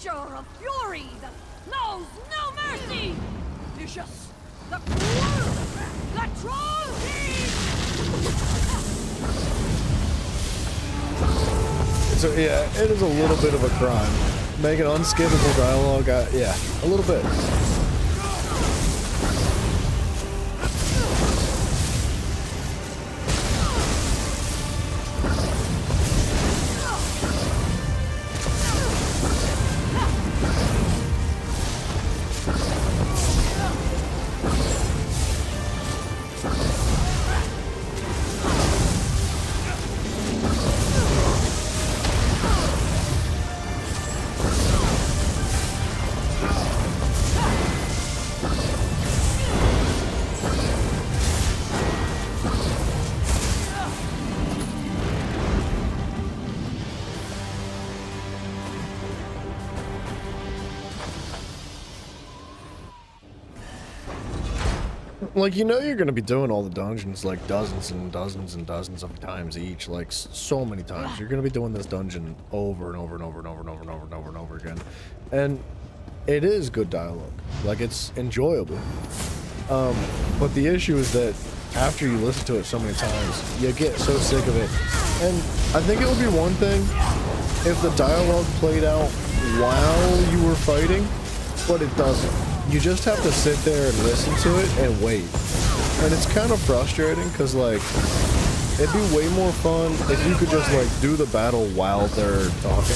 Of fury that knows no mercy! Vicious, the cruel, the troll Yeah, it is a little bit of a crime. Making unskippable dialogue, yeah, a little bit. Like, you know you're gonna be doing all the dungeons like dozens and dozens and dozens of times each, like so many times. You're gonna be doing this dungeon over and over and over and over and over and over and over and over again. And it is good dialogue. Like, it's enjoyable. But the issue is that after you listen to it so many times, you get so sick of it. And I think it would be one thing if the dialogue played out while you were fighting, but it doesn't. You just have to sit there and listen to it and wait. And it's kind of frustrating because, like, it'd be way more fun if you could just, like, do the battle while they're talking.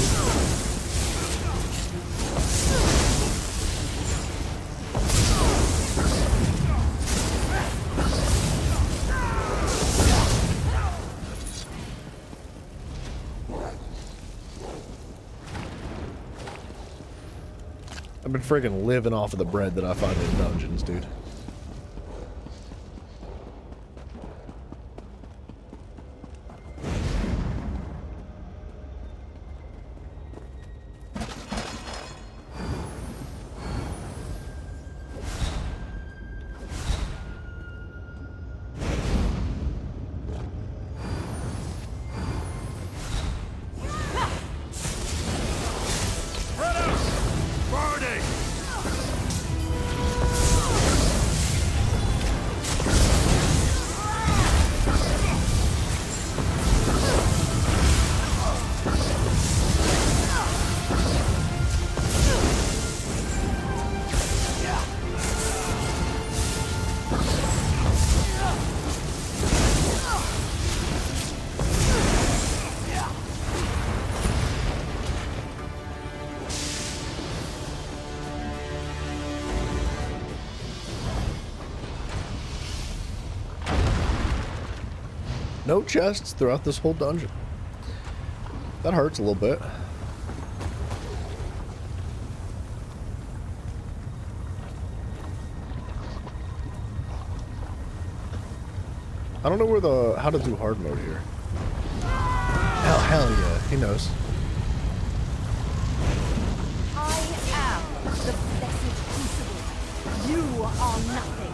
I've been friggin' living off of the bread that I find in dungeons, dude. No chests throughout this whole dungeon. That hurts a little bit. I don't know where how to do hard mode here. Hell yeah, he knows. I am the blessed crucible. You are nothing.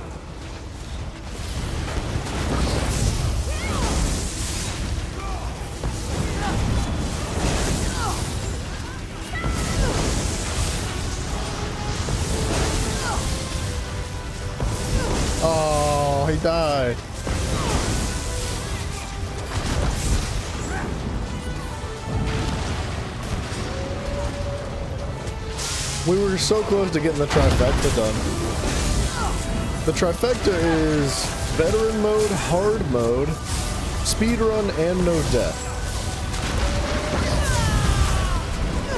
Oh, he died. We were so close to getting the trifecta done. The trifecta is veteran mode, hard mode, speedrun, and no death.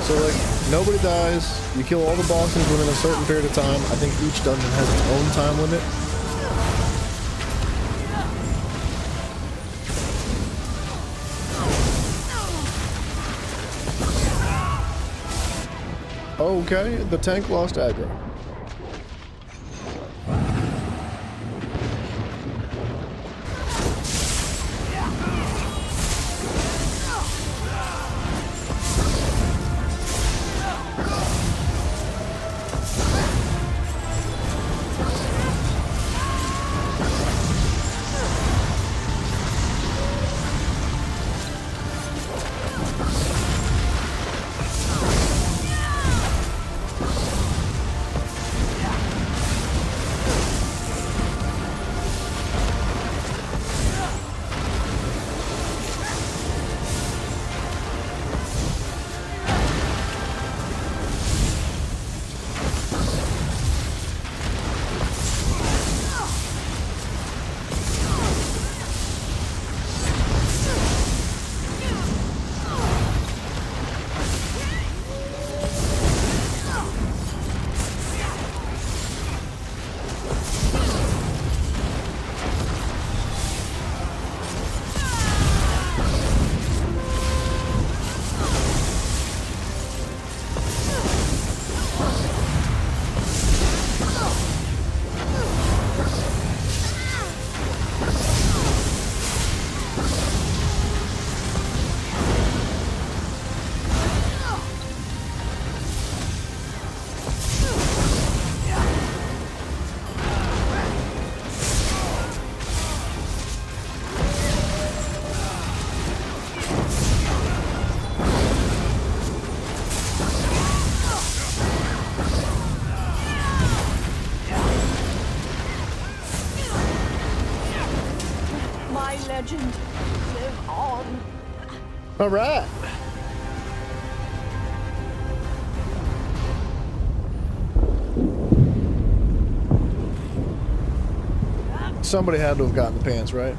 So like, nobody dies, you kill all the bosses within a certain period of time. I think each dungeon has its own time limit. Okay, the tank lost aggro. Legend, live on. All right. Somebody had to have gotten the pants, right?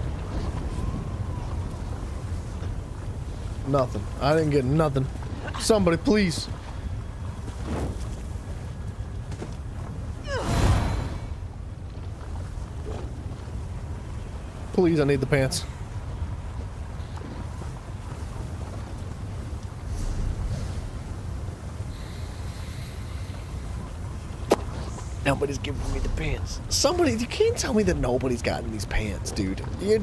Nothing. I didn't get nothing. Somebody, please. Please, I need the pants. Nobody's giving me the pants. Somebody, you can't tell me that nobody's gotten these pants, dude. You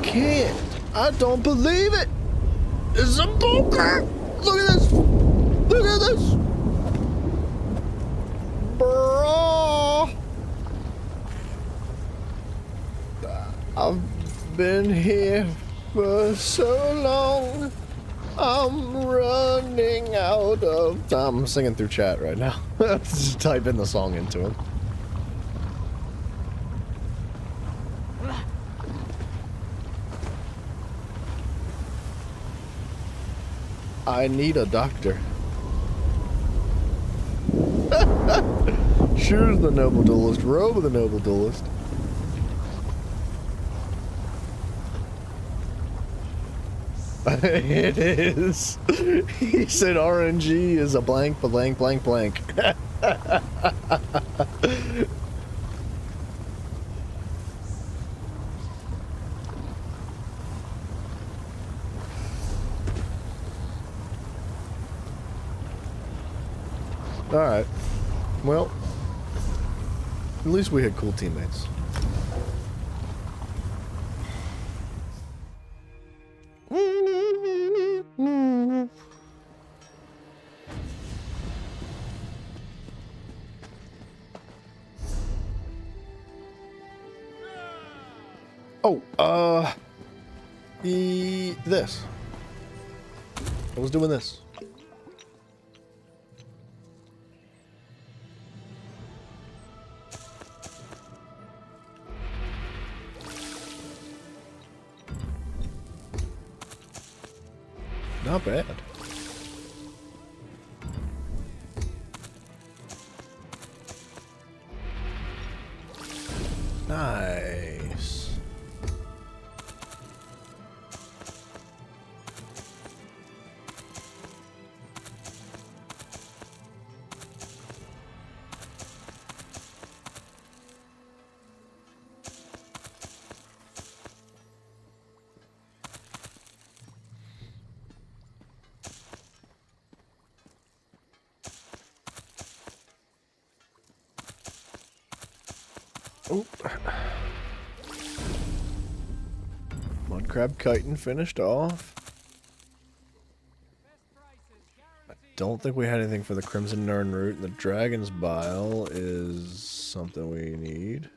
can't. I don't believe it. This is a poker. Look at this. Look at this. Bro. I've been here for so long. I'm running out of time. I'm singing through chat right now. Just type in the song into him. I need a doctor. Shoes of the noble duelist, robe of the noble duelist. It is. He said RNG is a blank, blank, blank, blank. Well, at least we had cool teammates. Oh, this. I was doing this. Not bad. Nice. Oh. Mudcrab chitin finished off. I don't think we had anything for the Crimson Nern Root. The Dragon's Bile is something we need.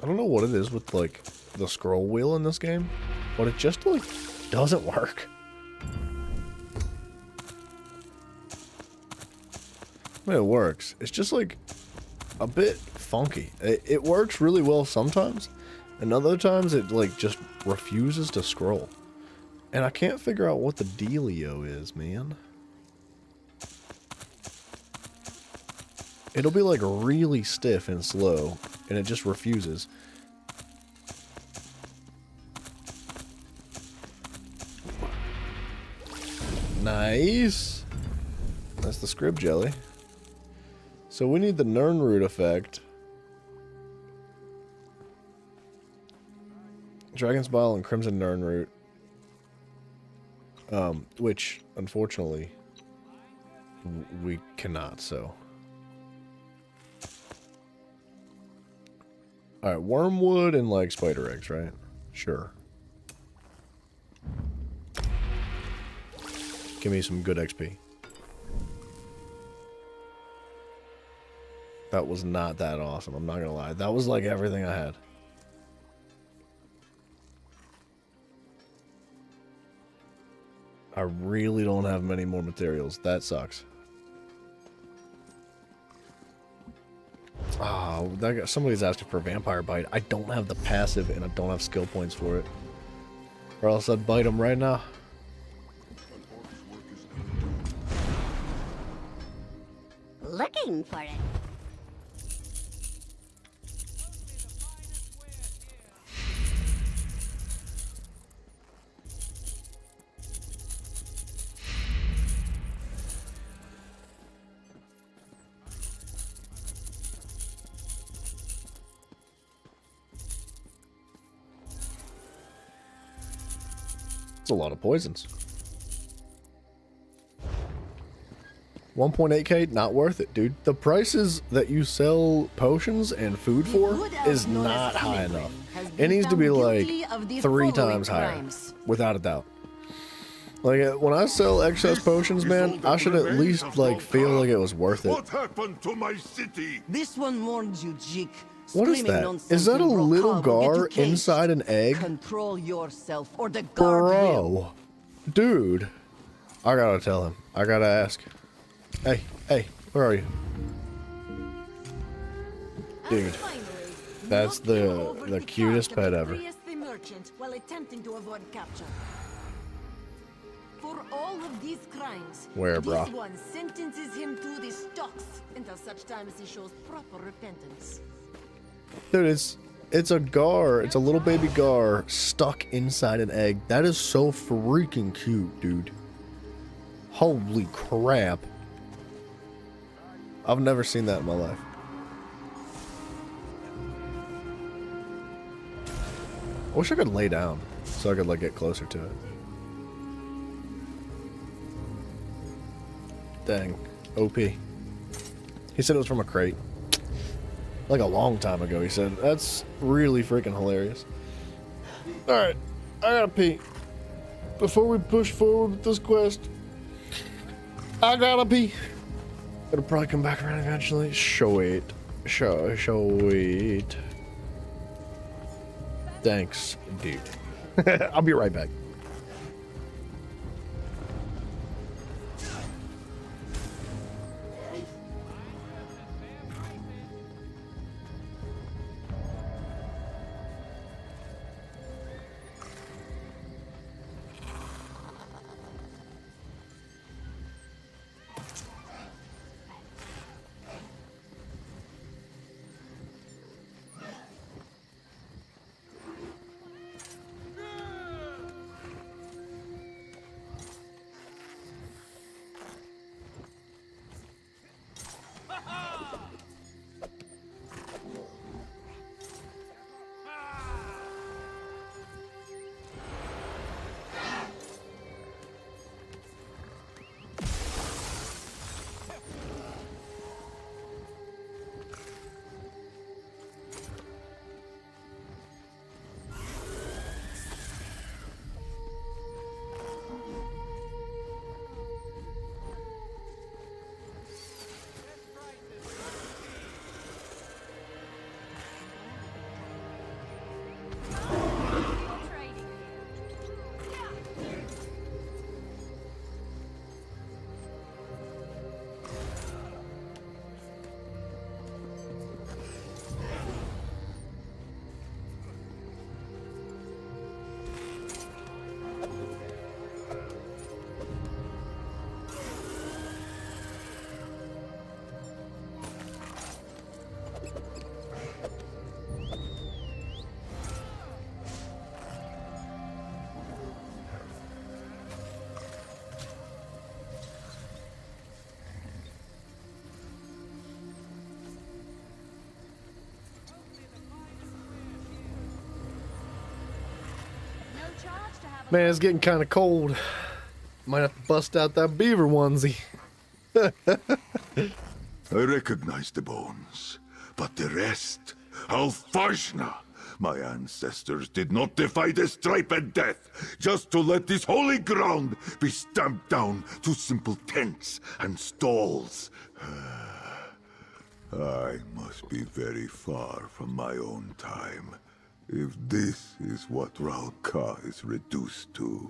I don't know what it is with, like, the scroll wheel in this game, but it just, like, doesn't work. I mean, it works. It's just, like, a bit funky. It works really well sometimes, and other times it, like, just refuses to scroll. And I can't figure out what the dealio is, man. It'll be, like, really stiff and slow, and it just refuses. Nice. That's the scrib jelly. So we need the Nern Root effect. Dragon's Bile and Crimson Nern Root. Which, unfortunately, we cannot, so... Alright, wormwood and, like, spider eggs, right? Sure. Give me some good XP. That was not that awesome, I'm not gonna lie. That was, like, everything I had. I really don't have many more materials. That sucks. Oh, somebody's asking for a vampire bite. I don't have the passive and I don't have skill points for it. Or else I'd bite him right now. Looking for it. It's a lot of poisons. 1.8k, not worth it, dude. The prices that you sell potions and food for is not high enough. It needs to be like 3 times higher, without a doubt. Like, when I sell excess potions, man, I should at least, like, feel like it was worth it. What happened to my city? This one warns you, Jig. What is that? Is that a little gar inside an egg? Control yourself, or the guard will. Bro. Dude. I gotta tell him. I gotta ask. Hey, hey, where are you? Dude. That's the cutest pet ever. The merchant while attempting to avoid capture. For all of these crimes, Where, brah? this one sentences him to the stocks until such time as he shows proper repentance. Dude, it's a gar. It's a little baby gar stuck inside an egg. That is so freaking cute, dude. Holy crap. I've never seen that in my life. I wish I could lay down so I could like get closer to it. Dang. OP. He said it was from a crate. Like a long time ago, he said. That's really freaking hilarious. Alright, I gotta pee. Before we push forward with this quest, I gotta pee. It'll probably come back around eventually. Show it. Show it. Thanks, dude. I'll be right back. Man, it's getting kind of cold. Might have to bust out that beaver onesie. I recognize the bones, but the rest, Alfarshna! My ancestors did not defy the striped death, just to let this holy ground be stamped down to simple tents and stalls. I must be very far from my own time, if this is what Ralka is reduced to.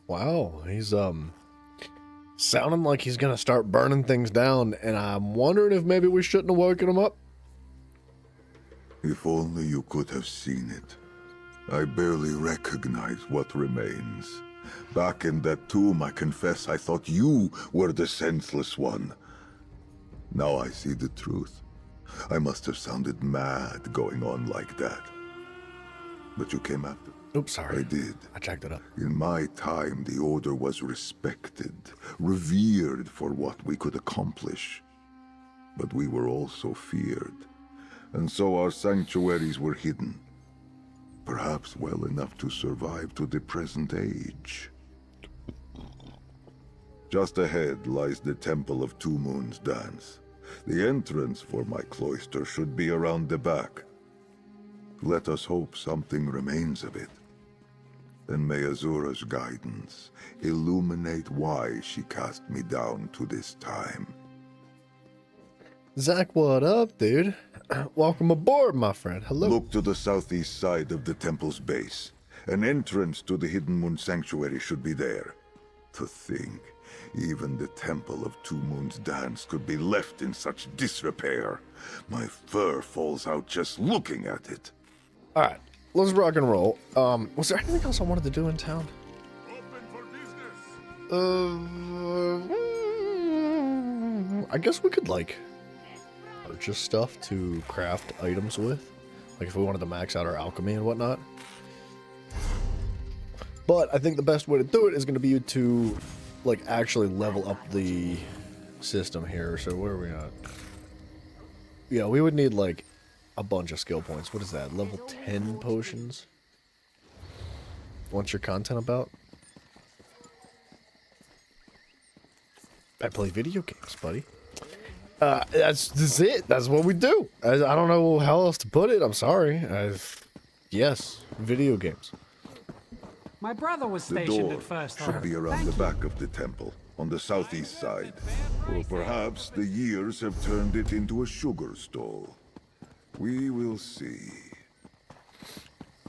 Wow, he's sounding like he's gonna start burning things down, and I'm wondering if maybe we shouldn't have woken him up. If only you could have seen it. I barely recognize what remains. Back in that tomb, I confess I thought you were the senseless one. Now I see the truth. I must have sounded mad going on like that. But you came after. Oops, sorry. I did. I checked it up. In my time, the Order was respected, revered for what we could accomplish. But we were also feared. And so our sanctuaries were hidden. Perhaps well enough to survive to the present age. Just ahead lies the Temple of Two Moons Dance. The entrance for my cloister should be around the back. Let us hope something remains of it. And may Azura's guidance illuminate why she cast me down to this time. Zach, what up, dude? Welcome aboard, my friend. Hello. Look to the southeast side of the temple's base. An entrance to the Hidden Moon Sanctuary should be there. To think, even the Temple of Two Moons Dance could be left in such disrepair. My fur falls out just looking at it. Alright, let's rock and roll. Was there anything else I wanted to do in town? I guess we could, like, purchase stuff to craft items with. Like, if we wanted to max out our alchemy and whatnot. But I think the best way to do it is going to be to, like, actually level up the system here. So where are we at? Yeah, we would need like a bunch of skill points. What is that? Level 10 potions? What's your content about? I play video games, buddy. That's it. That's what we do. I don't know how else to put it. I'm sorry. Yes, video games. My brother was The stationed door at first. should be around the back of the temple, on the southeast side. Or perhaps the years have turned it into a sugar stall. We will see.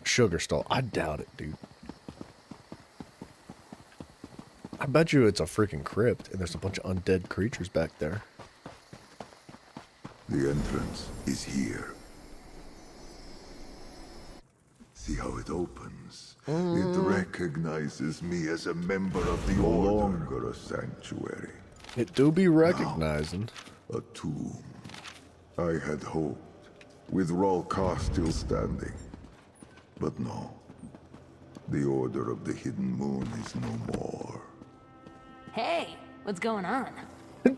Sugar stall. I doubt it, dude. I bet you it's a freaking crypt, and there's a bunch of undead creatures back there. The entrance is here. See how it opens? It recognizes me as a member of the Order. No longer a sanctuary. It do be recognizing. Now, a tomb. I had hoped, with Rolka still standing. But no. The Order of the Hidden Moon is no more. Hey, what's going on?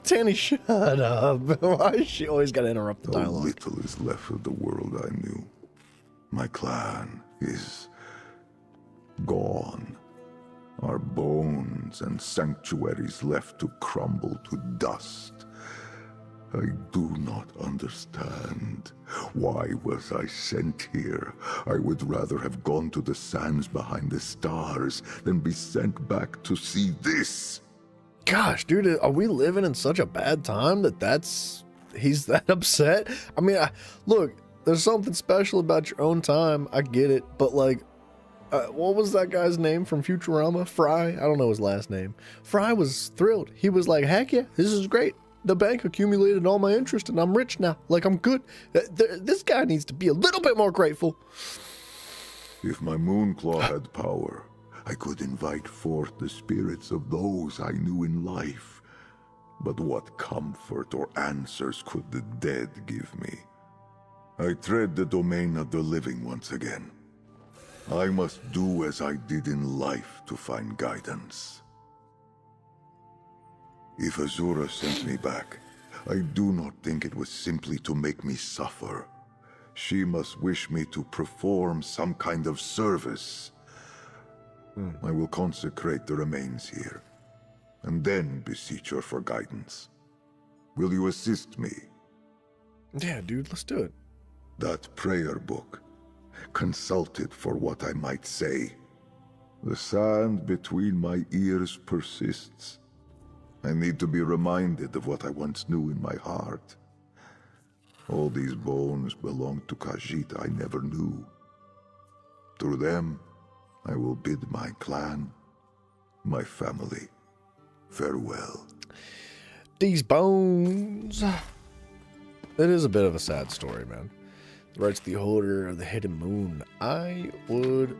Tanny, shut up. Why is she always got to interrupt the dialogue? Little is left of the world I knew. My clan is gone. Our bones and sanctuaries left to crumble to dust. I do not understand. Why was I sent here? I would rather have gone to the sands behind the stars than be sent back to see this. Gosh, dude, are we living in such a bad time he's that upset? I mean, look, there's something special about your own time. I get it, but like, what was that guy's name from Futurama? Fry? I don't know his last name. Fry was thrilled. He was like, heck yeah, this is great. The bank accumulated all my interest and I'm rich now. Like, I'm good. This guy needs to be a little bit more grateful. If my Moonclaw had power, I could invite forth the spirits of those I knew in life. But what comfort or answers could the dead give me? I tread the domain of the living once again. I must do as I did in life to find guidance. If Azura sent me back, I do not think it was simply to make me suffer. She must wish me to perform some kind of service. I will consecrate the remains here, and then beseech her for guidance. Will you assist me? Yeah, dude, let's do it. That prayer book. Consult it for what I might say. The sand between my ears persists. I need to be reminded of what I once knew in my heart. All these bones belong to Khajiit I never knew. Through them, I will bid my clan, my family, farewell. These bones. It is a bit of a sad story, man. Writes the Order of the Hidden Moon. I would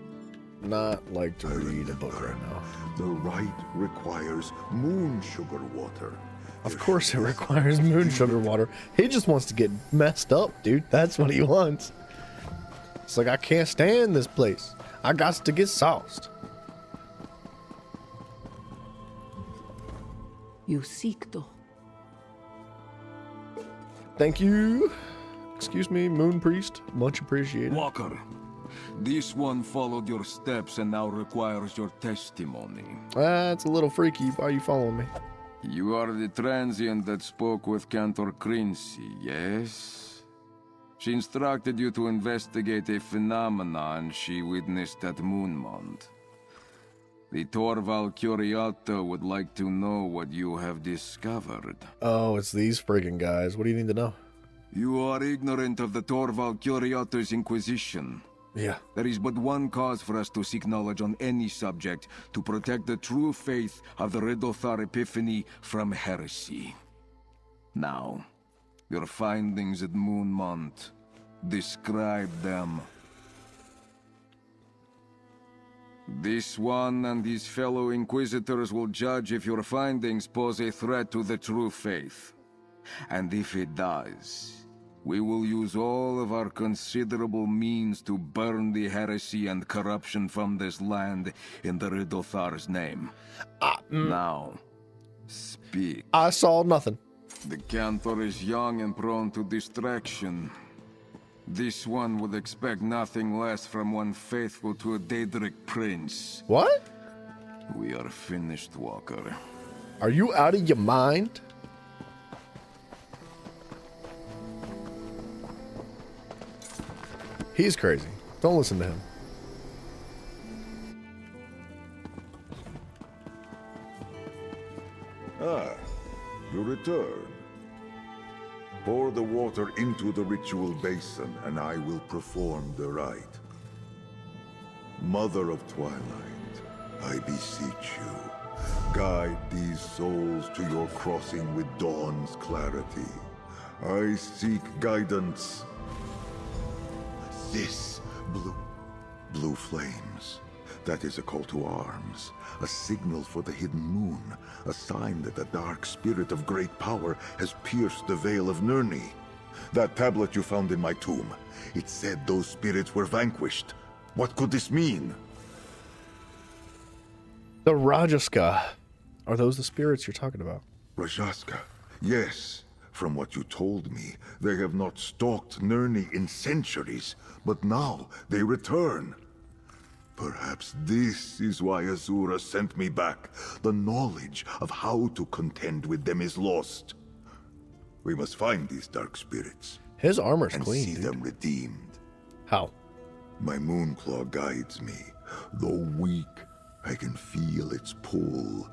not like to read a book right now. The rite requires moon sugar water. Of course it requires moon sugar water. He just wants to get messed up, dude. That's what he wants. It's like, I can't stand this place. I got to get sauced. You seek though. Thank you. Excuse me, Moon Priest. Much appreciated. Walker, this one followed your steps and now requires your testimony. That's a little freaky. Why are you following me? You are the transient that spoke with Cantor Crincy, yes? She instructed you to investigate a phenomenon she witnessed at Moonmont. The Torval Curiato would like to know what you have discovered. Oh, it's these friggin' guys. What do you need to know? You are ignorant of the Torval Curiato's Inquisition. Yeah. There is but one cause for us to seek knowledge on any subject, to protect the true faith of the Ridothar Epiphany from heresy. Now, your findings at Moonmont. Describe them. This one and his fellow Inquisitors will judge if your findings pose a threat to the true faith. And if it does, we will use all of our considerable means to burn the heresy and corruption from this land in the Ridothar's name. Now, Speak. I saw nothing. The Cantor is young and prone to distraction. This one would expect nothing less from one faithful to a Daedric prince. What? We are finished, Walker. Are you out of your mind? He's crazy. Don't listen to him. Ah, you return. Pour the water into the ritual basin, and I will perform the rite. Mother of Twilight, I beseech you, guide these souls to your crossing with dawn's clarity. I seek guidance. This blue flames. That is a call to arms, a signal for the hidden moon, a sign that the dark spirit of great power has pierced the veil of Nirni. That tablet you found in my tomb, it said those spirits were vanquished. What could this mean? The Rajaska. Are those the spirits you're talking about? Rajaska, yes. From what you told me, they have not stalked Nirni in centuries, but now they return. Perhaps this is why Azura sent me back. The knowledge of how to contend with them is lost. We must find these dark spirits. His armor's and clean, see dude. them redeemed. How? My Moonclaw guides me. Though weak, I can feel its pull.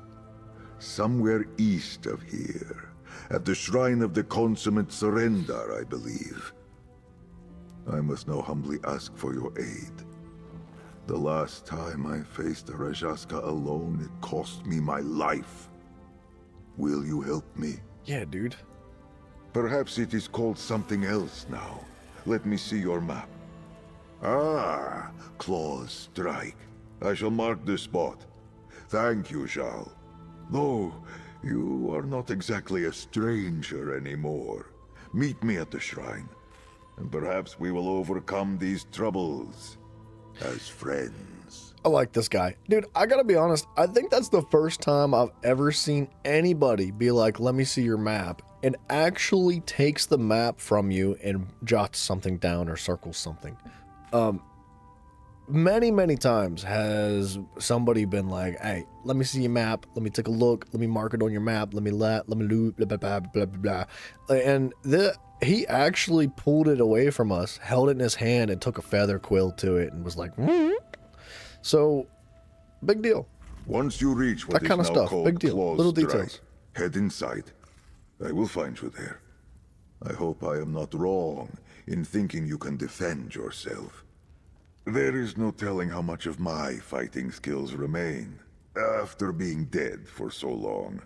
Somewhere east of here, at the shrine of the consummate surrender, I believe. I must now humbly ask for your aid. The last time I faced a Rajaska alone, it cost me my life. Will you help me? Yeah, dude. Perhaps it is called something else now. Let me see your map. Ah, Claw's Strike. I shall mark the spot. Thank you, Shal. Though, you are not exactly a stranger anymore. Meet me at the shrine, and perhaps we will overcome these troubles as friends. I like this guy. Dude, I gotta be honest, I think that's the first time I've ever seen anybody be like, let me see your map, and actually takes the map from you and jots something down or circles something. Many times has somebody been like, hey, let me see your map, let me take a look, let me mark it on your map, let me loot, blah, blah, blah, blah, blah, blah. And he actually pulled it away from us, held it in his hand, and took a feather quill to it and was like, So, big deal. Once you reach what that kind of is now stuff, called big deal. Claw's Little Strike, details. head inside. I will find you there. I hope I am not wrong in thinking you can defend yourself. There is no telling how much of my fighting skills remain after being dead for so long.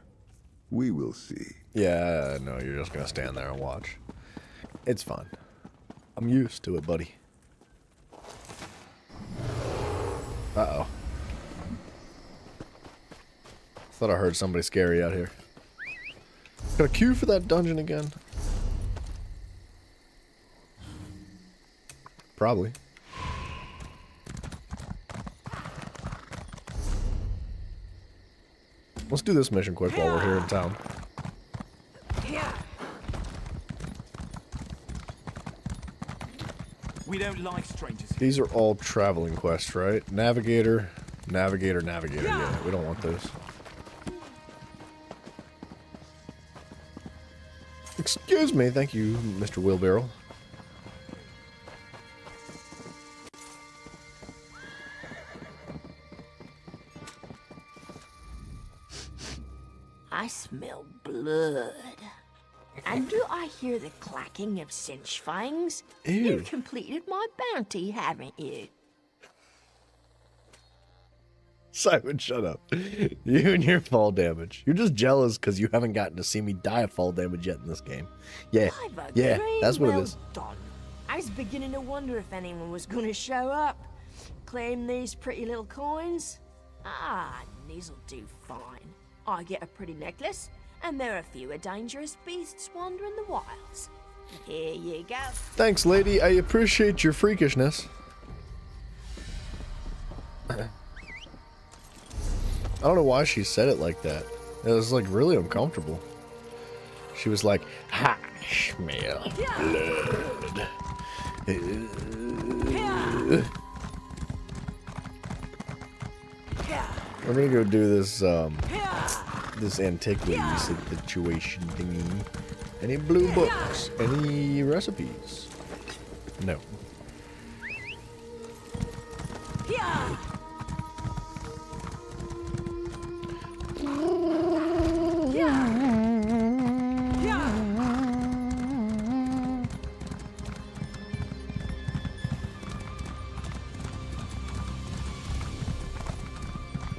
We will see. Yeah, no, you're just gonna stand there and watch. It's fun. I'm used to it, buddy. Uh-oh. Thought I heard somebody scary out here. Got a queue for that dungeon again? Probably. Let's do this mission quick while we're here in town. We don't like strangers. These are all traveling quests, right? Navigator, navigator, navigator. Yeah, we don't want those. Excuse me, thank you, Mr. Wheelbarrow. I smell blood. And do I hear the clacking of cinch fangs? Ew. You've completed my bounty, haven't you? Simon, shut up. You and your fall damage. You're just jealous because you haven't gotten to see me die of fall damage yet in this game. Yeah, yeah, that's what it is. Done. I was beginning to wonder if anyone was going to show up. Claim these pretty little coins? Ah, these'll do fine. I get a pretty necklace, and there are fewer dangerous beasts wandering the wilds. Here you go. Thanks, lady. I appreciate your freakishness. I don't know why she said it like that. It was like really uncomfortable. She was like, "I smell blood." We're gonna go do this this Antiquities situation thingy. Any blue books? Any recipes? No.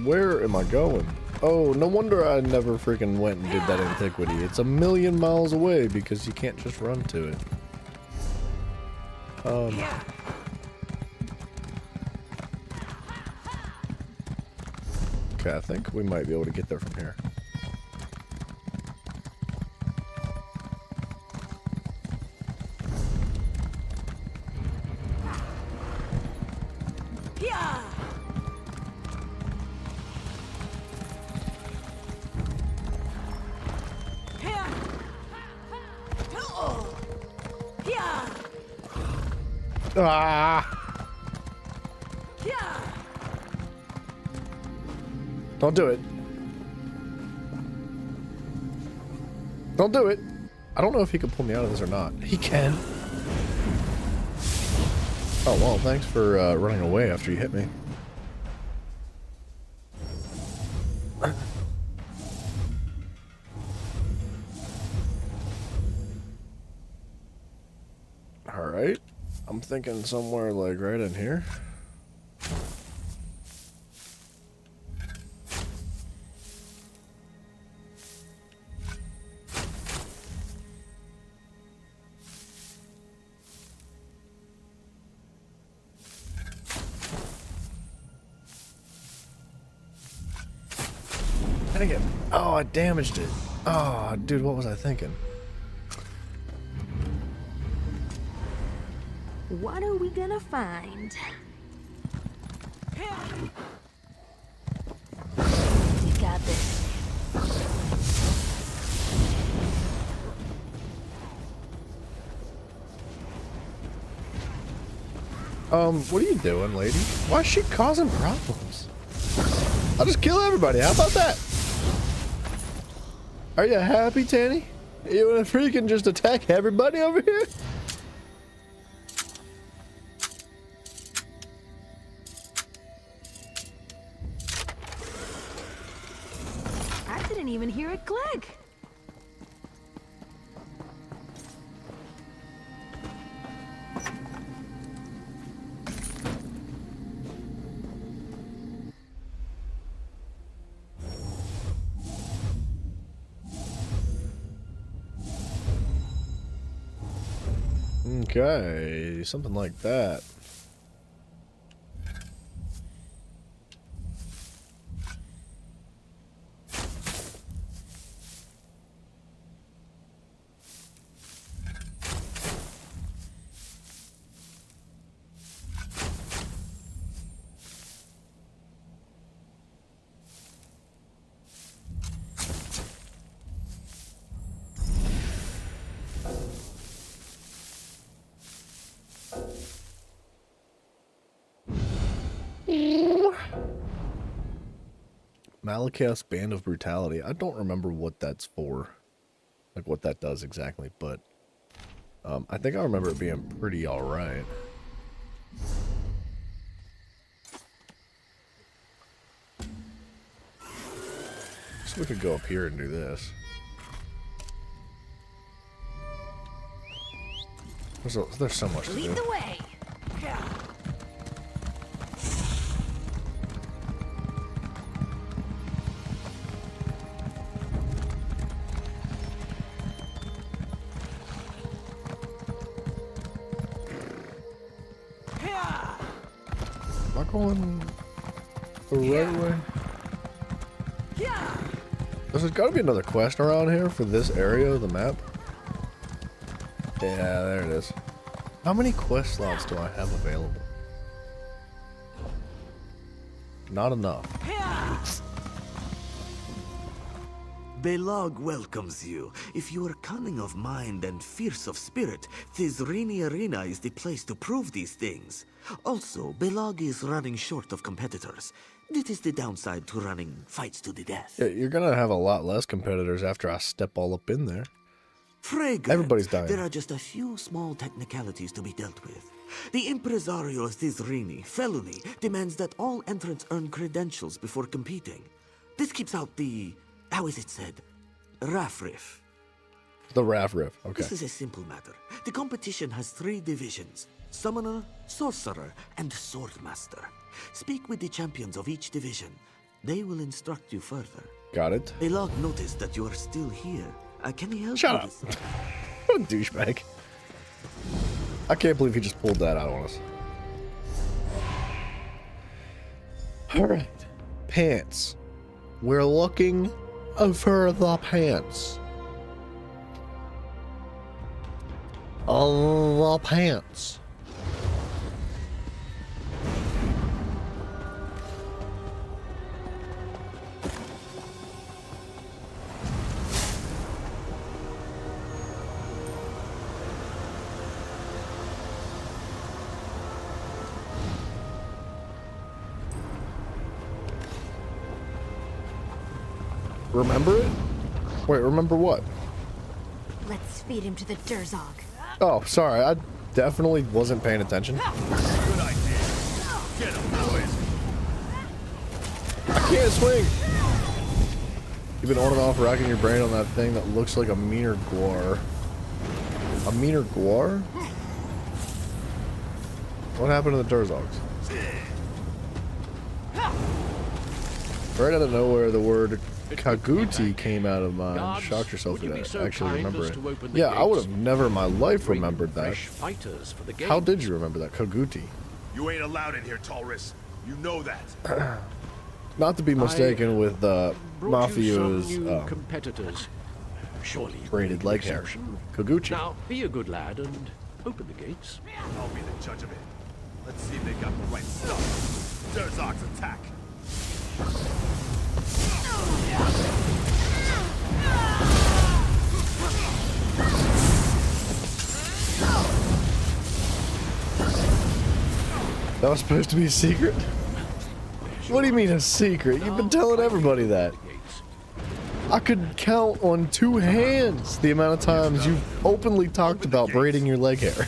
Where am I going? Oh, no wonder I never freaking went and did that antiquity. It's a million miles away because you can't just run to it. Okay, I think we might be able to get there from here. Ah! Don't do it. Don't do it. I don't know if he can pull me out of this or not. He can. Oh, well, thanks for running away after you hit me. Alright. I'm thinking somewhere like right in here. Dang it. Oh, I damaged it. Oh, dude, what was I thinking? What are we gonna find? You got this. What are you doing, lady? Why is she causing problems? I'll just kill everybody. How about that? Are you happy, Tanny? You wanna freaking just attack everybody over here? I didn't even hear it click. Okay, something like that. Malakith's Band of Brutality. I don't remember what that's for. Like what that does exactly, but I think I remember it being pretty alright. So we could go up here and do this. There's so much to do. Lead the way. Am I going the right way? There's got to be another quest around here for this area of the map. Yeah, there it is. How many quest slots do I have available? Not enough. Belag welcomes you. If you are cunning of mind and fierce of spirit, Thizrini Arena is the place to prove these things. Also, Belag is running short of competitors. This is the downside to running fights to the death. Yeah, you're gonna have a lot less competitors after I step all up in there. Fragrant. Everybody's dying. There are just a few small technicalities to be dealt with. The Impresario Thizrini, Felony, demands that all entrants earn credentials before competing. This keeps out the, how is it said, raffriff. The raffriff, okay. This is a simple matter. The competition has 3 divisions: Summoner, Sorcerer, and Swordmaster. Speak with the champions of each division. They will instruct you further. Got it. Belag noticed that you are still here. Can he help Shut you up. with- What a douchebag. I can't believe he just pulled that out on us. Alright. Pants. We're looking for the pants. The pants. Remember it? Wait, remember what? Let's feed him to the Durzog. Oh, sorry, I definitely wasn't paying attention. Good idea. Get him, boys. I can't swing! You've been on and off racking your brain on that thing that looks like a meaner guar. A meaner guar? What happened to the Durzogs? Right out of nowhere, the word Kaguti came out of mine. Guards, Shocked yourself would you to be that. so Actually kind remember as it. to open the Yeah, I would gates? have never in my life Bring remembered that. fresh fighters for the How games. did you remember that? Kaguti. You ain't allowed in here, Taurus. You know that. Not to be mistaken with Brought you some Mafia's new competitors. Surely you braided make leg an hair. exception. Kaguchi. Now, be a good lad and open the gates. I'll be the judge of it. Let's see if they got the right stuff. Durzog's attack. That was supposed to be a secret? What do you mean a secret? You've been telling everybody that. I could count on 2 hands the amount of times you've openly talked about braiding your leg hair.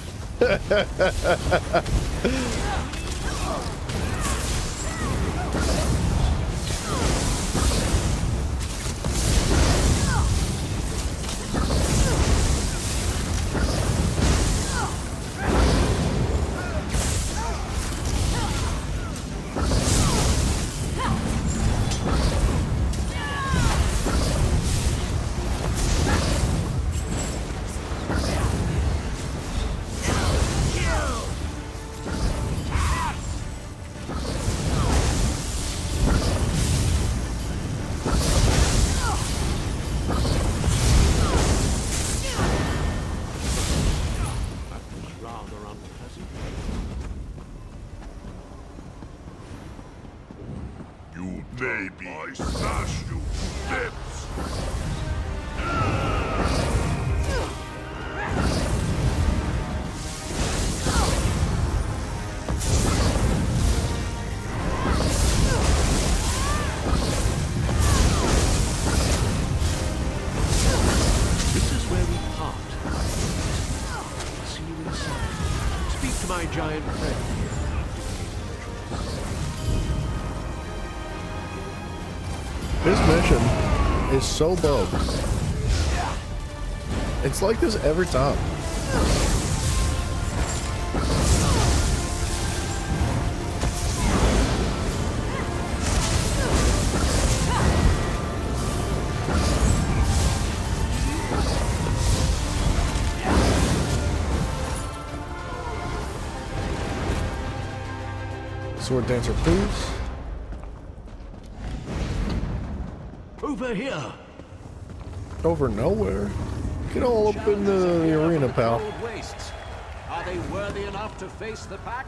Maybe I smash you to bits. This is where we part. See you inside. Speak to my giant friend here. This mission is so bogus. It's like this every time. Sword dancer, please. Over here. Over nowhere. Get all up in the arena, pal. Cold wastes. Are they worthy enough to face the pack?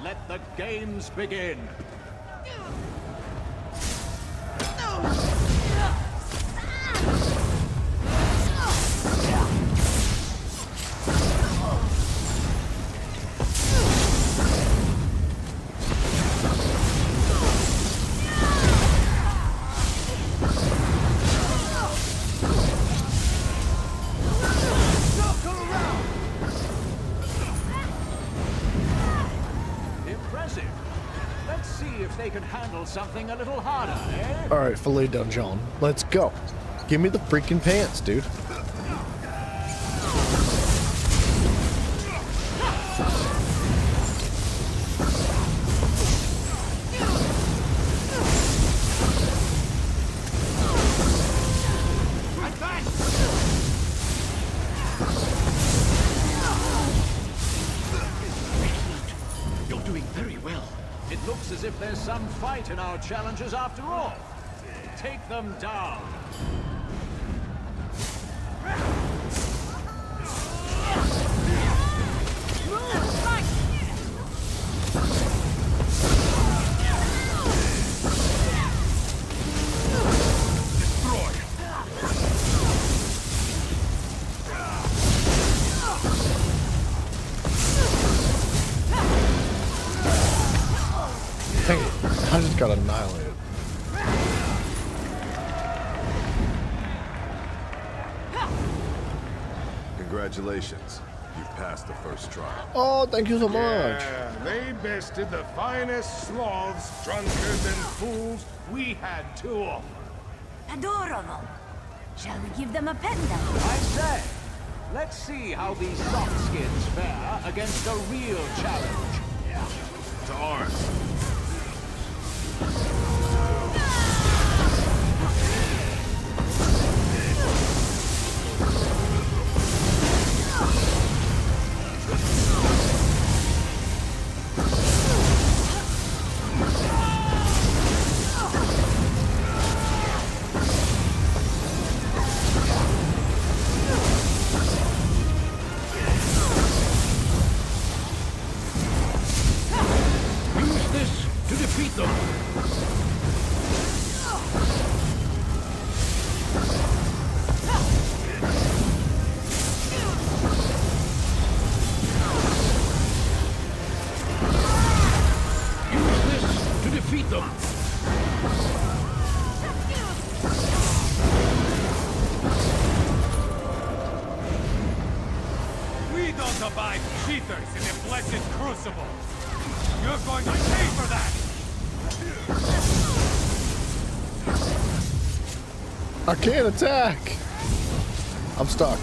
Let the games begin. they could handle something a little harder, eh? Alright, filet dungeon. Let's go. Give me the freaking pants, dude. You're doing very well. It looks as if there's some fight in our challenges after all. Take them down. Dang it. I just got annihilated. Congratulations. You've passed the first trial. Oh, thank you so much. Yeah, they bested the finest sloths, drunkards, and fools we had to offer. Adorable. Shall we give them a pendant? I say, let's see how these soft skins fare against a real challenge. To arms. Use this to defeat them. Use this to defeat them. We don't abide cheaters in the blessed crucible. You're going to pay for that! I can't attack. I'm stuck.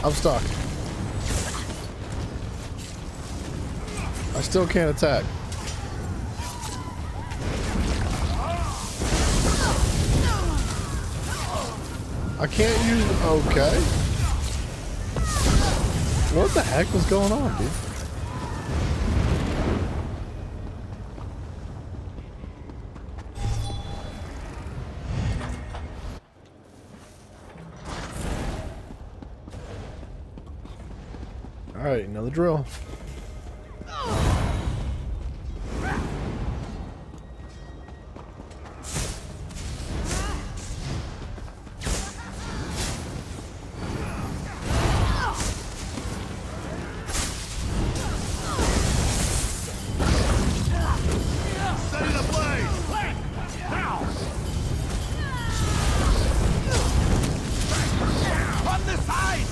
I'm stuck. I still can't attack. I can't use... Okay. What the heck was going on, dude? Alright, another drill. Set it ablaze! Now! From the side!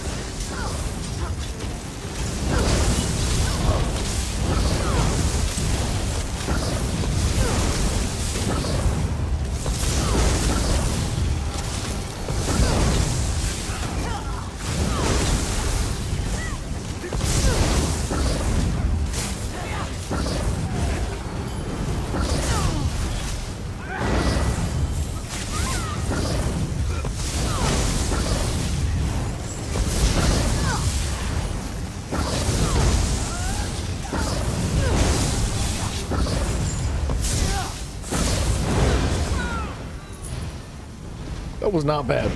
That was not bad.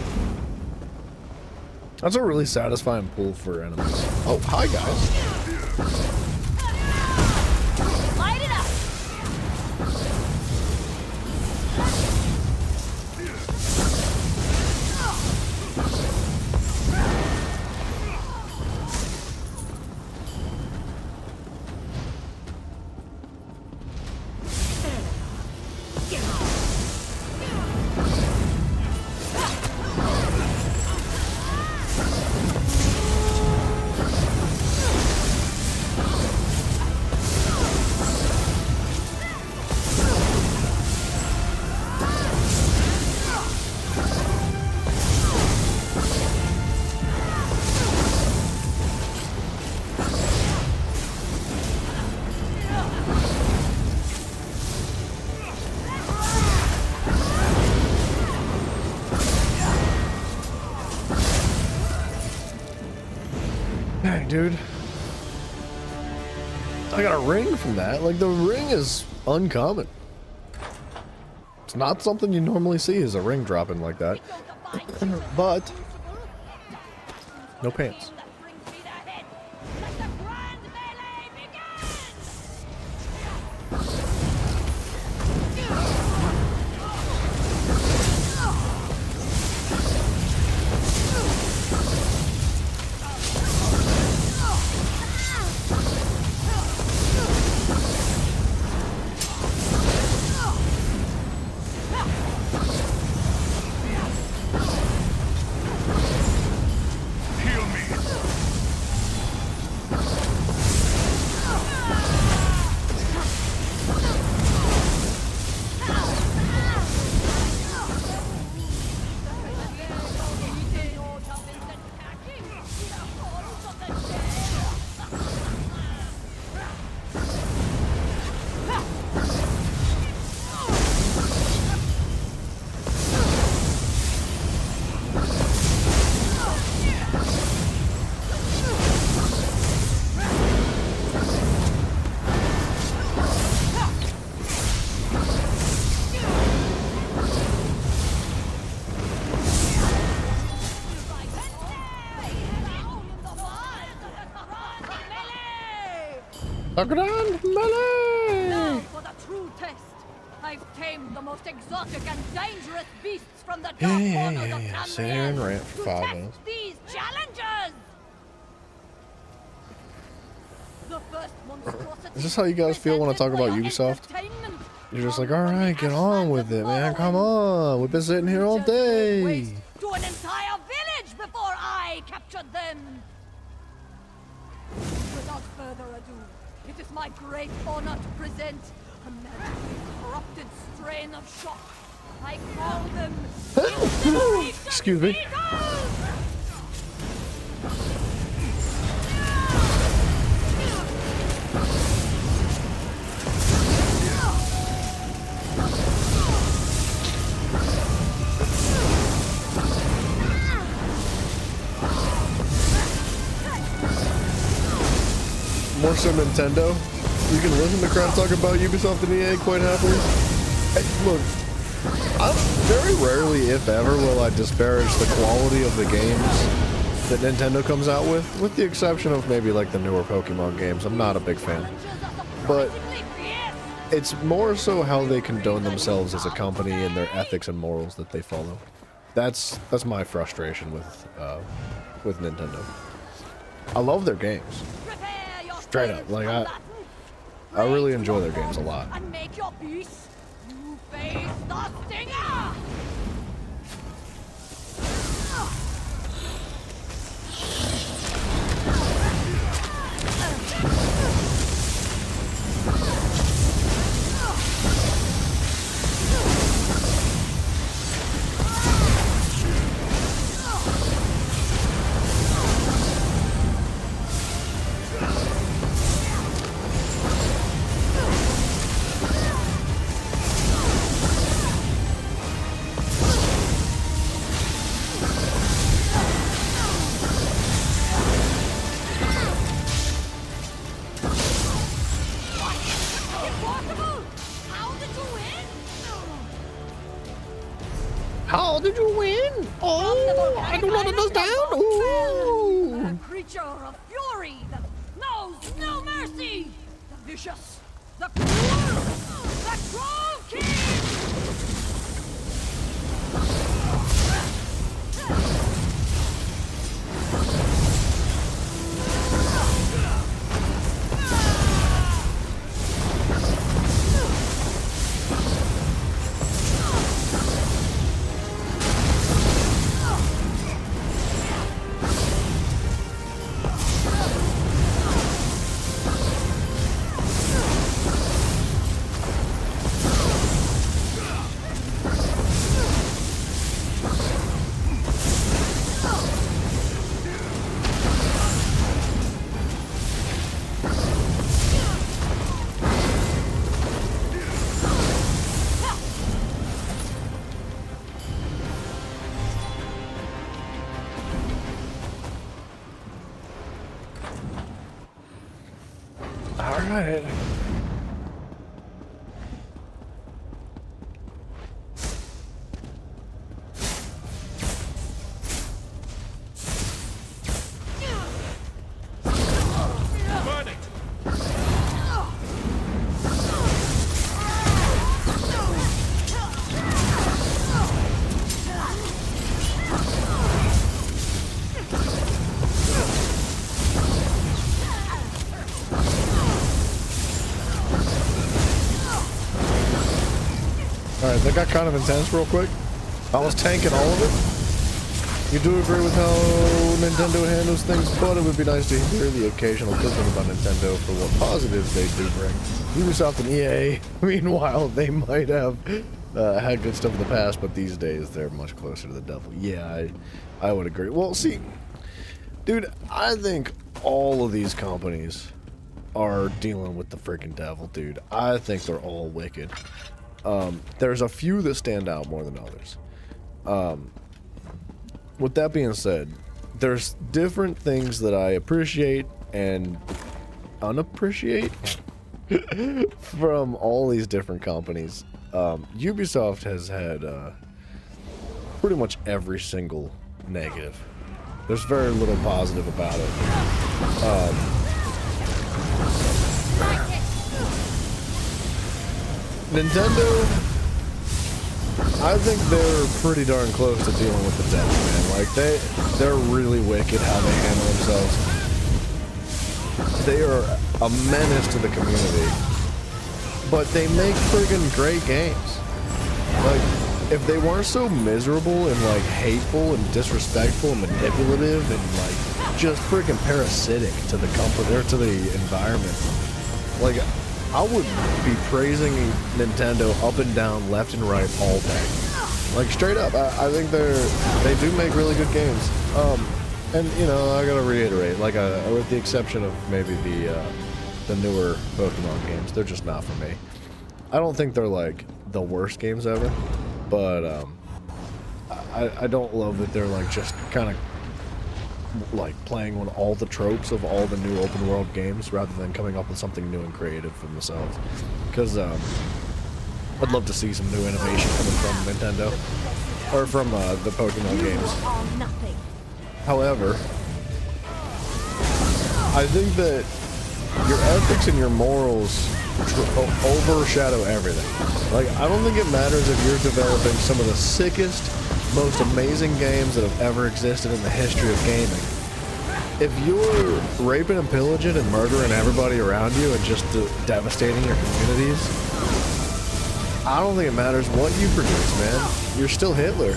That's a really satisfying pull for enemies. Oh, hi guys. Light it up! Dang, dude. I got a ring from that. Like, the ring is uncommon. It's not something you normally see as a ring dropping like that. But no pants. Now for the true test. I've tamed the most exotic and dangerous beasts from the dark corners of Sit here and rant for 5 minutes. these challengers. The first monstrosity. Is this how you guys feel when I talk about Ubisoft? You're just like, alright, get on with it, man. Come on. We've been sitting here all day. To an entire village before I captured them. Without further ado, it is my great honor to present a magically corrupted strain of shock. I call them Excuse me. More so Nintendo. You can listen to crap talk about Ubisoft and EA quite happily. Hey, look, I'm very rarely, if ever, will I disparage the quality of the games that Nintendo comes out with the exception of maybe like the newer Pokemon games. I'm not a big fan. But it's more so how they condone themselves as a company and their ethics and morals that they follow. That's my frustration with Nintendo. I love their games. Straight up, like I really enjoy their games a lot. And make your peace. You face the stinger. How did you win? Oh, I do not understand. Ooh. A creature of fury that knows no mercy. The vicious, the cruel, the troll king. Alright. Alright, that got kind of intense real quick. I was tanking all of it. You do agree with how Nintendo handles things, but it would be nice to hear the occasional good thing about Nintendo for what positives they do bring. Ubisoft and EA, meanwhile, they might have had good stuff in the past, but these days they're much closer to the devil. Yeah, I would agree. Well, see, dude, I think all of these companies are dealing with the freaking devil, dude. I think they're all wicked. There's a few that stand out more than others. With that being said, there's different things that I appreciate and unappreciate from all these different companies. Ubisoft has had pretty much every single negative. There's very little positive about it. Nintendo, I think they're pretty darn close to dealing with the devil, man. Like, they're really wicked how they handle themselves. They are a menace to the community, but they make friggin' great games. Like, if they weren't so miserable and, like, hateful and disrespectful and manipulative and, like, just friggin' parasitic to the comfort or to the environment, like, I would be praising Nintendo up and down, left and right, all day. Like, straight up, I think they do make really good games. And, you know, I gotta reiterate, like, with the exception of maybe the newer Pokemon games, they're just not for me. I don't think they're, like, the worst games ever, but, I don't love that they're, like, just kind of like playing on all the tropes of all the new open world games rather than coming up with something new and creative for themselves. Because I'd love to see some new innovation coming from Nintendo or from the Pokemon games. However, I think that your ethics and your morals overshadow everything. Like, I don't think it matters if you're developing some of the sickest, most amazing games that have ever existed in the history of gaming. If you're raping and pillaging and murdering everybody around you and just devastating your communities, I don't think it matters what you produce, man. You're still Hitler.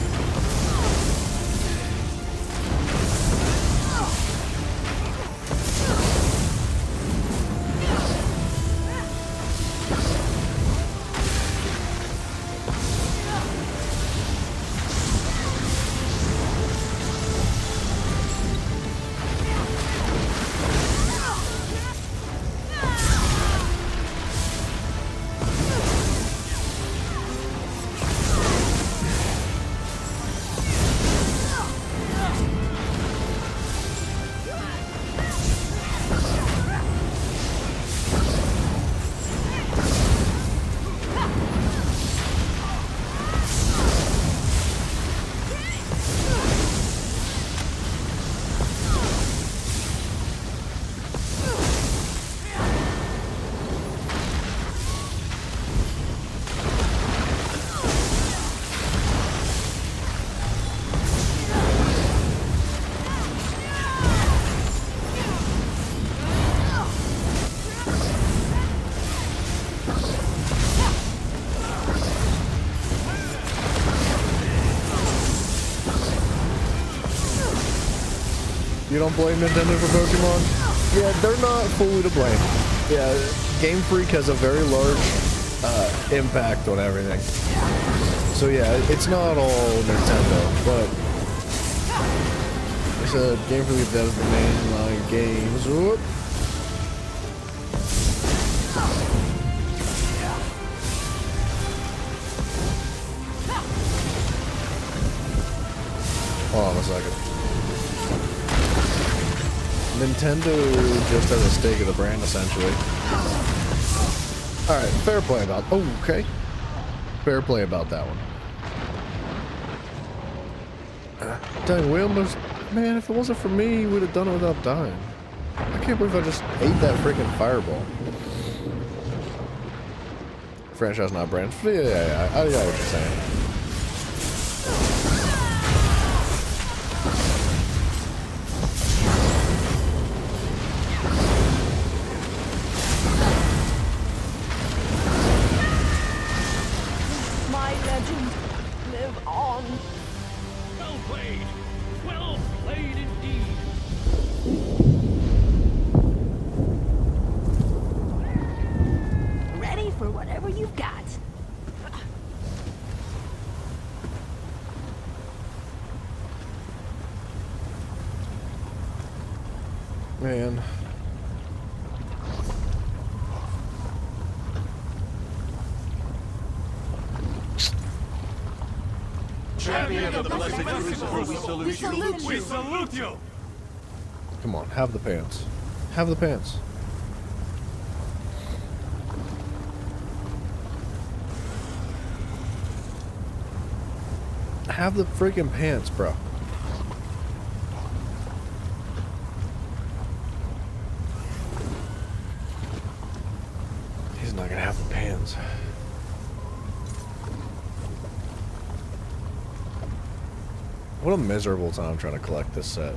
You don't blame Nintendo for Pokemon? Yeah, they're not fully to blame. Yeah, Game Freak has a very large impact on everything. So yeah, it's not all Nintendo, but I said Game Freak does the mainline games. Whoop. Hold on a second. Nintendo just as a stake of the brand, essentially. Alright, fair play about... Oh, okay. Fair play about that one. Dang, we almost... Man, if it wasn't for me, we'd have done it without dying. I can't believe I just ate that freaking fireball. Franchise, not brand. Yeah, I got what you're saying. My legend, live on. Well played. Well played indeed. Ready for whatever you've got. Man. Champion of the Blessed Crucible, we salute you. We salute you! Come on, have the pants. Have the pants. Have the freaking pants, bro. He's not gonna have the pants. What a miserable time trying to collect this set.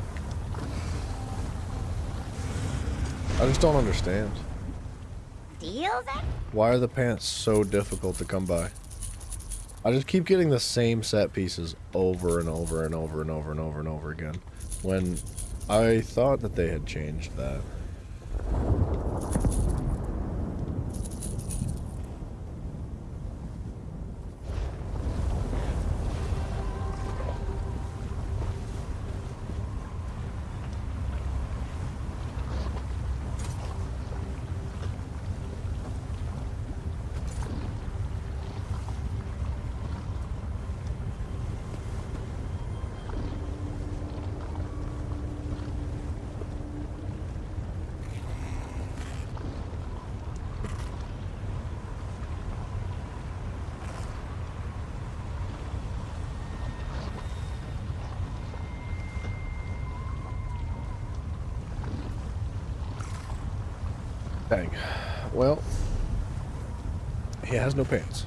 I just don't understand. Deal then? Why are the pants so difficult to come by? I just keep getting the same set pieces over and over and over and over and over and over again. When I thought that they had changed that. Dang. Well, he has no pants.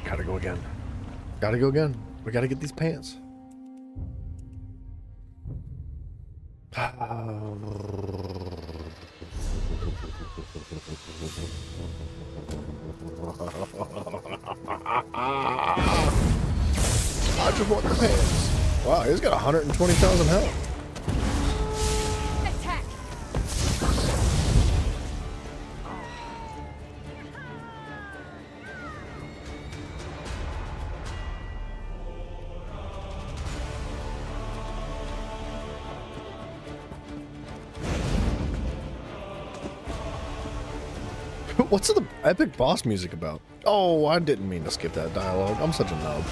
Gotta go again. Gotta go again. We gotta get these pants. I just want the pants. Wow, he's got 120,000 health. Attack! What's the epic boss music about? Oh, I didn't mean to skip that dialogue. I'm such a nub.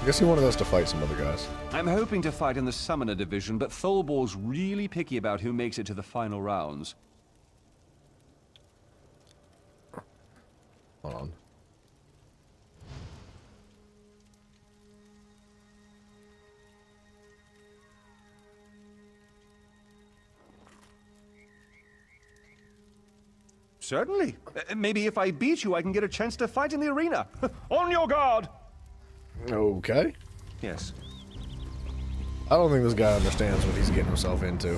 I guess he wanted us to fight some other guys. I'm hoping to fight in the Summoner Division, but Tholbor's really picky about who makes it to the final rounds. Hold on. Certainly. Maybe if I beat you, I can get a chance to fight in the arena. On your guard! Okay. Yes. I don't think this guy understands what he's getting himself into.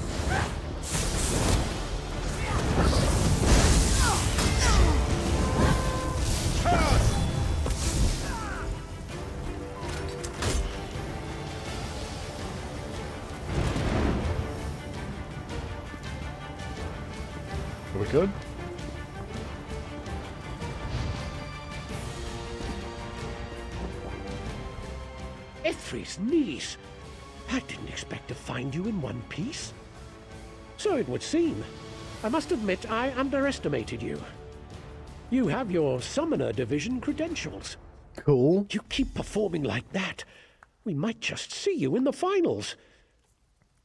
Are we good? Ithri's niece. I didn't expect to find you in one piece. So it would seem. I must admit I underestimated you. You have your Summoner Division credentials. Cool. You keep performing like that, we might just see you in the finals.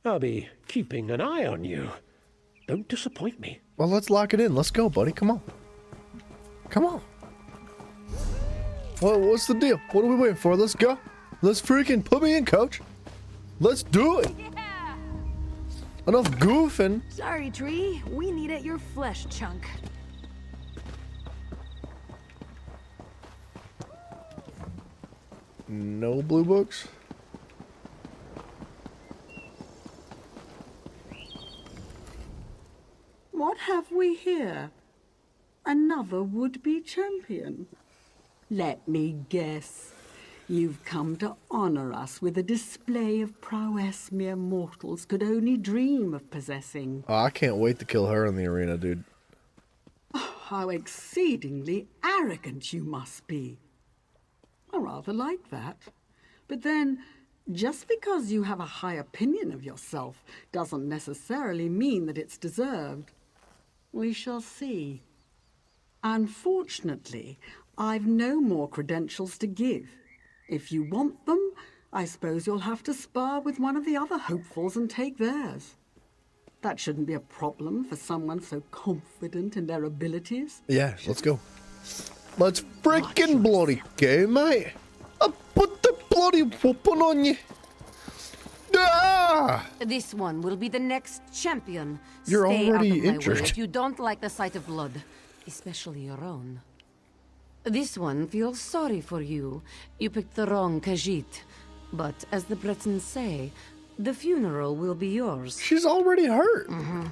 I'll be keeping an eye on you. Don't disappoint me. Well, let's lock it in. Let's go, buddy. Come on. Come on. Well, what's the deal? What are we waiting for? Let's go. Let's freaking put me in, coach. Let's do it. Yeah. Enough goofing. Sorry, Tree. We need at your flesh chunk. No blue books? What have we here? Another would-be champion? Let me guess. You've come to honor us with a display of prowess mere mortals could only dream of possessing. Oh, I can't wait to kill her in the arena, dude. Oh, how exceedingly arrogant you must be. I rather like that. But then, just because you have a high opinion of yourself doesn't necessarily mean that it's deserved. We shall see. Unfortunately, I've no more credentials to give. If you want them, I suppose you'll have to spar with one of the other hopefuls and take theirs. That shouldn't be a problem for someone so confident in their abilities. Yeah, let's go. Let's freaking bloody go, mate. I put the bloody whooping on you. Ah! This one will be the next champion. You're Stay already out of my injured. way if you don't like the sight of blood, especially your own. This one feels sorry for you. You picked the wrong Khajiit. But as the Bretons say, the funeral will be yours. She's already hurt. Mm-hmm.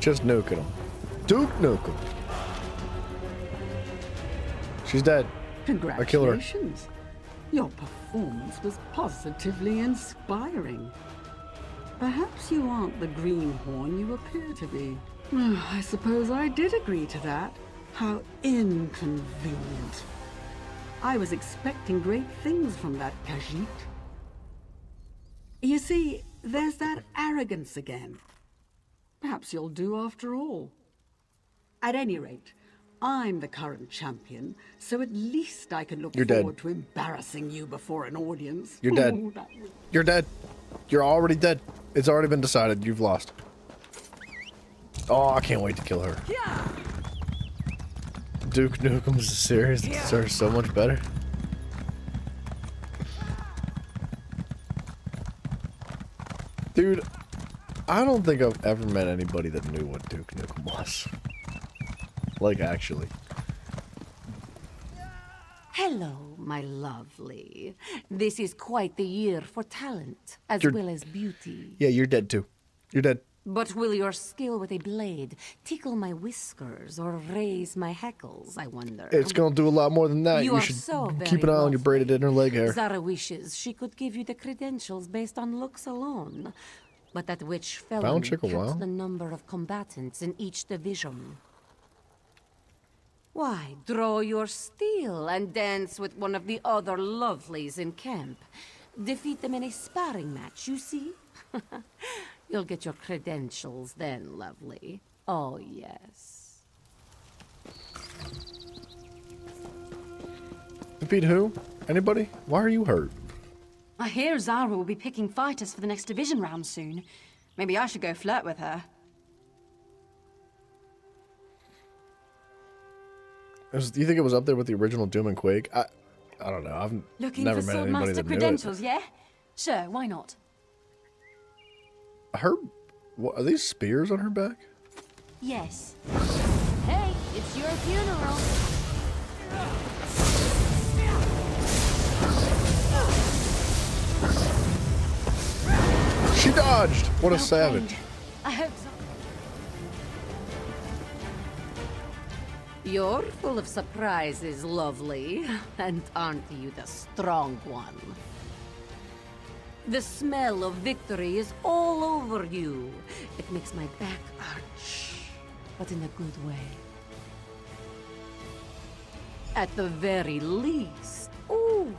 Just nuking him. Duke Nukem. She's dead. I killed her. Congratulations. Your performance was positively inspiring. Perhaps you aren't the greenhorn you appear to be. I suppose I did agree to that. How inconvenient. I was expecting great things from that Khajiit. You see, there's that arrogance again. Perhaps you'll do after all. At any rate, I'm the current champion, so at least I can look forward to embarrassing you before an audience. You're dead. You're dead. You're already dead. It's already been decided. You've lost. Oh, I can't wait to kill her. Duke Nukem's a series that deserves so much better. Dude, I don't think I've ever met anybody that knew what Duke Nukem was. Like, actually. Hello, my lovely. This is quite the year for talent, as well as beauty. Yeah, you're dead too. You're dead. But will your skill with a blade tickle my whiskers or raise my hackles, I wonder? It's gonna do a lot more than that. You You are should so keep an eye on your braided inner leg hair. Zara wishes she could give you the credentials based on looks alone. But that witch felon Bound chick a caps while. the number of combatants in each division. Why, draw your steel and dance with one of the other lovelies in camp. Defeat them in a sparring match, you see? You'll get your credentials then, lovely. Oh, yes. Defeat who? Anybody? Why are you hurt? I hear Zara will be picking fighters for the next division round soon. Maybe I should go flirt with her. Do you think it was up there with the original Doom and Quake? I don't know. I've Looking never for met anybody Swordmaster that knew it. credentials, yeah? Sure, why not? Her, what, are these spears on her back? Yes. Hey, it's your funeral. She dodged! What a savage. I hope so. You're full of surprises, lovely. And aren't you the strong one? The smell of victory is all over you. It makes my back arch, but in a good way. At the very least. Ooh,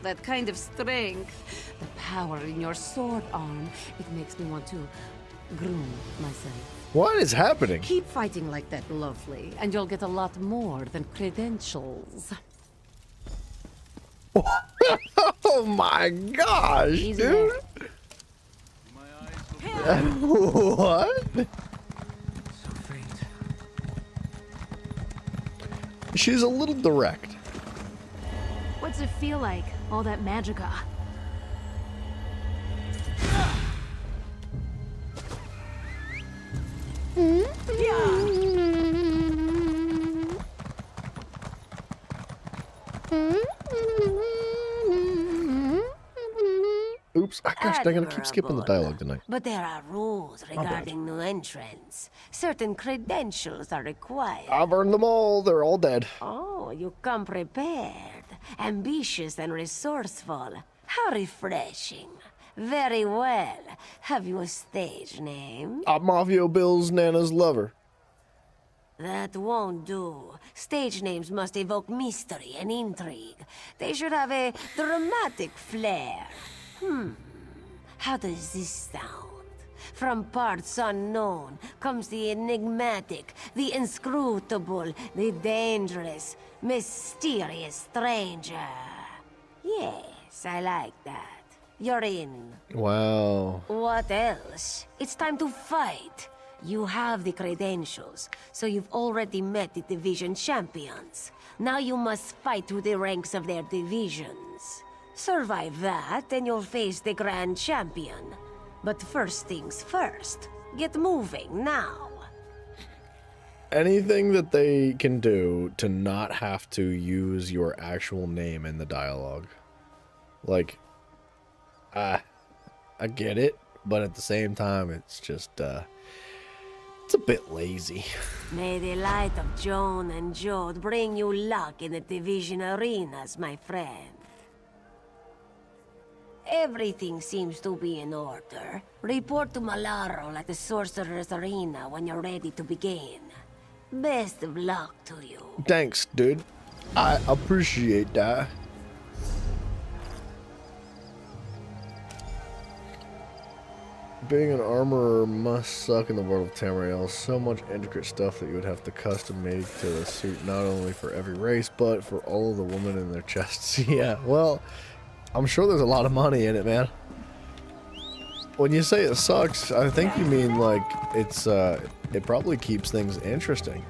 that kind of strength. The power in your sword arm. It makes me want to groom myself. What is happening? Keep fighting like that, lovely, and you'll get a lot more than credentials. Oh my gosh, Easy dude. What? So faint. She's a little direct. What's it feel like, all that magicka? Oops, gosh dang it, I keep skipping the dialogue tonight. But there are rules regarding new entrants. Certain credentials are required. I've earned them all, they're all dead. Oh, you come prepared. Ambitious and resourceful. How refreshing. Very well. Have you a stage name? I'm Mafia Bill's Nana's lover. That won't do. Stage names must evoke mystery and intrigue. They should have a dramatic flair. How does this sound? From parts unknown comes the enigmatic, the inscrutable, the dangerous, mysterious stranger. Yes, I like that. You're in. Wow. What else? It's time to fight. You have the credentials, so you've already met the division champions. Now you must fight through the ranks of their divisions. Survive that, and you'll face the Grand Champion. But first things first. Get moving now. Anything that they can do to not have to use your actual name in the dialogue. Like, I get it, but at the same time, it's just, it's a bit lazy. May the light of Joan and Jode bring you luck in the division arenas, my friend. Everything seems to be in order. Report to Malaro at the Sorcerer's Arena when you're ready to begin. Best of luck to you. Thanks, dude. I appreciate that. Being an armorer must suck in the world of Tamriel. So much intricate stuff that you would have to custom make to the suit, not only for every race, but for all of the women in their chests. Yeah, well, I'm sure there's a lot of money in it, man. When you say it sucks, I think you mean like it's it probably keeps things interesting,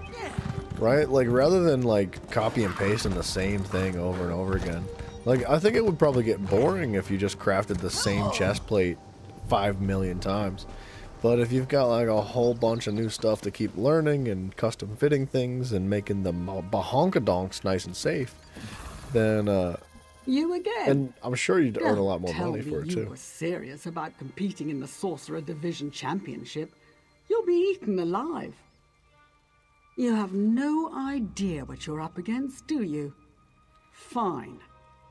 right? Like rather than like copy and pasting the same thing over and over again. Like I think it would probably get boring if you just crafted the same chest plate 5 million times. But if you've got like a whole bunch of new stuff to keep learning and custom fitting things and making the bahonkadonks nice and safe, then You again? and I'm sure you'd earn a lot more Tell money me for it you too. were serious about competing in the Sorcerer Division Championship. You'll be eaten alive. You have no idea what you're up against, do you? Fine.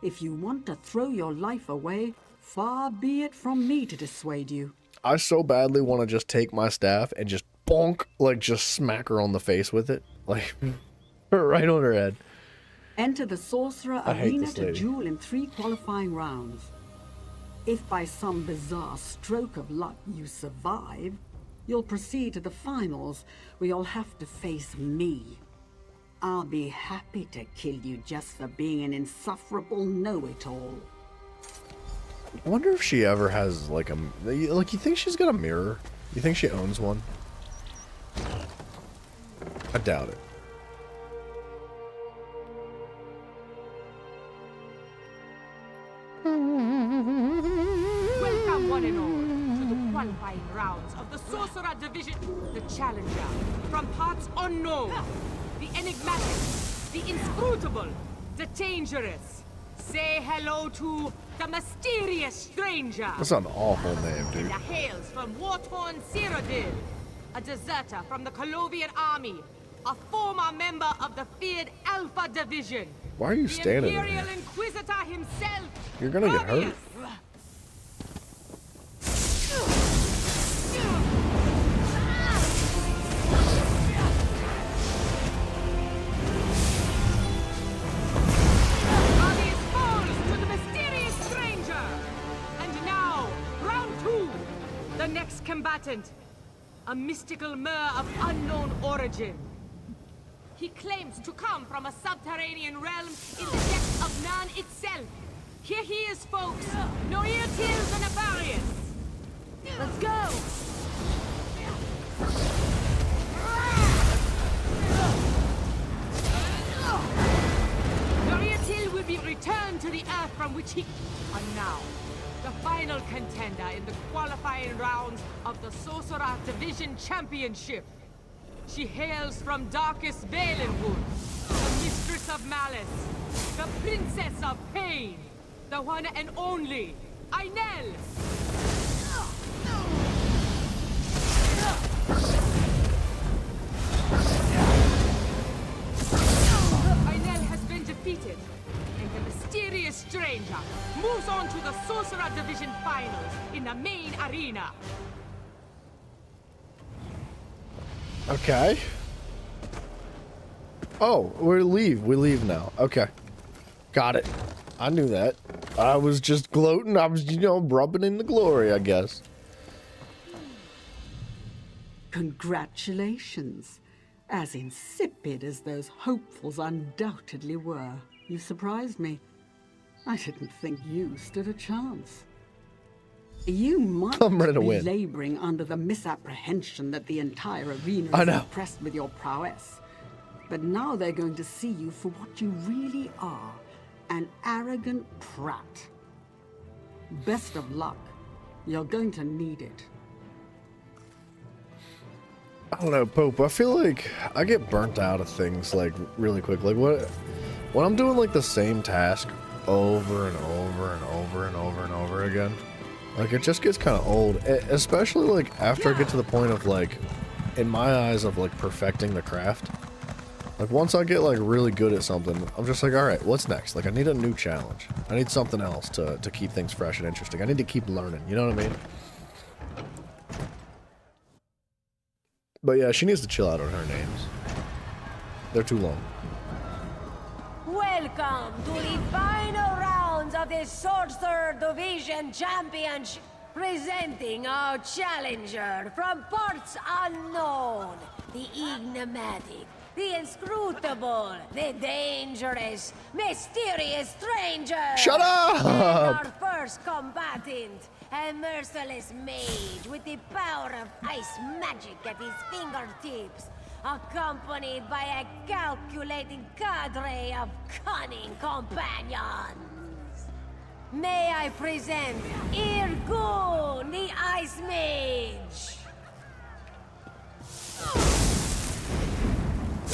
If you want to throw your life away, far be it from me to dissuade you. I so badly want to just take my staff and just bonk, like just smack her on the face with it, like right on her head. Enter the Sorcerer I hate Arena this to lady. duel in 3 qualifying rounds. If by some bizarre stroke of luck you survive, you'll proceed to the finals, where you'll have to face me. I'll be happy to kill you just for being an insufferable know-it-all. I wonder if she ever has like you think she's got a mirror? You think she owns one? I doubt it. Welcome one and all to the qualifying rounds of the Sorcerer Division. The challenger from parts unknown, the enigmatic, the inscrutable, the dangerous. Say hello to the mysterious stranger. That's an awful name, And dude. hails from War-torn Cyrodiil, a deserter from the Colovian army, a former member of the feared Alpha Division. Why are you the standing there? Imperial Inquisitor himself. You're gonna get hurt. combatant, a mystical mer of unknown origin. He claims to come from a subterranean realm in the depths of Nan itself. Here he is, folks. No ear tills and nefarious. Let's go! Noriatil will be returned to the earth from which he... And now, the final contender in the qualifying rounds of the Sorcerer Division Championship. She hails from darkest Valenwood, the mistress of malice, the princess of pain, the one and only, Ainel! Ainel has been defeated, and the mysterious stranger moves on to the Sorcerer Division Finals in the main arena. Okay. Oh, we leave now. Okay. Got it. I knew that. I was just gloating. I was, rubbing in the glory, I guess. Congratulations. As insipid as those hopefuls undoubtedly were, you surprised me. I didn't think you stood a chance. You might be laboring under the misapprehension that the entire arena is impressed with your prowess. But now they're going to see you for what you really are, an arrogant prat. Best of luck. You're going to need it. I don't know, Pope. I feel like I get burnt out of things, like, really quick. Like, when I'm doing, like, the same task over and over and over and over and over again, like, it just gets kind of old, especially, like, after I get to the point of, like, in my eyes of, like, perfecting the craft. Like, once I get, like, really good at something, I'm just like, all right, what's next? Like, I need a new challenge. I need something else to keep things fresh and interesting. I need to keep learning, you know what I mean? But yeah, she needs to chill out on her names. They're too long. Welcome to the final rounds of the Sorcerer Division Championship. Presenting our challenger from parts unknown, the enigmatic, the inscrutable, the dangerous, mysterious stranger. Shut up! And our first combatant, a merciless mage with the power of ice magic at his fingertips, accompanied by a calculating cadre of cunning companions. May I present Irgun, the Ice Mage.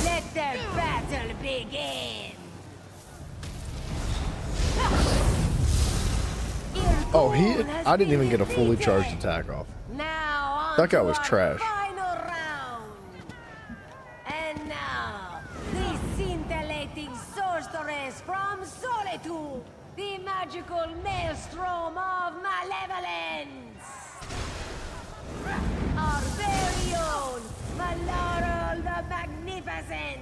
Let their battle begin. Oh, I didn't even get a fully charged attack off. Now that guy was trash. Final round. And now, the scintillating sorceress from Solitude, the magical maelstrom of malevolence. Our very own Malaral the Magnificent.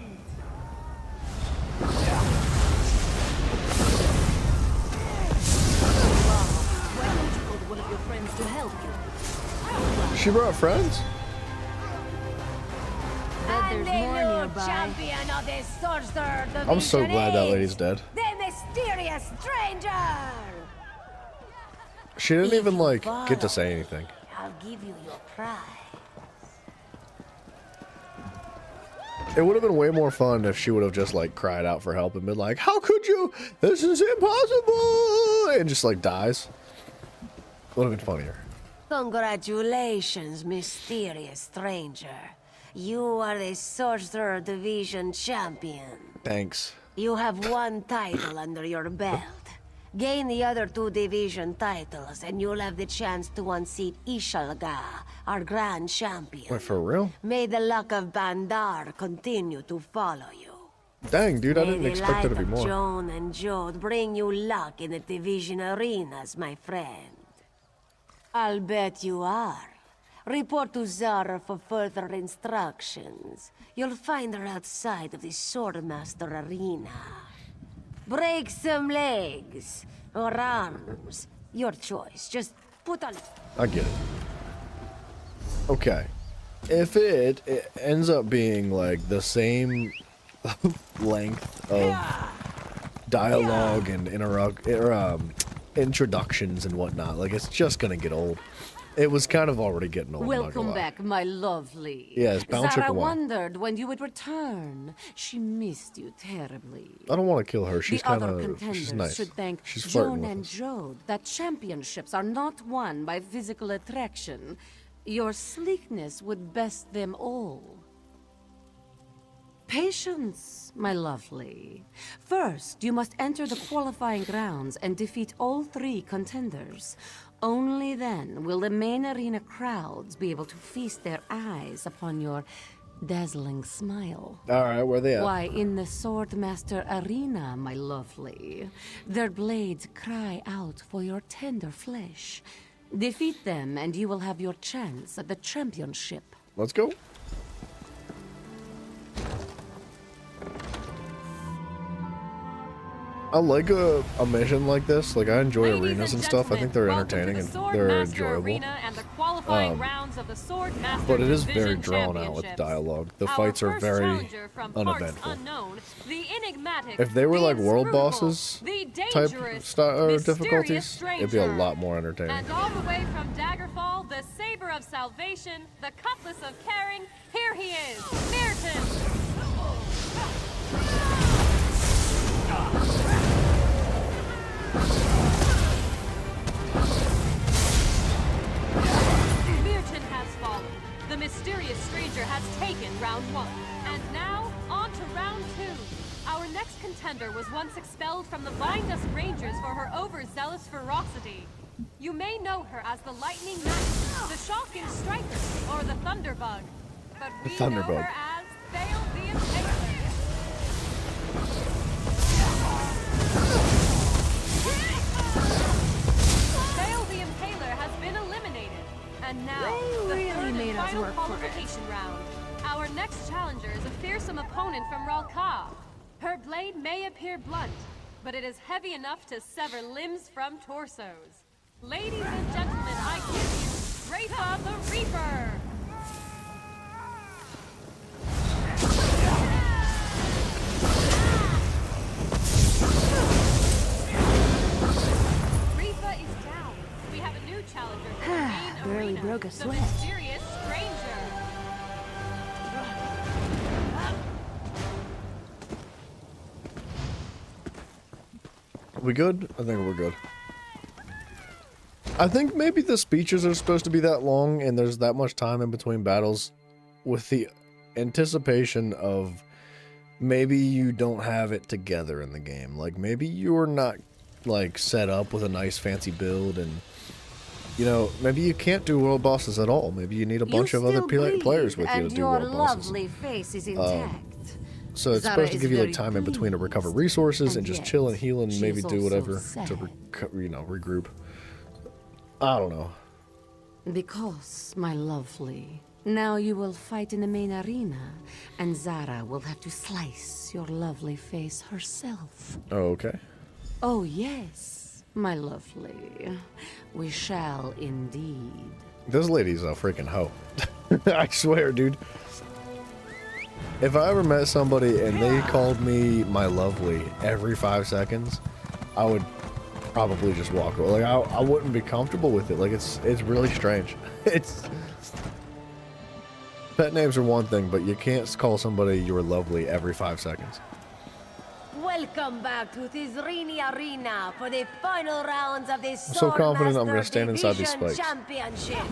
Why don't you call one of your friends to help you? She brought friends? And the new champion of the Sorcerer Division. I'm so glad that lady's dead. The mysterious stranger. She didn't even, like, get to say anything. I'll give you your prize. It would have been way more fun if she would have just, like, cried out for help and been like, how could you? This is impossible! And just, like, dies. Would have been funnier. Congratulations, mysterious stranger. You are the Sorcerer Division champion. Thanks. You have one title under your belt. Gain the other 2 division titles, and you'll have the chance to unseat Ishalga, our grand champion. Wait, for real? May the luck of Bandar continue to follow you. Dang, dude, I didn't expect there to be more. Joan and Jode bring you luck in the division arenas, my friend. I'll bet you are. Report to Zara for further instructions. You'll find her outside of the Swordmaster Arena. Break some legs or arms. Your choice. Just put on... I get it. Okay. If it ends up being like the same length of dialogue and introductions and whatnot, like it's just gonna get old. It was kind of already getting old. Welcome back, my lovely. Yes, bounce Zara a while. wondered when you would return. She missed you terribly. I don't want to kill her. She's The kind other of contenders she's nice. should thank She's flirting Joan with and us. Jode that championships are not won by physical attraction. Your sleekness would best them all. Patience, my lovely. First, you must enter the qualifying grounds and defeat all 3 contenders. Only then will the main arena crowds be able to feast their eyes upon your dazzling smile. Alright, where they at? Why, in the Swordmaster Arena, my lovely. Their blades cry out for your tender flesh. Defeat them, and you will have your chance at the championship. Let's go. I like a mission like this. Like, I enjoy arenas and stuff. I think they're entertaining and they're enjoyable. But it is very drawn out with dialogue. The fights are very uneventful. If they were like world bosses type difficulties, it'd be a lot more entertaining. And all the way from Daggerfall, the Saber of Salvation, the Cutlass of Caring, here he is, Mirton! Mirton has fallen. The mysterious stranger has taken round 1. And now, on to round 2. Our next contender was once expelled from the Vine-Dust Rangers for her overzealous ferocity. You may know her as the Lightning Knight, the Shocking Striker, or the Thunderbug. But we know her as Thale the Impaler. Thale the Impaler has been eliminated. And now, the third and final qualification round. Our next challenger is a fearsome opponent from Ralka. Her blade may appear blunt, but it is heavy enough to sever limbs from torsos. Ladies and gentlemen, I give you Rafa the Reaper! Rafa is down. We have a new challenger for the main Barely arena, broke a the sweat. mysterious stranger. We good? I think we're good. I think maybe the speeches are supposed to be that long and there's that much time in between battles with the anticipation of maybe you don't have it together in the game. Like, maybe you're not, like, set up with a nice fancy build and, you know, maybe you can't do world bosses at all. Maybe you need a bunch of other players with you to do world bosses. And your lovely face is intact. So it's Zara supposed to is give you like very time in between to recover resources and just yet chill and heal and she maybe is do also whatever sad. to regroup. I don't know. Because, my lovely, now you will fight in the main arena, and Zara will have to slice your lovely face herself. Oh, okay. Oh, yes, my lovely. We shall indeed. This lady's a freaking hoe. I swear, dude. If I ever met somebody and they called me my lovely every 5 seconds, I would probably just walk away. Like, I wouldn't be comfortable with it. Like, it's really strange. It's... Pet names are one thing, but you can't call somebody your lovely every 5 seconds. Welcome back to Tizrini Arena for the final rounds of the so confident I'm Swordmaster gonna stand inside these Division spikes. Championship.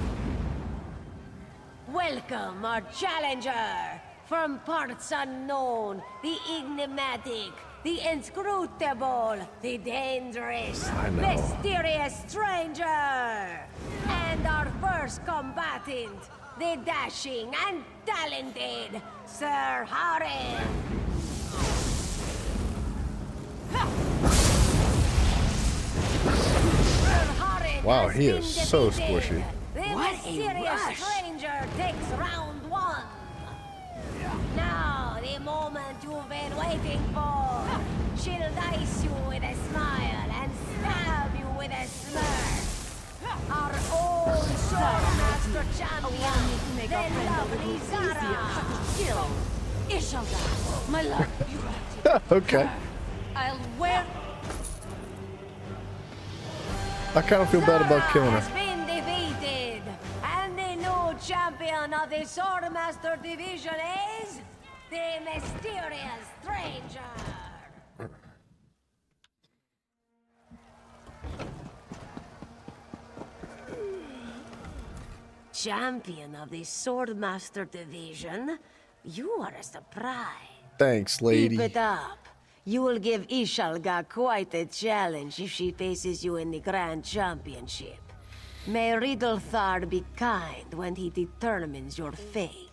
Welcome our challenger from parts unknown, the enigmatic, the inscrutable, the dangerous, mysterious stranger. And our first combatant, the dashing and talented Sir Harren. Wow, he is so squishy. The mysterious stranger takes round 1. Now, the moment you've been waiting for. She'll dice you with a smile and stab you with a smirk. Our own Swordmaster Master Champion, the lovely Zara. Kill. Ishaldar, my love, you got it. Okay. I'll wear... I kind of feel bad about killing has her. been defeated, and the new champion of the Swordmaster Division is the Mysterious Stranger. Champion of the Swordmaster Division, you are a surprise. Thanks, lady. Keep it up. You will give Ishalga quite a challenge if she faces you in the Grand Championship. May Riddlethard be kind when he determines your fate.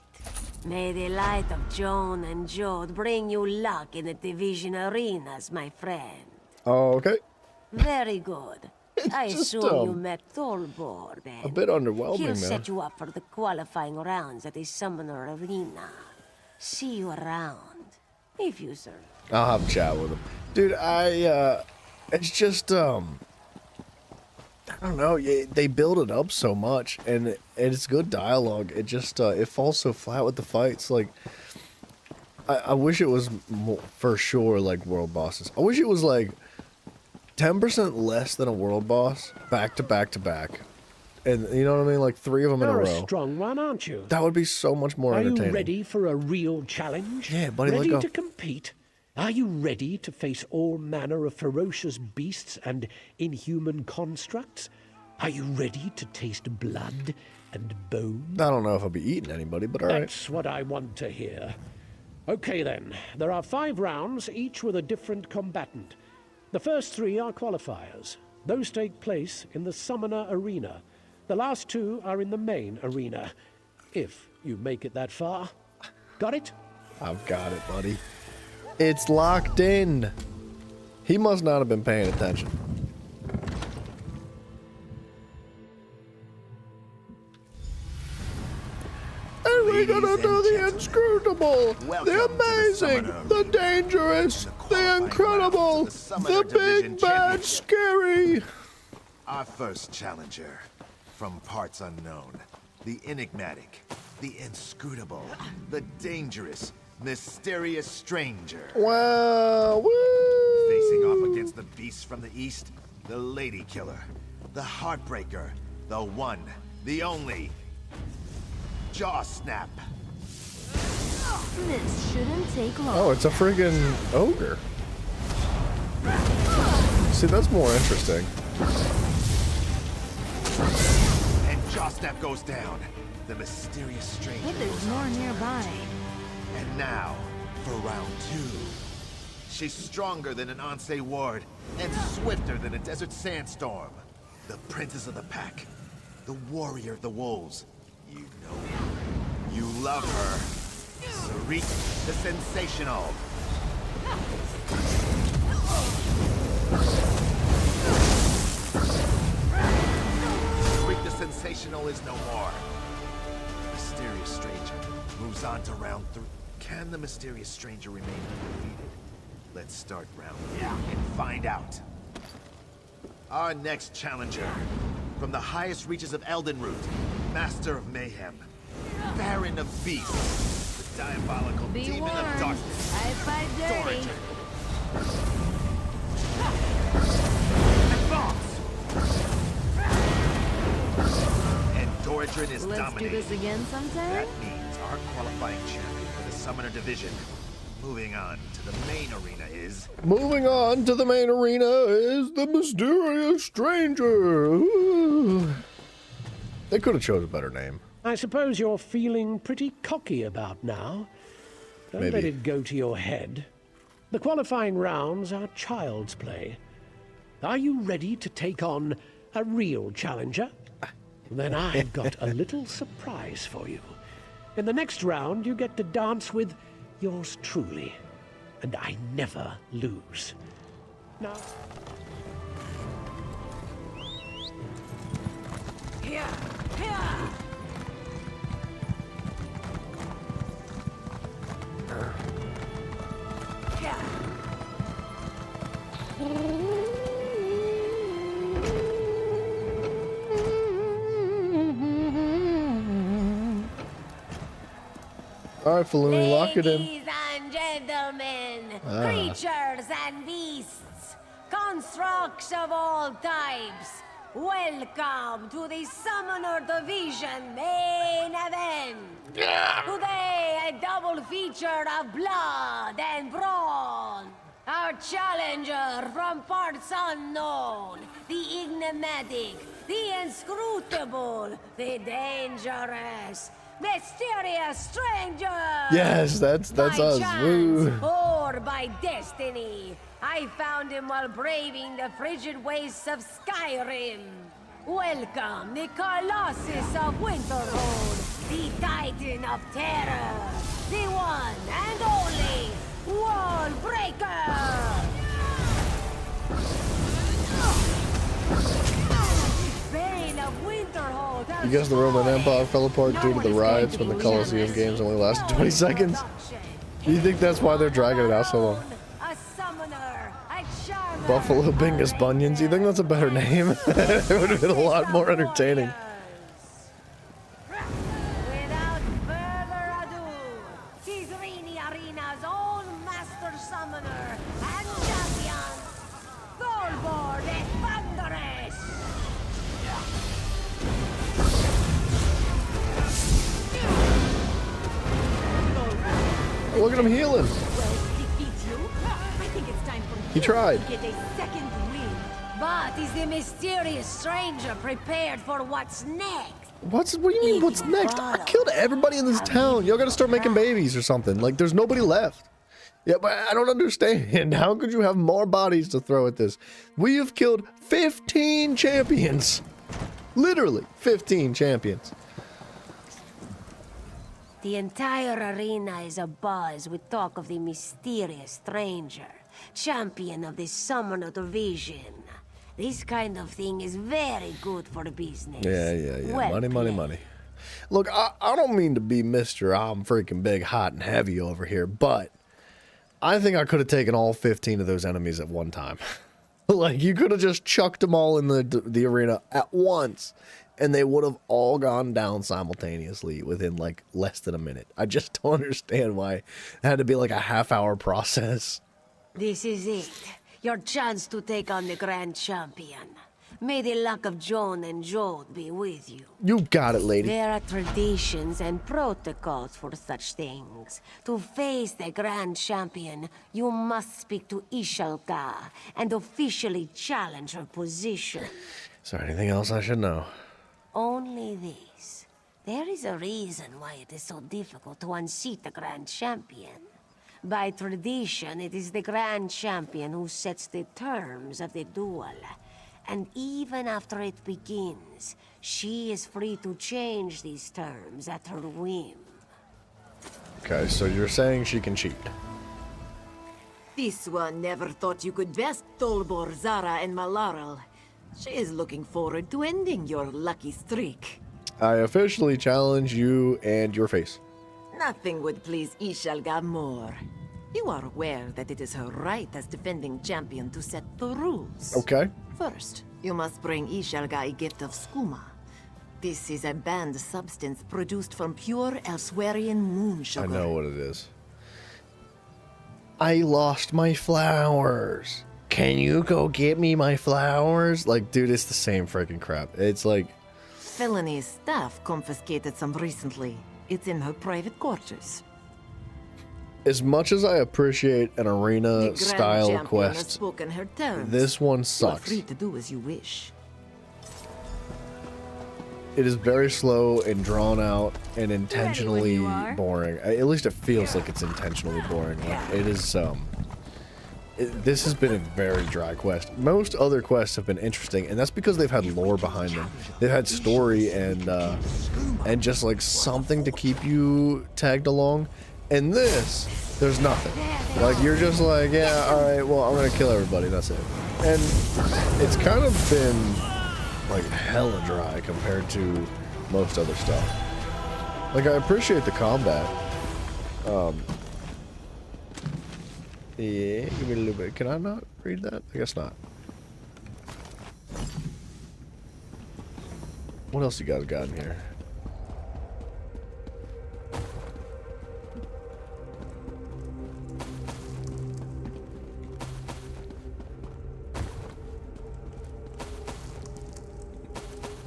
May the light of Joan and Jode bring you luck in the division arenas, my friend. Oh, okay. Very good. I just, assume you met Tholbor then. A bit underwhelming, He'll man. set you up for the qualifying rounds at the Summoner Arena. See you around, if you serve. I'll have a chat with him. Dude, it's just, I don't know, they build it up so much, and it's good dialogue. It just, it falls so flat with the fights. Like, I wish it was more, for sure, like, world bosses. I wish it was, like, 10% less than a world boss, back to back to back. And, you know what I mean? Like, 3 of them in a You're row. a strong one, aren't you? That would be so much more entertaining. Are you ready for a real challenge? Yeah, buddy, ready let go. to compete? Are you ready to face all manner of ferocious beasts and inhuman constructs? Are you ready to taste blood and bone? I don't know if I'll be eating anybody, but all right. That's what I want to hear. Okay then, there are 5 rounds, each with a different combatant. The first 3 are qualifiers. Those take place in the Summoner Arena. The last 2 are in the main arena, if you make it that far. Got it? I've got it, buddy. It's locked in. He must not have been paying attention. And we're gonna do the inscrutable, the amazing, the dangerous, the incredible, the big bad scary. Our first challenger, from parts unknown, the enigmatic, the inscrutable, the dangerous, mysterious stranger. Wow, woo! Facing off against the beasts from the east, the lady killer, the heartbreaker, the one, the only, Jaw Snap. This shouldn't take long. Oh, it's a friggin' ogre. See, that's more interesting. And Jaw Snap goes down. The mysterious stranger. But there's more nearby. And now, for round 2. She's stronger than an Ansei ward, and swifter than a desert sandstorm. The princess of the pack, the warrior of the wolves. You know her. You love her. Sarik the Sensational. Sarik the Sensational is no more. The mysterious stranger moves on to round 3. Can the mysterious stranger remain undefeated? Let's start round 1 and find out. Our next challenger, from the highest reaches of Eldenroot, Master of Mayhem, Baron of Beasts, the diabolical Be demon warned. of darkness, I fight dirty. and Doradrin is Let's dominating. do this again sometime? That means our qualifying champion for the Summoner Division. Moving on to the main arena is... Moving on to the main arena is the mysterious stranger. Ooh. They could have chose a better name. I suppose you're feeling pretty cocky about now. Don't let Maybe. it go to your head. The qualifying rounds are child's play. Are you ready to take on a real challenger? Then I've got a little surprise for you. In the next round, you get to dance with yours truly. And I never lose. Now... Here, here. All right, Falloon, lock it in. Ladies and gentlemen, Ah. creatures and beasts, constructs of all types, welcome to the Summoner Division main event. Today, a double feature of blood and brawn. Our challenger from parts unknown, the enigmatic, the inscrutable, the dangerous, mysterious stranger. Yes, that's by us. Chance, Woo. or by destiny, I found him while braving the frigid wastes of Skyrim. Welcome, the Colossus of Winterhold, the Titan of Terror, the one and only Wall Breaker. Bane of Winterhold. You guess the Roman Empire fell apart due to the riots when the Colosseum games only lasted 20 seconds? Do you think that's why they're dragging it out so long? A summoner, a charmer. Buffalo Bingus Bunions? You think that's a better name? It would have been a lot more entertaining. Without further ado, Tisrini Arena's own master summoner and champion, Thorborn the Thunderous. Look at him healing. He tried. Get a second wind. But is the mysterious stranger prepared for what's next? What do you mean, what's next? I killed everybody in this town. Y'all gotta start making babies or something. Like, there's nobody left. Yeah, but I don't understand. How could you have more bodies to throw at this? We have killed 15 champions. Literally, 15 champions. The entire arena is abuzz with talk of the mysterious stranger, champion of the Summoner Division. This kind of thing is very good for business. Yeah. Well Money, money, played. money. Look, I don't mean to be Mr. I'm freaking big, hot, and heavy over here, but I think I could have taken all 15 of those enemies at one time. Like, you could have just chucked them all in the arena at once, and they would have all gone down simultaneously within, like, less than a minute. I just don't understand why it had to be, like, a half-hour process. This is it. Your chance to take on the Grand Champion. May the luck of Joan and Jode be with you. You got it, lady. There are traditions and protocols for such things. To face the Grand Champion, you must speak to Ishalka and officially challenge her position. Is there anything else I should know? Only this. There is a reason why it is so difficult to unseat the Grand Champion. By tradition, it is the Grand Champion who sets the terms of the duel. And even after it begins, she is free to change these terms at her whim. Okay, so you're saying she can cheat. This one never thought you could best Tolbor, Zara, and Malaral. She is looking forward to ending your lucky streak. I officially challenge you and your face. Nothing would please Ishalga more. You are aware that it is her right as defending champion to set the rules. Okay. First, you must bring Ishalga a gift of skooma. This is a banned substance produced from pure Elswerian moon sugar. I know what it is. I lost my flowers. Can you go get me my flowers? Like, dude, it's the same freaking crap. It's like... Felony's staff confiscated some recently. It's in her private quarters. As much as I appreciate an arena-style quest, this one sucks. You are free to do as you wish. It is very slow and drawn out and intentionally boring. At least it feels like it's intentionally boring. Like, it is, this has been a very dry quest. Most other quests have been interesting, and that's because they've had lore behind them. They've had story and just like something to keep you tagged along. And this, there's nothing. Like, you're just like, yeah, alright, well, I'm gonna kill everybody, that's it. And it's kind of been, like, hella dry compared to most other stuff. Like, I appreciate the combat. Yeah, give me a little bit. Can I not read that? I guess not. What else you guys got in here?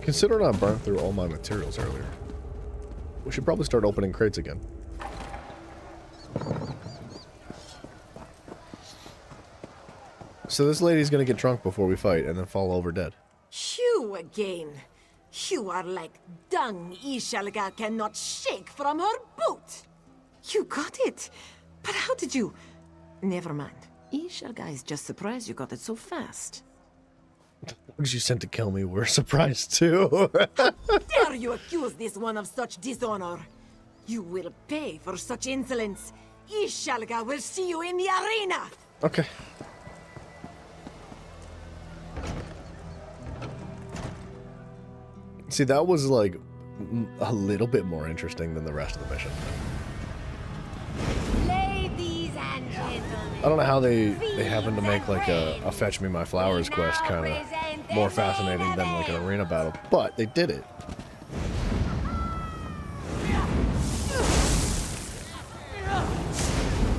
Considering I burnt through all my materials earlier, we should probably start opening crates again. So this lady's gonna get drunk before we fight and then fall over dead. You again. You are like dung Ishalga cannot shake from her boot. You got it. But how did you... Never mind. Ishalga is just surprised you got it so fast. What you sent to kill me, we're surprised too. Dare you accuse this one of such dishonor? You will pay for such insolence. Ishalga will see you in the arena. Okay. See, that was like a little bit more interesting than the rest of the mission. Ladies and gentlemen, I don't know how they happen to make like a fetch me my flowers quest kind of more fascinating than like an arena battle, but they did it.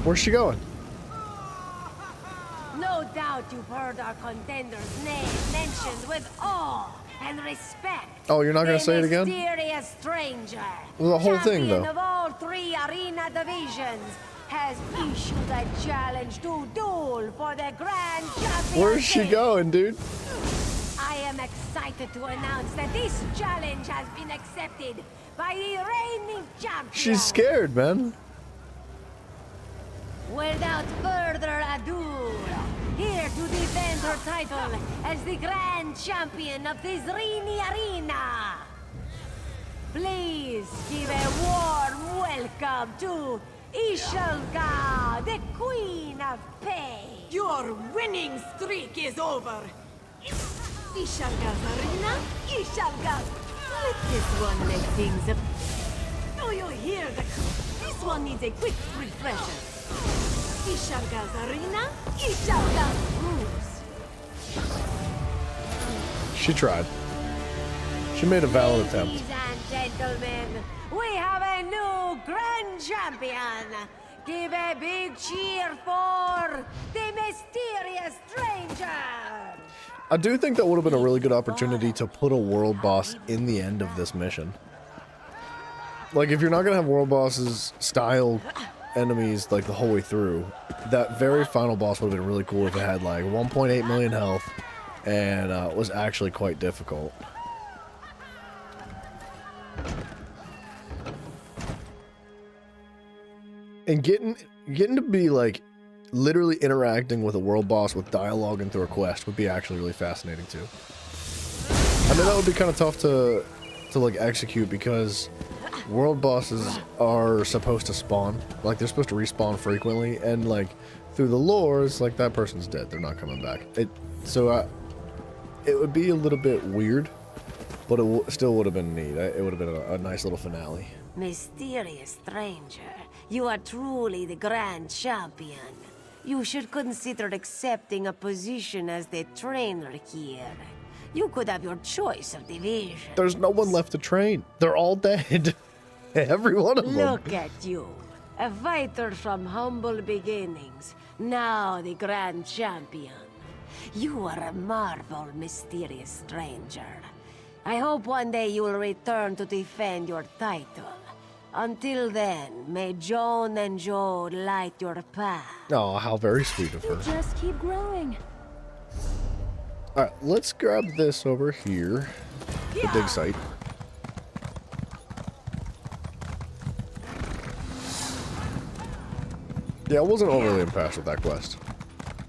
Where's she going? no doubt you've heard our contender's name mentioned with awe and respect. Oh, you're not gonna say it again? Mysterious stranger. The whole thing, though. Champion of all 3 arena divisions has issued a challenge to duel for the grand championship. Where's she going, dude? I am excited to announce that this challenge has been accepted by the reigning champion. She's scared, man. Without further ado, here to defend her title as the grand champion of this Rini Arena, please give a warm welcome to Ishalga, the Queen of Pain. Your winning streak is over. Ishalga's arena? Ishalga! Let this one make things up. Do you hear the... This one needs a quick refresher. Ishalga's arena? Ishalga moves. She tried. She made a valid attempt. Ladies and gentlemen, we have a new grand champion. Give a big cheer for the mysterious stranger. I do think that would have been a really good opportunity to put a world boss in the end of this mission. Like, if you're not gonna have world bosses style enemies like the whole way through, that very final boss would have been really cool if it had like 1.8 million health and was actually quite difficult. And getting to be like literally interacting with a world boss with dialogue and through a quest would be actually really fascinating too. I know that would be kind of tough to like execute because world bosses are supposed to spawn, like they're supposed to respawn frequently, and like through the lore, it's like that person's dead, they're not coming back. It would be a little bit weird, but it still would have been neat. It would have been a nice little finale. Mysterious stranger, you are truly the grand champion. You should consider accepting a position as the trainer here. You could have your choice of division. There's no one left to train. They're all dead. Every one of them. Look at you, a fighter from humble beginnings, now the grand champion. You are a marvel, mysterious stranger. I hope one day you will return to defend your title. Until then, may Joan and Joe light your path. Oh, how very sweet of her. Just keep growing. Alright, let's grab this over here. The dig site. Yeah, I wasn't overly impressed with that quest.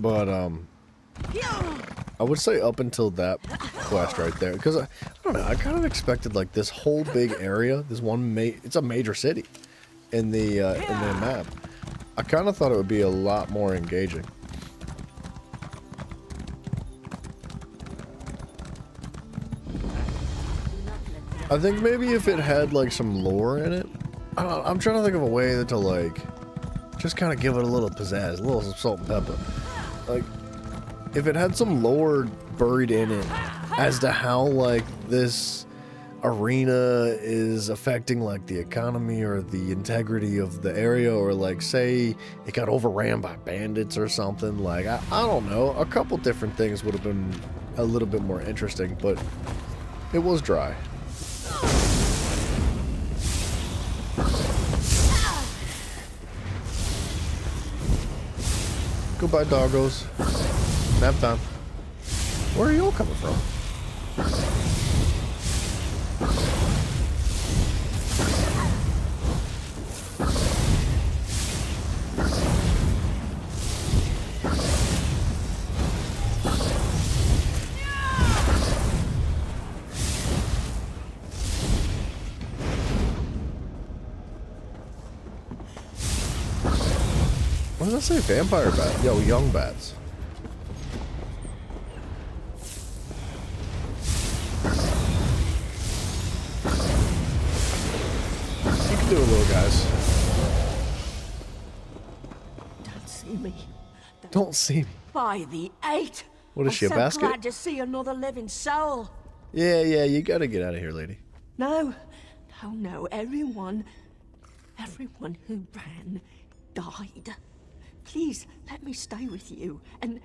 But, I would say up until that quest right there, because I don't know, I kind of expected like this whole big area, this one it's a major city in the map. I kind of thought it would be a lot more engaging. I think maybe if it had like some lore in it, I don't know, I'm trying to think of a way to like just kind of give it a little pizzazz, a little salt and pepper. Like, if it had some lore buried in it as to how like this arena is affecting like the economy or the integrity of the area, or like say it got overran by bandits or something, like I don't know, a couple different things would have been a little bit more interesting. But It was dry. Goodbye, doggos. Nap time. Where are you all coming from? What does that say? Vampire bat? Yo, young bats. You can do it, little guys. Don't see me. Don't see me. By the 8. What is she, a basket? I'm so glad to see another living soul. Yeah, you gotta get out of here, lady. No. Everyone who ran died. Please, let me stay with you, and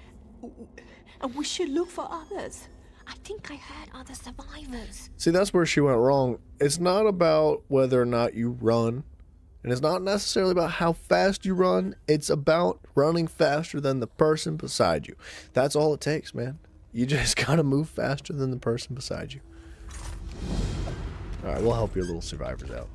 we should look for others. I think I heard other survivors. See, that's where she went wrong. It's not about whether or not you run, and it's not necessarily about how fast you run. It's about running faster than the person beside you. That's all it takes, man. You just gotta move faster than the person beside you. Alright, we'll help your little survivors out.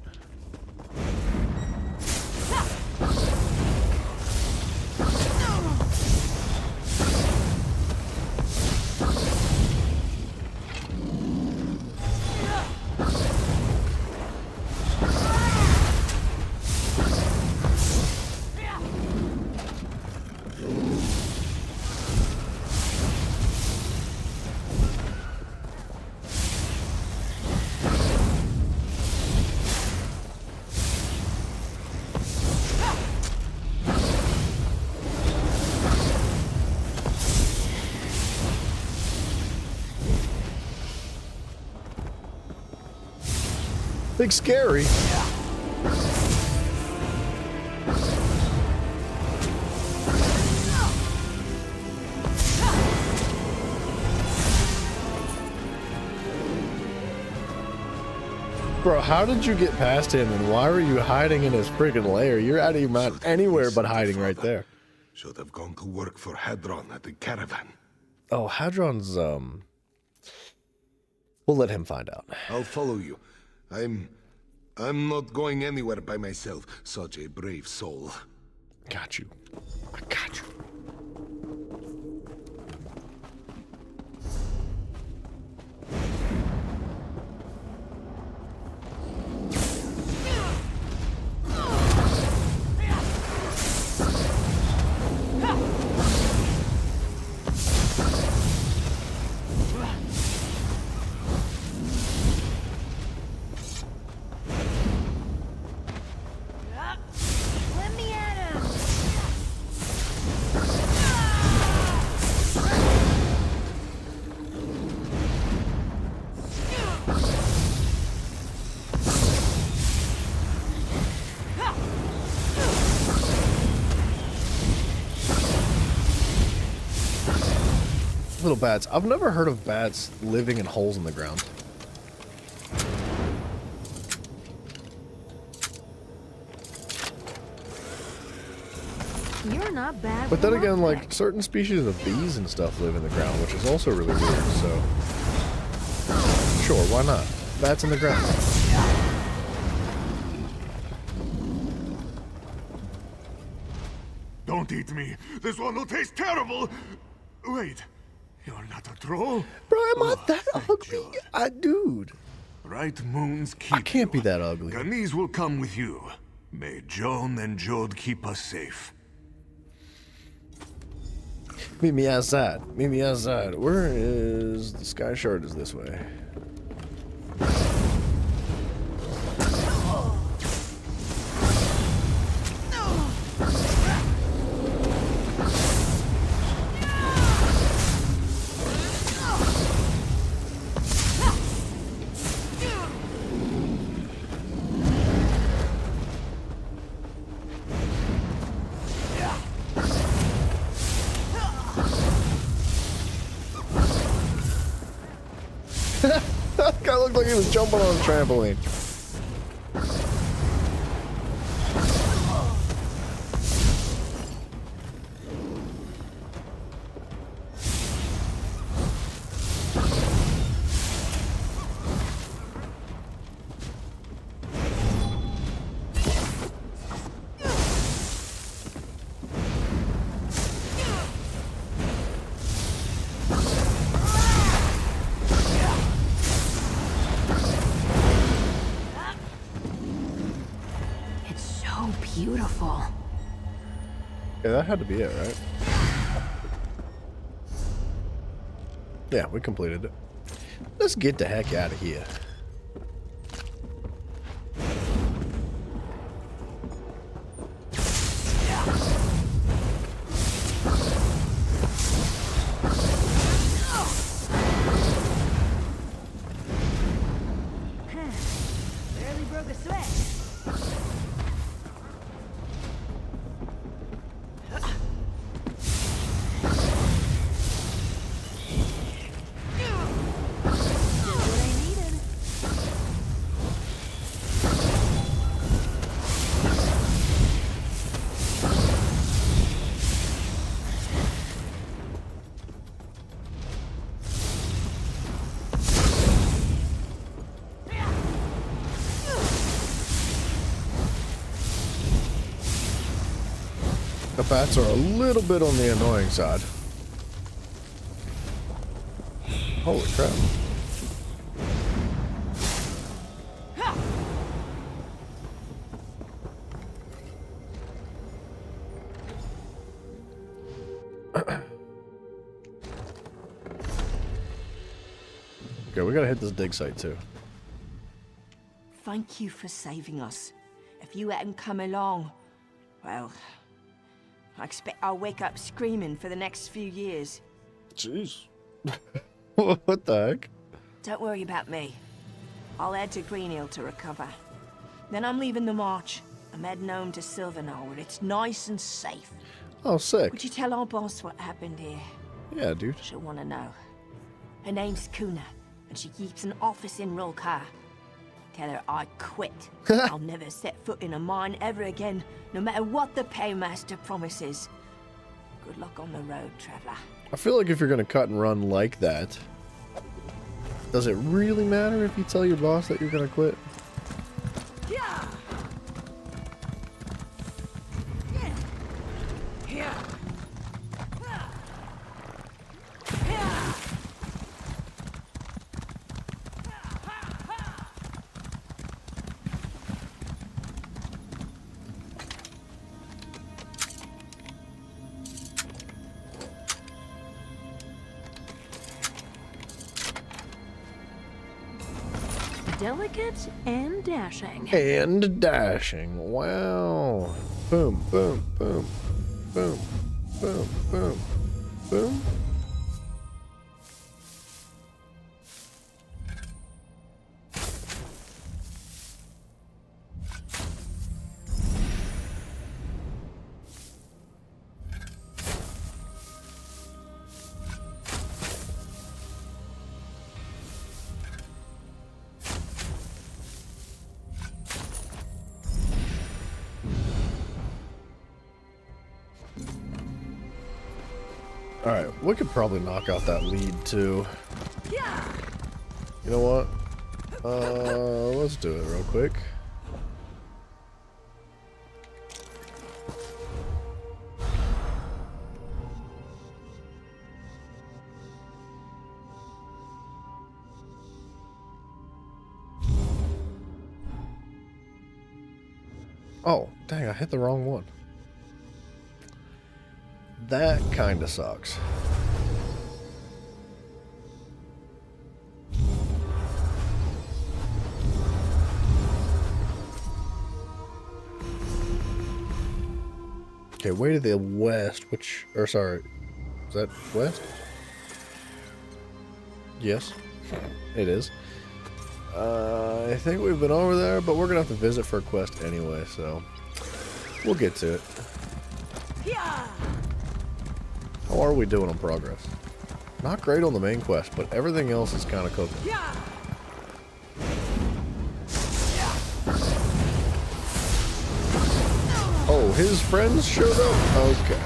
Big scary. Bro, how did you get past him, and why were you hiding in his friggin' lair? You're out of your mind anywhere but hiding right there. Should have gone to work for Hadron at the caravan. Oh, Hadron's, we'll let him find out. I'll follow you. I'm not going anywhere by myself. Such a brave soul. Got you. I got you. Little bats. I've never heard of bats living in holes in the ground. You're not bad. But then again, like, certain species of bees and stuff live in the ground, which is also really weird, so... Sure, why not? Bats in the ground. Don't eat me. This one will taste terrible. Wait, you're not a troll? Bro, am I that ugly? Dude. Bright moons keep I can't be that ugly. Ganeez will come with you. May Joan and Jode keep us safe. Meet me outside. Meet me outside. Where is... The sky shard is this way. That guy looked like he was jumping on a trampoline. Beautiful. Yeah, that had to be it, right? Yeah, we completed it. Let's get the heck out of here. Barely broke a sweat. The bats are a little bit on the annoying side. Holy crap. Okay, we gotta hit this dig site too. Thank you for saving us. If you hadn't come along, well, I expect I'll wake up screaming for the next few years. Jeez. What the heck? Don't worry about me. I'll head to Greenhill to recover. Then I'm leaving the march. I'm heading home to Silverknoll, where it's nice and safe. Oh, sick. Would you tell our boss what happened here? Yeah, dude. She'll want to know. Her name's Kuna, and she keeps an office in Rolkar. Tell her I quit. I'll never set foot in a mine ever again, no matter what the paymaster promises. Good luck on the road, traveler. I feel like if you're gonna cut and run like that, does it really matter if you tell your boss that you're gonna quit? Yeah. Yeah. Delicate and dashing. And dashing. Wow. Boom, boom, boom, boom, boom, boom, boom. Alright, we could probably knock out that lead too. You know what? Let's do it real quick. Oh, dang, I hit the wrong one. That kinda sucks. Okay, way to the west, which, or sorry, is that west? Yes, it is. I think we've been over there, but we're gonna have to visit for a quest anyway, so we'll get to it. How are we doing on progress? Not great on the main quest, but everything else is kind of cooking. Oh, his friends showed up? Okay.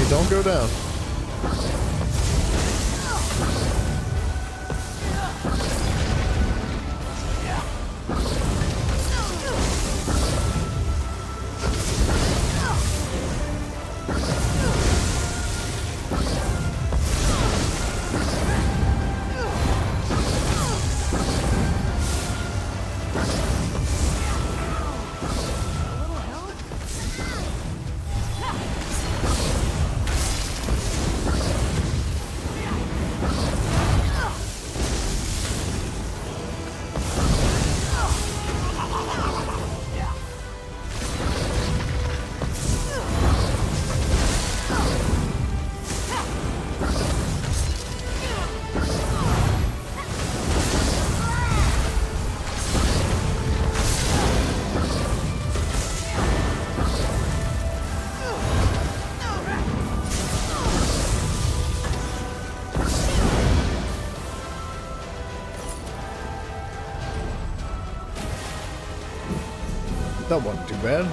Don't go down. That wasn't too bad.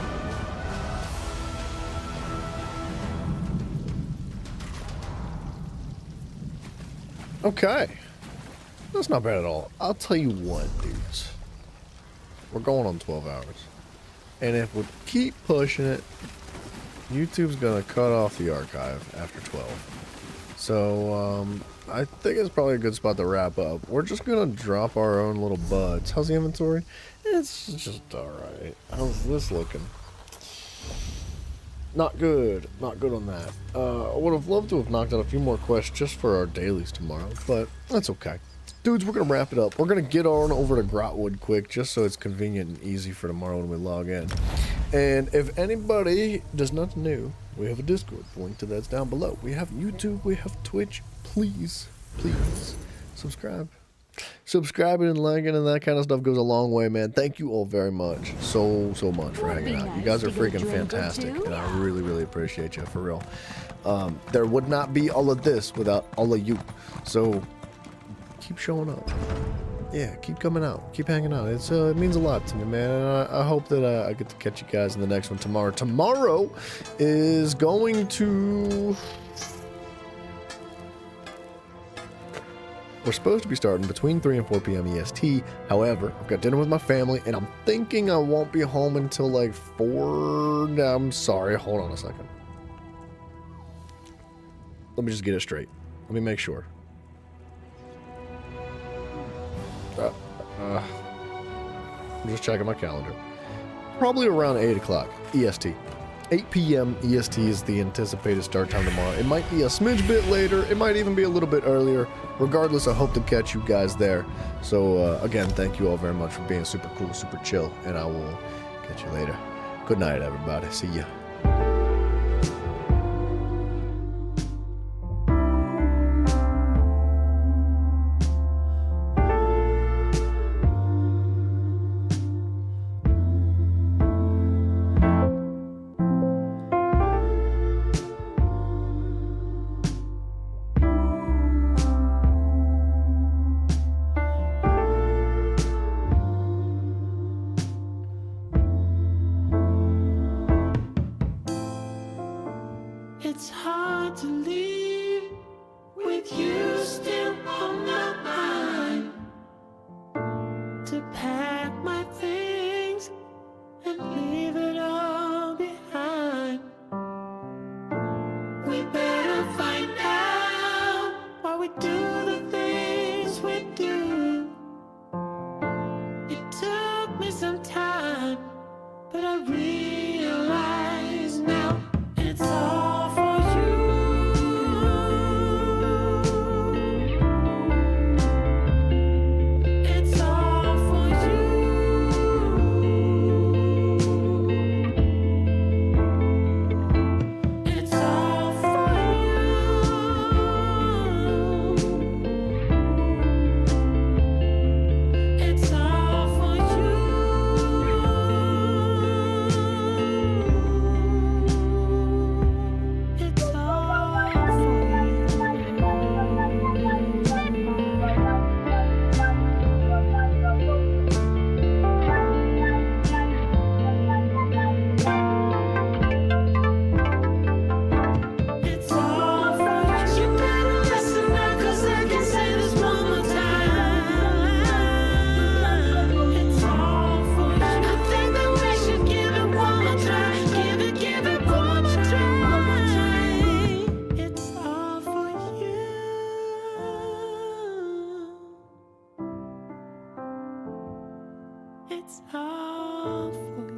Okay. That's not bad at all. I'll tell you what, dudes. We're going on 12 hours. And if we keep pushing it, YouTube's gonna cut off the archive after 12. So, I think it's probably a good spot to wrap up. We're just gonna drop our own little buds. How's the inventory? It's just alright. How's this looking? Not good. Not good on that. I would have loved to have knocked out a few more quests just for our dailies tomorrow, but that's okay. Dudes, we're going to wrap it up. We're going to get on over to Grotwood quick, just so it's convenient and easy for tomorrow when we log in. And if anybody does not know, we have a Discord. Link to that's down below. We have YouTube. We have Twitch. Please, please, subscribe. Subscribing and liking and that kind of stuff goes a long way, man. Thank you all very much. So much for hanging out. You guys are freaking fantastic. And I really appreciate you, for real. There would not be all of this without all of you. So keep showing up. Yeah, keep coming out. Keep hanging out. It means a lot to me, man. And I hope that I get to catch you guys in the next one tomorrow. Tomorrow is going to... We're supposed to be starting between 3 and 4 p.m. EST. However, I've got dinner with my family, and I'm thinking I won't be home until like 4... I'm sorry. Hold on a second. Let me just get it straight. Let me make sure. I'm just checking my calendar. Probably around 8 o'clock EST. 8 p.m. EST is the anticipated start time tomorrow. It might be a smidge bit later. It might even be a little bit earlier. Regardless, I hope to catch you guys there. So, again, thank you all very much for being super cool, super chill, and I will catch you later. Good night, everybody. See ya. It's hard to leave with you still on my mind. To pack my things and leave it all behind. We better find out why we do the things we do. It's all for